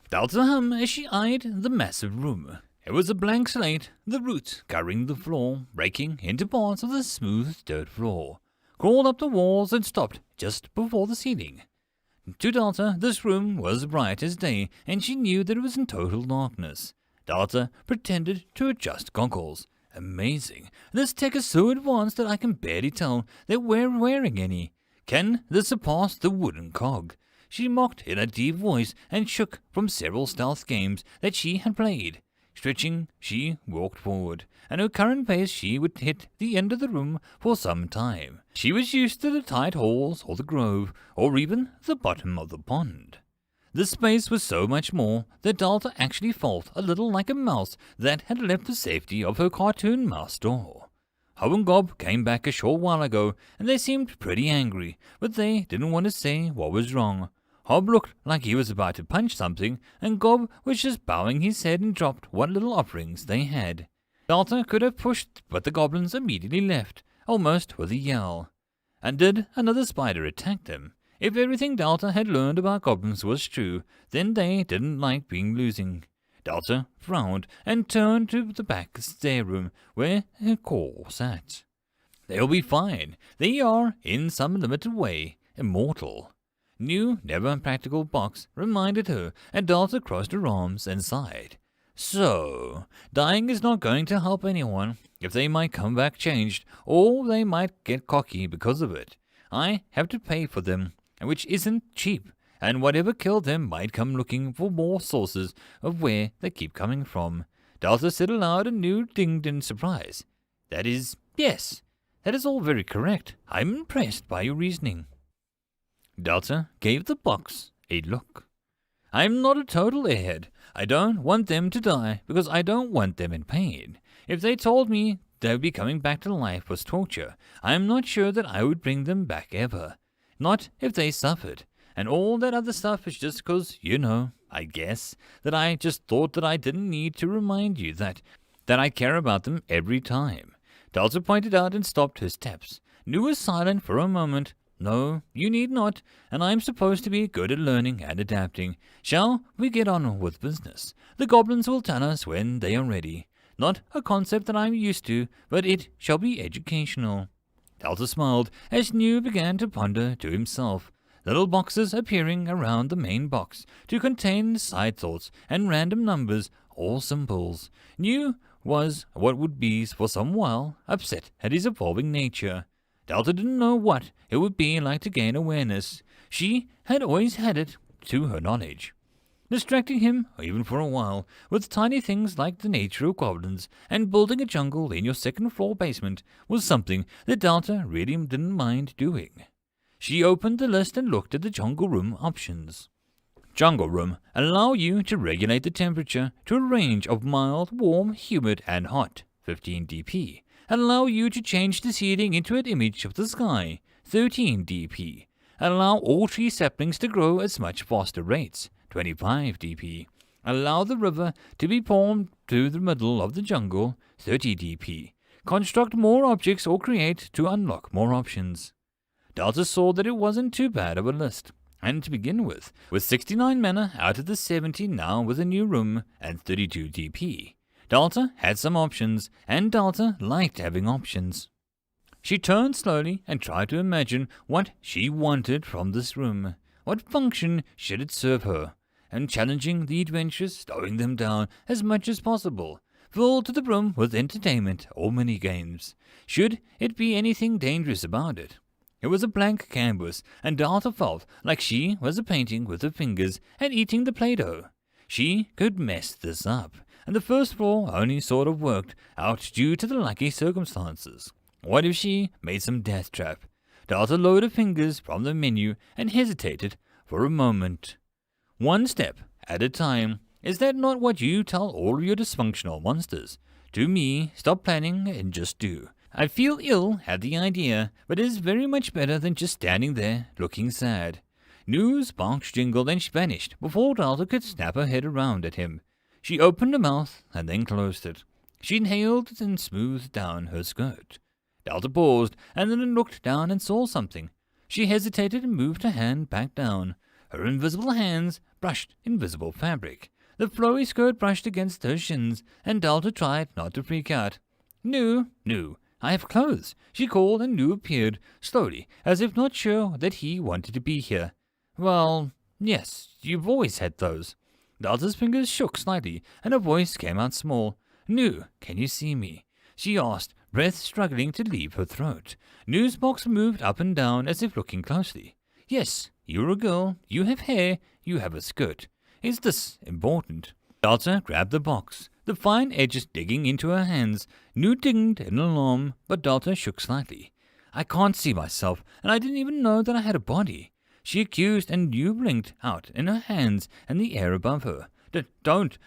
Delta hummed as she eyed the massive room. It was a blank slate, the roots covering the floor, breaking into parts of the smooth dirt floor, crawled up the walls and stopped just before the ceiling. To Delta, this room was bright as day, and she knew that it was in total darkness. Delta pretended to adjust goggles. Amazing. This tech is so advanced that I can barely tell that we're wearing any. Can this surpass the wooden cog? She mocked in a deep voice and shook from several stealth games that she had played. Stretching, she walked forward, and her current pace she would hit the end of the room for some time. She was used to the tight halls or the grove, or even the bottom of the pond. The space was so much more that Delta actually felt a little like a mouse that had left the safety of her cartoon mouse door. Ho and Gob came back a short while ago, and they seemed pretty angry, but they didn't want to say what was wrong. Hob looked like he was about to punch something, and Gob was just bowing his head and dropped what little offerings they had. Delta could have pushed, but the goblins immediately left, almost with a yell. And did another spider attack them? If everything Delta had learned about goblins was true, then they didn't like being losing. Delta frowned and turned to the back stair room where her core sat. They'll be fine. They are, in some limited way, immortal. New, never-practical box reminded her, and Delta crossed her arms and sighed. So, dying is not going to help anyone. If they might come back changed, or they might get cocky because of it. I have to pay for them, which isn't cheap, and whatever killed them might come looking for more sources of where they keep coming from. Delta said aloud and New dinged in surprise. Yes, that is all very correct. I'm impressed by your reasoning. Delta gave the box a look. I'm not a total airhead. I don't want them to die because I don't want them in pain. If they told me they would be coming back to life was torture, I am not sure that I would bring them back ever. Not if they suffered. And all that other stuff is just because, I guess, that I just thought that I didn't need to remind you that I care about them every time. Delta pointed out and stopped his steps. New was silent for a moment. No, you need not, and I am supposed to be good at learning and adapting. Shall we get on with business? The goblins will tell us when they are ready. Not a concept that I am used to, but it shall be educational. Delta smiled as New began to ponder to himself, little boxes appearing around the main box to contain side thoughts and random numbers or symbols. New was what would be for some while upset at his evolving nature. Delta didn't know what it would be like to gain awareness. She had always had it, to her knowledge. Distracting him, even for a while, with tiny things like the nature of goblins and building a jungle in your second-floor basement was something that Delta really didn't mind doing. She opened the list and looked at the jungle room options. Jungle room allow you to regulate the temperature to a range of mild, warm, humid, and hot, 15 dp. Allow you to change the ceiling into an image of the sky, 13 dp. Allow all tree saplings to grow at much faster rates, 25 dp. Allow the river to be poured through the middle of the jungle, 30 dp. Construct more objects or create to unlock more options. Delta saw that it wasn't too bad of a list. And to begin with 69 mana out of the 70 now with a new room and 32 dp. Delta had some options, and Delta liked having options. She turned slowly and tried to imagine what she wanted from this room. What function should it serve her? And challenging the adventurers, slowing them down as much as possible. Filled to the brim with entertainment or mini-games. Should it be anything dangerous about it? It was a blank canvas, and Delta felt like she was a painting with her fingers and eating the Play-Doh. She could mess this up, and the first floor only sort of worked out due to the lucky circumstances. What if she made some death trap? Delta lowered her fingers from the menu and hesitated for a moment. One step at a time. Is that not what you tell all your dysfunctional monsters? To me, stop planning and just do. I feel ill at the idea, but it is very much better than just standing there looking sad. News box jingled and she vanished before Delta could snap her head around at him. She opened her mouth and then closed it. She inhaled and smoothed down her skirt. Delta paused and then looked down and saw something. She hesitated and moved her hand back down. Her invisible hands brushed invisible fabric. The flowy skirt brushed against her shins, and Delta tried not to freak out. No, I have clothes, she called, and Nu appeared, slowly, as if not sure that he wanted to be here. Well, yes, you've always had those. Delta's fingers shook slightly, and her voice came out small. Nu, can you see me? She asked, breath struggling to leave her throat. Nu's box moved up and down as if looking closely. Yes, you're a girl, you have hair, you have a skirt. Is this important? Delta grabbed the box, the fine edges digging into her hands. Nu dinged in alarm, but Delta shook slightly. I can't see myself, and I didn't even know that I had a body. She accused, and Nu blinked out in her hands and the air above her. Don't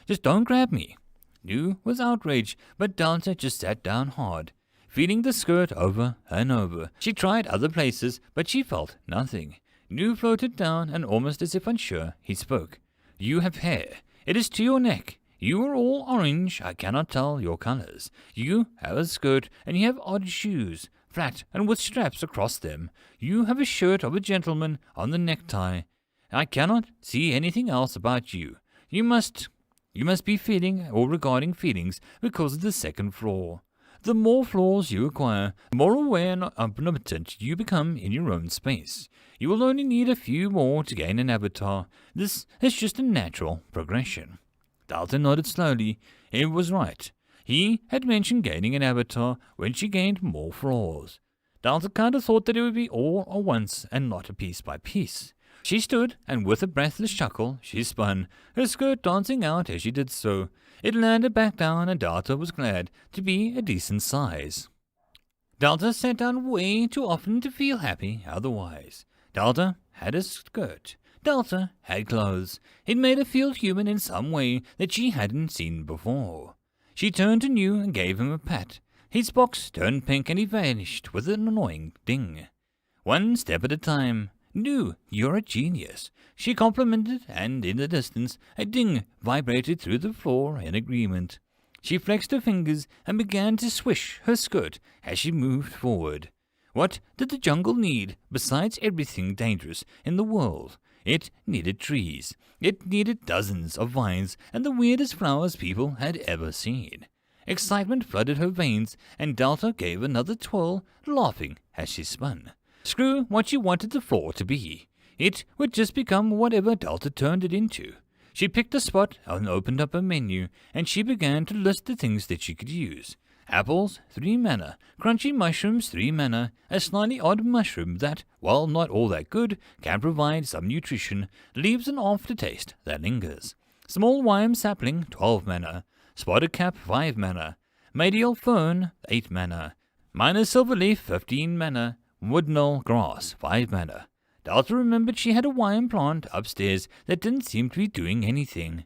grab me. Nu was outraged, but Delta just sat down hard, feeling the skirt over and over. She tried other places, but she felt nothing. Nu floated down, and almost as if unsure, he spoke. You have hair. It is to your neck. You are all orange. I cannot tell your colors. You have a skirt, and you have odd shoes, flat and with straps across them. You have a shirt of a gentleman on the necktie. I cannot see anything else about you. You must be feeling or regarding feelings because of the second floor. The more floors you acquire, the more aware and omnipotent you become in your own space. You will only need a few more to gain an avatar. This is just a natural progression. Delta nodded slowly. It was right. He had mentioned gaining an avatar when she gained more floors. Delta kind of thought that it would be all at once and not a piece by piece. She stood, and with a breathless chuckle, she spun, her skirt dancing out as she did so. It landed back down, and Delta was glad to be a decent size. Delta sat down way too often to feel happy otherwise. Delta had a skirt. Delta had clothes. It made her feel human in some way that she hadn't seen before. She turned to Nu and gave him a pat. His box turned pink, and he vanished with an annoying ding. One step at a time. Nu, you're a genius, she complimented, and in the distance a ding vibrated through the floor in agreement. She flexed her fingers and began to swish her skirt as she moved forward. What did the jungle need besides everything dangerous in the world? It needed trees. It needed dozens of vines and the weirdest flowers people had ever seen. Excitement flooded her veins, and Delta gave another twirl, laughing as she spun. Screw what she wanted the floor to be. It would just become whatever Delta turned it into. She picked a spot and opened up a menu, and she began to list the things that she could use. Apples, 3 mana. Crunchy mushrooms, 3 mana. A slightly odd mushroom that, while not all that good, can provide some nutrition, leaves an aftertaste that lingers. Small wyam sapling, 12 mana. Spotted cap, 5 mana. Medial fern, 8 mana. Minor silverleaf, 15 mana. Woodnull grass, 5 mana. Delta remembered she had a wyam plant upstairs that didn't seem to be doing anything.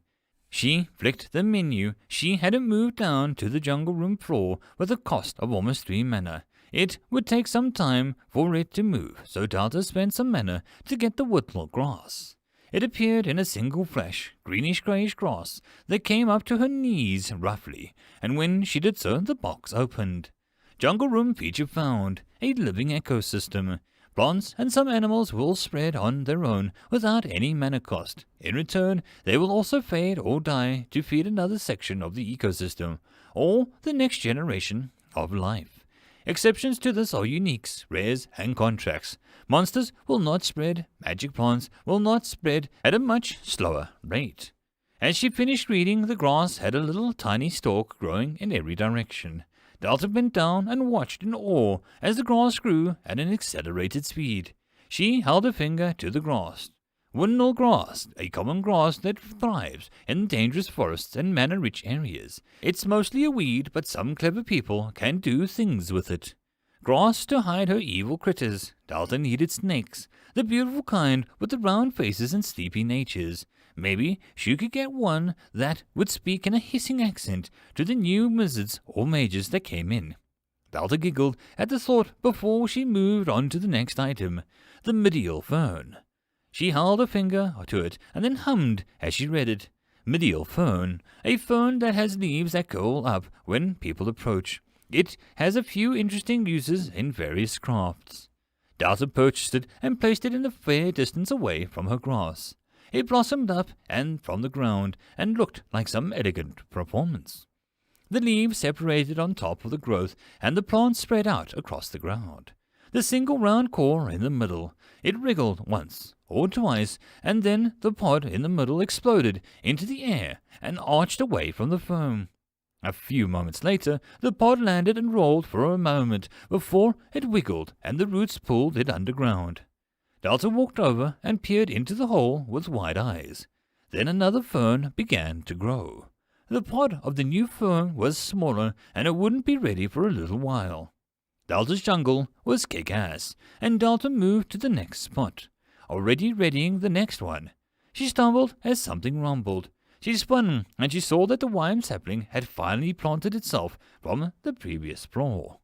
She flicked the menu. She had it moved down to the jungle room floor with a cost of almost 3 mana. It would take some time for it to move, so Delta spent some mana to get the woodnull grass. It appeared in a single fresh, greenish-greyish grass that came up to her knees roughly, and when she did so, the box opened. Jungle room feature found. A living ecosystem. Plants and some animals will spread on their own without any mana cost. In return, they will also fade or die to feed another section of the ecosystem, or the next generation of life. Exceptions to this are uniques, rares, and contracts. Monsters will not spread. Magic plants will not spread at a much slower rate. As she finished reading, the grass had a little tiny stalk growing in every direction. Delta bent down and watched in awe as the grass grew at an accelerated speed. She held a finger to the grass. Windmill grass, a common grass that thrives in dangerous forests and mana-rich areas. It's mostly a weed, but some clever people can do things with it. Grass to hide her evil critters. Delta needed snakes, the beautiful kind with the round faces and sleepy natures. Maybe she could get one that would speak in a hissing accent to the new wizards or mages that came in. Delta giggled at the thought before she moved on to the next item, the medial fern. She held a finger to it and then hummed as she read it. Medial fern, a fern that has leaves that curl up when people approach. It has a few interesting uses in various crafts. Delta purchased it and placed it in a fair distance away from her grass. It blossomed up and from the ground and looked like some elegant performance. The leaves separated on top of the growth and the plant spread out across the ground. The single round core in the middle, it wriggled once or twice, and then the pod in the middle exploded into the air and arched away from the foam. A few moments later, the pod landed and rolled for a moment before it wiggled and the roots pulled it underground. Delta walked over and peered into the hole with wide eyes. Then another fern began to grow. The pod of the new fern was smaller, and it wouldn't be ready for a little while. Delta's jungle was kick-ass, and Delta moved to the next spot, already readying the next one. She stumbled as something rumbled. She spun, and she saw that the wime sapling had finally planted itself from the previous floor.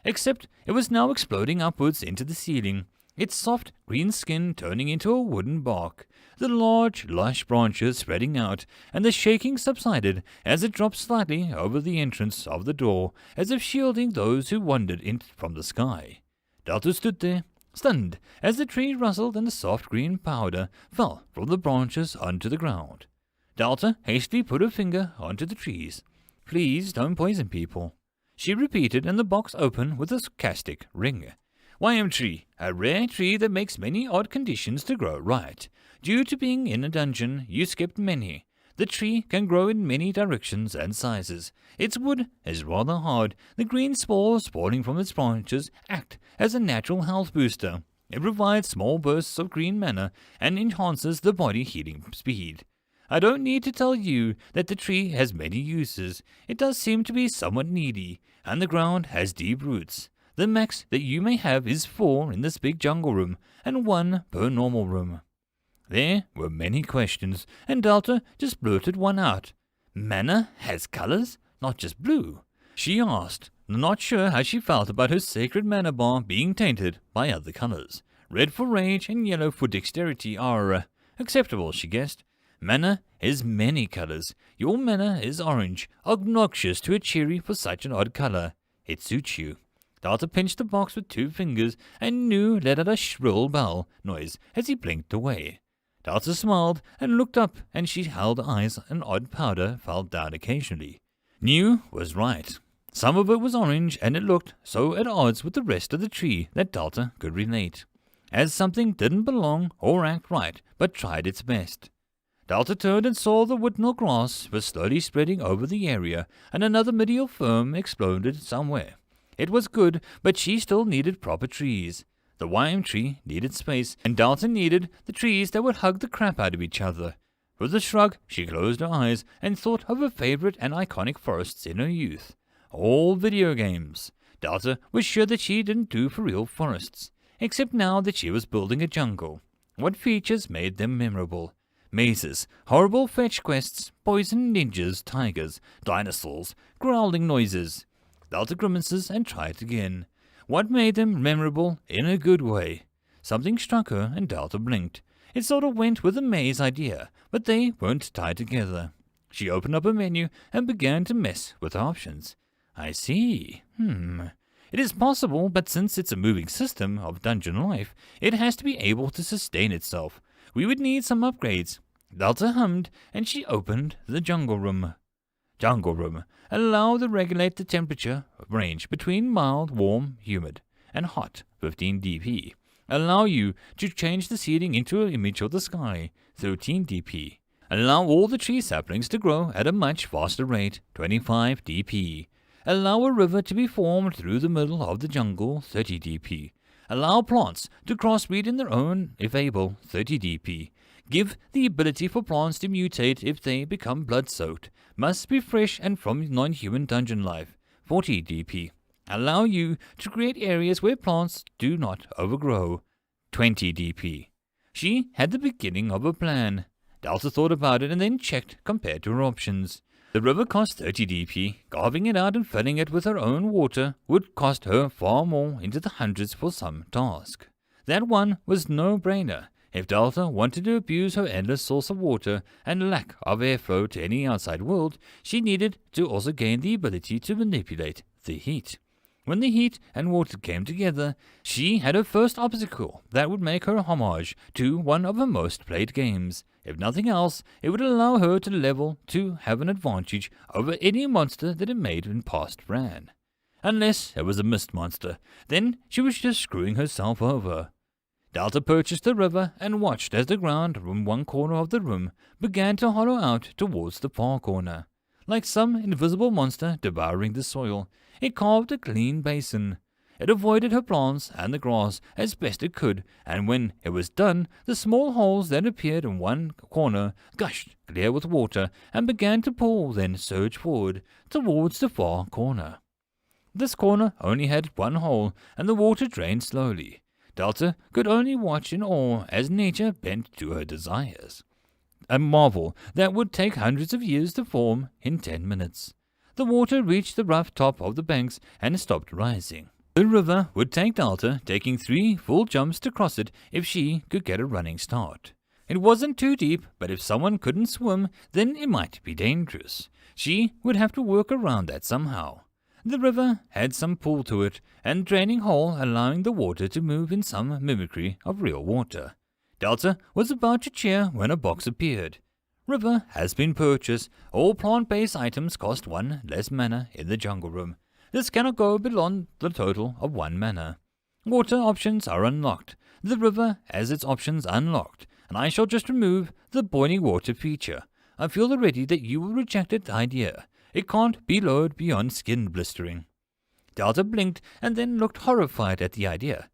Except it was now exploding upwards into the ceiling, its soft green skin turning into a wooden bark, the large, lush branches spreading out, and the shaking subsided as it dropped slightly over the entrance of the door, as if shielding those who wandered in from the sky. Delta stood there, stunned, as the tree rustled and the soft green powder fell from the branches onto the ground. Delta hastily put her finger onto the trees. "Please don't poison people," she repeated, and the box opened with a sarcastic ring. "Wime tree, a rare tree that makes many odd conditions to grow right. Due to being in a dungeon, you skipped many. The tree can grow in many directions and sizes. Its wood is rather hard. The green spores spawning from its branches act as a natural health booster. It provides small bursts of green mana and enhances the body healing speed. I don't need to tell you that the tree has many uses. It does seem to be somewhat needy, and the ground has deep roots. The max that you may have is 4 in this big jungle room, and 1 per normal room." There were many questions, and Delta just blurted one out. "Mana has colors, not just blue?" she asked, not sure how she felt about her sacred mana bar being tainted by other colors. Red for rage and yellow for dexterity are acceptable, she guessed. Mana is many colors. Your mana is orange, obnoxious to a cherry for such an odd color. It suits you. Delta pinched the box with 2 fingers, and Nu let out a shrill bell noise as he blinked away. Delta smiled and looked up, and she held eyes, and odd powder fell down occasionally. Nu was right. Some of it was orange, and it looked so at odds with the rest of the tree that Delta could relate, as something didn't belong or act right, but tried its best. Delta turned and saw the woodmill grass was slowly spreading over the area, and another medial fern exploded somewhere. It was good, but she still needed proper trees. The wime tree needed space, and Delta needed the trees that would hug the crap out of each other. With a shrug, she closed her eyes and thought of her favorite and iconic forests in her youth. All video games. Delta was sure that she didn't do for real forests, except now that she was building a jungle. What features made them memorable? Mazes, horrible fetch quests, poison ninjas, tigers, dinosaurs, growling noises. Delta grimaces and tried again. What made them memorable in a good way? Something struck her and Delta blinked. It sort of went with the maze idea, but they weren't tied together. She opened up a menu and began to mess with options. I see. It is possible, but since it's a moving system of dungeon life, it has to be able to sustain itself. We would need some upgrades. Delta hummed, and she opened the jungle room. Jungle room. Allow to regulate the temperature range between mild, warm, humid, and hot, 15 dp. Allow you to change the seeding into an image of the sky, 13 dp. Allow all the tree saplings to grow at a much faster rate, 25 dp. Allow a river to be formed through the middle of the jungle, 30 dp. Allow plants to crossbreed in their own, if able, 30 dp. Give the ability for plants to mutate if they become blood-soaked. Must be fresh and from non-human dungeon life, 40 dp. Allow you to create areas where plants do not overgrow, 20 dp. She had the beginning of a plan. Delta thought about it and then checked compared to her options. The river cost 30 dp. Carving it out and filling it with her own water would cost her far more, into the hundreds for some task. That one was no-brainer. If Delta wanted to abuse her endless source of water and lack of airflow to any outside world, she needed to also gain the ability to manipulate the heat. When the heat and water came together, she had her first obstacle that would make her homage to one of her most played games. If nothing else, it would allow her to level to have an advantage over any monster that it made in past ran. Unless it was a mist monster, then she was just screwing herself over. Delta purchased the river and watched as the ground from one corner of the room began to hollow out towards the far corner. Like some invisible monster devouring the soil, it carved a clean basin. It avoided her plants and the grass as best it could, and when it was done, the small holes that appeared in one corner gushed clear with water and began to pour, then surge forward towards the far corner. This corner only had one hole, and the water drained slowly. Delta could only watch in awe as nature bent to her desires. A marvel that would take hundreds of years to form in 10 minutes. The water reached the rough top of the banks and stopped rising. The river would take Delta, taking 3 full jumps to cross it if she could get a running start. It wasn't too deep, but if someone couldn't swim, then it might be dangerous. She would have to work around that somehow. The river had some pool to it, and draining hole allowing the water to move in some mimicry of real water. Delta was about to cheer when a box appeared. River has been purchased. All plant-based items cost 1 less mana in the jungle room. This cannot go beyond the total of 1 mana. Water options are unlocked. The river has its options unlocked, and I shall just remove the boiling water feature. I feel already that you will reject the idea. It can't be lowered beyond skin blistering. Delta blinked and then looked horrified at the idea.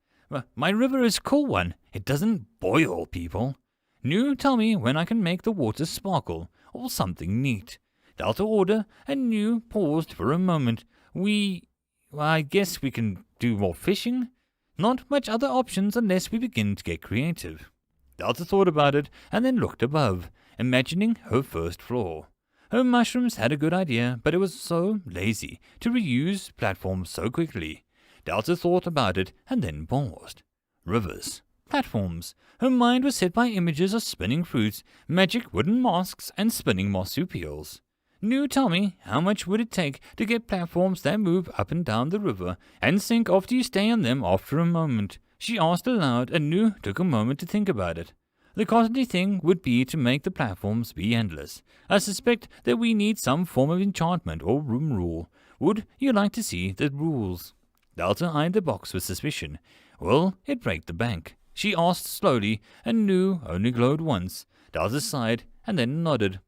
My river is cool one. It doesn't boil people. Nu, tell me when I can make the water sparkle, or something neat. Delta order, and Nu paused for a moment. I guess we can do more fishing? Not much other options unless we begin to get creative. Delta thought about it, and then looked above, imagining her first floor. Her mushrooms had a good idea, but it was so lazy to reuse platforms so quickly. Delta thought about it, and then paused. Rivers. Platforms. Her mind was set by images of spinning fruits, magic wooden masks, and spinning marsupials. Nu, tell me, how much would it take to get platforms that move up and down the river, and sink after you stay on them after a moment? She asked aloud, and Nu took a moment to think about it. The costly thing would be to make the platforms be endless. I suspect that we need some form of enchantment or room rule. Would you like to see the rules? Delta eyed the box with suspicion. Will it break the bank? She asked slowly, and Nu only glowed once. Delta sighed, and then nodded.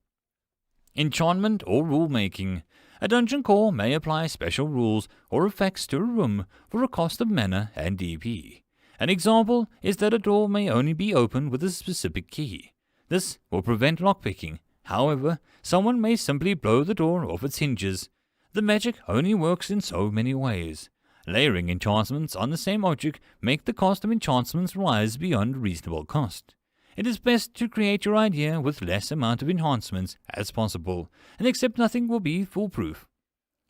Enchantment or rule-making. A dungeon core may apply special rules or effects to a room for a cost of mana and DP. An example is that a door may only be opened with a specific key. This will prevent lockpicking. However, someone may simply blow the door off its hinges. The magic only works in so many ways. Layering enchantments on the same object make the cost of enchantments rise beyond reasonable cost. It is best to create your idea with less amount of enhancements as possible, and accept nothing will be foolproof.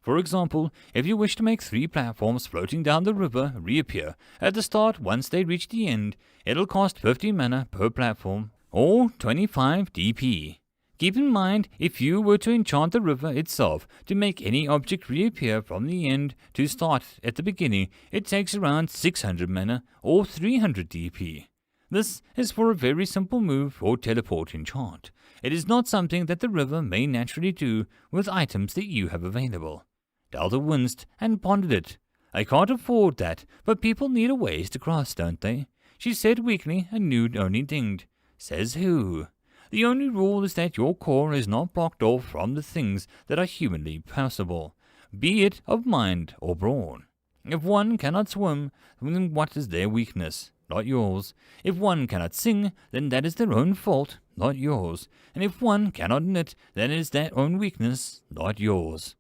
For example, if you wish to make 3 platforms floating down the river reappear at the start once they reach the end, it'll cost 50 mana per platform, or 25 DP. Keep in mind, if you were to enchant the river itself to make any object reappear from the end to start at the beginning, it takes around 600 mana, or 300 DP. This is for a very simple move or teleport enchant. It is not something that the river may naturally do with items that you have available. Delta winced and pondered it. I can't afford that, but people need a ways to cross, don't they? She said weakly, and Nu only dinged. Says who? The only rule is that your core is not blocked off from the things that are humanly possible. be it of mind or brawn. If one cannot swim, then what is their weakness? Not yours. If one cannot sing, then that is their own fault, not yours. And if one cannot knit, then it is their own weakness, not yours.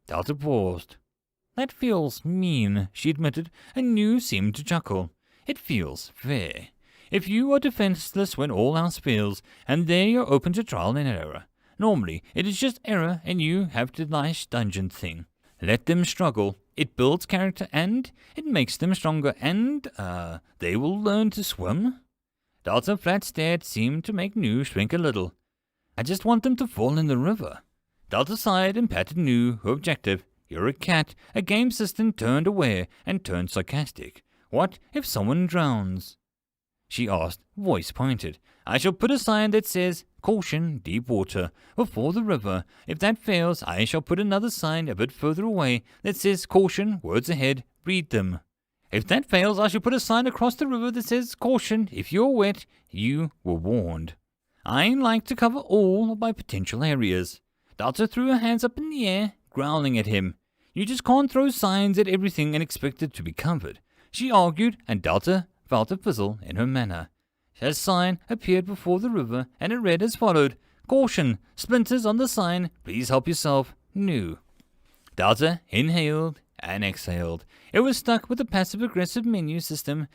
Delta paused. That feels mean, she admitted, and you seemed to chuckle. It feels fair. If you are defenseless when all else fails, and there you're open to trial and error. Normally, it is just error, and you have the nice dungeon thing. Let them struggle. It builds character, and it makes them stronger, and, they will learn to swim? Delta flat stared seemed to make Nu shrink a little. I just want them to fall in the river. Delta sighed and patted Nu, her objective. You're a cat. A game system turned aware and turned sarcastic. What if someone drowns? She asked, voice pointed. I shall put a sign that says, Caution, deep water, before the river. If that fails, I shall put another sign a bit further away that says, Caution, words ahead, read them. If that fails, I shall put a sign across the river that says, Caution, if you're wet, you were warned. I like to cover all of my potential areas. Delta threw her hands up in the air, growling at him. You just can't throw signs at everything and expect it to be covered. She argued, and Delta felt a fizzle in her manner. A sign appeared before the river, and it read as followed. Caution, splinters on the sign, please help yourself, Nu. Delta inhaled and exhaled. It was stuck with a passive-aggressive menu system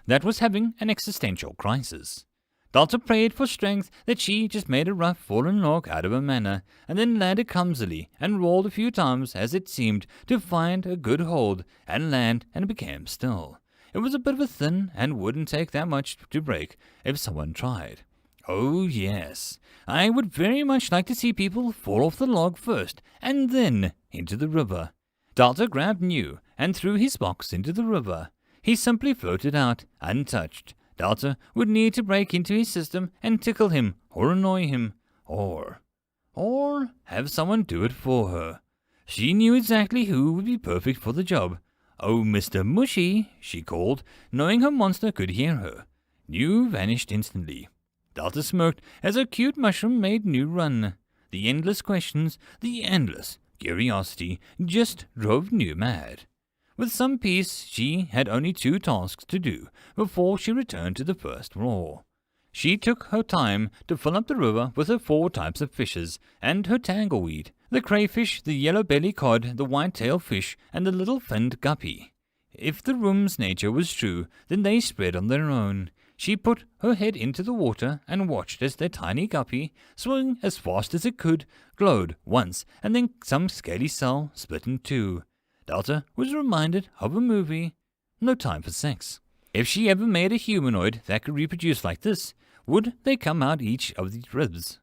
that was having an existential crisis. Delta prayed for strength that she just made a rough fallen log out of her manner, and then landed clumsily and rolled a few times as it seemed to find a good hold and land and became still. It was a bit of a thin and wouldn't take that much to break if someone tried. Oh yes, I would very much like to see people fall off the log first and then into the river. Delta grabbed Nu and threw his box into the river. He simply floated out, untouched. Delta would need to break into his system and tickle him or annoy him, or have someone do it for her. She knew exactly who would be perfect for the job. Oh, Mr. Mushy, she called, knowing her monster could hear her. Nu vanished instantly. Delta smirked as her cute mushroom made Nu run. The endless questions, the endless curiosity just drove Nu mad. With some peace, she had only 2 tasks to do before she returned to the first roar. She took her time to fill up the river with her 4 types of fishes and her tangleweed, the crayfish, the yellow-belly cod, the white-tailed fish, and the little finned guppy. If the room's nature was true, then they spread on their own. She put her head into the water and watched as their tiny guppy, swimming as fast as it could, glowed once, and then some scaly cell split in 2. Delta was reminded of a movie, No Time for Sex. If she ever made a humanoid that could reproduce like this, would they come out each of the ribs?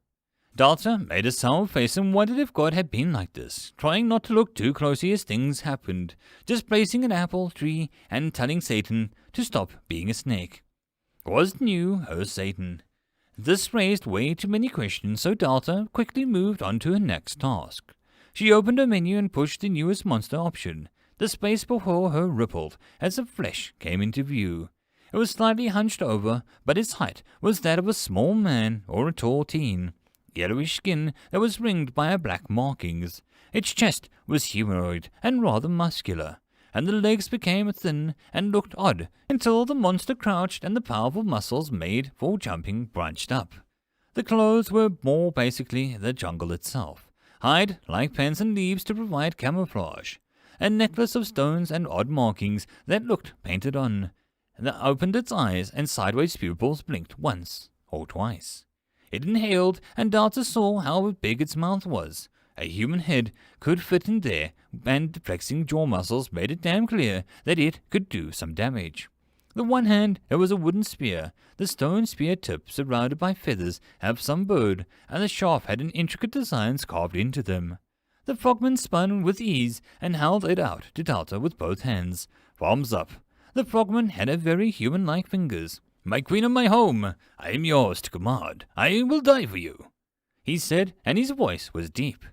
Delta made a sour face and wondered if God had been like this, trying not to look too closely as things happened, just placing an apple tree and telling Satan to stop being a snake. Was Nu her Satan? This raised way too many questions, so Delta quickly moved on to her next task. She opened her menu and pushed the newest monster option. The space before her rippled as the flesh came into view. It was slightly hunched over, but its height was that of a small man or a tall teen. Yellowish skin that was ringed by black markings. Its chest was humanoid and rather muscular, and the legs became thin and looked odd until the monster crouched and the powerful muscles made for jumping branched up. The clothes were more basically the jungle itself. Hide like pens and leaves to provide camouflage. A necklace of stones and odd markings that looked painted on. It opened its eyes and sideways pupils blinked once or twice. It inhaled, and Delta saw how big its mouth was. A human head could fit in there, and the flexing jaw muscles made it damn clear that it could do some damage. The one hand, there was a wooden spear. The stone spear tip, surrounded by feathers, have some bird, and the shaft had an intricate designs carved into them. The frogman spun with ease and held it out to Delta with both hands, palms up. The frogman had a very human-like fingers. My queen of my home, I am yours to command. I will die for you, he said, and his voice was deep.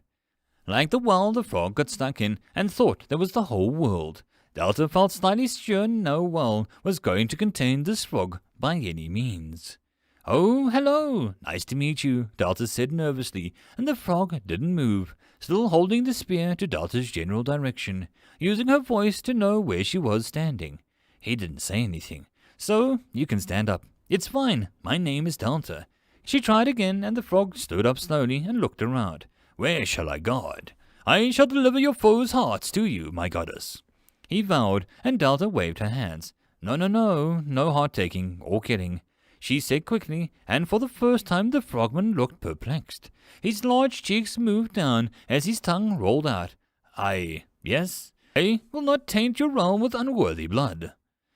Like the well the frog got stuck in and thought there was the whole world. Delta felt slightly sure no well was going to contain this frog by any means. "Oh, hello. Nice to meet you," Delta said nervously, and the frog didn't move, still holding the spear to Delta's general direction, using her voice to know where she was standing. He didn't say anything. "So, you can stand up. It's fine. My name is Delta." She tried again, and the frog stood up slowly and looked around. "Where shall I guard? I shall deliver your foes' hearts to you, my goddess." He vowed, and Delta waved her hands. No heart-taking or killing," she said quickly, and for the first time the frogman looked perplexed. His large cheeks moved down as his tongue rolled out. Yes, I will not taint your realm with unworthy blood,"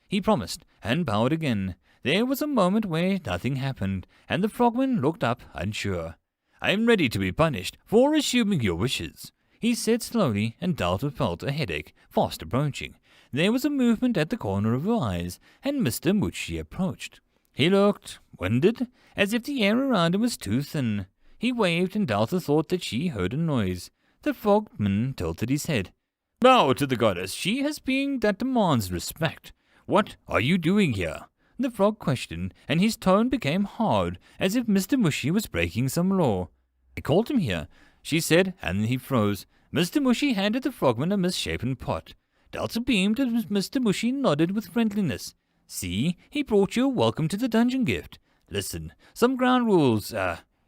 he promised, and bowed again. There was a moment where nothing happened, and the frogman looked up unsure. "I am ready to be punished for assuming your wishes," he said slowly, and Delta felt a headache fast approaching. There was a movement at the corner of her eyes, and Mr. Mucci approached. He looked winded, as if the air around him was too thin. He waved, and Delta thought that she heard a noise. The frogman tilted his head. "Bow to the goddess. She has being that demands respect. What are you doing here?" the frog questioned, and his tone became hard, as if Mr. Mushy was breaking some law. "I called him here," she said, and he froze. Mr. Mushy handed the frogman a misshapen pot. Delta beamed, and Mr. Mushy nodded with friendliness. "See, he brought you a welcome to the dungeon gift. Listen, some ground rules.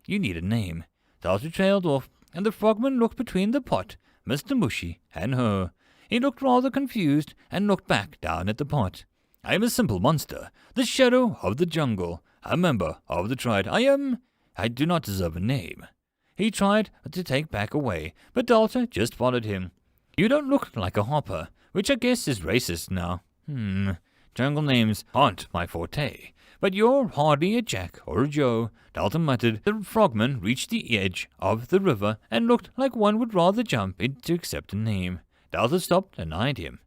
You need a name." Delta trailed off, and the frogman looked between the pot, Mr. Mushy, and her. He looked rather confused, and looked back down at the pot. "I am a simple monster, the shadow of the jungle, a member of the tribe. I do not deserve a name." He tried to take back away, but Delta just followed him. "You don't look like a hopper, which I guess is racist now. Jungle names aren't my forte, but you're hardly a Jack or a Joe," Delta muttered. The frogman reached the edge of the river and looked like one would rather jump in to accept a name. Delta stopped and eyed him.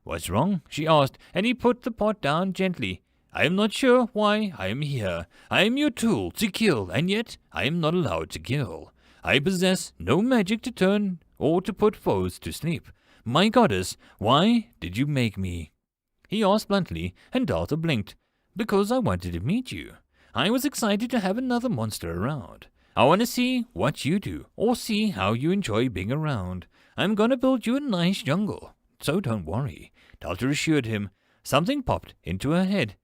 "What's wrong?" she asked, and he put the pot down gently. "I am not sure why I am here. I am your tool to kill, and yet I am not allowed to kill. I possess no magic to turn or to put foes to sleep. My goddess, why did you make me?" he asked bluntly, and Delta blinked. "Because I wanted to meet you. I was excited to have another monster around. I want to see what you do, or see how you enjoy being around. I'm going to build you a nice jungle. So don't worry," Delta assured him. Something popped into her head.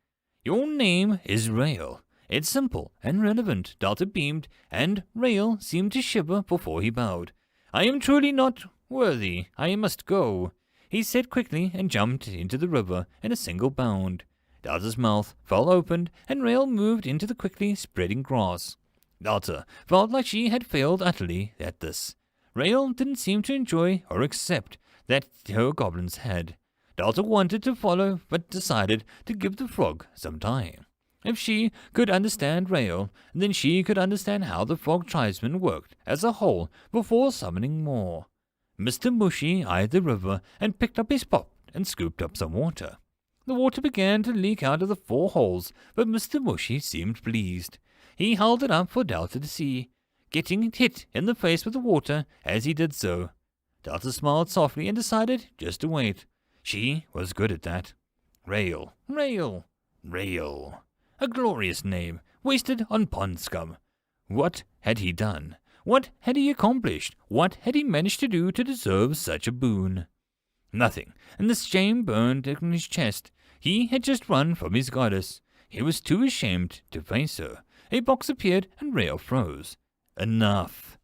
"Your name is Rael. It's simple and relevant," Delta beamed, and Rael seemed to shiver before he bowed. "I am truly not worthy. I must go," he said quickly, and jumped into the river in a single bound. Delta's mouth fell open, and Rael moved into the quickly spreading grass. Delta felt like she had failed utterly at this. Rael didn't seem to enjoy or accept that her goblins had. Delta wanted to follow, but decided to give the frog some time. If she could understand Rael, then she could understand how the frog tribesmen worked as a whole before summoning more. Mr. Mushy eyed the river and picked up his pot and scooped up some water. The water began to leak out of the 4 holes, but Mr. Mushy seemed pleased. He held it up for Delta to see, getting hit in the face with the water as he did so. Delta smiled softly and decided just to wait. She was good at that. Rael, Rael, Rael. A glorious name, wasted on pond scum. What had he done? What had he accomplished? What had he managed to do to deserve such a boon? Nothing, and the shame burned in his chest. He had just run from his goddess. He was too ashamed to face her. A box appeared, and Rael froze. Enough.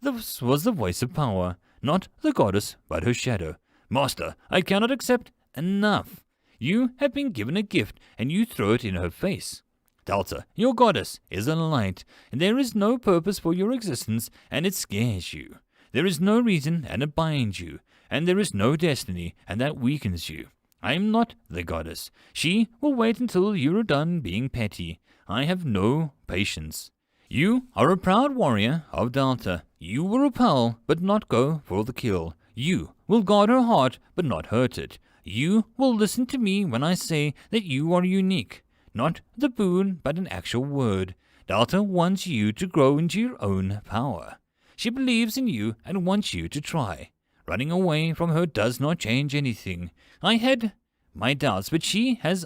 This was the voice of power, not the goddess, but her shadow. "Master, I cannot accept." "Enough. You have been given a gift, and you throw it in her face. Delta, your goddess, is a light, and there is no purpose for your existence, and it scares you. There is no reason, and it binds you, and there is no destiny, and that weakens you. I am not the goddess. She will wait until you are done being petty. I have no patience. You are a proud warrior of Delta. You will repel, but not go for the kill. You will guard her heart, but not hurt it. You will listen to me when I say that you are unique. Not the boon, but an actual word. Delta wants you to grow into your own power. She believes in you and wants you to try. Running away from her does not change anything. I had my doubts, but she has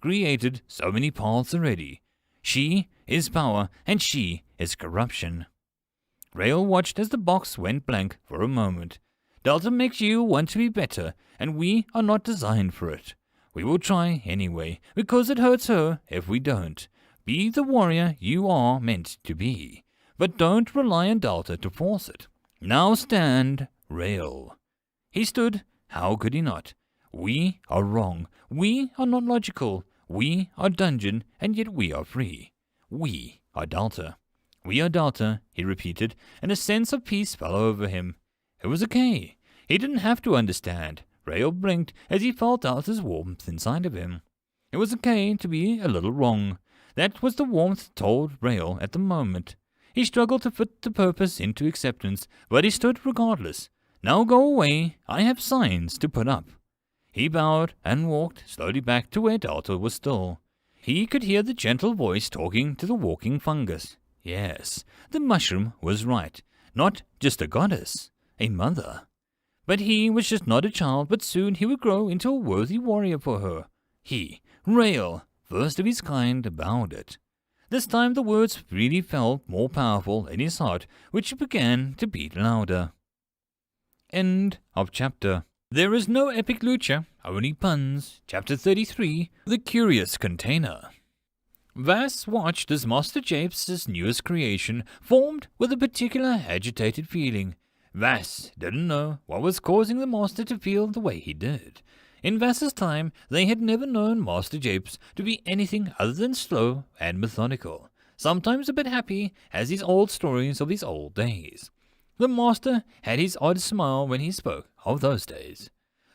created so many paths already. She is power, and she is corruption. Rael watched as the box went blank for a moment. Delta makes you want to be better, and we are not designed for it. We will try anyway, because it hurts her if we don't. Be the warrior you are meant to be, but don't rely on Delta to force it. Now stand, Rael. He stood. How could he not? We are wrong. We are not logical. We are dungeon, and yet we are free. We are Delta. We are Delta, he repeated, and a sense of peace fell over him. It was okay. He didn't have to understand. Rael blinked as he felt Delta's warmth inside of him. It was okay to be a little wrong. That was the warmth told Rael at the moment. He struggled to fit the purpose into acceptance, but he stood regardless. Now go away. I have signs to put up. He bowed and walked slowly back to where Delta was still. He could hear the gentle voice talking to the walking fungus. Yes, the mushroom was right. Not just a goddess, a mother. But he was just not a child, but soon he would grow into a worthy warrior for her. He, Rael, first of his kind, avowed it. This time the words really felt more powerful in his heart, which began to beat louder. End of chapter. There is no epic lucha, only puns. Chapter 33, The Curious Container. Vass watched as Master Japes' newest creation formed with a particular agitated feeling. Vass didn't know what was causing the Master to feel the way he did. In Vass's time, they had never known Master Japes to be anything other than slow and methodical, sometimes a bit happy as his old stories of his old days. The Master had his odd smile when he spoke of those days.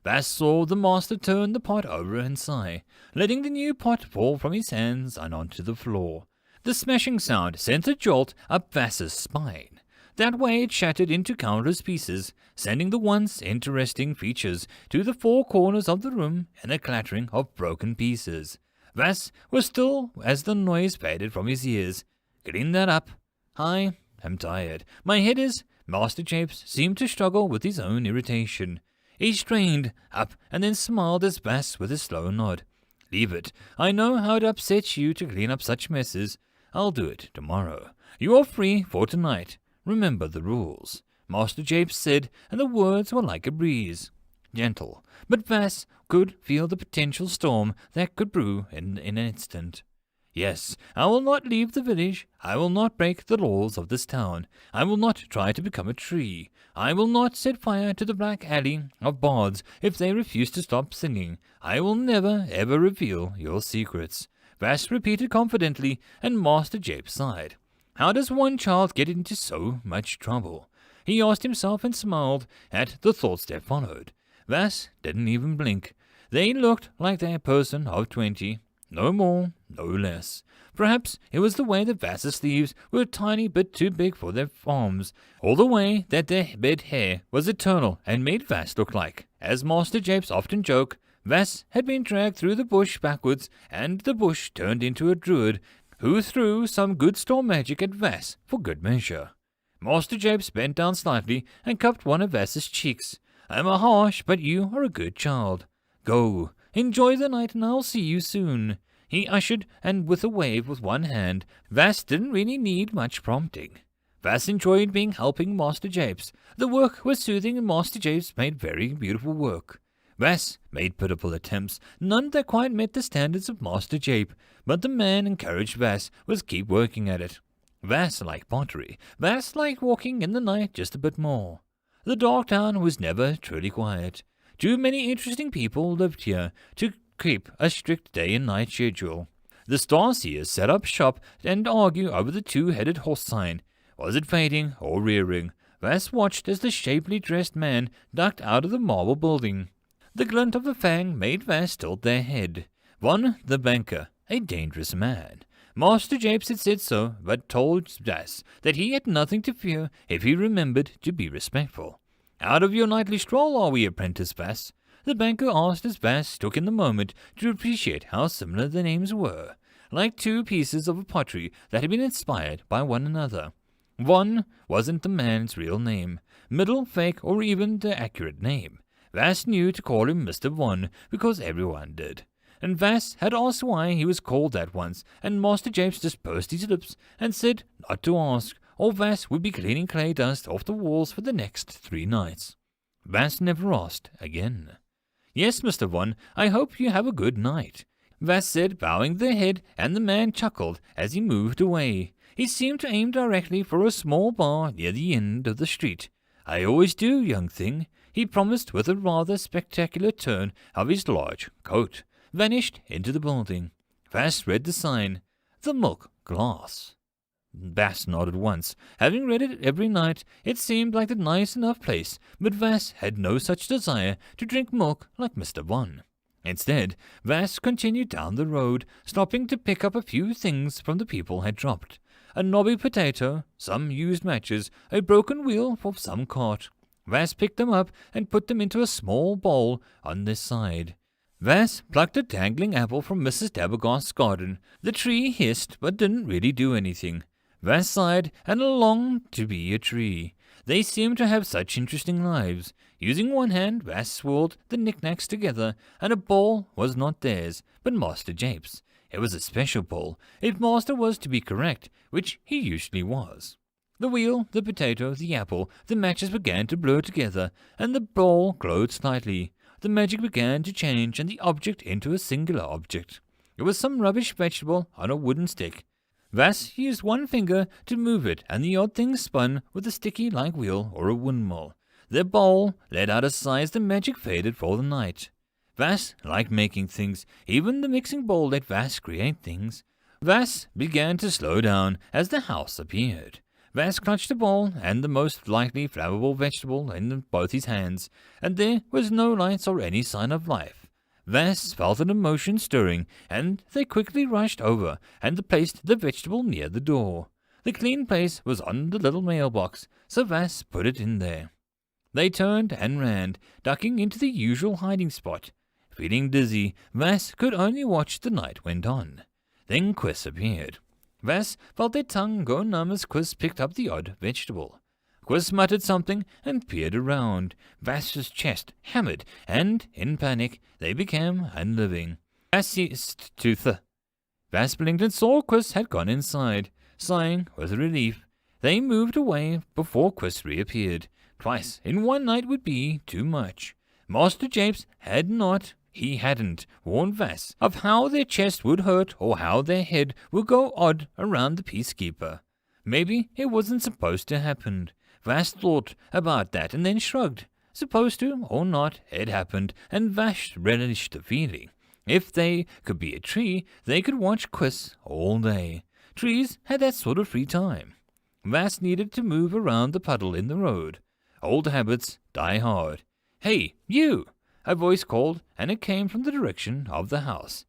Vass saw the Master turn the pot over and sigh, letting the new pot fall from his hands and onto the floor. The smashing sound sent a jolt up Vass's spine. That way it shattered into countless pieces, sending the once interesting features to the four corners of the room and a clattering of broken pieces. Vass was still as the noise faded from his ears. Clean that up. I am tired. My head is... Master Japes seemed to struggle with his own irritation. He strained up and then smiled at Vass with a slow nod. Leave it. I know how it upsets you to clean up such messes. I'll do it tomorrow. You are free for tonight. Remember the rules. Master Japes said, and the words were like a breeze. Gentle, but Vass could feel the potential storm that could brew in an instant. Yes, I will not leave the village. I will not break the laws of this town. I will not try to become a tree. I will not set fire to the black alley of bards if they refuse to stop singing. I will never, ever reveal your secrets. Vass repeated confidently, and Master Japes sighed. How does one child get into so much trouble? He asked himself and smiled at the thoughts that followed. Vass didn't even blink. They looked like a person of 20. No more, no less. Perhaps it was the way that Vass's sleeves were a tiny bit too big for their arms, or the way that their red hair was eternal and made Vass look like, as Master Japes often joked, Vass had been dragged through the bush backwards, and the bush turned into a druid, who threw some good storm magic at Vass for good measure. Master Japes bent down slightly and cupped one of Vass's cheeks. I am a harsh, but you are a good child. Go. Enjoy the night, and I'll see you soon. He ushered, and with a wave with one hand, Vass didn't really need much prompting. Vass enjoyed being helping Master Japes. The work was soothing, and Master Japes made very beautiful work. Vass made pitiful attempts, none that quite met the standards of Master Jape, but the man encouraged Vass was keep working at it. Vass liked pottery. Vass liked walking in the night just a bit more. The dark town was never truly quiet. Too many interesting people lived here to keep a strict day and night schedule. The Starseers set up shop and argue over the two-headed horse sign. Was it fading or rearing? Vass watched as the shapely dressed man ducked out of the marble building. The glint of a fang made Vass tilt their head. One, the banker, a dangerous man. Master Japes had said so, but told Vass that he had nothing to fear if he remembered to be respectful. Out of your nightly stroll, are we, apprentice Vass? The banker asked as Vass took in the moment to appreciate how similar the names were, like two pieces of pottery that had been inspired by one another. One wasn't the man's real name, middle, fake, or even the accurate name. Vass knew to call him Mr. One because everyone did. and Vass had asked why he was called that once, and Master Japes just pursed his lips and said not to ask, or Vass would be cleaning clay dust off the walls for the next 3 nights. Vass never asked again. "Yes, Mr. Von, I hope you have a good night," Vass said, bowing their head, and the man chuckled as he moved away. He seemed to aim directly for a small bar near the end of the street. "I always do, young thing," he promised with a rather spectacular turn of his large coat, vanished into the building. Vass read the sign, "The Milk Glass." Vass nodded once. Having read it every night, it seemed like a nice enough place, but Vass had no such desire to drink milk like Mr. Von. Instead, Vass continued down the road, stopping to pick up a few things from the people had dropped. A knobby potato, some used matches, a broken wheel for some cart. Vass picked them up and put them into a small bowl on this side. Vass plucked a dangling apple from Mrs. Dabbergast's garden. The tree hissed, but didn't really do anything. Vass sighed and longed to be a tree. They seemed to have such interesting lives. Using one hand, Vass swirled the knickknacks together, and a bowl was not theirs, but Master Japes. It was a special bowl, if Master was to be correct, which he usually was. The wheel, the potato, the apple, the matches began to blur together, and the bowl glowed slightly. The magic began to change, and the object into a singular object. It was some rubbish vegetable on a wooden stick. Vass used one finger to move it, and the odd thing spun with a sticky-like wheel or a windmill. The bowl let out a sigh as the magic faded for the night. Vass liked making things. Even the mixing bowl let Vass create things. Vass began to slow down as the house appeared. Vass clutched the bowl and the most likely flammable vegetable in both his hands, and there was no lights or any sign of life. Vass felt an emotion stirring, and they quickly rushed over and placed the vegetable near the door. The clean place was on the little mailbox, so Vass put it in there. They turned and ran, ducking into the usual hiding spot. Feeling dizzy, Vass could only watch the night went on. Then Quiz appeared. Vass felt their tongue go numb as Quiz picked up the odd vegetable. Quiz muttered something and peered around. Vass's chest hammered, and, in panic, they became unliving. Vass ceased to Vass blinked and saw Quiz had gone inside. Sighing with relief, they moved away before Quiz reappeared. Twice in one night would be too much. Master Japes hadn't warned Vass of how their chest would hurt or how their head would go odd around the peacekeeper. Maybe it wasn't supposed to happen. Vass thought about that and then shrugged. Supposed to or not, it happened, and Vass relished the feeling. If they could be a tree, they could watch Quiz all day. Trees had that sort of free time. Vass needed to move around the puddle in the road. Old habits die hard. "Hey, you!" a voice called, and it came from the direction of the house.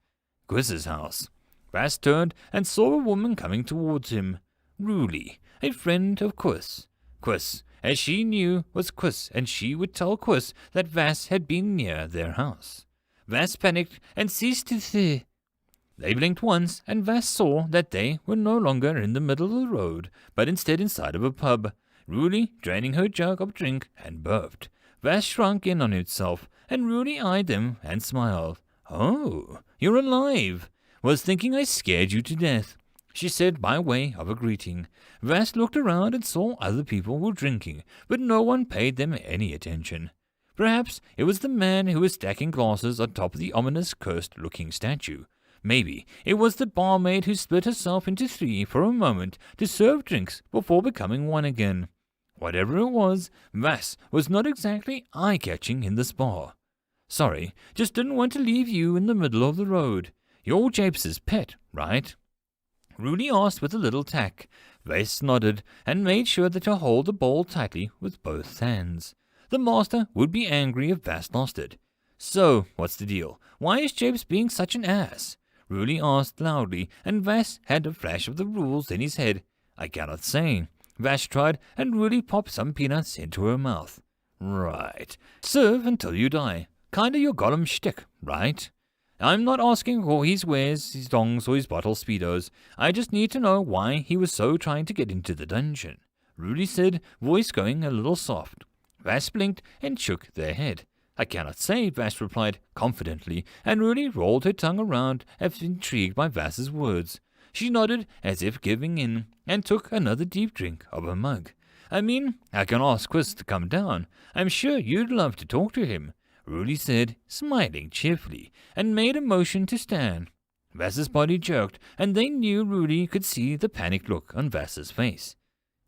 Quiz's house. Vass turned and saw a woman coming towards him. Ruli, a friend of Quiz. Quiz, as she knew, was Quiz, and she would tell Quiz that Vass had been near their house. Vass panicked and ceased to They blinked once, and Vass saw that they were no longer in the middle of the road, but instead inside of a pub. Ruli draining her jug of drink and burped. Vass shrunk in on itself, and Ruli eyed them and smiled. "Oh, you're alive. Was thinking I scared you to death," she said by way of a greeting. Vass looked around and saw other people were drinking, but no one paid them any attention. Perhaps it was the man who was stacking glasses on top of the ominous, cursed-looking statue. Maybe it was the barmaid who split herself into 3 for a moment to serve drinks before becoming one again. Whatever it was, Vass was not exactly eye-catching in this bar. "Sorry, just didn't want to leave you in the middle of the road. You're Japes's pet, right?" Ruli asked with a little tack. Vass nodded and made sure to hold the bowl tightly with both hands. The master would be angry if Vass lost it. "So, what's the deal? Why is Japes being such an ass?" Ruli asked loudly, and Vass had a flash of the rules in his head. "I cannot say." Vass tried, and Ruli popped some peanuts into her mouth. "Right. Serve until you die. Kinda your Gollum shtick, right? I'm not asking who he wears his dongs or his bottle speedos. I just need to know why he was so trying to get into the dungeon," Ruli said, voice going a little soft. Vass blinked and shook their head. I cannot say, Vass replied confidently, and Rudy rolled her tongue around as intrigued by Vass's words. She nodded as if giving in, and took another deep drink of her mug. I mean, I can ask Chris to come down. I'm sure you'd love to talk to him, Rudy said, smiling cheerfully, and made a motion to stand. Vass's body jerked, and they knew Rudy could see the panicked look on Vass's face.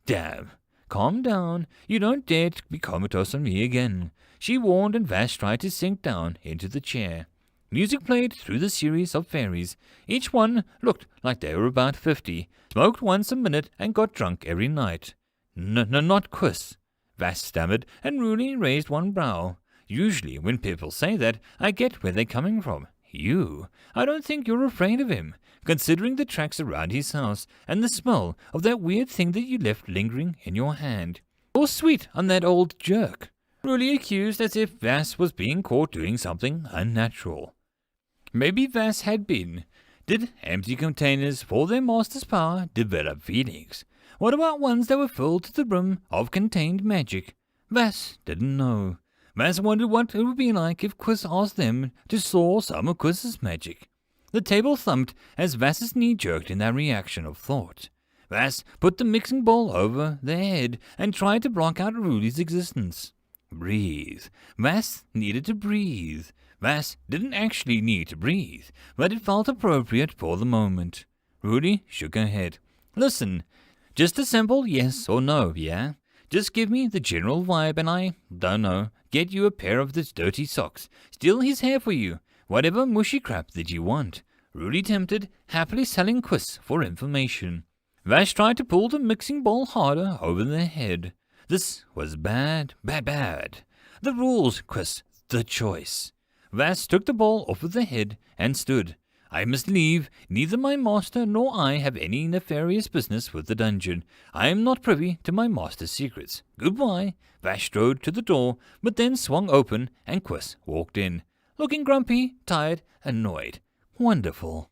Damn. Calm down. You don't dare to be comatose on me again, she warned, and Vass tried to sink down into the chair. Music played through the series of fairies. Each one looked like they were about 50, smoked once a minute, and got drunk every night. Not Chris, Vass stammered, and Rudy raised one brow. Usually when people say that, I get where they're coming from. You? I don't think you're afraid of him, considering the tracks around his house and the smell of that weird thing that you left lingering in your hand. You're sweet on that old jerk, Rudy accused, as if Vass was being caught doing something unnatural. Maybe Vass had been. Did empty containers for their master's power develop feelings? What about ones that were filled to the brim of contained magic? Vass didn't know. Vass wondered what it would be like if Quiz asked them to saw some of Quiz's magic. The table thumped as Vass's knee jerked in that reaction of thought. Vass put the mixing bowl over their head and tried to block out Rudy's existence. Breathe. Vass needed to breathe. Vass didn't actually need to breathe, but it felt appropriate for the moment. Rudy shook her head. Listen, just a simple yes or no, yeah? Just give me the general vibe and I, don't know, get you a pair of those dirty socks, steal his hair for you, whatever mushy crap that you want. Rudy tempted, happily selling Quiz for information. Vass tried to pull the mixing bowl harder over their head. This was bad. The rules, Quiz, the choice. Vass took the bowl off of the head and stood. I must leave. Neither my master nor I have any nefarious business with the dungeon. I am not privy to my master's secrets. Goodbye. Vass strode to the door, but then swung open, and Quiz walked in, looking grumpy, tired, annoyed. Wonderful.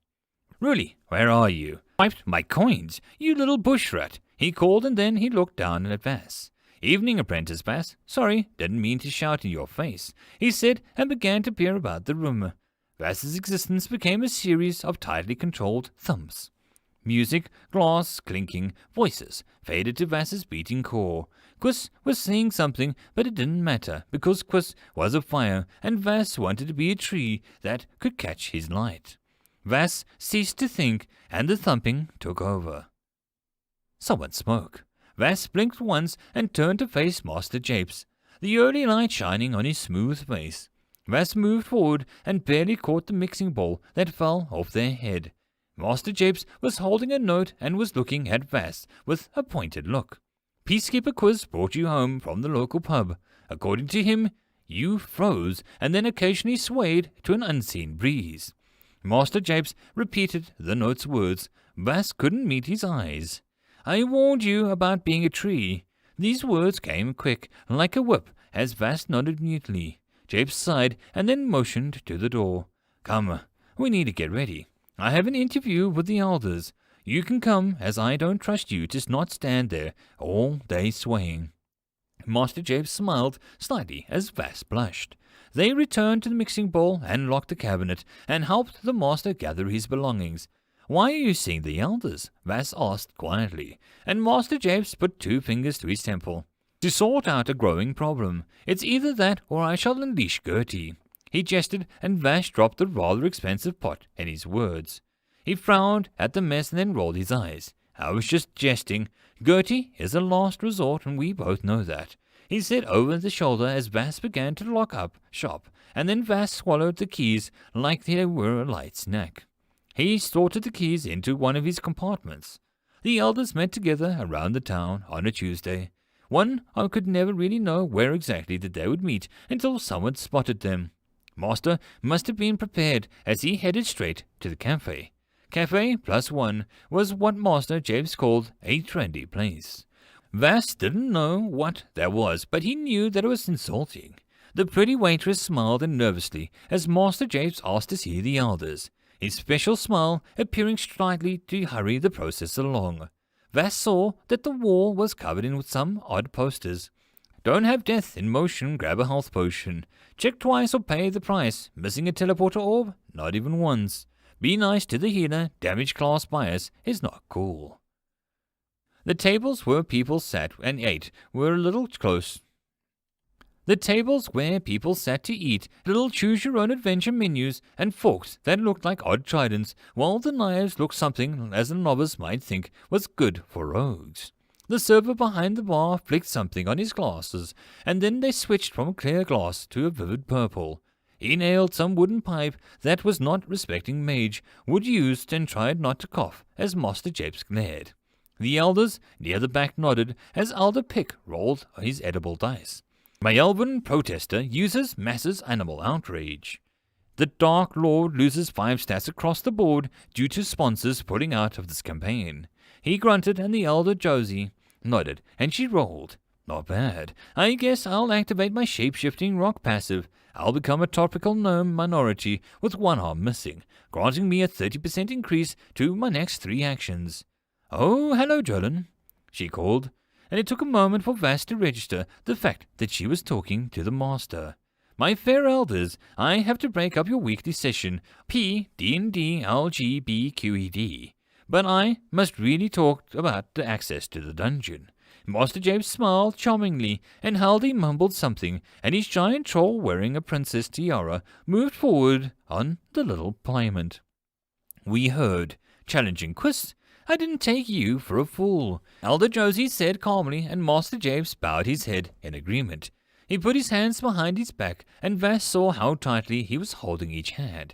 Rudy, where are you? Wiped my coins, you little bush rat, he called, and then he looked down at Vass. Evening, apprentice Vass. Sorry, didn't mean to shout in your face, he said, and began to peer about the room. Vass's existence became a series of tightly controlled thumps. Music, glass, clinking, voices faded to Vass's beating core. Quiz was saying something, but it didn't matter, because Quiz was a fire, and Vass wanted to be a tree that could catch his light. Vass ceased to think, and the thumping took over. Someone spoke. Vass blinked once and turned to face Master Japes, the early light shining on his smooth face. Vass moved forward and barely caught the mixing bowl that fell off their head. Master Japes was holding a note and was looking at Vass with a pointed look. Peacekeeper Quiz brought you home from the local pub. According to him, you froze and then occasionally swayed to an unseen breeze. Master Japes repeated the note's words. Vass couldn't meet his eyes. I warned you about being a tree. These words came quick, like a whip, as Vass nodded mutely. Japes sighed and then motioned to the door. Come, we need to get ready. I have an interview with the elders. You can come, as I don't trust you to not stand there all day swaying. Master Japes smiled slightly as Vass blushed. They returned to the mixing bowl and locked the cabinet, and helped the master gather his belongings. Why are you seeing the elders? Vass asked quietly, and Master Japes put 2 fingers to his temple. To sort out a growing problem. It's either that or I shall unleash Gertie. He gestured, and Vass dropped the rather expensive pot in his words. He frowned at the mess and then rolled his eyes. I was just jesting. Gertie is a last resort, and we both know that, he said over the shoulder as Vass began to lock up shop, and then Vass swallowed the keys like they were a light snack. He sorted the keys into one of his compartments. The elders met together around the town on a Tuesday. One could never really know where exactly that they would meet until someone spotted them. Master must have been prepared as he headed straight to the cafe. Cafe +1 was what Master Japes called a trendy place. Vass didn't know what that was, but he knew that it was insulting. The pretty waitress smiled nervously as Master Japes asked to see the elders, his special smile appearing slightly to hurry the process along. Vass saw that the wall was covered in with some odd posters. Don't have death in motion, grab a health potion. Check twice or pay the price. Missing a teleporter orb? Not even once. Be nice to the healer, damage class bias is not cool. The tables where people sat and ate were a little close. The tables where people sat to eat, little choose-your-own-adventure menus and forks that looked like odd tridents, while the knives looked something, as a novice might think, was good for rogues. The server behind the bar flicked something on his glasses, and then they switched from clear glass to a vivid purple. He nailed some wooden pipe that was not respecting mage, wood used, and tried not to cough as Master Japes glared. The elders near the back nodded as Elder Pick rolled his edible dice. My elven protester uses masses animal outrage. The Dark Lord loses 5 stats across the board due to sponsors pulling out of this campaign. He grunted and the elder Josie nodded, and she rolled. Not bad. I guess I'll activate my shape-shifting rock passive. I'll become a tropical gnome minority with one arm missing, granting me a 30% increase to my next 3 actions. Oh, hello, Jolyn, she called, and it took a moment for Vass to register the fact that she was talking to the master. My fair elders, I have to break up your weekly session, P-D-N-D-L-G-B-Q-E-D. But I must really talk about the access to the dungeon. Master James smiled charmingly, and Haldy mumbled something, and his giant troll wearing a princess tiara moved forward on the little pavement. We heard, challenging Quiz. I didn't take you for a fool, Elder Josie said calmly, and Master James bowed his head in agreement. He put his hands behind his back, and Vass saw how tightly he was holding each hand.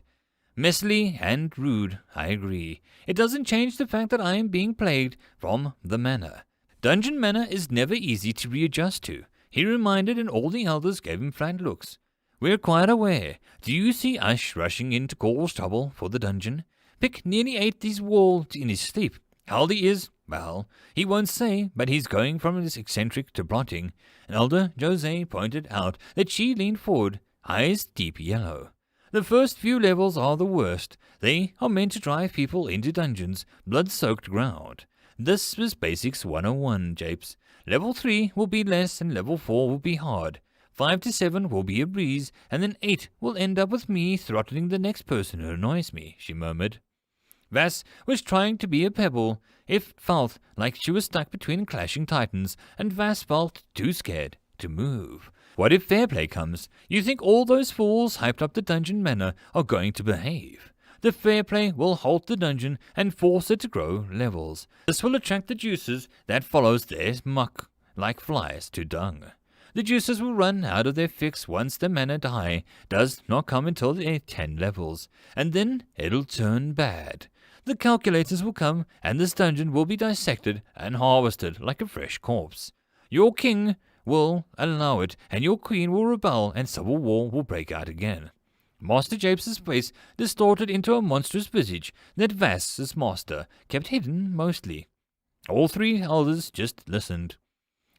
Messily and rude, I agree. It doesn't change the fact that I am being plagued from the manor. Dungeon manor is never easy to readjust to, he reminded, and all the elders gave him flat looks. We're quite aware. Do you see us rushing in to cause trouble for the dungeon? Pick nearly ate these walls in his sleep. Haldy is, well, he won't say, but he's going from his eccentric to blotting. Elder Jose pointed out that she leaned forward, eyes deep yellow. The first few levels are the worst. They are meant to drive people into dungeons, blood-soaked ground. This was Basics 101, Japes. Level 3 will be less and level 4 will be hard. 5 to 7 will be a breeze, and then 8 will end up with me throttling the next person who annoys me, she murmured. Vass was trying to be a pebble. It felt like she was stuck between clashing titans, and Vass felt too scared to move. What if fair play comes? You think all those fools hyped up the dungeon manor are going to behave? The fair play will halt the dungeon and force it to grow levels. This will attract the juices that follows their muck, like flies to dung. The juices will run out of their fix once the manor die does not come until they're 10 levels, and then it'll turn bad. The calculators will come, and this dungeon will be dissected and harvested like a fresh corpse. Your king will allow it, and your queen will rebel, and civil war will break out again. Master Japes' face distorted into a monstrous visage that Vass's master kept hidden mostly. All 3 elders just listened.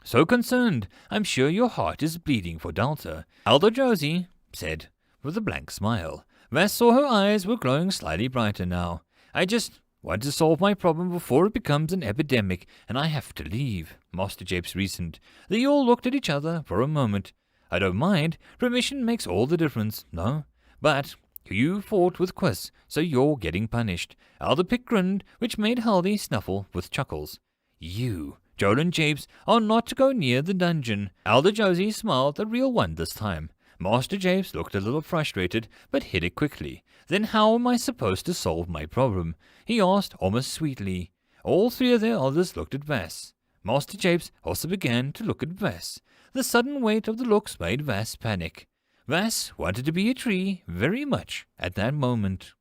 So concerned, I'm sure your heart is bleeding for Delta, Elder Josie said, with a blank smile. Vass saw her eyes were glowing slightly brighter now. I just want to solve my problem before it becomes an epidemic, and I have to leave, Master Japes reasoned. They all looked at each other for a moment. I don't mind. Permission makes all the difference, no? But you fought with Quiz, so you're getting punished. Elder Pick grinned, which made Haldy snuffle with chuckles. You, Jolyn Japes, are not to go near the dungeon. Elder Josie smiled, a real one this time. Master Japes looked a little frustrated, but hid it quickly. Then how am I supposed to solve my problem? He asked almost sweetly. All 3 of their elders looked at Vass. Master Japes also began to look at Vass. The sudden weight of the looks made Vass panic. Vass wanted to be a tree very much at that moment.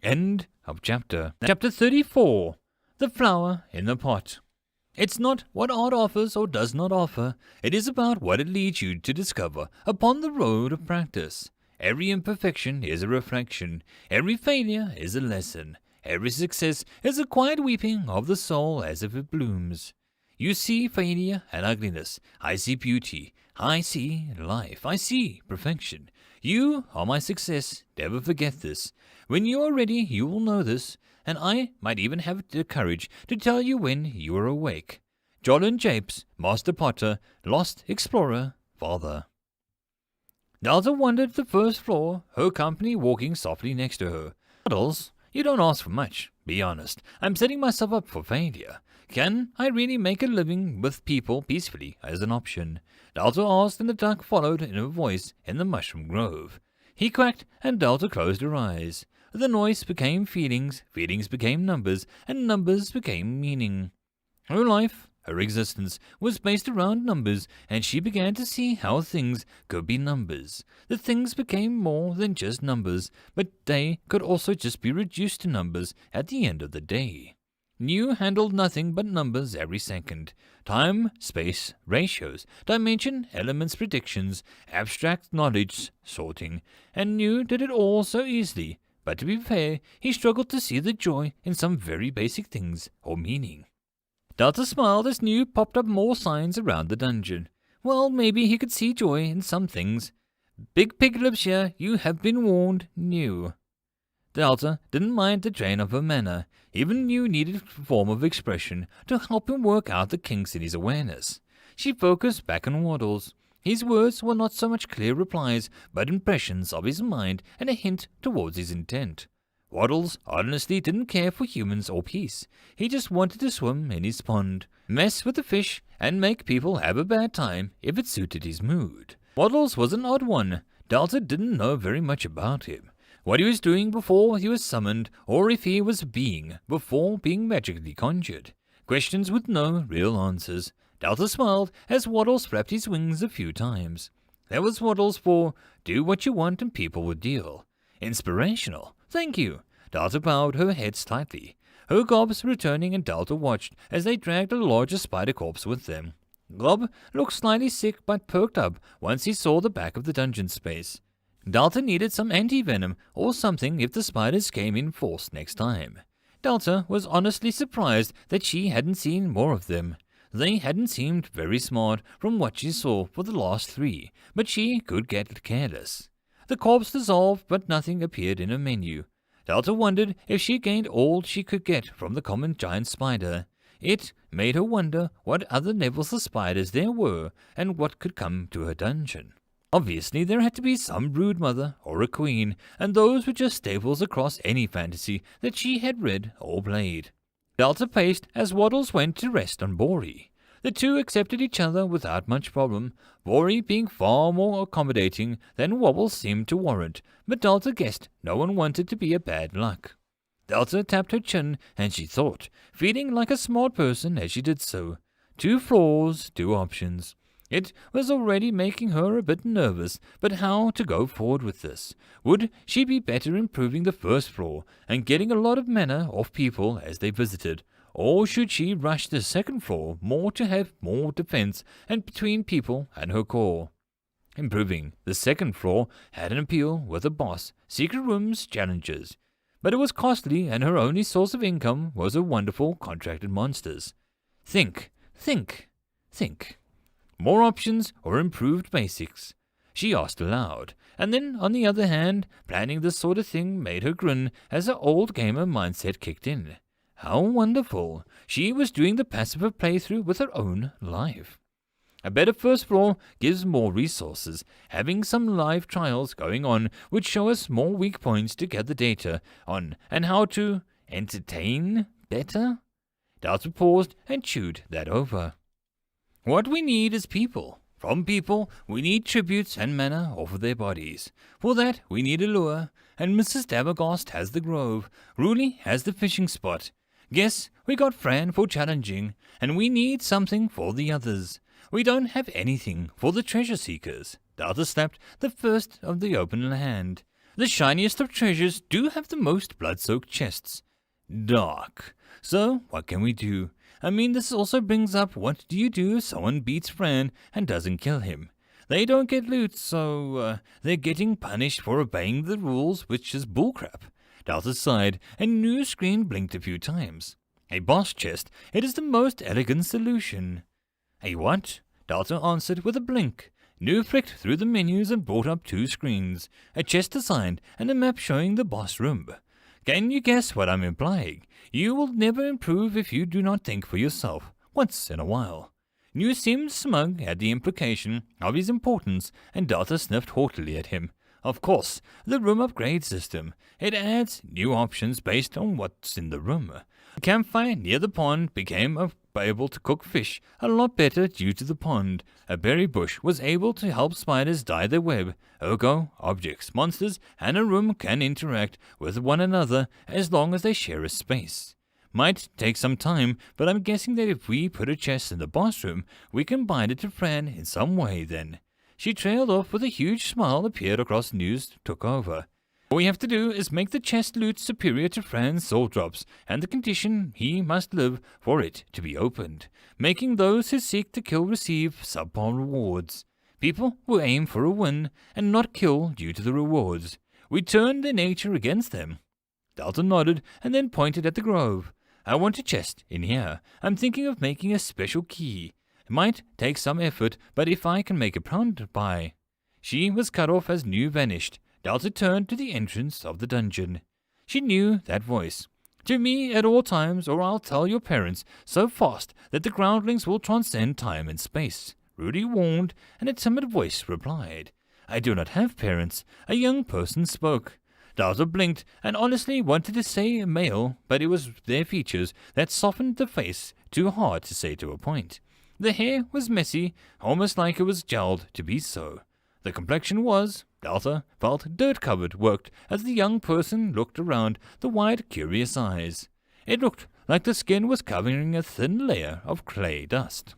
End of chapter. Chapter 34. The Flower in the Pot. It's not what art offers or does not offer. It is about what it leads you to discover upon the road of practice. Every imperfection is a reflection. Every failure is a lesson. Every success is a quiet weeping of the soul as if it blooms. You see failure and ugliness. I see beauty. I see life. I see perfection. You are my success. Never forget this. When you are ready, you will know this, and I might even have the courage to tell you when you are awake. Jolin Japes, Master Potter, Lost Explorer, Father. Delta wandered the first floor, her company walking softly next to her. Waddles, you don't ask for much, be honest. I'm setting myself up for failure. Can I really make a living with people peacefully as an option? Delta asked, and the duck followed in a voice in the mushroom grove. He quacked, and Delta closed her eyes. The noise became feelings, feelings became numbers, and numbers became meaning. Her life, her existence, was based around numbers, and she began to see how things could be numbers. The things became more than just numbers, but they could also just be reduced to numbers at the end of the day. New handled nothing but numbers every second. Time, space, ratios, dimension, elements, predictions, abstract knowledge, sorting, and New did it all so easily. But to be fair, he struggled to see the joy in some very basic things, or meaning. Delta smiled as New popped up more signs around the dungeon. Well, maybe he could see joy in some things. Big Pig lives here, you have been warned, New. Delta didn't mind the drain of her manner. Even New needed a form of expression to help him work out the kinks in his awareness. She focused back on Waddles. His words were not so much clear replies, but impressions of his mind and a hint towards his intent. Waddles honestly didn't care for humans or peace. He just wanted to swim in his pond, mess with the fish, and make people have a bad time if it suited his mood. Waddles was an odd one. Delta didn't know very much about him. What he was doing before he was summoned, or if he was being before being magically conjured. Questions with no real answers. Delta smiled as Waddles flapped his wings a few times. That was Waddles for do what you want and people would deal. Inspirational. Thank you. Delta bowed her head slightly. Her gobs returning, and Delta watched as they dragged a larger spider corpse with them. Gob looked slightly sick but perked up once he saw the back of the dungeon space. Delta needed some anti-venom or something if the spiders came in force next time. Delta was honestly surprised that she hadn't seen more of them. They hadn't seemed very smart from what she saw for the last 3, but she could get careless. The corpse dissolved, but nothing appeared in her menu. Delta wondered if she gained all she could get from the common giant spider. It made her wonder what other levels of spiders there were and what could come to her dungeon. Obviously, there had to be some brood mother or a queen, and those were just staples across any fantasy that she had read or played. Delta paced as Waddles went to rest on B.R.E. The two accepted each other without much problem, B.R.E. being far more accommodating than Wobbles seemed to warrant, but Delta guessed no one wanted to be a bad luck. Delta tapped her chin, and she thought, feeling like a smart person as she did so. 2 floors, 2 options. It was already making her a bit nervous, but how to go forward with this? Would she be better improving the first floor and getting a lot of mana off people as they visited? Or should she rush the second floor more to have more defense and between people and her core? Improving the second floor had an appeal with a boss, secret rooms, challenges. But it was costly, and her only source of income was her wonderful contracted monsters. Think. More options or improved basics? She asked aloud, and then, on the other hand, planning this sort of thing made her grin as her old gamer mindset kicked in. How wonderful! She was doing the passive playthrough with her own life. A better first floor gives more resources. Having some live trials going on would show us more weak points to gather data on and how to entertain better. Delta paused and chewed that over. What we need is people. From people, we need tributes and mana off of their bodies. For that, we need a lure, and Mrs. Dabergast has the grove. Rooley has the fishing spot. Guess we got Fran for challenging, and we need something for the others. We don't have anything for the treasure seekers. Delta slapped the first of the open hand. The shiniest of treasures do have the most blood-soaked chests. Dark. So, what can we do? I mean, this also brings up, what do you do if someone beats Fran and doesn't kill him? They don't get loot, so they're getting punished for obeying the rules, which is bullcrap. Delta sighed, and New screen blinked a few times. A boss chest, it is the most elegant solution. A what? Delta answered with a blink. New flicked through the menus and brought up 2 screens, a chest assigned and a map showing the boss room. Can you guess what I'm implying? You will never improve if you do not think for yourself. once in a while. New seemed smug at the implication of his importance, and Delta sniffed haughtily at him. Of course, the room upgrade system. It adds new options based on what's in the room. The campfire near the pond became able to cook fish a lot better due to the pond. A berry bush was able to help spiders dye their web. Ergo, objects, monsters, and a room can interact with one another as long as they share a space. Might take some time, but I'm guessing that if we put a chest in the boss room, we can bind it to Fran in some way then. She trailed off with a huge smile appeared across news took over. All we have to do is make the chest loot superior to Fran's soul drops, and the condition he must live for it to be opened, making those who seek to kill receive subpar rewards. People will aim for a win, and not kill due to the rewards. We turn their nature against them. Delta nodded, and then pointed at the grove. I want a chest in here. I'm thinking of making a special key. It might take some effort, but if I can make a pound by. She was cut off as New vanished. Delta turned to the entrance of the dungeon. She knew that voice. To me at all times, or I'll tell your parents so fast that the groundlings will transcend time and space. Rudy warned, and a timid voice replied. I do not have parents. A young person spoke. Delta blinked and honestly wanted to say male, but it was their features that softened the face too hard to say to a point. The hair was messy, almost like it was gelled to be so. The complexion was, Delta felt, dirt-covered, worked as the young person looked around the wide, curious eyes. It looked like the skin was covering a thin layer of clay dust.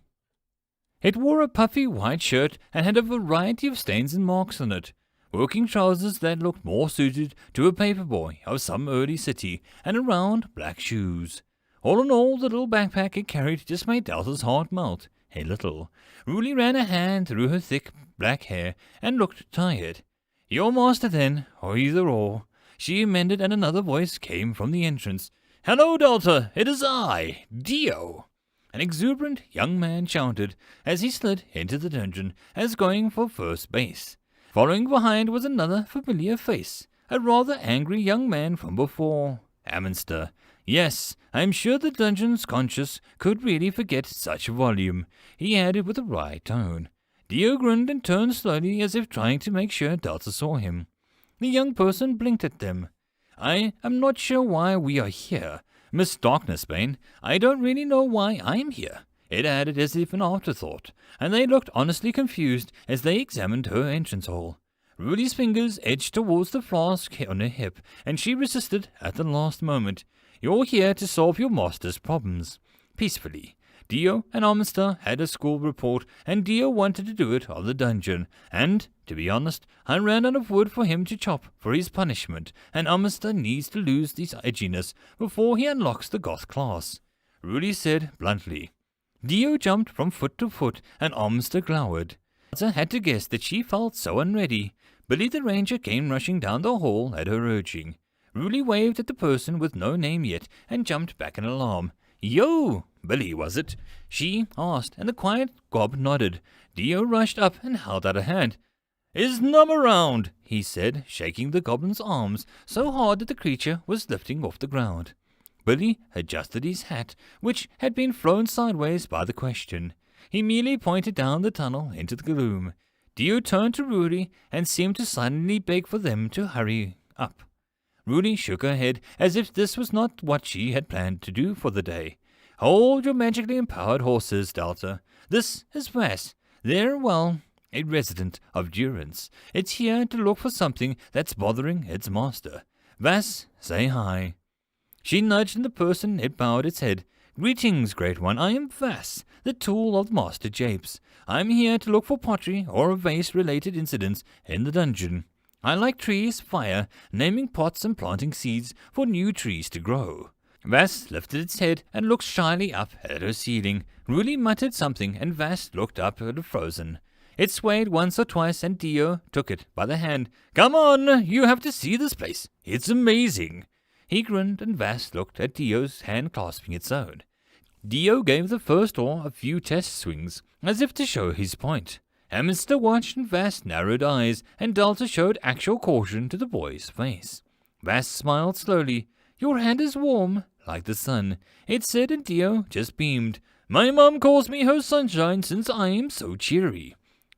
It wore a puffy white shirt and had a variety of stains and marks on it. Working trousers that looked more suited to a paperboy of some early city, and a round black shoes. All in all, the little backpack it carried just made Delta's heart melt a little. Ruli ran a hand through her thick black hair and looked tired. Your master then, or either or, she amended, and another voice came from the entrance. Hello, Delta, it is I, Dio. An exuberant young man shouted as he slid into the dungeon as going for first base. Following behind was another familiar face, a rather angry young man from before. Ammonster. Yes, I'm sure the dungeon's conscious could really forget such volume, he added with a wry tone. Dio grinned and turned slowly as if trying to make sure Delta saw him. The young person blinked at them. I am not sure why we are here. Miss Darknessbane, I don't really know why I'm here, it added as if an afterthought, and they looked honestly confused as they examined her entrance hall. Rudy's fingers edged towards the flask on her hip, and she resisted at the last moment. You're here to solve your master's problems. Peacefully. Dio and Ammonster had a school report, and Dio wanted to do it on the dungeon, and, to be honest, I ran out of wood for him to chop for his punishment, and Ammonster needs to lose his edginess before he unlocks the goth class. Rudy said bluntly. Dio jumped from foot to foot, and Ammonster glowered. Delta had to guess that she felt so unready. Billy the Ranger came rushing down the hall at her urging. Rudy waved at the person with no name yet, and jumped back in alarm. Yo! Billy, was it? She asked, and the quiet gob nodded. Dio rushed up and held out a hand. Is Num around? He said, shaking the goblin's arms so hard that the creature was lifting off the ground. Billy adjusted his hat, which had been thrown sideways by the question. He merely pointed down the tunnel into the gloom. Dio turned to Rudy and seemed to silently beg for them to hurry up. Rudy shook her head as if this was not what she had planned to do for the day. Hold your magically empowered horses, Delta. This is Vass. They're, well, a resident of Durance. It's here to look for something that's bothering its master. Vass, say hi. She nudged, and the person it bowed its head. Greetings, Great One. I am Vass, the tool of Master Japes. I'm here to look for pottery or vase-related incidents in the dungeon. I like trees, fire, naming pots and planting seeds for new trees to grow. Vass lifted its head and looked shyly up at her ceiling. Ruli muttered something, and Vass looked up at the frozen. It swayed once or twice, and Dio took it by the hand. Come on, you have to see this place. It's amazing. He grinned, and Vass looked at Dio's hand clasping its own. Dio gave the first oar a few test swings, as if to show his point. Ammonster watched, and Vass narrowed eyes, and Delta showed actual caution to the boy's face. Vass smiled slowly. Your hand is warm, like the sun, it said, and Dio just beamed. My mom calls me her sunshine since I am so cheery,"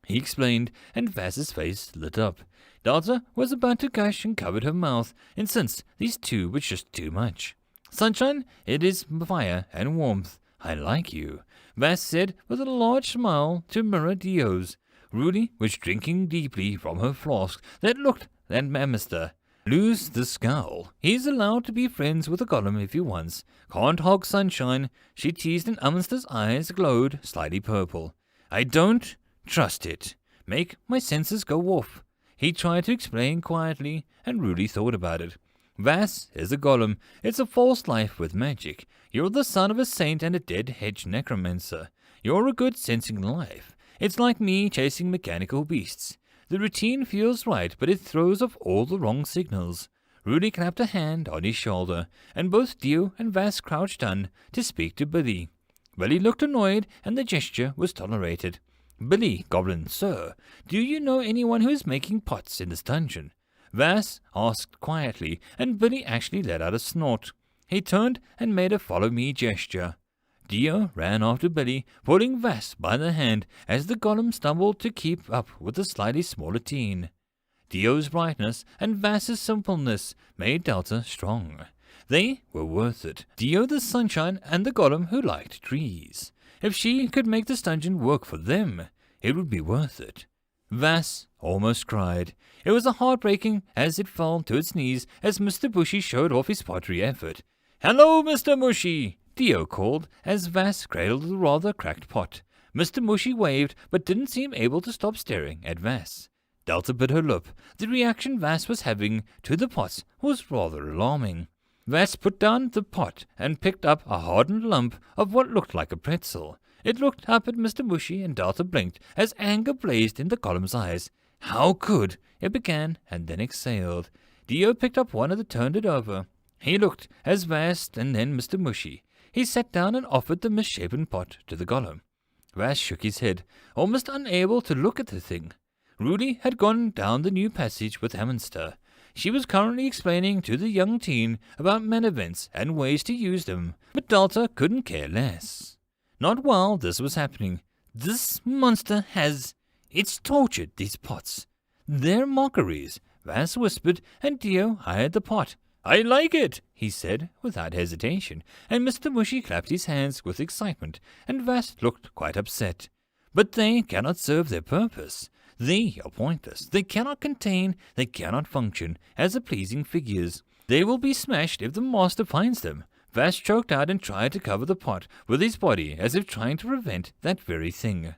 he explained, and Vass's face lit up. Delta was about to gush and covered her mouth, and since these two were just too much. "Sunshine, it is fire and warmth. I like you," Vass said with a large smile to mirror Dio's. Rudy was drinking deeply from her flask that looked at Amster. "Lose the scowl. He's allowed to be friends with the golem if he wants. Can't hog sunshine," she teased, and Amster's eyes glowed slightly purple. "I don't trust it. Make my senses go off," he tried to explain quietly, and Rudy thought about it. "Vass is a golem. It's a false life with magic. You're the son of a saint and a dead hedge necromancer. You're a good sensing life. It's like me chasing mechanical beasts. The routine feels right, but it throws off all the wrong signals." Rudy clapped a hand on his shoulder, and both Dio and Vass crouched down to speak to Billy. Billy looked annoyed, and the gesture was tolerated. "Billy, Goblin, sir, do you know anyone who is making pots in this dungeon?" Vass asked quietly, and Billy actually let out a snort. He turned and made a follow-me gesture. Dio ran after Billy, pulling Vass by the hand as the golem stumbled to keep up with the slightly smaller teen. Dio's brightness and Vass's simpleness made Delta strong. They were worth it. Dio the sunshine and the golem who liked trees. If she could make this dungeon work for them, it would be worth it. Vass almost cried. It was heartbreaking as it fell to its knees as Mr. Bushy showed off his pottery effort. "Hello, Mr. Mushy," Dio called as Vass cradled the rather cracked pot. Mr. Mushy waved, but didn't seem able to stop staring at Vass. Delta bit her lip. The reaction Vass was having to the pots was rather alarming. Vass put down the pot and picked up a hardened lump of what looked like a pretzel. It looked up at Mr. Mushy, and Delta blinked as anger blazed in the golem's eyes. "How could—" it began and then exhaled. Dio picked up one and turned it over. He looked as Vass and then Mr. Mushy. He sat down and offered the misshapen pot to the golem. Vass shook his head, almost unable to look at the thing. Rudy had gone down the new passage with Amster. She was currently explaining to the young teen about mana vents and ways to use them, but Delta couldn't care less. Not while this was happening. "This monster has... it's tortured these pots. They're mockeries," Vass whispered, and Dio eyed the pot. "I like it," he said without hesitation, and Mr. Mushy clapped his hands with excitement, and Vass looked quite upset. "But they cannot serve their purpose. They are pointless. They cannot contain, they cannot function as pleasing figures. They will be smashed if the master finds them." Vass choked out and tried to cover the pot with his body as if trying to prevent that very thing.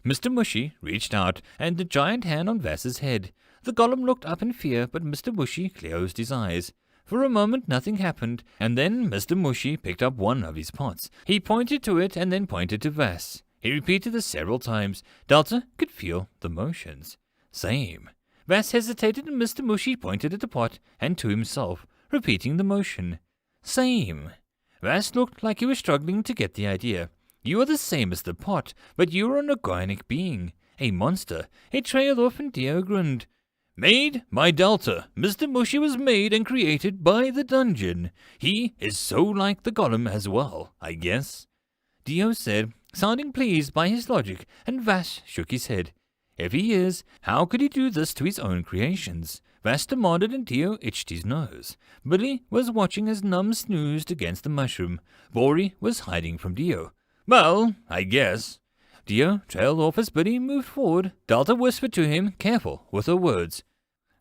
Mr. Mushy reached out and the giant hand on Vass's head. The golem looked up in fear, but Mr. Mushy closed his eyes. For a moment nothing happened, and then Mr. Mushy picked up one of his pots. He pointed to it and then pointed to Vass. He repeated this several times. Delta could feel the motions. "Same." Vass hesitated and Mr. Mushy pointed at the pot and to himself, repeating the motion. "Same." Vass looked like he was struggling to get the idea. "You are the same as the pot, but you are an organic being, a monster." He trailed off and Dio grinned. "Made by Delta. Mr. Mushy was made and created by the dungeon. He is so like the golem as well, I guess," Dio said, sounding pleased by his logic, and Vass shook his head. "If he is, how could he do this to his own creations?" Vass demanded, and Dio itched his nose. Billy was watching as Num snoozed against the mushroom. Bori was hiding from Dio. "Well, I guess." Dio trailed off as Billy moved forward. Delta whispered to him, careful with her words.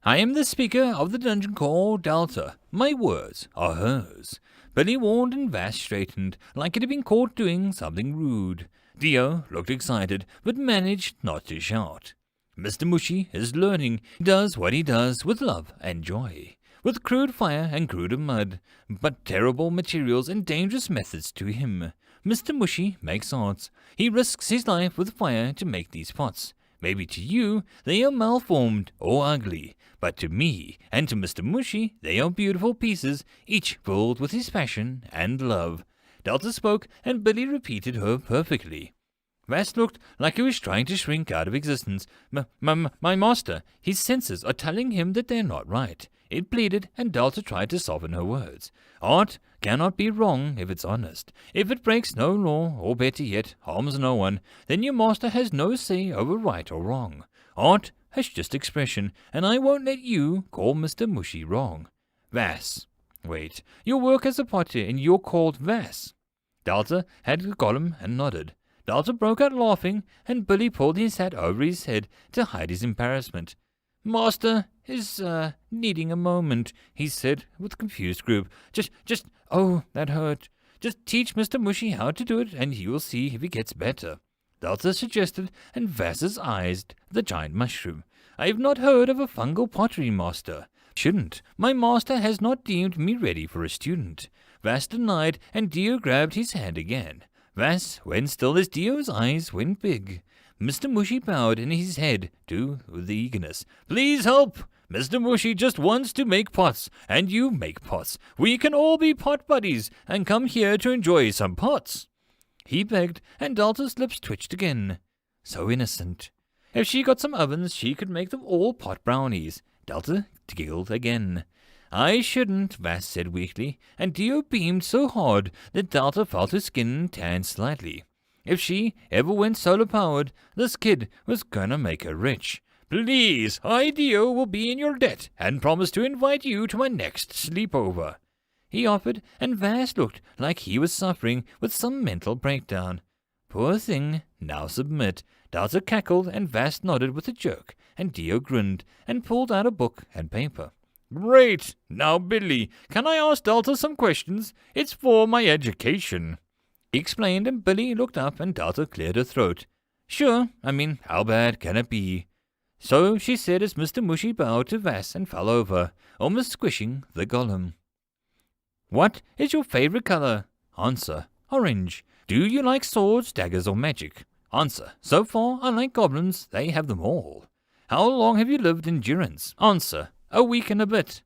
"I am the speaker of the dungeon called Delta. My words are hers." Billy warned and Vass straightened, like it had been caught doing something rude. Dio looked excited, but managed not to shout. Mr. Mushy is learning. He does what he does with love and joy, with crude fire and cruder mud, but terrible materials and dangerous methods to him. Mr. Mushy makes arts. He risks his life with fire to make these pots. Maybe to you they are malformed or ugly, but to me and to Mr. Mushy they are beautiful pieces, each filled with his passion and love. Delta spoke, and Billy repeated her perfectly. Vass looked like he was trying to shrink out of existence. My master, his senses are telling him that they're not right." It pleaded, and Delta tried to soften her words. "Art cannot be wrong if it's honest. If it breaks no law, or better yet, harms no one, then your master has no say over right or wrong. Art has just expression, and I won't let you call Mr. Mushy wrong. Vass. Wait, you work as a potter, and you're called Vass. Delta had the column and nodded. Delta broke out laughing, and Billy pulled his hat over his head to hide his embarrassment. Master is, needing a moment, he said with a confused group. Oh, that hurt. Just teach Mr. Mushy how to do it, and you will see if he gets better. Delta suggested, and Vass's eyed the giant mushroom. I have not heard of a fungal pottery master. Shouldn't. My master has not deemed me ready for a student. Vass denied, and Dio grabbed his hand again. Vass went still as Dio's eyes went big. Mr. Mushy bowed in his head with eagerness. Please help! Mr. Mushy just wants to make pots, and you make pots. We can all be pot buddies, and come here to enjoy some pots. He begged, and Delta's lips twitched again. So innocent. If she got some ovens, she could make them all pot brownies. Delta giggled again. I shouldn't, Vass said weakly, and Dio beamed so hard that Delta felt her skin tan slightly. If she ever went solar-powered, this kid was gonna make her rich. Please, I, Dio, will be in your debt, and promise to invite you to my next sleepover. He offered, and Vass looked like he was suffering with some mental breakdown. Poor thing, now submit. Delta cackled, and Vass nodded with a jerk, and Dio grinned, and pulled out a book and paper. Great! Now, Billy, can I ask Delta some questions? It's for my education. He explained, and Billy looked up, and Delta cleared her throat. Sure, how bad can it be? So she said as Mr. Mushy bowed to Vass and fell over, almost squishing the golem. What is your favorite color? Answer, orange. Do you like swords, daggers, or magic? Answer, so far I like goblins, they have them all. How long have you lived in Durance? Answer, a week and a bit.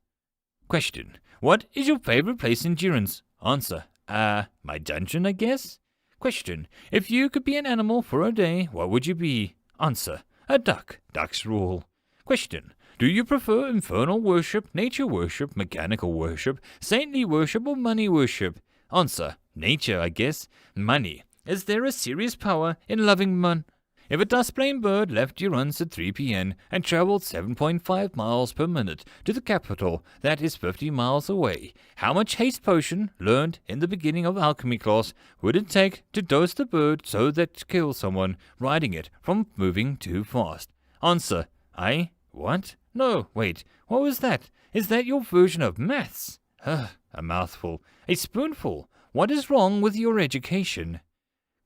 Question, what is your favorite place in Durance? Answer, my dungeon, I guess. Question, if you could be an animal for a day, what would you be? Answer, a duck. Ducks rule. Question, do you prefer infernal worship, nature worship, mechanical worship, saintly worship, or money worship? Answer, nature, I guess. Money. Is there a serious power in loving money? If a dust-plain bird left Durance at 3 p.m. and traveled 7.5 miles per minute to the capital that is 50 miles away, how much haste potion, learned in the beginning of alchemy class, would it take to dose the bird so that to kill someone riding it from moving too fast? Answer, what? No, wait, what was that? Is that your version of maths? A mouthful. A spoonful. What is wrong with your education?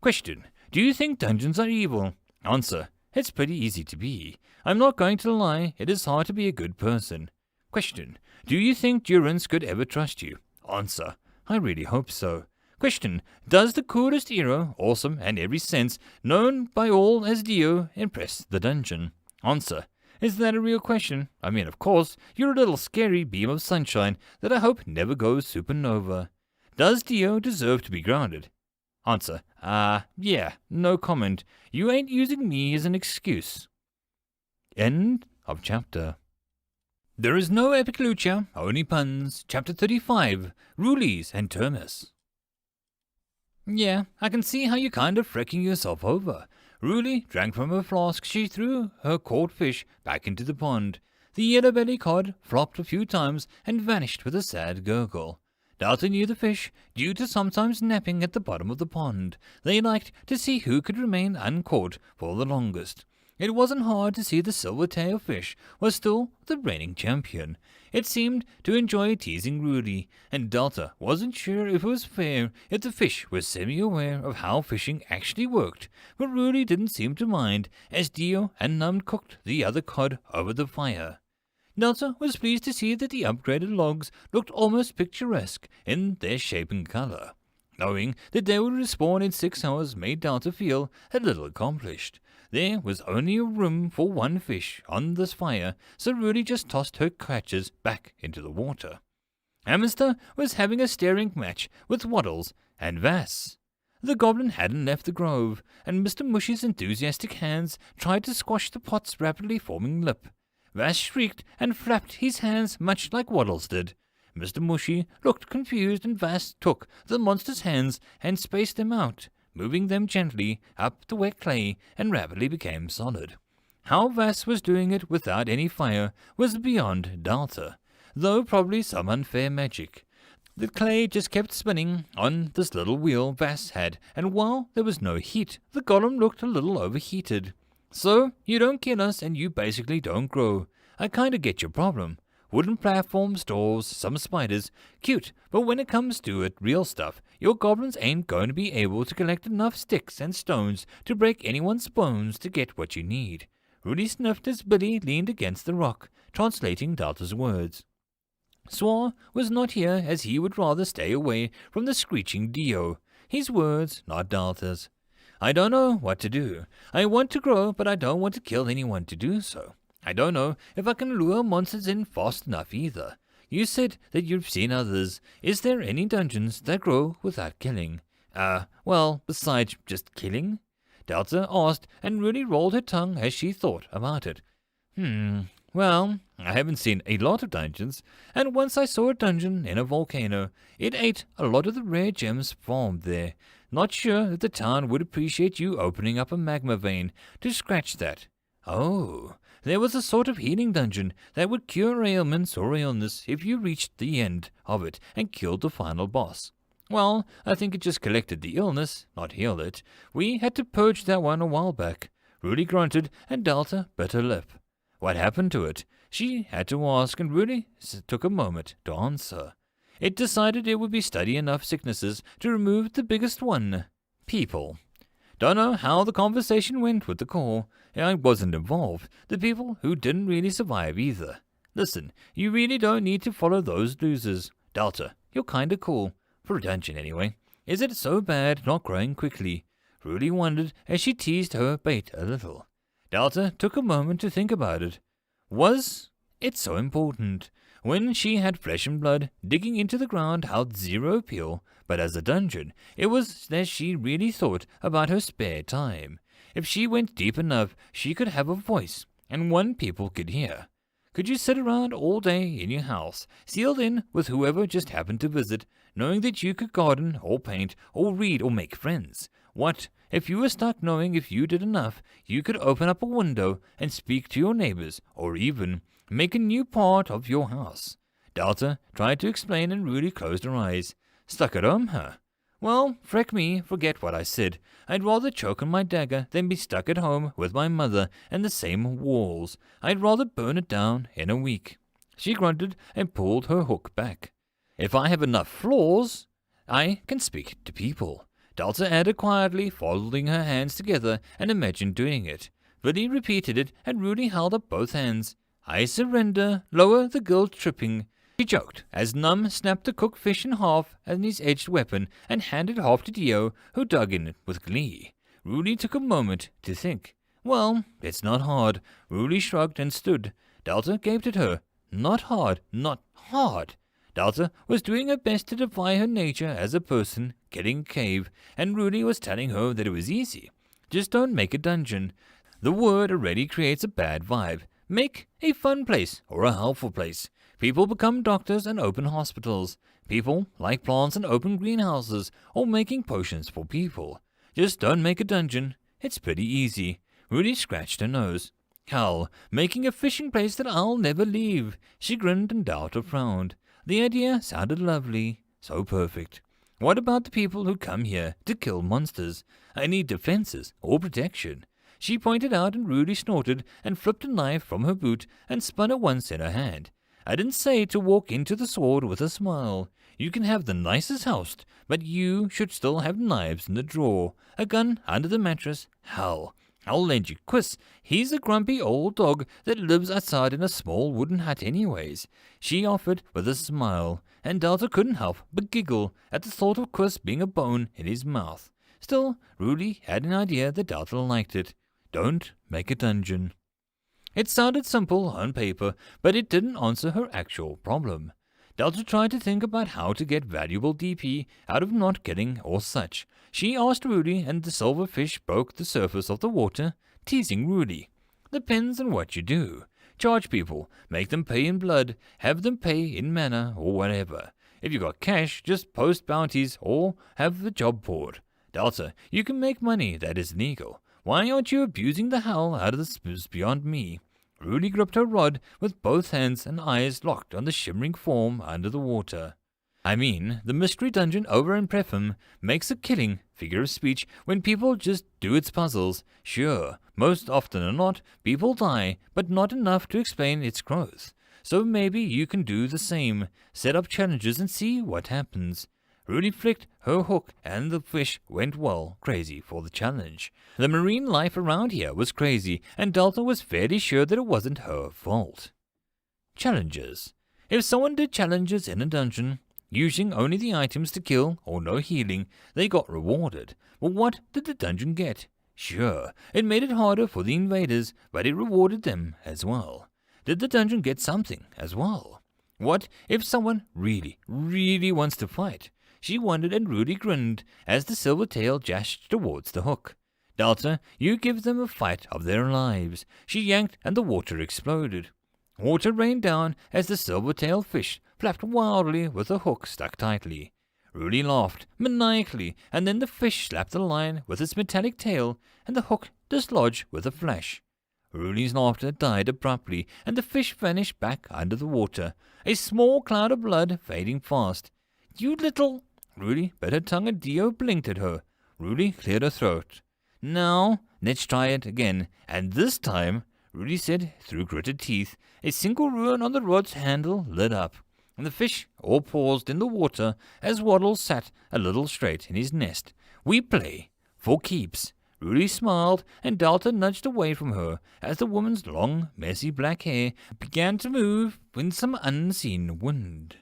Question, do you think dungeons are evil? Answer, it's pretty easy to be. I'm not going to lie, it is hard to be a good person. Question, do you think Durance could ever trust you? Answer, I really hope so. Question, does the coolest hero, awesome in every sense, known by all as Dio, impress the dungeon? Answer, is that a real question? Of course, you're a little scary beam of sunshine that I hope never goes supernova. Does Dio deserve to be grounded? Answer, yeah, no comment. You ain't using me as an excuse. End of chapter. There is no epic lucha, only puns. Chapter 35, Rulies and Termis. Yeah, I can see how you're kind of frecking yourself over. Ruli drank from her flask. She threw her caught fish back into the pond. The yellow-bellied cod flopped a few times and vanished with a sad gurgle. Delta knew the fish, due to sometimes napping at the bottom of the pond. They liked to see who could remain uncaught for the longest. It wasn't hard to see the silver-tailed fish was still the reigning champion. It seemed to enjoy teasing Rudy, and Delta wasn't sure if it was fair if the fish was semi-aware of how fishing actually worked, but Rudy didn't seem to mind as Dio and Num cooked the other cod over the fire. Delta was pleased to see that the upgraded logs looked almost picturesque in their shape and color. Knowing that they would respawn in 6 hours made Delta feel a little accomplished. There was only room for one fish on this fire, so Rudy just tossed her catches back into the water. Hamster was having a staring match with Waddles and Vass. The goblin hadn't left the grove, and Mr. Mushy's enthusiastic hands tried to squash the pot's rapidly forming lip. Vass shrieked and flapped his hands much like Waddles did. Mr. Mushy looked confused, and Vass took the monster's hands and spaced them out, moving them gently up the wet clay, and rapidly became solid. How Vass was doing it without any fire was beyond Dalta, though probably some unfair magic. The clay just kept spinning on this little wheel Vass had, and while there was no heat, the golem looked a little overheated. So, you don't kill us and you basically don't grow. I kinda get your problem. Wooden platforms, doors, some spiders, cute, but when it comes to it, real stuff, your goblins ain't going to be able to collect enough sticks and stones to break anyone's bones to get what you need. Rudy sniffed as Billy leaned against the rock, translating Dalta's words. Swar was not here, as he would rather stay away from the screeching Dio. His words, not Dalta's. I don't know what to do. I want to grow, but I don't want to kill anyone to do so. I don't know if I can lure monsters in fast enough either. You said that you've seen others. Is there any dungeons that grow without killing? Well, besides just killing? Dalta asked, and really rolled her tongue as she thought about it. Well, I haven't seen a lot of dungeons, and once I saw a dungeon in a volcano. It ate a lot of the rare gems farmed there. Not sure if the town would appreciate you opening up a magma vein to scratch that. Oh, there was a sort of healing dungeon that would cure ailments or illness if you reached the end of it and killed the final boss. Well, I think it just collected the illness, not healed it. We had to purge that one a while back. Rudy grunted, and Dalta bit her lip. What happened to it? She had to ask, and Rudy took a moment to answer. It decided it would be steady enough sicknesses to remove the biggest one. People. Don't know how the conversation went with the core. I wasn't involved. The people who didn't really survive either. Listen, you really don't need to follow those losers. Dalta, you're kinda cool. For a dungeon, anyway. Is it so bad not growing quickly? Rudy wondered as she teased her bait a little. Dalta took a moment to think about it. Was it so important? When she had flesh and blood, digging into the ground held zero appeal, but as a dungeon, it was that she really thought about her spare time. If she went deep enough, she could have a voice, and one people could hear. Could you sit around all day in your house, sealed in with whoever just happened to visit, knowing that you could garden, or paint, or read, or make friends? What if you were stuck knowing if you did enough, you could open up a window and speak to your neighbors, or even make a new part of your house? Dalta tried to explain, and Rudy closed her eyes. Stuck at home, huh? Well, frick me, forget what I said. I'd rather choke on my dagger than be stuck at home with my mother and the same walls. I'd rather burn it down in a week. She grunted and pulled her hook back. If I have enough flaws, I can speak to people. Dalta added quietly, folding her hands together, and imagined doing it. Billy repeated it, and Rudy held up both hands. I surrender, lower the girl tripping. She joked, as Num snapped the cooked fish in half and his edged weapon, and handed half to Dio, who dug in it with glee. Rudy took a moment to think. Well, it's not hard. Rudy shrugged and stood. Dalta gaped at her. Not hard, not hard. Dalta was doing her best to defy her nature as a person, getting a cave, and Rudy was telling her that it was easy. Just don't make a dungeon. The word already creates a bad vibe. Make a fun place, or a helpful place. People become doctors and open hospitals. People like plants and open greenhouses, or making potions for people. Just don't make a dungeon. It's pretty easy. Rudy scratched her nose. Hell, making a fishing place that I'll never leave. She grinned and Dalta frowned. The idea sounded lovely. So perfect. What about the people who come here to kill monsters? I need defenses or protection. She pointed out, and Rudy snorted and flipped a knife from her boot and spun it once in her hand. I didn't say to walk into the sword with a smile. You can have the nicest house, but you should still have knives in the drawer, a gun under the mattress. Hell, I'll lend you Quiz. He's a grumpy old dog that lives outside in a small wooden hut anyways. She offered with a smile, and Dalta couldn't help but giggle at the thought of Quiz being a bone in his mouth. Still, Rudy had an idea that Dalta liked it. Don't make a dungeon. It sounded simple on paper, but it didn't answer her actual problem. Dalta tried to think about how to get valuable DP out of not killing or such. She asked Rudy, and the silverfish broke the surface of the water, teasing Rudy. Depends on what you do. Charge people, make them pay in blood, have them pay in mana, or whatever. If you got cash, just post bounties or have the job board. Delta, you can make money that is legal. Why aren't you abusing the hell out of the spoofs beyond me? Rudy gripped her rod with both hands and eyes locked on the shimmering form under the water. I mean, the mystery dungeon over in Prefum makes a killing, figure of speech, when people just do its puzzles. Sure, most often or not, people die, but not enough to explain its growth. So maybe you can do the same, set up challenges and see what happens. Rudy flicked her hook and the fish went crazy for the challenge. The marine life around here was crazy, and Delta was fairly sure that it wasn't her fault. Challenges. If someone did challenges in a dungeon, using only the items to kill or no healing, they got rewarded. But what did the dungeon get? Sure, it made it harder for the invaders, but it rewarded them as well. Did the dungeon get something as well? What if someone really wants to fight? She wondered, and Rudy grinned as the silver tail jashed towards the hook. Delta, you give them a fight of their lives. She yanked and the water exploded. Water rained down as the silver-tailed fish flapped wildly with the hook stuck tightly. Rudy laughed maniacally, and then the fish slapped the line with its metallic tail, and the hook dislodged with a flash. Rudy's laughter died abruptly, and the fish vanished back under the water, a small cloud of blood fading fast. You little... Rudy bit her tongue and Dio blinked at her. Rudy cleared her throat. Now, let's try it again, and this time... Rudy said through gritted teeth. A single ruin on the rod's handle lit up, and the fish all paused in the water as Waddle sat a little straight in his nest. We play. For keeps. Rudy smiled, and Delta nudged away from her as the woman's long, messy black hair began to move in some unseen wind.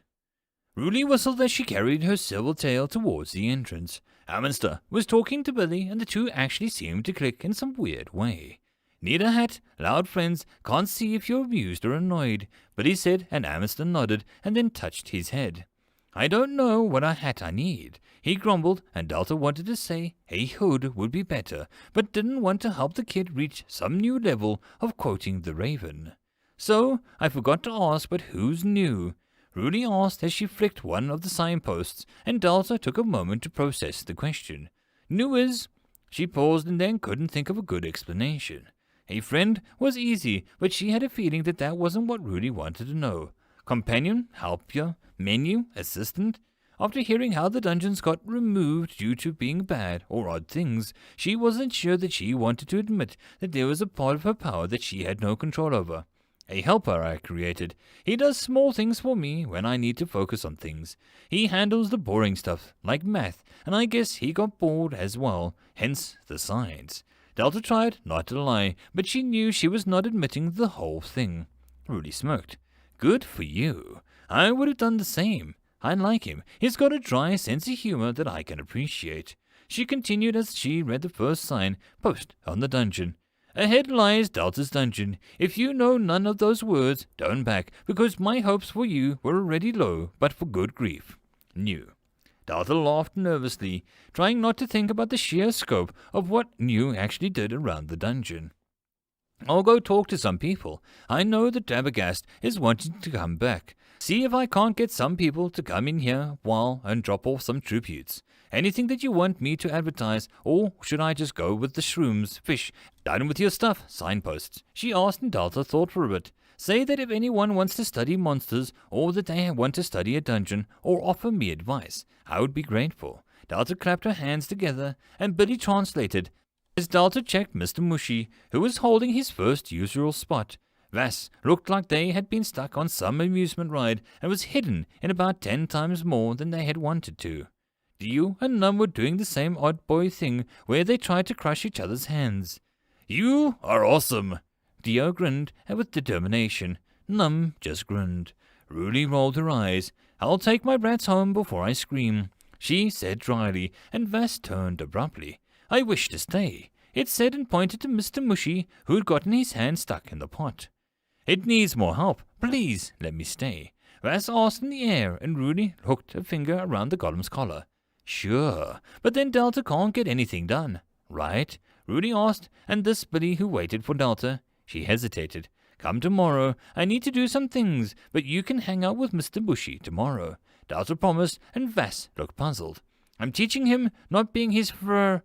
Rudy whistled as she carried her silver tail towards the entrance. Amundsen was talking to Billy, and the two actually seemed to click in some weird way. Need a hat, loud friends, can't see if you're amused or annoyed, Billy said, and Amundsen nodded and then touched his head. I don't know what a hat I need, he grumbled, and Delta wanted to say a hood would be better, but didn't want to help the kid reach some new level of quoting the Raven. So, I forgot to ask, but who's new? Rudy asked as she flicked one of the signposts, and Delta took a moment to process the question. New is... She paused and then couldn't think of a good explanation. A friend was easy, but she had a feeling that that wasn't what Rudy wanted to know. Companion, helper, menu, assistant? After hearing how the dungeons got removed due to being bad or odd things, she wasn't sure that she wanted to admit that there was a part of her power that she had no control over. A helper I created. He does small things for me when I need to focus on things. He handles the boring stuff, like math, and I guess he got bored as well, hence the science. Delta tried not to lie, but she knew she was not admitting the whole thing. Rudy smirked. Good for you. I would have done the same. I like him. He's got a dry sense of humor that I can appreciate. She continued as she read the first sign, post on the dungeon. Ahead lies Delta's dungeon. If you know none of those words, don't back, because my hopes for you were already low, but for good grief. New. Delta laughed nervously, trying not to think about the sheer scope of what New actually did around the dungeon. I'll go talk to some people. I know that Dabbergast is wanting to come back. See if I can't get some people to come in here while and drop off some tributes. Anything that you want me to advertise, or should I just go with the shrooms, fish, done with your stuff, signposts? She asked, and Delta thought for a bit. Say that if anyone wants to study monsters, or that they want to study a dungeon, or offer me advice, I would be grateful. Delta clapped her hands together, and Billy translated, as Delta checked Mr. Mushy, who was holding his first usual spot. Vass looked like they had been stuck on some amusement ride, and was hidden in about 10 times more than they had wanted to. Dio and Num were doing the same odd boy thing, where they tried to crush each other's hands. You are awesome! Dio grinned, and with determination. Num just grinned. Rudy rolled her eyes. I'll take my brats home before I scream, she said dryly, and Vass turned abruptly. I wish to stay, it said, and pointed to Mr. Mushy, who'd gotten his hand stuck in the pot. It needs more help. Please let me stay. Vass asked in the air, and Rudy hooked a finger around the golem's collar. Sure, but then Delta can't get anything done, right? Rudy asked, and this Billy who waited for Delta. She hesitated. Come tomorrow. I need to do some things, but you can hang out with Mr. Bushy tomorrow. Delta promised, and Vass looked puzzled. I'm teaching him, not being his fr...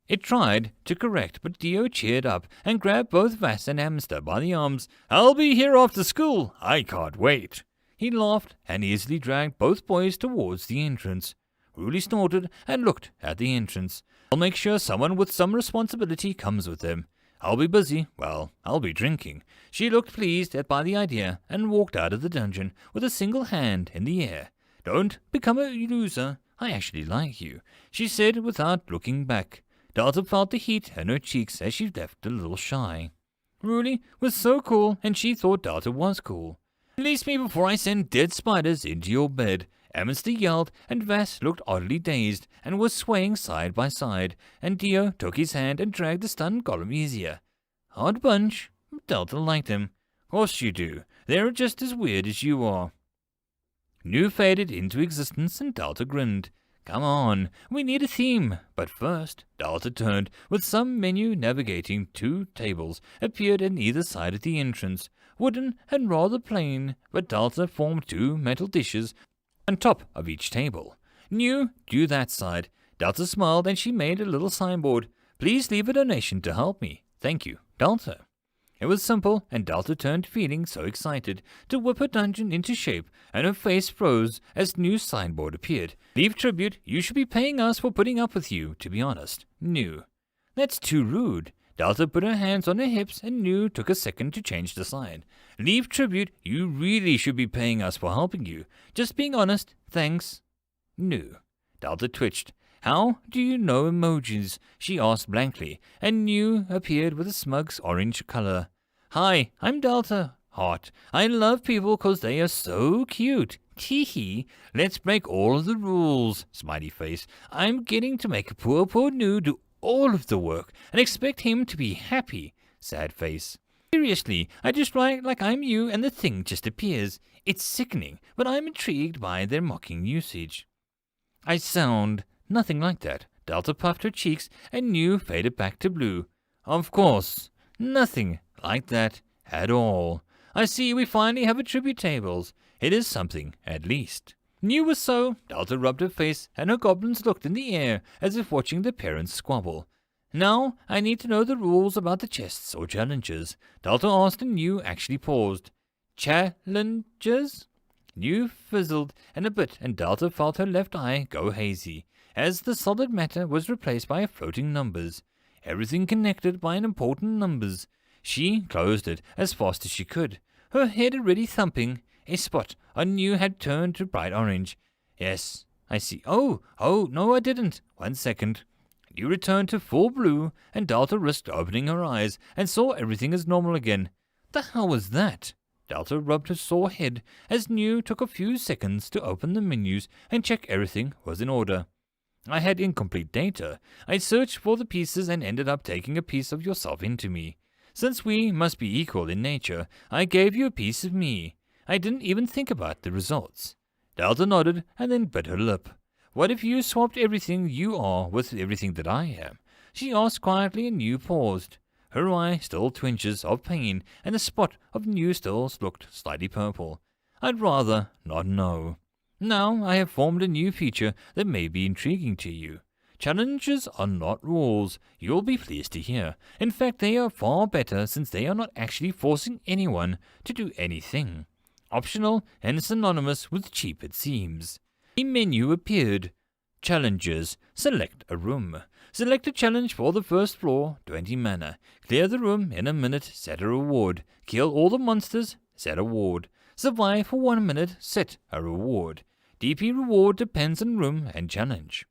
It tried to correct, but Dio cheered up and grabbed both Vass and Amster by the arms. I'll be here after school. I can't wait. He laughed and easily dragged both boys towards the entrance. Ruli snorted and looked at the entrance. I'll make sure someone with some responsibility comes with them. I'll be busy. Well, I'll be drinking. She looked pleased by the idea and walked out of the dungeon with a single hand in the air. Don't become a loser. I actually like you, she said without looking back. Delta felt the heat in her cheeks as she left a little shy. Ruli was so cool, and she thought Delta was cool. Release me before I send dead spiders into your bed. Amster yelled, and Vass looked oddly dazed and was swaying side by side, and Dio took his hand and dragged the stunned golem easier. Odd bunch. Delta liked him. Course you do. They're just as weird as you are. New faded into existence, and Delta grinned. Come on, we need a theme. But first, Delta turned, with some menu navigating. 2 tables appeared on either side of the entrance, wooden and rather plain, but Delta formed 2 metal dishes on top of each table. New, do that side. Delta smiled and she made a little signboard. Please leave a donation to help me. Thank you, Delta. It was simple, and Delta turned feeling so excited to whip her dungeon into shape, and her face froze as new signboard appeared. Leave tribute. You should be paying us for putting up with you, to be honest. New. That's too rude. Delta put her hands on her hips, and New took a second to change the sign. Leave tribute. You really should be paying us for helping you. Just being honest. Thanks. New. Delta twitched. How do you know emojis? She asked blankly, and New appeared with a smug orange color. Hi, I'm Delta. Heart. I love people 'cause they are so cute. Tee-hee. Let's break all of the rules. Smiley face. I'm getting to make poor New do all of the work and expect him to be happy. Sad face. Seriously, I just write like I'm you and the thing just appears. It's sickening, but I'm intrigued by their mocking usage. I sound nothing like that. Delta puffed her cheeks, and New faded back to blue. Of course, nothing like that at all. I see we finally have a tribute tables. It is something, at least. New was so. Delta rubbed her face, and her goblins looked in the air as if watching their parents squabble. Now, I need to know the rules about the chests or challenges. Delta asked, and New actually paused. Challenges? New fizzled in a bit, and Delta felt her left eye go hazy, as the solid matter was replaced by floating numbers. Everything connected by an important numbers. She closed it as fast as she could, her head already thumping. A spot on New had turned to bright orange. Yes, I see. Oh, no I didn't. 1 second. New returned to full blue, and Delta risked opening her eyes and saw everything as normal again. The hell was that? Delta rubbed her sore head as New took a few seconds to open the menus and check everything was in order. I had incomplete data. I searched for the pieces and ended up taking a piece of yourself into me. Since we must be equal in nature, I gave you a piece of me. I didn't even think about the results. Delta nodded and then bit her lip. What if you swapped everything you are with everything that I am? She asked quietly, and New paused. Her eye still twinges of pain, and the spot of New still looked slightly purple. I'd rather not know. Now I have formed a new feature that may be intriguing to you. Challenges are not rules, you'll be pleased to hear. In fact, they are far better since they are not actually forcing anyone to do anything. Optional and synonymous with cheap, it seems. A menu appeared. Challenges. Select a room. Select a challenge for the first floor, 20 mana. Clear the room in a minute, set a reward. Kill all the monsters, set a reward. Survive for 1 minute, set a reward. DP reward depends on room and challenge.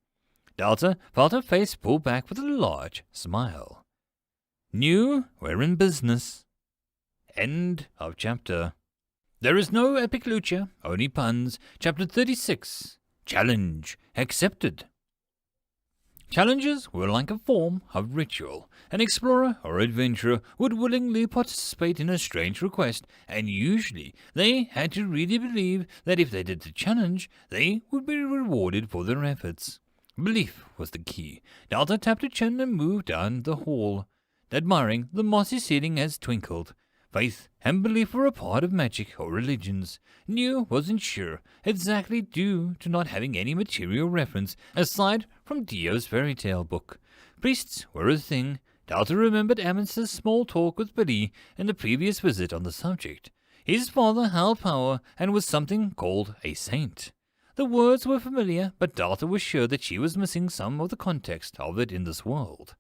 Delta felt her face pull back with a large smile. New, we're in business. End of chapter. There is no epic lucha, only puns. Chapter 36. Challenge accepted. Challenges were like a form of ritual. An explorer or adventurer would willingly participate in a strange request, and usually they had to really believe that if they did the challenge, they would be rewarded for their efforts. Belief was the key. Delta tapped her chin and moved down the hall, admiring the mossy ceiling as twinkled. Faith and belief were a part of magic or religions. New wasn't sure, exactly due to not having any material reference aside from Dio's fairy tale book. Priests were a thing. Delta remembered Amundsen's small talk with Billy in the previous visit on the subject. His father held power and was something called a saint. The words were familiar, but Delta was sure that she was missing some of the context of it in this world.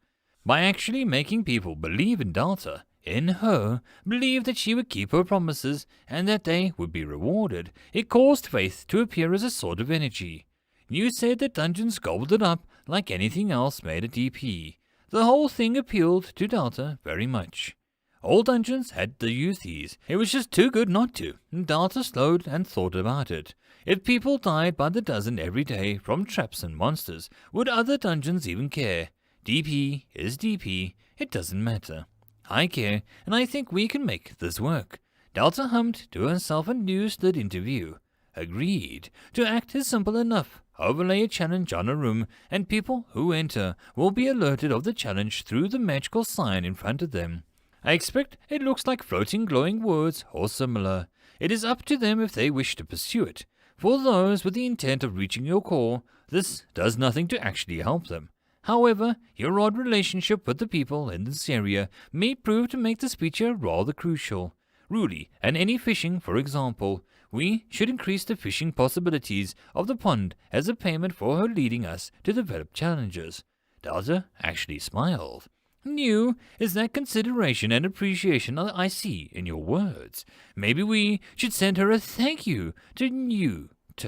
By actually making people believe in Delta, in her, believe that she would keep her promises and that they would be rewarded, it caused faith to appear as a sort of energy. New said that dungeons gobbled it up like anything else made a DP. The whole thing appealed to Delta very much. All dungeons had to use these. It was just too good not to. Delta slowed and thought about it. If people died by the dozen every day from traps and monsters, would other dungeons even care? DP is DP. It doesn't matter. I care, and I think we can make this work. Delta hummed to herself and New slid into view. Agreed. To act is simple enough. Overlay a challenge on a room, and people who enter will be alerted of the challenge through the magical sign in front of them. I expect it looks like floating glowing words or similar. It is up to them if they wish to pursue it. For those with the intent of reaching your core, this does nothing to actually help them. However, your odd relationship with the people in this area may prove to make this feature rather crucial. Rudy and any fishing, for example. We should increase the fishing possibilities of the pond as a payment for her leading us to develop challenges. Delta actually smiled. New is that consideration and appreciation I see in your words. Maybe we should send her a thank you to Newt.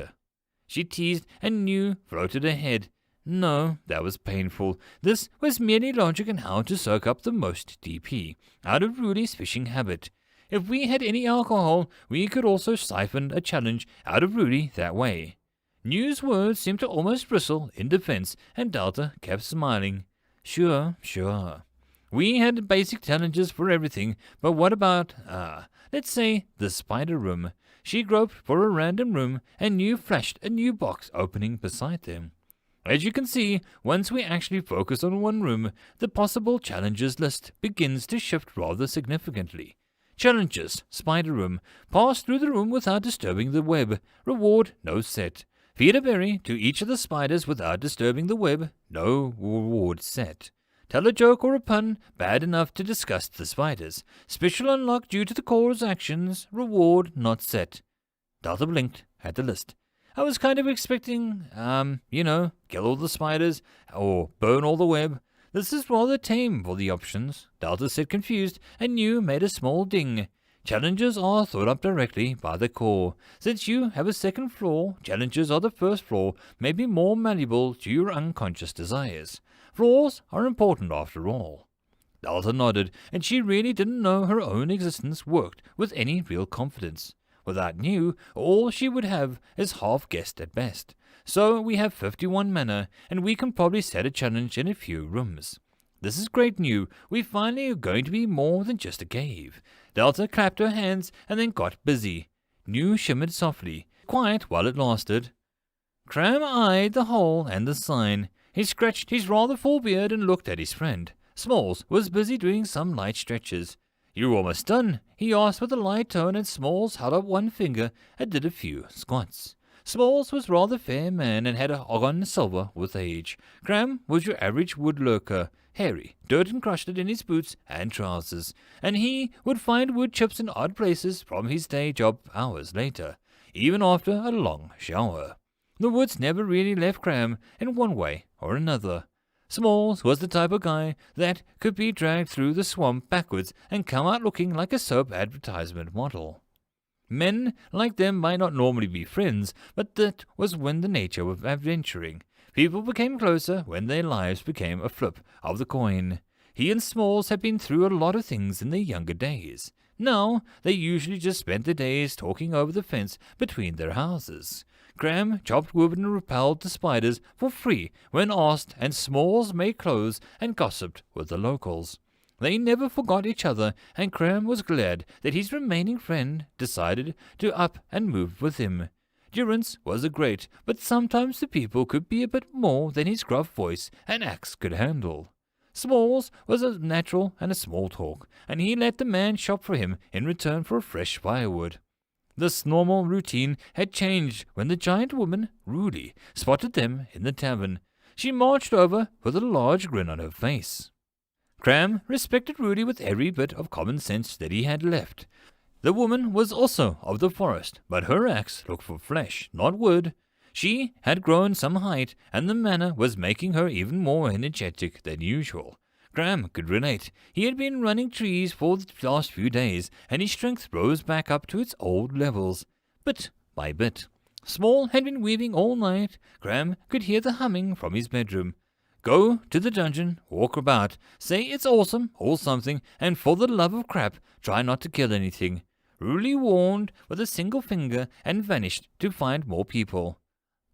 She teased and New floated ahead. No, that was painful. This was merely logic in how to soak up the most DP out of Rudy's fishing habit. If we had any alcohol, we could also siphon a challenge out of Rudy that way. New's words seemed to almost bristle in defense, and Delta kept smiling. Sure. We had basic challenges for everything, but what about, let's say, the spider room? She groped for a random room, and New flashed a new box opening beside them. As you can see, once we actually focus on one room, the possible challenges list begins to shift rather significantly. Challenges, spider room, pass through the room without disturbing the web, reward no set. Feed a berry to each of the spiders without disturbing the web, no reward set. Tell a joke or a pun bad enough to disgust the spiders, special unlock due to the core's actions, reward not set. Delta blinked at the list. I was kind of expecting, kill all the spiders, or burn all the web. This is rather tame for the options, Delta said confused, and New made a small ding. Challenges are thought up directly by the core. Since you have a second floor, challenges on the first floor may be more malleable to your unconscious desires. Floors are important after all. Delta nodded, and she really didn't know her own existence worked with any real confidence. Without New, all she would have is half-guessed at best. So we have 51 mana, and we can probably set a challenge in a few rooms. This is great New. We finally are going to be more than just a cave. Delta clapped her hands and then got busy. New shimmered softly, quiet while it lasted. Kramer eyed the hole and the sign. He scratched his rather full beard and looked at his friend. Smalls was busy doing some light stretches. "You're almost done," he asked with a light tone, and Smalls held up one finger and did a few squats. Smalls was rather fair man and had gone silver with age. Cram was your average woodlurker, hairy, dirt encrusted in his boots and trousers, and he would find wood chips in odd places from his day job hours later, even after a long shower. The woods never really left Cram in one way or another. Smalls was the type of guy that could be dragged through the swamp backwards and come out looking like a soap advertisement model. Men like them might not normally be friends, but that was when the nature of adventuring. People became closer when their lives became a flip of the coin. He and Smalls had been through a lot of things in their younger days. Now, they usually just spent their days talking over the fence between their houses. Cram chopped wood and repelled the spiders for free when asked, and Smalls made clothes and gossiped with the locals. They never forgot each other, and Cram was glad that his remaining friend decided to up and move with him. Durance was a great, but sometimes the people could be a bit more than his gruff voice and axe could handle. Smalls was a natural and a small talk, and he let the man shop for him in return for fresh firewood. This normal routine had changed when the giant woman, Rudy, spotted them in the tavern. She marched over with a large grin on her face. Cram respected Rudy with every bit of common sense that he had left. The woman was also of the forest, but her axe looked for flesh, not wood. She had grown some height, and the manner was making her even more energetic than usual. Cram could relate. He had been running trees for the last few days, and his strength rose back up to its old levels, bit by bit. Small had been weaving all night. Cram could hear the humming from his bedroom. Go to the dungeon, walk about, say it's awesome or something, and for the love of crap, try not to kill anything. Ruli warned with a single finger and vanished to find more people.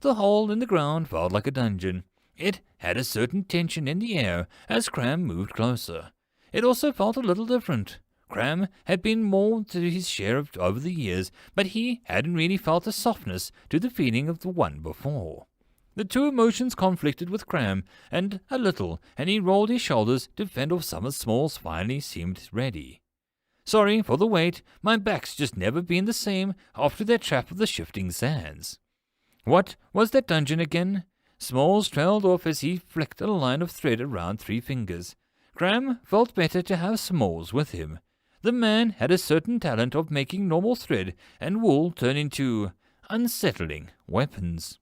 The hole in the ground felt like a dungeon. It had a certain tension in the air as Cram moved closer. It also felt a little different. Cram had been more to his share of over the years, but he hadn't really felt a softness to the feeling of the one before. The two emotions conflicted with Cram, and a little, and he rolled his shoulders to fend off some of Smalls finally seemed ready. Sorry for the wait, my back's just never been the same after that trap of the shifting sands. What was that dungeon again? Smalls trailed off as he flicked a line of thread around 3 fingers. Cram felt better to have Smalls with him. The man had a certain talent of making normal thread and wool turn into unsettling weapons.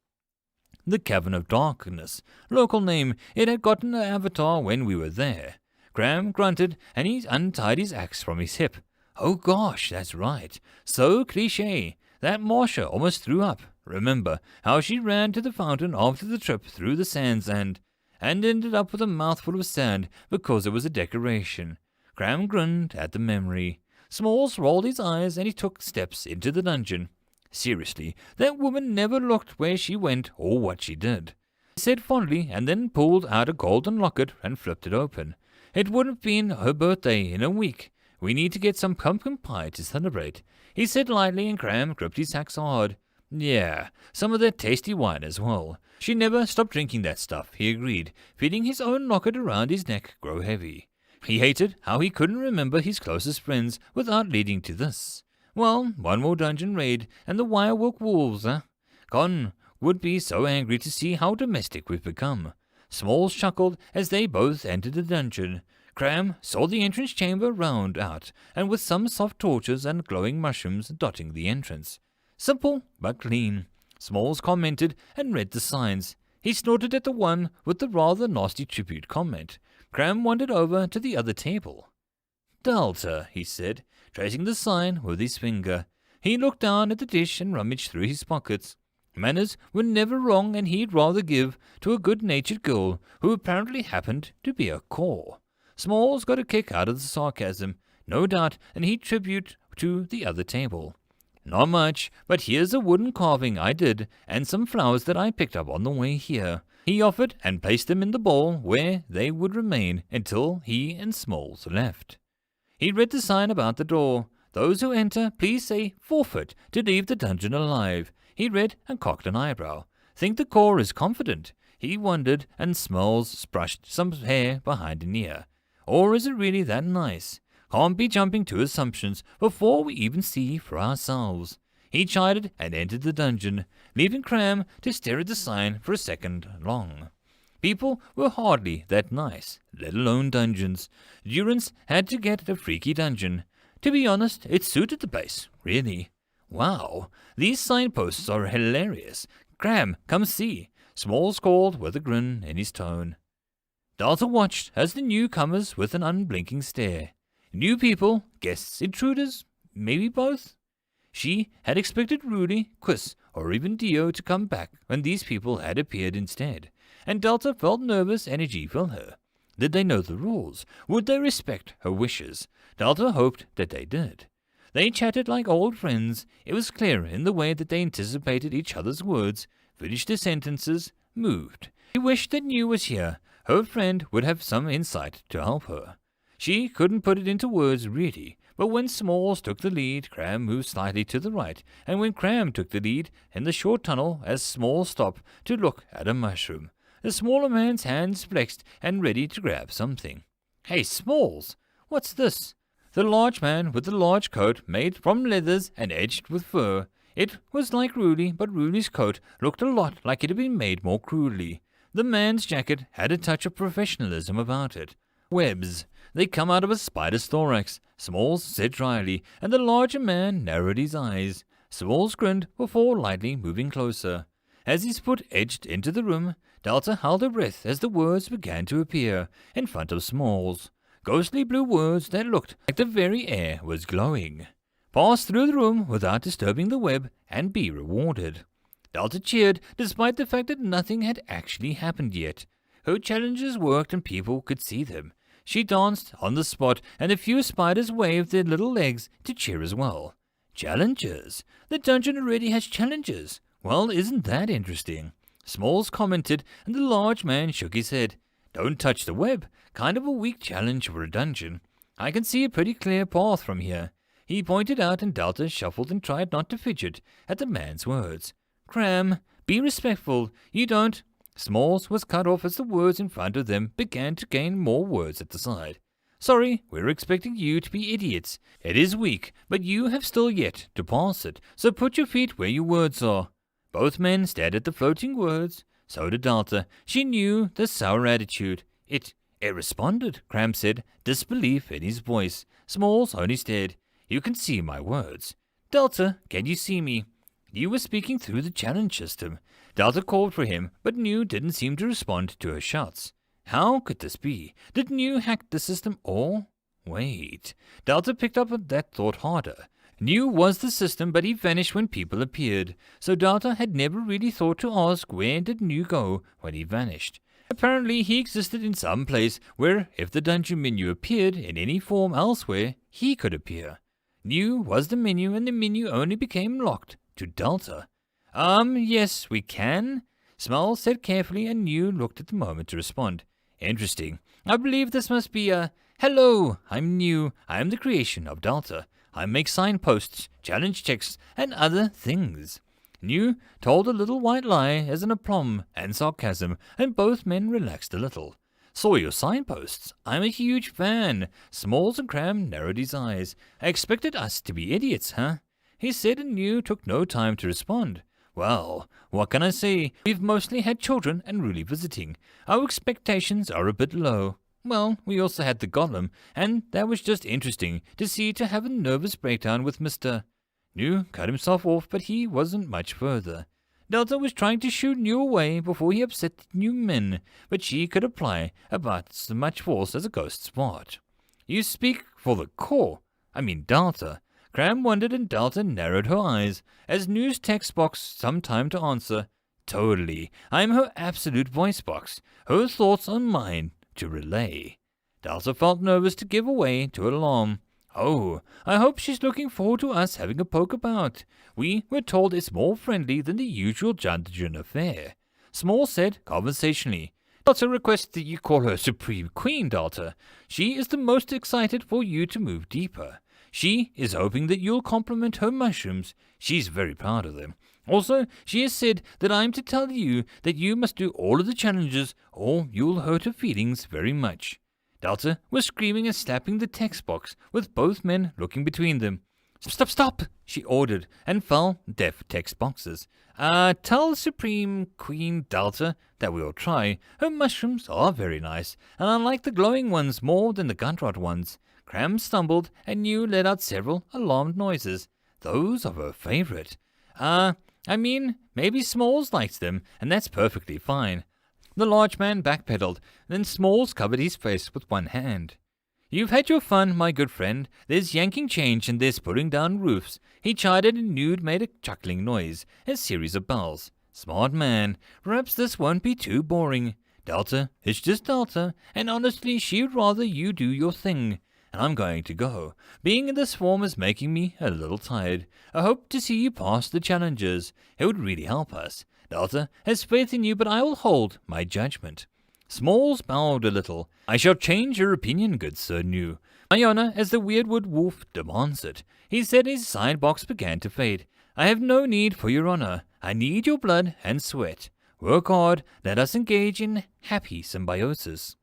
The Cavern of Darkness, local name. It had gotten an avatar when we were there. Cram grunted and he untied his axe from his hip. Oh gosh, that's right. So cliché. That Marcia almost threw up. Remember how she ran to the fountain after the trip through the sands and ended up with a mouthful of sand because it was a decoration. Cram grinned at the memory. Smalls rolled his eyes and he took steps into the dungeon. Seriously, that woman never looked where she went or what she did. He said fondly and then pulled out a golden locket and flipped it open. It would have been her birthday in a week. We need to get some pumpkin pie to celebrate. He said lightly and Cram gripped his axe hard. Yeah, some of that tasty wine as well. She never stopped drinking that stuff, he agreed, feeling his own locket around his neck grow heavy. He hated how he couldn't remember his closest friends without leading to this. Well, one more dungeon raid, and the Wirework wolves, Con would be so angry to see how domestic we've become. Smalls chuckled as they both entered the dungeon. Cram saw the entrance chamber round out, and with some soft torches and glowing mushrooms dotting the entrance. Simple but clean. Smalls commented and read the signs. He snorted at the one with the rather nasty tribute comment. Cram wandered over to the other table. Delta, he said, tracing the sign with his finger. He looked down at the dish and rummaged through his pockets. Manners were never wrong, and he'd rather give to a good-natured girl who apparently happened to be a core. Smalls got a kick out of the sarcasm, no doubt, and he'd tribute to the other table. Not much, but here's a wooden carving I did, and some flowers that I picked up on the way here. He offered and placed them in the bowl where they would remain until he and Smalls left. He read the sign about the door. Those who enter, please say forfeit to leave the dungeon alive. He read and cocked an eyebrow. Think the core is confident? He wondered, and Smalls brushed some hair behind an ear. Or is it really that nice? Can't be jumping to assumptions before we even see for ourselves. He chided and entered the dungeon, leaving Cram to stare at the sign for a second long. People were hardly that nice, let alone dungeons. Durance had to get a freaky dungeon. To be honest, it suited the place, really. Wow, these signposts are hilarious. Cram, come see. Smalls called with a grin in his tone. Delta watched as the newcomers with an unblinking stare. New people, guests, intruders, maybe both? She had expected Rudy, Quiz, or even Dio to come back when these people had appeared instead, and Delta felt nervous energy fill her. Did they know the rules? Would they respect her wishes? Delta hoped that they did. They chatted like old friends. It was clear in the way that they anticipated each other's words, finished their sentences, moved. She wished that New was here. Her friend would have some insight to help her. She couldn't put it into words, really, but when Smalls took the lead, Cram moved slightly to the right, and when Cram took the lead in the short tunnel as Smalls stopped to look at a mushroom, The smaller man's hands flexed and ready to grab something. Hey, Smalls, what's this? The large man with the large coat made from leathers and edged with fur. It was like Rudy, but Rudy's coat looked a lot like it had been made more crudely. The man's jacket had a touch of professionalism about it. Webs. They come out of a spider's thorax, Smalls said dryly, and the larger man narrowed his eyes. Smalls grinned before lightly moving closer. As his foot edged into the room, Delta held her breath as the words began to appear in front of Smalls. Ghostly blue words that looked like the very air was glowing. Pass through the room without disturbing the web and be rewarded. Delta cheered despite the fact that nothing had actually happened yet. Her challenges worked and people could see them. She danced on the spot and a few spiders waved their little legs to cheer as well. Challenges? The dungeon already has challenges. Well, isn't that interesting? Smalls commented and the large man shook his head. Don't touch the web. Kind of a weak challenge for a dungeon. I can see a pretty clear path from here. He pointed out and Delta shuffled and tried not to fidget at the man's words. Cram, be respectful. You don't... Smalls was cut off as the words in front of them began to gain more words at the side. Sorry, we're expecting you to be idiots. It is weak, but you have still yet to pass it, so put your feet where your words are. Both men stared at the floating words. So did Delta. She knew the sour attitude. It responded, Cram said, disbelief in his voice. Smalls only stared. You can see my words. Delta, can you see me? You were speaking through the challenge system. Delta called for him, but New didn't seem to respond to her shouts. How could this be? Did New hack the system or... Wait. Delta picked up that thought harder. New was the system, but he vanished when people appeared, so Delta had never really thought to ask where did New go when he vanished. Apparently he existed in some place where, if the dungeon menu appeared in any form elsewhere, he could appear. New was the menu, and the menu only became locked to Delta. Yes, we can, Small said carefully, and New looked at the moment to respond. Interesting. I believe this must be a... Hello, I'm New. I am the creation of Delta. I make signposts, challenge checks, and other things. New told a little white lie as an aplomb and sarcasm, and both men relaxed a little. Saw your signposts. I'm a huge fan. Smalls and Cram narrowed his eyes. I expected us to be idiots, huh? He said, and New took no time to respond. Well, what can I say? We've mostly had children and really visiting. Our expectations are a bit low. Well, we also had the golem, and that was just interesting to have a nervous breakdown with Mr. New cut himself off, but he wasn't much further. Delta was trying to shoo New away before he upset the new men, but she could apply about as much force as a ghost spot. You speak for the core. Delta. Cram wondered, and Delta narrowed her eyes as New's text box some time to answer. Totally. I'm her absolute voice box. Her thoughts are mine to relay. Delta felt nervous to give away to an alarm. Oh, I hope she's looking forward to us having a poke about. We were told it's more friendly than the usual dungeon affair. Small said conversationally. Delta requests that you call her Supreme Queen, Delta. She is the most excited for you to move deeper. She is hoping that you'll compliment her mushrooms. She's very proud of them. Also, she has said that I'm to tell you that you must do all of the challenges or you'll hurt her feelings very much. Delta was screaming and slapping the text box, with both men looking between them. Stop, she ordered, and fell deaf text boxes. Tell Supreme Queen Delta that we'll try. Her mushrooms are very nice, and I like the glowing ones more than the gunrod ones. Cram stumbled, and New let out several alarmed noises. Those are her favorite. Maybe Smalls likes them, and that's perfectly fine. The large man backpedaled, then Smalls covered his face with one hand. You've had your fun, my good friend. There's yanking change and there's pulling down roofs. He chided, and Nude made a chuckling noise, a series of bells. Smart man. Perhaps this won't be too boring. Delta, it's just Delta, and honestly she'd rather you do your thing. And I'm going to go. Being in this form is making me a little tired. I hope to see you pass the challenges. It would really help us. Delta has faith in you, but I will hold my judgment. Smalls bowed a little. I shall change your opinion, good Sir New. My honor as the Weirdwood Wolf demands it. He said his side box began to fade. I have no need for your honor. I need your blood and sweat. Work hard, let us engage in happy symbiosis.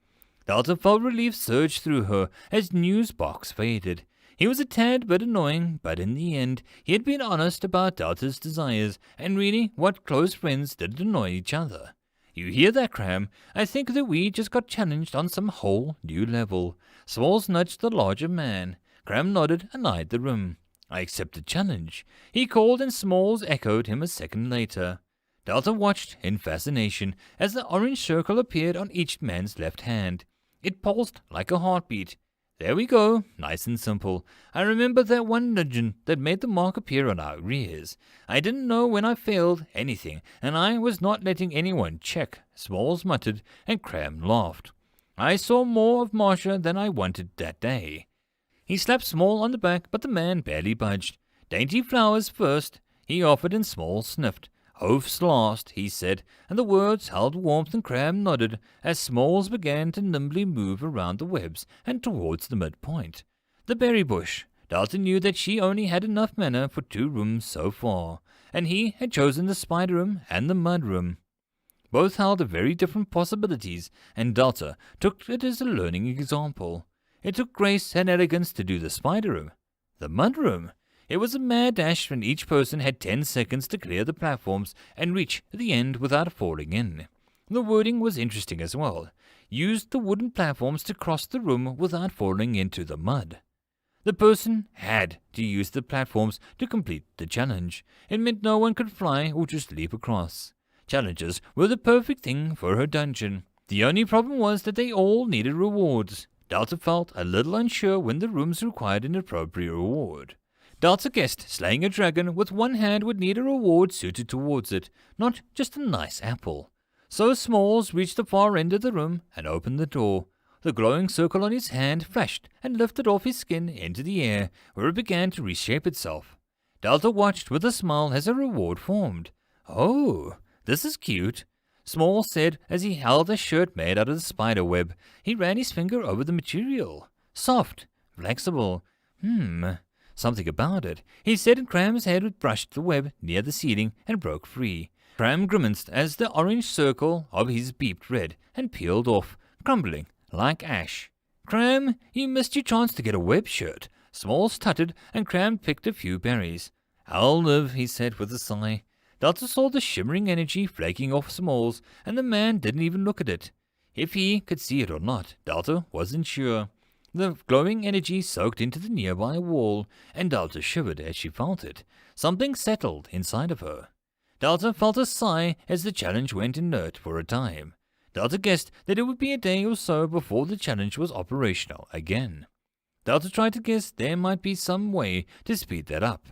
Delta felt relief surge through her as Newsbox faded. He was a tad bit annoying, but in the end, he had been honest about Delta's desires, and really, what close friends didn't annoy each other. You hear that, Cram? I think that we just got challenged on some whole new level. Smalls nudged the larger man. Cram nodded and eyed the room. I accept the challenge. He called and Smalls echoed him a second later. Delta watched in fascination as the orange circle appeared on each man's left hand. It pulsed like a heartbeat. There we go, nice and simple. I remember that one dungeon that made the mark appear on our rears. I didn't know when I failed anything, and I was not letting anyone check, Smalls muttered, and Cram laughed. I saw more of Marcia than I wanted that day. He slapped Small on the back, but the man barely budged. Dainty flowers first, he offered, and Small sniffed. Oafs last, he said, and the words held warmth, and Cram nodded as Smalls began to nimbly move around the webs and towards the midpoint. The berry bush. Delta knew that she only had enough mana for 2 rooms so far, and he had chosen the spider room and the mud room. Both held very different possibilities, and Delta took it as a learning example. It took grace and elegance to do the spider room. The mud room. It was a mad dash when each person had 10 seconds to clear the platforms and reach the end without falling in. The wording was interesting as well. Used the wooden platforms to cross the room without falling into the mud. The person had to use the platforms to complete the challenge. It meant no one could fly or just leap across. Challenges were the perfect thing for her dungeon. The only problem was that they all needed rewards. Delta felt a little unsure when the rooms required an appropriate reward. Delta guessed slaying a dragon with one hand would need a reward suited towards it, not just a nice apple. So Smalls reached the far end of the room and opened the door. The glowing circle on his hand flashed and lifted off his skin into the air, where it began to reshape itself. Delta watched with a smile as a reward formed. Oh, this is cute, Smalls said as he held a shirt made out of the spider web. He ran his finger over the material. Soft, flexible. Something about it, he said, and Cram's head brushed the web near the ceiling and broke free. Cram grimaced as the orange circle of his beeped red and peeled off, crumbling like ash. Cram, you missed your chance to get a web shirt. Smalls stuttered, and Cram picked a few berries. I'll live, he said with a sigh. Delta saw the shimmering energy flaking off Smalls, and the man didn't even look at it. If he could see it or not, Delta wasn't sure. The glowing energy soaked into the nearby wall, and Delta shivered as she felt it. Something settled inside of her. Delta felt a sigh as the challenge went inert for a time. Delta guessed that it would be a day or so before the challenge was operational again. Delta tried to guess there might be some way to speed that up.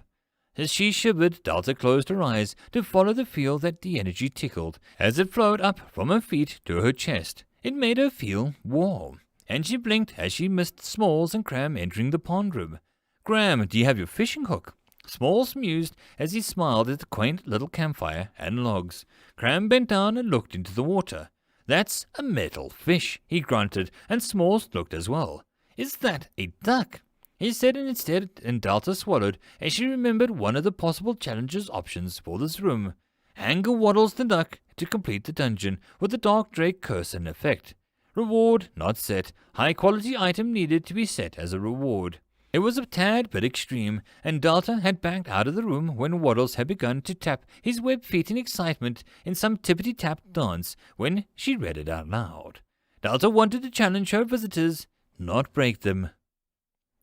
As she shivered, Delta closed her eyes to follow the feel that the energy tickled as it flowed up from her feet to her chest. It made her feel warm. And she blinked as she missed Smalls and Cram entering the pond room. Cram, do you have your fishing hook? Smalls mused as he smiled at the quaint little campfire and logs. Cram bent down and looked into the water. That's a metal fish, he grunted, and Smalls looked as well. Is that a duck? He said, and instead, and Delta swallowed as she remembered one of the possible challenges options for this room. Anger waddles the duck to complete the dungeon with the Dark Drake curse in effect. Reward not set. High-quality item needed to be set as a reward. It was a tad bit extreme, and Delta had backed out of the room when Waddles had begun to tap his web feet in excitement in some tippity-tap dance when she read it out loud. Delta wanted to challenge her visitors, not break them.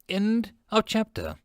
End of chapter.